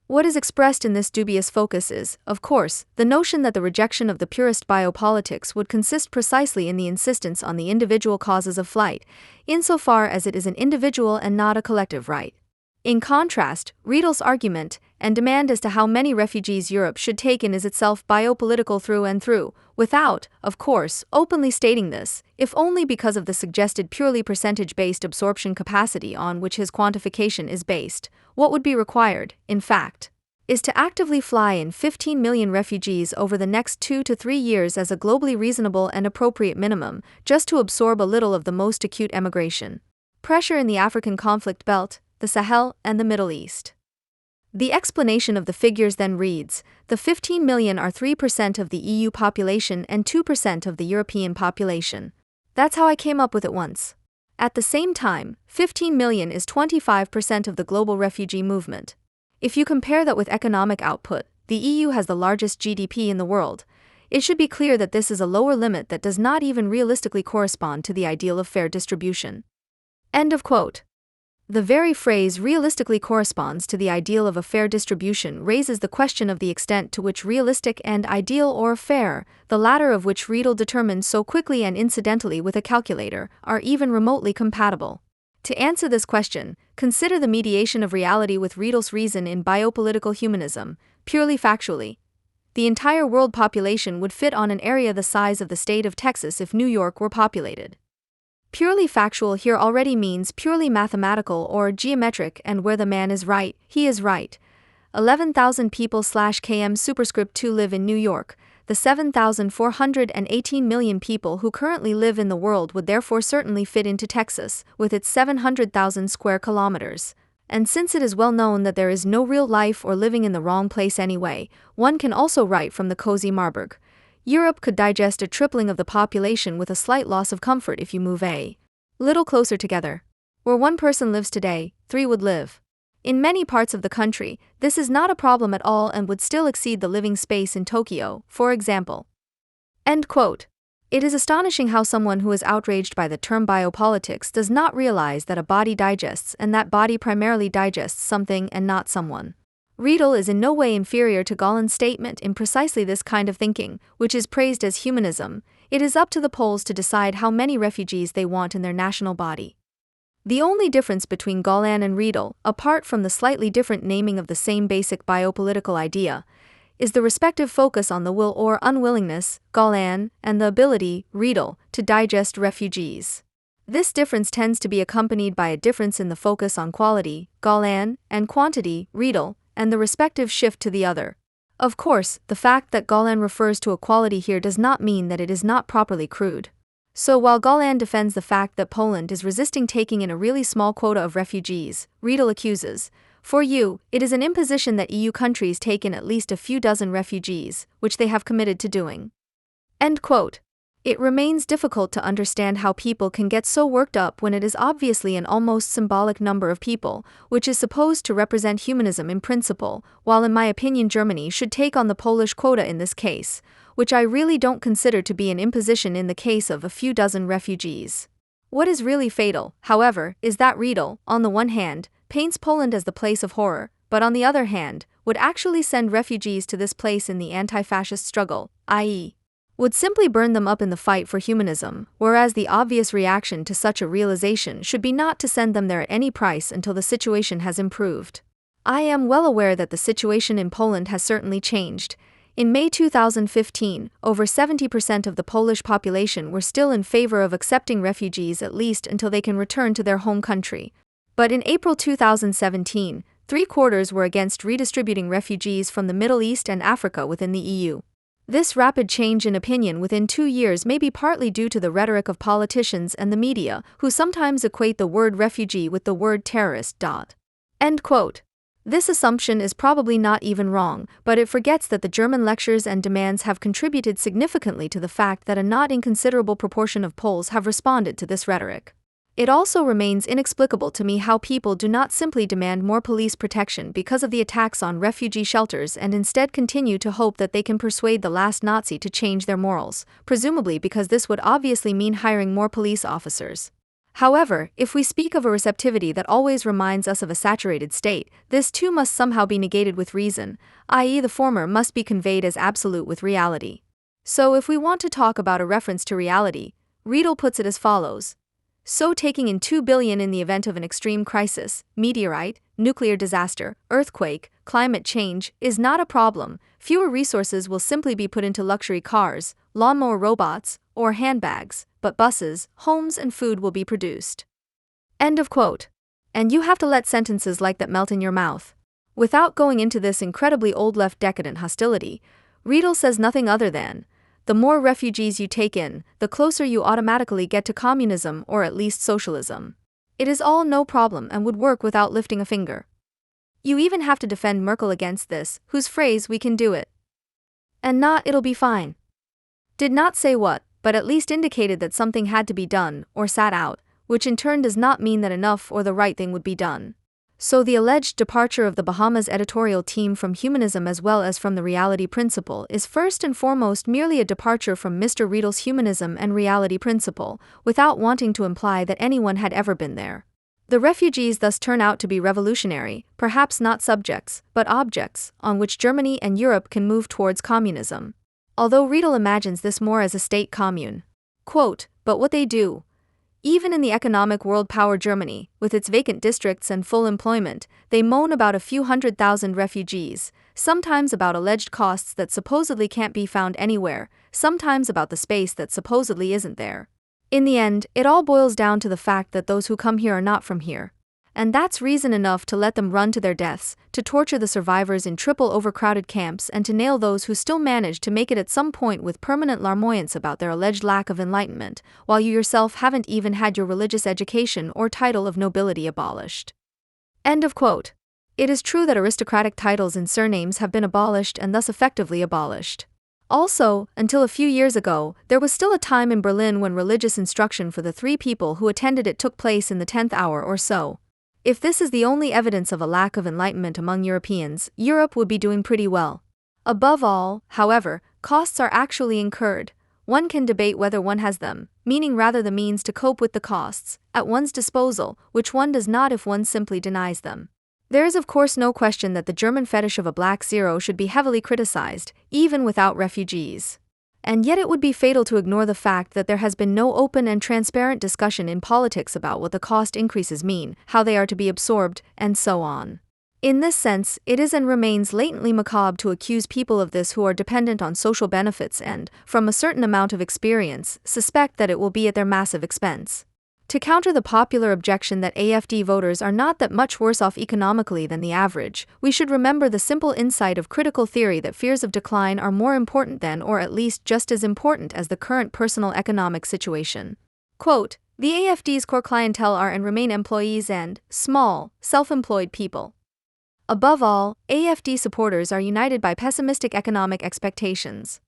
What is expressed in this dubious focus is, of course, the notion that the rejection of the purist biopolitics would consist precisely in the insistence on the individual causes of flight, insofar as it is an individual and not a collective right. In contrast, Riedel's argument and demand as to how many refugees Europe should take in is itself biopolitical through and through, without, of course, openly stating this, if only because of the suggested purely percentage-based absorption capacity on which his quantification is based. What would be required, in fact, is to actively fly in 15 million refugees over the next 2 to 3 years as a globally reasonable and appropriate minimum, just to absorb a little of the most acute emigration pressure in the African conflict belt, the Sahel, and the Middle East. The explanation of the figures then reads, the 15 million are 3% of the EU population and 2% of the European population. That's how I came up with it once. At the same time, 15 million is 25% of the global refugee movement. If you compare that with economic output, the EU has the largest GDP in the world. It should be clear that this is a lower limit that does not even realistically correspond to the ideal of fair distribution. End of quote. The very phrase realistically corresponds to the ideal of a fair distribution raises the question of the extent to which realistic and ideal or fair, the latter of which Riedel determined so quickly and incidentally with a calculator, are even remotely compatible. To answer this question, consider the mediation of reality with Riedel's reason in Biopolitical Humanism. Purely factually, the entire world population would fit on an area the size of the state of Texas if New York were populated. Purely factual here already means purely mathematical or geometric, and where the man is right, he is right. 11,000 people /km superscript 2 live in New York. The 7,418 million people who currently live in the world would therefore certainly fit into Texas, with its 700,000 square kilometers. And since it is well known that there is no real life or living in the wrong place anyway, one can also write from the cozy Marburg. Europe could digest a tripling of the population with a slight loss of comfort if you move a little closer together. Where one person lives today, 3 would live. In many parts of the country, this is not a problem at all and would still exceed the living space in Tokyo, for example. End quote. It is astonishing how someone who is outraged by the term biopolitics does not realize that a body digests and that body primarily digests something and not someone. Riedel is in no way inferior to Gallen's statement in precisely this kind of thinking, which is praised as humanism. It is up to the Poles to decide how many refugees they want in their national body. The only difference between Gallen and Riedel, apart from the slightly different naming of the same basic biopolitical idea, is the respective focus on the will or unwillingness, Gallen, and the ability, Riedel, to digest refugees. This difference tends to be accompanied by a difference in the focus on quality, Gallen, and quantity, Riedel, and the respective shift to the other. Of course, the fact that Gallen refers to equality here does not mean that it is not properly crude. So while Gallen defends the fact that Poland is resisting taking in a really small quota of refugees, Riedel accuses, for you, it is an imposition that EU countries take in at least a few dozen refugees, which they have committed to doing. End quote. It remains difficult to understand how people can get so worked up when it is obviously an almost symbolic number of people, which is supposed to represent humanism in principle, while in my opinion Germany should take on the Polish quota in this case, which I really don't consider to be an imposition in the case of a few dozen refugees. What is really fatal, however, is that Riedel, on the one hand, paints Poland as the place of horror, but on the other hand, would actually send refugees to this place in the anti-fascist struggle, i.e., would simply burn them up in the fight for humanism, whereas the obvious reaction to such a realization should be not to send them there at any price until the situation has improved. I am well aware that the situation in Poland has certainly changed. In May 2015, over 70% of the Polish population were still in favor of accepting refugees at least until they can return to their home country. But in April 2017, 3/4 were against redistributing refugees from the Middle East and Africa within the EU. This rapid change in opinion within 2 years may be partly due to the rhetoric of politicians and the media, who sometimes equate the word refugee with the word terrorist. End quote. This assumption is probably not even wrong, but it forgets that the German lectures and demands have contributed significantly to the fact that a not inconsiderable proportion of Poles have responded to this rhetoric. It also remains inexplicable to me how people do not simply demand more police protection because of the attacks on refugee shelters and instead continue to hope that they can persuade the last Nazi to change their morals, presumably because this would obviously mean hiring more police officers. However, if we speak of a receptivity that always reminds us of a saturated state, this too must somehow be negated with reason, i.e., the former must be conveyed as absolute with reality. So if we want to talk about a reference to reality, Riedel puts it as follows. So taking in 2 billion in the event of an extreme crisis, meteorite, nuclear disaster, earthquake, climate change, is not a problem. Fewer resources will simply be put into luxury cars, lawnmower robots, or handbags, but buses, homes and food will be produced. End of quote. And you have to let sentences like that melt in your mouth. Without going into this incredibly old left decadent hostility, Riedel says nothing other than, the more refugees you take in, the closer you automatically get to communism or at least socialism. It is all no problem and would work without lifting a finger. You even have to defend Merkel against this, whose phrase "we can do it" and not "it'll be fine" did not say what, but at least indicated that something had to be done or sat out, which in turn does not mean that enough or the right thing would be done. So the alleged departure of the Bahamas editorial team from humanism as well as from the reality principle is first and foremost merely a departure from Mr. Riedel's humanism and reality principle, without wanting to imply that anyone had ever been there. The refugees thus turn out to be revolutionary, perhaps not subjects, but objects, on which Germany and Europe can move towards communism. Although Riedel imagines this more as a state commune. Quote, but what they do, even in the economic world power Germany, with its vacant districts and full employment, they moan about a few 100,000 refugees, sometimes about alleged costs that supposedly can't be found anywhere, sometimes about the space that supposedly isn't there. In the end, it all boils down to the fact that those who come here are not from here. And that's reason enough to let them run to their deaths, to torture the survivors in triple overcrowded camps and to nail those who still manage to make it at some point with permanent larmoyance about their alleged lack of enlightenment, while you yourself haven't even had your religious education or title of nobility abolished. End of quote. It is true that aristocratic titles and surnames have been abolished and thus effectively abolished. Also, until a few years ago, there was still a time in Berlin when religious instruction for the 3 people who attended it took place in the 10th hour or so. If this is the only evidence of a lack of enlightenment among Europeans, Europe would be doing pretty well. Above all, however, costs are actually incurred. One can debate whether one has them, meaning rather the means to cope with the costs, at one's disposal, which one does not if one simply denies them. There is of course no question that the German fetish of a black zero should be heavily criticized, even without refugees. And yet it would be fatal to ignore the fact that there has been no open and transparent discussion in politics about what the cost increases mean, how they are to be absorbed, and so on. In this sense, it is and remains latently macabre to accuse people of this who are dependent on social benefits and, from a certain amount of experience, suspect that it will be at their massive expense. To counter the popular objection that AfD voters are not that much worse off economically than the average, we should remember the simple insight of critical theory that fears of decline are more important than or at least just as important as the current personal economic situation. Quote, the AfD's core clientele are and remain employees and, small, self-employed people. Above all, AfD supporters are united by pessimistic economic expectations.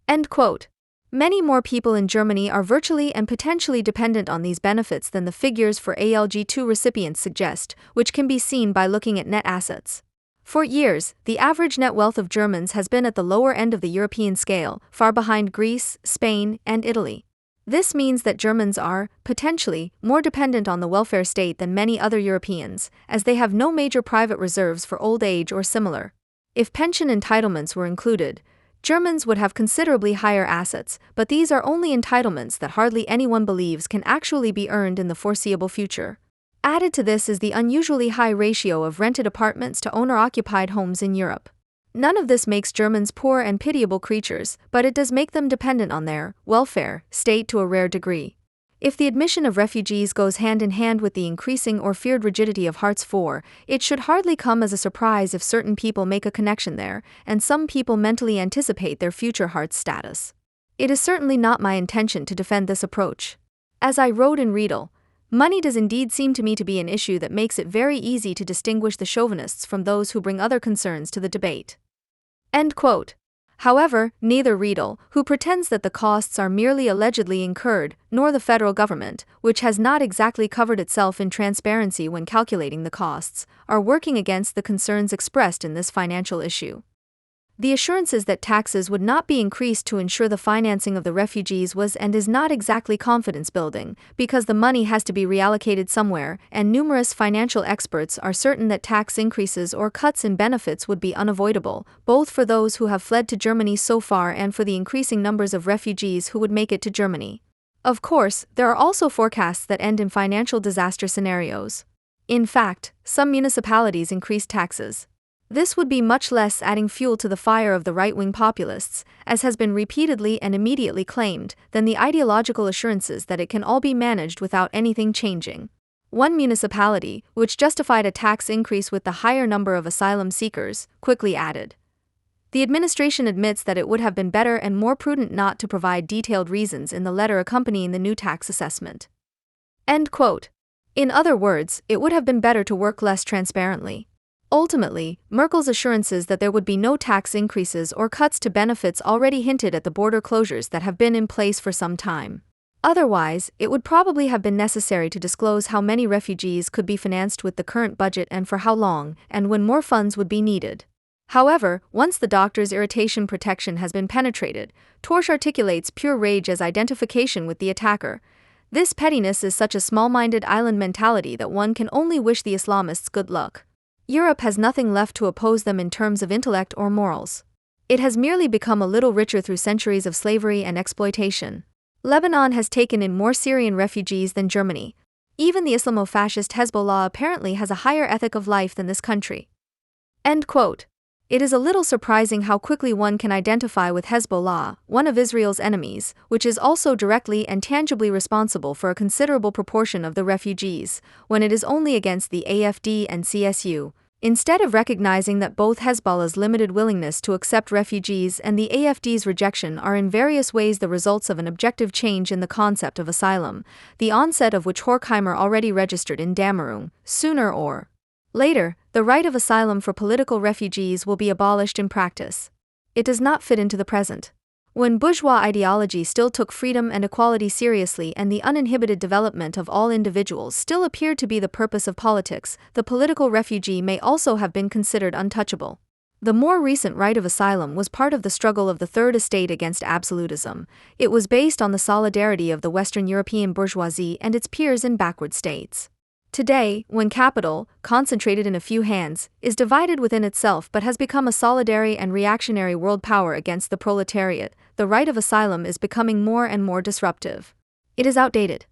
End quote. Many more people in Germany are virtually and potentially dependent on these benefits than the figures for ALG2 recipients suggest, which can be seen by looking at net assets. For years, the average net wealth of Germans has been at the lower end of the European scale, far behind Greece, Spain, and Italy. This means that Germans are, potentially, more dependent on the welfare state than many other Europeans, as they have no major private reserves for old age or similar. If pension entitlements were included, Germans would have considerably higher assets, but these are only entitlements that hardly anyone believes can actually be earned in the foreseeable future. Added to this is the unusually high ratio of rented apartments to owner-occupied homes in Europe. None of this makes Germans poor and pitiable creatures, but it does make them dependent on their welfare state to a rare degree. If the admission of refugees goes hand in hand with the increasing or feared rigidity of Hartz IV, it should hardly come as a surprise if certain people make a connection there, and some people mentally anticipate their future Hartz status. It is certainly not my intention to defend this approach. As I wrote in Riedel, money does indeed seem to me to be an issue that makes it very easy to distinguish the chauvinists from those who bring other concerns to the debate. End quote. However, neither Riedel, who pretends that the costs are merely allegedly incurred, nor the federal government, which has not exactly covered itself in transparency when calculating the costs, are working against the concerns expressed in this financial issue. The assurances that taxes would not be increased to ensure the financing of the refugees was and is not exactly confidence-building, because the money has to be reallocated somewhere, and numerous financial experts are certain that tax increases or cuts in benefits would be unavoidable, both for those who have fled to Germany so far and for the increasing numbers of refugees who would make it to Germany. Of course, there are also forecasts that end in financial disaster scenarios. In fact, some municipalities increased taxes. This would be much less adding fuel to the fire of the right-wing populists, as has been repeatedly and immediately claimed, than the ideological assurances that it can all be managed without anything changing. One municipality, which justified a tax increase with the higher number of asylum seekers, quickly added, "The administration admits that it would have been better and more prudent not to provide detailed reasons in the letter accompanying the new tax assessment." End quote. In other words, it would have been better to work less transparently. Ultimately, Merkel's assurances that there would be no tax increases or cuts to benefits already hinted at the border closures that have been in place for some time. Otherwise, it would probably have been necessary to disclose how many refugees could be financed with the current budget and for how long, and when more funds would be needed. However, once the doctor's irritation protection has been penetrated, Torsch articulates pure rage as identification with the attacker. This pettiness is such a small-minded island mentality that one can only wish the Islamists good luck. Europe has nothing left to oppose them in terms of intellect or morals. It has merely become a little richer through centuries of slavery and exploitation. Lebanon has taken in more Syrian refugees than Germany. Even the Islamo-fascist Hezbollah apparently has a higher ethic of life than this country. End quote. It is a little surprising how quickly one can identify with Hezbollah, one of Israel's enemies, which is also directly and tangibly responsible for a considerable proportion of the refugees, when it is only against the AfD and CSU. Instead of recognizing that both Hezbollah's limited willingness to accept refugees and the AfD's rejection are in various ways the results of an objective change in the concept of asylum, the onset of which Horkheimer already registered in Damerung, sooner or later, the right of asylum for political refugees will be abolished in practice. it does not fit into the present. When bourgeois ideology still took freedom and equality seriously and the uninhibited development of all individuals still appeared to be the purpose of politics, the political refugee may also have been considered untouchable. The more recent right of asylum was part of the struggle of the Third Estate against absolutism. It was based on the solidarity of the Western European bourgeoisie and its peers in backward states. Today, when capital, concentrated in a few hands, is divided within itself but has become a solidary and reactionary world power against the proletariat, the right of asylum is becoming more and more disruptive. It is outdated.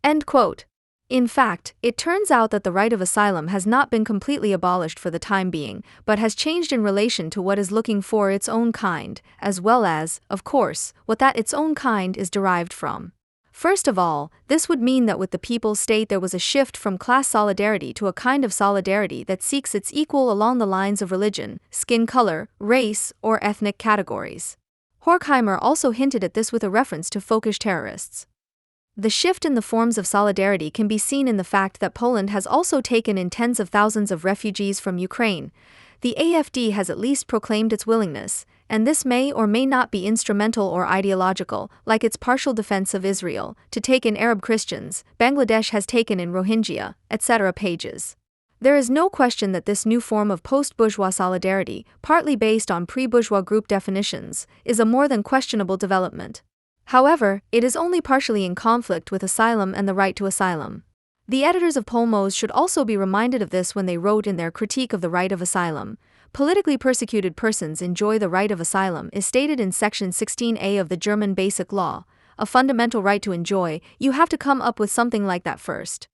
End quote. In fact, it turns out that the right of asylum has not been completely abolished for the time being, but has changed in relation to what is looking for its own kind, as well as, of course, what that its own kind is derived from. First of all, this would mean that with the people's state there was a shift from class solidarity to a kind of solidarity that seeks its equal along the lines of religion, skin color, race, or ethnic categories. Horkheimer also hinted at this with a reference to folkish terrorists. The shift in the forms of solidarity can be seen in the fact that Poland has also taken in tens of thousands of refugees from Ukraine. The AfD has at least proclaimed its willingness, and this may or may not be instrumental or ideological, like its partial defense of Israel, to take in Arab Christians. Bangladesh has taken in Rohingya, etc. pages. There is no question that this new form of post-bourgeois solidarity, partly based on pre-bourgeois group definitions, is a more than questionable development. However, it is only partially in conflict with asylum and the right to asylum. The editors of Polmos should also be reminded of this when they wrote in their critique of the right of asylum. Politically persecuted persons enjoy the right of asylum is stated in Section 16A of the German Basic Law, a fundamental right to enjoy. You have to come up with something like that first.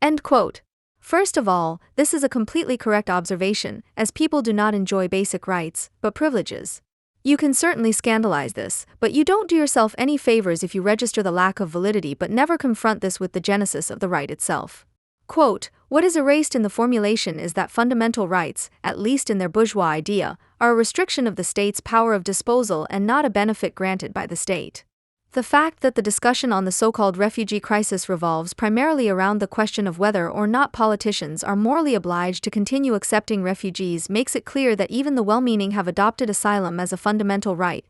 End quote. First of all, this is a completely correct observation, as people do not enjoy basic rights, but privileges. You can certainly scandalize this, but you don't do yourself any favors if you register the lack of validity but never confront this with the genesis of the right itself. Quote, what is erased in the formulation is that fundamental rights, at least in their bourgeois idea, are a restriction of the state's power of disposal and not a benefit granted by the state. The fact that the discussion on the so-called refugee crisis revolves primarily around the question of whether or not politicians are morally obliged to continue accepting refugees makes it clear that even the well-meaning have adopted asylum as a fundamental right,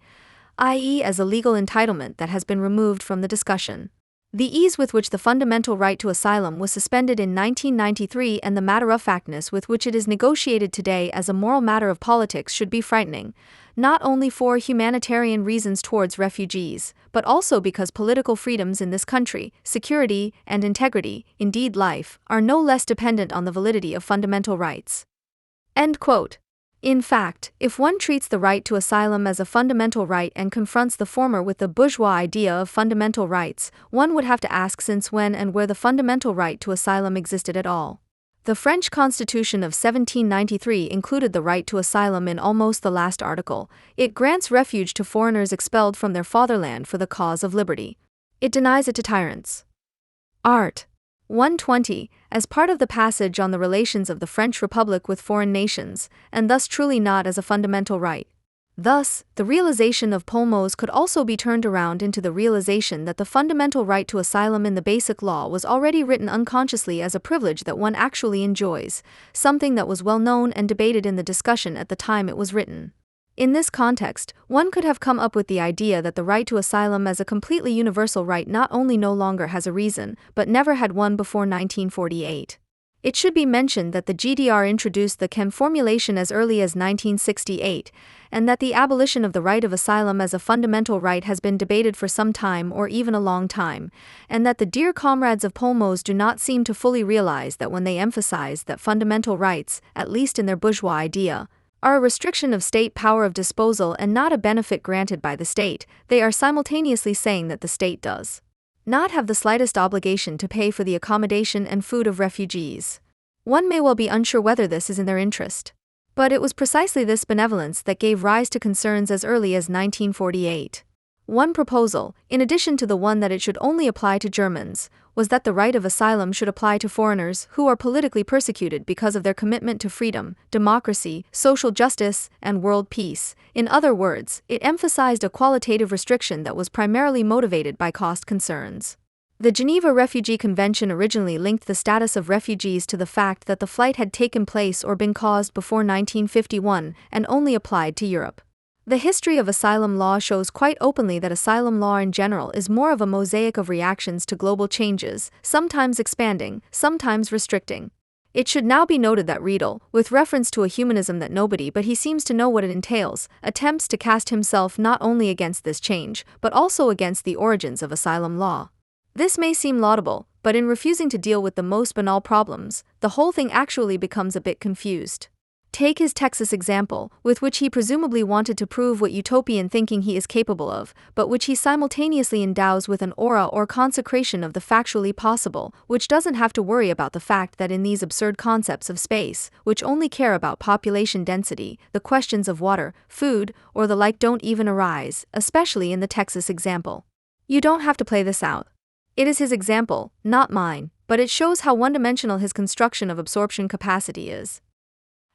i.e. as a legal entitlement that has been removed from the discussion. The ease with which the fundamental right to asylum was suspended in 1993 and the matter-of-factness with which it is negotiated today as a moral matter of politics should be frightening, not only for humanitarian reasons towards refugees, but also because political freedoms in this country, security and integrity, indeed life, are no less dependent on the validity of fundamental rights. End quote. In fact, if one treats the right to asylum as a fundamental right and confronts the former with the bourgeois idea of fundamental rights, one would have to ask since when and where the fundamental right to asylum existed at all. The French Constitution of 1793 included the right to asylum in almost the last article. It grants refuge to foreigners expelled from their fatherland for the cause of liberty. It denies it to tyrants. Art. 120, as part of the passage on the relations of the French Republic with foreign nations, and thus truly not as a fundamental right. Thus, the realization of Polmos could also be turned around into the realization that the fundamental right to asylum in the Basic Law was already written unconsciously as a privilege that one actually enjoys, something that was well known and debated in the discussion at the time it was written. In this context, one could have come up with the idea that the right to asylum as a completely universal right not only no longer has a reason, but never had one before 1948. It should be mentioned that the GDR introduced the CHEM formulation as early as 1968, and that the abolition of the right of asylum as a fundamental right has been debated for some time or even a long time, and that the dear comrades of Polmos do not seem to fully realize that when they emphasize that fundamental rights, at least in their bourgeois idea, are a restriction of state power of disposal and not a benefit granted by the state, they are simultaneously saying that the state does not have the slightest obligation to pay for the accommodation and food of refugees. One may well be unsure whether this is in their interest. But it was precisely this benevolence that gave rise to concerns as early as 1948. One proposal, in addition to the one that it should only apply to Germans, was that the right of asylum should apply to foreigners who are politically persecuted because of their commitment to freedom, democracy, social justice, and world peace. In other words, it emphasized a qualitative restriction that was primarily motivated by cost concerns. The Geneva Refugee Convention originally linked the status of refugees to the fact that the flight had taken place or been caused before 1951 and only applied to Europe. The history of asylum law shows quite openly that asylum law in general is more of a mosaic of reactions to global changes, sometimes expanding, sometimes restricting. It should now be noted that Riedel, with reference to a humanism that nobody but he seems to know what it entails, attempts to cast himself not only against this change, but also against the origins of asylum law. This may seem laudable, but in refusing to deal with the most banal problems, the whole thing actually becomes a bit confused. Take his Texas example, with which he presumably wanted to prove what utopian thinking he is capable of, but which he simultaneously endows with an aura or consecration of the factually possible, which doesn't have to worry about the fact that in these absurd concepts of space, which only care about population density, the questions of water, food, or the like don't even arise, especially in the Texas example. You don't have to play this out. It is his example, not mine, but it shows how one-dimensional his construction of absorption capacity is.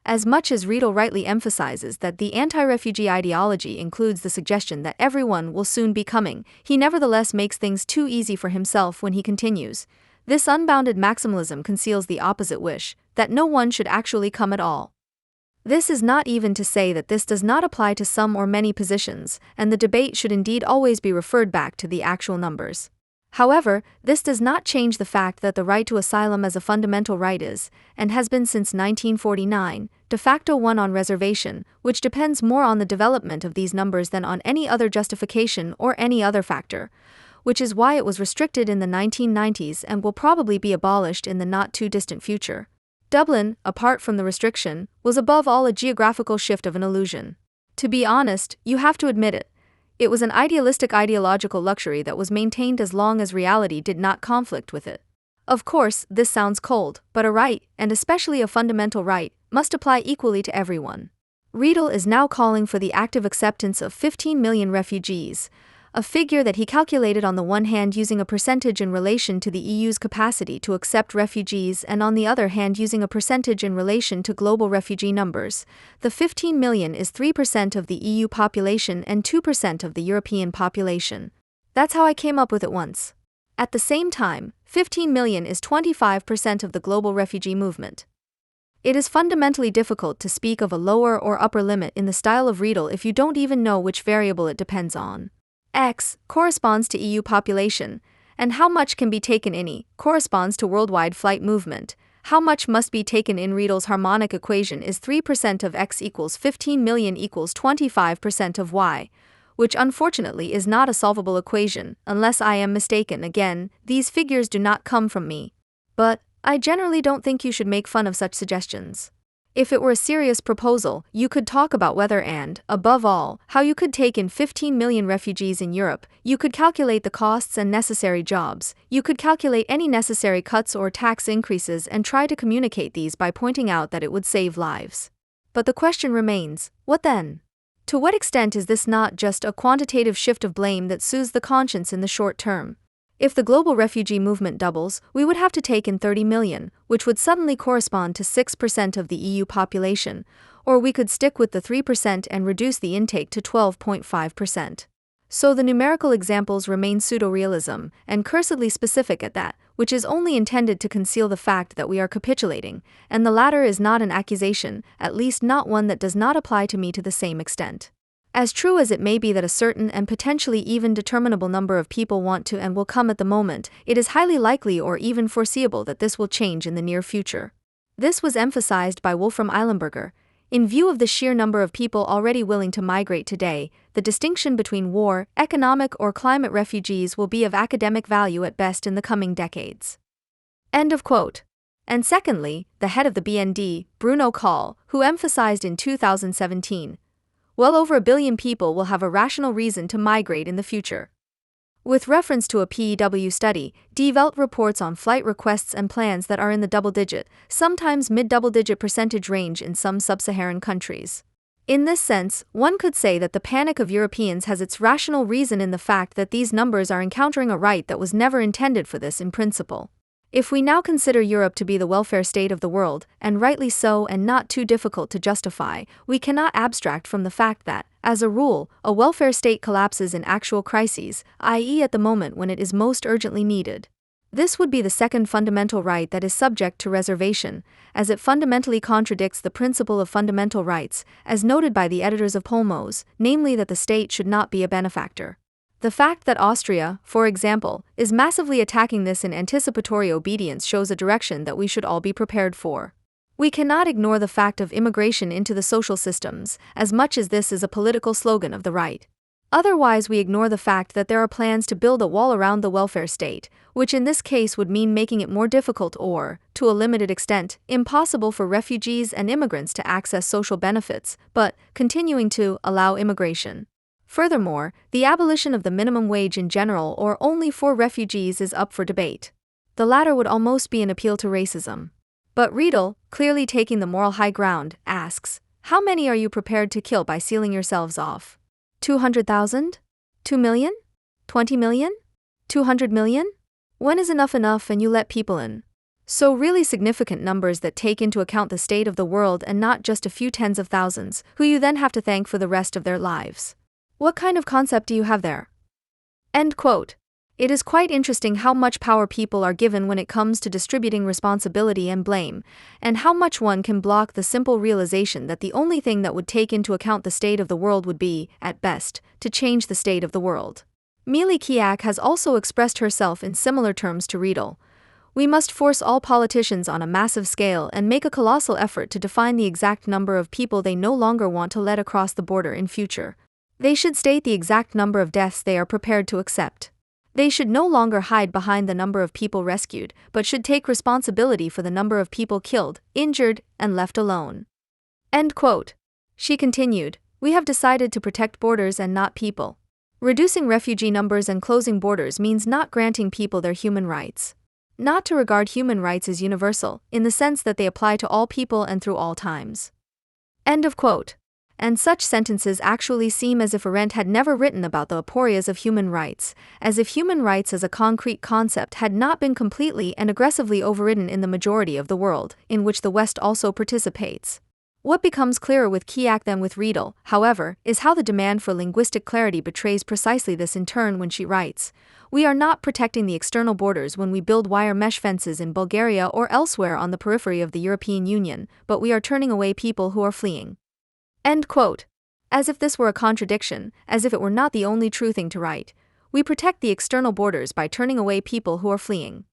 As much as Riedel rightly emphasizes that the anti-refugee ideology includes the suggestion that everyone will soon be coming, he nevertheless makes things too easy for himself when he continues. This unbounded maximalism conceals the opposite wish, that no one should actually come at all. This is not even to say that this does not apply to some or many positions, and the debate should indeed always be referred back to the actual numbers. However, this does not change the fact that the right to asylum as a fundamental right is, and has been since 1949, de facto one on reservation, which depends more on the development of these numbers than on any other justification or any other factor, which is why it was restricted in the 1990s and will probably be abolished in the not-too-distant future. Dublin, apart from the restriction, was above all a geographical shift of an illusion. To be honest, you have to admit it. It was an idealistic ideological luxury that was maintained as long as reality did not conflict with it. Of course, this sounds cold, but a right, and especially a fundamental right, must apply equally to everyone. Riedel is now calling for the active acceptance of 15 million refugees, a figure that he calculated on the one hand using a percentage in relation to the EU's capacity to accept refugees and on the other hand using a percentage in relation to global refugee numbers. The 15 million is 3% of the EU population and 2% of the European population. That's how I came up with it once. At the same time, 15 million is 25% of the global refugee movement. It is fundamentally difficult to speak of a lower or upper limit in the style of Riedel if you don't even know which variable it depends on. X corresponds to EU population, and how much can be taken in E corresponds to worldwide flight movement. How much must be taken in Riedel's harmonic equation is 3% of X equals 15 million equals 25% of Y, which unfortunately is not a solvable equation, unless I am mistaken. Again, these figures do not come from me. But I generally don't think you should make fun of such suggestions. If it were a serious proposal, you could talk about whether and, above all, how you could take in 15 million refugees in Europe, you could calculate the costs and necessary jobs, you could calculate any necessary cuts or tax increases and try to communicate these by pointing out that it would save lives. But the question remains, what then? To what extent is this not just a quantitative shift of blame that soothes the conscience in the short term? If the global refugee movement doubles, we would have to take in 30 million, which would suddenly correspond to 6% of the EU population, or we could stick with the 3% and reduce the intake to 12.5%. So the numerical examples remain pseudo-realism, and cursedly specific at that, which is only intended to conceal the fact that we are capitulating, and the latter is not an accusation, at least not one that does not apply to me to the same extent. As true as it may be that a certain and potentially even determinable number of people want to and will come at the moment, it is highly likely or even foreseeable that this will change in the near future. This was emphasized by Wolfram Eilenberger. In view of the sheer number of people already willing to migrate today, the distinction between war, economic or climate refugees will be of academic value at best in the coming decades. End of quote. And secondly, the head of the BND, Bruno Bauer, who emphasized in 2017, well over 1 billion people will have a rational reason to migrate in the future. With reference to a PEW study, Die Welt reports on flight requests and plans that are in the double-digit, sometimes mid-double-digit percentage range in some sub-Saharan countries. In this sense, one could say that the panic of Europeans has its rational reason in the fact that these numbers are encountering a right that was never intended for this in principle. If we now consider Europe to be the welfare state of the world, and rightly so and not too difficult to justify, we cannot abstract from the fact that, as a rule, a welfare state collapses in actual crises, i.e. at the moment when it is most urgently needed. This would be the second fundamental right that is subject to reservation, as it fundamentally contradicts the principle of fundamental rights, as noted by the editors of Polmos, namely that the state should not be a benefactor. The fact that Austria, for example, is massively attacking this in anticipatory obedience shows a direction that we should all be prepared for. We cannot ignore the fact of immigration into the social systems, as much as this is a political slogan of the right. Otherwise, we ignore the fact that there are plans to build a wall around the welfare state, which in this case would mean making it more difficult or, to a limited extent, impossible for refugees and immigrants to access social benefits, but continuing to allow immigration. Furthermore, the abolition of the minimum wage in general or only for refugees is up for debate. The latter would almost be an appeal to racism. But Riedel, clearly taking the moral high ground, asks, how many are you prepared to kill by sealing yourselves off? 200,000? 2 million? 20 million? 200 million? When is enough and you let people in? So really significant numbers that take into account the state of the world and not just a few tens of thousands, who you then have to thank for the rest of their lives. What kind of concept do you have there? End quote. It is quite interesting how much power people are given when it comes to distributing responsibility and blame, and how much one can block the simple realization that the only thing that would take into account the state of the world would be, at best, to change the state of the world. Mealy Kiak has also expressed herself in similar terms to Riedel. We must force all politicians on a massive scale and make a colossal effort to define the exact number of people they no longer want to let across the border in future. They should state the exact number of deaths they are prepared to accept. They should no longer hide behind the number of people rescued, but should take responsibility for the number of people killed, injured, and left alone. End quote. She continued, we have decided to protect borders and not people. Reducing refugee numbers and closing borders means not granting people their human rights. Not to regard human rights as universal, in the sense that they apply to all people and through all times. End of quote. And such sentences actually seem as if Arendt had never written about the aporias of human rights, as if human rights as a concrete concept had not been completely and aggressively overridden in the majority of the world, in which the West also participates. What becomes clearer with Kiak than with Riedel, however, is how the demand for linguistic clarity betrays precisely this in turn when she writes, we are not protecting the external borders when we build wire mesh fences in Bulgaria or elsewhere on the periphery of the European Union, but we are turning away people who are fleeing. End quote. As if this were a contradiction, as if it were not the only true thing to write. We protect the external borders by turning away people who are fleeing.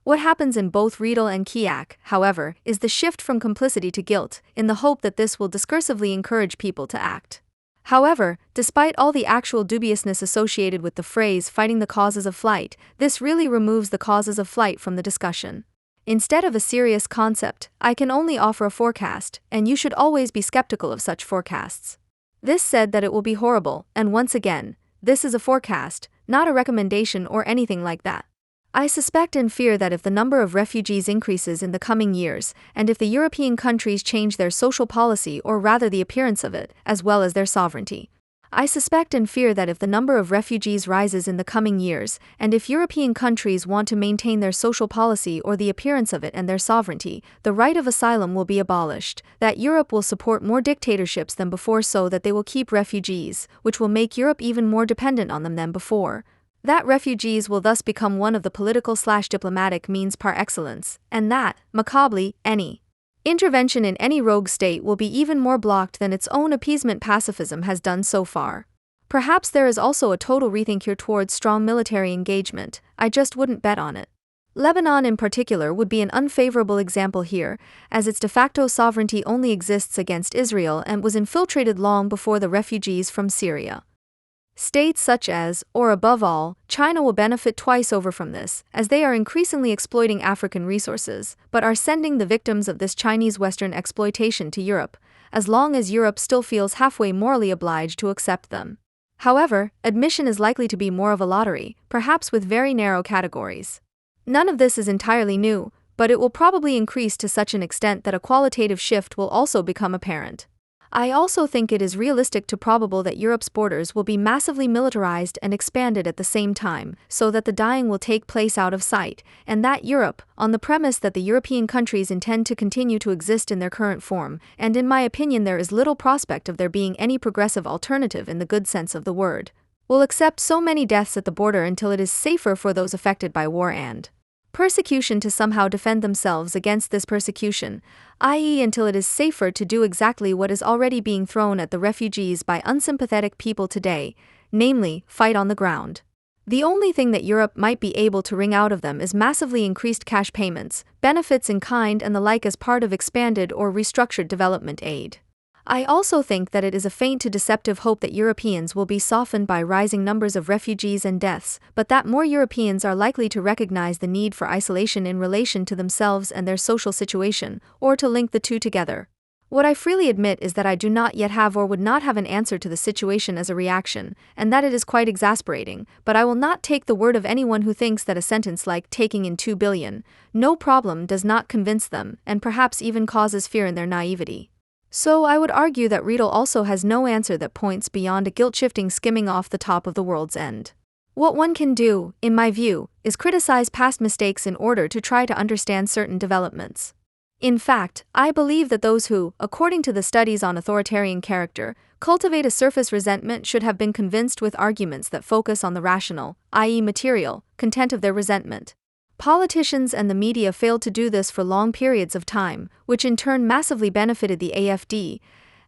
What happens in both Riedel and Kiak, however, is the shift from complicity to guilt, in the hope that this will discursively encourage people to act. However, despite all the actual dubiousness associated with the phrase fighting the causes of flight, this really removes the causes of flight from the discussion. Instead of a serious concept, I can only offer a forecast, and you should always be skeptical of such forecasts. This said that it will be horrible, and once again, this is a forecast, not a recommendation or anything like that. I suspect and fear that if the number of refugees increases in the coming years, and if the European countries change their social policy or rather the appearance of it, as well as their sovereignty, I suspect and fear that if the number of refugees rises in the coming years, and if European countries want to maintain their social policy or the appearance of it and their sovereignty, the right of asylum will be abolished, that Europe will support more dictatorships than before so that they will keep refugees, which will make Europe even more dependent on them than before. That refugees will thus become one of the political/diplomatic means par excellence, and that, macabrely, any intervention in any rogue state will be even more blocked than its own appeasement pacifism has done so far. Perhaps there is also a total rethink here towards strong military engagement, I just wouldn't bet on it. Lebanon in particular would be an unfavorable example here, as its de facto sovereignty only exists against Israel and was infiltrated long before the refugees from Syria. States such as, or above all, China will benefit twice over from this, as they are increasingly exploiting African resources, but are sending the victims of this Chinese Western exploitation to Europe, as long as Europe still feels halfway morally obliged to accept them. However, admission is likely to be more of a lottery, perhaps with very narrow categories. None of this is entirely new, but it will probably increase to such an extent that a qualitative shift will also become apparent. I also think it is realistic to probable that Europe's borders will be massively militarized and expanded at the same time, so that the dying will take place out of sight, and that Europe, on the premise that the European countries intend to continue to exist in their current form, and in my opinion there is little prospect of there being any progressive alternative in the good sense of the word, will accept so many deaths at the border until it is safer for those affected by war and persecution to somehow defend themselves against this persecution, i.e., until it is safer to do exactly what is already being thrown at the refugees by unsympathetic people today, namely, fight on the ground. The only thing that Europe might be able to wring out of them is massively increased cash payments, benefits in kind and the like as part of expanded or restructured development aid. I also think that it is a faint to deceptive hope that Europeans will be softened by rising numbers of refugees and deaths, but that more Europeans are likely to recognize the need for isolation in relation to themselves and their social situation, or to link the two together. What I freely admit is that I do not yet have or would not have an answer to the situation as a reaction, and that it is quite exasperating, but I will not take the word of anyone who thinks that a sentence like taking in 2 billion, no problem does not convince them, and perhaps even causes fear in their naivety. So I would argue that Riedel also has no answer that points beyond a guilt-shifting skimming off the top of the world's end. What one can do, in my view, is criticize past mistakes in order to try to understand certain developments. In fact, I believe that those who, according to the studies on authoritarian character, cultivate a surface resentment should have been convinced with arguments that focus on the rational, i.e., material, content of their resentment. Politicians and the media failed to do this for long periods of time, which in turn massively benefited the AfD.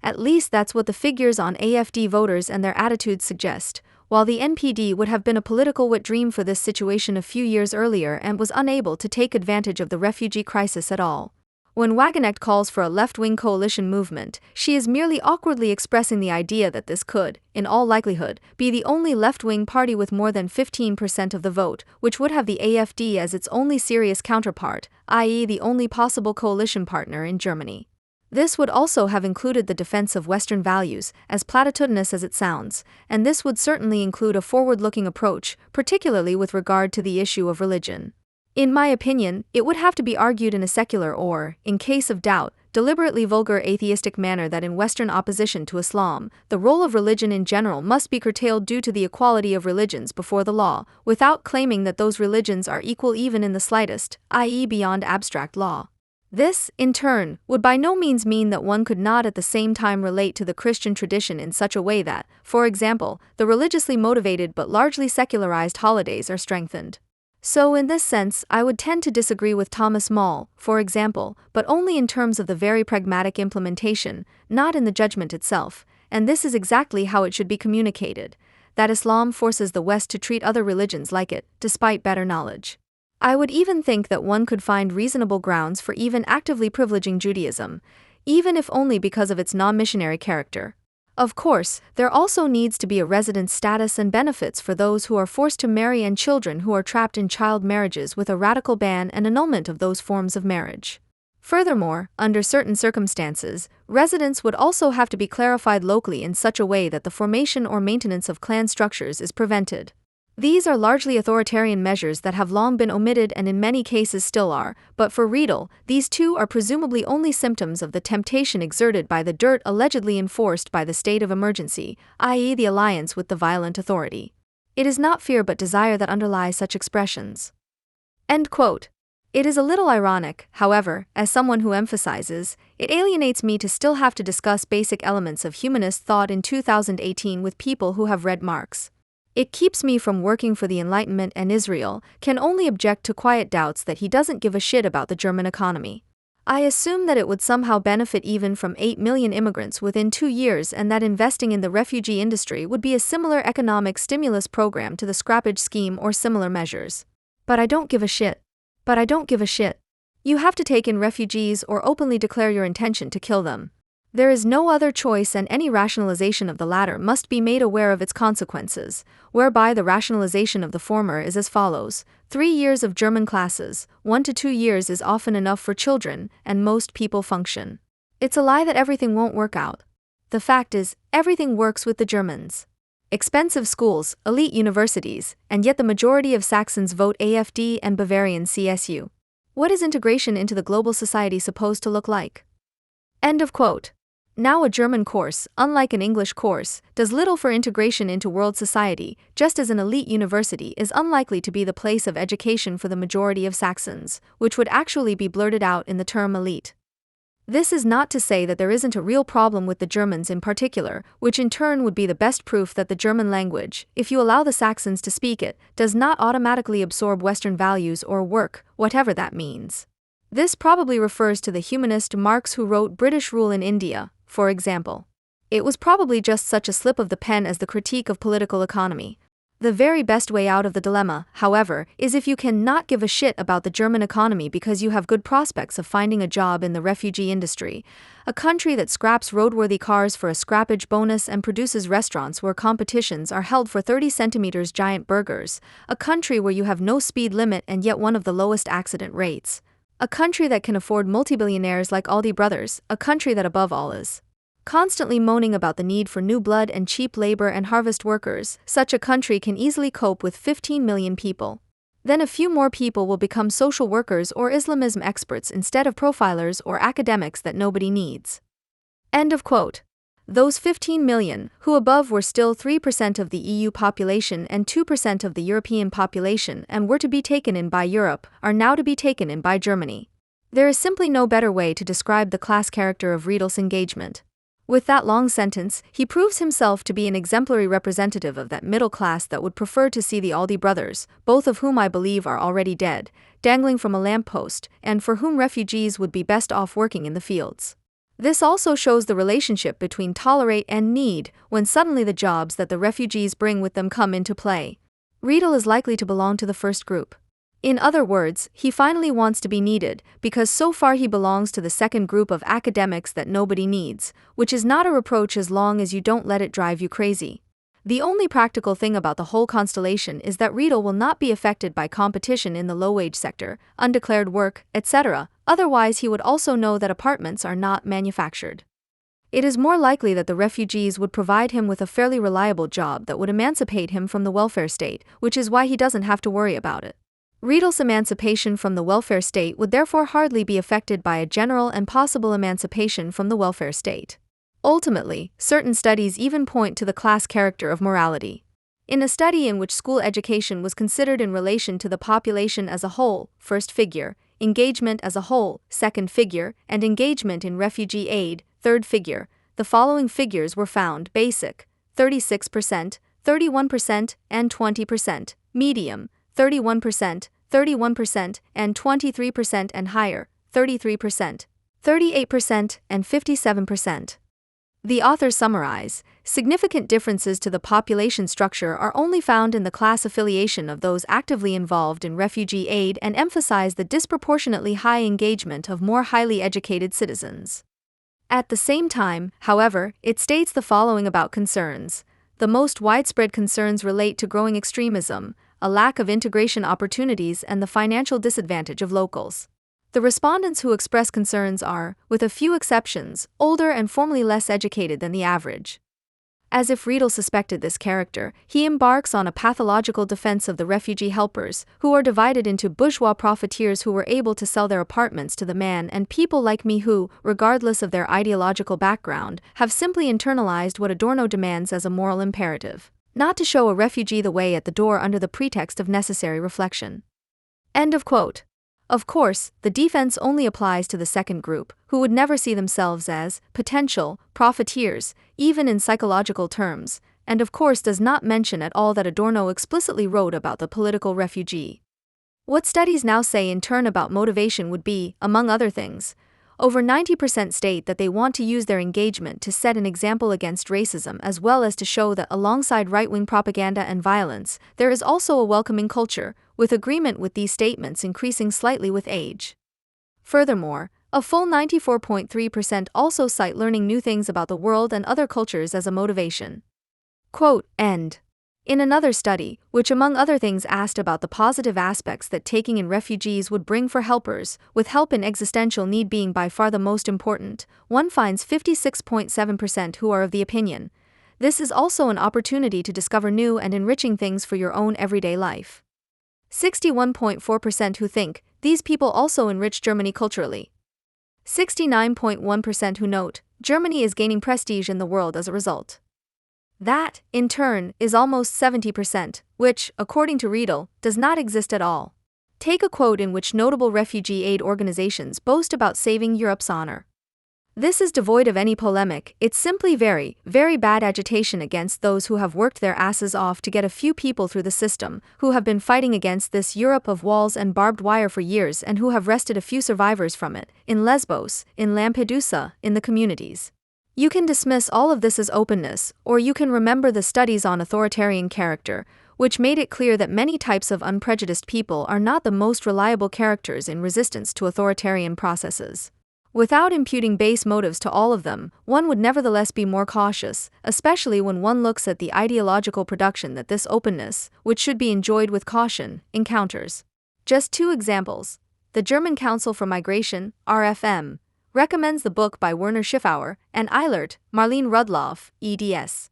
At least that's what the figures on AfD voters and their attitudes suggest, while the NPD would have been a political wet dream for this situation a few years earlier and was unable to take advantage of the refugee crisis at all. When Wagenknecht calls for a left-wing coalition movement, she is merely awkwardly expressing the idea that this could, in all likelihood, be the only left-wing party with more than 15% of the vote, which would have the AfD as its only serious counterpart, i.e. the only possible coalition partner in Germany. This would also have included the defense of Western values, as platitudinous as it sounds, and this would certainly include a forward-looking approach, particularly with regard to the issue of religion. In my opinion, it would have to be argued in a secular or, in case of doubt, deliberately vulgar atheistic manner that in Western opposition to Islam, the role of religion in general must be curtailed due to the equality of religions before the law, without claiming that those religions are equal even in the slightest, i.e. beyond abstract law. This, in turn, would by no means mean that one could not at the same time relate to the Christian tradition in such a way that, for example, the religiously motivated but largely secularized holidays are strengthened. So in this sense, I would tend to disagree with Thomas More, for example, but only in terms of the very pragmatic implementation, not in the judgment itself, and this is exactly how it should be communicated, that Islam forces the West to treat other religions like it, despite better knowledge. I would even think that one could find reasonable grounds for even actively privileging Judaism, even if only because of its non-missionary character. Of course, there also needs to be a residence status and benefits for those who are forced to marry and children who are trapped in child marriages with a radical ban and annulment of those forms of marriage. Furthermore, under certain circumstances, residence would also have to be clarified locally in such a way that the formation or maintenance of clan structures is prevented. These are largely authoritarian measures that have long been omitted and in many cases still are, but for Riedel, these two are presumably only symptoms of the temptation exerted by the dirt allegedly enforced by the state of emergency, i.e. the alliance with the violent authority. It is not fear but desire that underlies such expressions. End quote. It is a little ironic, however, as someone who emphasizes, it alienates me to still have to discuss basic elements of humanist thought in 2018 with people who have read Marx. It keeps me from working for the Enlightenment, and Israel can only object to quiet doubts that he doesn't give a shit about the German economy. I assume that it would somehow benefit even from 8 million immigrants within 2 years and that investing in the refugee industry would be a similar economic stimulus program to the scrappage scheme or similar measures. But I don't give a shit. You have to take in refugees or openly declare your intention to kill them. There is no other choice, and any rationalization of the latter must be made aware of its consequences, whereby the rationalization of the former is as follows: 3 years of German classes, 1 to 2 years is often enough for children, and most people function. It's a lie that everything won't work out. The fact is, everything works with the Germans. Expensive schools, elite universities, and yet the majority of Saxons vote AfD and Bavarian CSU. What is integration into the global society supposed to look like? End of quote. Now a German course, unlike an English course, does little for integration into world society, just as an elite university is unlikely to be the place of education for the majority of Saxons, which would actually be blurted out in the term elite. This is not to say that there isn't a real problem with the Germans in particular, which in turn would be the best proof that the German language, if you allow the Saxons to speak it, does not automatically absorb Western values or work, whatever that means. This probably refers to the humanist Marx who wrote British Rule in India, for example. It was probably just such a slip of the pen as the critique of political economy. The very best way out of the dilemma, however, is if you can not give a shit about the German economy because you have good prospects of finding a job in the refugee industry, a country that scraps roadworthy cars for a scrappage bonus and produces restaurants where competitions are held for 30 centimeters giant burgers, a country where you have no speed limit and yet one of the lowest accident rates, a country that can afford multi-billionaires like Aldi brothers, a country that above all is constantly moaning about the need for new blood and cheap labor and harvest workers. Such a country can easily cope with 15 million people. Then a few more people will become social workers or Islamism experts instead of profilers or academics that nobody needs. End of quote. Those 15 million, who above were still 3% of the EU population and 2% of the European population and were to be taken in by Europe, are now to be taken in by Germany. There is simply no better way to describe the class character of Riedel's engagement. With that long sentence, he proves himself to be an exemplary representative of that middle class that would prefer to see the Aldi brothers, both of whom I believe are already dead, dangling from a lamppost, and for whom refugees would be best off working in the fields. This also shows the relationship between tolerate and need, when suddenly the jobs that the refugees bring with them come into play. Riedel is likely to belong to the first group. In other words, he finally wants to be needed, because so far he belongs to the second group of academics that nobody needs, which is not a reproach as long as you don't let it drive you crazy. The only practical thing about the whole constellation is that Riedel will not be affected by competition in the low-wage sector, undeclared work, etc., otherwise he would also know that apartments are not manufactured. It is more likely that the refugees would provide him with a fairly reliable job that would emancipate him from the welfare state, which is why he doesn't have to worry about it. Riedel's emancipation from the welfare state would therefore hardly be affected by a general and possible emancipation from the welfare state. Ultimately, certain studies even point to the class character of morality. In a study in which school education was considered in relation to the population as a whole, first figure, engagement as a whole, second figure, and engagement in refugee aid, third figure, the following figures were found: basic, 36%, 31%, and 20%, medium, 31%, 31%, and 23%, and higher, 33%, 38%, and 57%. The authors summarize, significant differences to the population structure are only found in the class affiliation of those actively involved in refugee aid and emphasize the disproportionately high engagement of more highly educated citizens. At the same time, however, it states the following about concerns. The most widespread concerns relate to growing extremism, a lack of integration opportunities, and the financial disadvantage of locals. The respondents who express concerns are, with a few exceptions, older and formally less educated than the average. As if Riedel suspected this character, he embarks on a pathological defense of the refugee helpers, who are divided into bourgeois profiteers who were able to sell their apartments to the man and people like me who, regardless of their ideological background, have simply internalized what Adorno demands as a moral imperative: not to show a refugee the way at the door under the pretext of necessary reflection. End of quote. Of course, the defense only applies to the second group, who would never see themselves as potential profiteers, even in psychological terms, and of course does not mention at all that Adorno explicitly wrote about the political refugee. What studies now say in turn about motivation would be, among other things, over 90% state that they want to use their engagement to set an example against racism, as well as to show that alongside right-wing propaganda and violence, there is also a welcoming culture, with agreement with these statements increasing slightly with age. Furthermore, a full 94.3% also cite learning new things about the world and other cultures as a motivation. Quote, end. In another study, which among other things asked about the positive aspects that taking in refugees would bring for helpers, with help in existential need being by far the most important, one finds 56.7% who are of the opinion, this is also an opportunity to discover new and enriching things for your own everyday life. 61.4% who think, these people also enrich Germany culturally. 69.1% who note, Germany is gaining prestige in the world as a result. That, in turn, is almost 70%, which, according to Riedel, does not exist at all. Take a quote in which notable refugee aid organizations boast about saving Europe's honor. This is devoid of any polemic, it's simply very, very bad agitation against those who have worked their asses off to get a few people through the system, who have been fighting against this Europe of walls and barbed wire for years and who have wrested a few survivors from it, in Lesbos, in Lampedusa, in the communities. You can dismiss all of this as openness, or you can remember the studies on authoritarian character, which made it clear that many types of unprejudiced people are not the most reliable characters in resistance to authoritarian processes. Without imputing base motives to all of them, one would nevertheless be more cautious, especially when one looks at the ideological production that this openness, which should be enjoyed with caution, encounters. Just two examples. The German Council for Migration, RFM, recommends the book by Werner Schiffauer and Eilert, Marlene Rudloff, eds.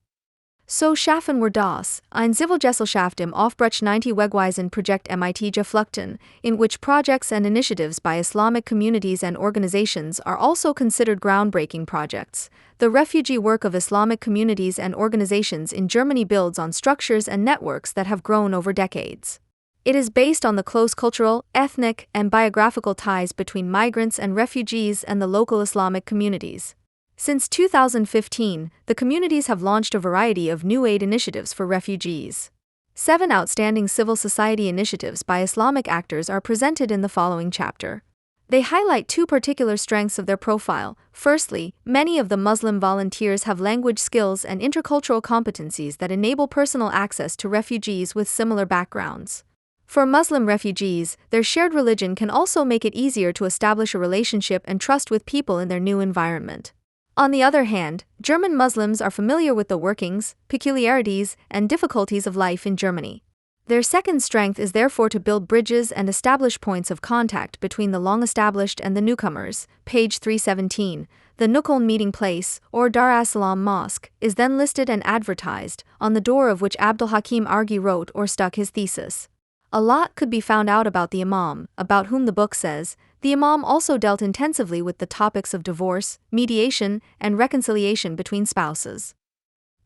So schaffen wir das, eine Zivilgesellschaft im Aufbruch 90 Wegweisen Projekt mit geflochten, in which projects and initiatives by Islamic communities and organizations are also considered groundbreaking projects. The refugee work of Islamic communities and organizations in Germany builds on structures and networks that have grown over decades. It is based on the close cultural, ethnic, and biographical ties between migrants and refugees and the local Islamic communities. Since 2015, the communities have launched a variety of new aid initiatives for refugees. 7 outstanding civil society initiatives by Islamic actors are presented in the following chapter. They highlight 2 particular strengths of their profile. Firstly, many of the Muslim volunteers have language skills and intercultural competencies that enable personal access to refugees with similar backgrounds. For Muslim refugees, their shared religion can also make it easier to establish a relationship and trust with people in their new environment. On the other hand, German Muslims are familiar with the workings, peculiarities, and difficulties of life in Germany. Their second strength is therefore to build bridges and establish points of contact between the long-established and the newcomers. Page 317. The Nukoln meeting place, or Dar as-Salam Mosque, is then listed and advertised, on the door of which Abdul Hakim Argi wrote or stuck his thesis. A lot could be found out about the Imam, about whom the book says, the Imam also dealt intensively with the topics of divorce, mediation, and reconciliation between spouses.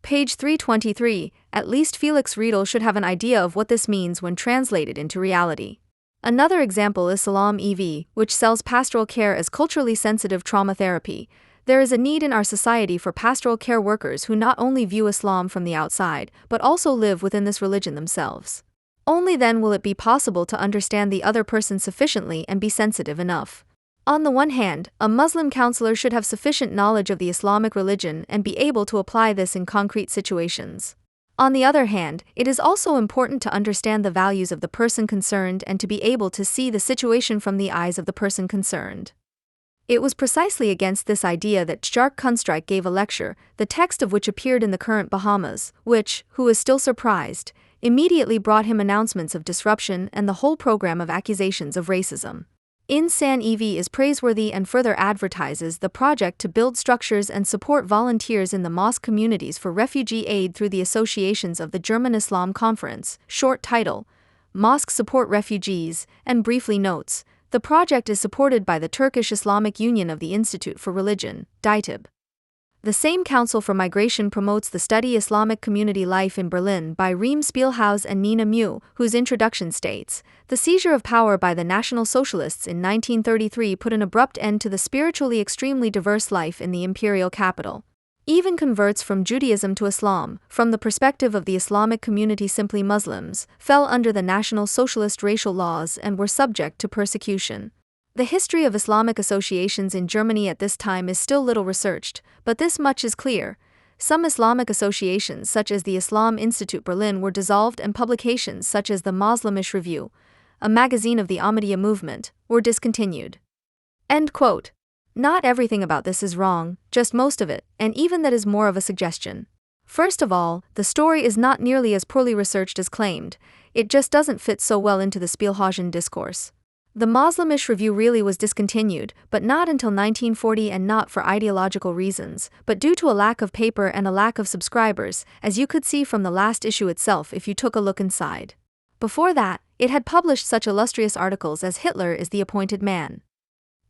Page 323, at least Felix Riedel should have an idea of what this means when translated into reality. Another example is Salam EV, which sells pastoral care as culturally sensitive trauma therapy. There is a need in our society for pastoral care workers who not only view Islam from the outside, but also live within this religion themselves. Only then will it be possible to understand the other person sufficiently and be sensitive enough. On the one hand, a Muslim counselor should have sufficient knowledge of the Islamic religion and be able to apply this in concrete situations. On the other hand, it is also important to understand the values of the person concerned and to be able to see the situation from the eyes of the person concerned. It was precisely against this idea that Sjark Kunstreich gave a lecture, the text of which appeared in the current Bahamas, which, who is still surprised, immediately brought him announcements of disruption and the whole program of accusations of racism. Insan EV is praiseworthy and further advertises the project to build structures and support volunteers in the mosque communities for refugee aid through the associations of the German Islam Conference, short title, Mosque Support Refugees, and briefly notes, the project is supported by the Turkish Islamic Union of the Institute for Religion, DITIB. The same Council for Migration promotes the study Islamic Community Life in Berlin by Reem Spielhaus and Nina Mew, whose introduction states, the seizure of power by the National Socialists in 1933 put an abrupt end to the spiritually extremely diverse life in the imperial capital. Even converts from Judaism to Islam, from the perspective of the Islamic community simply Muslims, fell under the National Socialist racial laws and were subject to persecution. The history of Islamic associations in Germany at this time is still little researched, but this much is clear. Some Islamic associations such as the Islam Institute Berlin were dissolved and publications such as the Moslemish Review, a magazine of the Ahmadiyya movement, were discontinued. End quote. Not everything about this is wrong, just most of it, and even that is more of a suggestion. First of all, the story is not nearly as poorly researched as claimed, it just doesn't fit so well into the Spielhausian discourse. The Moslemish Review really was discontinued, but not until 1940 and not for ideological reasons, but due to a lack of paper and a lack of subscribers, as you could see from the last issue itself if you took a look inside. Before that, it had published such illustrious articles as Hitler is the Appointed Man.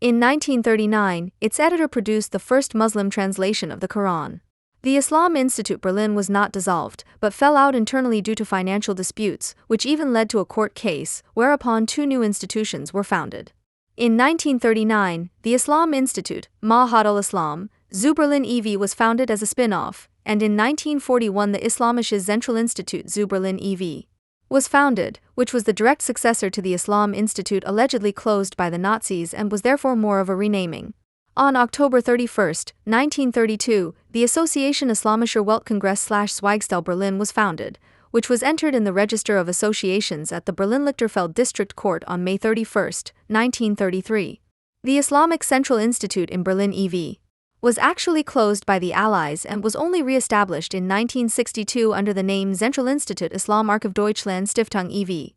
In 1939, its editor produced the first Muslim translation of the Quran. The Islam Institute Berlin was not dissolved, but fell out internally due to financial disputes, which even led to a court case, whereupon 2 new institutions were founded. In 1939, the Islam Institute, Ma'had Islam, zu Berlin e.V. was founded as a spin-off, and in 1941 the Islamisches Zentralinstitut zu Berlin e.V. was founded, which was the direct successor to the Islam Institute allegedly closed by the Nazis and was therefore more of a renaming. On October 31, 1932, the Association Islamischer Weltkongress/Zweigstelle Berlin was founded, which was entered in the Register of Associations at the Berlin-Lichterfeld District Court on May 31, 1933. The Islamic Central Institute in Berlin e.V. was actually closed by the Allies and was only re-established in 1962 under the name Zentralinstitut Islamarchiv Deutschland Stiftung e.V.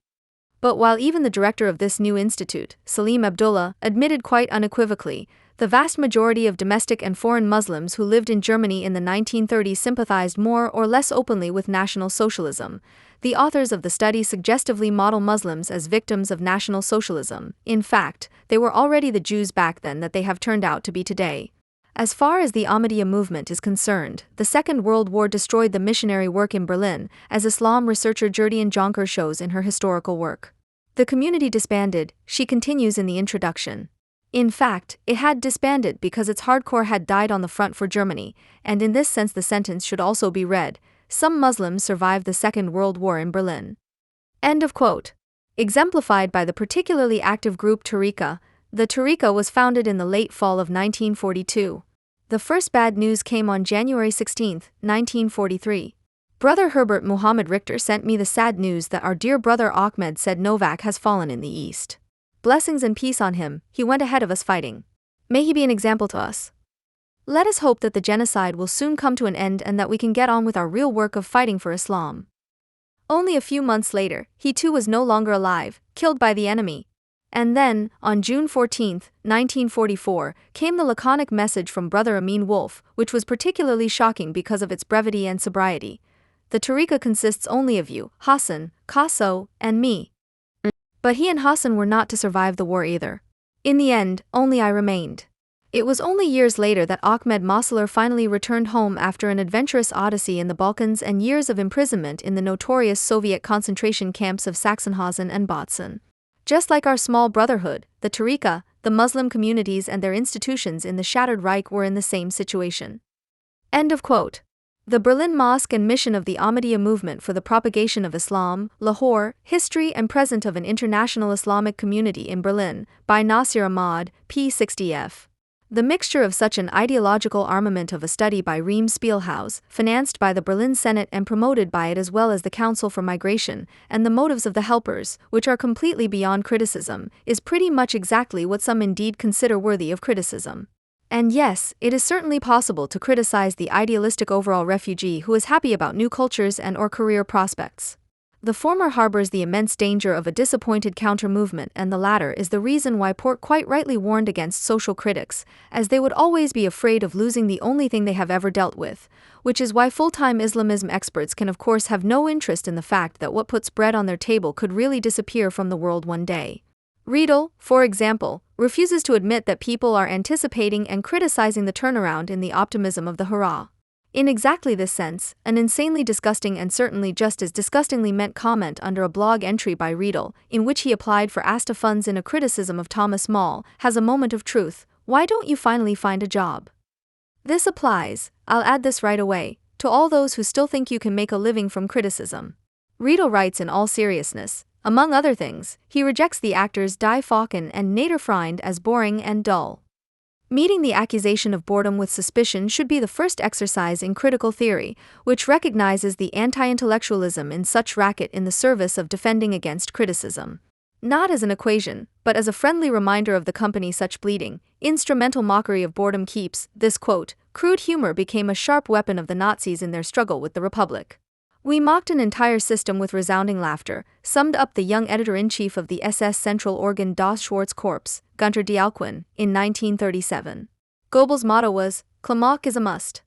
But while even the director of this new institute, Salim Abdullah, admitted quite unequivocally, the vast majority of domestic and foreign Muslims who lived in Germany in the 1930s sympathized more or less openly with National Socialism, the authors of the study suggestively model Muslims as victims of National Socialism. In fact, they were already the Jews back then that they have turned out to be today. As far as the Ahmadiyya movement is concerned, the Second World War destroyed the missionary work in Berlin, as Islam researcher Gerdian Jonker shows in her historical work. The community disbanded, she continues in the introduction. In fact, it had disbanded because its hardcore had died on the front for Germany, and in this sense the sentence should also be read, some Muslims survived the Second World War in Berlin. End of quote. Exemplified by the particularly active group Tariqa, the Tariqa was founded in the late fall of 1942. The first bad news came on January 16, 1943. Brother Herbert Muhammad Richter sent me the sad news that our dear brother Ahmed Said Novak has fallen in the East. Blessings and peace on him, he went ahead of us fighting. May he be an example to us. Let us hope that the genocide will soon come to an end and that we can get on with our real work of fighting for Islam. Only a few months later, he too was no longer alive, killed by the enemy. And then, on June 14, 1944, came the laconic message from Brother Amin Wolf, which was particularly shocking because of its brevity and sobriety. The Tariqa consists only of you, Hassan, Kasso, and me. But he and Hassan were not to survive the war either. In the end, only I remained. It was only years later that Ahmed Mosler finally returned home after an adventurous odyssey in the Balkans and years of imprisonment in the notorious Soviet concentration camps of Sachsenhausen and Botzen. Just like our small brotherhood, the Tariqa, the Muslim communities and their institutions in the shattered Reich were in the same situation. End of quote. The Berlin Mosque and Mission of the Ahmadiyya Movement for the Propagation of Islam, Lahore, History and Present of an International Islamic Community in Berlin, by Nasir Ahmad, P60F. The mixture of such an ideological armament of a study by Reem Spielhaus, financed by the Berlin Senate and promoted by it as well as the Council for Migration, and the motives of the helpers, which are completely beyond criticism, is pretty much exactly what some indeed consider worthy of criticism. And yes, it is certainly possible to criticize the idealistic overall refugee who is happy about new cultures and/or career prospects. The former harbors the immense danger of a disappointed counter-movement, and the latter is the reason why Port quite rightly warned against social critics, as they would always be afraid of losing the only thing they have ever dealt with, which is why full-time Islamism experts can of course have no interest in the fact that what puts bread on their table could really disappear from the world one day. Riedel, for example, refuses to admit that people are anticipating and criticizing the turnaround in the optimism of the hurrah. In exactly this sense, an insanely disgusting and certainly just as disgustingly meant comment under a blog entry by Riedel, in which he applied for ASTA funds in a criticism of Thomas More, has a moment of truth. Why don't you finally find a job? This applies, I'll add this right away, to all those who still think you can make a living from criticism. Riedel writes in all seriousness. Among other things, he rejects the actors Die Falken and Nader Freund as boring and dull. Meeting the accusation of boredom with suspicion should be the first exercise in critical theory, which recognizes the anti-intellectualism in such racket in the service of defending against criticism. Not as an equation, but as a friendly reminder of the company such bleeding, instrumental mockery of boredom keeps. This quote, crude humor became a sharp weapon of the Nazis in their struggle with the Republic. We mocked an entire system with resounding laughter, summed up the young editor-in-chief of the SS Central Organ Das Schwarzkorps, Gunter Dialquin, in 1937. Goebbels' motto was, Klamauk is a must.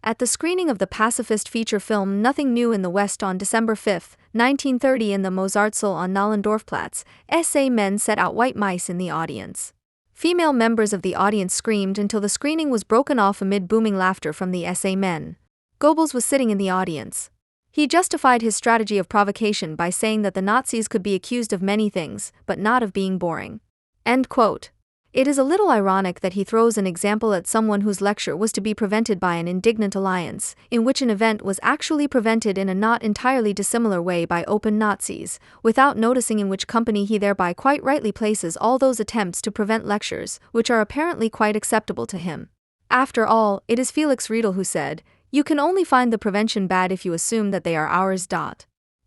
At the screening of the pacifist feature film Nothing New in the West on December 5, 1930 in the Mozartsaal on Nahlendorfplatz, SA men set out white mice in the audience. Female members of the audience screamed until the screening was broken off amid booming laughter from the SA men. Goebbels was sitting in the audience. He justified his strategy of provocation by saying that the Nazis could be accused of many things, but not of being boring. End quote. It is a little ironic that he throws an example at someone whose lecture was to be prevented by an indignant alliance, in which an event was actually prevented in a not entirely dissimilar way by open Nazis, without noticing in which company he thereby quite rightly places all those attempts to prevent lectures, which are apparently quite acceptable to him. After all, it is Felix Riedel who said, "You can only find the prevention bad if you assume that they are ours."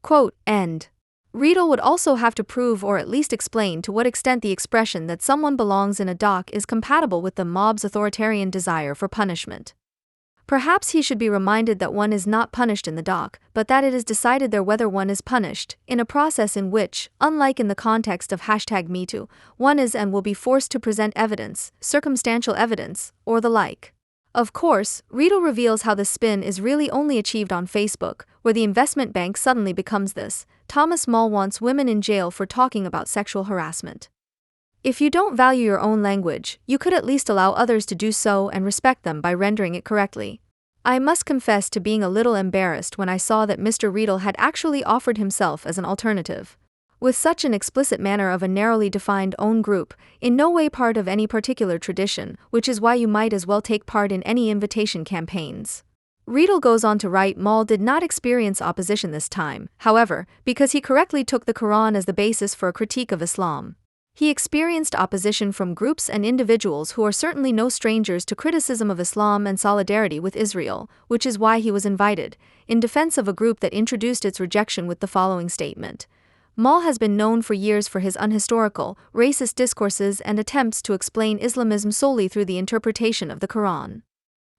Quote, end. Riedel would also have to prove or at least explain to what extent the expression that someone belongs in a dock is compatible with the mob's authoritarian desire for punishment. Perhaps he should be reminded that one is not punished in the dock, but that it is decided there whether one is punished, in a process in which, unlike in the context of #MeToo, one is and will be forced to present evidence, circumstantial evidence, or the like. Of course, Riedel reveals how the spin is really only achieved on Facebook, where the investment bank suddenly becomes this. Thomas Mall wants women in jail for talking about sexual harassment. If you don't value your own language, you could at least allow others to do so and respect them by rendering it correctly. I must confess to being a little embarrassed when I saw that Mr. Riedel had actually offered himself as an alternative. With such an explicit manner of a narrowly defined own group, in no way part of any particular tradition, which is why you might as well take part in any invitation campaigns. Riedel goes on to write, Mall did not experience opposition this time, however, because he correctly took the Quran as the basis for a critique of Islam. He experienced opposition from groups and individuals who are certainly no strangers to criticism of Islam and solidarity with Israel, which is why he was invited, in defense of a group that introduced its rejection with the following statement. Mall has been known for years for his unhistorical, racist discourses and attempts to explain Islamism solely through the interpretation of the Quran.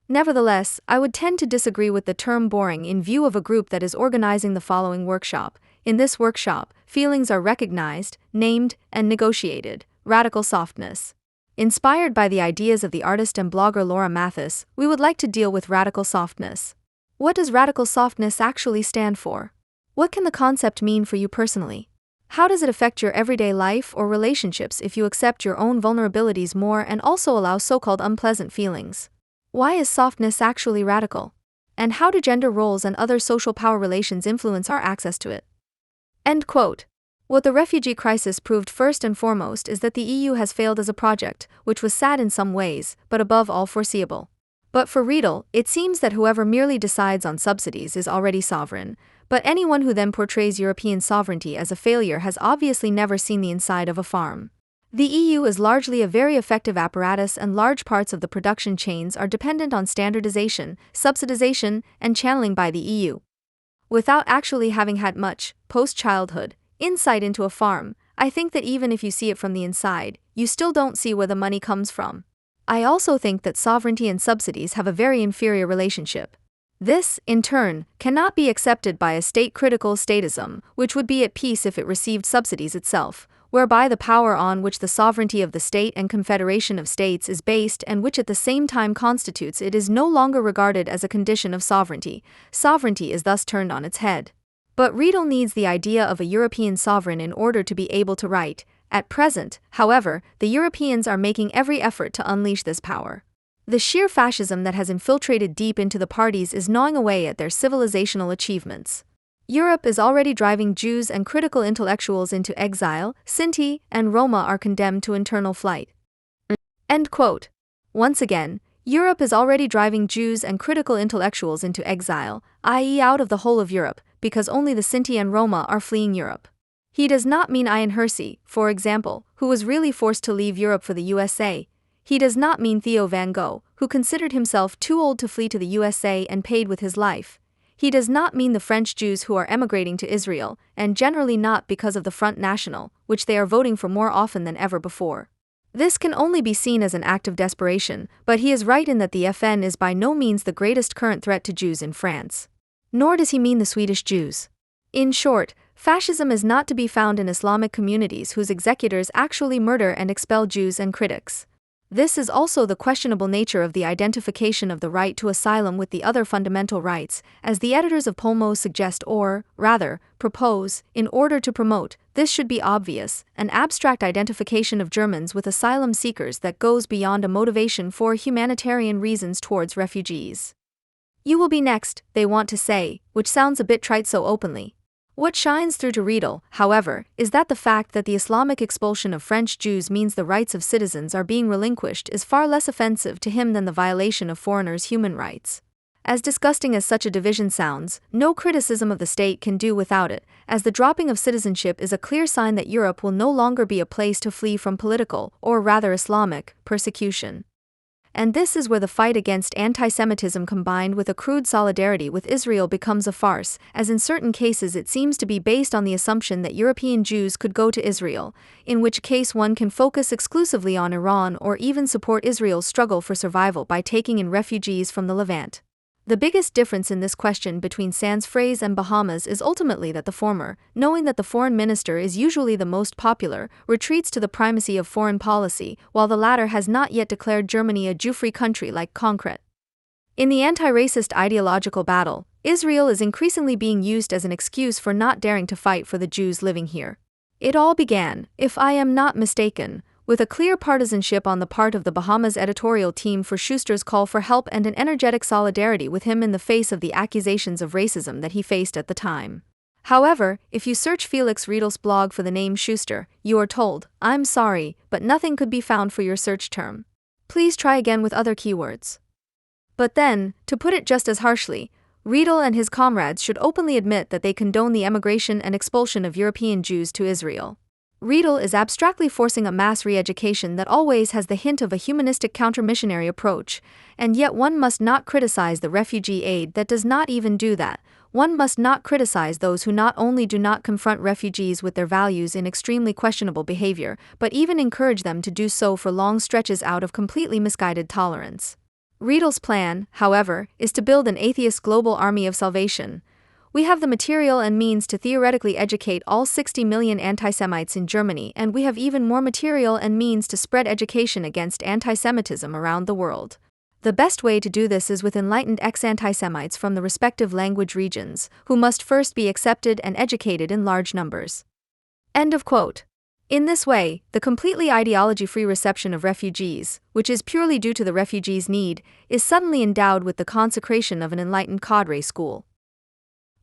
Nevertheless, I would tend to disagree with the term boring in view of a group that is organizing the following workshop. In this workshop, feelings are recognized, named, and negotiated. Radical softness. Inspired by the ideas of the artist and blogger Laura Mathis, we would like to deal with radical softness. What does radical softness actually stand for? What can the concept mean for you personally? How does it affect your everyday life or relationships if you accept your own vulnerabilities more and also allow so-called unpleasant feelings? Why is softness actually radical? And how do gender roles and other social power relations influence our access to it? End quote. What the refugee crisis proved first and foremost is that the EU has failed as a project, which was sad in some ways, but above all foreseeable. But for Riedel, it seems that whoever merely decides on subsidies is already sovereign, but anyone who then portrays European sovereignty as a failure has obviously never seen the inside of a farm. The EU is largely a very effective apparatus and large parts of the production chains are dependent on standardization, subsidization, and channeling by the EU. Without actually having had much, post-childhood, insight into a farm, I think that even if you see it from the inside, you still don't see where the money comes from. I also think that sovereignty and subsidies have a very inferior relationship. This, in turn, cannot be accepted by a state-critical statism, which would be at peace if it received subsidies itself, whereby the power on which the sovereignty of the state and confederation of states is based and which at the same time constitutes it is no longer regarded as a condition of sovereignty. Sovereignty is thus turned on its head. But Riedel needs the idea of a European sovereign in order to be able to write. At present, however, the Europeans are making every effort to unleash this power. The sheer fascism that has infiltrated deep into the parties is gnawing away at their civilizational achievements. Europe is already driving Jews and critical intellectuals into exile. Sinti and Roma are condemned to internal flight. End quote. Once again, Europe is already driving Jews and critical intellectuals into exile, i.e. out of the whole of Europe, because only the Sinti and Roma are fleeing Europe. He does not mean Ian Hersey, for example, who was really forced to leave Europe for the USA. He does not mean Theo van Gogh, who considered himself too old to flee to the USA and paid with his life. He does not mean the French Jews who are emigrating to Israel, and generally not because of the Front National, which they are voting for more often than ever before. This can only be seen as an act of desperation, but he is right in that the FN is by no means the greatest current threat to Jews in France. Nor does he mean the Swedish Jews. In short, fascism is not to be found in Islamic communities whose executors actually murder and expel Jews and critics. This is also the questionable nature of the identification of the right to asylum with the other fundamental rights, as the editors of Polmo suggest or, rather, propose, in order to promote, this should be obvious, an abstract identification of Germans with asylum seekers that goes beyond a motivation for humanitarian reasons towards refugees. You will be next, they want to say, which sounds a bit trite so openly. What shines through to Riedel, however, is that the fact that the Islamic expulsion of French Jews means the rights of citizens are being relinquished is far less offensive to him than the violation of foreigners' human rights. As disgusting as such a division sounds, no criticism of the state can do without it, as the dropping of citizenship is a clear sign that Europe will no longer be a place to flee from political, or rather Islamic, persecution. And this is where the fight against anti-Semitism combined with a crude solidarity with Israel becomes a farce, as in certain cases it seems to be based on the assumption that European Jews could go to Israel, in which case one can focus exclusively on Iran or even support Israel's struggle for survival by taking in refugees from the Levant. The biggest difference in this question between sans phrase and Bahamas is ultimately that the former, knowing that the foreign minister is usually the most popular, retreats to the primacy of foreign policy, while the latter has not yet declared Germany a Jew-free country like Concrete. In the anti-racist ideological battle, Israel is increasingly being used as an excuse for not daring to fight for the Jews living here. It all began, if I am not mistaken, with a clear partisanship on the part of the Bahamas editorial team for Schuster's call for help and an energetic solidarity with him in the face of the accusations of racism that he faced at the time. However, if you search Felix Riedel's blog for the name Schuster, you are told, "I'm sorry, but nothing could be found for your search term. Please try again with other keywords." But then, to put it just as harshly, Riedel and his comrades should openly admit that they condone the emigration and expulsion of European Jews to Israel. Riedel is abstractly forcing a mass re-education that always has the hint of a humanistic counter-missionary approach, and yet one must not criticize the refugee aid that does not even do that. One must not criticize those who not only do not confront refugees with their values in extremely questionable behavior, but even encourage them to do so for long stretches out of completely misguided tolerance. Riedel's plan, however, is to build an atheist global army of salvation. We have the material and means to theoretically educate all 60 million anti-Semites in Germany, and we have even more material and means to spread education against anti-Semitism around the world. The best way to do this is with enlightened ex-anti-Semites from the respective language regions, who must first be accepted and educated in large numbers. End of quote. In this way, the completely ideology-free reception of refugees, which is purely due to the refugees' need, is suddenly endowed with the consecration of an enlightened cadre school.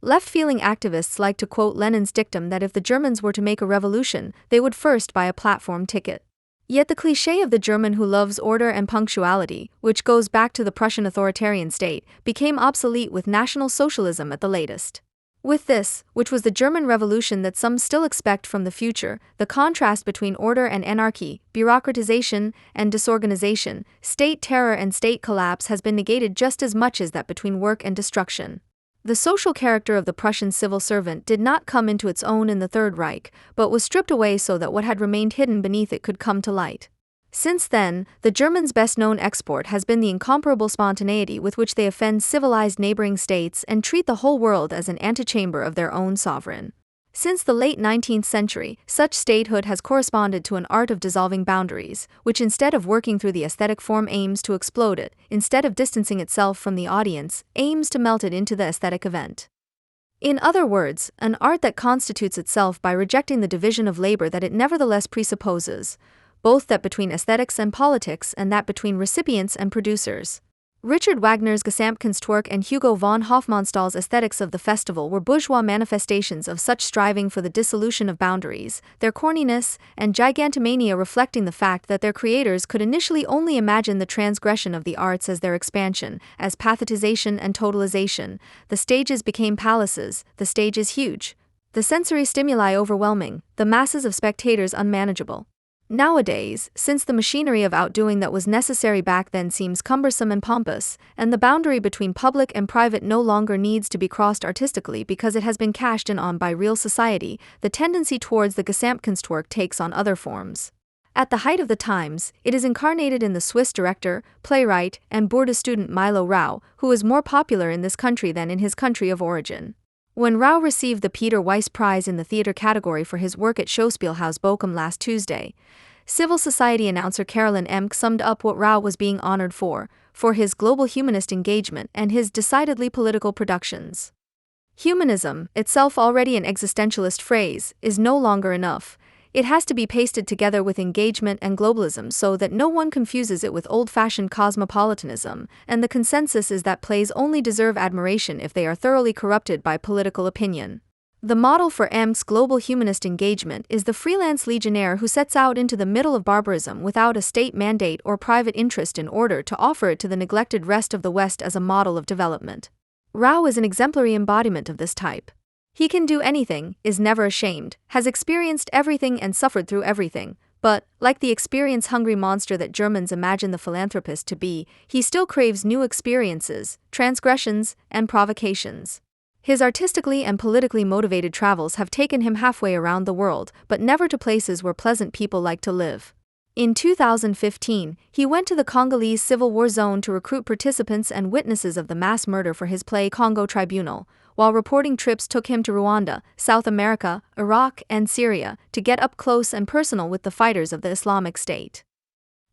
Left-feeling activists like to quote Lenin's dictum that if the Germans were to make a revolution, they would first buy a platform ticket. Yet the cliché of the German who loves order and punctuality, which goes back to the Prussian authoritarian state, became obsolete with National Socialism at the latest. With this, which was the German Revolution that some still expect from the future, the contrast between order and anarchy, bureaucratization and disorganization, state terror and state collapse has been negated just as much as that between work and destruction. The social character of the Prussian civil servant did not come into its own in the Third Reich, but was stripped away so that what had remained hidden beneath it could come to light. Since then, the Germans' best-known export has been the incomparable spontaneity with which they offend civilized neighboring states and treat the whole world as an antechamber of their own sovereign. Since the late 19th century, such statehood has corresponded to an art of dissolving boundaries, which instead of working through the aesthetic form aims to explode it, instead of distancing itself from the audience, aims to melt it into the aesthetic event. In other words, an art that constitutes itself by rejecting the division of labor that it nevertheless presupposes, both that between aesthetics and politics and that between recipients and producers. Richard Wagner's Gesamtkunstwerk and Hugo von Hofmannsthal's aesthetics of the festival were bourgeois manifestations of such striving for the dissolution of boundaries, their corniness and gigantomania reflecting the fact that their creators could initially only imagine the transgression of the arts as their expansion, as pathetization and totalization. The stages became palaces, the stage is huge, the sensory stimuli overwhelming, the masses of spectators unmanageable. Nowadays, since the machinery of outdoing that was necessary back then seems cumbersome and pompous, and the boundary between public and private no longer needs to be crossed artistically because it has been cashed in on by real society, the tendency towards the Gesamtkunstwerk takes on other forms. At the height of the times, it is incarnated in the Swiss director, playwright, and Bourdieu student Milo Rau, who is more popular in this country than in his country of origin. When Rau received the Peter Weiss Prize in the theater category for his work at Schauspielhaus Bochum last Tuesday, civil society announcer Carolyn Emke summed up what Rau was being honored for his global humanist engagement and his decidedly political productions. Humanism, itself already an existentialist phrase, is no longer enough. It has to be pasted together with engagement and globalism so that no one confuses it with old-fashioned cosmopolitanism, and the consensus is that plays only deserve admiration if they are thoroughly corrupted by political opinion. The model for Amt's global humanist engagement is the freelance legionnaire who sets out into the middle of barbarism without a state mandate or private interest in order to offer it to the neglected rest of the West as a model of development. Rao is an exemplary embodiment of this type. He can do anything, is never ashamed, has experienced everything and suffered through everything, but, like the experience-hungry monster that Germans imagine the philanthropist to be, he still craves new experiences, transgressions, and provocations. His artistically and politically motivated travels have taken him halfway around the world, but never to places where pleasant people like to live. In 2015, he went to the Congolese Civil War zone to recruit participants and witnesses of the mass murder for his play Congo Tribunal, while reporting trips took him to Rwanda, South America, Iraq, and Syria to get up close and personal with the fighters of the Islamic State.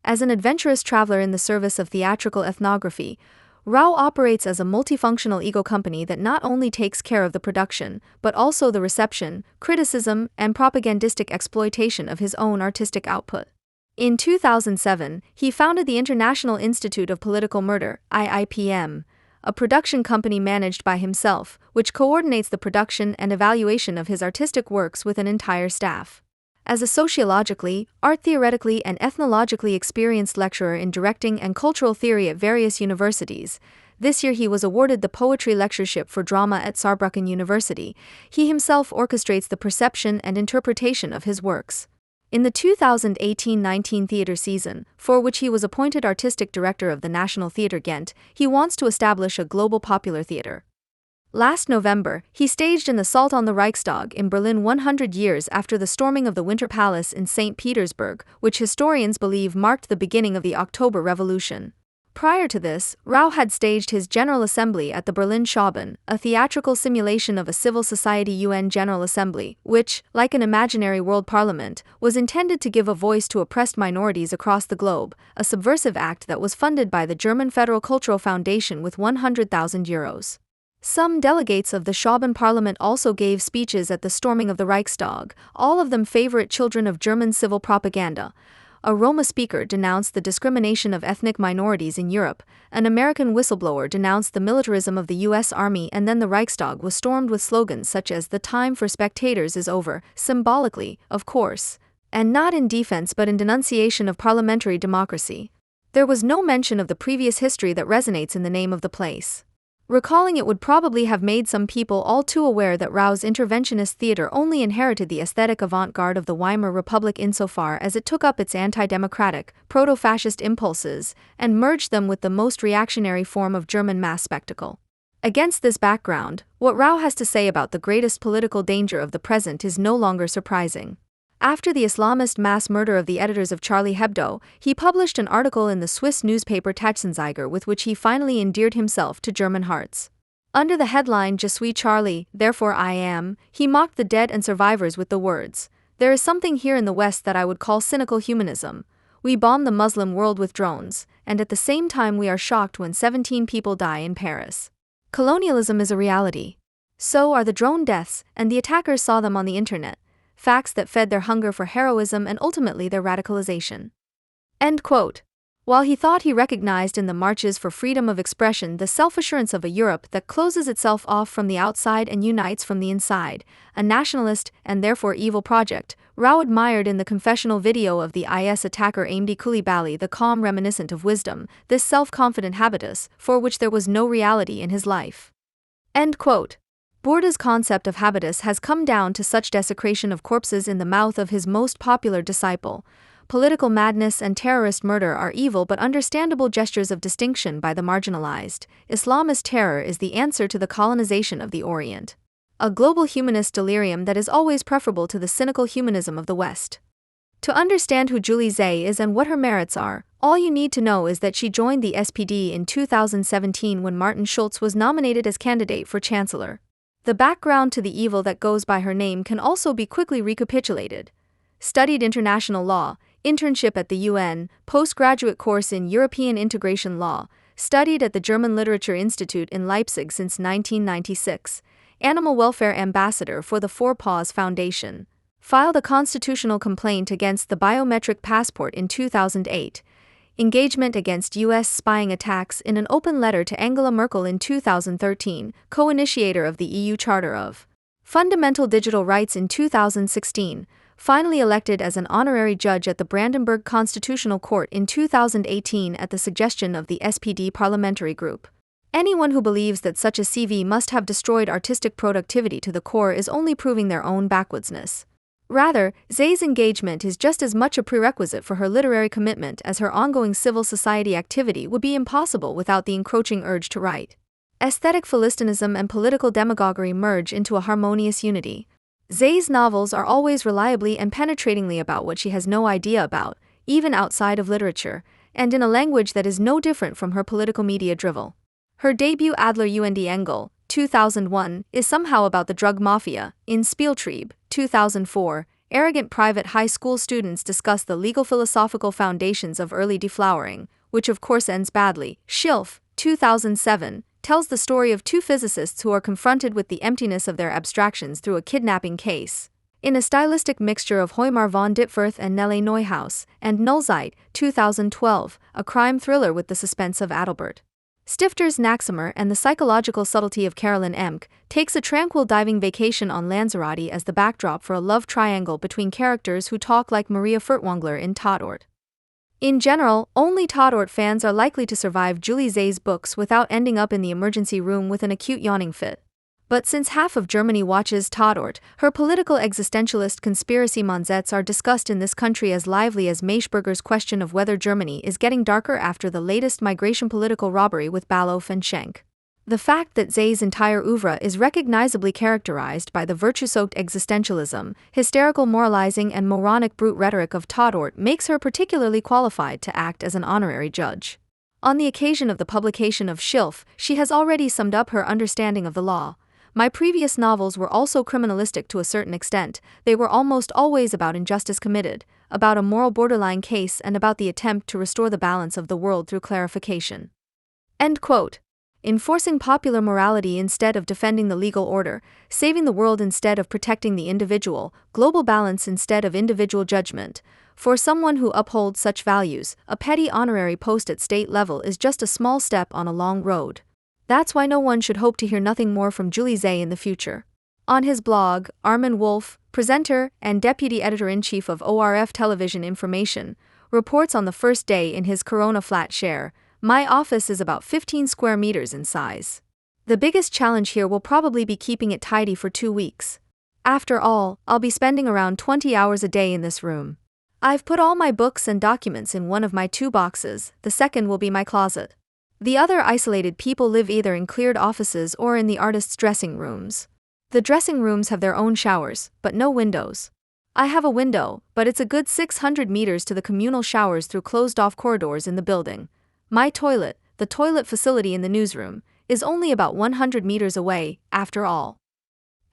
As an adventurous traveler in the service of theatrical ethnography, Rao operates as a multifunctional ego company that not only takes care of the production, but also the reception, criticism, and propagandistic exploitation of his own artistic output. In 2007, he founded the International Institute of Political Murder, IIPM, a production company managed by himself, which coordinates the production and evaluation of his artistic works with an entire staff. As a sociologically, art-theoretically, and ethnologically experienced lecturer in directing and cultural theory at various universities, this year he was awarded the Poetry Lectureship for Drama at Saarbrücken University. He himself orchestrates the perception and interpretation of his works. In the 2018-19 theater season, for which he was appointed artistic director of the National Theatre Ghent, he wants to establish a global popular theater. Last November, he staged an assault on the Reichstag in Berlin 100 years after the storming of the Winter Palace in St. Petersburg, which historians believe marked the beginning of the October Revolution. Prior to this, Rao had staged his General Assembly at the Berlin Schaubahn, a theatrical simulation of a civil society UN General Assembly, which, like an imaginary world parliament, was intended to give a voice to oppressed minorities across the globe, a subversive act that was funded by the German Federal Cultural Foundation with €100,000. Some delegates of the Schaubahn Parliament also gave speeches at the storming of the Reichstag, all of them favorite children of German civil propaganda. A Roma speaker denounced the discrimination of ethnic minorities in Europe, an American whistleblower denounced the militarism of the U.S. Army, and then the Reichstag was stormed with slogans such as "The time for spectators is over," symbolically, of course, and not in defense but in denunciation of parliamentary democracy. There was no mention of the previous history that resonates in the name of the place. Recalling it would probably have made some people all too aware that Rao's interventionist theater only inherited the aesthetic avant-garde of the Weimar Republic insofar as it took up its anti-democratic, proto-fascist impulses and merged them with the most reactionary form of German mass spectacle. Against this background, what Rao has to say about the greatest political danger of the present is no longer surprising. After the Islamist mass murder of the editors of Charlie Hebdo, he published an article in the Swiss newspaper Tagesanzeiger with which he finally endeared himself to German hearts. Under the headline "Je suis Charlie, therefore I am," he mocked the dead and survivors with the words, "There is something here in the West that I would call cynical humanism. We bomb the Muslim world with drones, and at the same time we are shocked when 17 people die in Paris. Colonialism is a reality. So are the drone deaths, and the attackers saw them on the internet. Facts that fed their hunger for heroism and ultimately their radicalization." End quote. While he thought he recognized in the marches for freedom of expression the self-assurance of a Europe that closes itself off from the outside and unites from the inside, a nationalist and therefore evil project, Rao admired in the confessional video of the IS attacker Amdi Coulibaly the calm reminiscent of wisdom, this self-confident habitus, for which there was no reality in his life. End quote. Bourdieu's concept of habitus has come down to such desecration of corpses in the mouth of his most popular disciple. Political madness and terrorist murder are evil but understandable gestures of distinction by the marginalized. Islamist terror is the answer to the colonization of the Orient. A global humanist delirium that is always preferable to the cynical humanism of the West. To understand who Julie Zay is and what her merits are, all you need to know is that she joined the SPD in 2017 when Martin Schulz was nominated as candidate for chancellor. The background to the evil that goes by her name can also be quickly recapitulated. Studied international law, internship at the UN, postgraduate course in European integration law, studied at the German Literature Institute in Leipzig since 1996, animal welfare ambassador for the Four Paws Foundation, filed a constitutional complaint against the biometric passport in 2008, engagement against U.S. spying attacks in an open letter to Angela Merkel in 2013, co-initiator of the EU Charter of Fundamental Digital Rights in 2016, finally elected as an honorary judge at the Brandenburg Constitutional Court in 2018 at the suggestion of the SPD parliamentary group. Anyone who believes that such a CV must have destroyed artistic productivity to the core is only proving their own backwoodsness. Rather, Zay's engagement is just as much a prerequisite for her literary commitment as her ongoing civil society activity would be impossible without the encroaching urge to write. Aesthetic philistinism and political demagoguery merge into a harmonious unity. Zay's novels are always reliably and penetratingly about what she has no idea about, even outside of literature, and in a language that is no different from her political media drivel. Her debut Adler und Engel, 2001, is somehow about the drug mafia. In Spieltrieb, 2004, arrogant private high school students discuss the legal philosophical foundations of early deflowering, which of course ends badly. Schilf, 2007, tells the story of two physicists who are confronted with the emptiness of their abstractions through a kidnapping case. In a stylistic mixture of Hoymar von Ditfurth and Nelle Neuhaus, and Nullzeit, 2012, a crime thriller with the suspense of Adalbert Stifter's Naxamer and the psychological subtlety of Carolyn Emke, takes a tranquil diving vacation on Lanzarote as the backdrop for a love triangle between characters who talk like Maria Furtwängler in Tatort. In general, only Tatort fans are likely to survive Julie Zay's books without ending up in the emergency room with an acute yawning fit. But since half of Germany watches Tatort, her political existentialist conspiracy monzets are discussed in this country as lively as Maischberger's question of whether Germany is getting darker after the latest migration political robbery with Baloff and Schenk. The fact that Zay's entire oeuvre is recognizably characterized by the virtue-soaked existentialism, hysterical moralizing and moronic brute rhetoric of Tatort makes her particularly qualified to act as an honorary judge. On the occasion of the publication of Schilf, she has already summed up her understanding of the law. My previous novels were also criminalistic to a certain extent. They were almost always about injustice committed, about a moral borderline case, and about the attempt to restore the balance of the world through clarification. End quote. Enforcing popular morality instead of defending the legal order, saving the world instead of protecting the individual, global balance instead of individual judgment. For someone who upholds such values, a petty honorary post at state level is just a small step on a long road. That's why no one should hope to hear nothing more from Julie Zay in the future. On his blog, Armin Wolf, presenter and deputy editor-in-chief of ORF Television Information, reports on the first day in his Corona flat share, "My office is about 15 square meters in size. The biggest challenge here will probably be keeping it tidy for 2 weeks. After all, I'll be spending around 20 hours a day in this room. I've put all my books and documents in one of my 2 boxes, the second will be my closet. The other isolated people live either in cleared offices or in the artists' dressing rooms. The dressing rooms have their own showers, but no windows. I have a window, but it's a good 600 meters to the communal showers through closed-off corridors in the building. My toilet, the toilet facility in the newsroom, is only about 100 meters away, after all."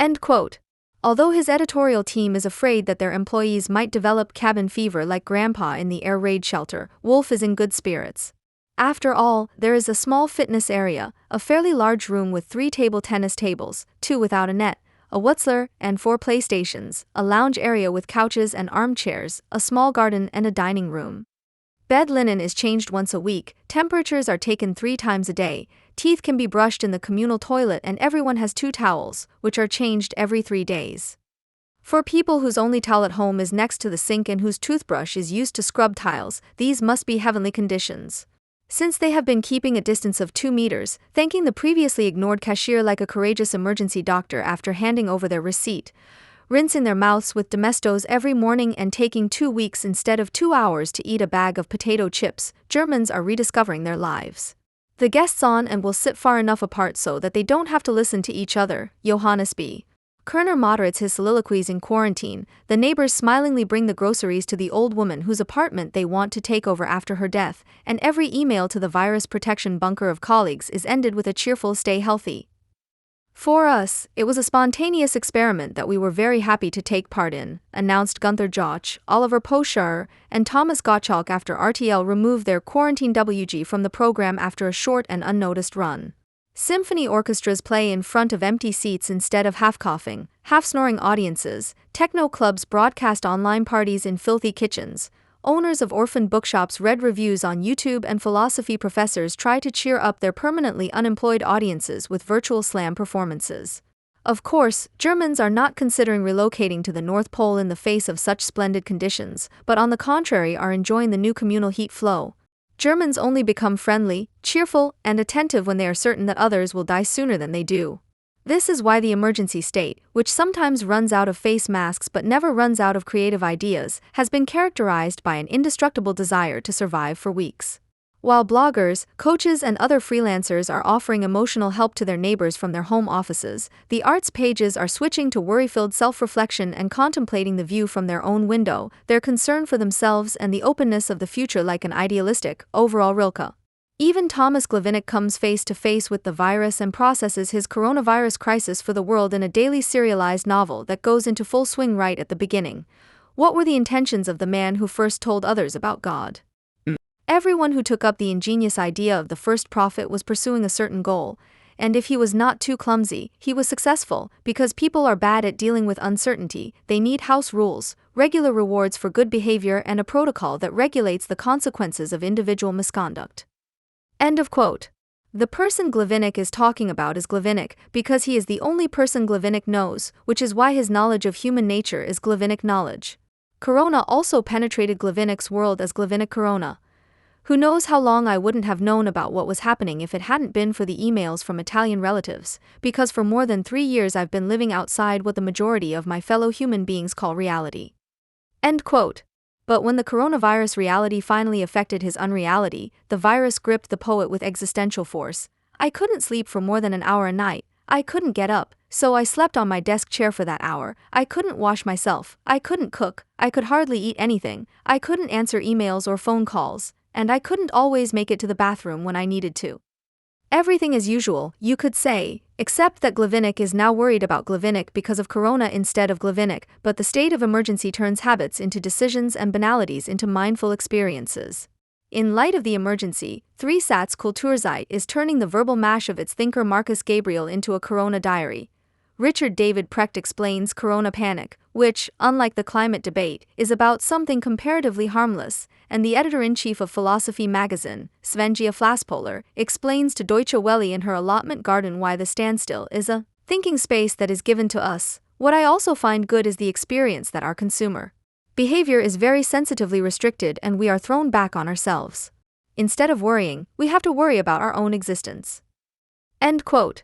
End quote. Although his editorial team is afraid that their employees might develop cabin fever like Grandpa in the air raid shelter, Wolf is in good spirits. After all, there is a small fitness area, a fairly large room with 3 table tennis tables, 2 without a net, a Wutzler, and 4 PlayStations, a lounge area with couches and armchairs, a small garden and a dining room. Bed linen is changed once a week, temperatures are taken 3 times a day, teeth can be brushed in the communal toilet, and everyone has 2 towels, which are changed every 3 days. For people whose only towel at home is next to the sink and whose toothbrush is used to scrub tiles, these must be heavenly conditions. Since they have been keeping a distance of 2 meters, thanking the previously ignored cashier like a courageous emergency doctor after handing over their receipt, rinsing their mouths with Domestos every morning, and taking 2 weeks instead of 2 hours to eat a bag of potato chips, Germans are rediscovering their lives. The guests on and will sit far enough apart so that they don't have to listen to each other. Johannes B. Kerner moderates his soliloquies in quarantine. The neighbors smilingly bring the groceries to the old woman whose apartment they want to take over after her death, and every email to the virus protection bunker of colleagues is ended with a cheerful "stay healthy." For us, it was a spontaneous experiment that we were very happy to take part in, announced Gunther Jauch, Oliver Poscharrer, and Thomas Gottschalk after RTL removed their Quarantine WG from the program after a short and unnoticed run. Symphony orchestras play in front of empty seats instead of half-coughing, half-snoring audiences, techno clubs broadcast online parties in filthy kitchens, owners of orphan bookshops read reviews on YouTube, and philosophy professors try to cheer up their permanently unemployed audiences with virtual slam performances. Of course, Germans are not considering relocating to the North Pole in the face of such splendid conditions, but on the contrary are enjoying the new communal heat flow. Germans only become friendly, cheerful, and attentive when they are certain that others will die sooner than they do. This is why the emergency state, which sometimes runs out of face masks but never runs out of creative ideas, has been characterized by an indestructible desire to survive for weeks. While bloggers, coaches, and other freelancers are offering emotional help to their neighbors from their home offices, the arts pages are switching to worry-filled self-reflection and contemplating the view from their own window, their concern for themselves and the openness of the future like an idealistic, overall Rilke. Even Thomas Glavinic comes face to face with the virus and processes his coronavirus crisis for the world in a daily serialized novel that goes into full swing right at the beginning. What were the intentions of the man who first told others about God? Everyone who took up the ingenious idea of the first prophet was pursuing a certain goal, and if he was not too clumsy, he was successful, because people are bad at dealing with uncertainty. They need house rules, regular rewards for good behavior, and a protocol that regulates the consequences of individual misconduct. End of quote. The person Glavinic is talking about is Glavinic because he is the only person Glavinic knows, which is why his knowledge of human nature is Glavinic knowledge. Corona also penetrated Glavinic's world as Glavinic Corona. Who knows how long I wouldn't have known about what was happening if it hadn't been for the emails from Italian relatives, because for more than 3 years I've been living outside what the majority of my fellow human beings call reality. End quote. But when the coronavirus reality finally affected his unreality, the virus gripped the poet with existential force. I couldn't sleep for more than an hour a night. I couldn't get up, so I slept on my desk chair for that hour. I couldn't wash myself. I couldn't cook. I could hardly eat anything. I couldn't answer emails or phone calls. And I couldn't always make it to the bathroom when I needed to. Everything as usual, you could say, except that Glavinic is now worried about Glavinic because of Corona instead of Glavinic, but the state of emergency turns habits into decisions and banalities into mindful experiences. In light of the emergency, 3 Satz Kulturzeit is turning the verbal mash of its thinker Marcus Gabriel into a Corona diary. Richard David Precht explains Corona panic, which, unlike the climate debate, is about something comparatively harmless, and the editor-in-chief of Philosophy magazine, Svenja Flaspoler, explains to Deutsche Welle in her allotment garden why the standstill is a thinking space that is given to us. What I also find good is the experience that our consumer behavior is very sensitively restricted and we are thrown back on ourselves. Instead of worrying, we have to worry about our own existence. End quote.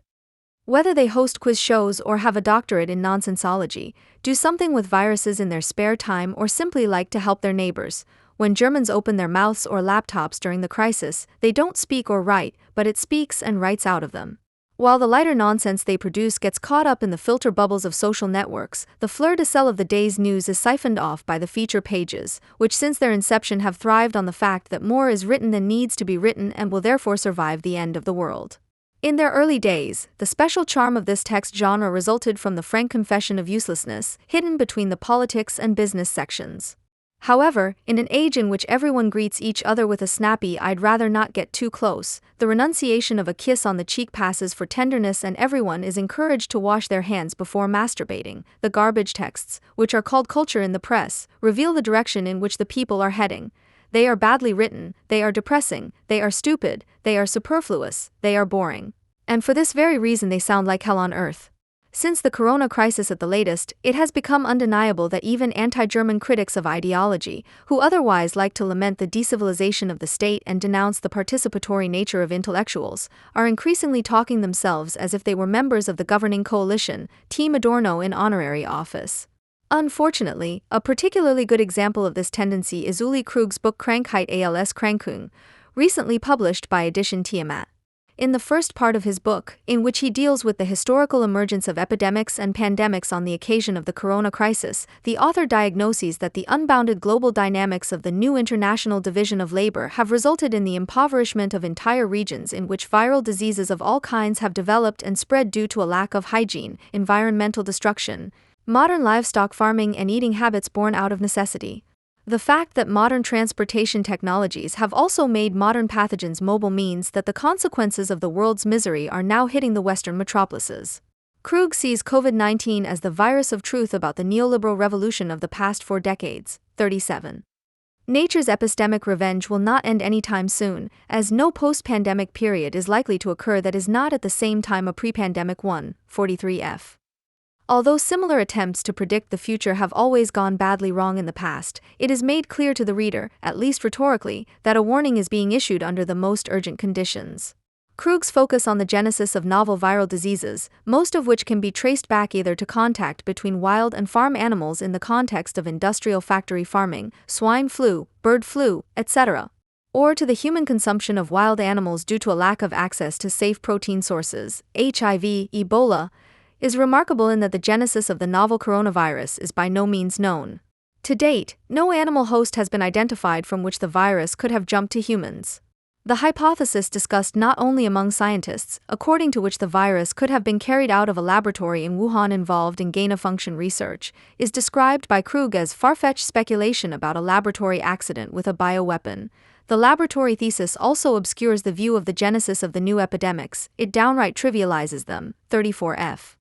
Whether they host quiz shows or have a doctorate in nonsensology, do something with viruses in their spare time or simply like to help their neighbors, when Germans open their mouths or laptops during the crisis, they don't speak or write, but it speaks and writes out of them. While the lighter nonsense they produce gets caught up in the filter bubbles of social networks, the fleur-de-sel of the day's news is siphoned off by the feature pages, which since their inception have thrived on the fact that more is written than needs to be written and will therefore survive the end of the world. In their early days, the special charm of this text genre resulted from the frank confession of uselessness, hidden between the politics and business sections. However, in an age in which everyone greets each other with a snappy "I'd rather not get too close," the renunciation of a kiss on the cheek passes for tenderness and everyone is encouraged to wash their hands before masturbating. The garbage texts, which are called culture in the press, reveal the direction in which the people are heading. They are badly written, they are depressing, they are stupid, they are superfluous, they are boring. And for this very reason they sound like hell on earth. Since the corona crisis at the latest, it has become undeniable that even anti-German critics of ideology, who otherwise like to lament the decivilization of the state and denounce the participatory nature of intellectuals, are increasingly talking themselves as if they were members of the governing coalition, Team Adorno in honorary office. Unfortunately, a particularly good example of this tendency is Uli Krug's book Krankheit als Krankung, recently published by Edition Tiamat. In the first part of his book, in which he deals with the historical emergence of epidemics and pandemics on the occasion of the corona crisis, the author diagnoses that the unbounded global dynamics of the new international division of labor have resulted in the impoverishment of entire regions in which viral diseases of all kinds have developed and spread due to a lack of hygiene, environmental destruction, modern livestock farming and eating habits born out of necessity. The fact that modern transportation technologies have also made modern pathogens mobile means that the consequences of the world's misery are now hitting the Western metropolises. Krug sees COVID-19 as the virus of truth about the neoliberal revolution of the past 4 decades. 37. Nature's epistemic revenge will not end anytime soon, as no post-pandemic period is likely to occur that is not at the same time a pre-pandemic one. 43f. Although similar attempts to predict the future have always gone badly wrong in the past, it is made clear to the reader, at least rhetorically, that a warning is being issued under the most urgent conditions. Krug's focus on the genesis of novel viral diseases, most of which can be traced back either to contact between wild and farm animals in the context of industrial factory farming, swine flu, bird flu, etc., or to the human consumption of wild animals due to a lack of access to safe protein sources, HIV, Ebola, is remarkable in that the genesis of the novel coronavirus is by no means known. To date, no animal host has been identified from which the virus could have jumped to humans. The hypothesis discussed not only among scientists, according to which the virus could have been carried out of a laboratory in Wuhan involved in gain-of-function research, is described by Krug as far-fetched speculation about a laboratory accident with a bioweapon. The laboratory thesis also obscures the view of the genesis of the new epidemics, it downright trivializes them. 34f.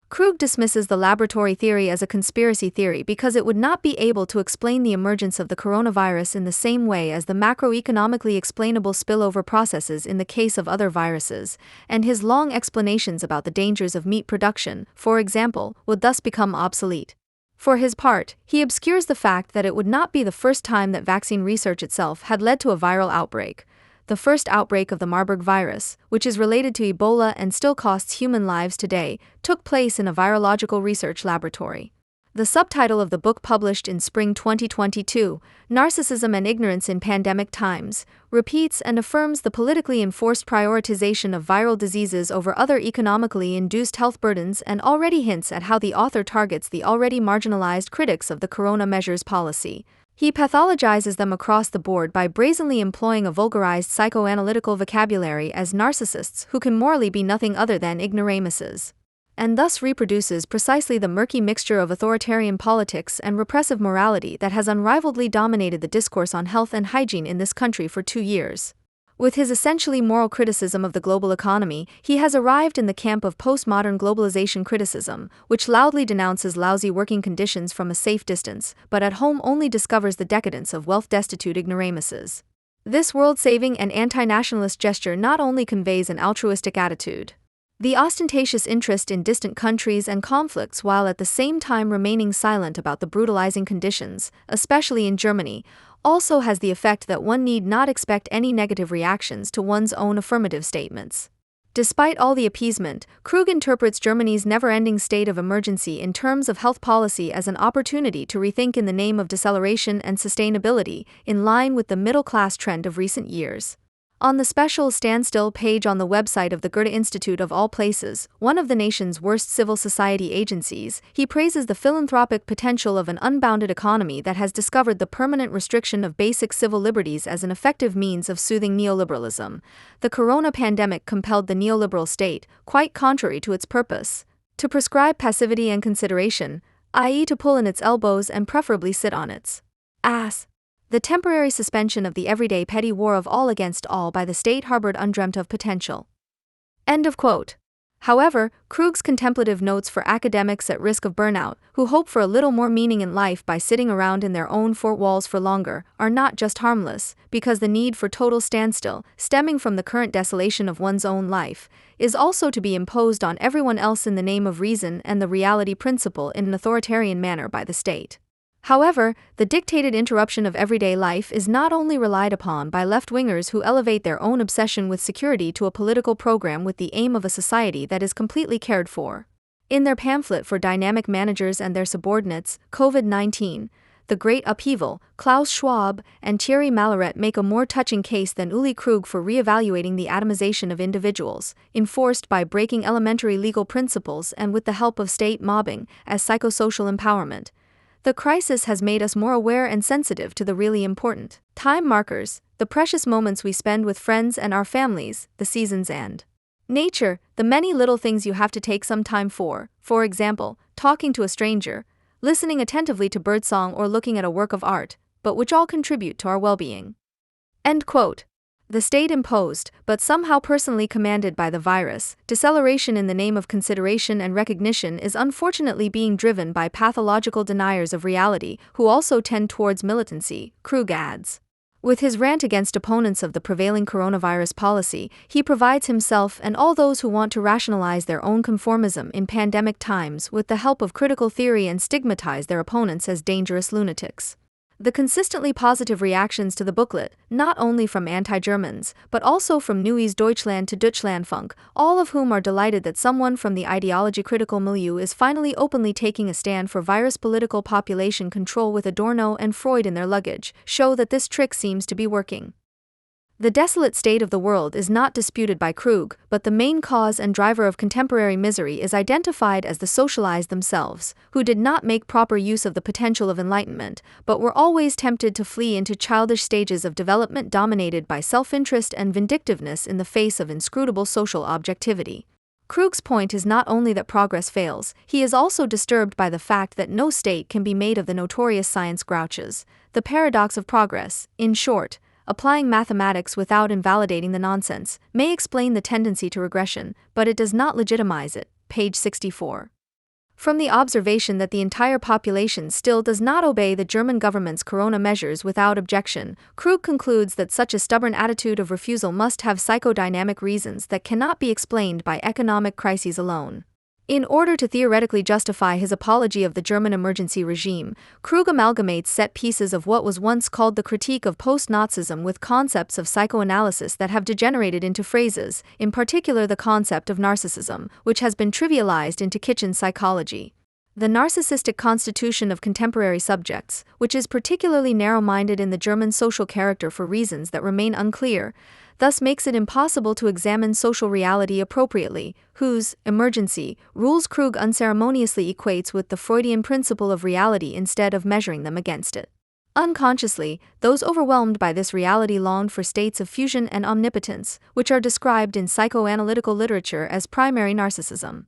Krug dismisses the laboratory theory as a conspiracy theory because it would not be able to explain the emergence of the coronavirus in the same way as the macroeconomically explainable spillover processes in the case of other viruses, and his long explanations about the dangers of meat production, for example, would thus become obsolete. For his part, he obscures the fact that it would not be the first time that vaccine research itself had led to a viral outbreak. The first outbreak of the Marburg virus, which is related to Ebola and still costs human lives today, took place in a virological research laboratory. The subtitle of the book, published in spring 2022, Narcissism and Ignorance in Pandemic Times, repeats and affirms the politically enforced prioritization of viral diseases over other economically induced health burdens, and already hints at how the author targets the already marginalized critics of the corona measures policy. He pathologizes them across the board by brazenly employing a vulgarized psychoanalytical vocabulary as narcissists who can morally be nothing other than ignoramuses, and thus reproduces precisely the murky mixture of authoritarian politics and repressive morality that has unrivaledly dominated the discourse on health and hygiene in this country for 2 years. With his essentially moral criticism of the global economy, he has arrived in the camp of postmodern globalization criticism, which loudly denounces lousy working conditions from a safe distance, but at home only discovers the decadence of wealth-destitute ignoramuses. This world-saving and anti-nationalist gesture not only conveys an altruistic attitude, the ostentatious interest in distant countries and conflicts, while at the same time remaining silent about the brutalizing conditions, especially in Germany, also has the effect that one need not expect any negative reactions to one's own affirmative statements. Despite all the appeasement, Krug interprets Germany's never-ending state of emergency in terms of health policy as an opportunity to rethink in the name of deceleration and sustainability, in line with the middle-class trend of recent years. On the special standstill page on the website of the Goethe Institute of all places, one of the nation's worst civil society agencies, he praises the philanthropic potential of an unbounded economy that has discovered the permanent restriction of basic civil liberties as an effective means of soothing neoliberalism. The corona pandemic compelled the neoliberal state, quite contrary to its purpose, to prescribe passivity and consideration, i.e. to pull in its elbows and preferably sit on its ass. The temporary suspension of the everyday petty war of all against all by the state harbored undreamt of potential. End of quote. However, Krug's contemplative notes for academics at risk of burnout, who hope for a little more meaning in life by sitting around in their own four walls for longer, are not just harmless, because the need for total standstill, stemming from the current desolation of one's own life, is also to be imposed on everyone else in the name of reason and the reality principle in an authoritarian manner by the state. However, the dictated interruption of everyday life is not only relied upon by left-wingers who elevate their own obsession with security to a political program with the aim of a society that is completely cared for. In their pamphlet for dynamic managers and their subordinates, COVID-19, The Great Upheaval, Klaus Schwab and Thierry Malaret make a more touching case than Uli Krug for re-evaluating the atomization of individuals, enforced by breaking elementary legal principles and with the help of state mobbing, as psychosocial empowerment. The crisis has made us more aware and sensitive to the really important time markers, the precious moments we spend with friends and our families, the seasons and nature, the many little things you have to take some time for example, talking to a stranger, listening attentively to birdsong or looking at a work of art, but which all contribute to our well-being. End quote. The state-imposed, but somehow personally commanded by the virus, deceleration in the name of consideration and recognition is unfortunately being driven by pathological deniers of reality, who also tend towards militancy, Krug adds. With his rant against opponents of the prevailing coronavirus policy, he provides himself and all those who want to rationalize their own conformism in pandemic times with the help of critical theory and stigmatize their opponents as dangerous lunatics. The consistently positive reactions to the booklet, not only from anti-Germans, but also from Neues Deutschland to Deutschlandfunk, all of whom are delighted that someone from the ideology-critical milieu is finally openly taking a stand for virus political population control with Adorno and Freud in their luggage, show that this trick seems to be working. The desolate state of the world is not disputed by Krug, but the main cause and driver of contemporary misery is identified as the socialized themselves, who did not make proper use of the potential of enlightenment, but were always tempted to flee into childish stages of development dominated by self-interest and vindictiveness in the face of inscrutable social objectivity. Krug's point is not only that progress fails, he is also disturbed by the fact that no state can be made of the notorious science grouches. The paradox of progress, in short, applying mathematics without invalidating the nonsense, may explain the tendency to regression, but it does not legitimize it. Page 64. From the observation that the entire population still does not obey the German government's corona measures without objection, Krug concludes that such a stubborn attitude of refusal must have psychodynamic reasons that cannot be explained by economic crises alone. In order to theoretically justify his apology of the German emergency regime, Krug amalgamates set pieces of what was once called the critique of post-Nazism with concepts of psychoanalysis that have degenerated into phrases, in particular the concept of narcissism, which has been trivialized into kitchen psychology. The narcissistic constitution of contemporary subjects, which is particularly narrow-minded in the German social character for reasons that remain unclear, thus makes it impossible to examine social reality appropriately, whose emergency rules Krug unceremoniously equates with the Freudian principle of reality instead of measuring them against it. Unconsciously, those overwhelmed by this reality longed for states of fusion and omnipotence, which are described in psychoanalytical literature as primary narcissism.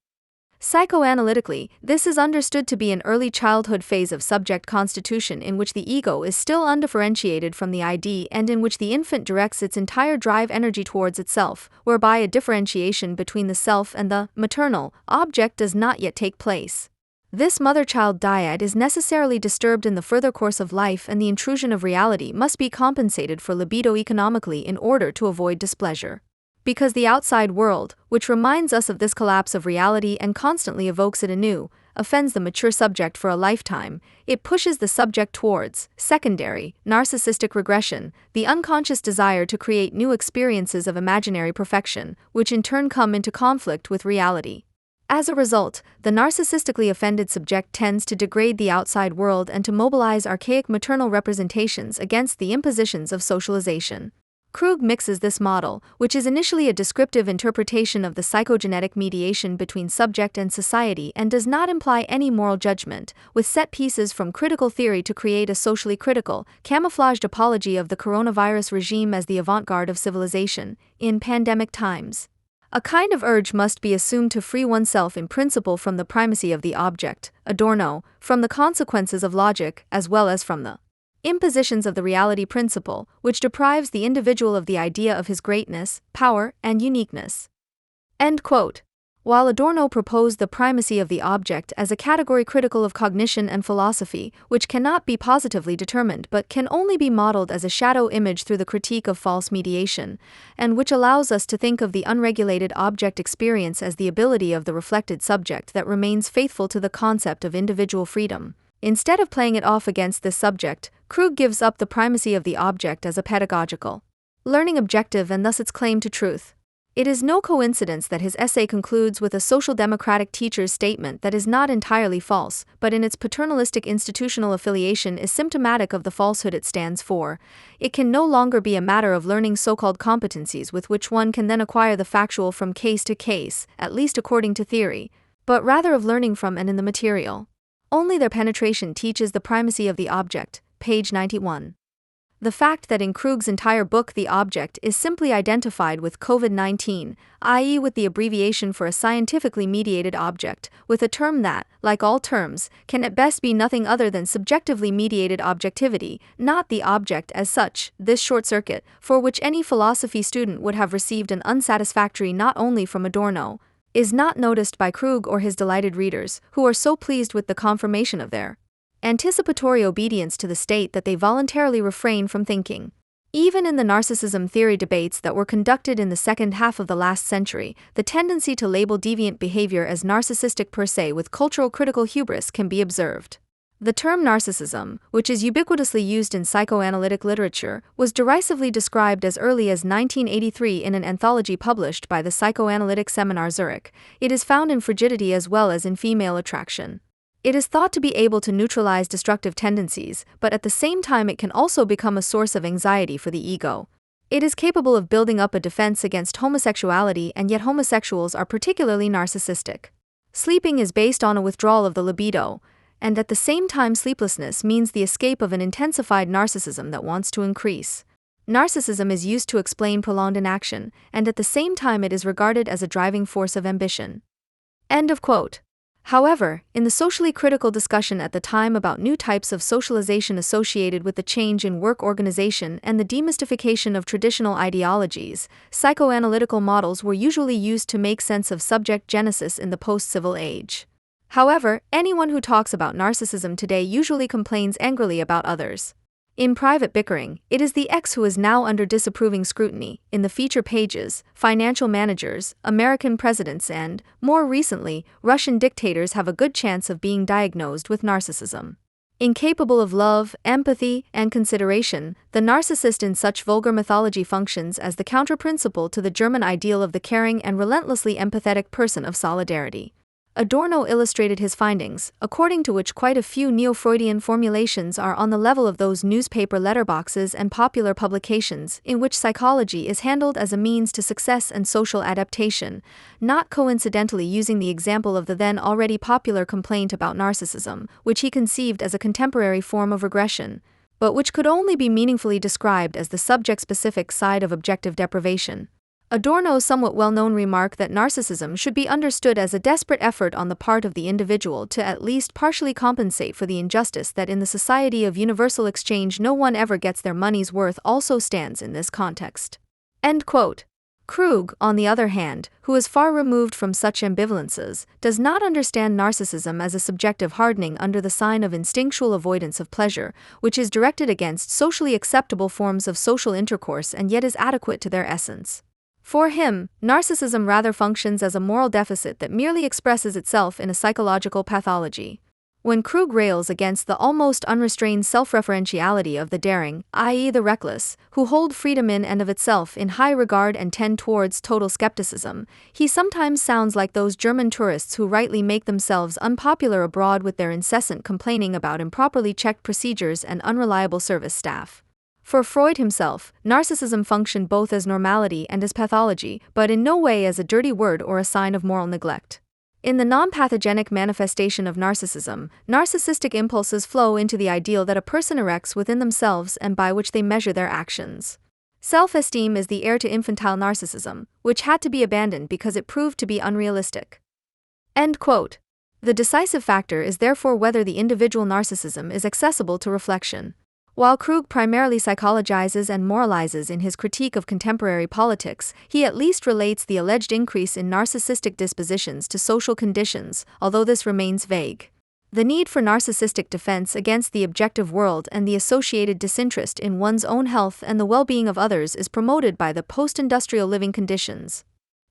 Psychoanalytically, this is understood to be an early childhood phase of subject constitution in which the ego is still undifferentiated from the ID and in which the infant directs its entire drive energy towards itself, whereby a differentiation between the self and the maternal object does not yet take place. This mother-child dyad is necessarily disturbed in the further course of life, and the intrusion of reality must be compensated for libido economically in order to avoid displeasure. Because the outside world, which reminds us of this collapse of reality and constantly evokes it anew, offends the mature subject for a lifetime, it pushes the subject towards secondary, narcissistic regression, the unconscious desire to create new experiences of imaginary perfection, which in turn come into conflict with reality. As a result, the narcissistically offended subject tends to degrade the outside world and to mobilize archaic maternal representations against the impositions of socialization. Krug mixes this model, which is initially a descriptive interpretation of the psychogenetic mediation between subject and society and does not imply any moral judgment, with set pieces from critical theory to create a socially critical, camouflaged apology of the coronavirus regime as the avant-garde of civilization, in pandemic times. A kind of urge must be assumed to free oneself in principle from the primacy of the object, Adorno, from the consequences of logic, as well as from the impositions of the reality principle, which deprives the individual of the idea of his greatness, power, and uniqueness. End quote. While Adorno proposed the primacy of the object as a category critical of cognition and philosophy, which cannot be positively determined but can only be modeled as a shadow image through the critique of false mediation, and which allows us to think of the unregulated object experience as the ability of the reflected subject that remains faithful to the concept of individual freedom. Instead of playing it off against this subject, Krug gives up the primacy of the object as a pedagogical learning objective and thus its claim to truth. It is no coincidence that his essay concludes with a social democratic teacher's statement that is not entirely false, but in its paternalistic institutional affiliation is symptomatic of the falsehood it stands for. It can no longer be a matter of learning so-called competencies with which one can then acquire the factual from case to case, at least according to theory, but rather of learning from and in the material. Only their penetration teaches the primacy of the object. Page 91. The fact that in Krug's entire book the object is simply identified with COVID-19, i.e. with the abbreviation for a scientifically mediated object, with a term that, like all terms, can at best be nothing other than subjectively mediated objectivity, not the object as such, this short circuit, for which any philosophy student would have received an unsatisfactory not only from Adorno, is not noticed by Krug or his delighted readers, who are so pleased with the confirmation of their anticipatory obedience to the state that they voluntarily refrain from thinking. Even in the narcissism theory debates that were conducted in the second half of the last century, the tendency to label deviant behavior as narcissistic per se with cultural critical hubris can be observed. The term narcissism, which is ubiquitously used in psychoanalytic literature, was derisively described as early as 1983 in an anthology published by the Psychoanalytic Seminar Zurich. It is found in frigidity as well as in female attraction. It is thought to be able to neutralize destructive tendencies, but at the same time it can also become a source of anxiety for the ego. It is capable of building up a defense against homosexuality, and yet homosexuals are particularly narcissistic. Sleeping is based on a withdrawal of the libido, and at the same time sleeplessness means the escape of an intensified narcissism that wants to increase. Narcissism is used to explain prolonged inaction, and at the same time it is regarded as a driving force of ambition. End of quote. However, in the socially critical discussion at the time about new types of socialization associated with the change in work organization and the demystification of traditional ideologies, psychoanalytical models were usually used to make sense of subject genesis in the post-civil age. However, anyone who talks about narcissism today usually complains angrily about others. In private bickering, it is the X who is now under disapproving scrutiny. In the feature pages, financial managers, American presidents, and, more recently, Russian dictators have a good chance of being diagnosed with narcissism. Incapable of love, empathy, and consideration, the narcissist in such vulgar mythology functions as the counterprinciple to the German ideal of the caring and relentlessly empathetic person of solidarity. Adorno illustrated his findings, according to which quite a few neo-Freudian formulations are on the level of those newspaper letterboxes and popular publications in which psychology is handled as a means to success and social adaptation, not coincidentally using the example of the then already popular complaint about narcissism, which he conceived as a contemporary form of regression, but which could only be meaningfully described as the subject-specific side of objective deprivation. Adorno's somewhat well-known remark that narcissism should be understood as a desperate effort on the part of the individual to at least partially compensate for the injustice that in the society of universal exchange no one ever gets their money's worth also stands in this context. End quote. Krug, on the other hand, who is far removed from such ambivalences, does not understand narcissism as a subjective hardening under the sign of instinctual avoidance of pleasure, which is directed against socially acceptable forms of social intercourse and yet is adequate to their essence. For him, narcissism rather functions as a moral deficit that merely expresses itself in a psychological pathology. When Krug rails against the almost unrestrained self-referentiality of the daring, i.e. the reckless, who hold freedom in and of itself in high regard and tend towards total skepticism, he sometimes sounds like those German tourists who rightly make themselves unpopular abroad with their incessant complaining about improperly checked procedures and unreliable service staff. For Freud himself, narcissism functioned both as normality and as pathology, but in no way as a dirty word or a sign of moral neglect. In the non-pathogenic manifestation of narcissism, narcissistic impulses flow into the ideal that a person erects within themselves and by which they measure their actions. Self-esteem is the heir to infantile narcissism, which had to be abandoned because it proved to be unrealistic. End quote. The decisive factor is therefore whether the individual narcissism is accessible to reflection. While Krug primarily psychologizes and moralizes in his critique of contemporary politics, he at least relates the alleged increase in narcissistic dispositions to social conditions, although this remains vague. The need for narcissistic defense against the objective world and the associated disinterest in one's own health and the well-being of others is promoted by the post-industrial living conditions,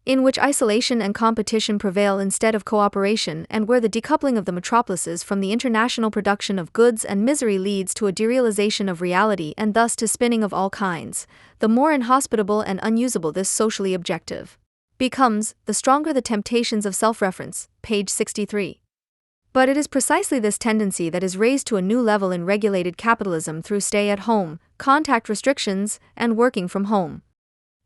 in which isolation and competition prevail instead of cooperation, and where the decoupling of the metropolises from the international production of goods and misery leads to a derealization of reality and thus to spinning of all kinds. The more inhospitable and unusable this socially objective becomes, the stronger the temptations of self-reference, page 63. But it is precisely this tendency that is raised to a new level in regulated capitalism through stay-at-home, contact restrictions, and working from home.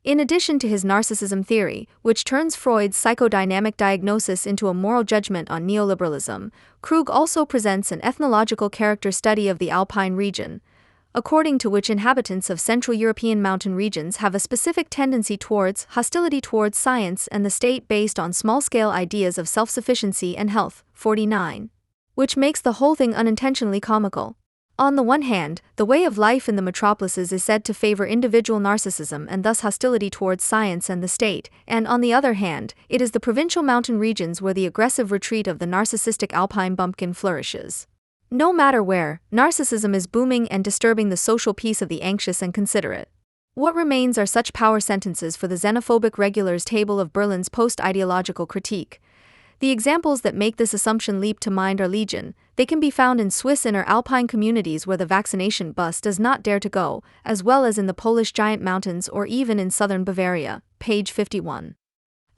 In addition to his narcissism theory, which turns Freud's psychodynamic diagnosis into a moral judgment on neoliberalism, Krug also presents an ethnological character study of the Alpine region, according to which inhabitants of Central European mountain regions have a specific tendency towards hostility towards science and the state based on small-scale ideas of self-sufficiency and health, 49. Which makes the whole thing unintentionally comical. On the one hand, the way of life in the metropolises is said to favor individual narcissism and thus hostility towards science and the state, and on the other hand, it is the provincial mountain regions where the aggressive retreat of the narcissistic alpine bumpkin flourishes. No matter where, narcissism is booming and disturbing the social peace of the anxious and considerate. What remains are such power sentences for the xenophobic regulars table of Berlin's post-ideological critique. The examples that make this assumption leap to mind are legion. They can be found in Swiss inner alpine communities where the vaccination bus does not dare to go, as well as in the Polish giant mountains or even in southern Bavaria, page 51.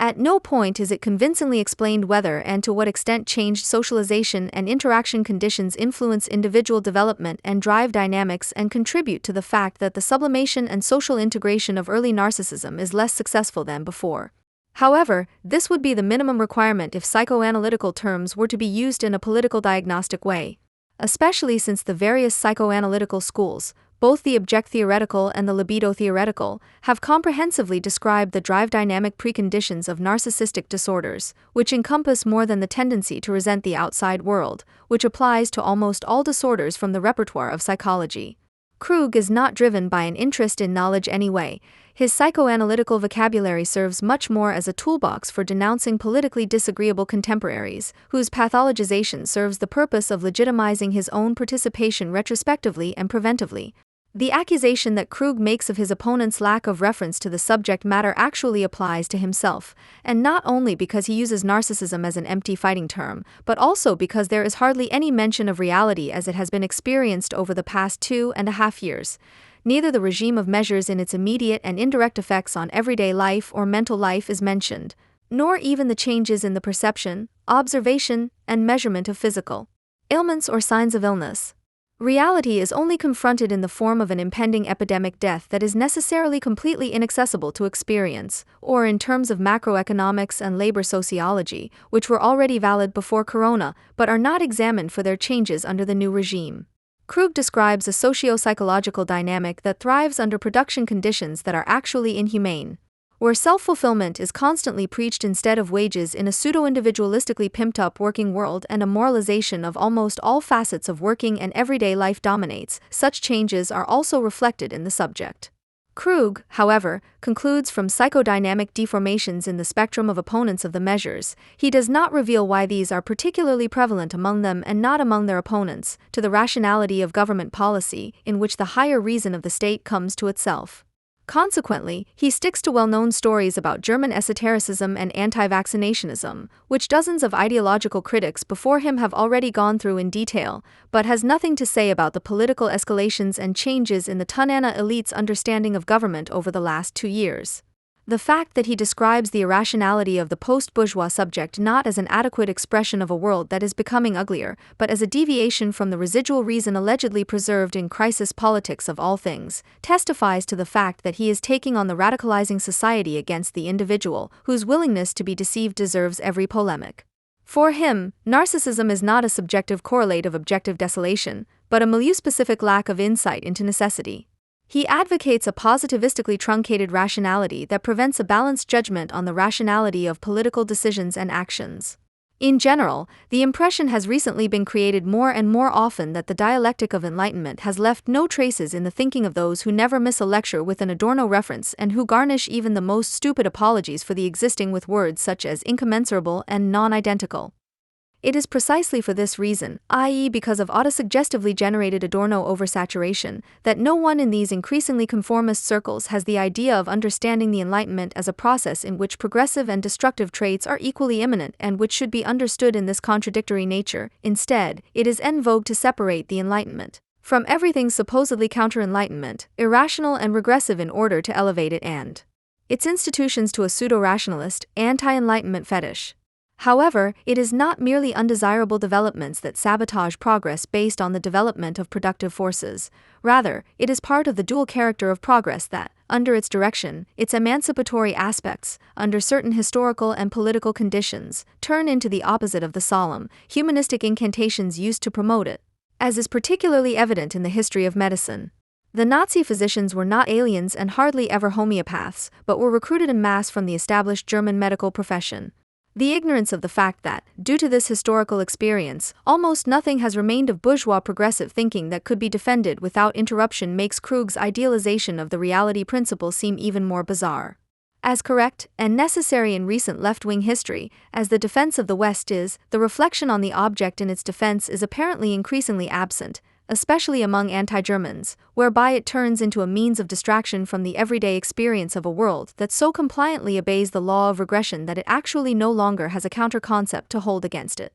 At no point is it convincingly explained whether and to what extent changed socialization and interaction conditions influence individual development and drive dynamics and contribute to the fact that the sublimation and social integration of early narcissism is less successful than before. However, this would be the minimum requirement if psychoanalytical terms were to be used in a political diagnostic way, especially since the various psychoanalytical schools, both the object theoretical and the libido theoretical, have comprehensively described the drive dynamic preconditions of narcissistic disorders, which encompass more than the tendency to resent the outside world, which applies to almost all disorders from the repertoire of psychology. Krug is not driven by an interest in knowledge anyway. His psychoanalytical vocabulary serves much more as a toolbox for denouncing politically disagreeable contemporaries, whose pathologization serves the purpose of legitimizing his own participation retrospectively and preventively. The accusation that Krug makes of his opponent's lack of reference to the subject matter actually applies to himself, and not only because he uses narcissism as an empty fighting term, but also because there is hardly any mention of reality as it has been experienced over the past 2.5 years. Neither the regime of measures in its immediate and indirect effects on everyday life or mental life is mentioned, nor even the changes in the perception, observation, and measurement of physical ailments or signs of illness. Reality is only confronted in the form of an impending epidemic death that is necessarily completely inaccessible to experience, or in terms of macroeconomics and labor sociology, which were already valid before Corona, but are not examined for their changes under the new regime. Krug describes a socio-psychological dynamic that thrives under production conditions that are actually inhumane, where self-fulfillment is constantly preached instead of wages in a pseudo-individualistically pimped-up working world and a moralization of almost all facets of working and everyday life dominates. Such changes are also reflected in the subject. Krug, however, concludes from psychodynamic deformations in the spectrum of opponents of the measures. He does not reveal why these are particularly prevalent among them and not among their opponents, to the rationality of government policy, in which the higher reason of the state comes to itself. Consequently, he sticks to well-known stories about German esotericism and anti-vaccinationism, which dozens of ideological critics before him have already gone through in detail, but has nothing to say about the political escalations and changes in the Tunana elite's understanding of government over the last 2 years. The fact that he describes the irrationality of the post-bourgeois subject not as an adequate expression of a world that is becoming uglier, but as a deviation from the residual reason allegedly preserved in crisis politics of all things, testifies to the fact that he is taking on the radicalizing society against the individual, whose willingness to be deceived deserves every polemic. For him, narcissism is not a subjective correlate of objective desolation, but a milieu-specific lack of insight into necessity. He advocates a positivistically truncated rationality that prevents a balanced judgment on the rationality of political decisions and actions. In general, the impression has recently been created more and more often that the dialectic of enlightenment has left no traces in the thinking of those who never miss a lecture with an Adorno reference and who garnish even the most stupid apologies for the existing with words such as incommensurable and non-identical. It is precisely for this reason, i.e. because of autosuggestively generated Adorno oversaturation, that no one in these increasingly conformist circles has the idea of understanding the Enlightenment as a process in which progressive and destructive traits are equally immanent and which should be understood in this contradictory nature. Instead, it is en vogue to separate the Enlightenment from everything supposedly counter-Enlightenment, irrational and regressive in order to elevate it and its institutions to a pseudo-rationalist, anti-Enlightenment fetish. However, it is not merely undesirable developments that sabotage progress based on the development of productive forces. Rather, it is part of the dual character of progress that, under its direction, its emancipatory aspects, under certain historical and political conditions, turn into the opposite of the solemn, humanistic incantations used to promote it, as is particularly evident in the history of medicine. The Nazi physicians were not aliens and hardly ever homeopaths, but were recruited en masse from the established German medical profession. The ignorance of the fact that, due to this historical experience, almost nothing has remained of bourgeois progressive thinking that could be defended without interruption makes Krug's idealization of the reality principle seem even more bizarre. As correct and necessary in recent left-wing history, as the defense of the West is, the reflection on the object in its defense is apparently increasingly absent, especially among anti-Germans, whereby it turns into a means of distraction from the everyday experience of a world that so compliantly obeys the law of regression that it actually no longer has a counter-concept to hold against it.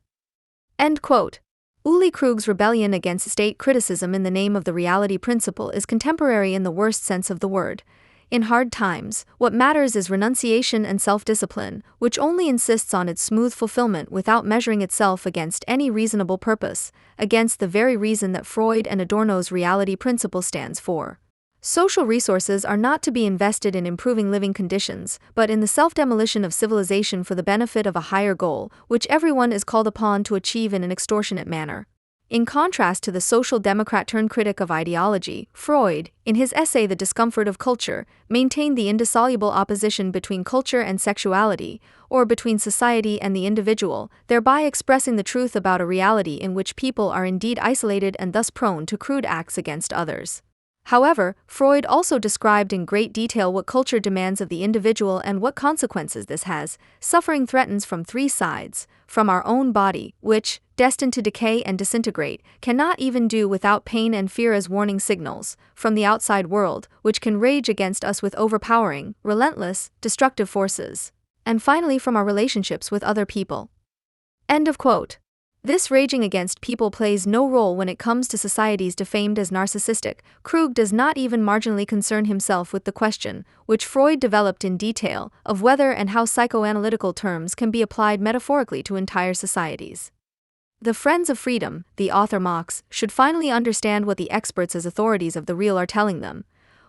End quote. Uli Krug's rebellion against state criticism in the name of the reality principle is contemporary in the worst sense of the word. In hard times, what matters is renunciation and self-discipline, which only insists on its smooth fulfillment without measuring itself against any reasonable purpose, against the very reason that Freud and Adorno's reality principle stands for. Social resources are not to be invested in improving living conditions, but in the self-demolition of civilization for the benefit of a higher goal, which everyone is called upon to achieve in an extortionate manner. In contrast to the social democrat turned critic of ideology, Freud, in his essay The Discomfort of Culture, maintained the indissoluble opposition between culture and sexuality, or between society and the individual, thereby expressing the truth about a reality in which people are indeed isolated and thus prone to crude acts against others. However, Freud also described in great detail what culture demands of the individual and what consequences this has. Suffering threatens from three sides: from our own body, which, destined to decay and disintegrate, cannot even do without pain and fear as warning signals; from the outside world, which can rage against us with overpowering, relentless, destructive forces; and finally from our relationships with other people. End of quote. This raging against people plays no role when it comes to societies defamed as narcissistic. Krug does not even marginally concern himself with the question, which Freud developed in detail, of whether and how psychoanalytical terms can be applied metaphorically to entire societies. The Friends of Freedom, the author mocks, should finally understand what the experts as authorities of the real are telling them.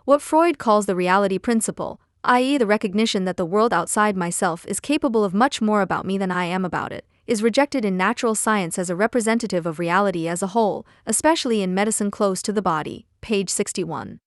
What Freud calls the reality principle, i.e. the recognition that the world outside myself is capable of much more about me than I am about it, is rejected in natural science as a representative of reality as a whole, especially in medicine close to the body, page 61.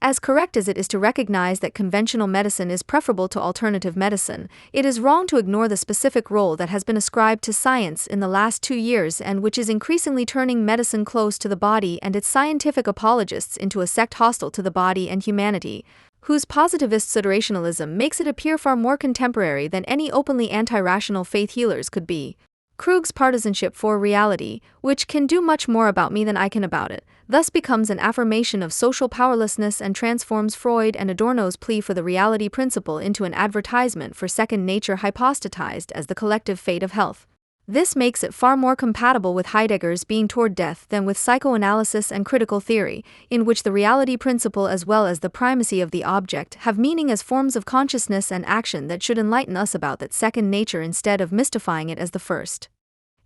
As correct as it is to recognize that conventional medicine is preferable to alternative medicine, it is wrong to ignore the specific role that has been ascribed to science in the last 2 years and which is increasingly turning medicine close to the body and its scientific apologists into a sect hostile to the body and humanity, whose positivist situationalism makes it appear far more contemporary than any openly anti-rational faith healers could be. Krug's partisanship for reality, which can do much more about me than I can about it, thus becomes an affirmation of social powerlessness and transforms Freud and Adorno's plea for the reality principle into an advertisement for second nature hypostatized as the collective fate of health. This makes it far more compatible with Heidegger's being toward death than with psychoanalysis and critical theory, in which the reality principle as well as the primacy of the object have meaning as forms of consciousness and action that should enlighten us about that second nature instead of mystifying it as the first.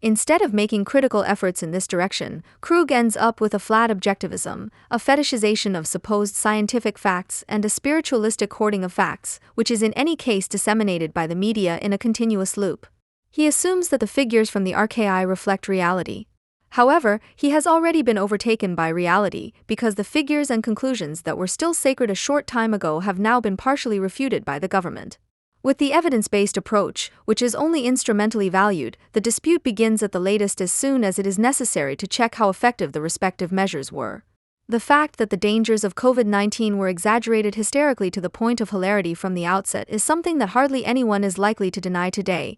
Instead of making critical efforts in this direction, Krug ends up with a flat objectivism, a fetishization of supposed scientific facts, and a spiritualistic hoarding of facts, which is in any case disseminated by the media in a continuous loop. He assumes that the figures from the archaei reflect reality. However, he has already been overtaken by reality, because the figures and conclusions that were still sacred a short time ago have now been partially refuted by the government. With the evidence-based approach, which is only instrumentally valued, the dispute begins at the latest as soon as it is necessary to check how effective the respective measures were. The fact that the dangers of COVID-19 were exaggerated hysterically to the point of hilarity from the outset is something that hardly anyone is likely to deny today,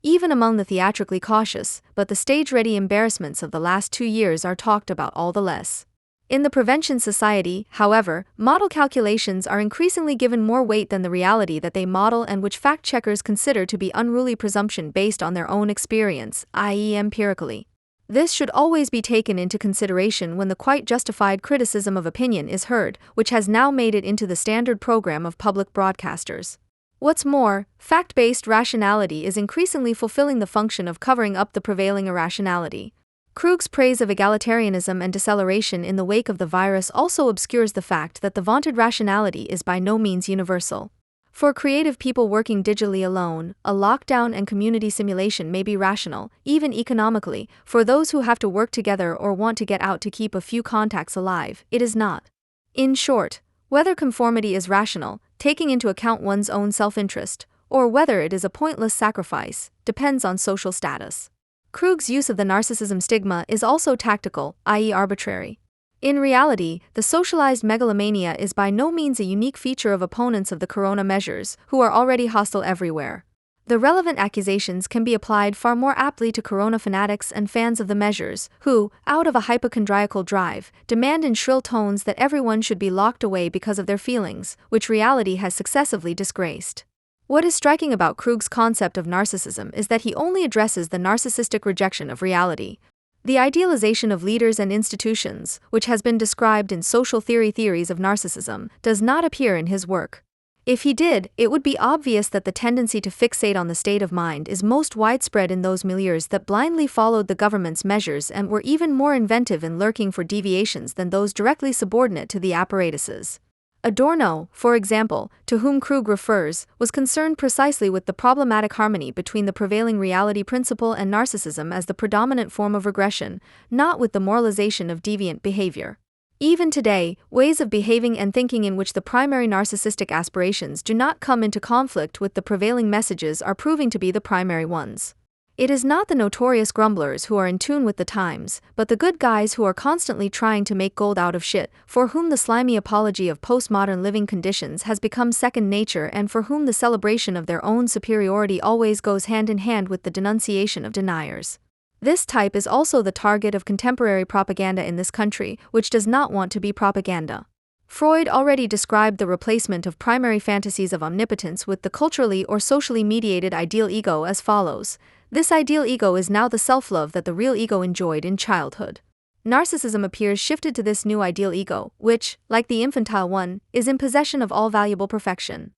even among the theatrically cautious, but the stage-ready embarrassments of the last 2 years are talked about all the less. In the Prevention Society, however, model calculations are increasingly given more weight than the reality that they model and which fact-checkers consider to be unruly presumption based on their own experience, i.e. empirically. This should always be taken into consideration when the quite justified criticism of opinion is heard, which has now made it into the standard program of public broadcasters. What's more, fact-based rationality is increasingly fulfilling the function of covering up the prevailing irrationality. Krug's praise of egalitarianism and deceleration in the wake of the virus also obscures the fact that the vaunted rationality is by no means universal. For creative people working digitally alone, a lockdown and community simulation may be rational, even economically. For those who have to work together or want to get out to keep a few contacts alive, it is not. In short, whether conformity is rational, taking into account one's own self-interest, or whether it is a pointless sacrifice, depends on social status. Krug's use of the narcissism stigma is also tactical, i.e. arbitrary. In reality, the socialized megalomania is by no means a unique feature of opponents of the corona measures, who are already hostile everywhere. The relevant accusations can be applied far more aptly to corona fanatics and fans of the measures, who, out of a hypochondriacal drive, demand in shrill tones that everyone should be locked away because of their feelings, which reality has successively disgraced. What is striking about Krug's concept of narcissism is that he only addresses the narcissistic rejection of reality. The idealization of leaders and institutions, which has been described in social theories of narcissism, does not appear in his work. If he did, it would be obvious that the tendency to fixate on the state of mind is most widespread in those milieus that blindly followed the government's measures and were even more inventive in lurking for deviations than those directly subordinate to the apparatuses. Adorno, for example, to whom Krug refers, was concerned precisely with the problematic harmony between the prevailing reality principle and narcissism as the predominant form of regression, not with the moralization of deviant behavior. Even today, ways of behaving and thinking in which the primary narcissistic aspirations do not come into conflict with the prevailing messages are proving to be the primary ones. It is not the notorious grumblers who are in tune with the times, but the good guys who are constantly trying to make gold out of shit, for whom the slimy apology of postmodern living conditions has become second nature and for whom the celebration of their own superiority always goes hand in hand with the denunciation of deniers. This type is also the target of contemporary propaganda in this country, which does not want to be propaganda. Freud already described the replacement of primary fantasies of omnipotence with the culturally or socially mediated ideal ego as follows. This ideal ego is now the self-love that the real ego enjoyed in childhood. Narcissism appears shifted to this new ideal ego, which, like the infantile one, is in possession of all valuable perfection.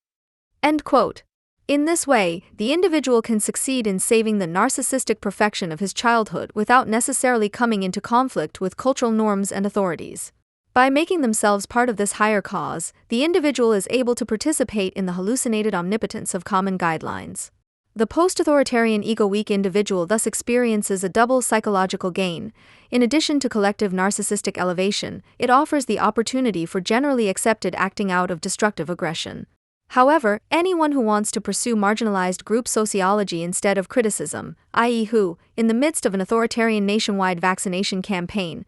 End quote. In this way, the individual can succeed in saving the narcissistic perfection of his childhood without necessarily coming into conflict with cultural norms and authorities. By making themselves part of this higher cause, the individual is able to participate in the hallucinated omnipotence of common guidelines. The post-authoritarian ego-weak individual thus experiences a double psychological gain. In addition to collective narcissistic elevation, it offers the opportunity for generally accepted acting out of destructive aggression. However, anyone who wants to pursue marginalized group sociology instead of criticism, i.e. who, in the midst of an authoritarian nationwide vaccination campaign,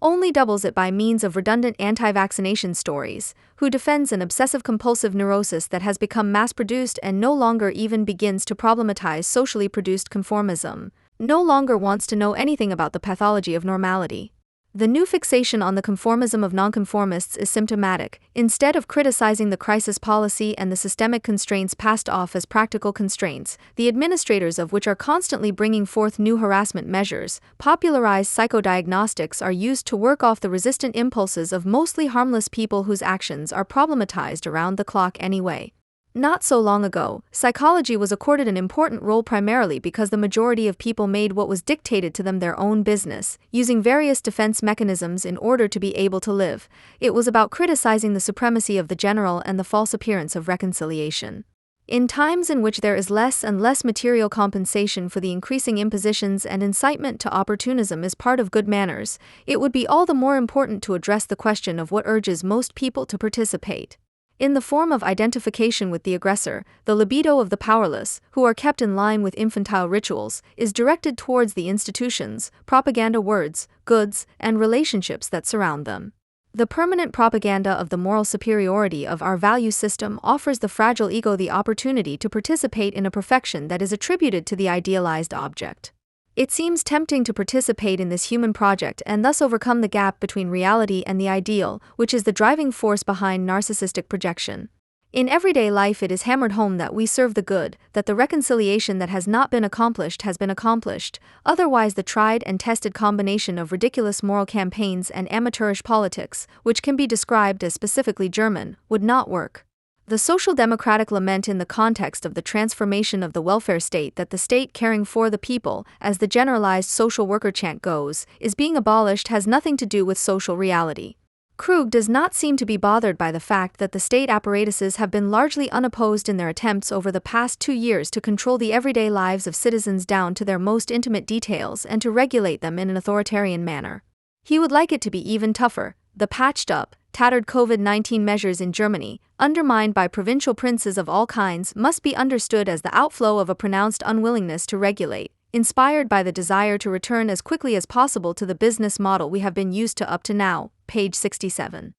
only doubles it by means of redundant anti-vaccination stories, who defends an obsessive-compulsive neurosis that has become mass-produced and no longer even begins to problematize socially produced conformism, no longer wants to know anything about the pathology of normality. The new fixation on the conformism of nonconformists is symptomatic. Instead of criticizing the crisis policy and the systemic constraints passed off as practical constraints, the administrators of which are constantly bringing forth new harassment measures, popularized psychodiagnostics are used to work off the resistant impulses of mostly harmless people whose actions are problematized around the clock anyway. Not so long ago, psychology was accorded an important role primarily because the majority of people made what was dictated to them their own business, using various defense mechanisms in order to be able to live. It was about criticizing the supremacy of the general and the false appearance of reconciliation. In times in which there is less and less material compensation for the increasing impositions and incitement to opportunism is part of good manners, it would be all the more important to address the question of what urges most people to participate. In the form of identification with the aggressor, the libido of the powerless, who are kept in line with infantile rituals, is directed towards the institutions, propaganda words, goods, and relationships that surround them. The permanent propaganda of the moral superiority of our value system offers the fragile ego the opportunity to participate in a perfection that is attributed to the idealized object. It seems tempting to participate in this human project and thus overcome the gap between reality and the ideal, which is the driving force behind narcissistic projection. In everyday life it is hammered home that we serve the good, that the reconciliation that has not been accomplished has been accomplished, otherwise the tried and tested combination of ridiculous moral campaigns and amateurish politics, which can be described as specifically German, would not work. The social democratic lament in the context of the transformation of the welfare state that the state caring for the people, as the generalized social worker chant goes, is being abolished has nothing to do with social reality. Krug does not seem to be bothered by the fact that the state apparatuses have been largely unopposed in their attempts over the past 2 years to control the everyday lives of citizens down to their most intimate details and to regulate them in an authoritarian manner. He would like it to be even tougher. The patched-up, tattered COVID-19 measures in Germany, undermined by provincial princes of all kinds, must be understood as the outflow of a pronounced unwillingness to regulate, inspired by the desire to return as quickly as possible to the business model we have been used to up to now, page 67.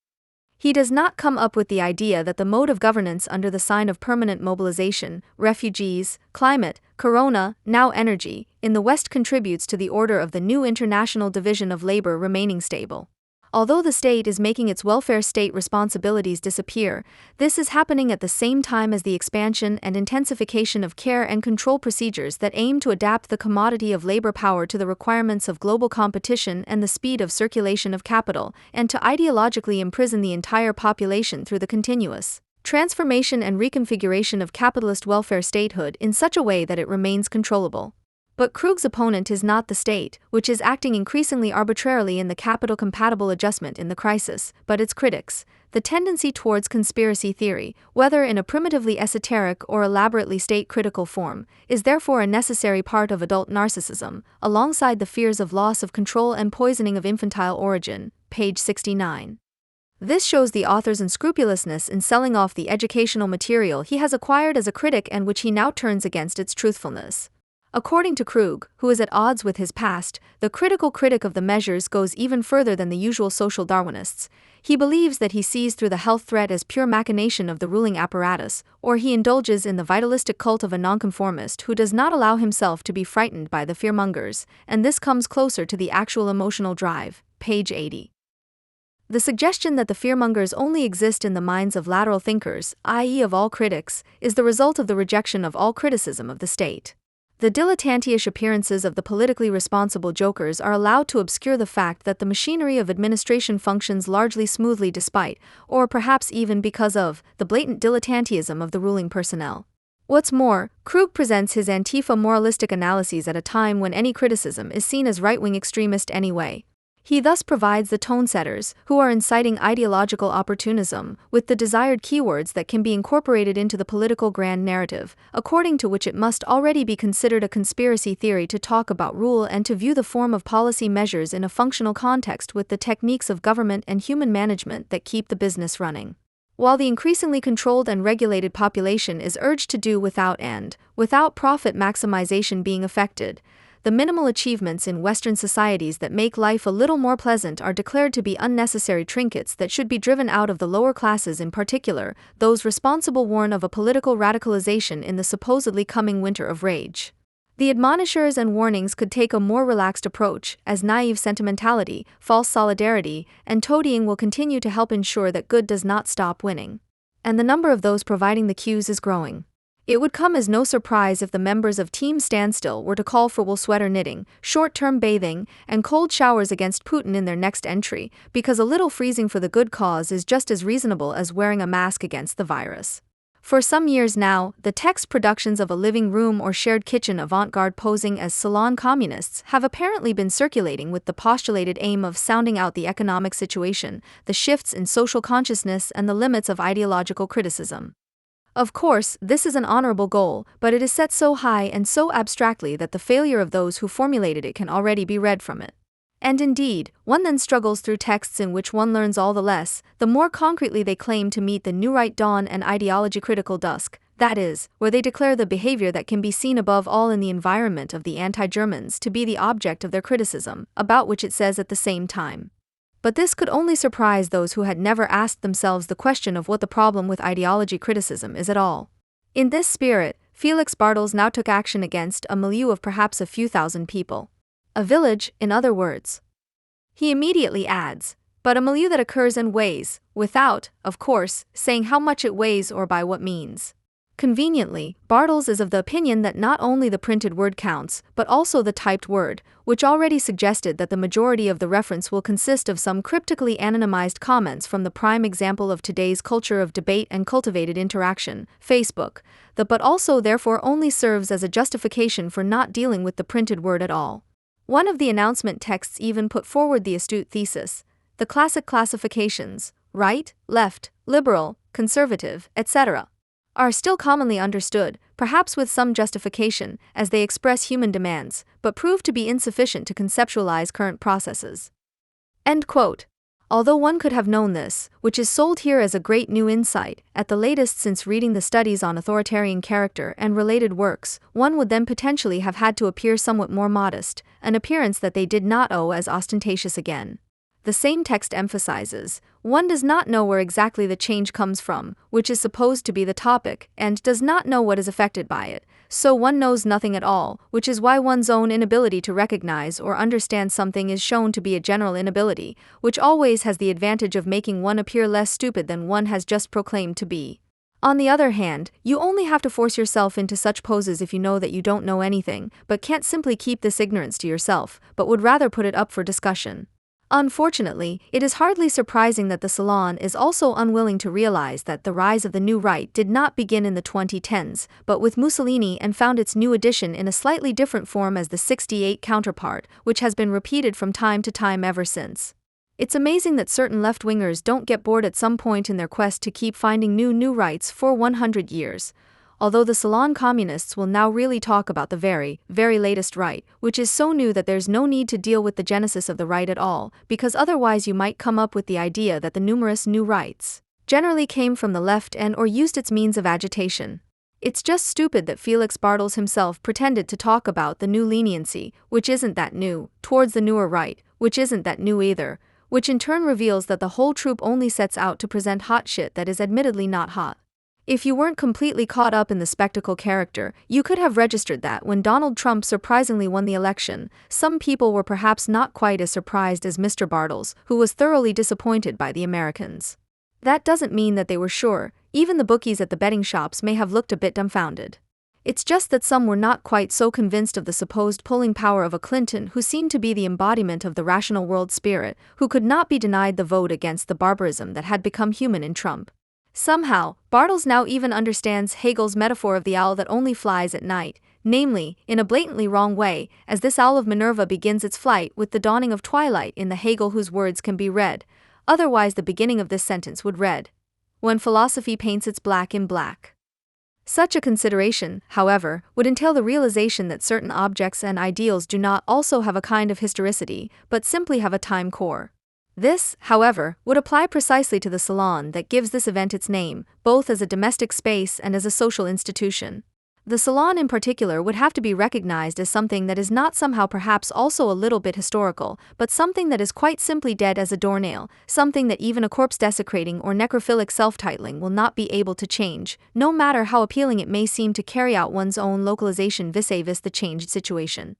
He does not come up with the idea that the mode of governance under the sign of permanent mobilization, refugees, climate, corona, now energy, in the West contributes to the order of the new international division of labor remaining stable. Although the state is making its welfare state responsibilities disappear, this is happening at the same time as the expansion and intensification of care and control procedures that aim to adapt the commodity of labor power to the requirements of global competition and the speed of circulation of capital, and to ideologically imprison the entire population through the continuous transformation and reconfiguration of capitalist welfare statehood in such a way that it remains controllable. But Krug's opponent is not the state, which is acting increasingly arbitrarily in the capital-compatible adjustment in the crisis, but its critics. The tendency towards conspiracy theory, whether in a primitively esoteric or elaborately state-critical form, is therefore a necessary part of adult narcissism, alongside the fears of loss of control and poisoning of infantile origin, page 69. This shows the author's unscrupulousness in selling off the educational material he has acquired as a critic and which he now turns against its truthfulness. According to Krug, who is at odds with his past, the critical critic of the measures goes even further than the usual social Darwinists. He believes that he sees through the health threat as pure machination of the ruling apparatus, or he indulges in the vitalistic cult of a nonconformist who does not allow himself to be frightened by the fearmongers, and this comes closer to the actual emotional drive, page 80. The suggestion that the fearmongers only exist in the minds of lateral thinkers, i.e. of all critics, is the result of the rejection of all criticism of the state. The dilettante-ish appearances of the politically responsible jokers are allowed to obscure the fact that the machinery of administration functions largely smoothly despite, or perhaps even because of, the blatant dilettanteism of the ruling personnel. What's more, Krug presents his Antifa moralistic analyses at a time when any criticism is seen as right-wing extremist anyway. He thus provides the tone-setters, who are inciting ideological opportunism, with the desired keywords that can be incorporated into the political grand narrative, according to which it must already be considered a conspiracy theory to talk about rule and to view the form of policy measures in a functional context with the techniques of government and human management that keep the business running. While the increasingly controlled and regulated population is urged to do without profit maximization being affected, the minimal achievements in Western societies that make life a little more pleasant are declared to be unnecessary trinkets that should be driven out of the lower classes, in particular, those responsible warn of a political radicalization in the supposedly coming winter of rage. The admonishers and warnings could take a more relaxed approach, as naive sentimentality, false solidarity, and toadying will continue to help ensure that good does not stop winning. And the number of those providing the cues is growing. It would come as no surprise if the members of Team Standstill were to call for wool sweater knitting, short-term bathing, and cold showers against Putin in their next entry, because a little freezing for the good cause is just as reasonable as wearing a mask against the virus. For some years now, the text productions of a living room or shared kitchen avant-garde posing as salon communists have apparently been circulating with the postulated aim of sounding out the economic situation, the shifts in social consciousness, and the limits of ideological criticism. Of course, this is an honorable goal, but it is set so high and so abstractly that the failure of those who formulated it can already be read from it. And indeed, one then struggles through texts in which one learns all the less, the more concretely they claim to meet the new right dawn and ideology-critical dusk, that is, where they declare the behavior that can be seen above all in the environment of the anti-Germans to be the object of their criticism, about which it says at the same time. But this could only surprise those who had never asked themselves the question of what the problem with ideology criticism is at all. In this spirit, Felix Bartels now took action against a milieu of perhaps a few thousand people. A village, in other words. He immediately adds, but a milieu that occurs and weighs, without, of course, saying how much it weighs or by what means. Conveniently, Bartels is of the opinion that not only the printed word counts, but also the typed word, which already suggested that the majority of the reference will consist of some cryptically anonymized comments from the prime example of today's culture of debate and cultivated interaction, Facebook, but also therefore only serves as a justification for not dealing with the printed word at all. One of the announcement texts even put forward the astute thesis: the classic classifications, right, left, liberal, conservative, etc., are still commonly understood, perhaps with some justification, as they express human demands, but prove to be insufficient to conceptualize current processes. End quote. Although one could have known this, which is sold here as a great new insight, at the latest since reading the studies on authoritarian character and related works, one would then potentially have had to appear somewhat more modest, an appearance that they did not owe as ostentatious again. the same text emphasizes, one does not know where exactly the change comes from, which is supposed to be the topic, and does not know what is affected by it, so one knows nothing at all, which is why one's own inability to recognize or understand something is shown to be a general inability, which always has the advantage of making one appear less stupid than one has just proclaimed to be. On the other hand, you only have to force yourself into such poses if you know that you don't know anything, but can't simply keep this ignorance to yourself, but would rather put it up for discussion. Unfortunately, it is hardly surprising that the Salon is also unwilling to realize that the rise of the new right did not begin in the 2010s, but with Mussolini, and found its new edition in a slightly different form as the 68 counterpart, which has been repeated from time to time ever since. It's amazing that certain left-wingers don't get bored at some point in their quest to keep finding new rights for 100 years. Although the Salon communists will now really talk about the very latest right, which is so new that there's no need to deal with the genesis of the right at all, because otherwise you might come up with the idea that the numerous new rights generally came from the left and or used its means of agitation. It's just stupid that Felix Bartels himself pretended to talk about the new leniency, which isn't that new, towards the newer right, which isn't that new either, which in turn reveals that the whole troupe only sets out to present hot shit that is admittedly not hot. If you weren't completely caught up in the spectacle character, you could have registered that when Donald Trump surprisingly won the election, some people were perhaps not quite as surprised as Mr. Bartels, who was thoroughly disappointed by the Americans. That doesn't mean that they were sure, even the bookies at the betting shops may have looked a bit dumbfounded. It's just that some were not quite so convinced of the supposed pulling power of a Clinton who seemed to be the embodiment of the rational world spirit, who could not be denied the vote against the barbarism that had become human in Trump. Somehow, Bartels now even understands Hegel's metaphor of the owl that only flies at night, namely, in a blatantly wrong way, as this owl of Minerva begins its flight with the dawning of twilight in the Hegel whose words can be read. Otherwise the beginning of this sentence would read, when philosophy paints its black in black. Such a consideration, however, would entail the realization that certain objects and ideals do not also have a kind of historicity, but simply have a time core. This, however, would apply precisely to the Salon that gives this event its name, both as a domestic space and as a social institution. The Salon in particular would have to be recognized as something that is not somehow perhaps also a little bit historical, but something that is quite simply dead as a doornail, something that even a corpse-desecrating or necrophilic self-titling will not be able to change, no matter how appealing it may seem to carry out one's own localization vis-a-vis the changed situation.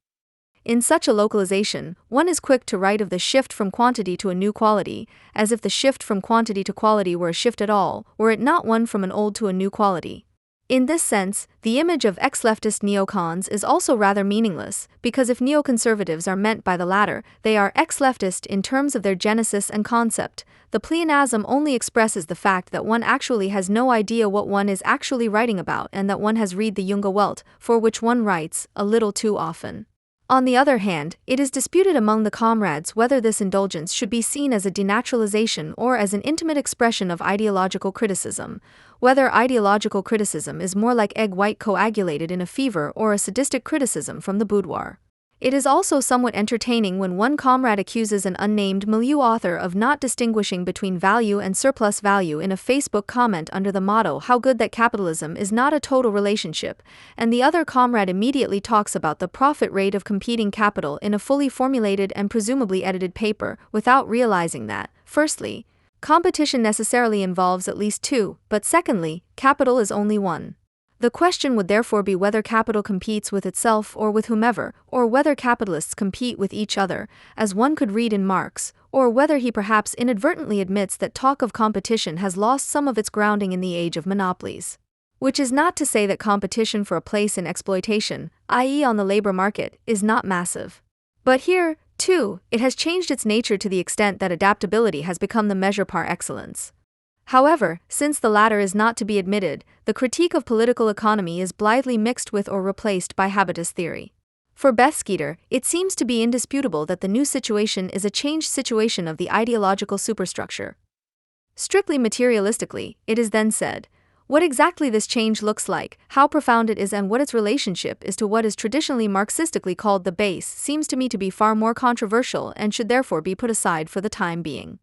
In such a localization, one is quick to write of the shift from quantity to a new quality, as if the shift from quantity to quality were a shift at all, were it not one from an old to a new quality. In this sense, the image of ex-leftist neocons is also rather meaningless, because if neoconservatives are meant by the latter, they are ex-leftist in terms of their genesis and concept. The pleonasm only expresses the fact that one actually has no idea what one is actually writing about and that one has read the Junge Welt, for which one writes, a little too often. On the other hand, it is disputed among the comrades whether this indulgence should be seen as a denaturalization or as an intimate expression of ideological criticism, whether ideological criticism is more like egg white coagulated in a fever or a sadistic criticism from the boudoir. It is also somewhat entertaining when one comrade accuses an unnamed milieu author of not distinguishing between value and surplus value in a Facebook comment under the motto "How good that capitalism is not a total relationship," and the other comrade immediately talks about the profit rate of competing capital in a fully formulated and presumably edited paper, without realizing that, firstly, competition necessarily involves at least two, but secondly, capital is only one. The question would therefore be whether capital competes with itself or with whomever, or whether capitalists compete with each other, as one could read in Marx, or whether he perhaps inadvertently admits that talk of competition has lost some of its grounding in the age of monopolies. Which is not to say that competition for a place in exploitation, i.e. on the labor market, is not massive. But here, too, it has changed its nature to the extent that adaptability has become the measure par excellence. However, since the latter is not to be admitted, the critique of political economy is blithely mixed with or replaced by habitus theory. For Beth Skeeter, it seems to be indisputable that the new situation is a changed situation of the ideological superstructure. Strictly materialistically, it is then said, what exactly this change looks like, how profound it is and what its relationship is to what is traditionally Marxistically called the base seems to me to be far more controversial and should therefore be put aside for the time being.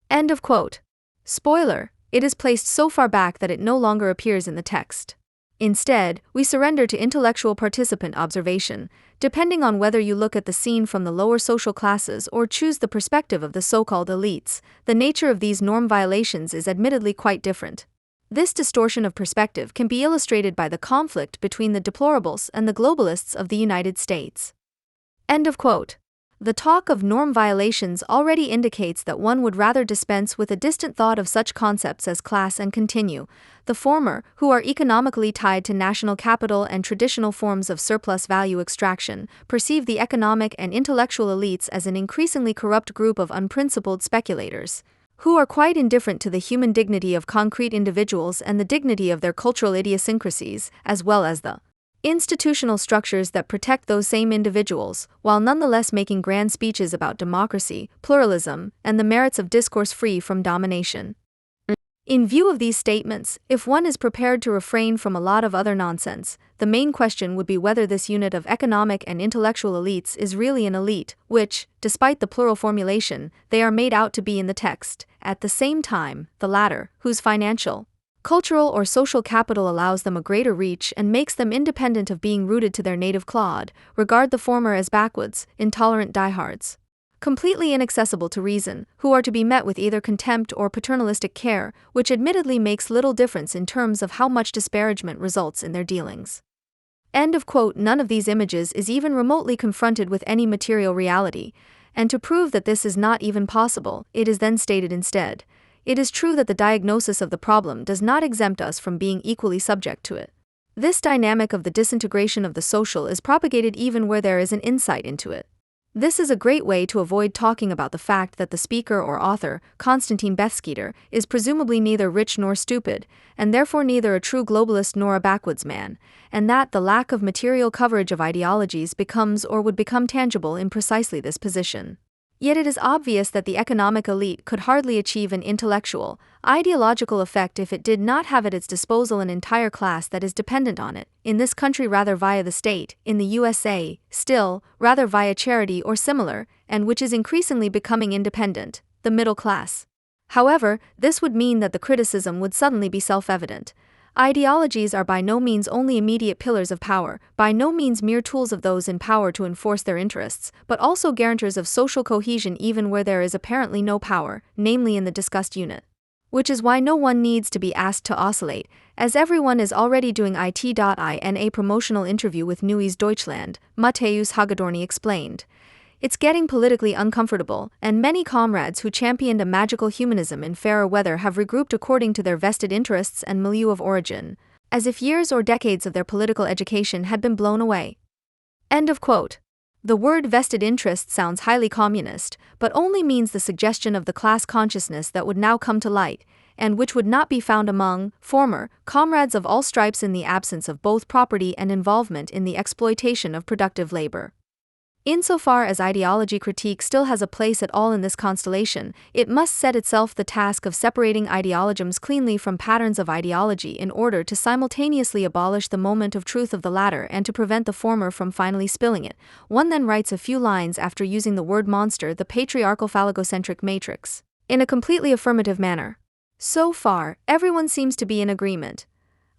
End of quote. Spoiler, it is placed so far back that it no longer appears in the text. Instead, we surrender to intellectual participant observation, depending on whether you look at the scene from the lower social classes or choose the perspective of the so-called elites. The nature of these norm violations is admittedly quite different. This distortion of perspective can be illustrated by the conflict between the deplorables and the globalists of the United States. End of quote. The talk of norm violations already indicates that one would rather dispense with a distant thought of such concepts as class and continue. The former, who are economically tied to national capital and traditional forms of surplus value extraction, perceive the economic and intellectual elites as an increasingly corrupt group of unprincipled speculators, who are quite indifferent to the human dignity of concrete individuals and the dignity of their cultural idiosyncrasies, as well as the institutional structures that protect those same individuals, while nonetheless making grand speeches about democracy, pluralism, and the merits of discourse free from domination. In view of these statements, if one is prepared to refrain from a lot of other nonsense, the main question would be whether this unit of economic and intellectual elites is really an elite, which, despite the plural formulation, they are made out to be in the text. At the same time, the latter, whose financial, cultural or social capital allows them a greater reach and makes them independent of being rooted to their native clod, regard the former as backwoods, intolerant diehards, completely inaccessible to reason, who are to be met with either contempt or paternalistic care, which admittedly makes little difference in terms of how much disparagement results in their dealings. End of quote. None of these images is even remotely confronted with any material reality, and to prove that this is not even possible, it is then stated instead, it is true that the diagnosis of the problem does not exempt us from being equally subject to it. This dynamic of the disintegration of the social is propagated even where there is an insight into it. This is a great way to avoid talking about the fact that the speaker or author, Konstantin Bethskeeter, is presumably neither rich nor stupid, and therefore neither a true globalist nor a backwoods man, and that the lack of material coverage of ideologies becomes or would become tangible in precisely this position. Yet it is obvious that the economic elite could hardly achieve an intellectual, ideological effect if it did not have at its disposal an entire class that is dependent on it, in this country rather via the state, in the USA, still, rather via charity or similar, and which is increasingly becoming independent, the middle class. However, this would mean that the criticism would suddenly be self-evident. Ideologies are by no means only immediate pillars of power, by no means mere tools of those in power to enforce their interests, but also guarantors of social cohesion even where there is apparently no power, namely in the discussed unit. Which is why no one needs to be asked to oscillate, as everyone is already doing it. In a promotional interview with Neues Deutschland, Matthäus Hagedorny explained, "It's getting politically uncomfortable, and many comrades who championed a magical humanism in fairer weather have regrouped according to their vested interests and milieu of origin, as if years or decades of their political education had been blown away." End of quote. The word vested interest sounds highly communist, but only means the suggestion of the class consciousness that would now come to light, and which would not be found among former comrades of all stripes in the absence of both property and involvement in the exploitation of productive labor. Insofar as ideology critique still has a place at all in this constellation, it must set itself the task of separating ideologisms cleanly from patterns of ideology in order to simultaneously abolish the moment of truth of the latter and to prevent the former from finally spilling it. One then writes a few lines after using the word monster, the patriarchal phallogocentric matrix, in a completely affirmative manner. So far, everyone seems to be in agreement.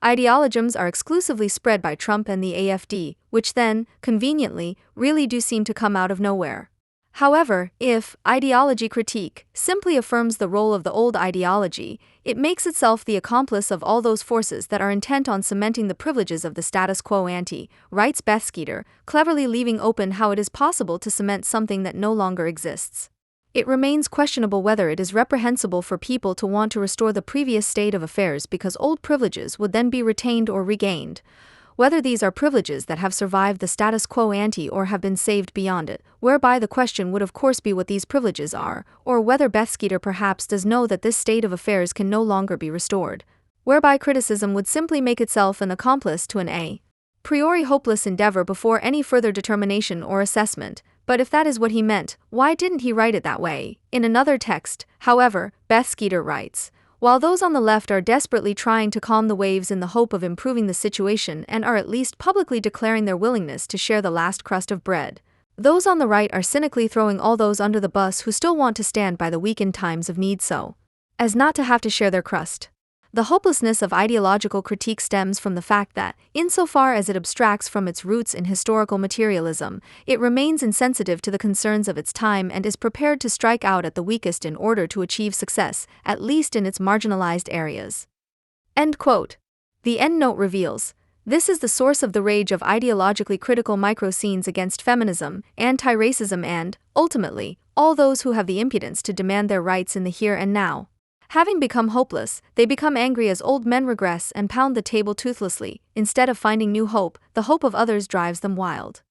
Ideologisms are exclusively spread by Trump and the AfD, which then, conveniently, really do seem to come out of nowhere. However, if ideology critique simply affirms the role of the old ideology, it makes itself the accomplice of all those forces that are intent on cementing the privileges of the status quo ante, writes Bethskeeter, cleverly leaving open how it is possible to cement something that no longer exists. It remains questionable whether it is reprehensible for people to want to restore the previous state of affairs because old privileges would then be retained or regained, whether these are privileges that have survived the status quo ante or have been saved beyond it, whereby the question would of course be what these privileges are, or whether Bethskeeter perhaps does know that this state of affairs can no longer be restored, whereby criticism would simply make itself an accomplice to an a priori hopeless endeavor before any further determination or assessment. But if that is what he meant, why didn't he write it that way? In another text, however, Bethskeeter writes, "While those on the left are desperately trying to calm the waves in the hope of improving the situation and are at least publicly declaring their willingness to share the last crust of bread, those on the right are cynically throwing all those under the bus who still want to stand by the weak in times of need so as not to have to share their crust. The hopelessness of ideological critique stems from the fact that, insofar as it abstracts from its roots in historical materialism, it remains insensitive to the concerns of its time and is prepared to strike out at the weakest in order to achieve success, at least in its marginalized areas. End quote. The endnote reveals, this is the source of the rage of ideologically critical micro-scenes against feminism, anti-racism and, ultimately, all those who have the impudence to demand their rights in the here and now. Having become hopeless, they become angry as old men regress and pound the table toothlessly. Instead of finding new hope, the hope of others drives them wild.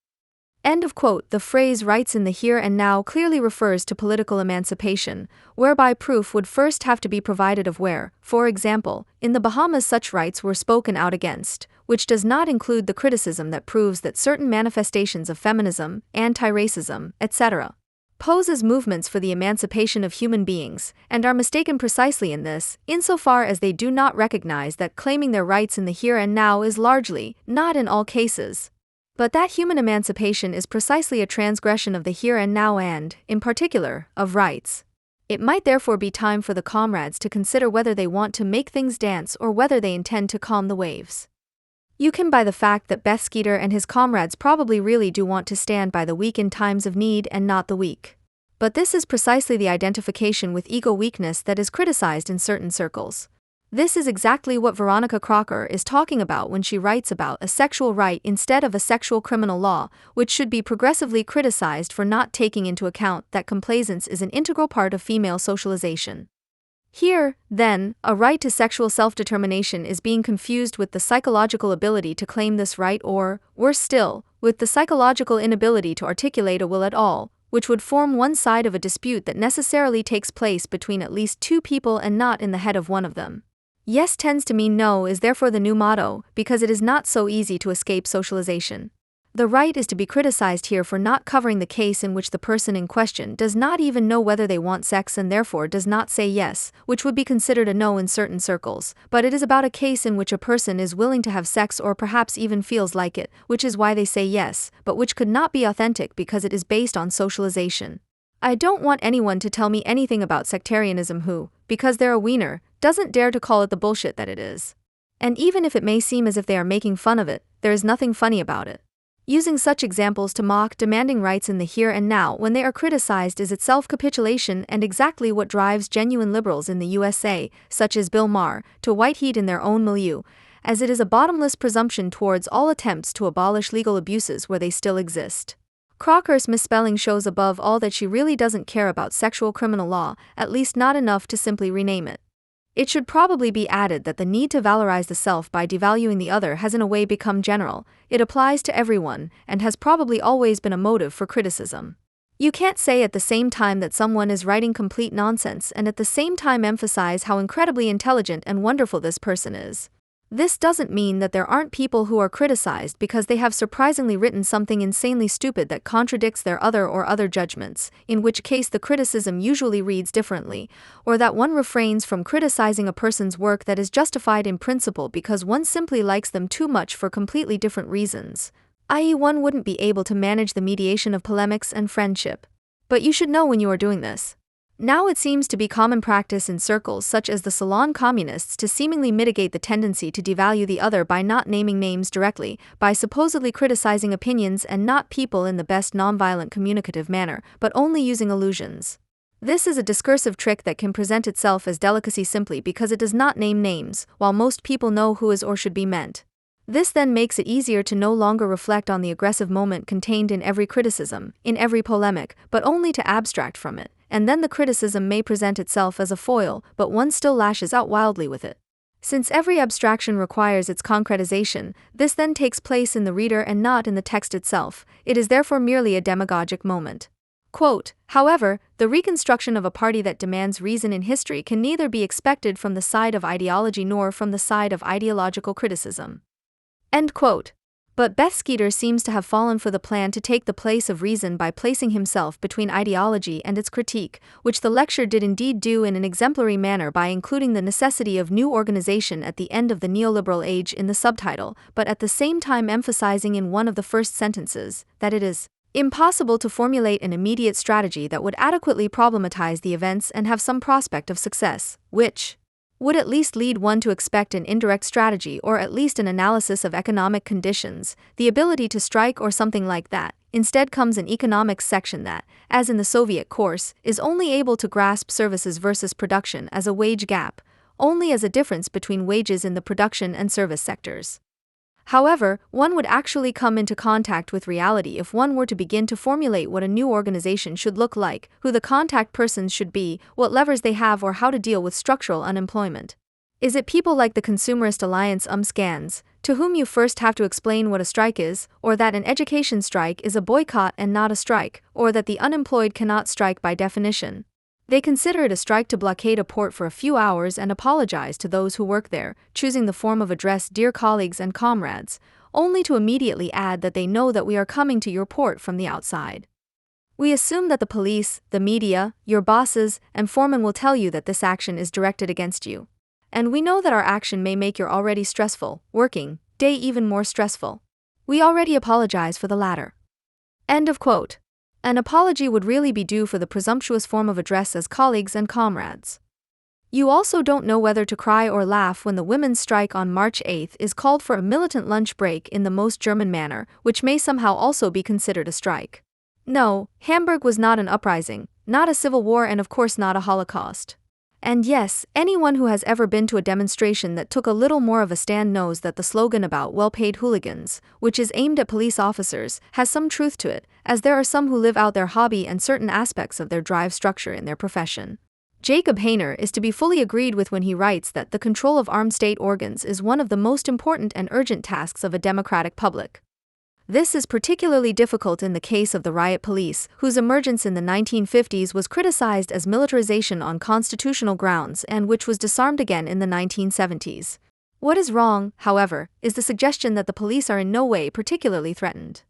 End of quote. The phrase rights in the here and now clearly refers to political emancipation, whereby proof would first have to be provided of where, for example, in the Bahamas such rights were spoken out against, which does not include the criticism that proves that certain manifestations of feminism, anti-racism, etc. pose as movements for the emancipation of human beings, and are mistaken precisely in this, insofar as they do not recognize that claiming their rights in the here and now is largely, not in all cases, but that human emancipation is precisely a transgression of the here and now and, in particular, of rights. It might therefore be time for the comrades to consider whether they want to make things dance or whether they intend to calm the waves. You can buy the fact that Beth Skeeter and his comrades probably really do want to stand by the weak in times of need and not the weak. But this is precisely the identification with ego weakness that is criticized in certain circles. This is exactly what Veronica Crocker is talking about when she writes about a sexual right instead of a sexual criminal law, which should be progressively criticized for not taking into account that complaisance is an integral part of female socialization. Here, then, a right to sexual self-determination is being confused with the psychological ability to claim this right or, worse still, with the psychological inability to articulate a will at all, which would form one side of a dispute that necessarily takes place between at least two people and not in the head of one of them. Yes tends to mean no is therefore the new motto, because it is not so easy to escape socialization. The right is to be criticized here for not covering the case in which the person in question does not even know whether they want sex and therefore does not say yes, which would be considered a no in certain circles, but it is about a case in which a person is willing to have sex or perhaps even feels like it, which is why they say yes, but which could not be authentic because it is based on socialization. I don't want anyone to tell me anything about sectarianism who, because they're a wiener, doesn't dare to call it the bullshit that it is. And even if it may seem as if they are making fun of it, there is nothing funny about it. Using such examples to mock demanding rights in the here and now when they are criticized is itself capitulation and exactly what drives genuine liberals in the USA, such as Bill Maher, to white heat in their own milieu, as it is a bottomless presumption towards all attempts to abolish legal abuses where they still exist. Crocker's misspelling shows above all that she really doesn't care about sexual criminal law, at least not enough to simply rename it. It should probably be added that the need to valorize the self by devaluing the other has in a way become general. It applies to everyone, and has probably always been a motive for criticism. You can't say at the same time that someone is writing complete nonsense and at the same time emphasize how incredibly intelligent and wonderful this person is. This doesn't mean that there aren't people who are criticized because they have surprisingly written something insanely stupid that contradicts their other judgments, in which case the criticism usually reads differently, or that one refrains from criticizing a person's work that is justified in principle because one simply likes them too much for completely different reasons, i.e., one wouldn't be able to manage the mediation of polemics and friendship. But you should know when you are doing this. Now it seems to be common practice in circles such as the Salon Communists to seemingly mitigate the tendency to devalue the other by not naming names directly, by supposedly criticizing opinions and not people in the best nonviolent communicative manner, but only using allusions. This is a discursive trick that can present itself as delicacy simply because it does not name names, while most people know who is or should be meant. This then makes it easier to no longer reflect on the aggressive moment contained in every criticism, in every polemic, but only to abstract from it, and then the criticism may present itself as a foil, but one still lashes out wildly with it. Since every abstraction requires its concretization, this then takes place in the reader and not in the text itself. It is therefore merely a demagogic moment. Quote, however, the reconstruction of a party that demands reason in history can neither be expected from the side of ideology nor from the side of ideological criticism. End quote. But Beth Skeeter seems to have fallen for the plan to take the place of reason by placing himself between ideology and its critique, which the lecture did indeed do in an exemplary manner by including the necessity of new organization at the end of the neoliberal age in the subtitle, but at the same time emphasizing in one of the first sentences that it is impossible to formulate an immediate strategy that would adequately problematize the events and have some prospect of success, which would at least lead one to expect an indirect strategy or at least an analysis of economic conditions, the ability to strike or something like that. Instead comes an economics section that, as in the Soviet course, is only able to grasp services versus production as a wage gap, only as a difference between wages in the production and service sectors. However, one would actually come into contact with reality if one were to begin to formulate what a new organization should look like, who the contact persons should be, what levers they have, or how to deal with structural unemployment. Is it people like the Consumerist Alliance scans, to whom you first have to explain what a strike is, or that an education strike is a boycott and not a strike, or that the unemployed cannot strike by definition? They consider it a strike to blockade a port for a few hours and apologize to those who work there, choosing the form of address "Dear colleagues and comrades," only to immediately add that they know that we are coming to your port from the outside. We assume that the police, the media, your bosses, and foremen will tell you that this action is directed against you. And we know that our action may make your already stressful, working, day even more stressful. We already apologize for the latter. End of quote. An apology would really be due for the presumptuous form of address as colleagues and comrades. You also don't know whether to cry or laugh when the women's strike on March 8 is called for a militant lunch break in the most German manner, which may somehow also be considered a strike. No, Hamburg was not an uprising, not a civil war, and of course not a Holocaust. And yes, anyone who has ever been to a demonstration that took a little more of a stand knows that the slogan about well-paid hooligans, which is aimed at police officers, has some truth to it, as there are some who live out their hobby and certain aspects of their drive structure in their profession. Jacob Hayner is to be fully agreed with when he writes that the control of armed state organs is one of the most important and urgent tasks of a democratic public. This is particularly difficult in the case of the riot police, whose emergence in the 1950s was criticized as militarization on constitutional grounds and which was disarmed again in the 1970s. What is wrong, however, is the suggestion that the police are in no way particularly threatened.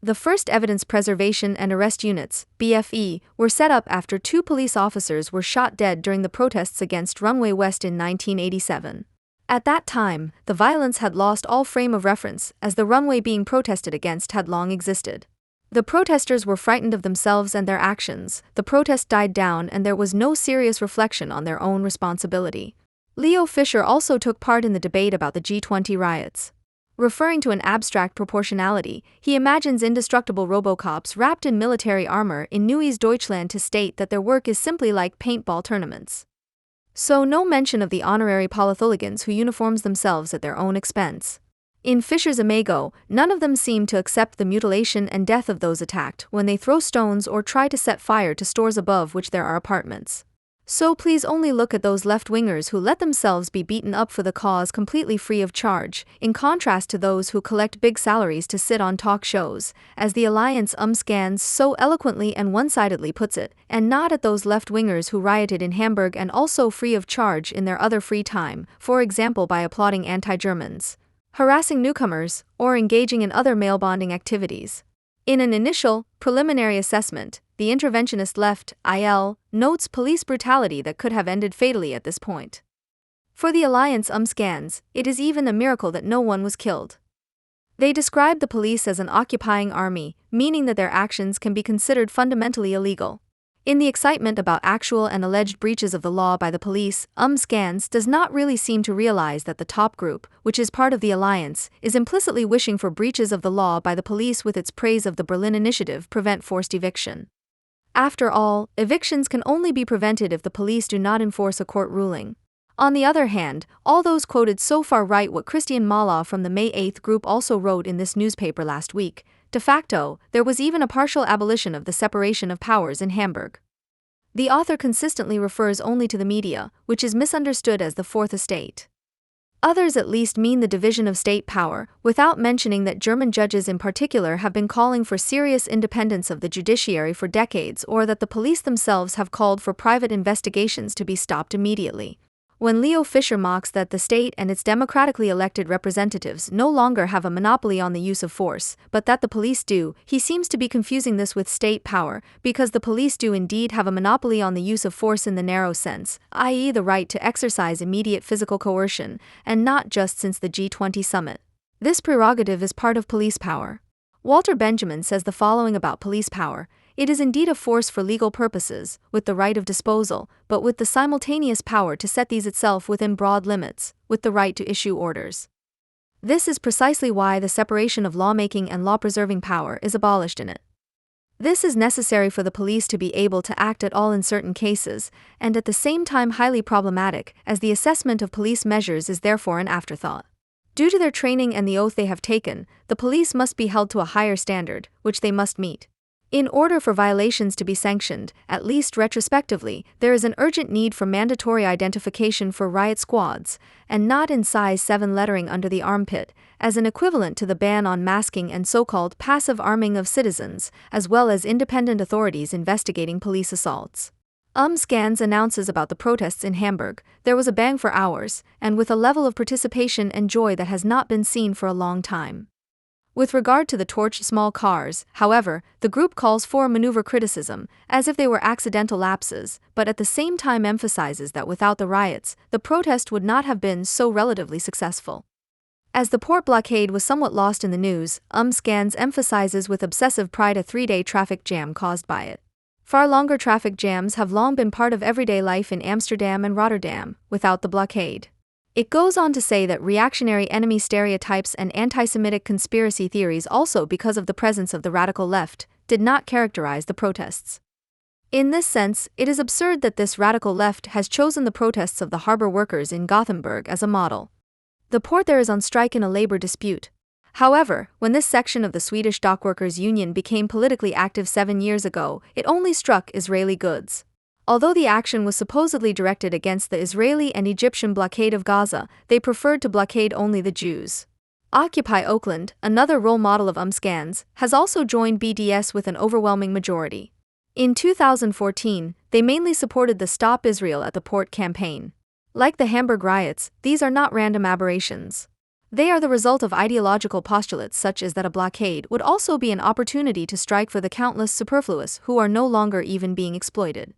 The first evidence preservation and arrest units, BFE, were set up after 2 police officers were shot dead during the protests against Runway West in 1987. At that time, the violence had lost all frame of reference, as the runway being protested against had long existed. The protesters were frightened of themselves and their actions, the protest died down, and there was no serious reflection on their own responsibility. Leo Fischer also took part in the debate about the G20 riots. Referring to an abstract proportionality, he imagines indestructible robocops wrapped in military armor in Neues Deutschland to state that their work is simply like paintball tournaments. So no mention of the honorary polythooligans who uniforms themselves at their own expense. In Fischer's Imago, none of them seem to accept the mutilation and death of those attacked when they throw stones or try to set fire to stores above which there are apartments. So please only look at those left-wingers who let themselves be beaten up for the cause completely free of charge, in contrast to those who collect big salaries to sit on talk shows, as the Alliance scans so eloquently and one-sidedly puts it, and not at those left-wingers who rioted in Hamburg and also free of charge in their other free time, for example by applauding anti-Germans, harassing newcomers, or engaging in other male-bonding activities. In an initial, preliminary assessment, the interventionist left, IL, notes police brutality that could have ended fatally at this point. For the Alliance scans, it is even a miracle that no one was killed. They describe the police as an occupying army, meaning that their actions can be considered fundamentally illegal. In the excitement about actual and alleged breaches of the law by the police, scans does not really seem to realize that the top group, which is part of the Alliance, is implicitly wishing for breaches of the law by the police with its praise of the Berlin Initiative prevent forced eviction. After all, evictions can only be prevented if the police do not enforce a court ruling. On the other hand, all those quoted so far write what Christian Mahler from the May 8 group also wrote in this newspaper last week. De facto, there was even a partial abolition of the separation of powers in Hamburg. The author consistently refers only to the media, which is misunderstood as the Fourth Estate. Others at least mean the division of state power, without mentioning that German judges in particular have been calling for serious independence of the judiciary for decades, or that the police themselves have called for private investigations to be stopped immediately. When Leo Fischer mocks that the state and its democratically elected representatives no longer have a monopoly on the use of force, but that the police do, he seems to be confusing this with state power, because the police do indeed have a monopoly on the use of force in the narrow sense, i.e. the right to exercise immediate physical coercion, and not just since the G20 summit. This prerogative is part of police power. Walter Benjamin says the following about police power: It is indeed a force for legal purposes, with the right of disposal, but with the simultaneous power to set these itself within broad limits, with the right to issue orders. This is precisely why the separation of lawmaking and law-preserving power is abolished in it. This is necessary for the police to be able to act at all in certain cases, and at the same time highly problematic, as the assessment of police measures is therefore an afterthought. Due to their training and the oath they have taken, the police must be held to a higher standard, which they must meet. In order for violations to be sanctioned, at least retrospectively, there is an urgent need for mandatory identification for riot squads, and not in size 7 lettering under the armpit, as an equivalent to the ban on masking and so-called passive arming of citizens, as well as independent authorities investigating police assaults. Scans announces about the protests in Hamburg. There was a bang for hours, and with a level of participation and joy that has not been seen for a long time. With regard to the torched small cars, however, the group calls for maneuver criticism, as if they were accidental lapses, but at the same time emphasizes that without the riots, the protest would not have been so relatively successful. As the port blockade was somewhat lost in the news, Scans emphasizes with obsessive pride a 3-day traffic jam caused by it. Far longer traffic jams have long been part of everyday life in Amsterdam and Rotterdam, without the blockade. It goes on to say that reactionary enemy stereotypes and anti-Semitic conspiracy theories also because of the presence of the radical left, did not characterize the protests. In this sense, it is absurd that this radical left has chosen the protests of the harbor workers in Gothenburg as a model. The port there is on strike in a labor dispute. However, when this section of the Swedish Dockworkers Union became politically active 7 years ago, it only struck Israeli goods. Although the action was supposedly directed against the Israeli and Egyptian blockade of Gaza, they preferred to blockade only the Jews. Occupy Oakland, another role model of Scans, has also joined BDS with an overwhelming majority. In 2014, they mainly supported the Stop Israel at the Port campaign. Like the Hamburg riots, these are not random aberrations. They are the result of ideological postulates such as that a blockade would also be an opportunity to strike for the countless superfluous who are no longer even being exploited.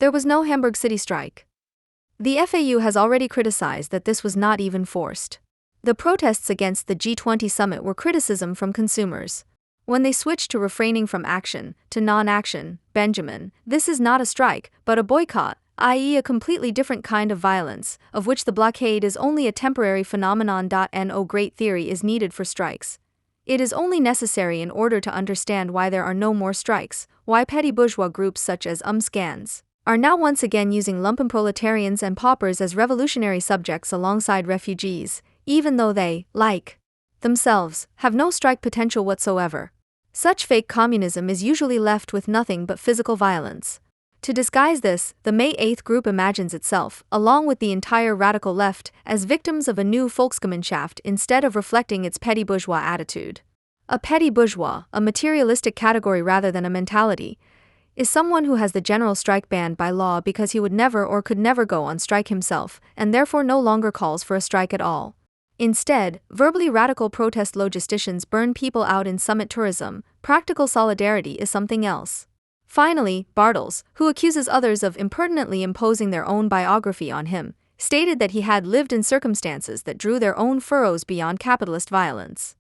There was no Hamburg city strike. The FAU has already criticized that this was not even forced. The protests against the G20 summit were criticism from consumers. When they switched to refraining from action, to non-action, Benjamin, this is not a strike, but a boycott, i.e. a completely different kind of violence, of which the blockade is only a temporary phenomenon. No great theory is needed for strikes. It is only necessary in order to understand why there are no more strikes, why petty bourgeois groups such as Scans are now once again using lumpenproletarians and paupers as revolutionary subjects alongside refugees, even though they, like themselves, have no strike potential whatsoever. Such fake communism is usually left with nothing but physical violence. To disguise this, the May 8th group imagines itself, along with the entire radical left, as victims of a new Volksgemeinschaft instead of reflecting its petty bourgeois attitude. A petty bourgeois, a materialistic category rather than a mentality, is someone who has the general strike banned by law because he would never or could never go on strike himself, and therefore no longer calls for a strike at all. Instead, verbally radical protest logisticians burn people out in summit tourism. Practical solidarity is something else. Finally, Bartels, who accuses others of impertinently imposing their own biography on him, stated that he had lived in circumstances that drew their own furrows beyond capitalist violence.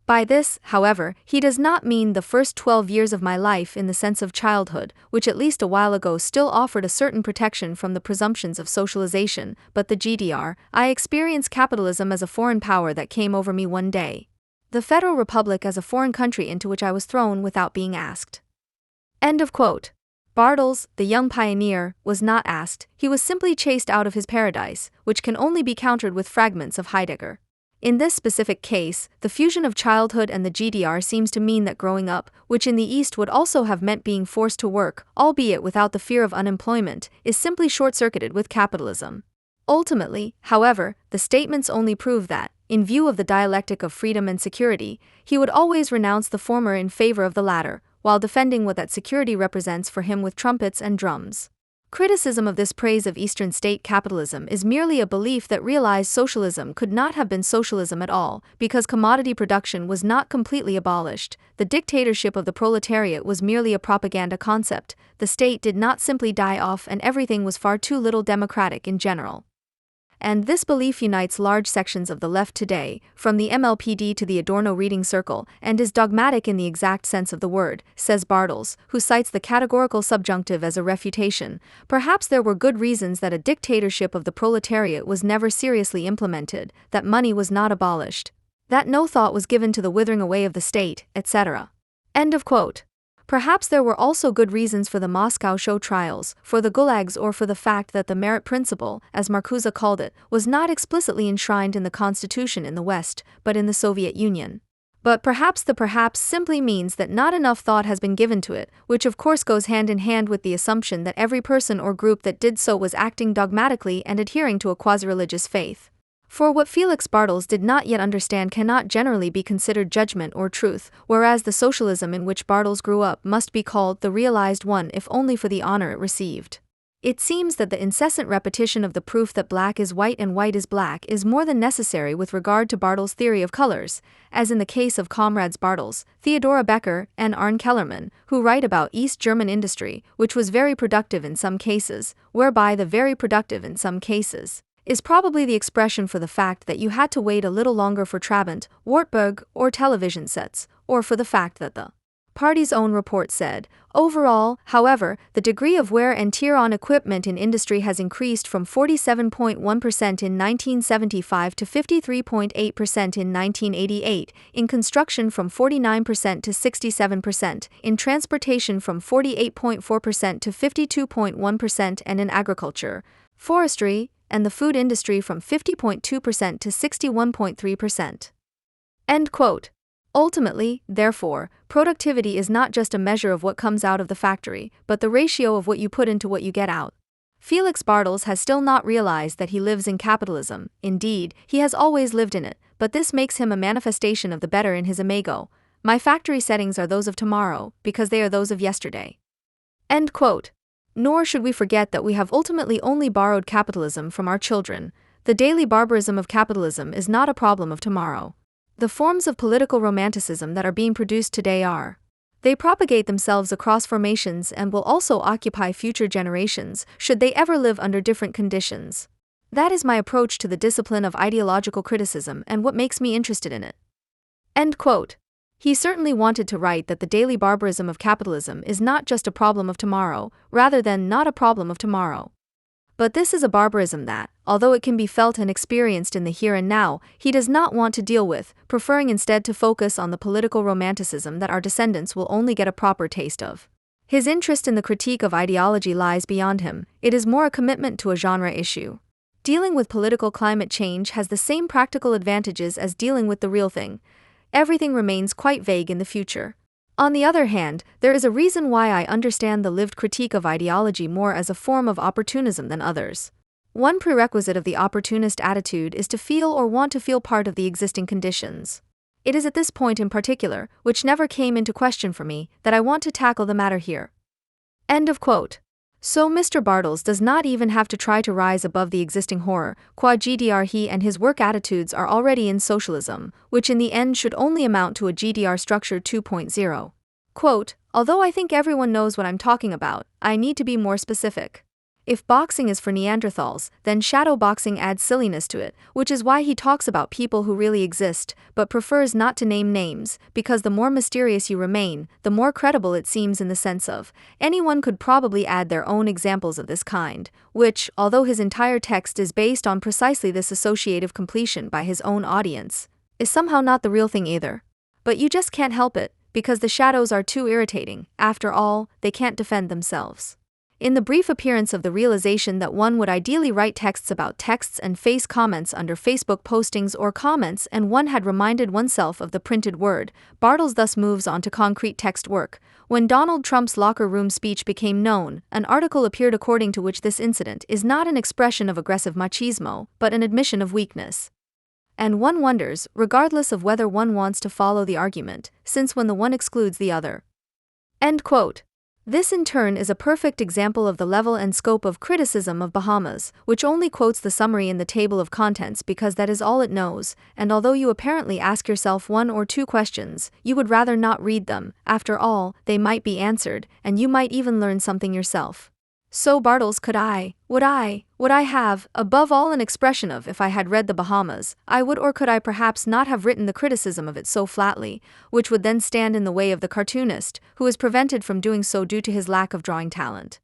By this, however, he does not mean the first 12 years of my life in the sense of childhood, which at least a while ago still offered a certain protection from the presumptions of socialization, but the GDR. I experienced capitalism as a foreign power that came over me one day. The Federal Republic as a foreign country into which I was thrown without being asked. End of quote. Bartels, the young pioneer, was not asked, he was simply chased out of his paradise, which can only be countered with fragments of Heidegger. In this specific case, the fusion of childhood and the GDR seems to mean that growing up, which in the East would also have meant being forced to work, albeit without the fear of unemployment, is simply short-circuited with capitalism. Ultimately, however, the statements only prove that, in view of the dialectic of freedom and security, he would always renounce the former in favor of the latter, while defending what that security represents for him with trumpets and drums. Criticism of this praise of Eastern state capitalism is merely a belief that realized socialism could not have been socialism at all, because commodity production was not completely abolished, the dictatorship of the proletariat was merely a propaganda concept, the state did not simply die off and everything was far too little democratic in general. and this belief unites large sections of the left today, from the MLPD to the Adorno reading circle, and is dogmatic in the exact sense of the word, says Bartels, who cites the categorical subjunctive as a refutation. Perhaps there were good reasons that a dictatorship of the proletariat was never seriously implemented, that money was not abolished, that no thought was given to the withering away of the state, etc. End of quote. Perhaps there were also good reasons for the Moscow show trials, for the gulags, or for the fact that the merit principle, as Marcuse called it, was not explicitly enshrined in the constitution in the West, but in the Soviet Union. But perhaps simply means that not enough thought has been given to it, which of course goes hand in hand with the assumption that every person or group that did so was acting dogmatically and adhering to a quasi-religious faith. For what Felix Bartels did not yet understand cannot generally be considered judgment or truth, whereas the socialism in which Bartels grew up must be called the realized one if only for the honor it received. It seems that the incessant repetition of the proof that black is white and white is black is more than necessary with regard to Bartels' theory of colors, as in the case of comrades Bartels, Theodora Becker, and Arne Kellerman, who write about East German industry, which was very productive in some cases, whereby the very productive in some cases is probably the expression for the fact that you had to wait a little longer for Trabant, Wartburg, or television sets, or for the fact that the party's own report said, overall, however, the degree of wear and tear on equipment in industry has increased from 47.1% in 1975 to 53.8% in 1988, in construction from 49% to 67%, in transportation from 48.4% to 52.1%, and in agriculture, forestry, and the food industry from 50.2% to 61.3%. End quote. Ultimately, therefore, productivity is not just a measure of what comes out of the factory, but the ratio of what you put into what you get out. Felix Bartels has still not realized that he lives in capitalism. Indeed, he has always lived in it, but this makes him a manifestation of the better in his imago. My factory settings are those of tomorrow, because they are those of yesterday. End quote. Nor should we forget that we have ultimately only borrowed capitalism from our children. The daily barbarism of capitalism is not a problem of tomorrow. The forms of political romanticism that are being produced today are. They propagate themselves across formations and will also occupy future generations, should they ever live under different conditions. That is my approach to the discipline of ideological criticism and what makes me interested in it. End quote. He certainly wanted to write that the daily barbarism of capitalism is not just a problem of tomorrow, rather than not a problem of tomorrow. But this is a barbarism that, although it can be felt and experienced in the here and now, he does not want to deal with, preferring instead to focus on the political romanticism that our descendants will only get a proper taste of. His interest in the critique of ideology lies beyond him. It is more a commitment to a genre issue. Dealing with political climate change has the same practical advantages as dealing with the real thing. Everything remains quite vague in the future. On the other hand, there is a reason why I understand the lived critique of ideology more as a form of opportunism than others. One prerequisite of the opportunist attitude is to feel or want to feel part of the existing conditions. It is at this point in particular, which never came into question for me, that I want to tackle the matter here. End of quote. So Mr. Bartels does not even have to try to rise above the existing horror, qua GDR he and his work attitudes are already in socialism, which in the end should only amount to a GDR structure 2.0. Quote, although I think everyone knows what I'm talking about, I need to be more specific. If boxing is for Neanderthals, then shadow boxing adds silliness to it, which is why he talks about people who really exist, but prefers not to name names, because the more mysterious you remain, the more credible it seems in the sense of, anyone could probably add their own examples of this kind, which, although his entire text is based on precisely this associative completion by his own audience, is somehow not the real thing either. But you just can't help it, because the shadows are too irritating. After all, they can't defend themselves. In the brief appearance of the realization that one would ideally write texts about texts and face comments under Facebook postings or comments, and one had reminded oneself of the printed word, Bartels thus moves on to concrete text work. When Donald Trump's locker room speech became known, an article appeared according to which this incident is not an expression of aggressive machismo, but an admission of weakness. And one wonders, regardless of whether one wants to follow the argument, since when the one excludes the other. End quote. This in turn is a perfect example of the level and scope of criticism of Bahamas, which only quotes the summary in the table of contents because that is all it knows, and although you apparently ask yourself one or two questions, you would rather not read them. After all, they might be answered, and you might even learn something yourself. So Bartels would I have, above all an expression of if I had read the Bahamas, I would or could I perhaps not have written the criticism of it so flatly, which would then stand in the way of the cartoonist, who is prevented from doing so due to his lack of drawing talent.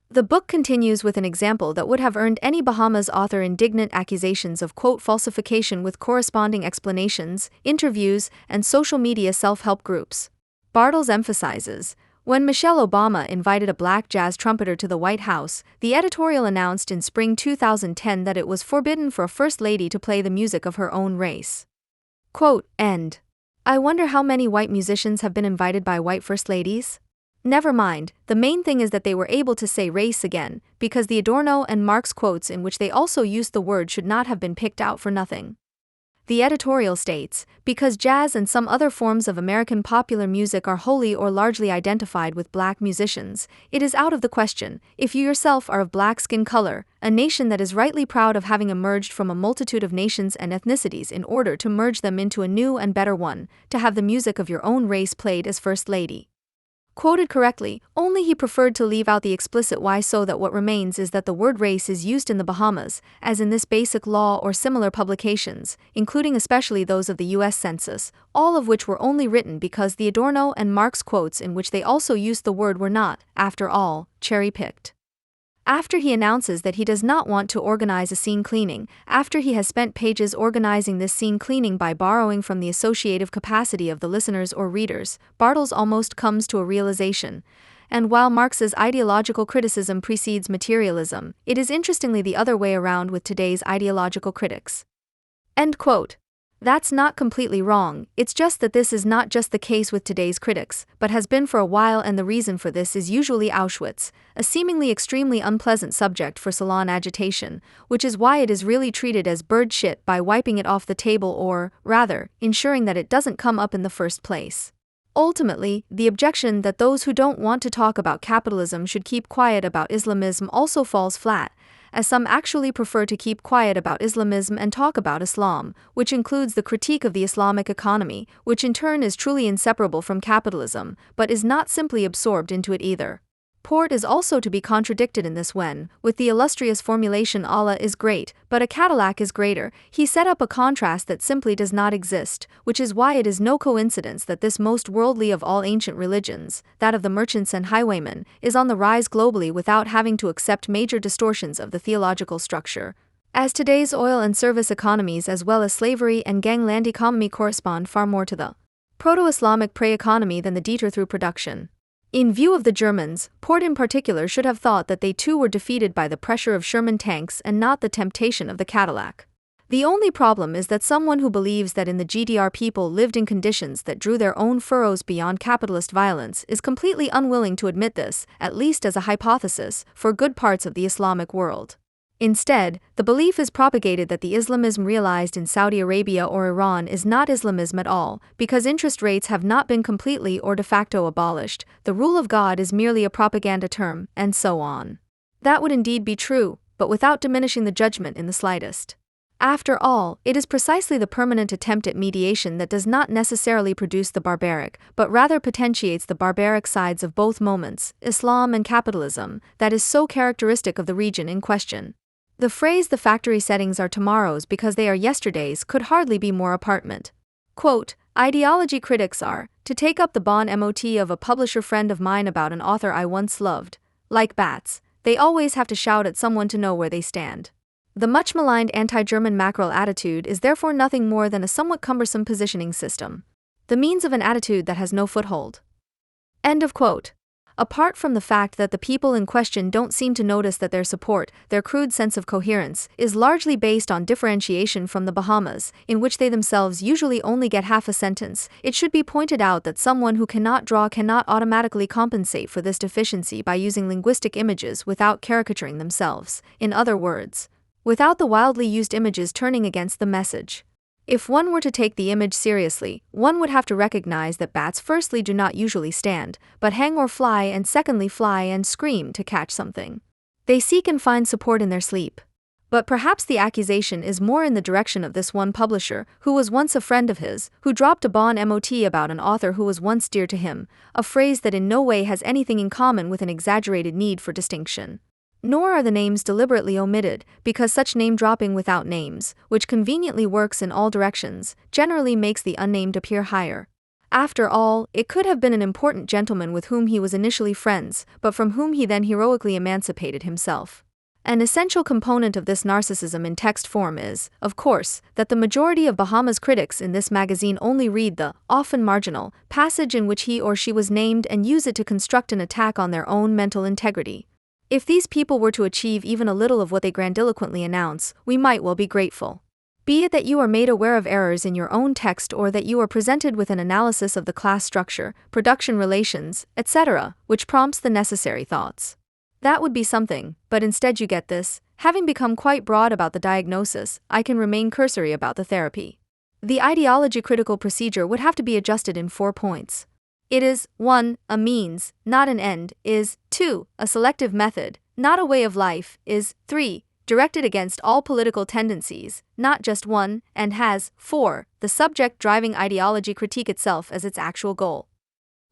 The book continues with an example that would have earned any Bahamas author indignant accusations of quote falsification with corresponding explanations, interviews, and social media self-help groups. Bartels emphasizes, when Michelle Obama invited a black jazz trumpeter to the White House, the editorial announced in spring 2010 that it was forbidden for a first lady to play the music of her own race. Quote, end. I wonder how many white musicians have been invited by white first ladies? Never mind, the main thing is that they were able to say race again, because the Adorno and Marx quotes in which they also used the word should not have been picked out for nothing. The editorial states, because jazz and some other forms of American popular music are wholly or largely identified with black musicians, it is out of the question, if you yourself are of black skin color, a nation that is rightly proud of having emerged from a multitude of nations and ethnicities in order to merge them into a new and better one, to have the music of your own race played as First Lady. Quoted correctly, only he preferred to leave out the explicit why, so that what remains is that the word race is used in the Bahamas, as in this basic law or similar publications, including especially those of the U.S. Census, all of which were only written because the Adorno and Marx quotes in which they also used the word were not, after all, cherry-picked. After he announces that he does not want to organize a scene cleaning, after he has spent pages organizing this scene cleaning by borrowing from the associative capacity of the listeners or readers, Bartels almost comes to a realization. And while Marx's ideological criticism precedes materialism, it is interestingly the other way around with today's ideological critics. End quote. That's not completely wrong, it's just that this is not just the case with today's critics, but has been for a while, and the reason for this is usually Auschwitz, a seemingly extremely unpleasant subject for salon agitation, which is why it is really treated as bird shit by wiping it off the table or, rather, ensuring that it doesn't come up in the first place. Ultimately, the objection that those who don't want to talk about capitalism should keep quiet about Islamism also falls flat, as some actually prefer to keep quiet about Islamism and talk about Islam, which includes the critique of the Islamic economy, which in turn is truly inseparable from capitalism, but is not simply absorbed into it either. Port is also to be contradicted in this when, with the illustrious formulation Allah is great, but a Cadillac is greater, he set up a contrast that simply does not exist, which is why it is no coincidence that this most worldly of all ancient religions, that of the merchants and highwaymen, is on the rise globally without having to accept major distortions of the theological structure. As today's oil and service economies as well as slavery and gangland economy correspond far more to the proto-Islamic prey economy than the Dieter through production. In view of the Germans, Port in particular should have thought that they too were defeated by the pressure of Sherman tanks and not the temptation of the Cadillac. The only problem is that someone who believes that in the GDR people lived in conditions that drew their own furrows beyond capitalist violence is completely unwilling to admit this, at least as a hypothesis, for good parts of the Islamic world. Instead, the belief is propagated that the Islamism realized in Saudi Arabia or Iran is not Islamism at all, because interest rates have not been completely or de facto abolished, the rule of God is merely a propaganda term, and so on. That would indeed be true, but without diminishing the judgment in the slightest. After all, it is precisely the permanent attempt at mediation that does not necessarily produce the barbaric, but rather potentiates the barbaric sides of both moments, Islam and capitalism, that is so characteristic of the region in question. The phrase "the factory settings are tomorrow's because they are yesterday's" could hardly be more apartment. Quote, ideology critics are, to take up the bon mot of a publisher friend of mine about an author I once loved, like bats, they always have to shout at someone to know where they stand. The much maligned anti-German mackerel attitude is therefore nothing more than a somewhat cumbersome positioning system. The means of an attitude that has no foothold. End of quote. Apart from the fact that the people in question don't seem to notice that their support, their crude sense of coherence, is largely based on differentiation from the Bahamas, in which they themselves usually only get half a sentence, it should be pointed out that someone who cannot draw cannot automatically compensate for this deficiency by using linguistic images without caricaturing themselves, in other words, without the wildly used images turning against the message. If one were to take the image seriously, one would have to recognize that bats firstly do not usually stand, but hang or fly, and secondly fly and scream to catch something. They seek and find support in their sleep. But perhaps the accusation is more in the direction of this one publisher, who was once a friend of his, who dropped a bon mot about an author who was once dear to him, a phrase that in no way has anything in common with an exaggerated need for distinction. Nor are the names deliberately omitted, because such name-dropping without names, which conveniently works in all directions, generally makes the unnamed appear higher. After all, it could have been an important gentleman with whom he was initially friends, but from whom he then heroically emancipated himself. An essential component of this narcissism in text form is, of course, that the majority of Bahama's critics in this magazine only read the, often marginal, passage in which he or she was named and use it to construct an attack on their own mental integrity. If these people were to achieve even a little of what they grandiloquently announce, we might well be grateful. Be it that you are made aware of errors in your own text or that you are presented with an analysis of the class structure, production relations, etc., which prompts the necessary thoughts. That would be something, but instead you get this: having become quite broad about the diagnosis, I can remain cursory about the therapy. The ideology-critical procedure would have to be adjusted in 4 points. It is 1. A means, not an end, is 2. A selective method, not a way of life, is 3. Directed against all political tendencies, not just one, and has 4. The subject driving ideology critique itself as its actual goal.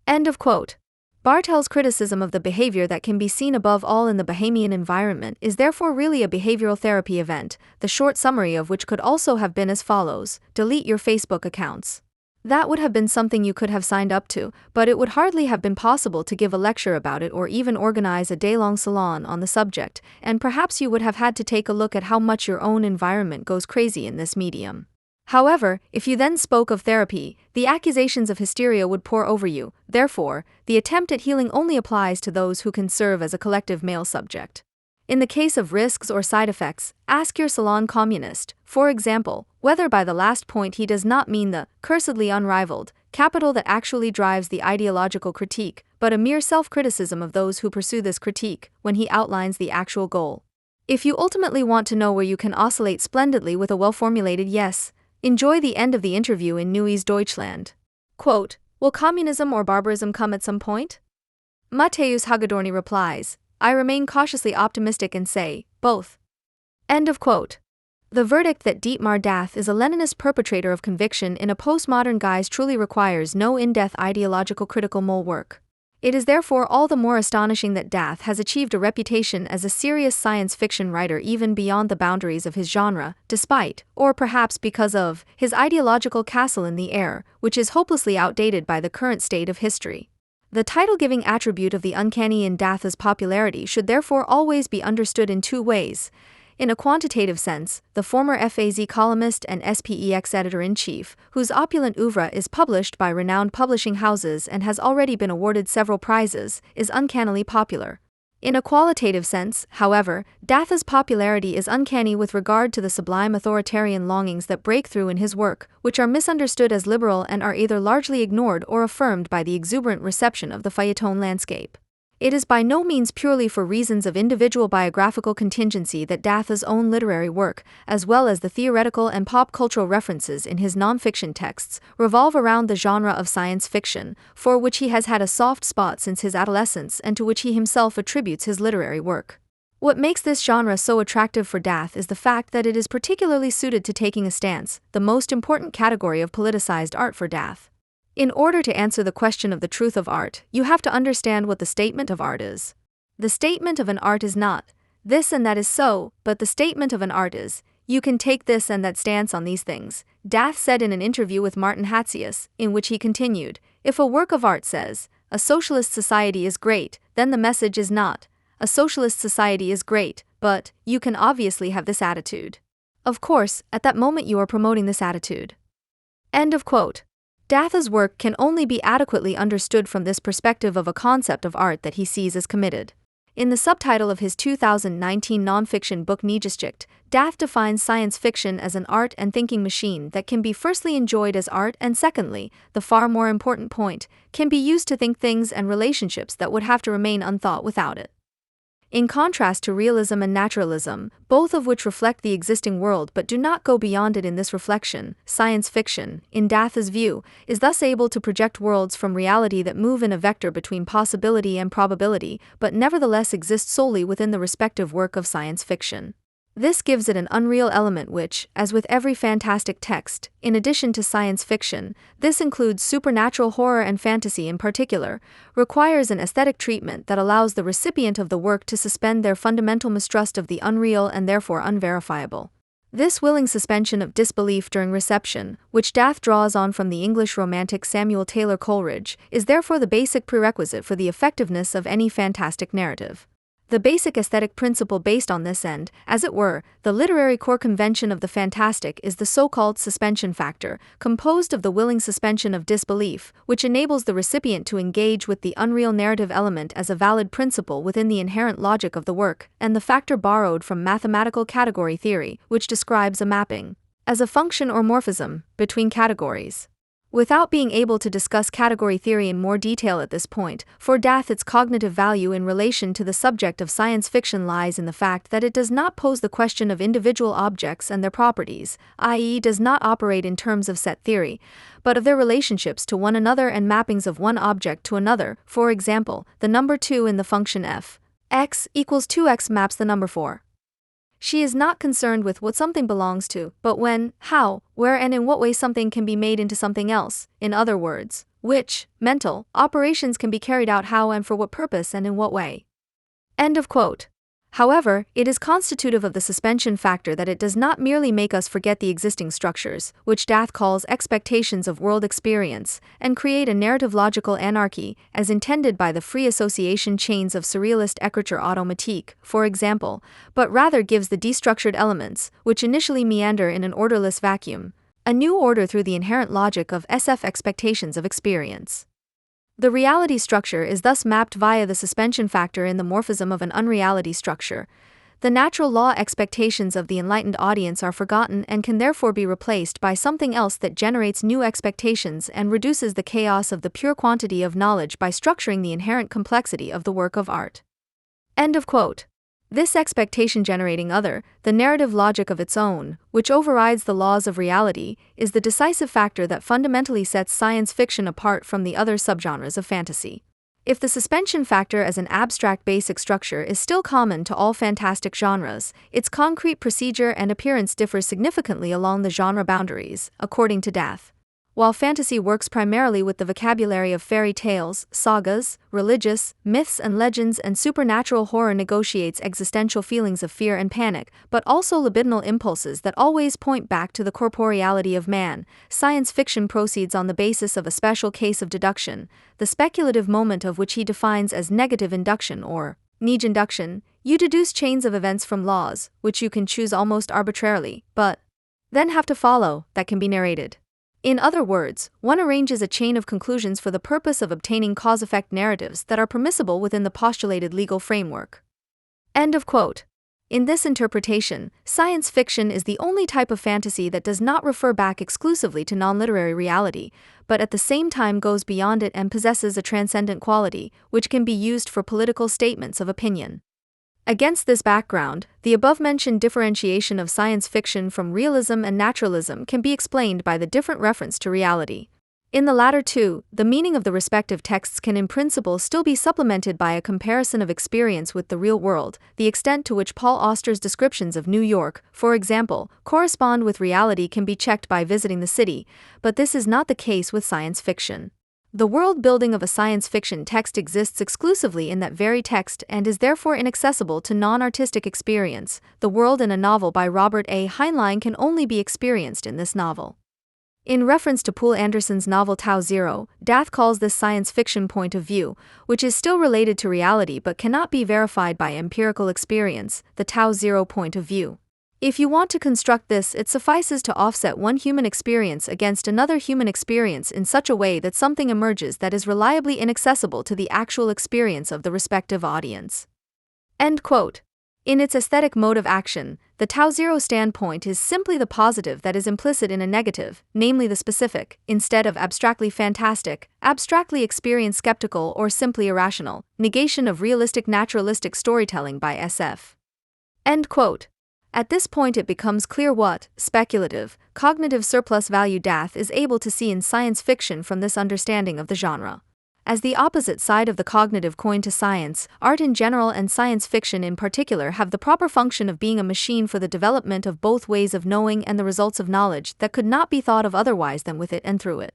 End of quote. Bartel's criticism of the behavior that can be seen above all in the Bahamian environment is therefore really a behavioral therapy event, the short summary of which could also have been as follows: delete your Facebook accounts. That would have been something you could have signed up to, but it would hardly have been possible to give a lecture about it or even organize a day-long salon on the subject, and perhaps you would have had to take a look at how much your own environment goes crazy in this medium. However, if you then spoke of therapy, the accusations of hysteria would pour over you. Therefore, the attempt at healing only applies to those who can serve as a collective male subject. In the case of risks or side effects, ask your salon communist, for example, whether by the last point he does not mean the cursedly unrivaled capital that actually drives the ideological critique, but a mere self-criticism of those who pursue this critique, when he outlines the actual goal. If you ultimately want to know where you can oscillate splendidly with a well-formulated yes, enjoy the end of the interview in Neues Deutschland. Quote, will communism or barbarism come at some point? Matthäus Hagedorny replies, I remain cautiously optimistic and say, both. End of quote. The verdict that Dietmar Dath is a Leninist perpetrator of conviction in a postmodern guise truly requires no in-depth ideological critical mole work. It is therefore all the more astonishing that Dath has achieved a reputation as a serious science fiction writer even beyond the boundaries of his genre, despite, or perhaps because of, his ideological castle in the air, which is hopelessly outdated by the current state of history. The title-giving attribute of the uncanny in Dath's popularity should therefore always be understood in 2 ways. In a quantitative sense, the former FAZ columnist and SPEX editor-in-chief, whose opulent oeuvre is published by renowned publishing houses and has already been awarded several prizes, is uncannily popular. In a qualitative sense, however, Dath's popularity is uncanny with regard to the sublime authoritarian longings that break through in his work, which are misunderstood as liberal and are either largely ignored or affirmed by the exuberant reception of the feuilleton landscape. It is by no means purely for reasons of individual biographical contingency that Dath's own literary work, as well as the theoretical and pop cultural references in his non-fiction texts, revolve around the genre of science fiction, for which he has had a soft spot since his adolescence and to which he himself attributes his literary work. What makes this genre so attractive for Dath is the fact that it is particularly suited to taking a stance, the most important category of politicized art for Dath. In order to answer the question of the truth of art, you have to understand what the statement of art is. The statement of an art is not, this and that is so, but the statement of an art is, you can take this and that stance on these things, Dath said in an interview with Martin Hatzius, in which he continued, if a work of art says, a socialist society is great, then the message is not, a socialist society is great, but, you can obviously have this attitude. Of course, at that moment you are promoting this attitude. End of quote. Dath's work can only be adequately understood from this perspective of a concept of art that he sees as committed. In the subtitle of his 2019 nonfiction book Niegeschicht, Dath defines science fiction as an art and thinking machine that can be firstly enjoyed as art and secondly, the far more important point, can be used to think things and relationships that would have to remain unthought without it. In contrast to realism and naturalism, both of which reflect the existing world but do not go beyond it in this reflection, science fiction, in Dath's view, is thus able to project worlds from reality that move in a vector between possibility and probability, but nevertheless exist solely within the respective work of science fiction. This gives it an unreal element which, as with every fantastic text, in addition to science fiction, this includes supernatural horror and fantasy in particular, requires an aesthetic treatment that allows the recipient of the work to suspend their fundamental mistrust of the unreal and therefore unverifiable. This willing suspension of disbelief during reception, which Dath draws on from the English romantic Samuel Taylor Coleridge, is therefore the basic prerequisite for the effectiveness of any fantastic narrative. The basic aesthetic principle based on this and, as it were, the literary core convention of the fantastic is the so-called suspension factor, composed of the willing suspension of disbelief, which enables the recipient to engage with the unreal narrative element as a valid principle within the inherent logic of the work, and the factor borrowed from mathematical category theory, which describes a mapping, as a function or morphism, between categories. Without being able to discuss category theory in more detail at this point, for Dath its cognitive value in relation to the subject of science fiction lies in the fact that it does not pose the question of individual objects and their properties, i.e. does not operate in terms of set theory, but of their relationships to one another and mappings of one object to another. For example, the number 2 in the function f x equals 2x maps the number 4. She is not concerned with what something belongs to, but when, how, where and in what way something can be made into something else, in other words, which, mental, operations can be carried out how and for what purpose and in what way. End of quote. However, it is constitutive of the suspension factor that it does not merely make us forget the existing structures, which Dath calls expectations of world experience, and create a narrative logical anarchy, as intended by the free association chains of surrealist écriture automatique, for example, but rather gives the destructured elements, which initially meander in an orderless vacuum, a new order through the inherent logic of SF expectations of experience. The reality structure is thus mapped via the suspension factor in the morphism of an unreality structure. The natural law expectations of the enlightened audience are forgotten and can therefore be replaced by something else that generates new expectations and reduces the chaos of the pure quantity of knowledge by structuring the inherent complexity of the work of art. End of quote. This expectation-generating other, the narrative logic of its own, which overrides the laws of reality, is the decisive factor that fundamentally sets science fiction apart from the other subgenres of fantasy. If the suspension factor as an abstract basic structure is still common to all fantastic genres, its concrete procedure and appearance differs significantly along the genre boundaries, according to Dath. While fantasy works primarily with the vocabulary of fairy tales, sagas, religious, myths and legends, and supernatural horror negotiates existential feelings of fear and panic, but also libidinal impulses that always point back to the corporeality of man, science fiction proceeds on the basis of a special case of deduction, the speculative moment of which he defines as negative induction or niche induction. You deduce chains of events from laws, which you can choose almost arbitrarily, but then have to follow, that can be narrated. In other words, one arranges a chain of conclusions for the purpose of obtaining cause-effect narratives that are permissible within the postulated legal framework. End of quote. In this interpretation, science fiction is the only type of fantasy that does not refer back exclusively to non-literary reality, but at the same time goes beyond it and possesses a transcendent quality, which can be used for political statements of opinion. Against this background, the above-mentioned differentiation of science fiction from realism and naturalism can be explained by the different reference to reality. In the latter two, the meaning of the respective texts can in principle still be supplemented by a comparison of experience with the real world. The extent to which Paul Auster's descriptions of New York, for example, correspond with reality can be checked by visiting the city, but this is not the case with science fiction. The world-building of a science fiction text exists exclusively in that very text and is therefore inaccessible to non-artistic experience. The world in a novel by Robert A. Heinlein can only be experienced in this novel. In reference to Poul Anderson's novel Tau Zero, Dath calls this science fiction point of view, which is still related to reality but cannot be verified by empirical experience, the Tau Zero point of view. If you want to construct this, it suffices to offset one human experience against another human experience in such a way that something emerges that is reliably inaccessible to the actual experience of the respective audience. End quote. In its aesthetic mode of action, the Tau Zero standpoint is simply the positive that is implicit in a negative, namely the specific, instead of abstractly fantastic, abstractly experienced skeptical or simply irrational, negation of realistic naturalistic storytelling by SF. End quote. At this point it becomes clear what, speculative, cognitive surplus value Dath is able to see in science fiction from this understanding of the genre. As the opposite side of the cognitive coin to science, art in general and science fiction in particular have the proper function of being a machine for the development of both ways of knowing and the results of knowledge that could not be thought of otherwise than with it and through it.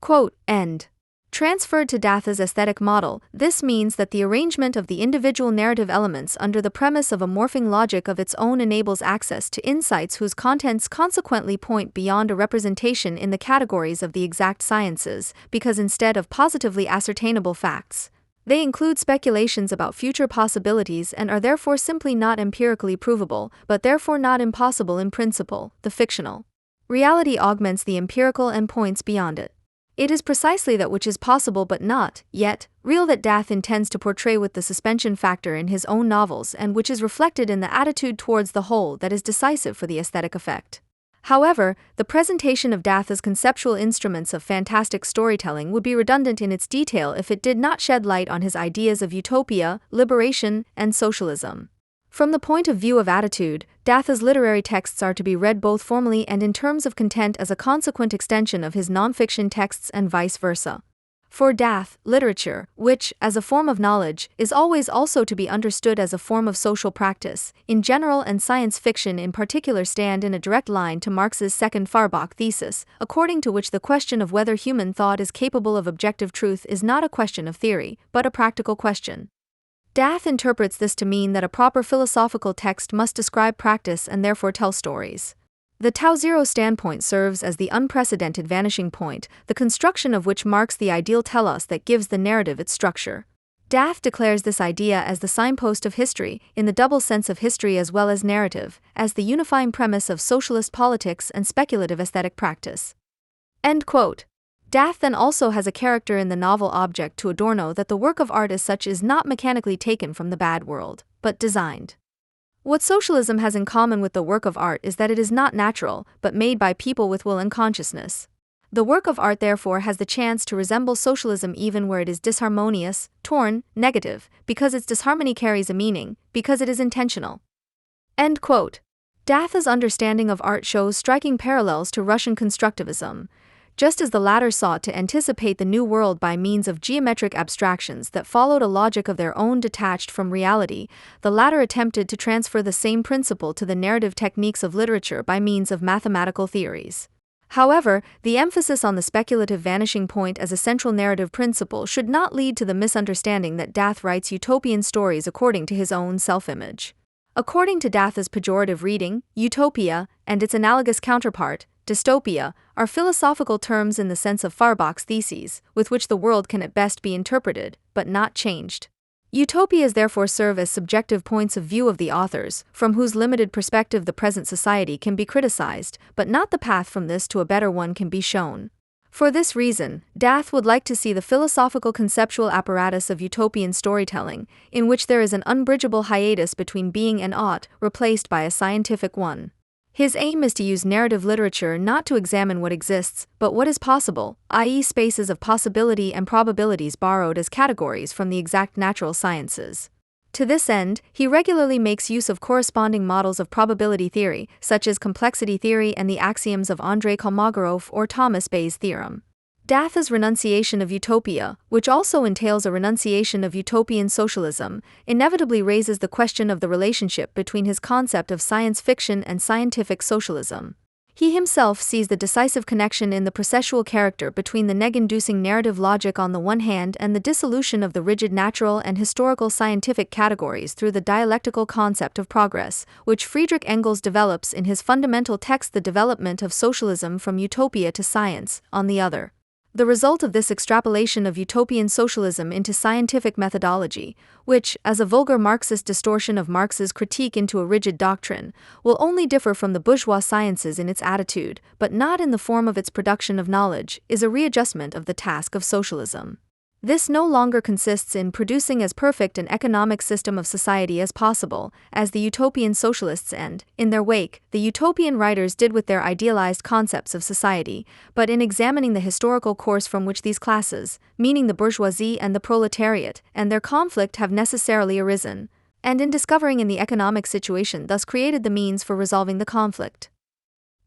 Quote, end. Transferred to Datha's aesthetic model, this means that the arrangement of the individual narrative elements under the premise of a morphing logic of its own enables access to insights whose contents consequently point beyond a representation in the categories of the exact sciences, because instead of positively ascertainable facts, they include speculations about future possibilities and are therefore simply not empirically provable, but therefore not impossible in principle. The fictional reality augments the empirical and points beyond it. It is precisely that which is possible but not, yet, real that Dath intends to portray with the suspension factor in his own novels and which is reflected in the attitude towards the whole that is decisive for the aesthetic effect. However, the presentation of Dath as conceptual instruments of fantastic storytelling would be redundant in its detail if it did not shed light on his ideas of utopia, liberation, and socialism. From the point of view of attitude, Datha's literary texts are to be read both formally and in terms of content as a consequent extension of his non-fiction texts and vice versa. For Dath, literature, which, as a form of knowledge, is always also to be understood as a form of social practice, in general and science fiction in particular stand in a direct line to Marx's second Feuerbach thesis, according to which the question of whether human thought is capable of objective truth is not a question of theory, but a practical question. Dath interprets this to mean that a proper philosophical text must describe practice and therefore tell stories. The Tau Zero standpoint serves as the unprecedented vanishing point, the construction of which marks the ideal telos that gives the narrative its structure. Dath declares this idea as the signpost of history, in the double sense of history as well as narrative, as the unifying premise of socialist politics and speculative aesthetic practice. End quote. Dath then also has a character in the novel object to Adorno that the work of art as such is not mechanically taken from the bad world, but designed. What socialism has in common with the work of art is that it is not natural, but made by people with will and consciousness. The work of art therefore has the chance to resemble socialism even where it is disharmonious, torn, negative, because its disharmony carries a meaning, because it is intentional. End quote. Datha's understanding of art shows striking parallels to Russian constructivism. Just as the latter sought to anticipate the new world by means of geometric abstractions that followed a logic of their own detached from reality, the latter attempted to transfer the same principle to the narrative techniques of literature by means of mathematical theories. However, the emphasis on the speculative vanishing point as a central narrative principle should not lead to the misunderstanding that Dath writes utopian stories according to his own self-image. According to Datha's pejorative reading, utopia, and its analogous counterpart, dystopia, are philosophical terms in the sense of Feuerbach's theses, with which the world can at best be interpreted, but not changed. Utopias therefore serve as subjective points of view of the authors, from whose limited perspective the present society can be criticized, but not the path from this to a better one can be shown. For this reason, Dath would like to see the philosophical conceptual apparatus of utopian storytelling, in which there is an unbridgeable hiatus between being and ought, replaced by a scientific one. His aim is to use narrative literature not to examine what exists, but what is possible, i.e., spaces of possibility and probabilities borrowed as categories from the exact natural sciences. To this end, he regularly makes use of corresponding models of probability theory, such as complexity theory and the axioms of Andrei Kolmogorov or Thomas Bayes' theorem. Datha's renunciation of utopia, which also entails a renunciation of utopian socialism, inevitably raises the question of the relationship between his concept of science fiction and scientific socialism. He himself sees the decisive connection in the processual character between the neg-inducing narrative logic on the one hand and the dissolution of the rigid natural and historical scientific categories through the dialectical concept of progress, which Friedrich Engels develops in his fundamental text The Development of Socialism from Utopia to Science, on the other. The result of this extrapolation of utopian socialism into scientific methodology, which, as a vulgar Marxist distortion of Marx's critique into a rigid doctrine, will only differ from the bourgeois sciences in its attitude, but not in the form of its production of knowledge, is a readjustment of the task of socialism. This no longer consists in producing as perfect an economic system of society as possible, as the utopian socialists and, in their wake, the utopian writers did with their idealized concepts of society, but in examining the historical course from which these classes, meaning the bourgeoisie and the proletariat, and their conflict have necessarily arisen, and in discovering in the economic situation thus created the means for resolving the conflict.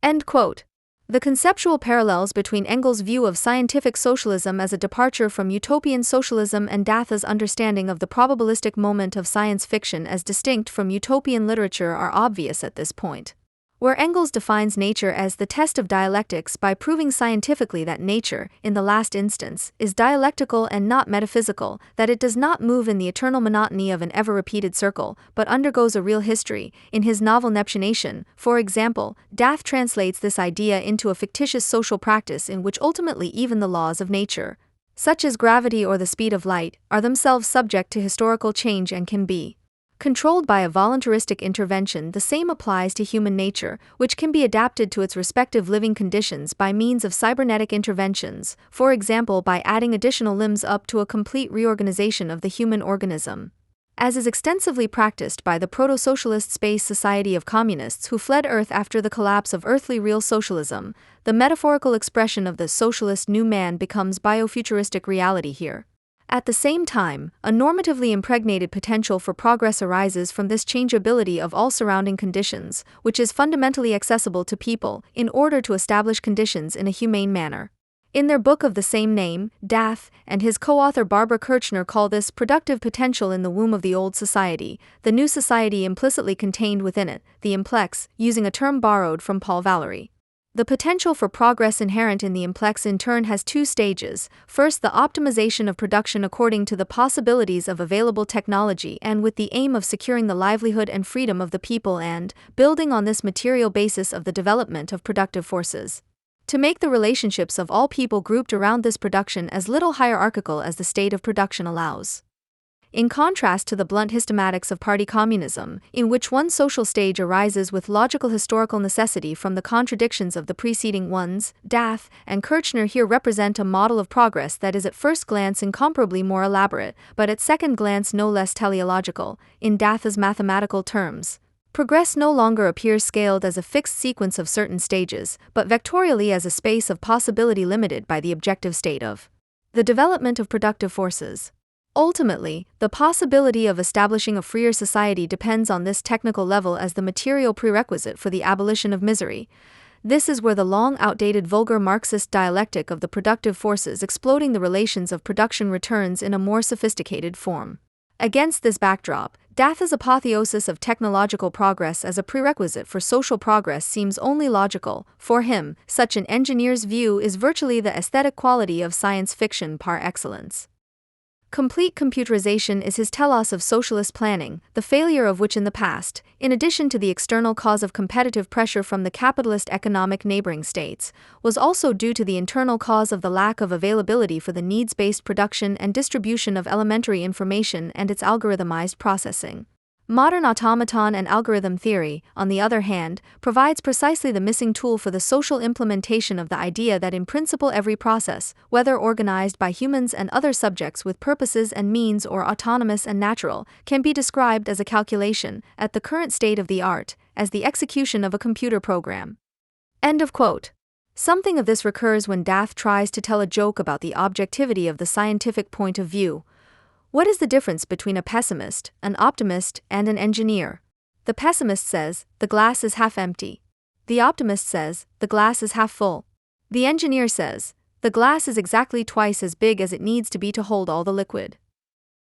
End quote. The conceptual parallels between Engels' view of scientific socialism as a departure from utopian socialism and Datha's understanding of the probabilistic moment of science fiction as distinct from utopian literature are obvious at this point. Where Engels defines nature as the test of dialectics by proving scientifically that nature, in the last instance, is dialectical and not metaphysical, that it does not move in the eternal monotony of an ever-repeated circle, but undergoes a real history. In his novel Neptunation, for example, Dath translates this idea into a fictitious social practice in which ultimately even the laws of nature, such as gravity or the speed of light, are themselves subject to historical change and can be controlled by a voluntaristic intervention. The same applies to human nature, which can be adapted to its respective living conditions by means of cybernetic interventions, for example by adding additional limbs up to a complete reorganization of the human organism. As is extensively practiced by the proto-socialist space society of communists who fled Earth after the collapse of earthly real socialism, the metaphorical expression of the socialist new man becomes biofuturistic reality here. At the same time, a normatively impregnated potential for progress arises from this changeability of all surrounding conditions, which is fundamentally accessible to people, in order to establish conditions in a humane manner. In their book of the same name, Dath and his co-author Barbara Kirchner call this productive potential in the womb of the old society, the new society implicitly contained within it, the implex, using a term borrowed from Paul Valery. The potential for progress inherent in the implex in turn has two stages. First, the optimization of production according to the possibilities of available technology and with the aim of securing the livelihood and freedom of the people and, building on this material basis of the development of productive forces, to make the relationships of all people grouped around this production as little hierarchical as the state of production allows. In contrast to the blunt hystematics of party communism, in which one social stage arises with logical historical necessity from the contradictions of the preceding ones, Dath and Kirchner here represent a model of progress that is at first glance incomparably more elaborate, but at second glance no less teleological. In Dath's mathematical terms, progress no longer appears scaled as a fixed sequence of certain stages, but vectorially as a space of possibility limited by the objective state of the development of productive forces. Ultimately, the possibility of establishing a freer society depends on this technical level as the material prerequisite for the abolition of misery. This is where the long outdated vulgar Marxist dialectic of the productive forces exploding the relations of production returns in a more sophisticated form. Against this backdrop, Dath's apotheosis of technological progress as a prerequisite for social progress seems only logical. For him, such an engineer's view is virtually the aesthetic quality of science fiction par excellence. Complete computerization is his telos of socialist planning, the failure of which in the past, in addition to the external cause of competitive pressure from the capitalist economic neighboring states, was also due to the internal cause of the lack of availability for the needs-based production and distribution of elementary information and its algorithmized processing. Modern automaton and algorithm theory, on the other hand, provides precisely the missing tool for the social implementation of the idea that in principle every process, whether organized by humans and other subjects with purposes and means or autonomous and natural, can be described as a calculation, at the current state of the art, as the execution of a computer program. End of quote. Something of this recurs when Dath tries to tell a joke about the objectivity of the scientific point of view. What is the difference between a pessimist, an optimist, and an engineer? The pessimist says, the glass is half empty. The optimist says, the glass is half full. The engineer says, the glass is exactly twice as big as it needs to be to hold all the liquid.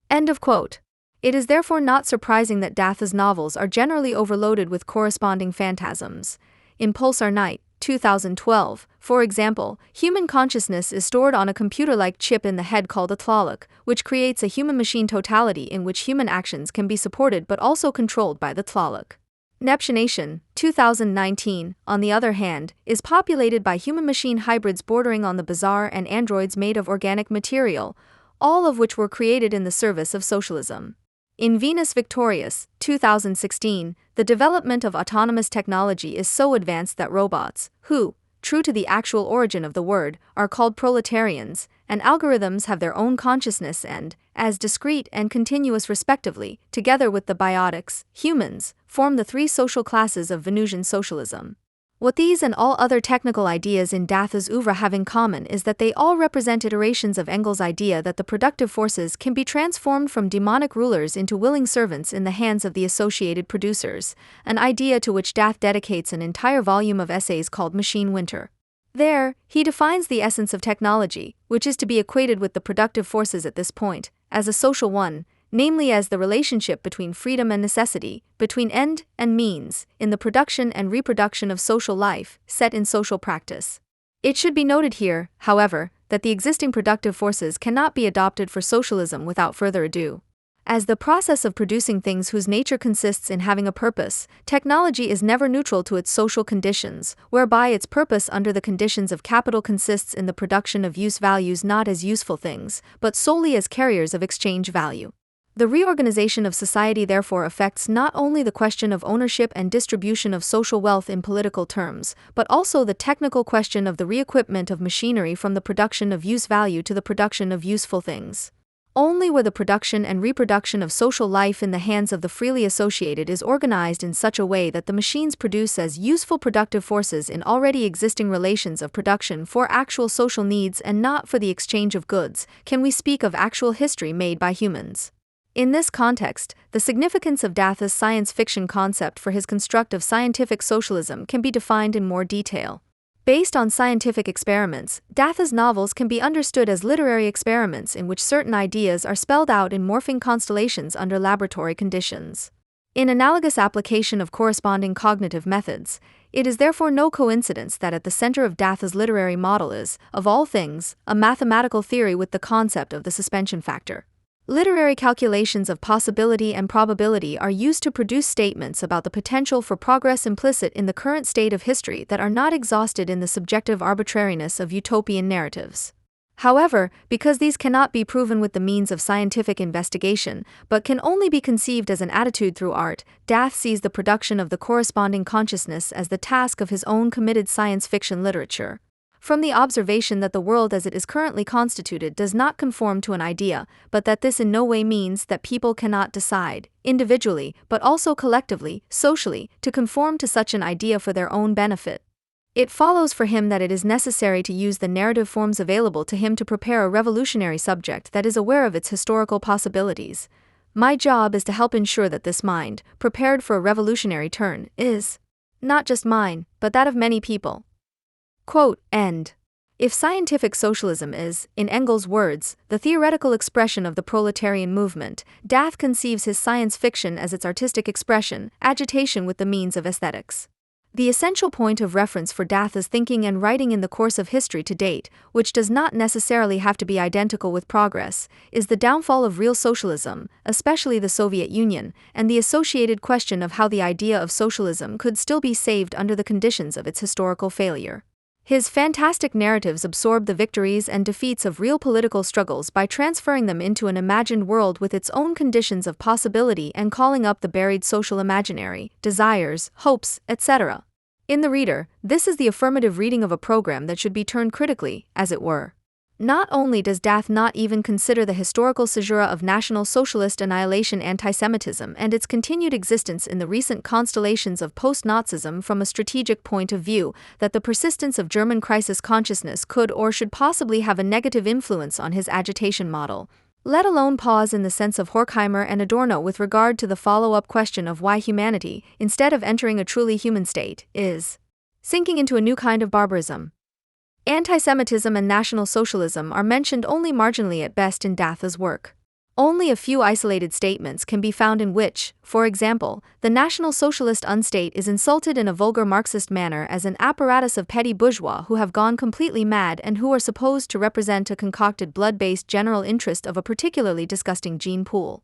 End of quote. It is therefore not surprising that Dath's novels are generally overloaded with corresponding phantasms. In Pulsar Night, 2012, for example, human consciousness is stored on a computer-like chip in the head called a tlaloc, which creates a human-machine totality in which human actions can be supported but also controlled by the tlaloc. Neptunation, 2019, on the other hand, is populated by human-machine hybrids bordering on the bizarre and androids made of organic material, all of which were created in the service of socialism. In Venus Victorious, 2016, the development of autonomous technology is so advanced that robots, who, true to the actual origin of the word, are called proletarians, and algorithms have their own consciousness and, as discrete and continuous respectively, together with the biotics, humans, form the three social classes of Venusian socialism. What these and all other technical ideas in Dath's oeuvre have in common is that they all represent iterations of Engels' idea that the productive forces can be transformed from demonic rulers into willing servants in the hands of the associated producers, an idea to which Dath dedicates an entire volume of essays called Machine Winter. There, he defines the essence of technology, which is to be equated with the productive forces at this point, as a social one, namely as the relationship between freedom and necessity, between end and means, in the production and reproduction of social life, set in social practice. It should be noted here, however, that the existing productive forces cannot be adopted for socialism without further ado. As the process of producing things whose nature consists in having a purpose, technology is never neutral to its social conditions, whereby its purpose under the conditions of capital consists in the production of use values not as useful things, but solely as carriers of exchange value. The reorganization of society therefore affects not only the question of ownership and distribution of social wealth in political terms, but also the technical question of the re-equipment of machinery from the production of use value to the production of useful things. Only where the production and reproduction of social life in the hands of the freely associated is organized in such a way that the machines produce as useful productive forces in already existing relations of production for actual social needs and not for the exchange of goods, can we speak of actual history made by humans. In this context, the significance of Datha's science fiction concept for his construct of scientific socialism can be defined in more detail. Based on scientific experiments, Datha's novels can be understood as literary experiments in which certain ideas are spelled out in morphing constellations under laboratory conditions. In analogous application of corresponding cognitive methods, it is therefore no coincidence that at the center of Datha's literary model is, of all things, a mathematical theory with the concept of the suspension factor. Literary calculations of possibility and probability are used to produce statements about the potential for progress implicit in the current state of history that are not exhausted in the subjective arbitrariness of utopian narratives. However, because these cannot be proven with the means of scientific investigation, but can only be conceived as an attitude through art, Datha sees the production of the corresponding consciousness as the task of his own committed science fiction literature. From the observation that the world as it is currently constituted does not conform to an idea, but that this in no way means that people cannot decide, individually, but also collectively, socially, to conform to such an idea for their own benefit. It follows for him that it is necessary to use the narrative forms available to him to prepare a revolutionary subject that is aware of its historical possibilities. My job is to help ensure that this mind, prepared for a revolutionary turn, is not just mine, but that of many people. Quote, end. If scientific socialism is, in Engels' words, the theoretical expression of the proletarian movement, Datha conceives his science fiction as its artistic expression, agitation with the means of aesthetics. The essential point of reference for Datha's thinking and writing in the course of history to date, which does not necessarily have to be identical with progress, is the downfall of real socialism, especially the Soviet Union, and the associated question of how the idea of socialism could still be saved under the conditions of its historical failure. His fantastic narratives absorb the victories and defeats of real political struggles by transferring them into an imagined world with its own conditions of possibility and calling up the buried social imaginary, desires, hopes, etc. In the reader, this is the affirmative reading of a program that should be turned critically, as it were. Not only does Datha not even consider the historical caesura of National Socialist annihilation anti-Semitism and its continued existence in the recent constellations of post-Nazism from a strategic point of view, that the persistence of German crisis consciousness could or should possibly have a negative influence on his agitation model, let alone pause in the sense of Horkheimer and Adorno with regard to the follow-up question of why humanity, instead of entering a truly human state, is sinking into a new kind of barbarism. Anti-Semitism and National Socialism are mentioned only marginally at best in Datha's work. Only a few isolated statements can be found in which, for example, the National Socialist unstate is insulted in a vulgar Marxist manner as an apparatus of petty bourgeois who have gone completely mad and who are supposed to represent a concocted blood-based general interest of a particularly disgusting gene pool.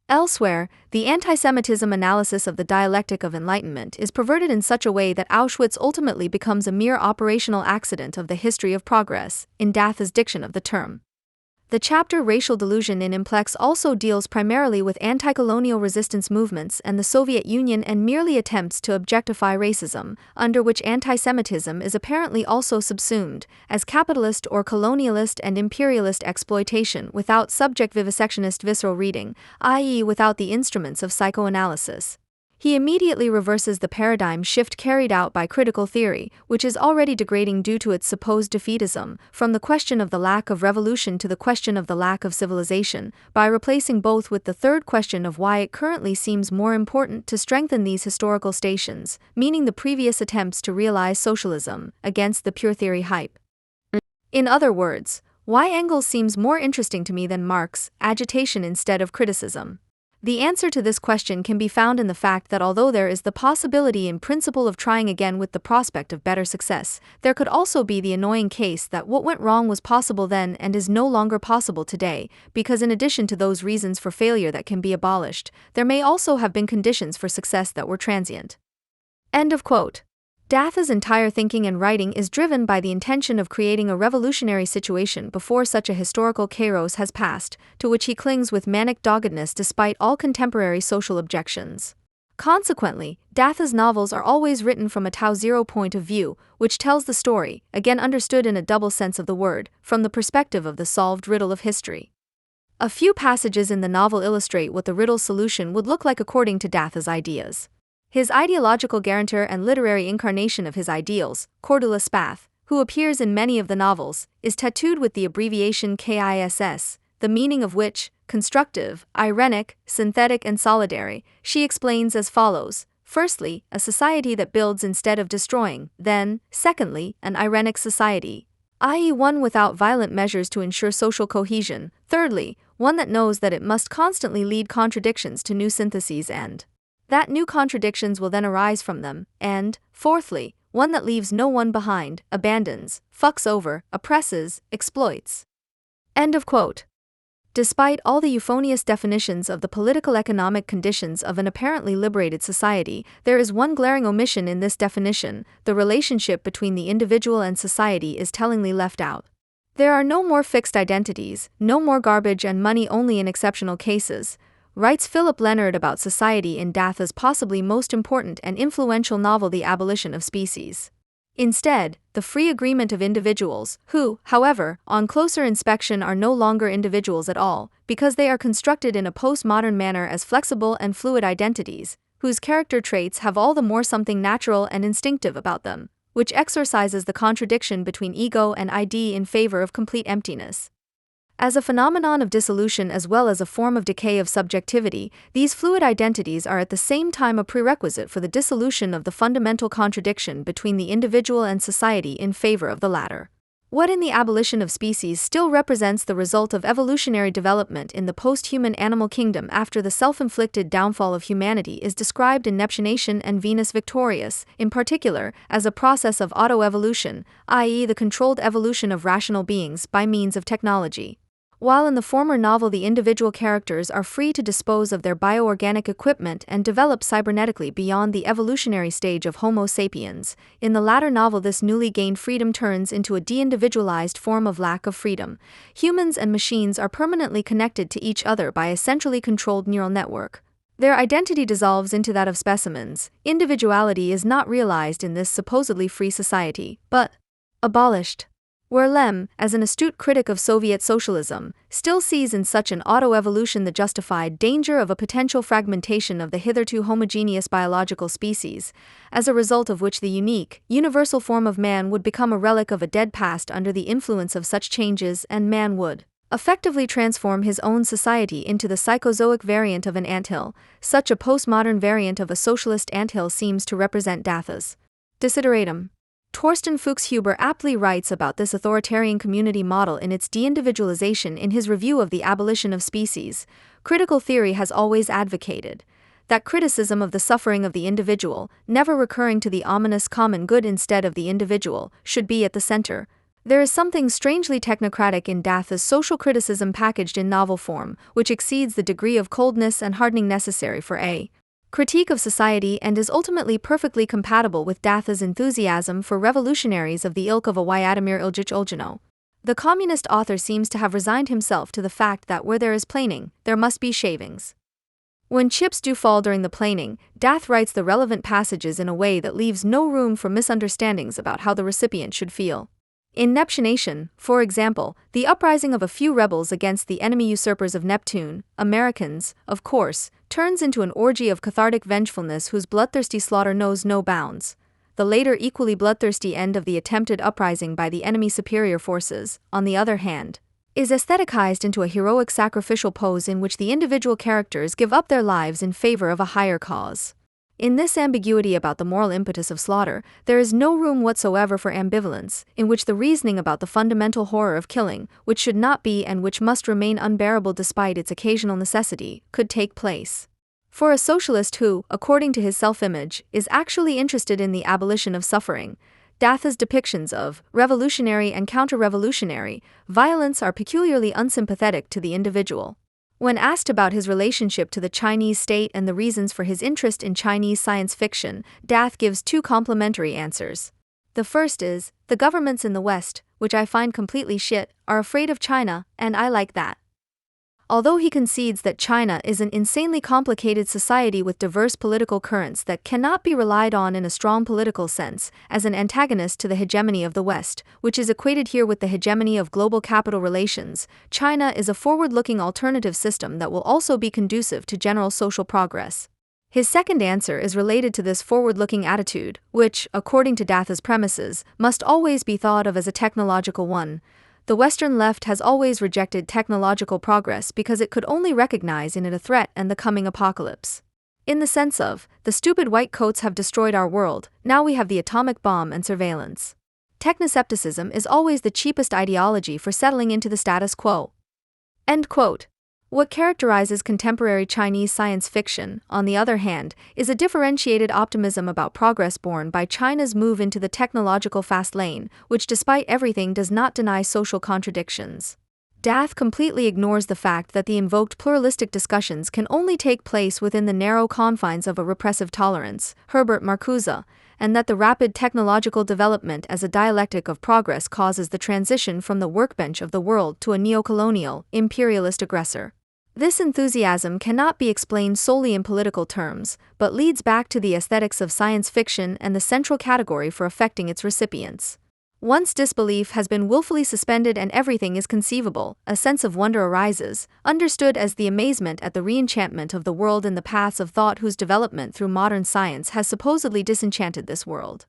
Elsewhere, the anti-Semitism analysis of the dialectic of enlightenment is perverted in such a way that Auschwitz ultimately becomes a mere operational accident of the history of progress, in Datha's diction of the term. The chapter Racial Delusion in Implex also deals primarily with anti-colonial resistance movements and the Soviet Union and merely attempts to objectify racism, under which anti-Semitism is apparently also subsumed, as capitalist or colonialist and imperialist exploitation without subject vivisectionist visceral reading, i.e. without the instruments of psychoanalysis. He immediately reverses the paradigm shift carried out by critical theory, which is already degrading due to its supposed defeatism, from the question of the lack of revolution to the question of the lack of civilization, by replacing both with the third question of why it currently seems more important to strengthen these historical stations, meaning the previous attempts to realize socialism, against the pure theory hype. In other words, why Engels seems more interesting to me than Marx, agitation instead of criticism. The answer to this question can be found in the fact that although there is the possibility in principle of trying again with the prospect of better success, there could also be the annoying case that what went wrong was possible then and is no longer possible today, because in addition to those reasons for failure that can be abolished, there may also have been conditions for success that were transient. End of quote. Datha's entire thinking and writing is driven by the intention of creating a revolutionary situation before such a historical kairos has passed, to which he clings with manic doggedness despite all contemporary social objections. Consequently, Datha's novels are always written from a Tau Zero point of view, which tells the story, again understood in a double sense of the word, from the perspective of the solved riddle of history. A few passages in the novel illustrate what the riddle's solution would look like according to Datha's ideas. His ideological guarantor and literary incarnation of his ideals, Cordula Spath, who appears in many of the novels, is tattooed with the abbreviation KISS, the meaning of which, constructive, irenic, synthetic and solidary, she explains as follows. Firstly, a society that builds instead of destroying, then, secondly, an irenic society, i.e. one without violent measures to ensure social cohesion, thirdly, one that knows that it must constantly lead contradictions to new syntheses and that new contradictions will then arise from them, and, fourthly, one that leaves no one behind, abandons, fucks over, oppresses, exploits. End of quote. Despite all the euphonious definitions of the political economic conditions of an apparently liberated society, there is one glaring omission in this definition: the relationship between the individual and society is tellingly left out. There are no more fixed identities, no more garbage and money only in exceptional cases, writes Philip Leonard about society in Datha's possibly most important and influential novel The Abolition of Species. Instead, the free agreement of individuals, who, however, on closer inspection are no longer individuals at all, because they are constructed in a postmodern manner as flexible and fluid identities, whose character traits have all the more something natural and instinctive about them, which exorcises the contradiction between ego and ID in favor of complete emptiness. As a phenomenon of dissolution as well as a form of decay of subjectivity, these fluid identities are at the same time a prerequisite for the dissolution of the fundamental contradiction between the individual and society in favor of the latter. What in The Abolition of Species still represents the result of evolutionary development in the post-human animal kingdom after the self-inflicted downfall of humanity is described in Neptunation and Venus Victorious, in particular, as a process of autoevolution, i.e. the controlled evolution of rational beings by means of technology. While in the former novel the individual characters are free to dispose of their bioorganic equipment and develop cybernetically beyond the evolutionary stage of Homo sapiens, in the latter novel this newly gained freedom turns into a de-individualized form of lack of freedom. Humans and machines are permanently connected to each other by a centrally controlled neural network. Their identity dissolves into that of specimens. Individuality is not realized in this supposedly free society, but abolished. Where Lem, as an astute critic of Soviet socialism, still sees in such an autoevolution the justified danger of a potential fragmentation of the hitherto homogeneous biological species, as a result of which the unique, universal form of man would become a relic of a dead past under the influence of such changes, and man would effectively transform his own society into the psychozoic variant of an anthill. Such a postmodern variant of a socialist anthill seems to represent Datha's desideratum. Torsten Fuchshuber aptly writes about this authoritarian community model in its de-individualization in his review of The Abolition of Species. Critical theory has always advocated that criticism of the suffering of the individual, never recurring to the ominous common good instead of the individual, should be at the center. There is something strangely technocratic in Datha's social criticism packaged in novel form, which exceeds the degree of coldness and hardening necessary for a critique of society and is ultimately perfectly compatible with Datha's enthusiasm for revolutionaries of the ilk of a Vladimir Ilyich Ulyanov. The communist author seems to have resigned himself to the fact that where there is planing, there must be shavings. When chips do fall during the planing, Dath writes the relevant passages in a way that leaves no room for misunderstandings about how the recipient should feel. In Neptunation, for example, the uprising of a few rebels against the enemy usurpers of Neptune, Americans, of course, turns into an orgy of cathartic vengefulness whose bloodthirsty slaughter knows no bounds. The later equally bloodthirsty end of the attempted uprising by the enemy superior forces, on the other hand, is aestheticized into a heroic sacrificial pose in which the individual characters give up their lives in favor of a higher cause. In this ambiguity about the moral impetus of slaughter, there is no room whatsoever for ambivalence, in which the reasoning about the fundamental horror of killing, which should not be and which must remain unbearable despite its occasional necessity, could take place. For a socialist who, according to his self-image, is actually interested in the abolition of suffering, Datha's depictions of revolutionary and counter-revolutionary violence are peculiarly unsympathetic to the individual. When asked about his relationship to the Chinese state and the reasons for his interest in Chinese science fiction, Dath gives two complementary answers. The first is, the governments in the West, which I find completely shit, are afraid of China, and I like that. Although he concedes that China is an insanely complicated society with diverse political currents that cannot be relied on in a strong political sense, as an antagonist to the hegemony of the West, which is equated here with the hegemony of global capital relations, China is a forward-looking alternative system that will also be conducive to general social progress. His second answer is related to this forward-looking attitude, which, according to Datha's premises, must always be thought of as a technological one. The Western left has always rejected technological progress because it could only recognize in it a threat and the coming apocalypse. In the sense of, the stupid white coats have destroyed our world, now we have the atomic bomb and surveillance. Technoscepticism is always the cheapest ideology for settling into the status quo. End quote. What characterizes contemporary Chinese science fiction, on the other hand, is a differentiated optimism about progress born by China's move into the technological fast lane, which despite everything does not deny social contradictions. Dath completely ignores the fact that the invoked pluralistic discussions can only take place within the narrow confines of a repressive tolerance, Herbert Marcuse, and that the rapid technological development as a dialectic of progress causes the transition from the workbench of the world to a neocolonial, imperialist aggressor. This enthusiasm cannot be explained solely in political terms, but leads back to the aesthetics of science fiction and the central category for affecting its recipients. Once disbelief has been willfully suspended and everything is conceivable, a sense of wonder arises, understood as the amazement at the reenchantment of the world in the paths of thought whose development through modern science has supposedly disenchanted this world.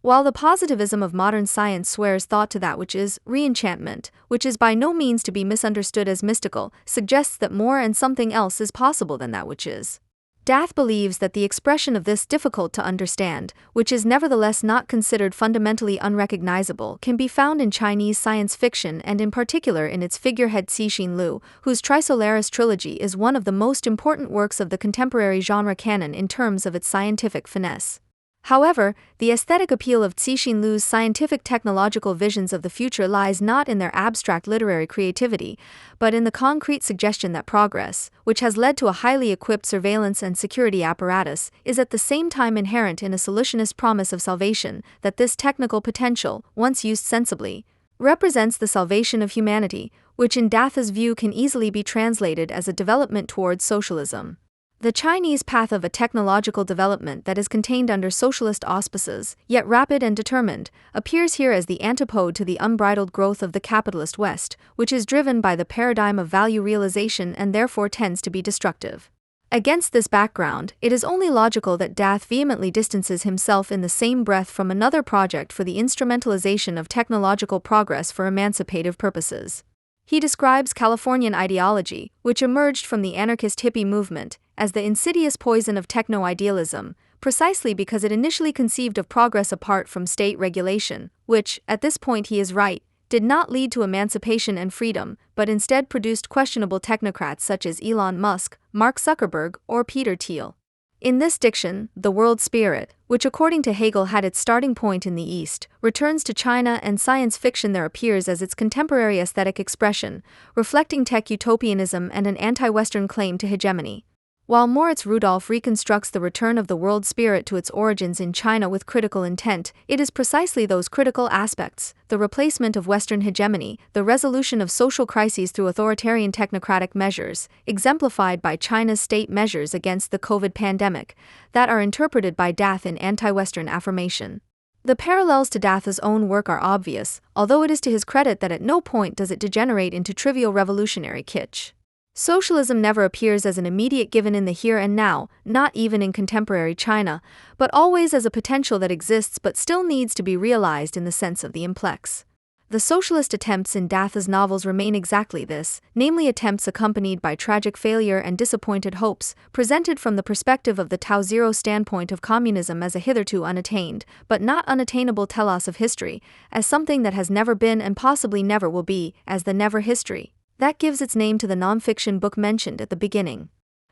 While the positivism of modern science swears thought to that which is reenchantment, which is by no means to be misunderstood as mystical, suggests that more and something else is possible than that which is. Dath believes that the expression of this difficult to understand, which is nevertheless not considered fundamentally unrecognizable, can be found in Chinese science fiction and in particular in its figurehead Cixin Liu, whose Trisolaris trilogy is one of the most important works of the contemporary genre canon in terms of its scientific finesse. However, the aesthetic appeal of Cixin Liu's scientific technological visions of the future lies not in their abstract literary creativity, but in the concrete suggestion that progress, which has led to a highly equipped surveillance and security apparatus, is at the same time inherent in a solutionist promise of salvation, that this technical potential, once used sensibly, represents the salvation of humanity, which in Datha's view can easily be translated as a development towards socialism. The Chinese path of a technological development that is contained under socialist auspices, yet rapid and determined, appears here as the antipode to the unbridled growth of the capitalist West, which is driven by the paradigm of value realization and therefore tends to be destructive. Against this background, it is only logical that Dath vehemently distances himself in the same breath from another project for the instrumentalization of technological progress for emancipative purposes. He describes Californian ideology, which emerged from the anarchist hippie movement, as the insidious poison of techno-idealism, precisely because it initially conceived of progress apart from state regulation, which, at this point he is right, did not lead to emancipation and freedom, but instead produced questionable technocrats such as Elon Musk, Mark Zuckerberg, or Peter Thiel. In this diction, the world spirit, which according to Hegel had its starting point in the East, returns to China, and science fiction there appears as its contemporary aesthetic expression, reflecting tech utopianism and an anti-Western claim to hegemony. While Moritz Rudolph reconstructs the return of the world spirit to its origins in China with critical intent, it is precisely those critical aspects, the replacement of Western hegemony, the resolution of social crises through authoritarian technocratic measures, exemplified by China's state measures against the COVID pandemic, that are interpreted by Dath in anti-Western affirmation. The parallels to Datha's own work are obvious, although it is to his credit that at no point does it degenerate into trivial revolutionary kitsch. Socialism never appears as an immediate given in the here and now, not even in contemporary China, but always as a potential that exists but still needs to be realized in the sense of the implex. The socialist attempts in Datha's novels remain exactly this, namely attempts accompanied by tragic failure and disappointed hopes, presented from the perspective of the Tau Zero standpoint of communism as a hitherto unattained, but not unattainable telos of history, as something that has never been and possibly never will be, as the never history. That gives its name to the non-fiction book mentioned at the beginning.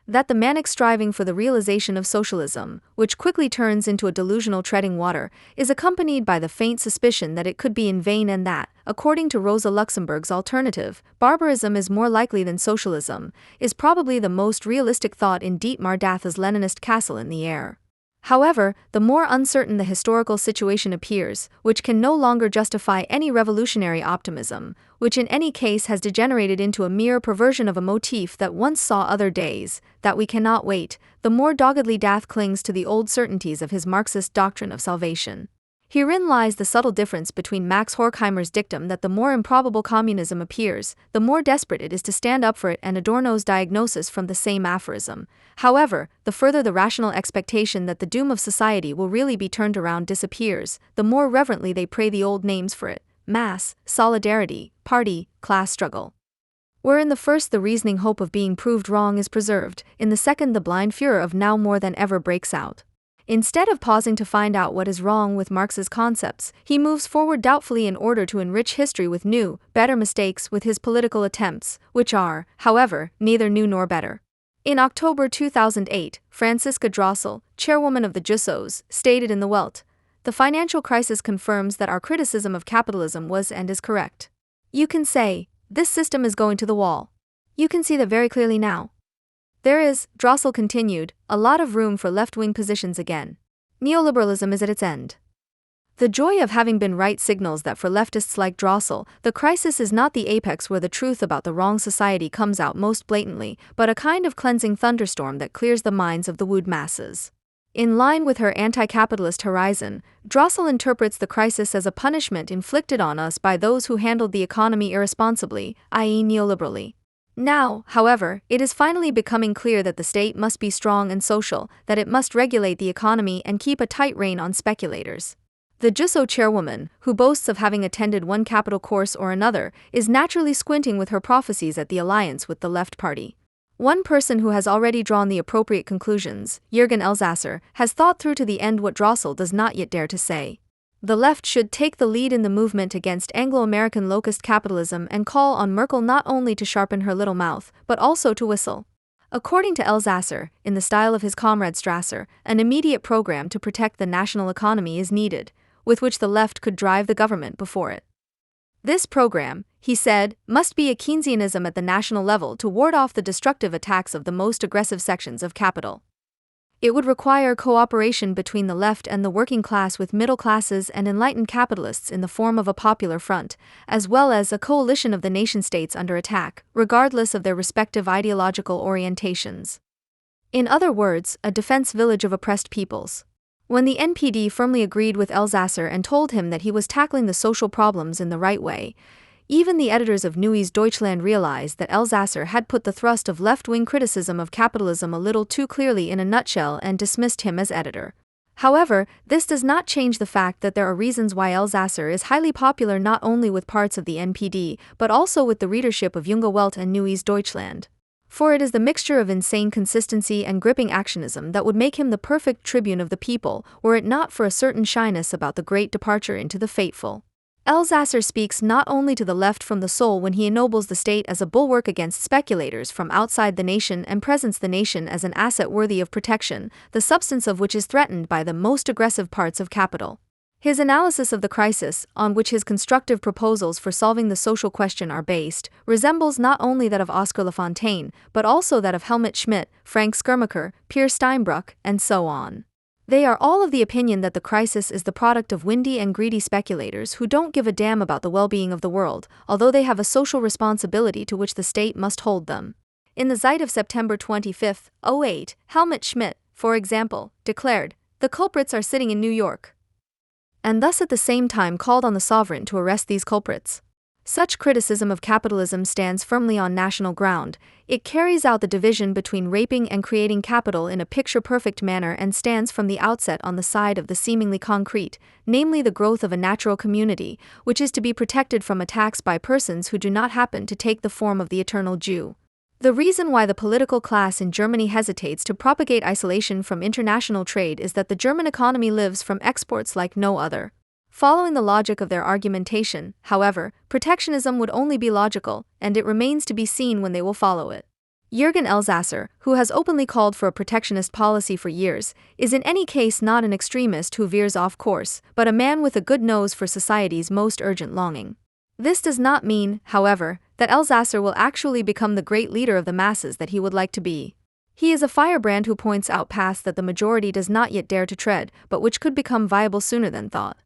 That the manic striving for the realization of socialism, which quickly turns into a delusional treading water, is accompanied by the faint suspicion that it could be in vain and that, according to Rosa Luxemburg's alternative, barbarism is more likely than socialism, is probably the most realistic thought in Dietmar Datha's Leninist Castle in the Air. However, the more uncertain the historical situation appears, which can no longer justify any revolutionary optimism, which in any case has degenerated into a mere perversion of a motif that once saw other days, that we cannot wait, the more doggedly Datha clings to the old certainties of his Marxist doctrine of salvation. Herein lies the subtle difference between Max Horkheimer's dictum that the more improbable communism appears, the more desperate it is to stand up for it, and Adorno's diagnosis from the same aphorism. However, the further the rational expectation that the doom of society will really be turned around disappears, the more reverently they pray the old names for it: mass, solidarity, party, class struggle. Where in the first the reasoning hope of being proved wrong is preserved, in the second the blind furor of now more than ever breaks out. Instead of pausing to find out what is wrong with Marx's concepts, he moves forward doubtfully in order to enrich history with new, better mistakes with his political attempts, which are, however, neither new nor better. In October 2008, Franziska Drossel, chairwoman of the Jusos, stated in the Welt, "The financial crisis confirms that our criticism of capitalism was and is correct. You can say, this system is going to the wall. You can see that very clearly now. There is," Drossel continued, "a lot of room for left-wing positions again. Neoliberalism is at its end." The joy of having been right signals that for leftists like Drossel, the crisis is not the apex where the truth about the wrong society comes out most blatantly, but a kind of cleansing thunderstorm that clears the minds of the wooed masses. In line with her anti-capitalist horizon, Drossel interprets the crisis as a punishment inflicted on us by those who handled the economy irresponsibly, i.e. neoliberally. Now, however, it is finally becoming clear that the state must be strong and social, that it must regulate the economy and keep a tight rein on speculators. The Juso chairwoman, who boasts of having attended one capital course or another, is naturally squinting with her prophecies at the alliance with the Left Party. One person who has already drawn the appropriate conclusions, Jürgen Elsasser, has thought through to the end what Drossel does not yet dare to say. The left should take the lead in the movement against Anglo-American locust capitalism and call on Merkel not only to sharpen her little mouth, but also to whistle. According to Elsasser, in the style of his comrade Strasser, an immediate program to protect the national economy is needed, with which the left could drive the government before it. This program, he said, must be a Keynesianism at the national level to ward off the destructive attacks of the most aggressive sections of capital. It would require cooperation between the left and the working class with middle classes and enlightened capitalists in the form of a popular front, as well as a coalition of the nation-states under attack, regardless of their respective ideological orientations. In other words, a defense village of oppressed peoples. When the NPD firmly agreed with Elsasser and told him that he was tackling the social problems in the right way, even the editors of Neues Deutschland realized that Elsasser had put the thrust of left-wing criticism of capitalism a little too clearly in a nutshell and dismissed him as editor. However, this does not change the fact that there are reasons why Elsasser is highly popular not only with parts of the NPD, but also with the readership of Junge Welt and Neues Deutschland. For it is the mixture of insane consistency and gripping actionism that would make him the perfect tribune of the people, were it not for a certain shyness about the great departure into the fateful. Elsasser speaks not only to the left from the soul when he ennobles the state as a bulwark against speculators from outside the nation and presents the nation as an asset worthy of protection, the substance of which is threatened by the most aggressive parts of capital. His analysis of the crisis, on which his constructive proposals for solving the social question are based, resembles not only that of Oscar Lafontaine, but also that of Helmut Schmidt, Frank Schirmacher, Peer Steinbrück, and so on. They are all of the opinion that the crisis is the product of windy and greedy speculators who don't give a damn about the well-being of the world, although they have a social responsibility to which the state must hold them. In the Zeit of September 25, 2008, Helmut Schmidt, for example, declared, "The culprits are sitting in New York," and thus at the same time called on the sovereign to arrest these culprits. Such criticism of capitalism stands firmly on national ground. It carries out the division between raping and creating capital in a picture-perfect manner and stands from the outset on the side of the seemingly concrete, namely the growth of a natural community, which is to be protected from attacks by persons who do not happen to take the form of the eternal Jew. The reason why the political class in Germany hesitates to propagate isolation from international trade is that the German economy lives from exports like no other. Following the logic of their argumentation, however, protectionism would only be logical, and it remains to be seen when they will follow it. Jürgen Elsässer, who has openly called for a protectionist policy for years, is in any case not an extremist who veers off course, but a man with a good nose for society's most urgent longing. This does not mean, however, that Elsässer will actually become the great leader of the masses that he would like to be. He is a firebrand who points out paths that the majority does not yet dare to tread, but which could become viable sooner than thought.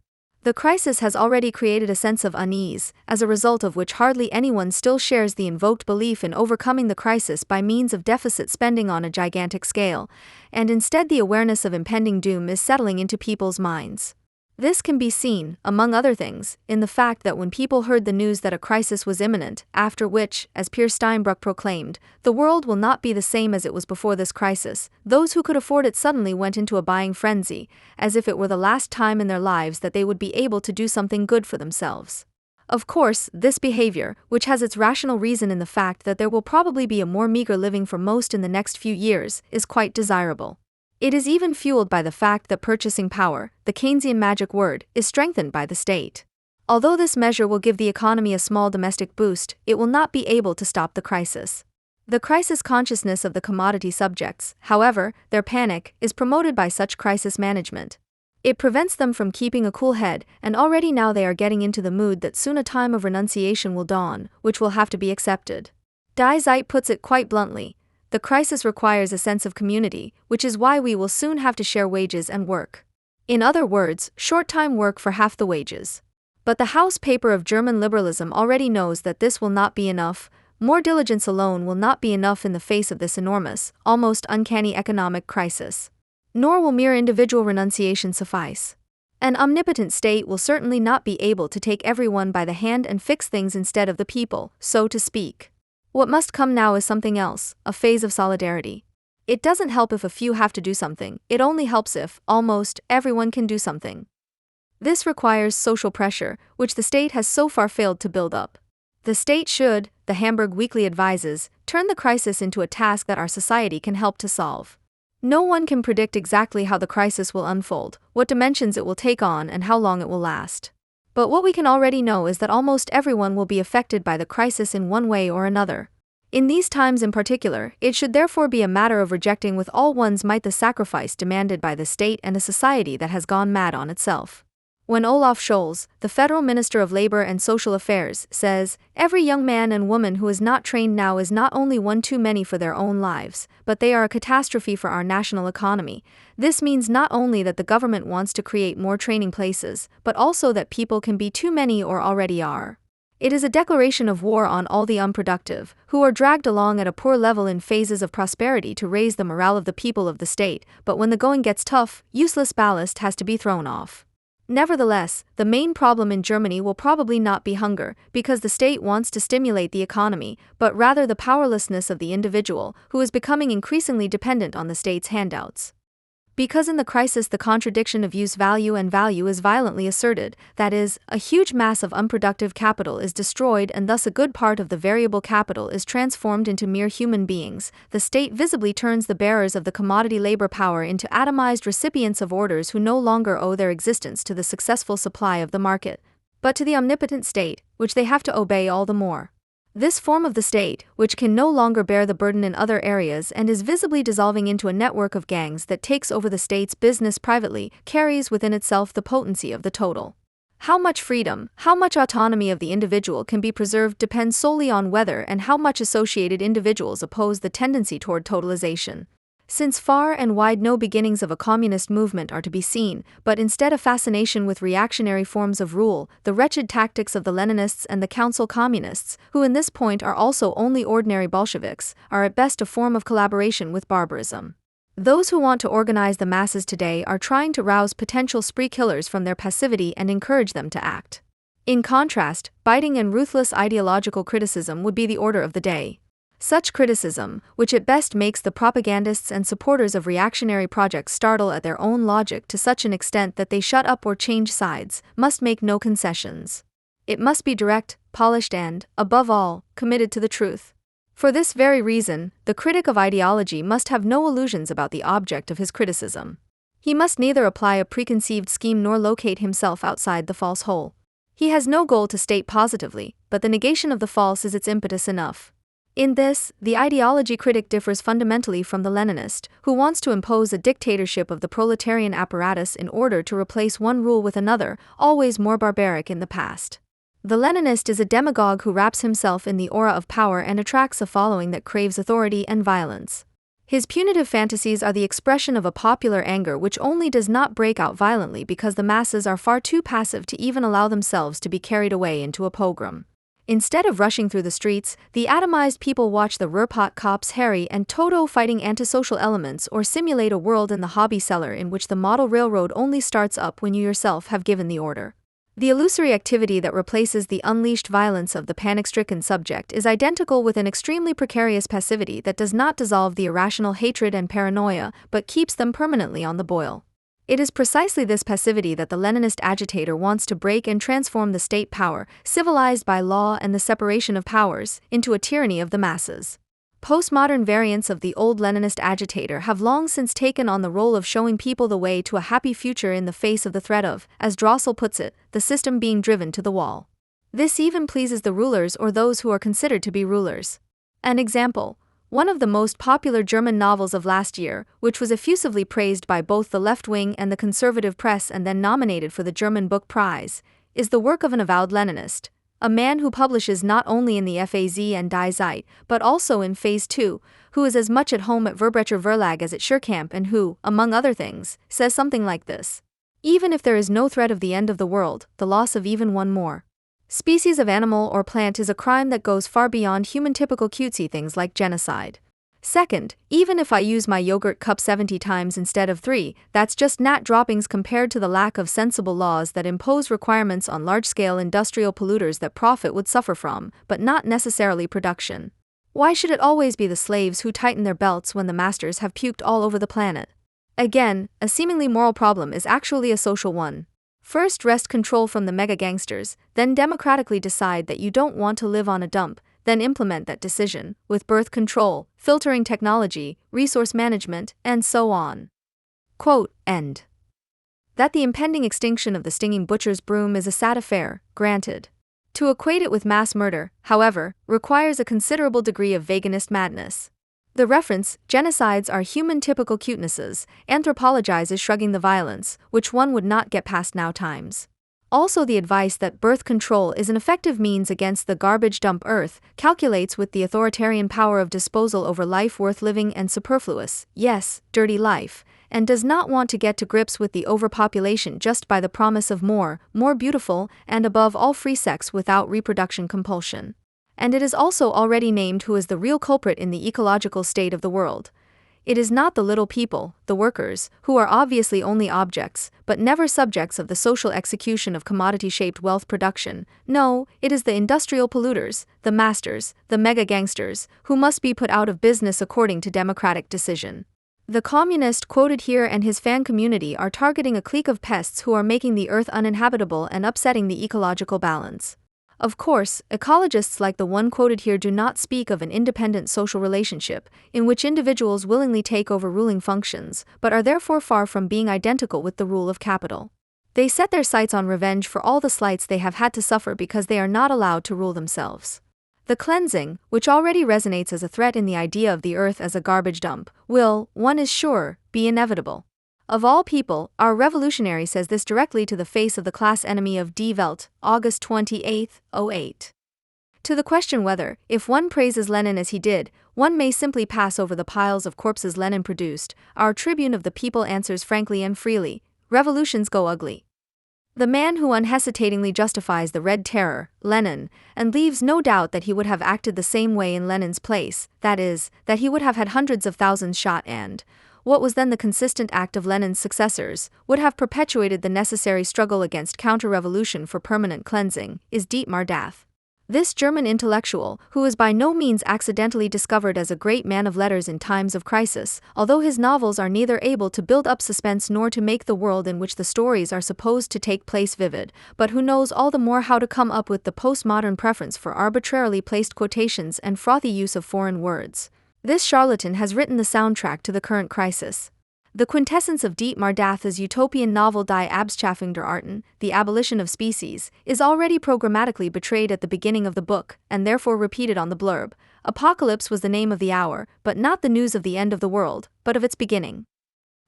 The crisis has already created a sense of unease, as a result of which hardly anyone still shares the invoked belief in overcoming the crisis by means of deficit spending on a gigantic scale, and instead the awareness of impending doom is settling into people's minds. This can be seen, among other things, in the fact that when people heard the news that a crisis was imminent, after which, as Peer Steinbrück proclaimed, the world will not be the same as it was before this crisis, those who could afford it suddenly went into a buying frenzy, as if it were the last time in their lives that they would be able to do something good for themselves. Of course, this behavior, which has its rational reason in the fact that there will probably be a more meager living for most in the next few years, is quite desirable. It is even fueled by the fact that purchasing power, the Keynesian magic word, is strengthened by the state. Although this measure will give the economy a small domestic boost, it will not be able to stop the crisis. The crisis consciousness of the commodity subjects, however, their panic, is promoted by such crisis management. It prevents them from keeping a cool head, and already now they are getting into the mood that soon a time of renunciation will dawn, which will have to be accepted. Die Zeit puts it quite bluntly. The crisis requires a sense of community, which is why we will soon have to share wages and work. In other words, short-time work for half the wages. But the house paper of German liberalism already knows that this will not be enough. More diligence alone will not be enough in the face of this enormous, almost uncanny economic crisis. Nor will mere individual renunciation suffice. An omnipotent state will certainly not be able to take everyone by the hand and fix things instead of the people, so to speak. What must come now is something else, a phase of solidarity. It doesn't help if a few have to do something, it only helps if, almost, everyone can do something. This requires social pressure, which the state has so far failed to build up. The state should, the Hamburg Weekly advises, turn the crisis into a task that our society can help to solve. No one can predict exactly how the crisis will unfold, what dimensions it will take on, and how long it will last. But what we can already know is that almost everyone will be affected by the crisis in one way or another. In these times in particular, it should therefore be a matter of rejecting with all one's might the sacrifice demanded by the state and a society that has gone mad on itself. When Olaf Scholz, the Federal Minister of Labor and Social Affairs, says, "Every young man and woman who is not trained now is not only one too many for their own lives, but they are a catastrophe for our national economy," this means not only that the government wants to create more training places, but also that people can be too many or already are. It is a declaration of war on all the unproductive, who are dragged along at a poor level in phases of prosperity to raise the morale of the people of the state, but when the going gets tough, useless ballast has to be thrown off. Nevertheless, the main problem in Germany will probably not be hunger, because the state wants to stimulate the economy, but rather the powerlessness of the individual, who is becoming increasingly dependent on the state's handouts. Because in the crisis the contradiction of use value and value is violently asserted, that is, a huge mass of unproductive capital is destroyed and thus a good part of the variable capital is transformed into mere human beings, the state visibly turns the bearers of the commodity labor power into atomized recipients of orders who no longer owe their existence to the successful supply of the market, but to the omnipotent state, which they have to obey all the more. This form of the state, which can no longer bear the burden in other areas and is visibly dissolving into a network of gangs that takes over the state's business privately, carries within itself the potency of the total. How much freedom, how much autonomy of the individual can be preserved depends solely on whether and how much associated individuals oppose the tendency toward totalization. Since far and wide no beginnings of a communist movement are to be seen, but instead a fascination with reactionary forms of rule, the wretched tactics of the Leninists and the Council Communists, who in this point are also only ordinary Bolsheviks, are at best a form of collaboration with barbarism. Those who want to organize the masses today are trying to rouse potential spree killers from their passivity and encourage them to act. In contrast, biting and ruthless ideological criticism would be the order of the day. Such criticism, which at best makes the propagandists and supporters of reactionary projects startle at their own logic to such an extent that they shut up or change sides, must make no concessions. It must be direct, polished and, above all, committed to the truth. For this very reason, the critic of ideology must have no illusions about the object of his criticism. He must neither apply a preconceived scheme nor locate himself outside the false hole. He has no goal to state positively, but the negation of the false is its impetus enough. In this, the ideology critic differs fundamentally from the Leninist, who wants to impose a dictatorship of the proletarian apparatus in order to replace one rule with another, always more barbaric in the past. The Leninist is a demagogue who wraps himself in the aura of power and attracts a following that craves authority and violence. His punitive fantasies are the expression of a popular anger which only does not break out violently because the masses are far too passive to even allow themselves to be carried away into a pogrom. Instead of rushing through the streets, the atomized people watch the Rurpot cops harry and Toto fighting antisocial elements or simulate a world in the hobby cellar in which the model railroad only starts up when you yourself have given the order. The illusory activity that replaces the unleashed violence of the panic-stricken subject is identical with an extremely precarious passivity that does not dissolve the irrational hatred and paranoia, but keeps them permanently on the boil. It is precisely this passivity that the Leninist agitator wants to break and transform the state power, civilized by law and the separation of powers, into a tyranny of the masses. Postmodern variants of the old Leninist agitator have long since taken on the role of showing people the way to a happy future in the face of the threat of, as Drossel puts it, the system being driven to the wall. This even pleases the rulers or those who are considered to be rulers. An example. One of the most popular German novels of last year, which was effusively praised by both the left-wing and the conservative press and then nominated for the German Book Prize, is the work of an avowed Leninist, a man who publishes not only in the FAZ and Die Zeit, but also in Phase 2, who is as much at home at Verbrecher Verlag as at Schurkamp and who, among other things, says something like this. Even if there is no threat of the end of the world, the loss of even one more species of animal or plant is a crime that goes far beyond human typical cutesy things like genocide. Second, even if I use my yogurt cup 70 times instead of 3, that's just gnat droppings compared to the lack of sensible laws that impose requirements on large-scale industrial polluters that profit would suffer from, but not necessarily production. Why should it always be the slaves who tighten their belts when the masters have puked all over the planet? Again, a seemingly moral problem is actually a social one. First wrest control from the mega-gangsters, then democratically decide that you don't want to live on a dump, then implement that decision, with birth control, filtering technology, resource management, and so on. Quote, end. That the impending extinction of the stinging butcher's broom is a sad affair, granted. To equate it with mass murder, however, requires a considerable degree of veganist madness. The reference, genocides are human typical cutenesses, anthropologizes shrugging the violence, which one would not get past now times. Also the advice that birth control is an effective means against the garbage dump earth, calculates with the authoritarian power of disposal over life worth living and superfluous, yes, dirty life, and does not want to get to grips with the overpopulation just by the promise of more beautiful, and above all free sex without reproduction compulsion. And it is also already named who is the real culprit in the ecological state of the world. It is not the little people, the workers, who are obviously only objects, but never subjects of the social execution of commodity-shaped wealth production. No, it is the industrial polluters, the masters, the mega-gangsters, who must be put out of business according to democratic decision. The communist quoted here and his fan community are targeting a clique of pests who are making the earth uninhabitable and upsetting the ecological balance. Of course, ecologists like the one quoted here do not speak of an independent social relationship, in which individuals willingly take over ruling functions, but are therefore far from being identical with the rule of capital. They set their sights on revenge for all the slights they have had to suffer because they are not allowed to rule themselves. The cleansing, which already resonates as a threat in the idea of the earth as a garbage dump, will, one is sure, be inevitable. Of all people, our revolutionary says this directly to the face of the class enemy of Die Welt, August 28, 08. To the question whether, if one praises Lenin as he did, one may simply pass over the piles of corpses Lenin produced, our tribune of the people answers frankly and freely, revolutions go ugly. The man who unhesitatingly justifies the Red Terror, Lenin, and leaves no doubt that he would have acted the same way in Lenin's place, that is, that he would have had hundreds of thousands shot and, what was then the consistent act of Lenin's successors, would have perpetuated the necessary struggle against counter-revolution for permanent cleansing, is Dietmar Dath. This German intellectual, who is by no means accidentally discovered as a great man of letters in times of crisis, although his novels are neither able to build up suspense nor to make the world in which the stories are supposed to take place vivid, but who knows all the more how to come up with the postmodern preference for arbitrarily placed quotations and frothy use of foreign words. This charlatan has written the soundtrack to the current crisis. The quintessence of Dietmar Dath's utopian novel Die Abschaffung der Arten, The Abolition of Species, is already programmatically betrayed at the beginning of the book, and therefore repeated on the blurb. Apocalypse was the name of the hour, but not the news of the end of the world, but of its beginning.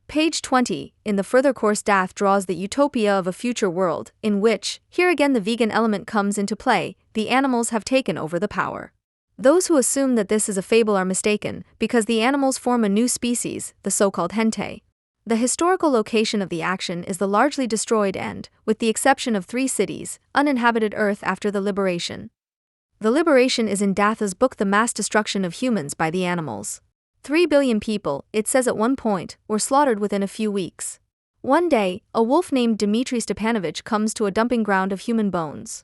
Page 20, in the further course Dath draws the utopia of a future world, in which, here again the vegan element comes into play, the animals have taken over the power. Those who assume that this is a fable are mistaken, because the animals form a new species, the so-called gente. The historical location of the action is the largely destroyed end, with the exception of 3 cities, uninhabited Earth after the liberation. The liberation is in Dath's book The Mass Destruction of Humans by the Animals. 3 billion people, it says at one point, were slaughtered within a few weeks. One day, a wolf named Dmitry Stepanovich comes to a dumping ground of human bones.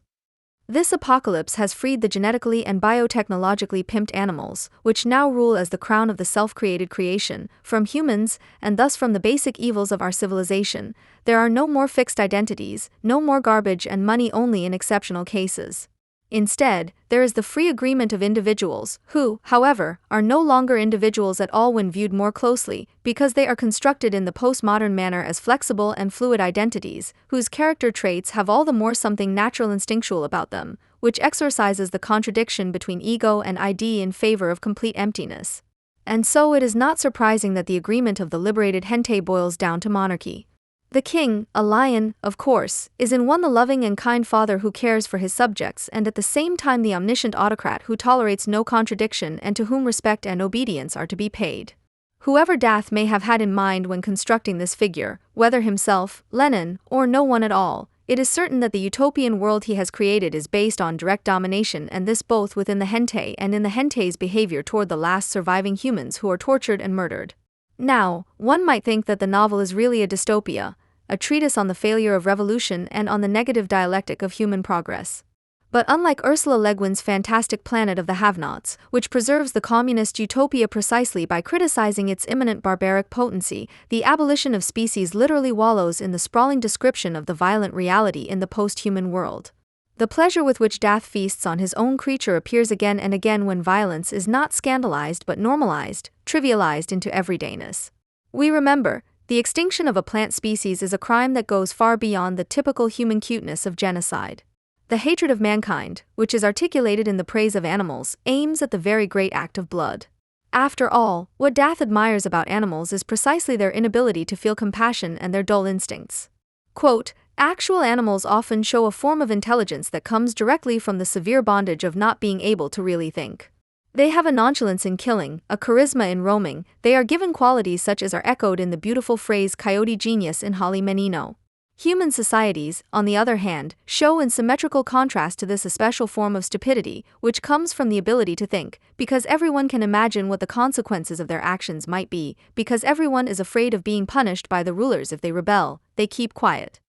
This apocalypse has freed the genetically and biotechnologically pimped animals, which now rule as the crown of the self-created creation, from humans, and thus from the basic evils of our civilization. There are no more fixed identities, no more garbage and money only in exceptional cases. Instead, there is the free agreement of individuals, who, however, are no longer individuals at all when viewed more closely, because they are constructed in the postmodern manner as flexible and fluid identities, whose character traits have all the more something natural instinctual about them, which exorcises the contradiction between ego and ID in favor of complete emptiness. And so it is not surprising that the agreement of the liberated gente boils down to monarchy. The king, a lion, of course, is in one the loving and kind father who cares for his subjects and at the same time the omniscient autocrat who tolerates no contradiction and to whom respect and obedience are to be paid. Whoever Dath may have had in mind when constructing this figure, whether himself, Lenin, or no one at all, it is certain that the utopian world he has created is based on direct domination, and this both within the gente and in the gente's behavior toward the last surviving humans who are tortured and murdered. Now, one might think that the novel is really a dystopia, a treatise on the failure of revolution and on the negative dialectic of human progress. But unlike Ursula Le Guin's fantastic Planet of the Have-Nots, which preserves the communist utopia precisely by criticizing its imminent barbaric potency, The Abolition of Species literally wallows in the sprawling description of the violent reality in the post-human world. The pleasure with which Dath feasts on his own creature appears again and again when violence is not scandalized but normalized, trivialized into everydayness. We remember, the extinction of a plant species is a crime that goes far beyond the typical human cuteness of genocide. The hatred of mankind, which is articulated in the praise of animals, aims at the very great act of blood. After all, what Dath admires about animals is precisely their inability to feel compassion and their dull instincts. Quote, actual animals often show a form of intelligence that comes directly from the severe bondage of not being able to really think. They have a nonchalance in killing, a charisma in roaming, they are given qualities such as are echoed in the beautiful phrase coyote genius in Holly Menino. Human societies, on the other hand, show in symmetrical contrast to this a special form of stupidity, which comes from the ability to think, because everyone can imagine what the consequences of their actions might be, because everyone is afraid of being punished by the rulers if they rebel, they keep quiet.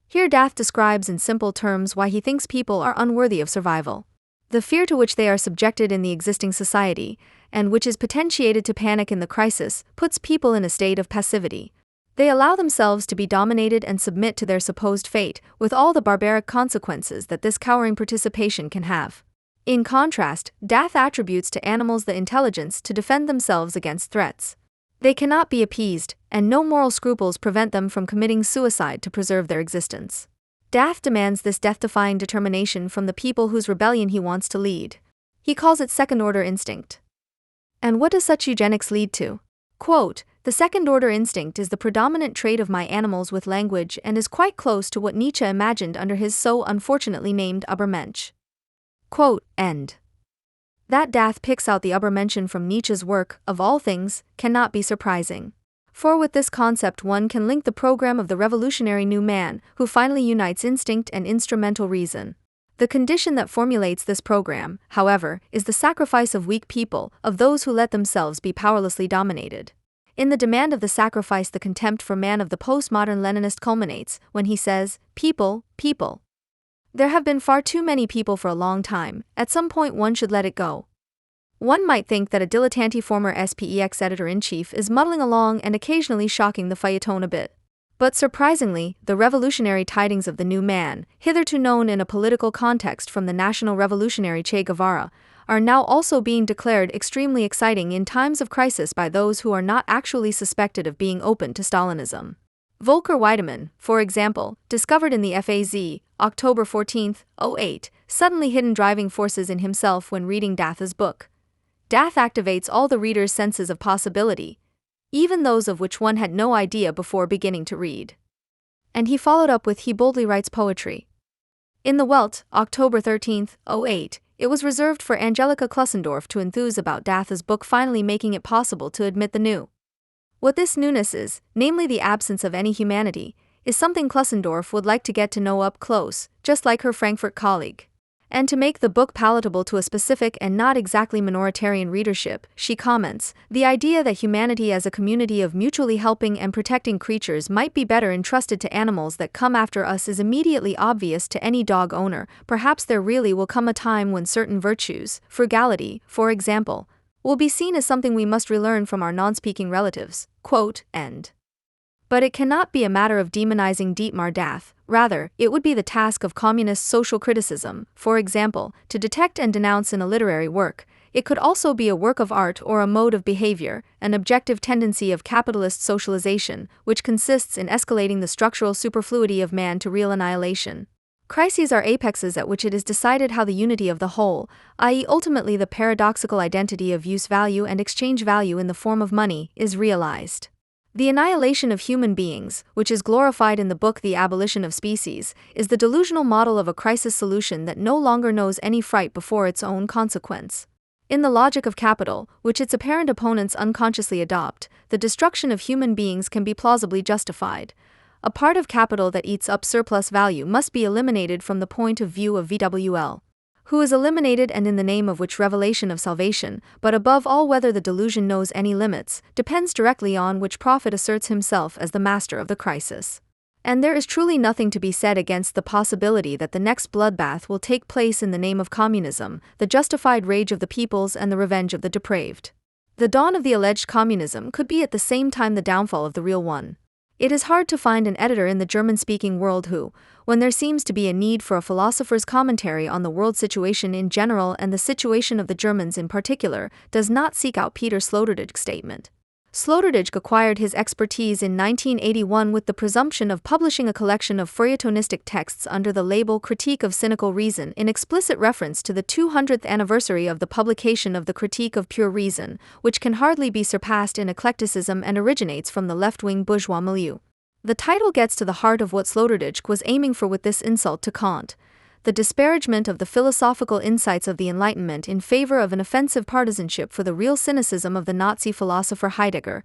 Here Dath describes in simple terms why he thinks people are unworthy of survival. The fear to which they are subjected in the existing society, and which is potentiated to panic in the crisis, puts people in a state of passivity. They allow themselves to be dominated and submit to their supposed fate, with all the barbaric consequences that this cowering participation can have. In contrast, Dath attributes to animals the intelligence to defend themselves against threats. They cannot be appeased, and no moral scruples prevent them from committing suicide to preserve their existence. Dath demands this death-defying determination from the people whose rebellion he wants to lead. He calls it second-order instinct. And what does such eugenics lead to? Quote, the second-order instinct is the predominant trait of my animals with language and is quite close to what Nietzsche imagined under his so unfortunately named Übermensch. Quote, end. That Dath picks out the Übermenschen from Nietzsche's work, of all things, cannot be surprising. For with this concept one can link the program of the revolutionary new man, who finally unites instinct and instrumental reason. The condition that formulates this program, however, is the sacrifice of weak people, of those who let themselves be powerlessly dominated. In the demand of the sacrifice, the contempt for man of the postmodern Leninist culminates when he says, "People, people. There have been far too many people for a long time, at some point one should let it go." One might think that a dilettante former SPEX editor-in-chief is muddling along and occasionally shocking the feuilleton a bit. But surprisingly, the revolutionary tidings of the new man, hitherto known in a political context from the national revolutionary Che Guevara, are now also being declared extremely exciting in times of crisis by those who are not actually suspected of being open to Stalinism. Volker Weidemann, for example, discovered in the FAZ, October 14, 2008, suddenly hidden driving forces in himself when reading Datha's book. Dath activates all the reader's senses of possibility, even those of which one had no idea before beginning to read. And he followed up with He boldly writes poetry. In the Welt, October 13, 2008, it was reserved for Angelika Klussendorf to enthuse about Datha's book, finally making it possible to admit the new. What this newness is, namely the absence of any humanity, is something Klussendorf would like to get to know up close, just like her Frankfurt colleague. And to make the book palatable to a specific and not exactly minoritarian readership, she comments, "The idea that humanity as a community of mutually helping and protecting creatures might be better entrusted to animals that come after us is immediately obvious to any dog owner. Perhaps there really will come a time when certain virtues, frugality, for example, will be seen as something we must relearn from our non-speaking relatives." End. But it cannot be a matter of demonizing Dietmar Dath. Rather, it would be the task of communist social criticism, for example, to detect and denounce in a literary work. It could also be a work of art or a mode of behavior, an objective tendency of capitalist socialization, which consists in escalating the structural superfluity of man to real annihilation. Crises are apexes at which it is decided how the unity of the whole, i.e. ultimately the paradoxical identity of use value and exchange value in the form of money, is realized. The annihilation of human beings, which is glorified in the book The Abolition of Species, is the delusional model of a crisis solution that no longer knows any fright before its own consequence. In the logic of capital, which its apparent opponents unconsciously adopt, the destruction of human beings can be plausibly justified. A part of capital that eats up surplus value must be eliminated from the point of view of VWL, who is eliminated and in the name of which revelation of salvation, but above all whether the delusion knows any limits, depends directly on which prophet asserts himself as the master of the crisis. And there is truly nothing to be said against the possibility that the next bloodbath will take place in the name of communism, the justified rage of the peoples and the revenge of the depraved. The dawn of the alleged communism could be at the same time the downfall of the real one. It is hard to find an editor in the German-speaking world who, when there seems to be a need for a philosopher's commentary on the world situation in general and the situation of the Germans in particular, does not seek out Peter Sloterdijk's statement. Sloterdijk acquired his expertise in 1981 with the presumption of publishing a collection of feuilletonistic texts under the label Critique of Cynical Reason in explicit reference to the 200th anniversary of the publication of the Critique of Pure Reason, which can hardly be surpassed in eclecticism and originates from the left-wing bourgeois milieu. The title gets to the heart of what Sloterdijk was aiming for with this insult to Kant, the disparagement of the philosophical insights of the Enlightenment in favor of an offensive partisanship for the real cynicism of the Nazi philosopher Heidegger,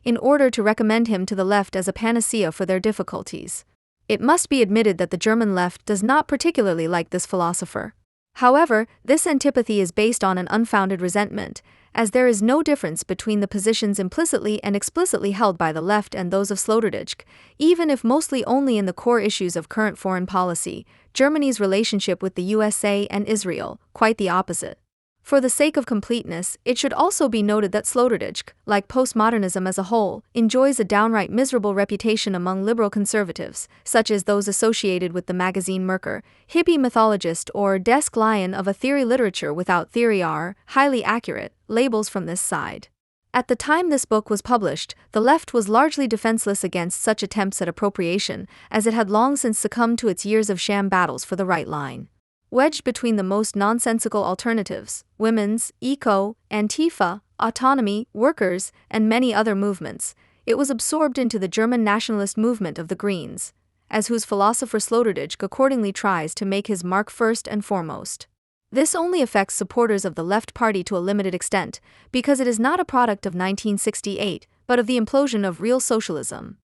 in order to recommend him to the left as a panacea for their difficulties. It must be admitted that the German left does not particularly like this philosopher. However, this antipathy is based on an unfounded resentment, as there is no difference between the positions implicitly and explicitly held by the left and those of Sloterdijk, even if mostly only in the core issues of current foreign policy, Germany's relationship with the USA and Israel, quite the opposite. For the sake of completeness, it should also be noted that Sloterdijk, like postmodernism as a whole, enjoys a downright miserable reputation among liberal conservatives, such as those associated with the magazine Merkur, hippie mythologist or desk lion of a theory literature without theory are, highly accurate, labels from this side. At the time this book was published, the left was largely defenseless against such attempts at appropriation, as it had long since succumbed to its years of sham battles for the right line. Wedged between the most nonsensical alternatives, women's, eco, Antifa, autonomy, workers, and many other movements, it was absorbed into the German nationalist movement of the Greens, as whose philosopher Sloterdijk accordingly tries to make his mark first and foremost. This only affects supporters of the left party to a limited extent, because it is not a product of 1968, but of the implosion of real socialism.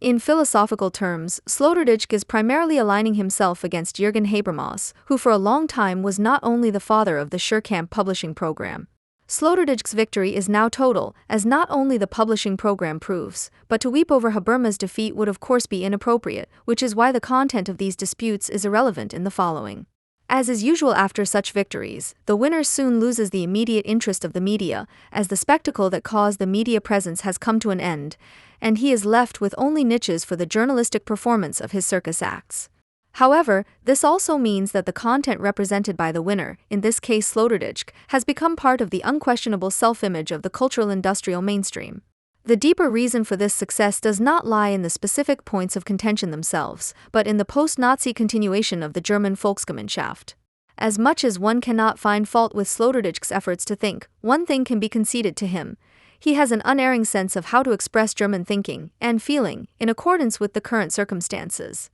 In philosophical terms, Sloterdijk is primarily aligning himself against Jürgen Habermas, who for a long time was not only the father of the Suhrkamp publishing program. Sloterdijk's victory is now total, as not only the publishing program proves, but to weep over Habermas' defeat would of course be inappropriate, which is why the content of these disputes is irrelevant in the following. As is usual after such victories, the winner soon loses the immediate interest of the media, as the spectacle that caused the media presence has come to an end, and he is left with only niches for the journalistic performance of his circus acts. However, this also means that the content represented by the winner, in this case Sloterdijk, has become part of the unquestionable self-image of the cultural industrial mainstream. The deeper reason for this success does not lie in the specific points of contention themselves, but in the post-Nazi continuation of the German Volksgemeinschaft. As much as one cannot find fault with Sloterdijk's efforts to think, one thing can be conceded to him. He has an unerring sense of how to express German thinking and feeling in accordance with the current circumstances.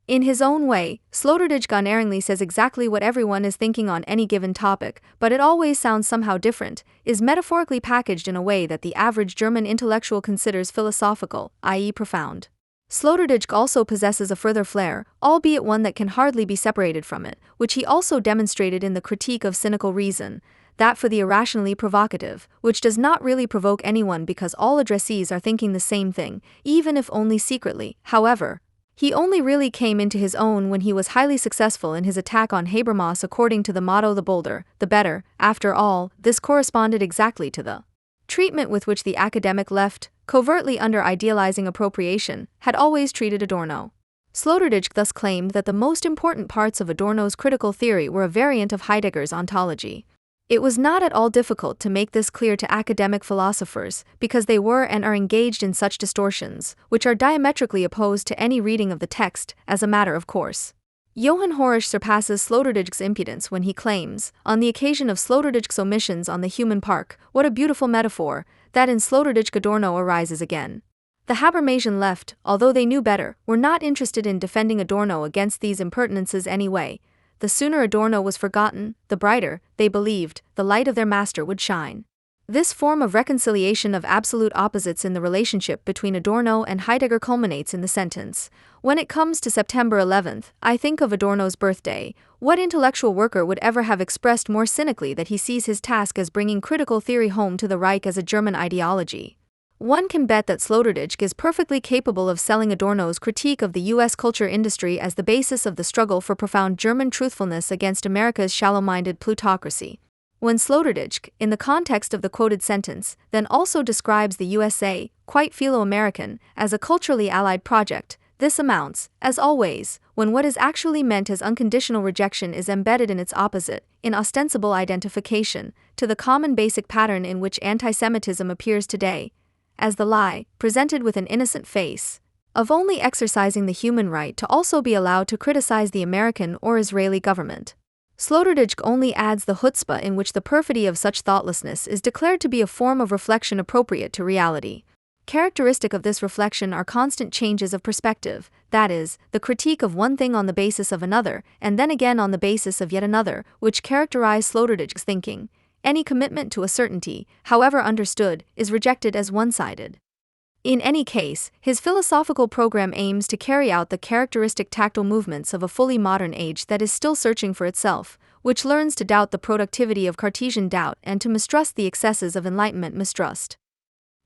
In his own way, Sloterdijk unerringly says exactly what everyone is thinking on any given topic, but it always sounds somehow different, is metaphorically packaged in a way that the average German intellectual considers philosophical, i.e. profound. Sloterdijk also possesses a further flair, albeit one that can hardly be separated from it, which he also demonstrated in the Critique of Cynical Reason, that for the irrationally provocative, which does not really provoke anyone because all addressees are thinking the same thing, even if only secretly. However, he only really came into his own when he was highly successful in his attack on Habermas according to the motto "the bolder, the better." After all, this corresponded exactly to the treatment with which the academic left, covertly under idealizing appropriation, had always treated Adorno. Sloterdijk thus claimed that the most important parts of Adorno's critical theory were a variant of Heidegger's ontology. It was not at all difficult to make this clear to academic philosophers, because they were and are engaged in such distortions, which are diametrically opposed to any reading of the text, as a matter of course. Johann Horisch surpasses Sloterdijk's impudence when he claims, on the occasion of Sloterdijk's omissions on the human park, what a beautiful metaphor, that in Sloterdijk Adorno arises again. The Habermasian left, although they knew better, were not interested in defending Adorno against these impertinences anyway. The sooner Adorno was forgotten, the brighter, they believed, the light of their master would shine. This form of reconciliation of absolute opposites in the relationship between Adorno and Heidegger culminates in the sentence, "When it comes to September 11th, I think of Adorno's birthday." What intellectual worker would ever have expressed more cynically that he sees his task as bringing critical theory home to the Reich as a German ideology? One can bet that Sloterdijk is perfectly capable of selling Adorno's critique of the U.S. culture industry as the basis of the struggle for profound German truthfulness against America's shallow-minded plutocracy. When Sloterdijk, in the context of the quoted sentence, then also describes the USA, quite philo-American, as a culturally allied project, this amounts, as always, when what is actually meant as unconditional rejection is embedded in its opposite, in ostensible identification, to the common basic pattern in which anti-Semitism appears today, as the lie, presented with an innocent face, of only exercising the human right to also be allowed to criticize the American or Israeli government. Sloterdijk only adds the chutzpah in which the perfidy of such thoughtlessness is declared to be a form of reflection appropriate to reality. Characteristic of this reflection are constant changes of perspective, that is, the critique of one thing on the basis of another, and then again on the basis of yet another, which characterize Sloterdijk's thinking. Any commitment to a certainty, however understood, is rejected as one-sided. In any case, his philosophical program aims to carry out the characteristic tactile movements of a fully modern age that is still searching for itself, which learns to doubt the productivity of Cartesian doubt and to mistrust the excesses of Enlightenment mistrust.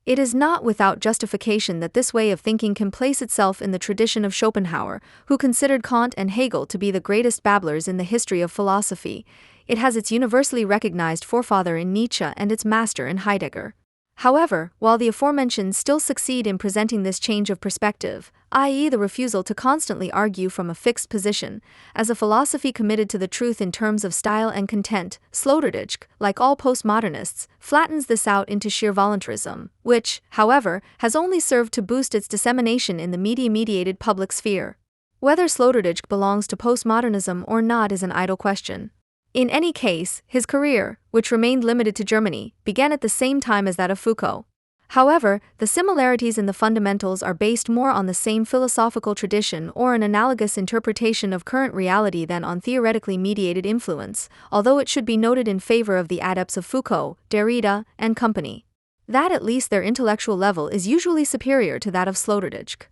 It is not without justification that this way of thinking can place itself in the tradition of Schopenhauer, who considered Kant and Hegel to be the greatest babblers in the history of philosophy. It has its universally recognized forefather in Nietzsche and its master in Heidegger. However, while the aforementioned still succeed in presenting this change of perspective, i.e. the refusal to constantly argue from a fixed position, as a philosophy committed to the truth in terms of style and content, Sloterdijk, like all postmodernists, flattens this out into sheer voluntarism, which, however, has only served to boost its dissemination in the media-mediated public sphere. Whether Sloterdijk belongs to postmodernism or not is an idle question. In any case, his career, which remained limited to Germany, began at the same time as that of Foucault. However, the similarities in the fundamentals are based more on the same philosophical tradition or an analogous interpretation of current reality than on theoretically mediated influence, although it should be noted in favor of the adepts of Foucault, Derrida, and company, that at least their intellectual level is usually superior to that of Sloterdijk.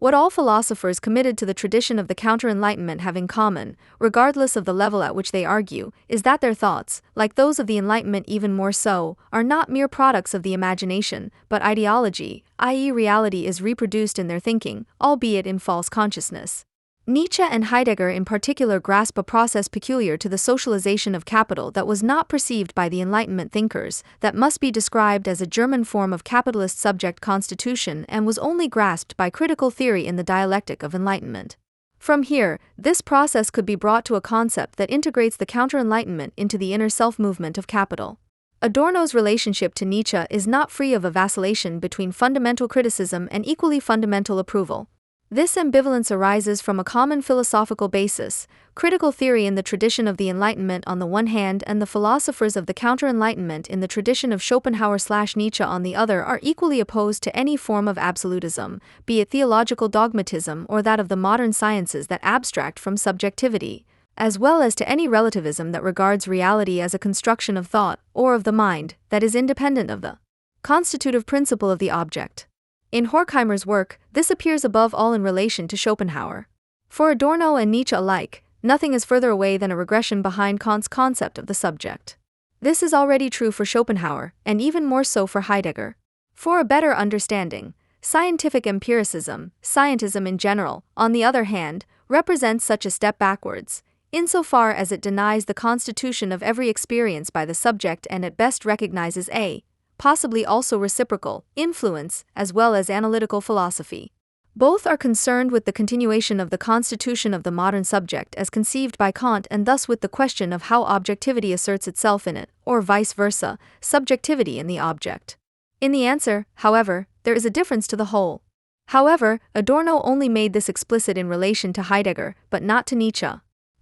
What all philosophers committed to the tradition of the counter-enlightenment have in common, regardless of the level at which they argue, is that their thoughts, like those of the Enlightenment even more so, are not mere products of the imagination, but ideology, i.e. reality is reproduced in their thinking, albeit in false consciousness. Nietzsche and Heidegger in particular grasp a process peculiar to the socialization of capital that was not perceived by the Enlightenment thinkers, that must be described as a German form of capitalist subject constitution and was only grasped by critical theory in the dialectic of Enlightenment. From here, this process could be brought to a concept that integrates the counter-Enlightenment into the inner self-movement of capital. Adorno's relationship to Nietzsche is not free of a vacillation between fundamental criticism and equally fundamental approval. This ambivalence arises from a common philosophical basis, critical theory in the tradition of the Enlightenment on the one hand and the philosophers of the counter-Enlightenment in the tradition of Schopenhauer/Nietzsche on the other are equally opposed to any form of absolutism, be it theological dogmatism or that of the modern sciences that abstract from subjectivity, as well as to any relativism that regards reality as a construction of thought, or of the mind, that is independent of the constitutive principle of the object. In Horkheimer's work, this appears above all in relation to Schopenhauer. For Adorno and Nietzsche alike, nothing is further away than a regression behind Kant's concept of the subject. This is already true for Schopenhauer, and even more so for Heidegger. For a better understanding, scientific empiricism, scientism in general, on the other hand, represents such a step backwards, insofar as it denies the constitution of every experience by the subject and at best recognizes a possibly also reciprocal, influence, as well as analytical philosophy. Both are concerned with the continuation of the constitution of the modern subject as conceived by Kant and thus with the question of how objectivity asserts itself in it, or vice versa, subjectivity in the object. In the answer, however, there is a difference to the whole. However, Adorno only made this explicit in relation to Heidegger, but not to Nietzsche.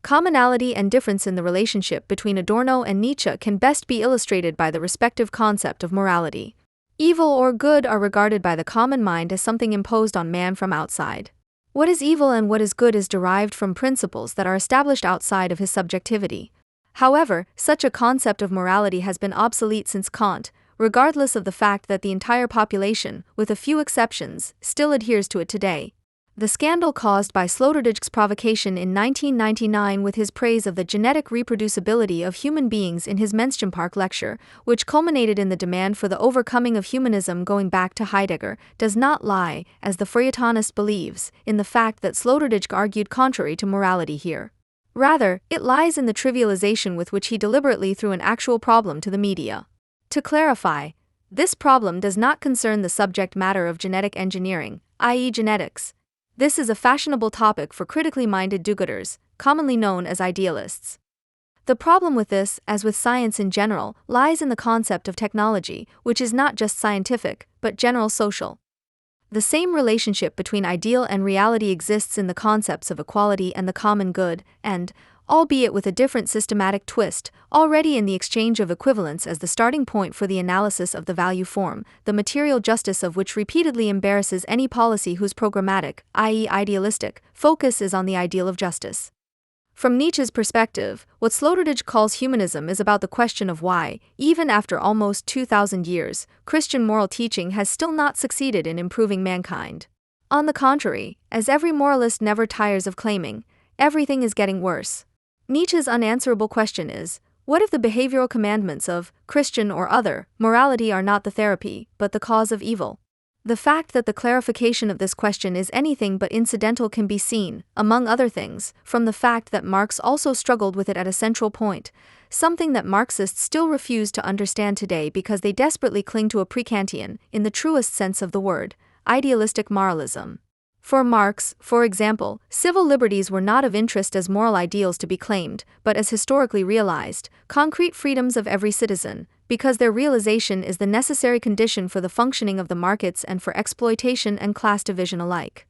Commonality and difference in the relationship between Adorno and Nietzsche can best be illustrated by the respective concept of morality. Evil or good are regarded by the common mind as something imposed on man from outside. What is evil and what is good is derived from principles that are established outside of his subjectivity. However, such a concept of morality has been obsolete since Kant, regardless of the fact that the entire population, with a few exceptions, still adheres to it today. The scandal caused by Sloterdijk's provocation in 1999 with his praise of the genetic reproducibility of human beings in his Menschenpark lecture, which culminated in the demand for the overcoming of humanism going back to Heidegger, does not lie, as the feuilletonist believes, in the fact that Sloterdijk argued contrary to morality here. Rather, it lies in the trivialization with which he deliberately threw an actual problem to the media. To clarify, this problem does not concern the subject matter of genetic engineering, i.e. genetics. This is a fashionable topic for critically minded do-gooders, commonly known as idealists. The problem with this, as with science in general, lies in the concept of technology, which is not just scientific, but general social. The same relationship between ideal and reality exists in the concepts of equality and the common good, and, albeit with a different systematic twist, already in the exchange of equivalence as the starting point for the analysis of the value form, the material justice of which repeatedly embarrasses any policy whose programmatic, i.e. idealistic, focus is on the ideal of justice. From Nietzsche's perspective, what Sloterdijk calls humanism is about the question of why, even after almost 2,000 years, Christian moral teaching has still not succeeded in improving mankind. On the contrary, as every moralist never tires of claiming, everything is getting worse. Nietzsche's unanswerable question is, what if the behavioral commandments of Christian or other morality are not the therapy, but the cause of evil? The fact that the clarification of this question is anything but incidental can be seen, among other things, from the fact that Marx also struggled with it at a central point, something that Marxists still refuse to understand today because they desperately cling to a pre-Kantian, in the truest sense of the word, idealistic moralism. For Marx, for example, civil liberties were not of interest as moral ideals to be claimed, but as historically realized, concrete freedoms of every citizen, because their realization is the necessary condition for the functioning of the markets and for exploitation and class division alike.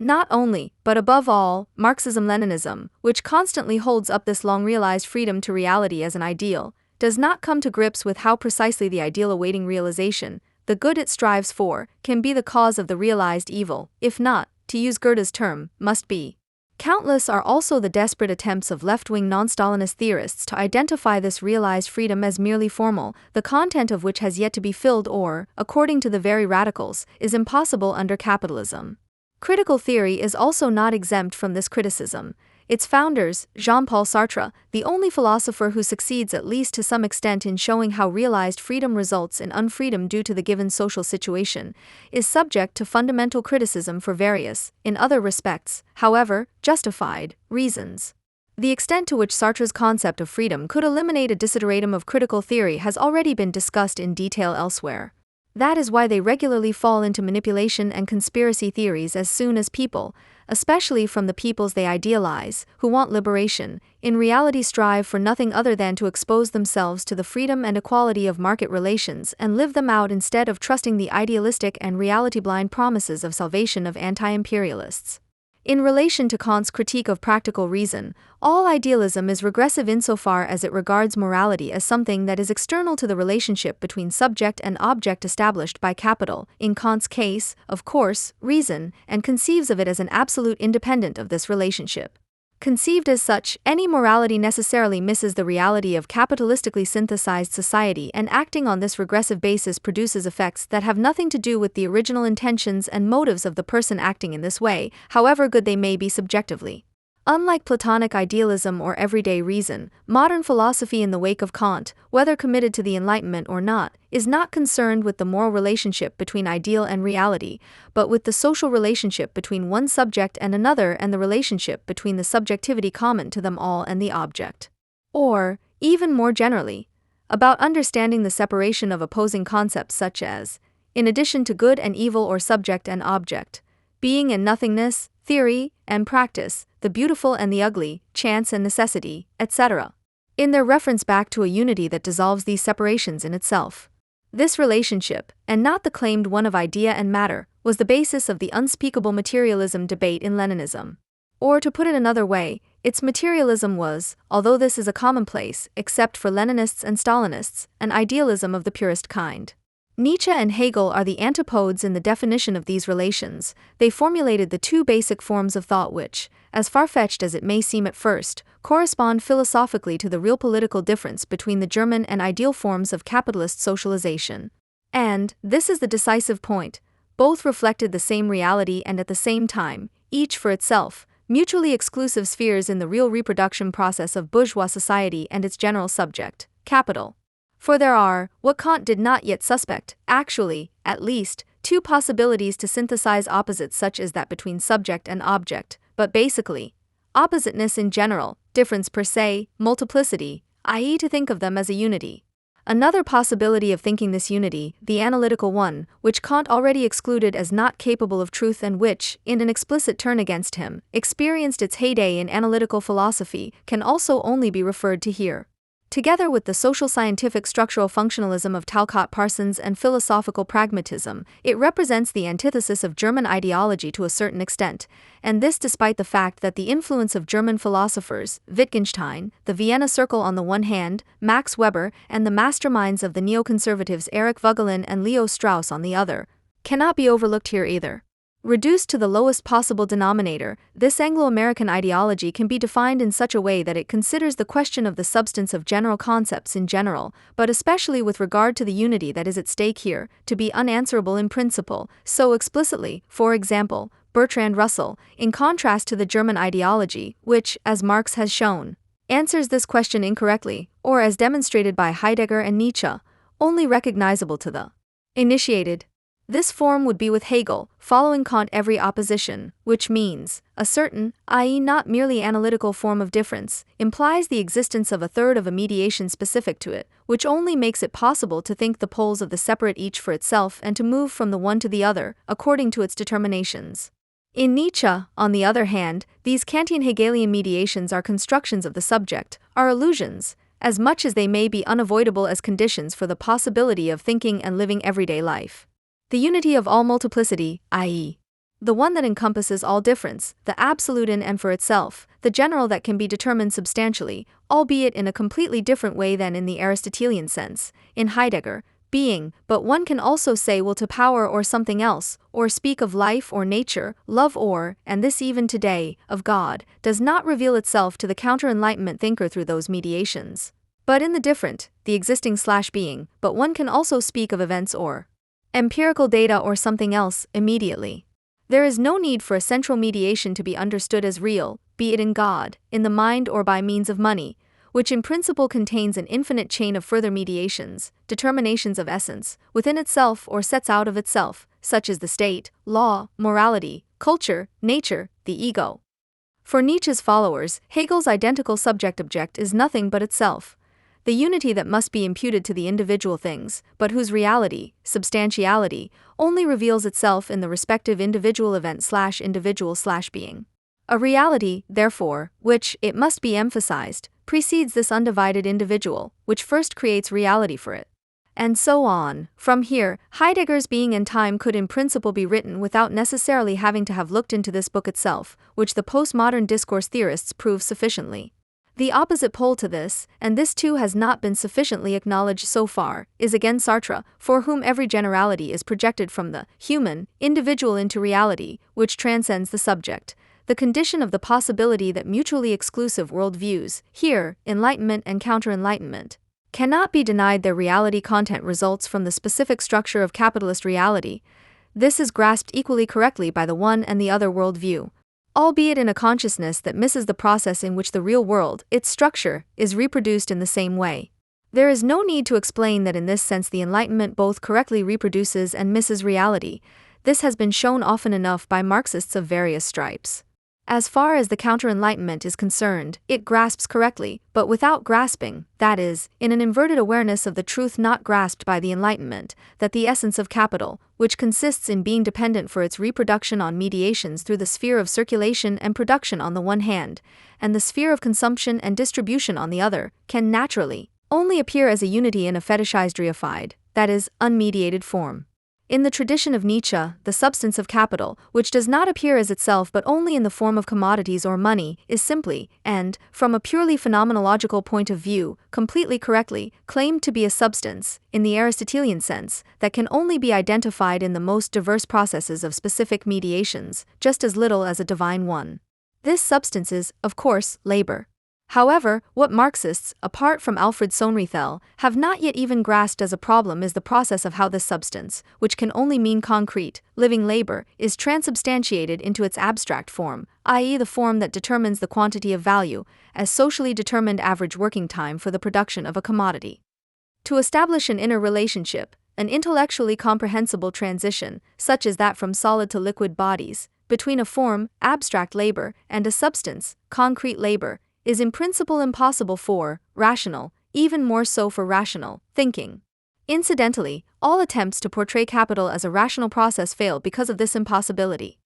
Not only, but above all, Marxism-Leninism, which constantly holds up this long-realized freedom to reality as an ideal, does not come to grips with how precisely the ideal awaiting realization, the good it strives for, can be the cause of the realized evil, if not, to use Goethe's term, must be. Countless are also the desperate attempts of left-wing non-Stalinist theorists to identify this realized freedom as merely formal, the content of which has yet to be filled or, according to the very radicals, is impossible under capitalism. Critical theory is also not exempt from this criticism. Its founders, Jean-Paul Sartre, the only philosopher who succeeds at least to some extent in showing how realized freedom results in unfreedom due to the given social situation, is subject to fundamental criticism for various, in other respects, however, justified, reasons. The extent to which Sartre's concept of freedom could eliminate a desideratum of critical theory has already been discussed in detail elsewhere. That is why they regularly fall into manipulation and conspiracy theories as soon as people, especially from the peoples they idealize, who want liberation, in reality strive for nothing other than to expose themselves to the freedom and equality of market relations and live them out instead of trusting the idealistic and reality-blind promises of salvation of anti-imperialists. In relation to Kant's critique of practical reason, all idealism is regressive insofar as it regards morality as something that is external to the relationship between subject and object established by capital, in Kant's case, of course, reason, and conceives of it as an absolute independent of this relationship. Conceived as such, any morality necessarily misses the reality of capitalistically synthesized society, and acting on this regressive basis produces effects that have nothing to do with the original intentions and motives of the person acting in this way, however good they may be subjectively. Unlike Platonic idealism or everyday reason, modern philosophy in the wake of Kant, whether committed to the Enlightenment or not, is not concerned with the moral relationship between ideal and reality, but with the social relationship between one subject and another and the relationship between the subjectivity common to them all and the object. Or, even more generally, about understanding the separation of opposing concepts such as, in addition to good and evil or subject and object, being and nothingness, theory and practice, the beautiful and the ugly, chance and necessity, etc. In their reference back to a unity that dissolves these separations in itself. This relationship, and not the claimed one of idea and matter, was the basis of the unspeakable materialism debate in Leninism. Or to put it another way, its materialism was, although this is a commonplace, except for Leninists and Stalinists, an idealism of the purest kind. Nietzsche and Hegel are the antipodes in the definition of these relations. They formulated the two basic forms of thought which, as far-fetched as it may seem at first, correspond philosophically to the real political difference between the German and ideal forms of capitalist socialization. And, this is the decisive point, both reflected the same reality and at the same time, each for itself, mutually exclusive spheres in the real reproduction process of bourgeois society and its general subject, capital. For there are, what Kant did not yet suspect, actually, at least, two possibilities to synthesize opposites such as that between subject and object, but basically, oppositeness in general, difference per se, multiplicity, i.e. to think of them as a unity. Another possibility of thinking this unity, the analytical one, which Kant already excluded as not capable of truth and which, in an explicit turn against him, experienced its heyday in analytical philosophy, can also only be referred to here. Together with the social-scientific structural functionalism of Talcott Parsons and philosophical pragmatism, it represents the antithesis of German ideology to a certain extent, and this despite the fact that the influence of German philosophers, Wittgenstein, the Vienna Circle on the one hand, Max Weber, and the masterminds of the neoconservatives Erich Vogelin and Leo Strauss on the other, cannot be overlooked here either. Reduced to the lowest possible denominator, this Anglo-American ideology can be defined in such a way that it considers the question of the substance of general concepts in general, but especially with regard to the unity that is at stake here, to be unanswerable in principle, so explicitly, for example, Bertrand Russell, in contrast to the German ideology, which, as Marx has shown, answers this question incorrectly, or as demonstrated by Heidegger and Nietzsche, only recognizable to the initiated. This form would be with Hegel, following Kant every opposition, which means, a certain, i.e. not merely analytical form of difference, implies the existence of a third of a mediation specific to it, which only makes it possible to think the poles of the separate each for itself and to move from the one to the other, according to its determinations. In Nietzsche, on the other hand, these Kantian-Hegelian mediations are constructions of the subject, are illusions, as much as they may be unavoidable as conditions for the possibility of thinking and living everyday life. The unity of all multiplicity, i.e., the one that encompasses all difference, the absolute in and for itself, the general that can be determined substantially, albeit in a completely different way than in the Aristotelian sense, in Heidegger, being, but one can also say will to power or something else, or speak of life or nature, love or, and this even today, of God, does not reveal itself to the counter-enlightenment thinker through those mediations. But in the different, the existing/being, but one can also speak of events or empirical data or something else, immediately. There is no need for a central mediation to be understood as real, be it in God, in the mind, or by means of money, which in principle contains an infinite chain of further mediations, determinations of essence, within itself or sets out of itself, such as the state, law, morality, culture, nature, the ego. For Nietzsche's followers, Hegel's identical subject-object is nothing but itself, the unity that must be imputed to the individual things, but whose reality, substantiality, only reveals itself in the respective individual event/individual/being. A reality, therefore, which, it must be emphasized, precedes this undivided individual, which first creates reality for it. And so on. From here, Heidegger's Being and Time could in principle be written without necessarily having to have looked into this book itself, which the postmodern discourse theorists prove sufficiently. The opposite pole to this, and this too has not been sufficiently acknowledged so far, is again Sartre, for whom every generality is projected from the human, individual into reality, which transcends the subject, the condition of the possibility that mutually exclusive worldviews, here, Enlightenment and counter-Enlightenment, cannot be denied their reality content results from the specific structure of capitalist reality. This is grasped equally correctly by the one and the other worldview, albeit in a consciousness that misses the process in which the real world, its structure, is reproduced in the same way. There is no need to explain that in this sense the Enlightenment both correctly reproduces and misses reality. This has been shown often enough by Marxists of various stripes. As far as the counter-Enlightenment is concerned, it grasps correctly, but without grasping, that is, in an inverted awareness of the truth not grasped by the Enlightenment, that the essence of capital, which consists in being dependent for its reproduction on mediations through the sphere of circulation and production on the one hand, and the sphere of consumption and distribution on the other, can naturally only appear as a unity in a fetishized reified, that is, unmediated form. In the tradition of Nietzsche, the substance of capital, which does not appear as itself but only in the form of commodities or money, is simply, and, from a purely phenomenological point of view, completely correctly, claimed to be a substance, in the Aristotelian sense, that can only be identified in the most diverse processes of specific mediations, just as little as a divine one. This substance is, of course, labor. However, what Marxists, apart from Alfred Sohnrethel, have not yet even grasped as a problem is the process of how this substance, which can only mean concrete, living labor, is transubstantiated into its abstract form, i.e. the form that determines the quantity of value, as socially determined average working time for the production of a commodity. To establish an inner relationship, an intellectually comprehensible transition, such as that from solid to liquid bodies, between a form, abstract labor, and a substance, concrete labor, is in principle impossible for rational, even more so for rational, thinking. Incidentally, all attempts to portray capital as a rational process fail because of this impossibility.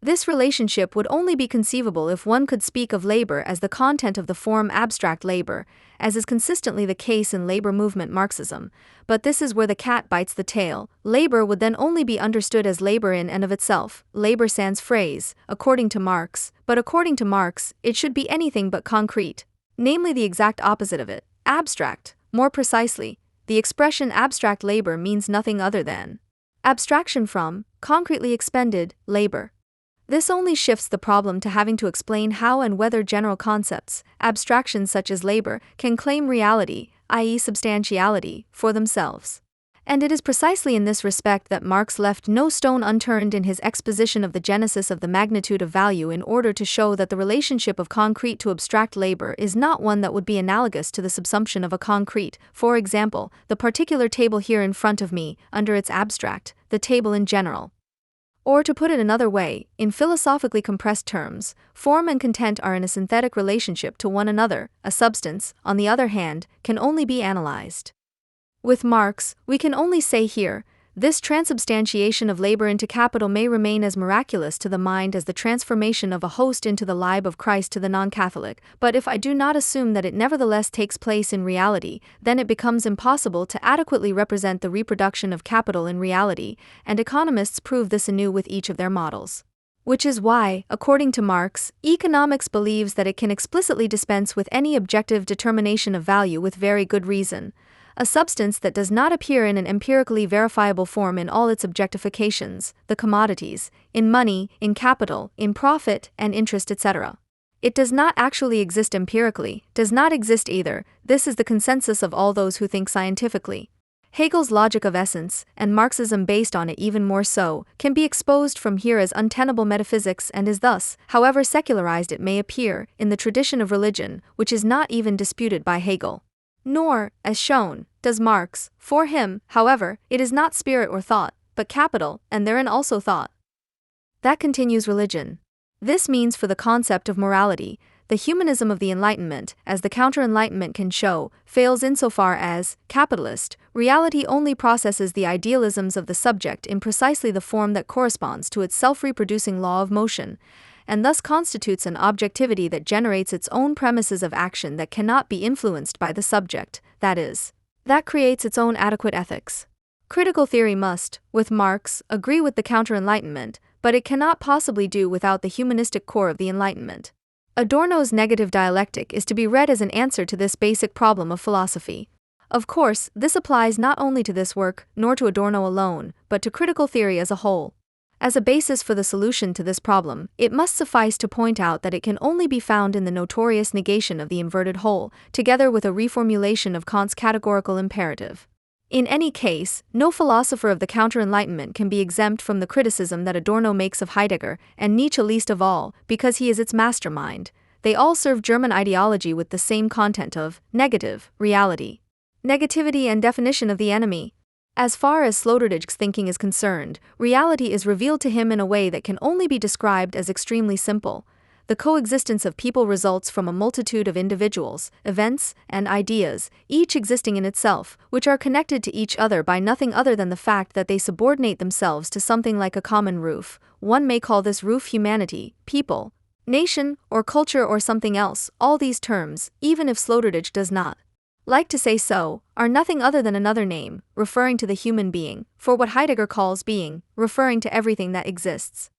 This relationship would only be conceivable if one could speak of labor as the content of the form abstract labor, as is consistently the case in labor movement Marxism, but this is where the cat bites the tail. Labor would then only be understood as labor in and of itself, labor sans phrase, according to Marx, but according to Marx, it should be anything but concrete, namely the exact opposite of it, abstract. More precisely, the expression abstract labor means nothing other than abstraction from, concretely expended, labor. This only shifts the problem to having to explain how and whether general concepts, abstractions such as labor, can claim reality, i.e. substantiality, for themselves. And it is precisely in this respect that Marx left no stone unturned in his exposition of the genesis of the magnitude of value in order to show that the relationship of concrete to abstract labor is not one that would be analogous to the subsumption of a concrete, for example, the particular table here in front of me, under its abstract, the table in general. Or to put it another way, in philosophically compressed terms, form and content are in a synthetic relationship to one another. A substance, on the other hand, can only be analyzed. With Marx, we can only say here, this transubstantiation of labor into capital may remain as miraculous to the mind as the transformation of a host into the libe of Christ to the non-Catholic, but if I do not assume that it nevertheless takes place in reality, then it becomes impossible to adequately represent the reproduction of capital in reality, and economists prove this anew with each of their models. Which is why, according to Marx, economics believes that it can explicitly dispense with any objective determination of value with very good reason. A substance that does not appear in an empirically verifiable form in all its objectifications, the commodities, in money, in capital, in profit and interest, etc. It does not actually exist empirically, does not exist either. This is the consensus of all those who think scientifically. Hegel's logic of essence, and Marxism based on it even more so, can be exposed from here as untenable metaphysics and is thus, however secularized it may appear, in the tradition of religion, which is not even disputed by Hegel. Nor, as shown, does Marx. For him, however, it is not spirit or thought, but capital, and therein also thought. That continues religion. This means for the concept of morality, the humanism of the Enlightenment, as the counter-Enlightenment can show, fails insofar as, capitalist, reality only processes the idealisms of the subject in precisely the form that corresponds to its self-reproducing law of motion, and thus constitutes an objectivity that generates its own premises of action that cannot be influenced by the subject, that is, that creates its own adequate ethics. Critical theory must, with Marx, agree with the counter-Enlightenment, but it cannot possibly do without the humanistic core of the Enlightenment. Adorno's negative dialectic is to be read as an answer to this basic problem of philosophy. Of course, this applies not only to this work, nor to Adorno alone, but to critical theory as a whole. As a basis for the solution to this problem, it must suffice to point out that it can only be found in the notorious negation of the inverted whole, together with a reformulation of Kant's categorical imperative. In any case, no philosopher of the counter-Enlightenment can be exempt from the criticism that Adorno makes of Heidegger, and Nietzsche least of all, because he is its mastermind. They all serve German ideology with the same content of negative reality, negativity and definition of the enemy. As far as Sloterdijk's thinking is concerned, reality is revealed to him in a way that can only be described as extremely simple. The coexistence of people results from a multitude of individuals, events, and ideas, each existing in itself, which are connected to each other by nothing other than the fact that they subordinate themselves to something like a common roof. One may call this roof humanity, people, nation, or culture or something else. All these terms, even if Sloterdijk does not like to say so, are nothing other than another name, referring to the human being, for what Heidegger calls being, referring to everything that exists.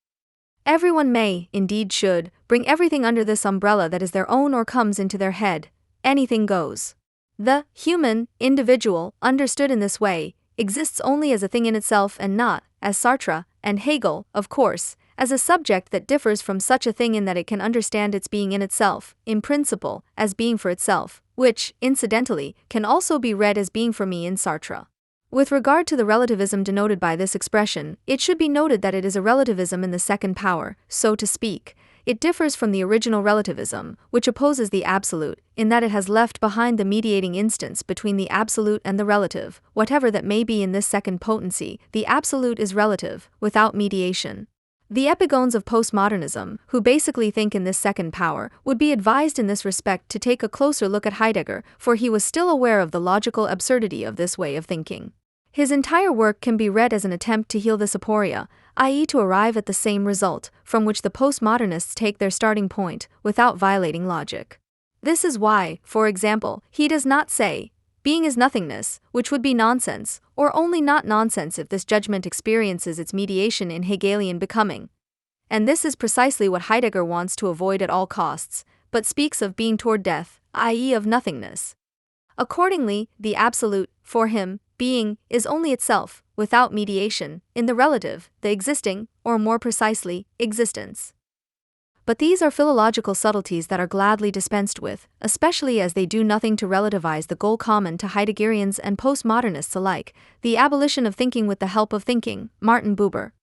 Everyone may, indeed should, bring everything under this umbrella that is their own or comes into their head. Anything goes. The human, individual, understood in this way, exists only as a thing in itself and not, as Sartre and Hegel, of course, as a subject that differs from such a thing in that it can understand its being in itself, in principle, as being for itself, which, incidentally, can also be read as being for me in Sartre. With regard to the relativism denoted by this expression, it should be noted that it is a relativism in the second power, so to speak. It differs from the original relativism, which opposes the absolute, in that it has left behind the mediating instance between the absolute and the relative. Whatever that may be in this second potency, the absolute is relative, without mediation. The epigones of postmodernism, who basically think in this second power, would be advised in this respect to take a closer look at Heidegger, for he was still aware of the logical absurdity of this way of thinking. His entire work can be read as an attempt to heal this aporia, i.e. to arrive at the same result, from which the postmodernists take their starting point, without violating logic. This is why, for example, he does not say, being is nothingness, which would be nonsense, or only not nonsense if this judgment experiences its mediation in Hegelian becoming. And this is precisely what Heidegger wants to avoid at all costs, but speaks of being toward death, i.e. of nothingness. Accordingly, the absolute, for him, being, is only itself, without mediation, in the relative, the existing, or more precisely, existence. But these are philological subtleties that are gladly dispensed with, especially as they do nothing to relativize the goal common to Heideggerians and postmodernists alike, the abolition of thinking with the help of thinking, Martin Buber.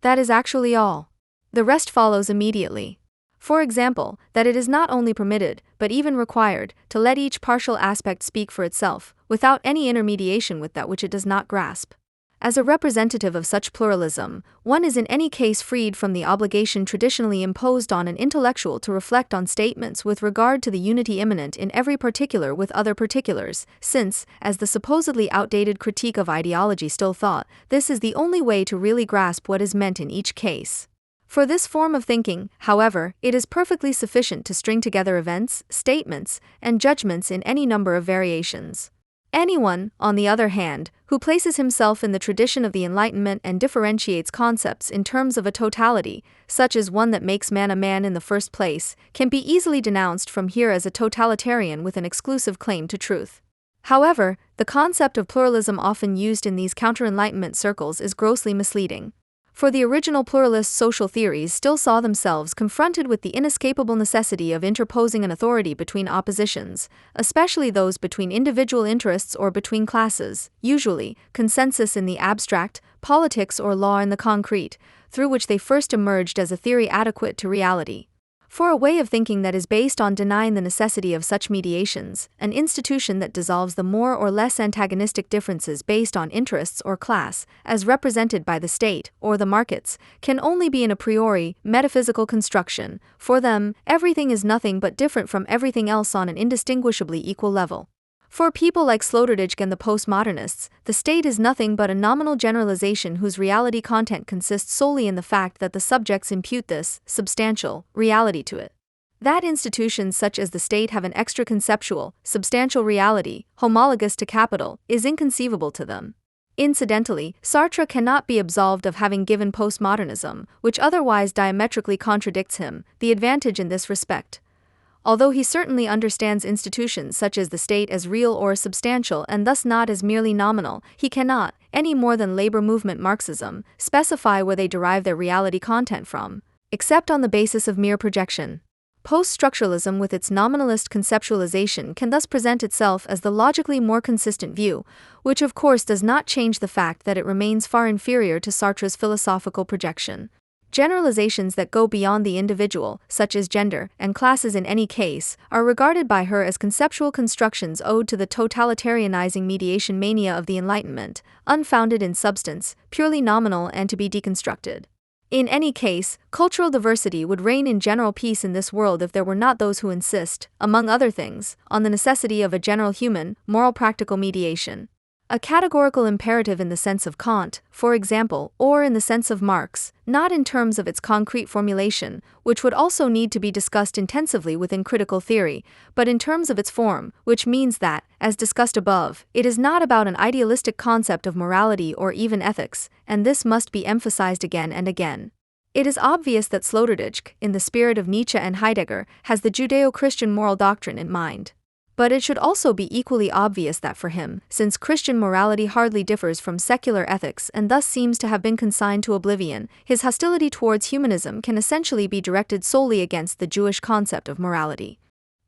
That is actually all. The rest follows immediately. For example, that it is not only permitted, but even required, to let each partial aspect speak for itself, without any intermediation with that which it does not grasp. As a representative of such pluralism, one is in any case freed from the obligation traditionally imposed on an intellectual to reflect on statements with regard to the unity immanent in every particular with other particulars, since, as the supposedly outdated critique of ideology still thought, this is the only way to really grasp what is meant in each case. For this form of thinking, however, it is perfectly sufficient to string together events, statements, and judgments in any number of variations. Anyone, on the other hand, who places himself in the tradition of the Enlightenment and differentiates concepts in terms of a totality, such as one that makes man a man in the first place, can be easily denounced from here as a totalitarian with an exclusive claim to truth. However, the concept of pluralism often used in these counter-Enlightenment circles is grossly misleading. for the original pluralist social theories still saw themselves confronted with the inescapable necessity of interposing an authority between oppositions, especially those between individual interests or between classes, usually, consensus in the abstract, politics or law in the concrete, through which they first emerged as a theory adequate to reality. For a way of thinking that is based on denying the necessity of such mediations, an institution that dissolves the more or less antagonistic differences based on interests or class, as represented by the state or the markets, can only be an a priori, metaphysical construction. For them, everything is nothing but different from everything else on an indistinguishably equal level. For people like Sloterdijk and the postmodernists, the state is nothing but a nominal generalization whose reality content consists solely in the fact that the subjects impute this, substantial, reality to it. That institutions such as the state have an extra-conceptual, substantial reality, homologous to capital, is inconceivable to them. Incidentally, Sartre cannot be absolved of having given postmodernism, which otherwise diametrically contradicts him, the advantage in this respect. Although he certainly understands institutions such as the state as real or substantial and thus not as merely nominal, he cannot, any more than labor movement Marxism, specify where they derive their reality content from, except on the basis of mere projection. Post-structuralism with its nominalist conceptualization can thus present itself as the logically more consistent view, which of course does not change the fact that it remains far inferior to Sartre's philosophical projection. Generalizations that go beyond the individual, such as gender and classes in any case, are regarded by her as conceptual constructions owed to the totalitarianizing mediation mania of the Enlightenment, unfounded in substance, purely nominal and to be deconstructed. In any case, cultural diversity would reign in general peace in this world if there were not those who insist, among other things, on the necessity of a general human, moral practical mediation. A categorical imperative in the sense of Kant, for example, or in the sense of Marx, not in terms of its concrete formulation, which would also need to be discussed intensively within critical theory, but in terms of its form, which means that, as discussed above, it is not about an idealistic concept of morality or even ethics, and this must be emphasized again and again. It is obvious that Sloterdijk, in the spirit of Nietzsche and Heidegger, has the Judeo-Christian moral doctrine in mind. But it should also be equally obvious that for him, since Christian morality hardly differs from secular ethics and thus seems to have been consigned to oblivion, his hostility towards humanism can essentially be directed solely against the Jewish concept of morality.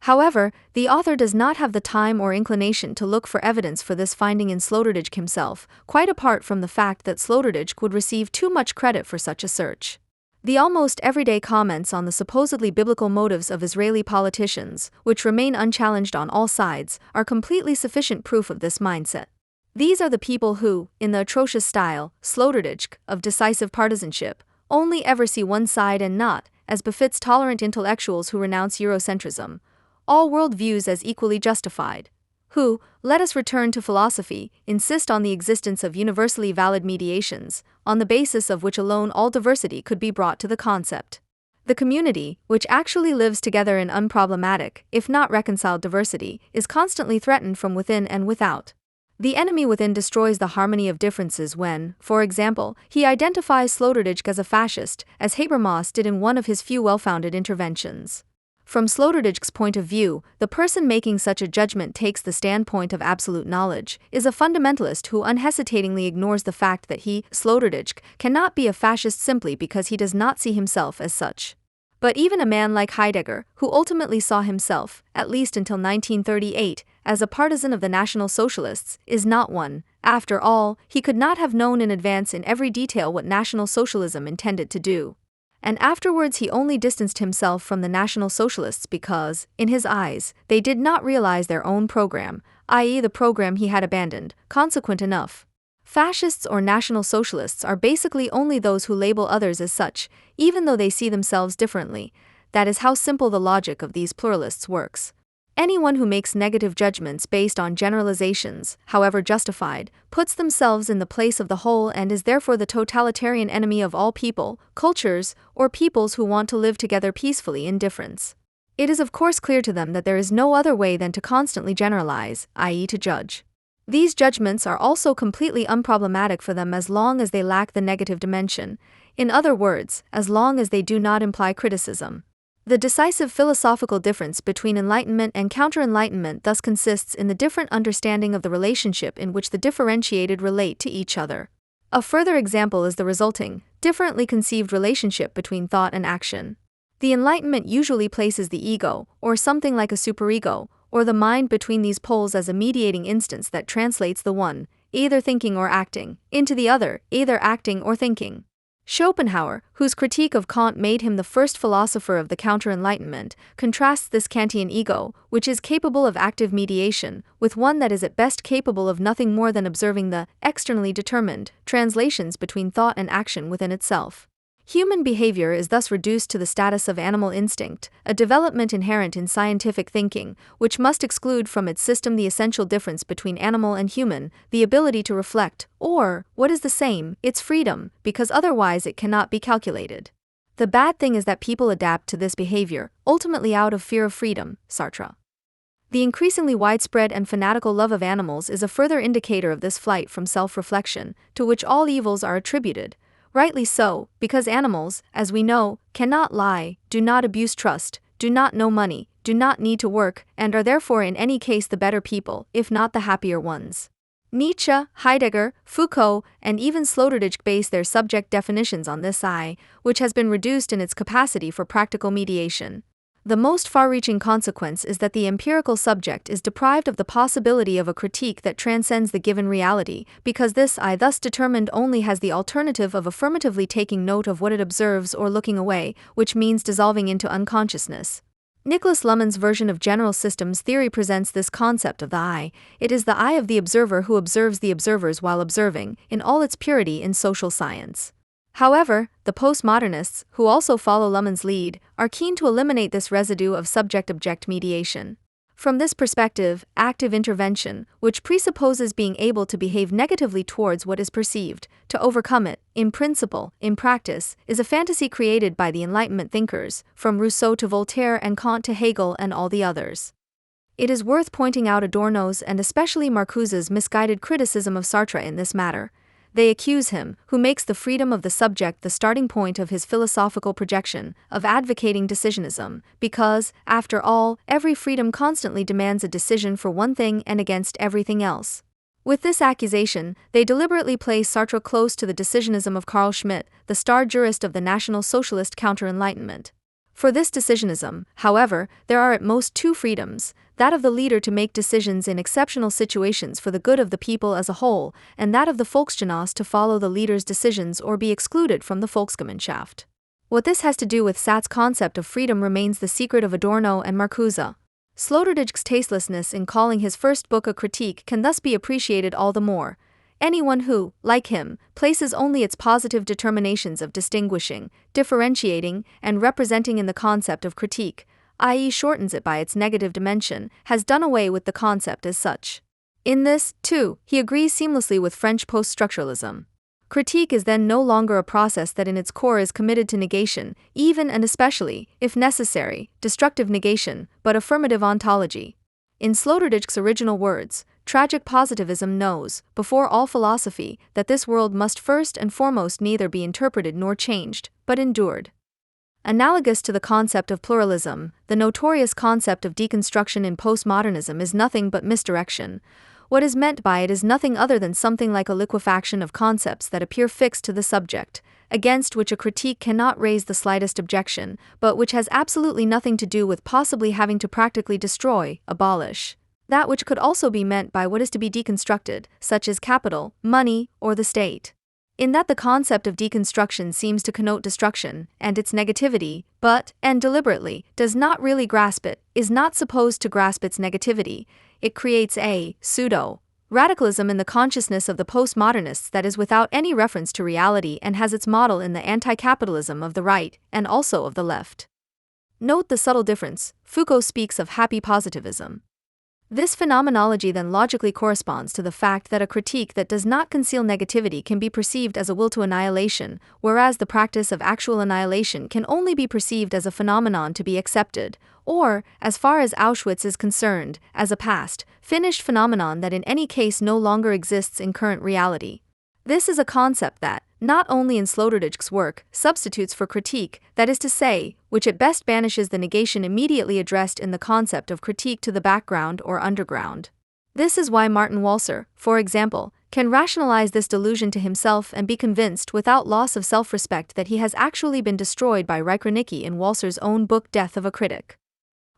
However, the author does not have the time or inclination to look for evidence for this finding in Sloterdijk himself, quite apart from the fact that Sloterdijk would receive too much credit for such a search. The almost everyday comments on the supposedly biblical motives of Israeli politicians, which remain unchallenged on all sides, are completely sufficient proof of this mindset. These are the people who, in the atrocious style, Sloterdijk, of decisive partisanship, only ever see one side and not, as befits tolerant intellectuals who renounce Eurocentrism, all world views as equally justified. Who, let us return to philosophy, insist on the existence of universally valid mediations, on the basis of which alone all diversity could be brought to the concept. The community, which actually lives together in unproblematic, if not reconciled diversity, is constantly threatened from within and without. The enemy within destroys the harmony of differences when, for example, he identifies Sloterdijk as a fascist, as Habermas did in one of his few well-founded interventions. From Sloterdijk's point of view, the person making such a judgment takes the standpoint of absolute knowledge, is a fundamentalist who unhesitatingly ignores the fact that he, Sloterdijk, cannot be a fascist simply because he does not see himself as such. But even a man like Heidegger, who ultimately saw himself, at least until 1938, as a partisan of the National Socialists, is not one. After all, he could not have known in advance in every detail what National Socialism intended to do. And afterwards he only distanced himself from the National Socialists because, in his eyes, they did not realize their own program, i.e. the program he had abandoned, consequent enough. Fascists or National Socialists are basically only those who label others as such, even though they see themselves differently. That is how simple the logic of these pluralists works. Anyone who makes negative judgments based on generalizations, however justified, puts themselves in the place of the whole and is therefore the totalitarian enemy of all people, cultures, or peoples who want to live together peacefully in difference. It is of course clear to them that there is no other way than to constantly generalize, i.e. to judge. These judgments are also completely unproblematic for them as long as they lack the negative dimension, in other words, as long as they do not imply criticism. The decisive philosophical difference between Enlightenment and counter-Enlightenment thus consists in the different understanding of the relationship in which the differentiated relate to each other. A further example is the resulting, differently conceived relationship between thought and action. The Enlightenment usually places the ego, or something like a superego, or the mind between these poles as a mediating instance that translates the one, either thinking or acting, into the other, either acting or thinking. Schopenhauer, whose critique of Kant made him the first philosopher of the counter-enlightenment, contrasts this Kantian ego, which is capable of active mediation, with one that is at best capable of nothing more than observing the externally determined translations between thought and action within itself. Human behavior is thus reduced to the status of animal instinct, a development inherent in scientific thinking, which must exclude from its system the essential difference between animal and human, the ability to reflect, or, what is the same, its freedom, because otherwise it cannot be calculated. The bad thing is that people adapt to this behavior, ultimately out of fear of freedom, Sartre. The increasingly widespread and fanatical love of animals is a further indicator of this flight from self-reflection, to which all evils are attributed. Rightly so, because animals, as we know, cannot lie, do not abuse trust, do not know money, do not need to work, and are therefore in any case the better people, if not the happier ones. Nietzsche, Heidegger, Foucault, and even Sloterdijk base their subject definitions on this I, which has been reduced in its capacity for practical mediation. The most far-reaching consequence is that the empirical subject is deprived of the possibility of a critique that transcends the given reality, because this I thus determined only has the alternative of affirmatively taking note of what it observes or looking away, which means dissolving into unconsciousness. Niklas Luhmann's version of general systems theory presents this concept of the I. It is the I of the observer who observes the observers while observing, in all its purity in social science. However, the postmodernists, who also follow Luhmann's lead, are keen to eliminate this residue of subject-object mediation. From this perspective, active intervention, which presupposes being able to behave negatively towards what is perceived, to overcome it, in principle, in practice, is a fantasy created by the Enlightenment thinkers, from Rousseau to Voltaire and Kant to Hegel and all the others. It is worth pointing out Adorno's and especially Marcuse's misguided criticism of Sartre in this matter. They accuse him, who makes the freedom of the subject the starting point of his philosophical projection, of advocating decisionism, because, after all, every freedom constantly demands a decision for one thing and against everything else. With this accusation, they deliberately place Sartre close to the decisionism of Carl Schmitt, the star jurist of the National Socialist counter-enlightenment. For this decisionism, however, there are at most two freedoms, that of the leader to make decisions in exceptional situations for the good of the people as a whole, and that of the Volksgenosse to follow the leader's decisions or be excluded from the Volksgemeinschaft. What this has to do with Sartre's concept of freedom remains the secret of Adorno and Marcuse. Sloterdijk's tastelessness in calling his first book a critique can thus be appreciated all the more. Anyone who, like him, places only its positive determinations of distinguishing, differentiating, and representing in the concept of critique, i.e. shortens it by its negative dimension, has done away with the concept as such. In this, too, he agrees seamlessly with French post-structuralism. Critique is then no longer a process that in its core is committed to negation, even and especially, if necessary, destructive negation, but affirmative ontology. In Sloterdijk's original words, tragic positivism knows, before all philosophy, that this world must first and foremost neither be interpreted nor changed, but endured. Analogous to the concept of pluralism, the notorious concept of deconstruction in postmodernism is nothing but misdirection. What is meant by it is nothing other than something like a liquefaction of concepts that appear fixed to the subject, against which a critique cannot raise the slightest objection, but which has absolutely nothing to do with possibly having to practically destroy, abolish, that which could also be meant by what is to be deconstructed, such as capital, money, or the state. In that the concept of deconstruction seems to connote destruction, and its negativity, but, and deliberately, does not really grasp it, is not supposed to grasp its negativity. It creates a pseudo-radicalism in the consciousness of the postmodernists that is without any reference to reality and has its model in the anti-capitalism of the right, and also of the left. Note the subtle difference. Foucault speaks of happy positivism. This phenomenology then logically corresponds to the fact that a critique that does not conceal negativity can be perceived as a will to annihilation, whereas the practice of actual annihilation can only be perceived as a phenomenon to be accepted, or, as far as Auschwitz is concerned, as a past, finished phenomenon that in any case no longer exists in current reality. This is a concept that, not only in Sloterdijk's work, substitutes for critique, that is to say, which at best banishes the negation immediately addressed in the concept of critique to the background or underground. This is why Martin Walser, for example, can rationalize this delusion to himself and be convinced without loss of self-respect that he has actually been destroyed by Reactionary in Walser's own book Death of a Critic.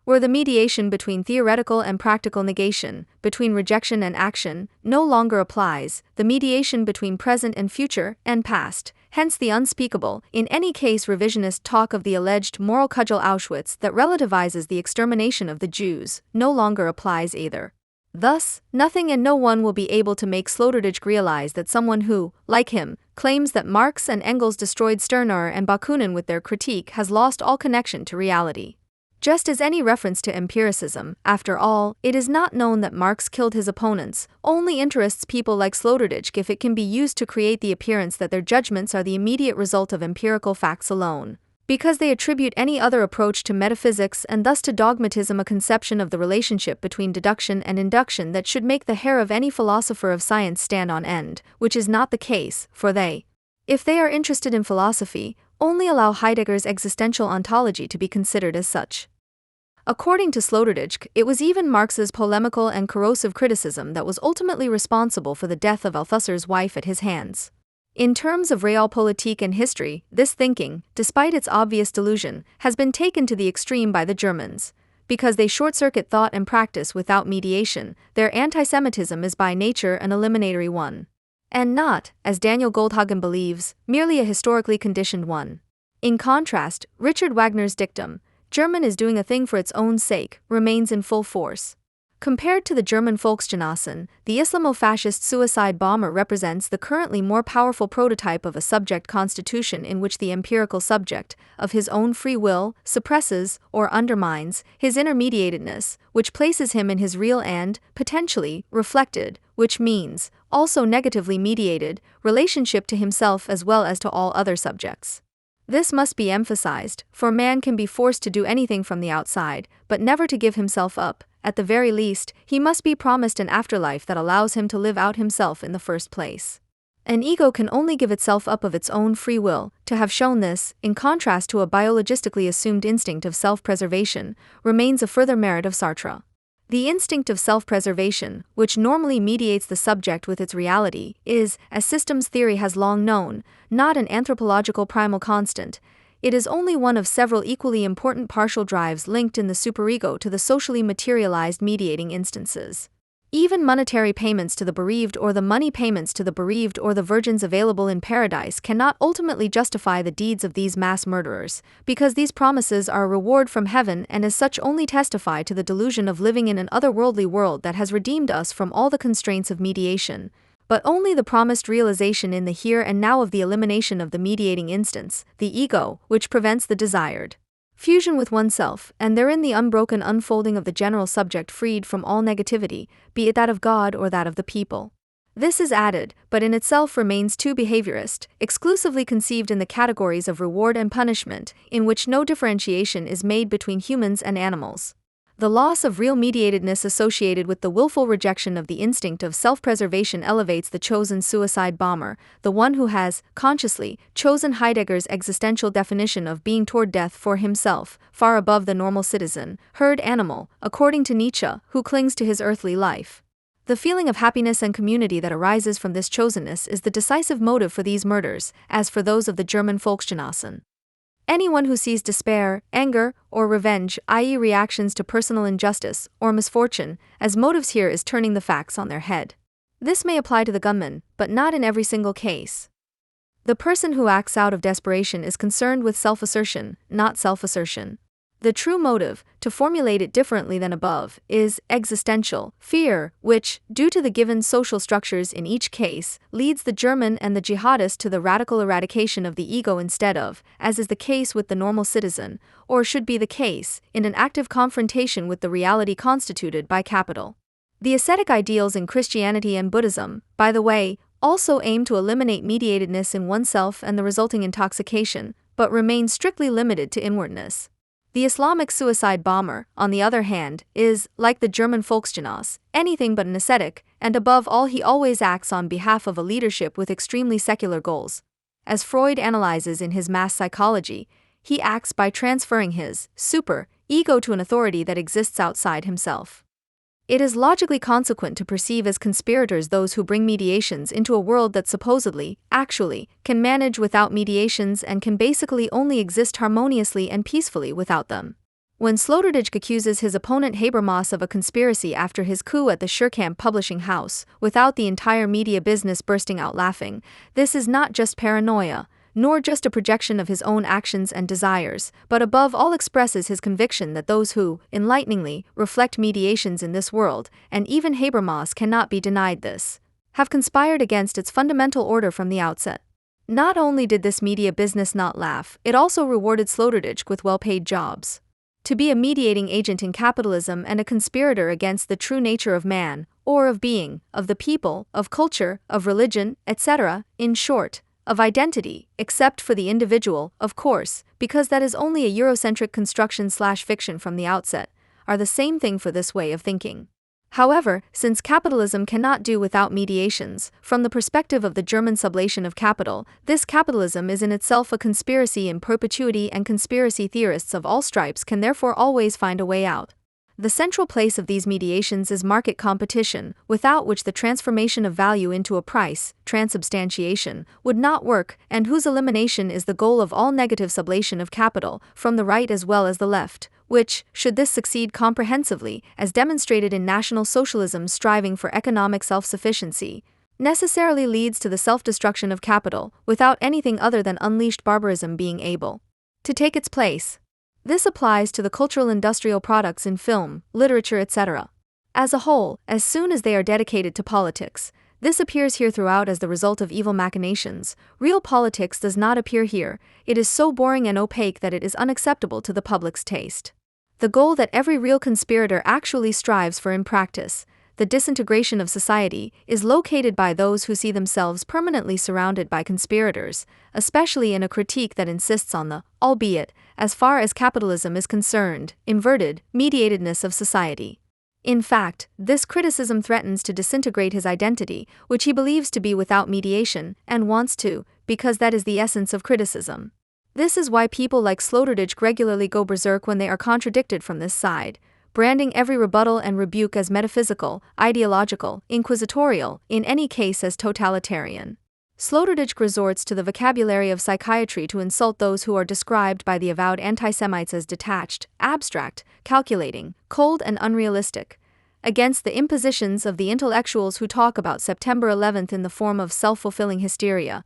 Where the mediation between theoretical and practical negation, between rejection and action, no longer applies, the mediation between present and future and past, hence the unspeakable, in any case revisionist talk of the alleged moral cudgel Auschwitz that relativizes the extermination of the Jews, no longer applies either. Thus, nothing and no one will be able to make Sloterdijk realize that someone who, like him, claims that Marx and Engels destroyed Stirner and Bakunin with their critique has lost all connection to reality. Just as any reference to empiricism, after all, it is not known that Marx killed his opponents, only interests people like Sloterdijk if it can be used to create the appearance that their judgments are the immediate result of empirical facts alone. Because they attribute any other approach to metaphysics and thus to dogmatism a conception of the relationship between deduction and induction that should make the hair of any philosopher of science stand on end, which is not the case, for they, if they are interested in philosophy, only allow Heidegger's existential ontology to be considered as such. According to Sloterdijk, it was even Marx's polemical and corrosive criticism that was ultimately responsible for the death of Althusser's wife at his hands. In terms of realpolitik and history, this thinking, despite its obvious delusion, has been taken to the extreme by the Germans. Because they short-circuit thought and practice without mediation, their anti-Semitism is by nature an eliminatory one. And not, as Daniel Goldhagen believes, merely a historically conditioned one. In contrast, Richard Wagner's dictum, German is doing a thing for its own sake, remains in full force. Compared to the German Volksgenossen, the Islamo-fascist suicide bomber represents the currently more powerful prototype of a subject constitution in which the empirical subject, of his own free will, suppresses, or undermines, his intermediatedness, which places him in his real and, potentially, reflected, which means, also negatively mediated, relationship to himself as well as to all other subjects. This must be emphasized, for man can be forced to do anything from the outside, but never to give himself up. At the very least, he must be promised an afterlife that allows him to live out himself in the first place. An ego can only give itself up of its own free will. To have shown this, in contrast to a biologistically assumed instinct of self-preservation, remains a further merit of Sartre. The instinct of self-preservation, which normally mediates the subject with its reality, is, as systems theory has long known, not an anthropological primal constant. It is only one of several equally important partial drives linked in the superego to the socially materialized mediating instances. Even monetary payments to the bereaved or the money payments to the bereaved or the virgins available in paradise cannot ultimately justify the deeds of these mass murderers, because these promises are a reward from heaven and as such only testify to the delusion of living in an otherworldly world that has redeemed us from all the constraints of mediation. But only the promised realization in the here and now of the elimination of the mediating instance, the ego, which prevents the desired fusion with oneself, and therein the unbroken unfolding of the general subject freed from all negativity, be it that of God or that of the people. This is added, but in itself remains too behaviorist, exclusively conceived in the categories of reward and punishment, in which no differentiation is made between humans and animals. The loss of real mediatedness associated with the willful rejection of the instinct of self-preservation elevates the chosen suicide bomber, the one who has, consciously, chosen Heidegger's existential definition of being toward death for himself, far above the normal citizen, herd animal, according to Nietzsche, who clings to his earthly life. The feeling of happiness and community that arises from this chosenness is the decisive motive for these murders, as for those of the German Volksgenossen. Anyone who sees despair, anger, or revenge, i.e. reactions to personal injustice or misfortune, as motives here is turning the facts on their head. This may apply to the gunman, but not in every single case. The person who acts out of desperation is concerned with self-assertion, not self-assertion. The true motive, to formulate it differently than above, is existential fear, which, due to the given social structures in each case, leads the German and the jihadist to the radical eradication of the ego instead of, as is the case with the normal citizen, or should be the case, in an active confrontation with the reality constituted by capital. The ascetic ideals in Christianity and Buddhism, by the way, also aim to eliminate mediatedness in oneself and the resulting intoxication, but remain strictly limited to inwardness. The Islamic suicide bomber, on the other hand, is, like the German Volksgenosse, anything but an ascetic, and above all he always acts on behalf of a leadership with extremely secular goals. As Freud analyzes in his mass psychology, he acts by transferring his ego to an authority that exists outside himself. It is logically consequent to perceive as conspirators those who bring mediations into a world that supposedly, actually, can manage without mediations and can basically only exist harmoniously and peacefully without them. When Sloterdijk accuses his opponent Habermas of a conspiracy after his coup at the Suhrkamp publishing house, without the entire media business bursting out laughing, this is not just paranoia, nor just a projection of his own actions and desires, but above all expresses his conviction that those who, enlighteningly, reflect mediations in this world, and even Habermas cannot be denied this, have conspired against its fundamental order from the outset. Not only did this media business not laugh, it also rewarded Sloterdijk with well-paid jobs. To be a mediating agent in capitalism and a conspirator against the true nature of man, or of being, of the people, of culture, of religion, etc., in short, of identity, except for the individual, of course, because that is only a Eurocentric construction/fiction from the outset, are the same thing for this way of thinking. However, since capitalism cannot do without mediations, from the perspective of the German sublation of capital, this capitalism is in itself a conspiracy in perpetuity, and conspiracy theorists of all stripes can therefore always find a way out. The central place of these mediations is market competition, without which the transformation of value into a price, transubstantiation, would not work, and whose elimination is the goal of all negative sublation of capital, from the right as well as the left, which, should this succeed comprehensively, as demonstrated in National Socialism's striving for economic self-sufficiency, necessarily leads to the self-destruction of capital, without anything other than unleashed barbarism being able to take its place. This applies to the cultural industrial products in film, literature, etc. As a whole, as soon as they are dedicated to politics, this appears here throughout as the result of evil machinations. Real politics does not appear here, it is so boring and opaque that it is unacceptable to the public's taste. The goal that every real conspirator actually strives for in practice, the disintegration of society, is located by those who see themselves permanently surrounded by conspirators, especially in a critique that insists on the, albeit, as far as capitalism is concerned, inverted, mediatedness of society. In fact, this criticism threatens to disintegrate his identity, which he believes to be without mediation, and wants to, because that is the essence of criticism. This is why people like Sloterdijk regularly go berserk when they are contradicted from this side, branding every rebuttal and rebuke as metaphysical, ideological, inquisitorial, in any case as totalitarian. Sloterdijk resorts to the vocabulary of psychiatry to insult those who are described by the avowed anti-Semites as detached, abstract, calculating, cold and unrealistic, against the impositions of the intellectuals who talk about September 11th in the form of self-fulfilling hysteria.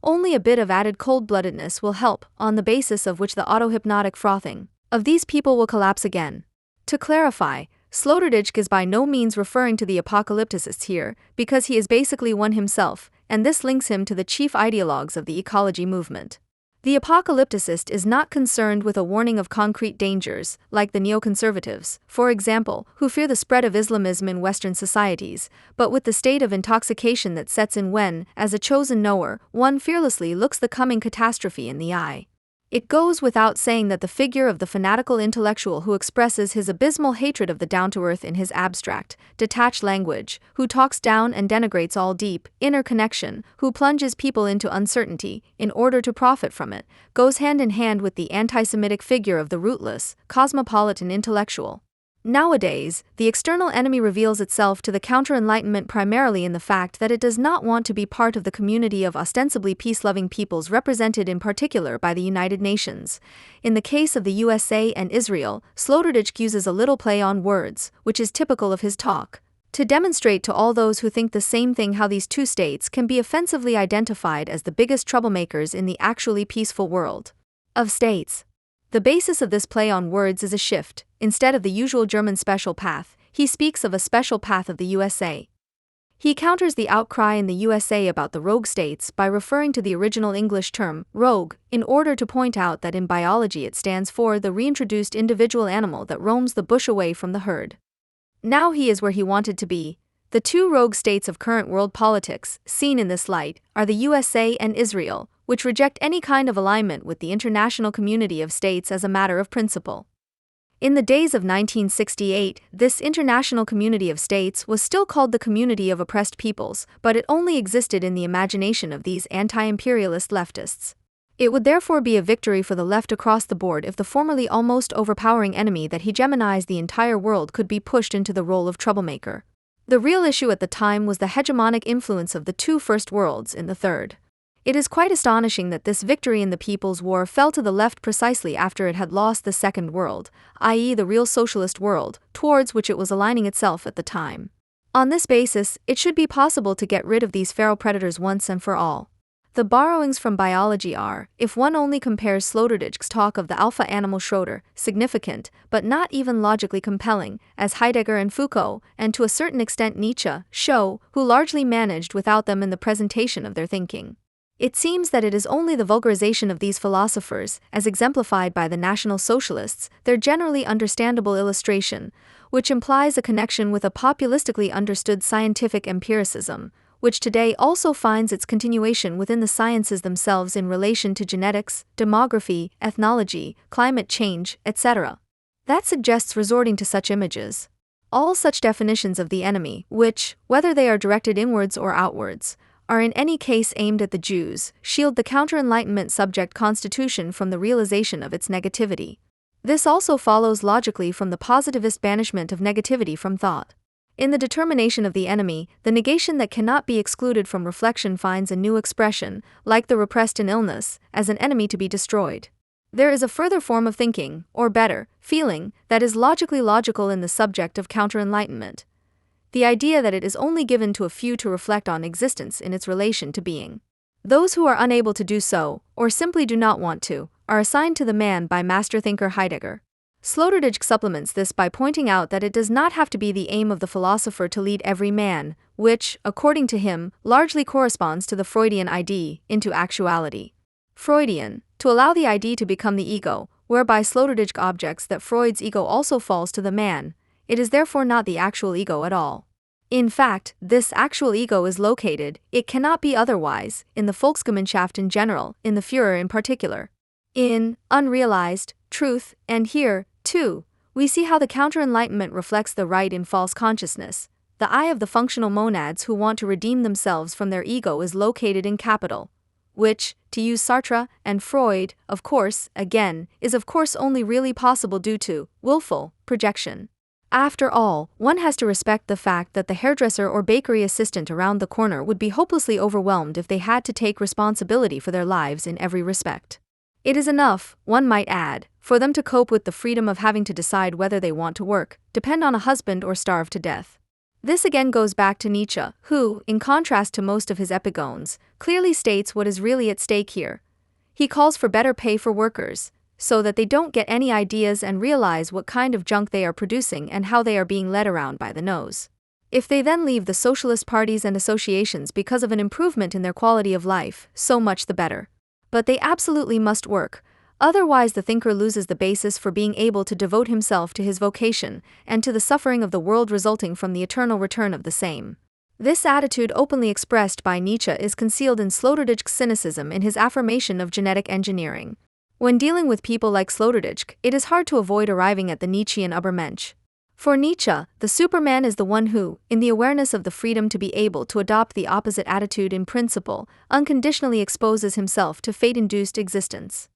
Only a bit of added cold-bloodedness will help, on the basis of which the auto-hypnotic frothing of these people will collapse again. To clarify, Sloterdijk is by no means referring to the apocalypticists here, because he is basically one himself, and this links him to the chief ideologues of the ecology movement. The apocalypticist is not concerned with a warning of concrete dangers, like the neoconservatives, for example, who fear the spread of Islamism in Western societies, but with the state of intoxication that sets in when, as a chosen knower, one fearlessly looks the coming catastrophe in the eye. It goes without saying that the figure of the fanatical intellectual who expresses his abysmal hatred of the down-to-earth in his abstract, detached language, who talks down and denigrates all deep, inner connection, who plunges people into uncertainty, in order to profit from it, goes hand in hand with the anti-Semitic figure of the rootless, cosmopolitan intellectual. Nowadays, the external enemy reveals itself to the counter-enlightenment primarily in the fact that it does not want to be part of the community of ostensibly peace-loving peoples represented in particular by the United Nations. In the case of the USA and Israel, Sloterdijk uses a little play on words, which is typical of his talk, to demonstrate to all those who think the same thing how these two states can be offensively identified as the biggest troublemakers in the actually peaceful world of states. The basis of this play on words is a shift. Instead of the usual German special path, he speaks of a special path of the USA. He counters the outcry in the USA about the rogue states by referring to the original English term, rogue, in order to point out that in biology it stands for the reintroduced individual animal that roams the bush away from the herd. Now he is where he wanted to be. The two rogue states of current world politics, seen in this light, are the USA and Israel, which reject any kind of alignment with the international community of states as a matter of principle. In the days of 1968, this international community of states was still called the Community of Oppressed Peoples, but it only existed in the imagination of these anti-imperialist leftists. It would therefore be a victory for the left across the board if the formerly almost overpowering enemy that hegemonized the entire world could be pushed into the role of troublemaker. The real issue at the time was the hegemonic influence of the two first worlds in the third. It is quite astonishing that this victory in the People's War fell to the left precisely after it had lost the Second World, i.e. the real socialist world, towards which it was aligning itself at the time. On this basis, it should be possible to get rid of these feral predators once and for all. The borrowings from biology are, if one only compares Sloterdijk's talk of the alpha animal Schroeder, significant, but not even logically compelling, as Heidegger and Foucault, and to a certain extent Nietzsche, show, who largely managed without them in the presentation of their thinking. It seems that it is only the vulgarization of these philosophers, as exemplified by the National Socialists, their generally understandable illustration, which implies a connection with a populistically understood scientific empiricism, which today also finds its continuation within the sciences themselves in relation to genetics, demography, ethnology, climate change, etc. That suggests resorting to such images. All such definitions of the enemy, which, whether they are directed inwards or outwards, are in any case aimed at the Jews, shield the counter-Enlightenment subject constitution from the realization of its negativity. This also follows logically from the positivist banishment of negativity from thought. In the determination of the enemy, the negation that cannot be excluded from reflection finds a new expression, like the repressed in illness, as an enemy to be destroyed. There is a further form of thinking, or better, feeling, that is logically logical in the subject of counter-Enlightenment. The idea that it is only given to a few to reflect on existence in its relation to being. Those who are unable to do so, or simply do not want to, are assigned to the man by master thinker Heidegger. Sloterdijk supplements this by pointing out that it does not have to be the aim of the philosopher to lead every man, which, according to him, largely corresponds to the Freudian idea, into actuality. Freudian, to allow the idea to become the ego, whereby Sloterdijk objects that Freud's ego also falls to the man. It is therefore not the actual ego at all. In fact, this actual ego is located, it cannot be otherwise, in the Volksgemeinschaft in general, in the Führer in particular. In unrealized truth, and here, too, we see how the counter-Enlightenment reflects the right in false consciousness. The eye of the functional monads who want to redeem themselves from their ego is located in capital, which, to use Sartre and Freud, of course, again, is of course only really possible due to willful projection. After all, one has to respect the fact that the hairdresser or bakery assistant around the corner would be hopelessly overwhelmed if they had to take responsibility for their lives in every respect. It is enough, one might add, for them to cope with the freedom of having to decide whether they want to work, depend on a husband or starve to death. This again goes back to Nietzsche, who, in contrast to most of his epigones, clearly states what is really at stake here. He calls for better pay for workers, so that they don't get any ideas and realize what kind of junk they are producing and how they are being led around by the nose. If they then leave the socialist parties and associations because of an improvement in their quality of life, so much the better. But they absolutely must work, otherwise the thinker loses the basis for being able to devote himself to his vocation, and to the suffering of the world resulting from the eternal return of the same. This attitude openly expressed by Nietzsche is concealed in Sloterdijk's cynicism in his affirmation of genetic engineering. When dealing with people like Sloterdijk, it is hard to avoid arriving at the Nietzschean Übermensch. For Nietzsche, the Superman is the one who, in the awareness of the freedom to be able to adopt the opposite attitude in principle, unconditionally exposes himself to fate-induced existence.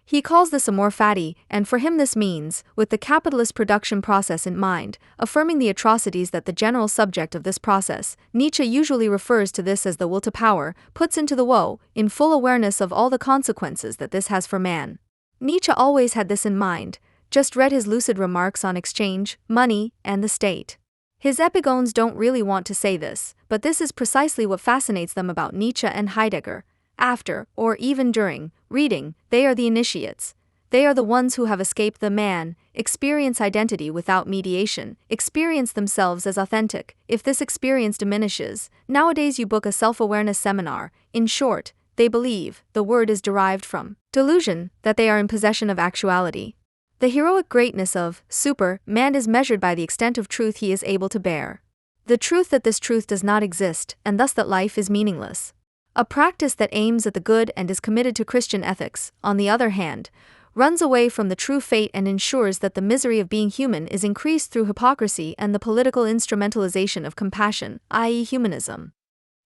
He calls this a more fatty, and for him this means, with the capitalist production process in mind, affirming the atrocities that the general subject of this process, Nietzsche usually refers to this as the will to power, puts into the woe, in full awareness of all the consequences that this has for man. Nietzsche always had this in mind, just read his lucid remarks on exchange, money, and the state. His epigones don't really want to say this, but this is precisely what fascinates them about Nietzsche and Heidegger. After, or even during, reading, they are the initiates. They are the ones who have escaped the man, experience identity without mediation, experience themselves as authentic. If this experience diminishes, nowadays you book a self-awareness seminar. In short, they believe, the word is derived from delusion, that they are in possession of actuality. The heroic greatness of man is measured by the extent of truth he is able to bear. The truth that this truth does not exist, and thus that life is meaningless. A practice that aims at the good and is committed to Christian ethics, on the other hand, runs away from the true fate and ensures that the misery of being human is increased through hypocrisy and the political instrumentalization of compassion, i.e. humanism.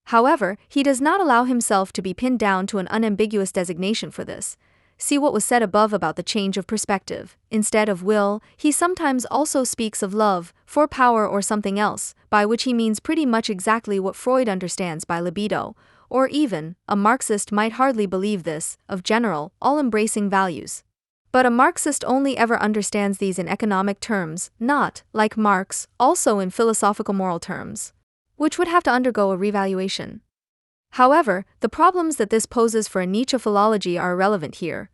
However, he does not allow himself to be pinned down to an unambiguous designation for this. See what was said above about the change of perspective. Instead of will, he sometimes also speaks of love, for power or something else, by which he means pretty much exactly what Freud understands by libido, or even, a Marxist might hardly believe this, of general, all-embracing values. But a Marxist only ever understands these in economic terms, not, like Marx, also in philosophical moral terms, which would have to undergo a revaluation. However, the problems that this poses for a Nietzsche philology are irrelevant here.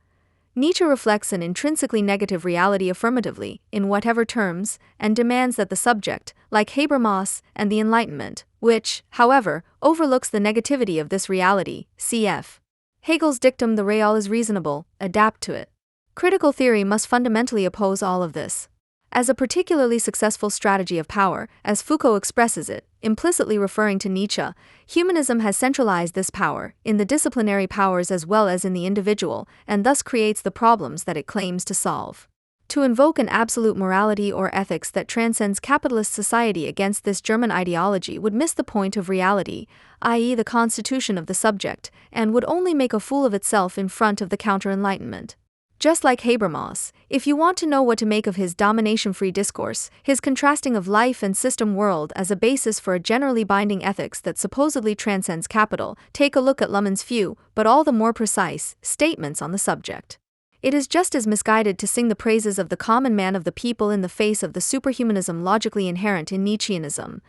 Nietzsche reflects an intrinsically negative reality affirmatively, in whatever terms, and demands that the subject, like Habermas and the Enlightenment, which, however, overlooks the negativity of this reality, cf. Hegel's dictum "the real is reasonable," adapt to it. Critical theory must fundamentally oppose all of this. As a particularly successful strategy of power, as Foucault expresses it, implicitly referring to Nietzsche, humanism has centralized this power, in the disciplinary powers as well as in the individual, and thus creates the problems that it claims to solve. To invoke an absolute morality or ethics that transcends capitalist society against this German ideology would miss the point of reality, i.e., the constitution of the subject, and would only make a fool of itself in front of the counter-enlightenment. Just like Habermas, if you want to know what to make of his domination-free discourse, his contrasting of life and system world as a basis for a generally binding ethics that supposedly transcends capital, take a look at Luhmann's few, but all the more precise, statements on the subject. It is just as misguided to sing the praises of the common man of the people in the face of the superhumanism logically inherent in Nietzscheanism.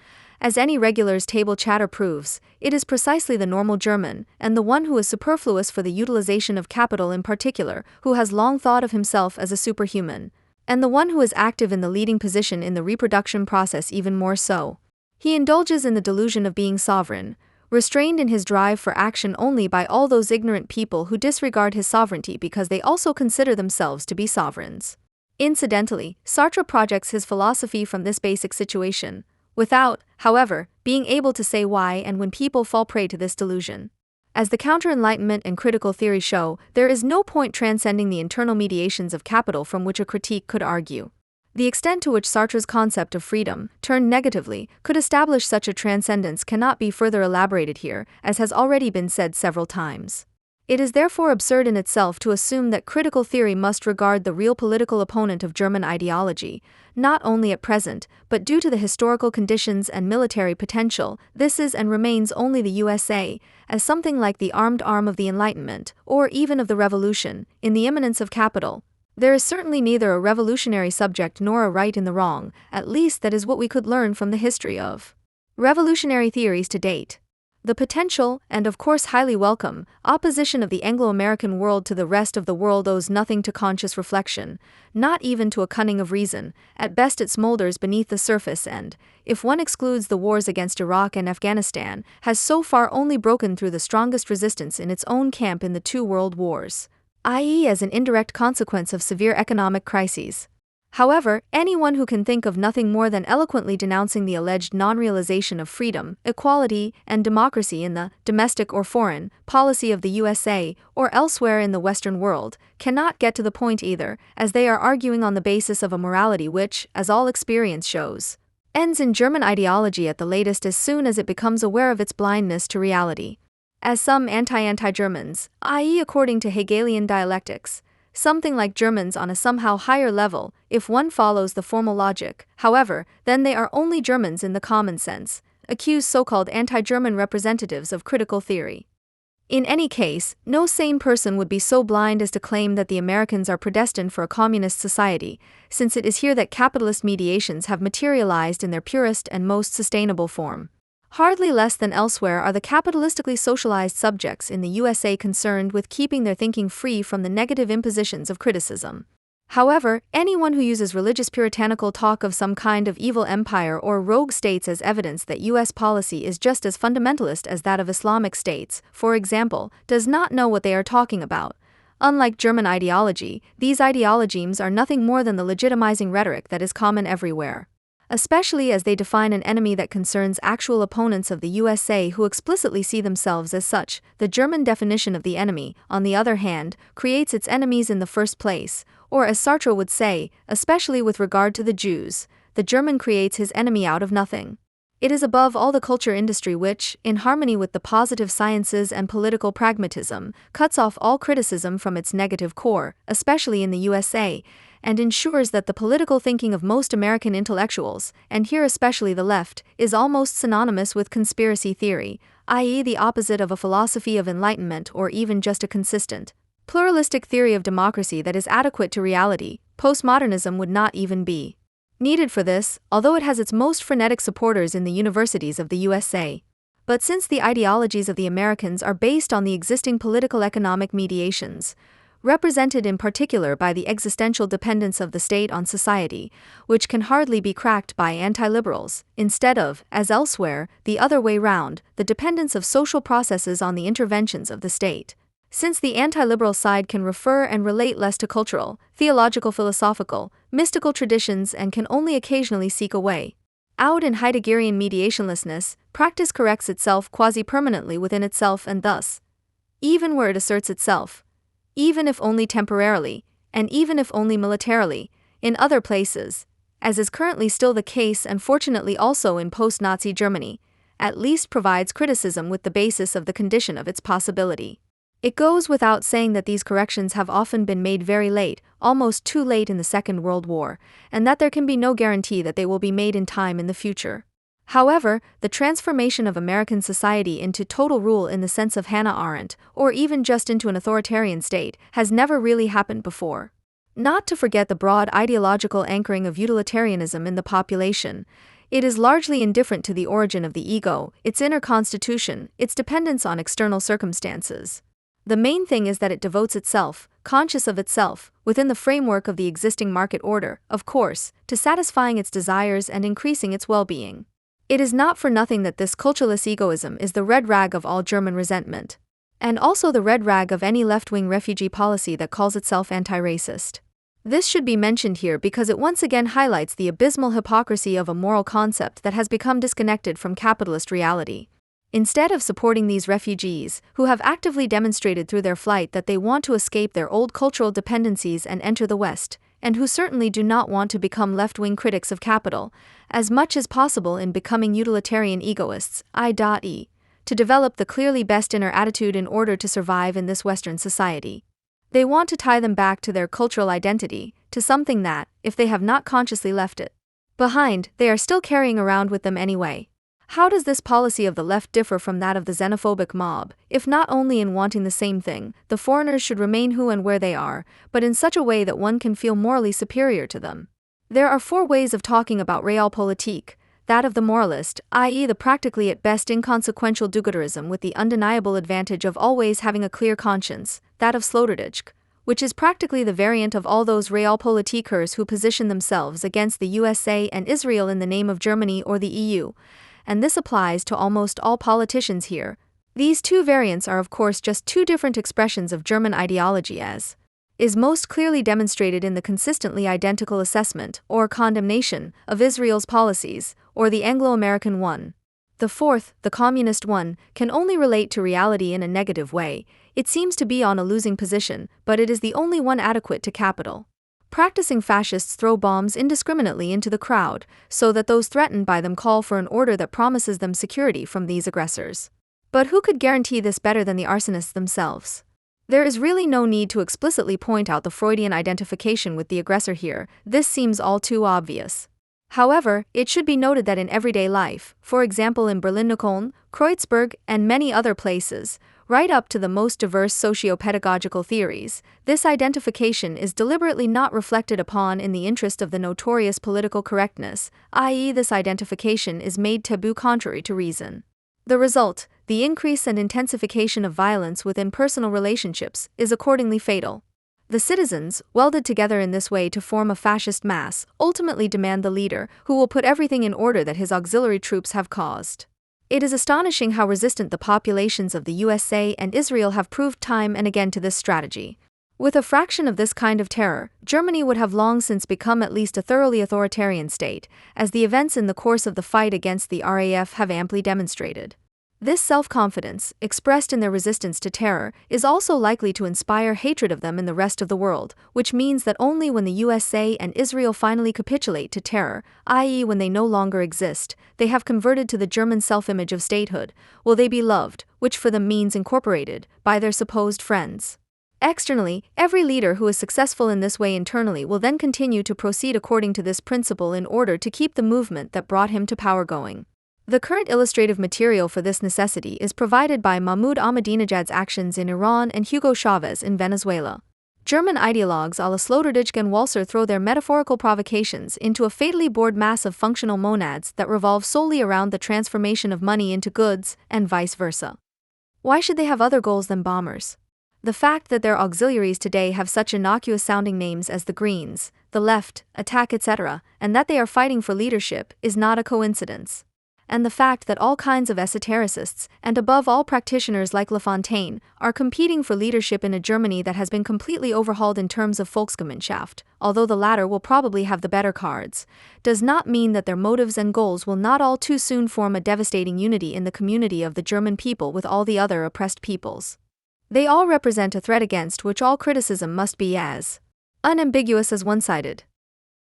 As any regular's table chatter proves, it is precisely the normal German, and the one who is superfluous for the utilization of capital in particular, who has long thought of himself as a superhuman, and the one who is active in the leading position in the reproduction process even more so. He indulges in the delusion of being sovereign, restrained in his drive for action only by all those ignorant people who disregard his sovereignty because they also consider themselves to be sovereigns. Incidentally, Sartre projects his philosophy from this basic situation, without, however, being able to say why and when people fall prey to this delusion. As the counter-enlightenment and critical theory show, there is no point transcending the internal mediations of capital from which a critique could argue. The extent to which Sartre's concept of freedom, turned negatively, could establish such a transcendence cannot be further elaborated here, as has already been said several times. It is therefore absurd in itself to assume that critical theory must regard the real political opponent of German ideology, not only at present, but due to the historical conditions and military potential, this is and remains only the USA, as something like the armed arm of the Enlightenment, or even of the Revolution, in the immanence of capital. There is certainly neither a revolutionary subject nor a right in the wrong, at least that is what we could learn from the history of revolutionary theories to date. The potential, and of course highly welcome, opposition of the Anglo-American world to the rest of the world owes nothing to conscious reflection, not even to a cunning of reason. At best it smolders beneath the surface and, if one excludes the wars against Iraq and Afghanistan, has so far only broken through the strongest resistance in its own camp in the two world wars, i.e. as an indirect consequence of severe economic crises. However, anyone who can think of nothing more than eloquently denouncing the alleged non-realization of freedom, equality, and democracy in the domestic or foreign policy of the USA or elsewhere in the Western world, cannot get to the point either, as they are arguing on the basis of a morality which, as all experience shows, ends in German ideology at the latest as soon as it becomes aware of its blindness to reality. As some anti-Germans, i.e. according to Hegelian dialectics, something like Germans on a somehow higher level, if one follows the formal logic, however, then they are only Germans in the common sense, accuse so-called anti-German representatives of critical theory. In any case, no sane person would be so blind as to claim that the Americans are predestined for a communist society, since it is here that capitalist mediations have materialized in their purest and most sustainable form. Hardly less than elsewhere are the capitalistically socialized subjects in the USA concerned with keeping their thinking free from the negative impositions of criticism. However, anyone who uses religious puritanical talk of some kind of evil empire or rogue states as evidence that US policy is just as fundamentalist as that of Islamic states, for example, does not know what they are talking about. Unlike German ideology, these ideologies are nothing more than the legitimizing rhetoric that is common everywhere. Especially as they define an enemy that concerns actual opponents of the USA who explicitly see themselves as such. The German definition of the enemy, on the other hand, creates its enemies in the first place, or as Sartre would say, especially with regard to the Jews, the German creates his enemy out of nothing. It is above all the culture industry which, in harmony with the positive sciences and political pragmatism, cuts off all criticism from its negative core, especially in the USA, and ensures that the political thinking of most American intellectuals, and here especially the left, is almost synonymous with conspiracy theory, i.e., the opposite of a philosophy of enlightenment or even just a consistent, pluralistic theory of democracy that is adequate to reality. Postmodernism would not even be needed for this, although it has its most frenetic supporters in the universities of the USA. But since the ideologies of the Americans are based on the existing political economic mediations, represented in particular by the existential dependence of the state on society, which can hardly be cracked by anti-liberals, instead of, as elsewhere, the other way round, the dependence of social processes on the interventions of the state. Since the anti-liberal side can refer and relate less to cultural, theological, philosophical, mystical traditions and can only occasionally seek a way out in Heideggerian mediationlessness, practice corrects itself quasi-permanently within itself and thus, even where it asserts itself, even if only temporarily, and even if only militarily, in other places, as is currently still the case and fortunately also in post-Nazi Germany, at least provides criticism with the basis of the condition of its possibility. It goes without saying that these corrections have often been made very late, almost too late in the Second World War, and that there can be no guarantee that they will be made in time in the future. However, the transformation of American society into total rule in the sense of Hannah Arendt, or even just into an authoritarian state, has never really happened before. Not to forget the broad ideological anchoring of utilitarianism in the population, it is largely indifferent to the origin of the ego, its inner constitution, its dependence on external circumstances. The main thing is that it devotes itself, conscious of itself, within the framework of the existing market order, of course, to satisfying its desires and increasing its well-being. It is not for nothing that this cultureless egoism is the red rag of all German resentment, and also the red rag of any left-wing refugee policy that calls itself anti-racist. This should be mentioned here because it once again highlights the abysmal hypocrisy of a moral concept that has become disconnected from capitalist reality. Instead of supporting these refugees, who have actively demonstrated through their flight that they want to escape their old cultural dependencies and enter the West, and who certainly do not want to become left-wing critics of capital, as much as possible in becoming utilitarian egoists, i.e., to develop the clearly best inner attitude in order to survive in this Western society. They want to tie them back to their cultural identity, to something that, if they have not consciously left it behind, they are still carrying around with them anyway. How does this policy of the left differ from that of the xenophobic mob, if not only in wanting the same thing, the foreigners should remain who and where they are, but in such a way that one can feel morally superior to them? There are four ways of talking about realpolitik: that of the moralist, i.e. the practically at best inconsequential do-gooderism with the undeniable advantage of always having a clear conscience; that of Sloterdijk, which is practically the variant of all those realpolitikers who position themselves against the USA and Israel in the name of Germany or the EU, and this applies to almost all politicians here. These two variants are of course just two different expressions of German ideology, as is most clearly demonstrated in the consistently identical assessment, or condemnation, of Israel's policies, or the Anglo-American one. The fourth, the communist one, can only relate to reality in a negative way. It seems to be on a losing position, but it is the only one adequate to capital. Practicing fascists throw bombs indiscriminately into the crowd, so that those threatened by them call for an order that promises them security from these aggressors. But who could guarantee this better than the arsonists themselves? There is really no need to explicitly point out the Freudian identification with the aggressor here, this seems all too obvious. However, it should be noted that in everyday life, for example in Berlin-Neukölln, Kreuzberg, and many other places, right up to the most diverse socio-pedagogical theories, this identification is deliberately not reflected upon in the interest of the notorious political correctness, i.e. this identification is made taboo contrary to reason. The result, the increase and intensification of violence within personal relationships, is accordingly fatal. The citizens, welded together in this way to form a fascist mass, ultimately demand the leader, who will put everything in order that his auxiliary troops have caused. It is astonishing how resistant the populations of the USA and Israel have proved time and again to this strategy. With a fraction of this kind of terror, Germany would have long since become at least a thoroughly authoritarian state, as the events in the course of the fight against the RAF have amply demonstrated. This self-confidence, expressed in their resistance to terror, is also likely to inspire hatred of them in the rest of the world, which means that only when the USA and Israel finally capitulate to terror, i.e. when they no longer exist, they have converted to the German self-image of statehood, will they be loved, which for them means incorporated, by their supposed friends. Externally, every leader who is successful in this way internally will then continue to proceed according to this principle in order to keep the movement that brought him to power going. The current illustrative material for this necessity is provided by Mahmoud Ahmadinejad's actions in Iran and Hugo Chavez in Venezuela. German ideologues a la Sloterdijk and Walser throw their metaphorical provocations into a fatally bored mass of functional monads that revolve solely around the transformation of money into goods, and vice versa. Why should they have other goals than bombers? The fact that their auxiliaries today have such innocuous-sounding names as the Greens, the Left, Attack, etc., and that they are fighting for leadership, is not a coincidence. And the fact that all kinds of esotericists, and above all practitioners like Lafontaine, are competing for leadership in a Germany that has been completely overhauled in terms of Volksgemeinschaft, although the latter will probably have the better cards, does not mean that their motives and goals will not all too soon form a devastating unity in the community of the German people with all the other oppressed peoples. They all represent a threat against which all criticism must be as unambiguous as one-sided.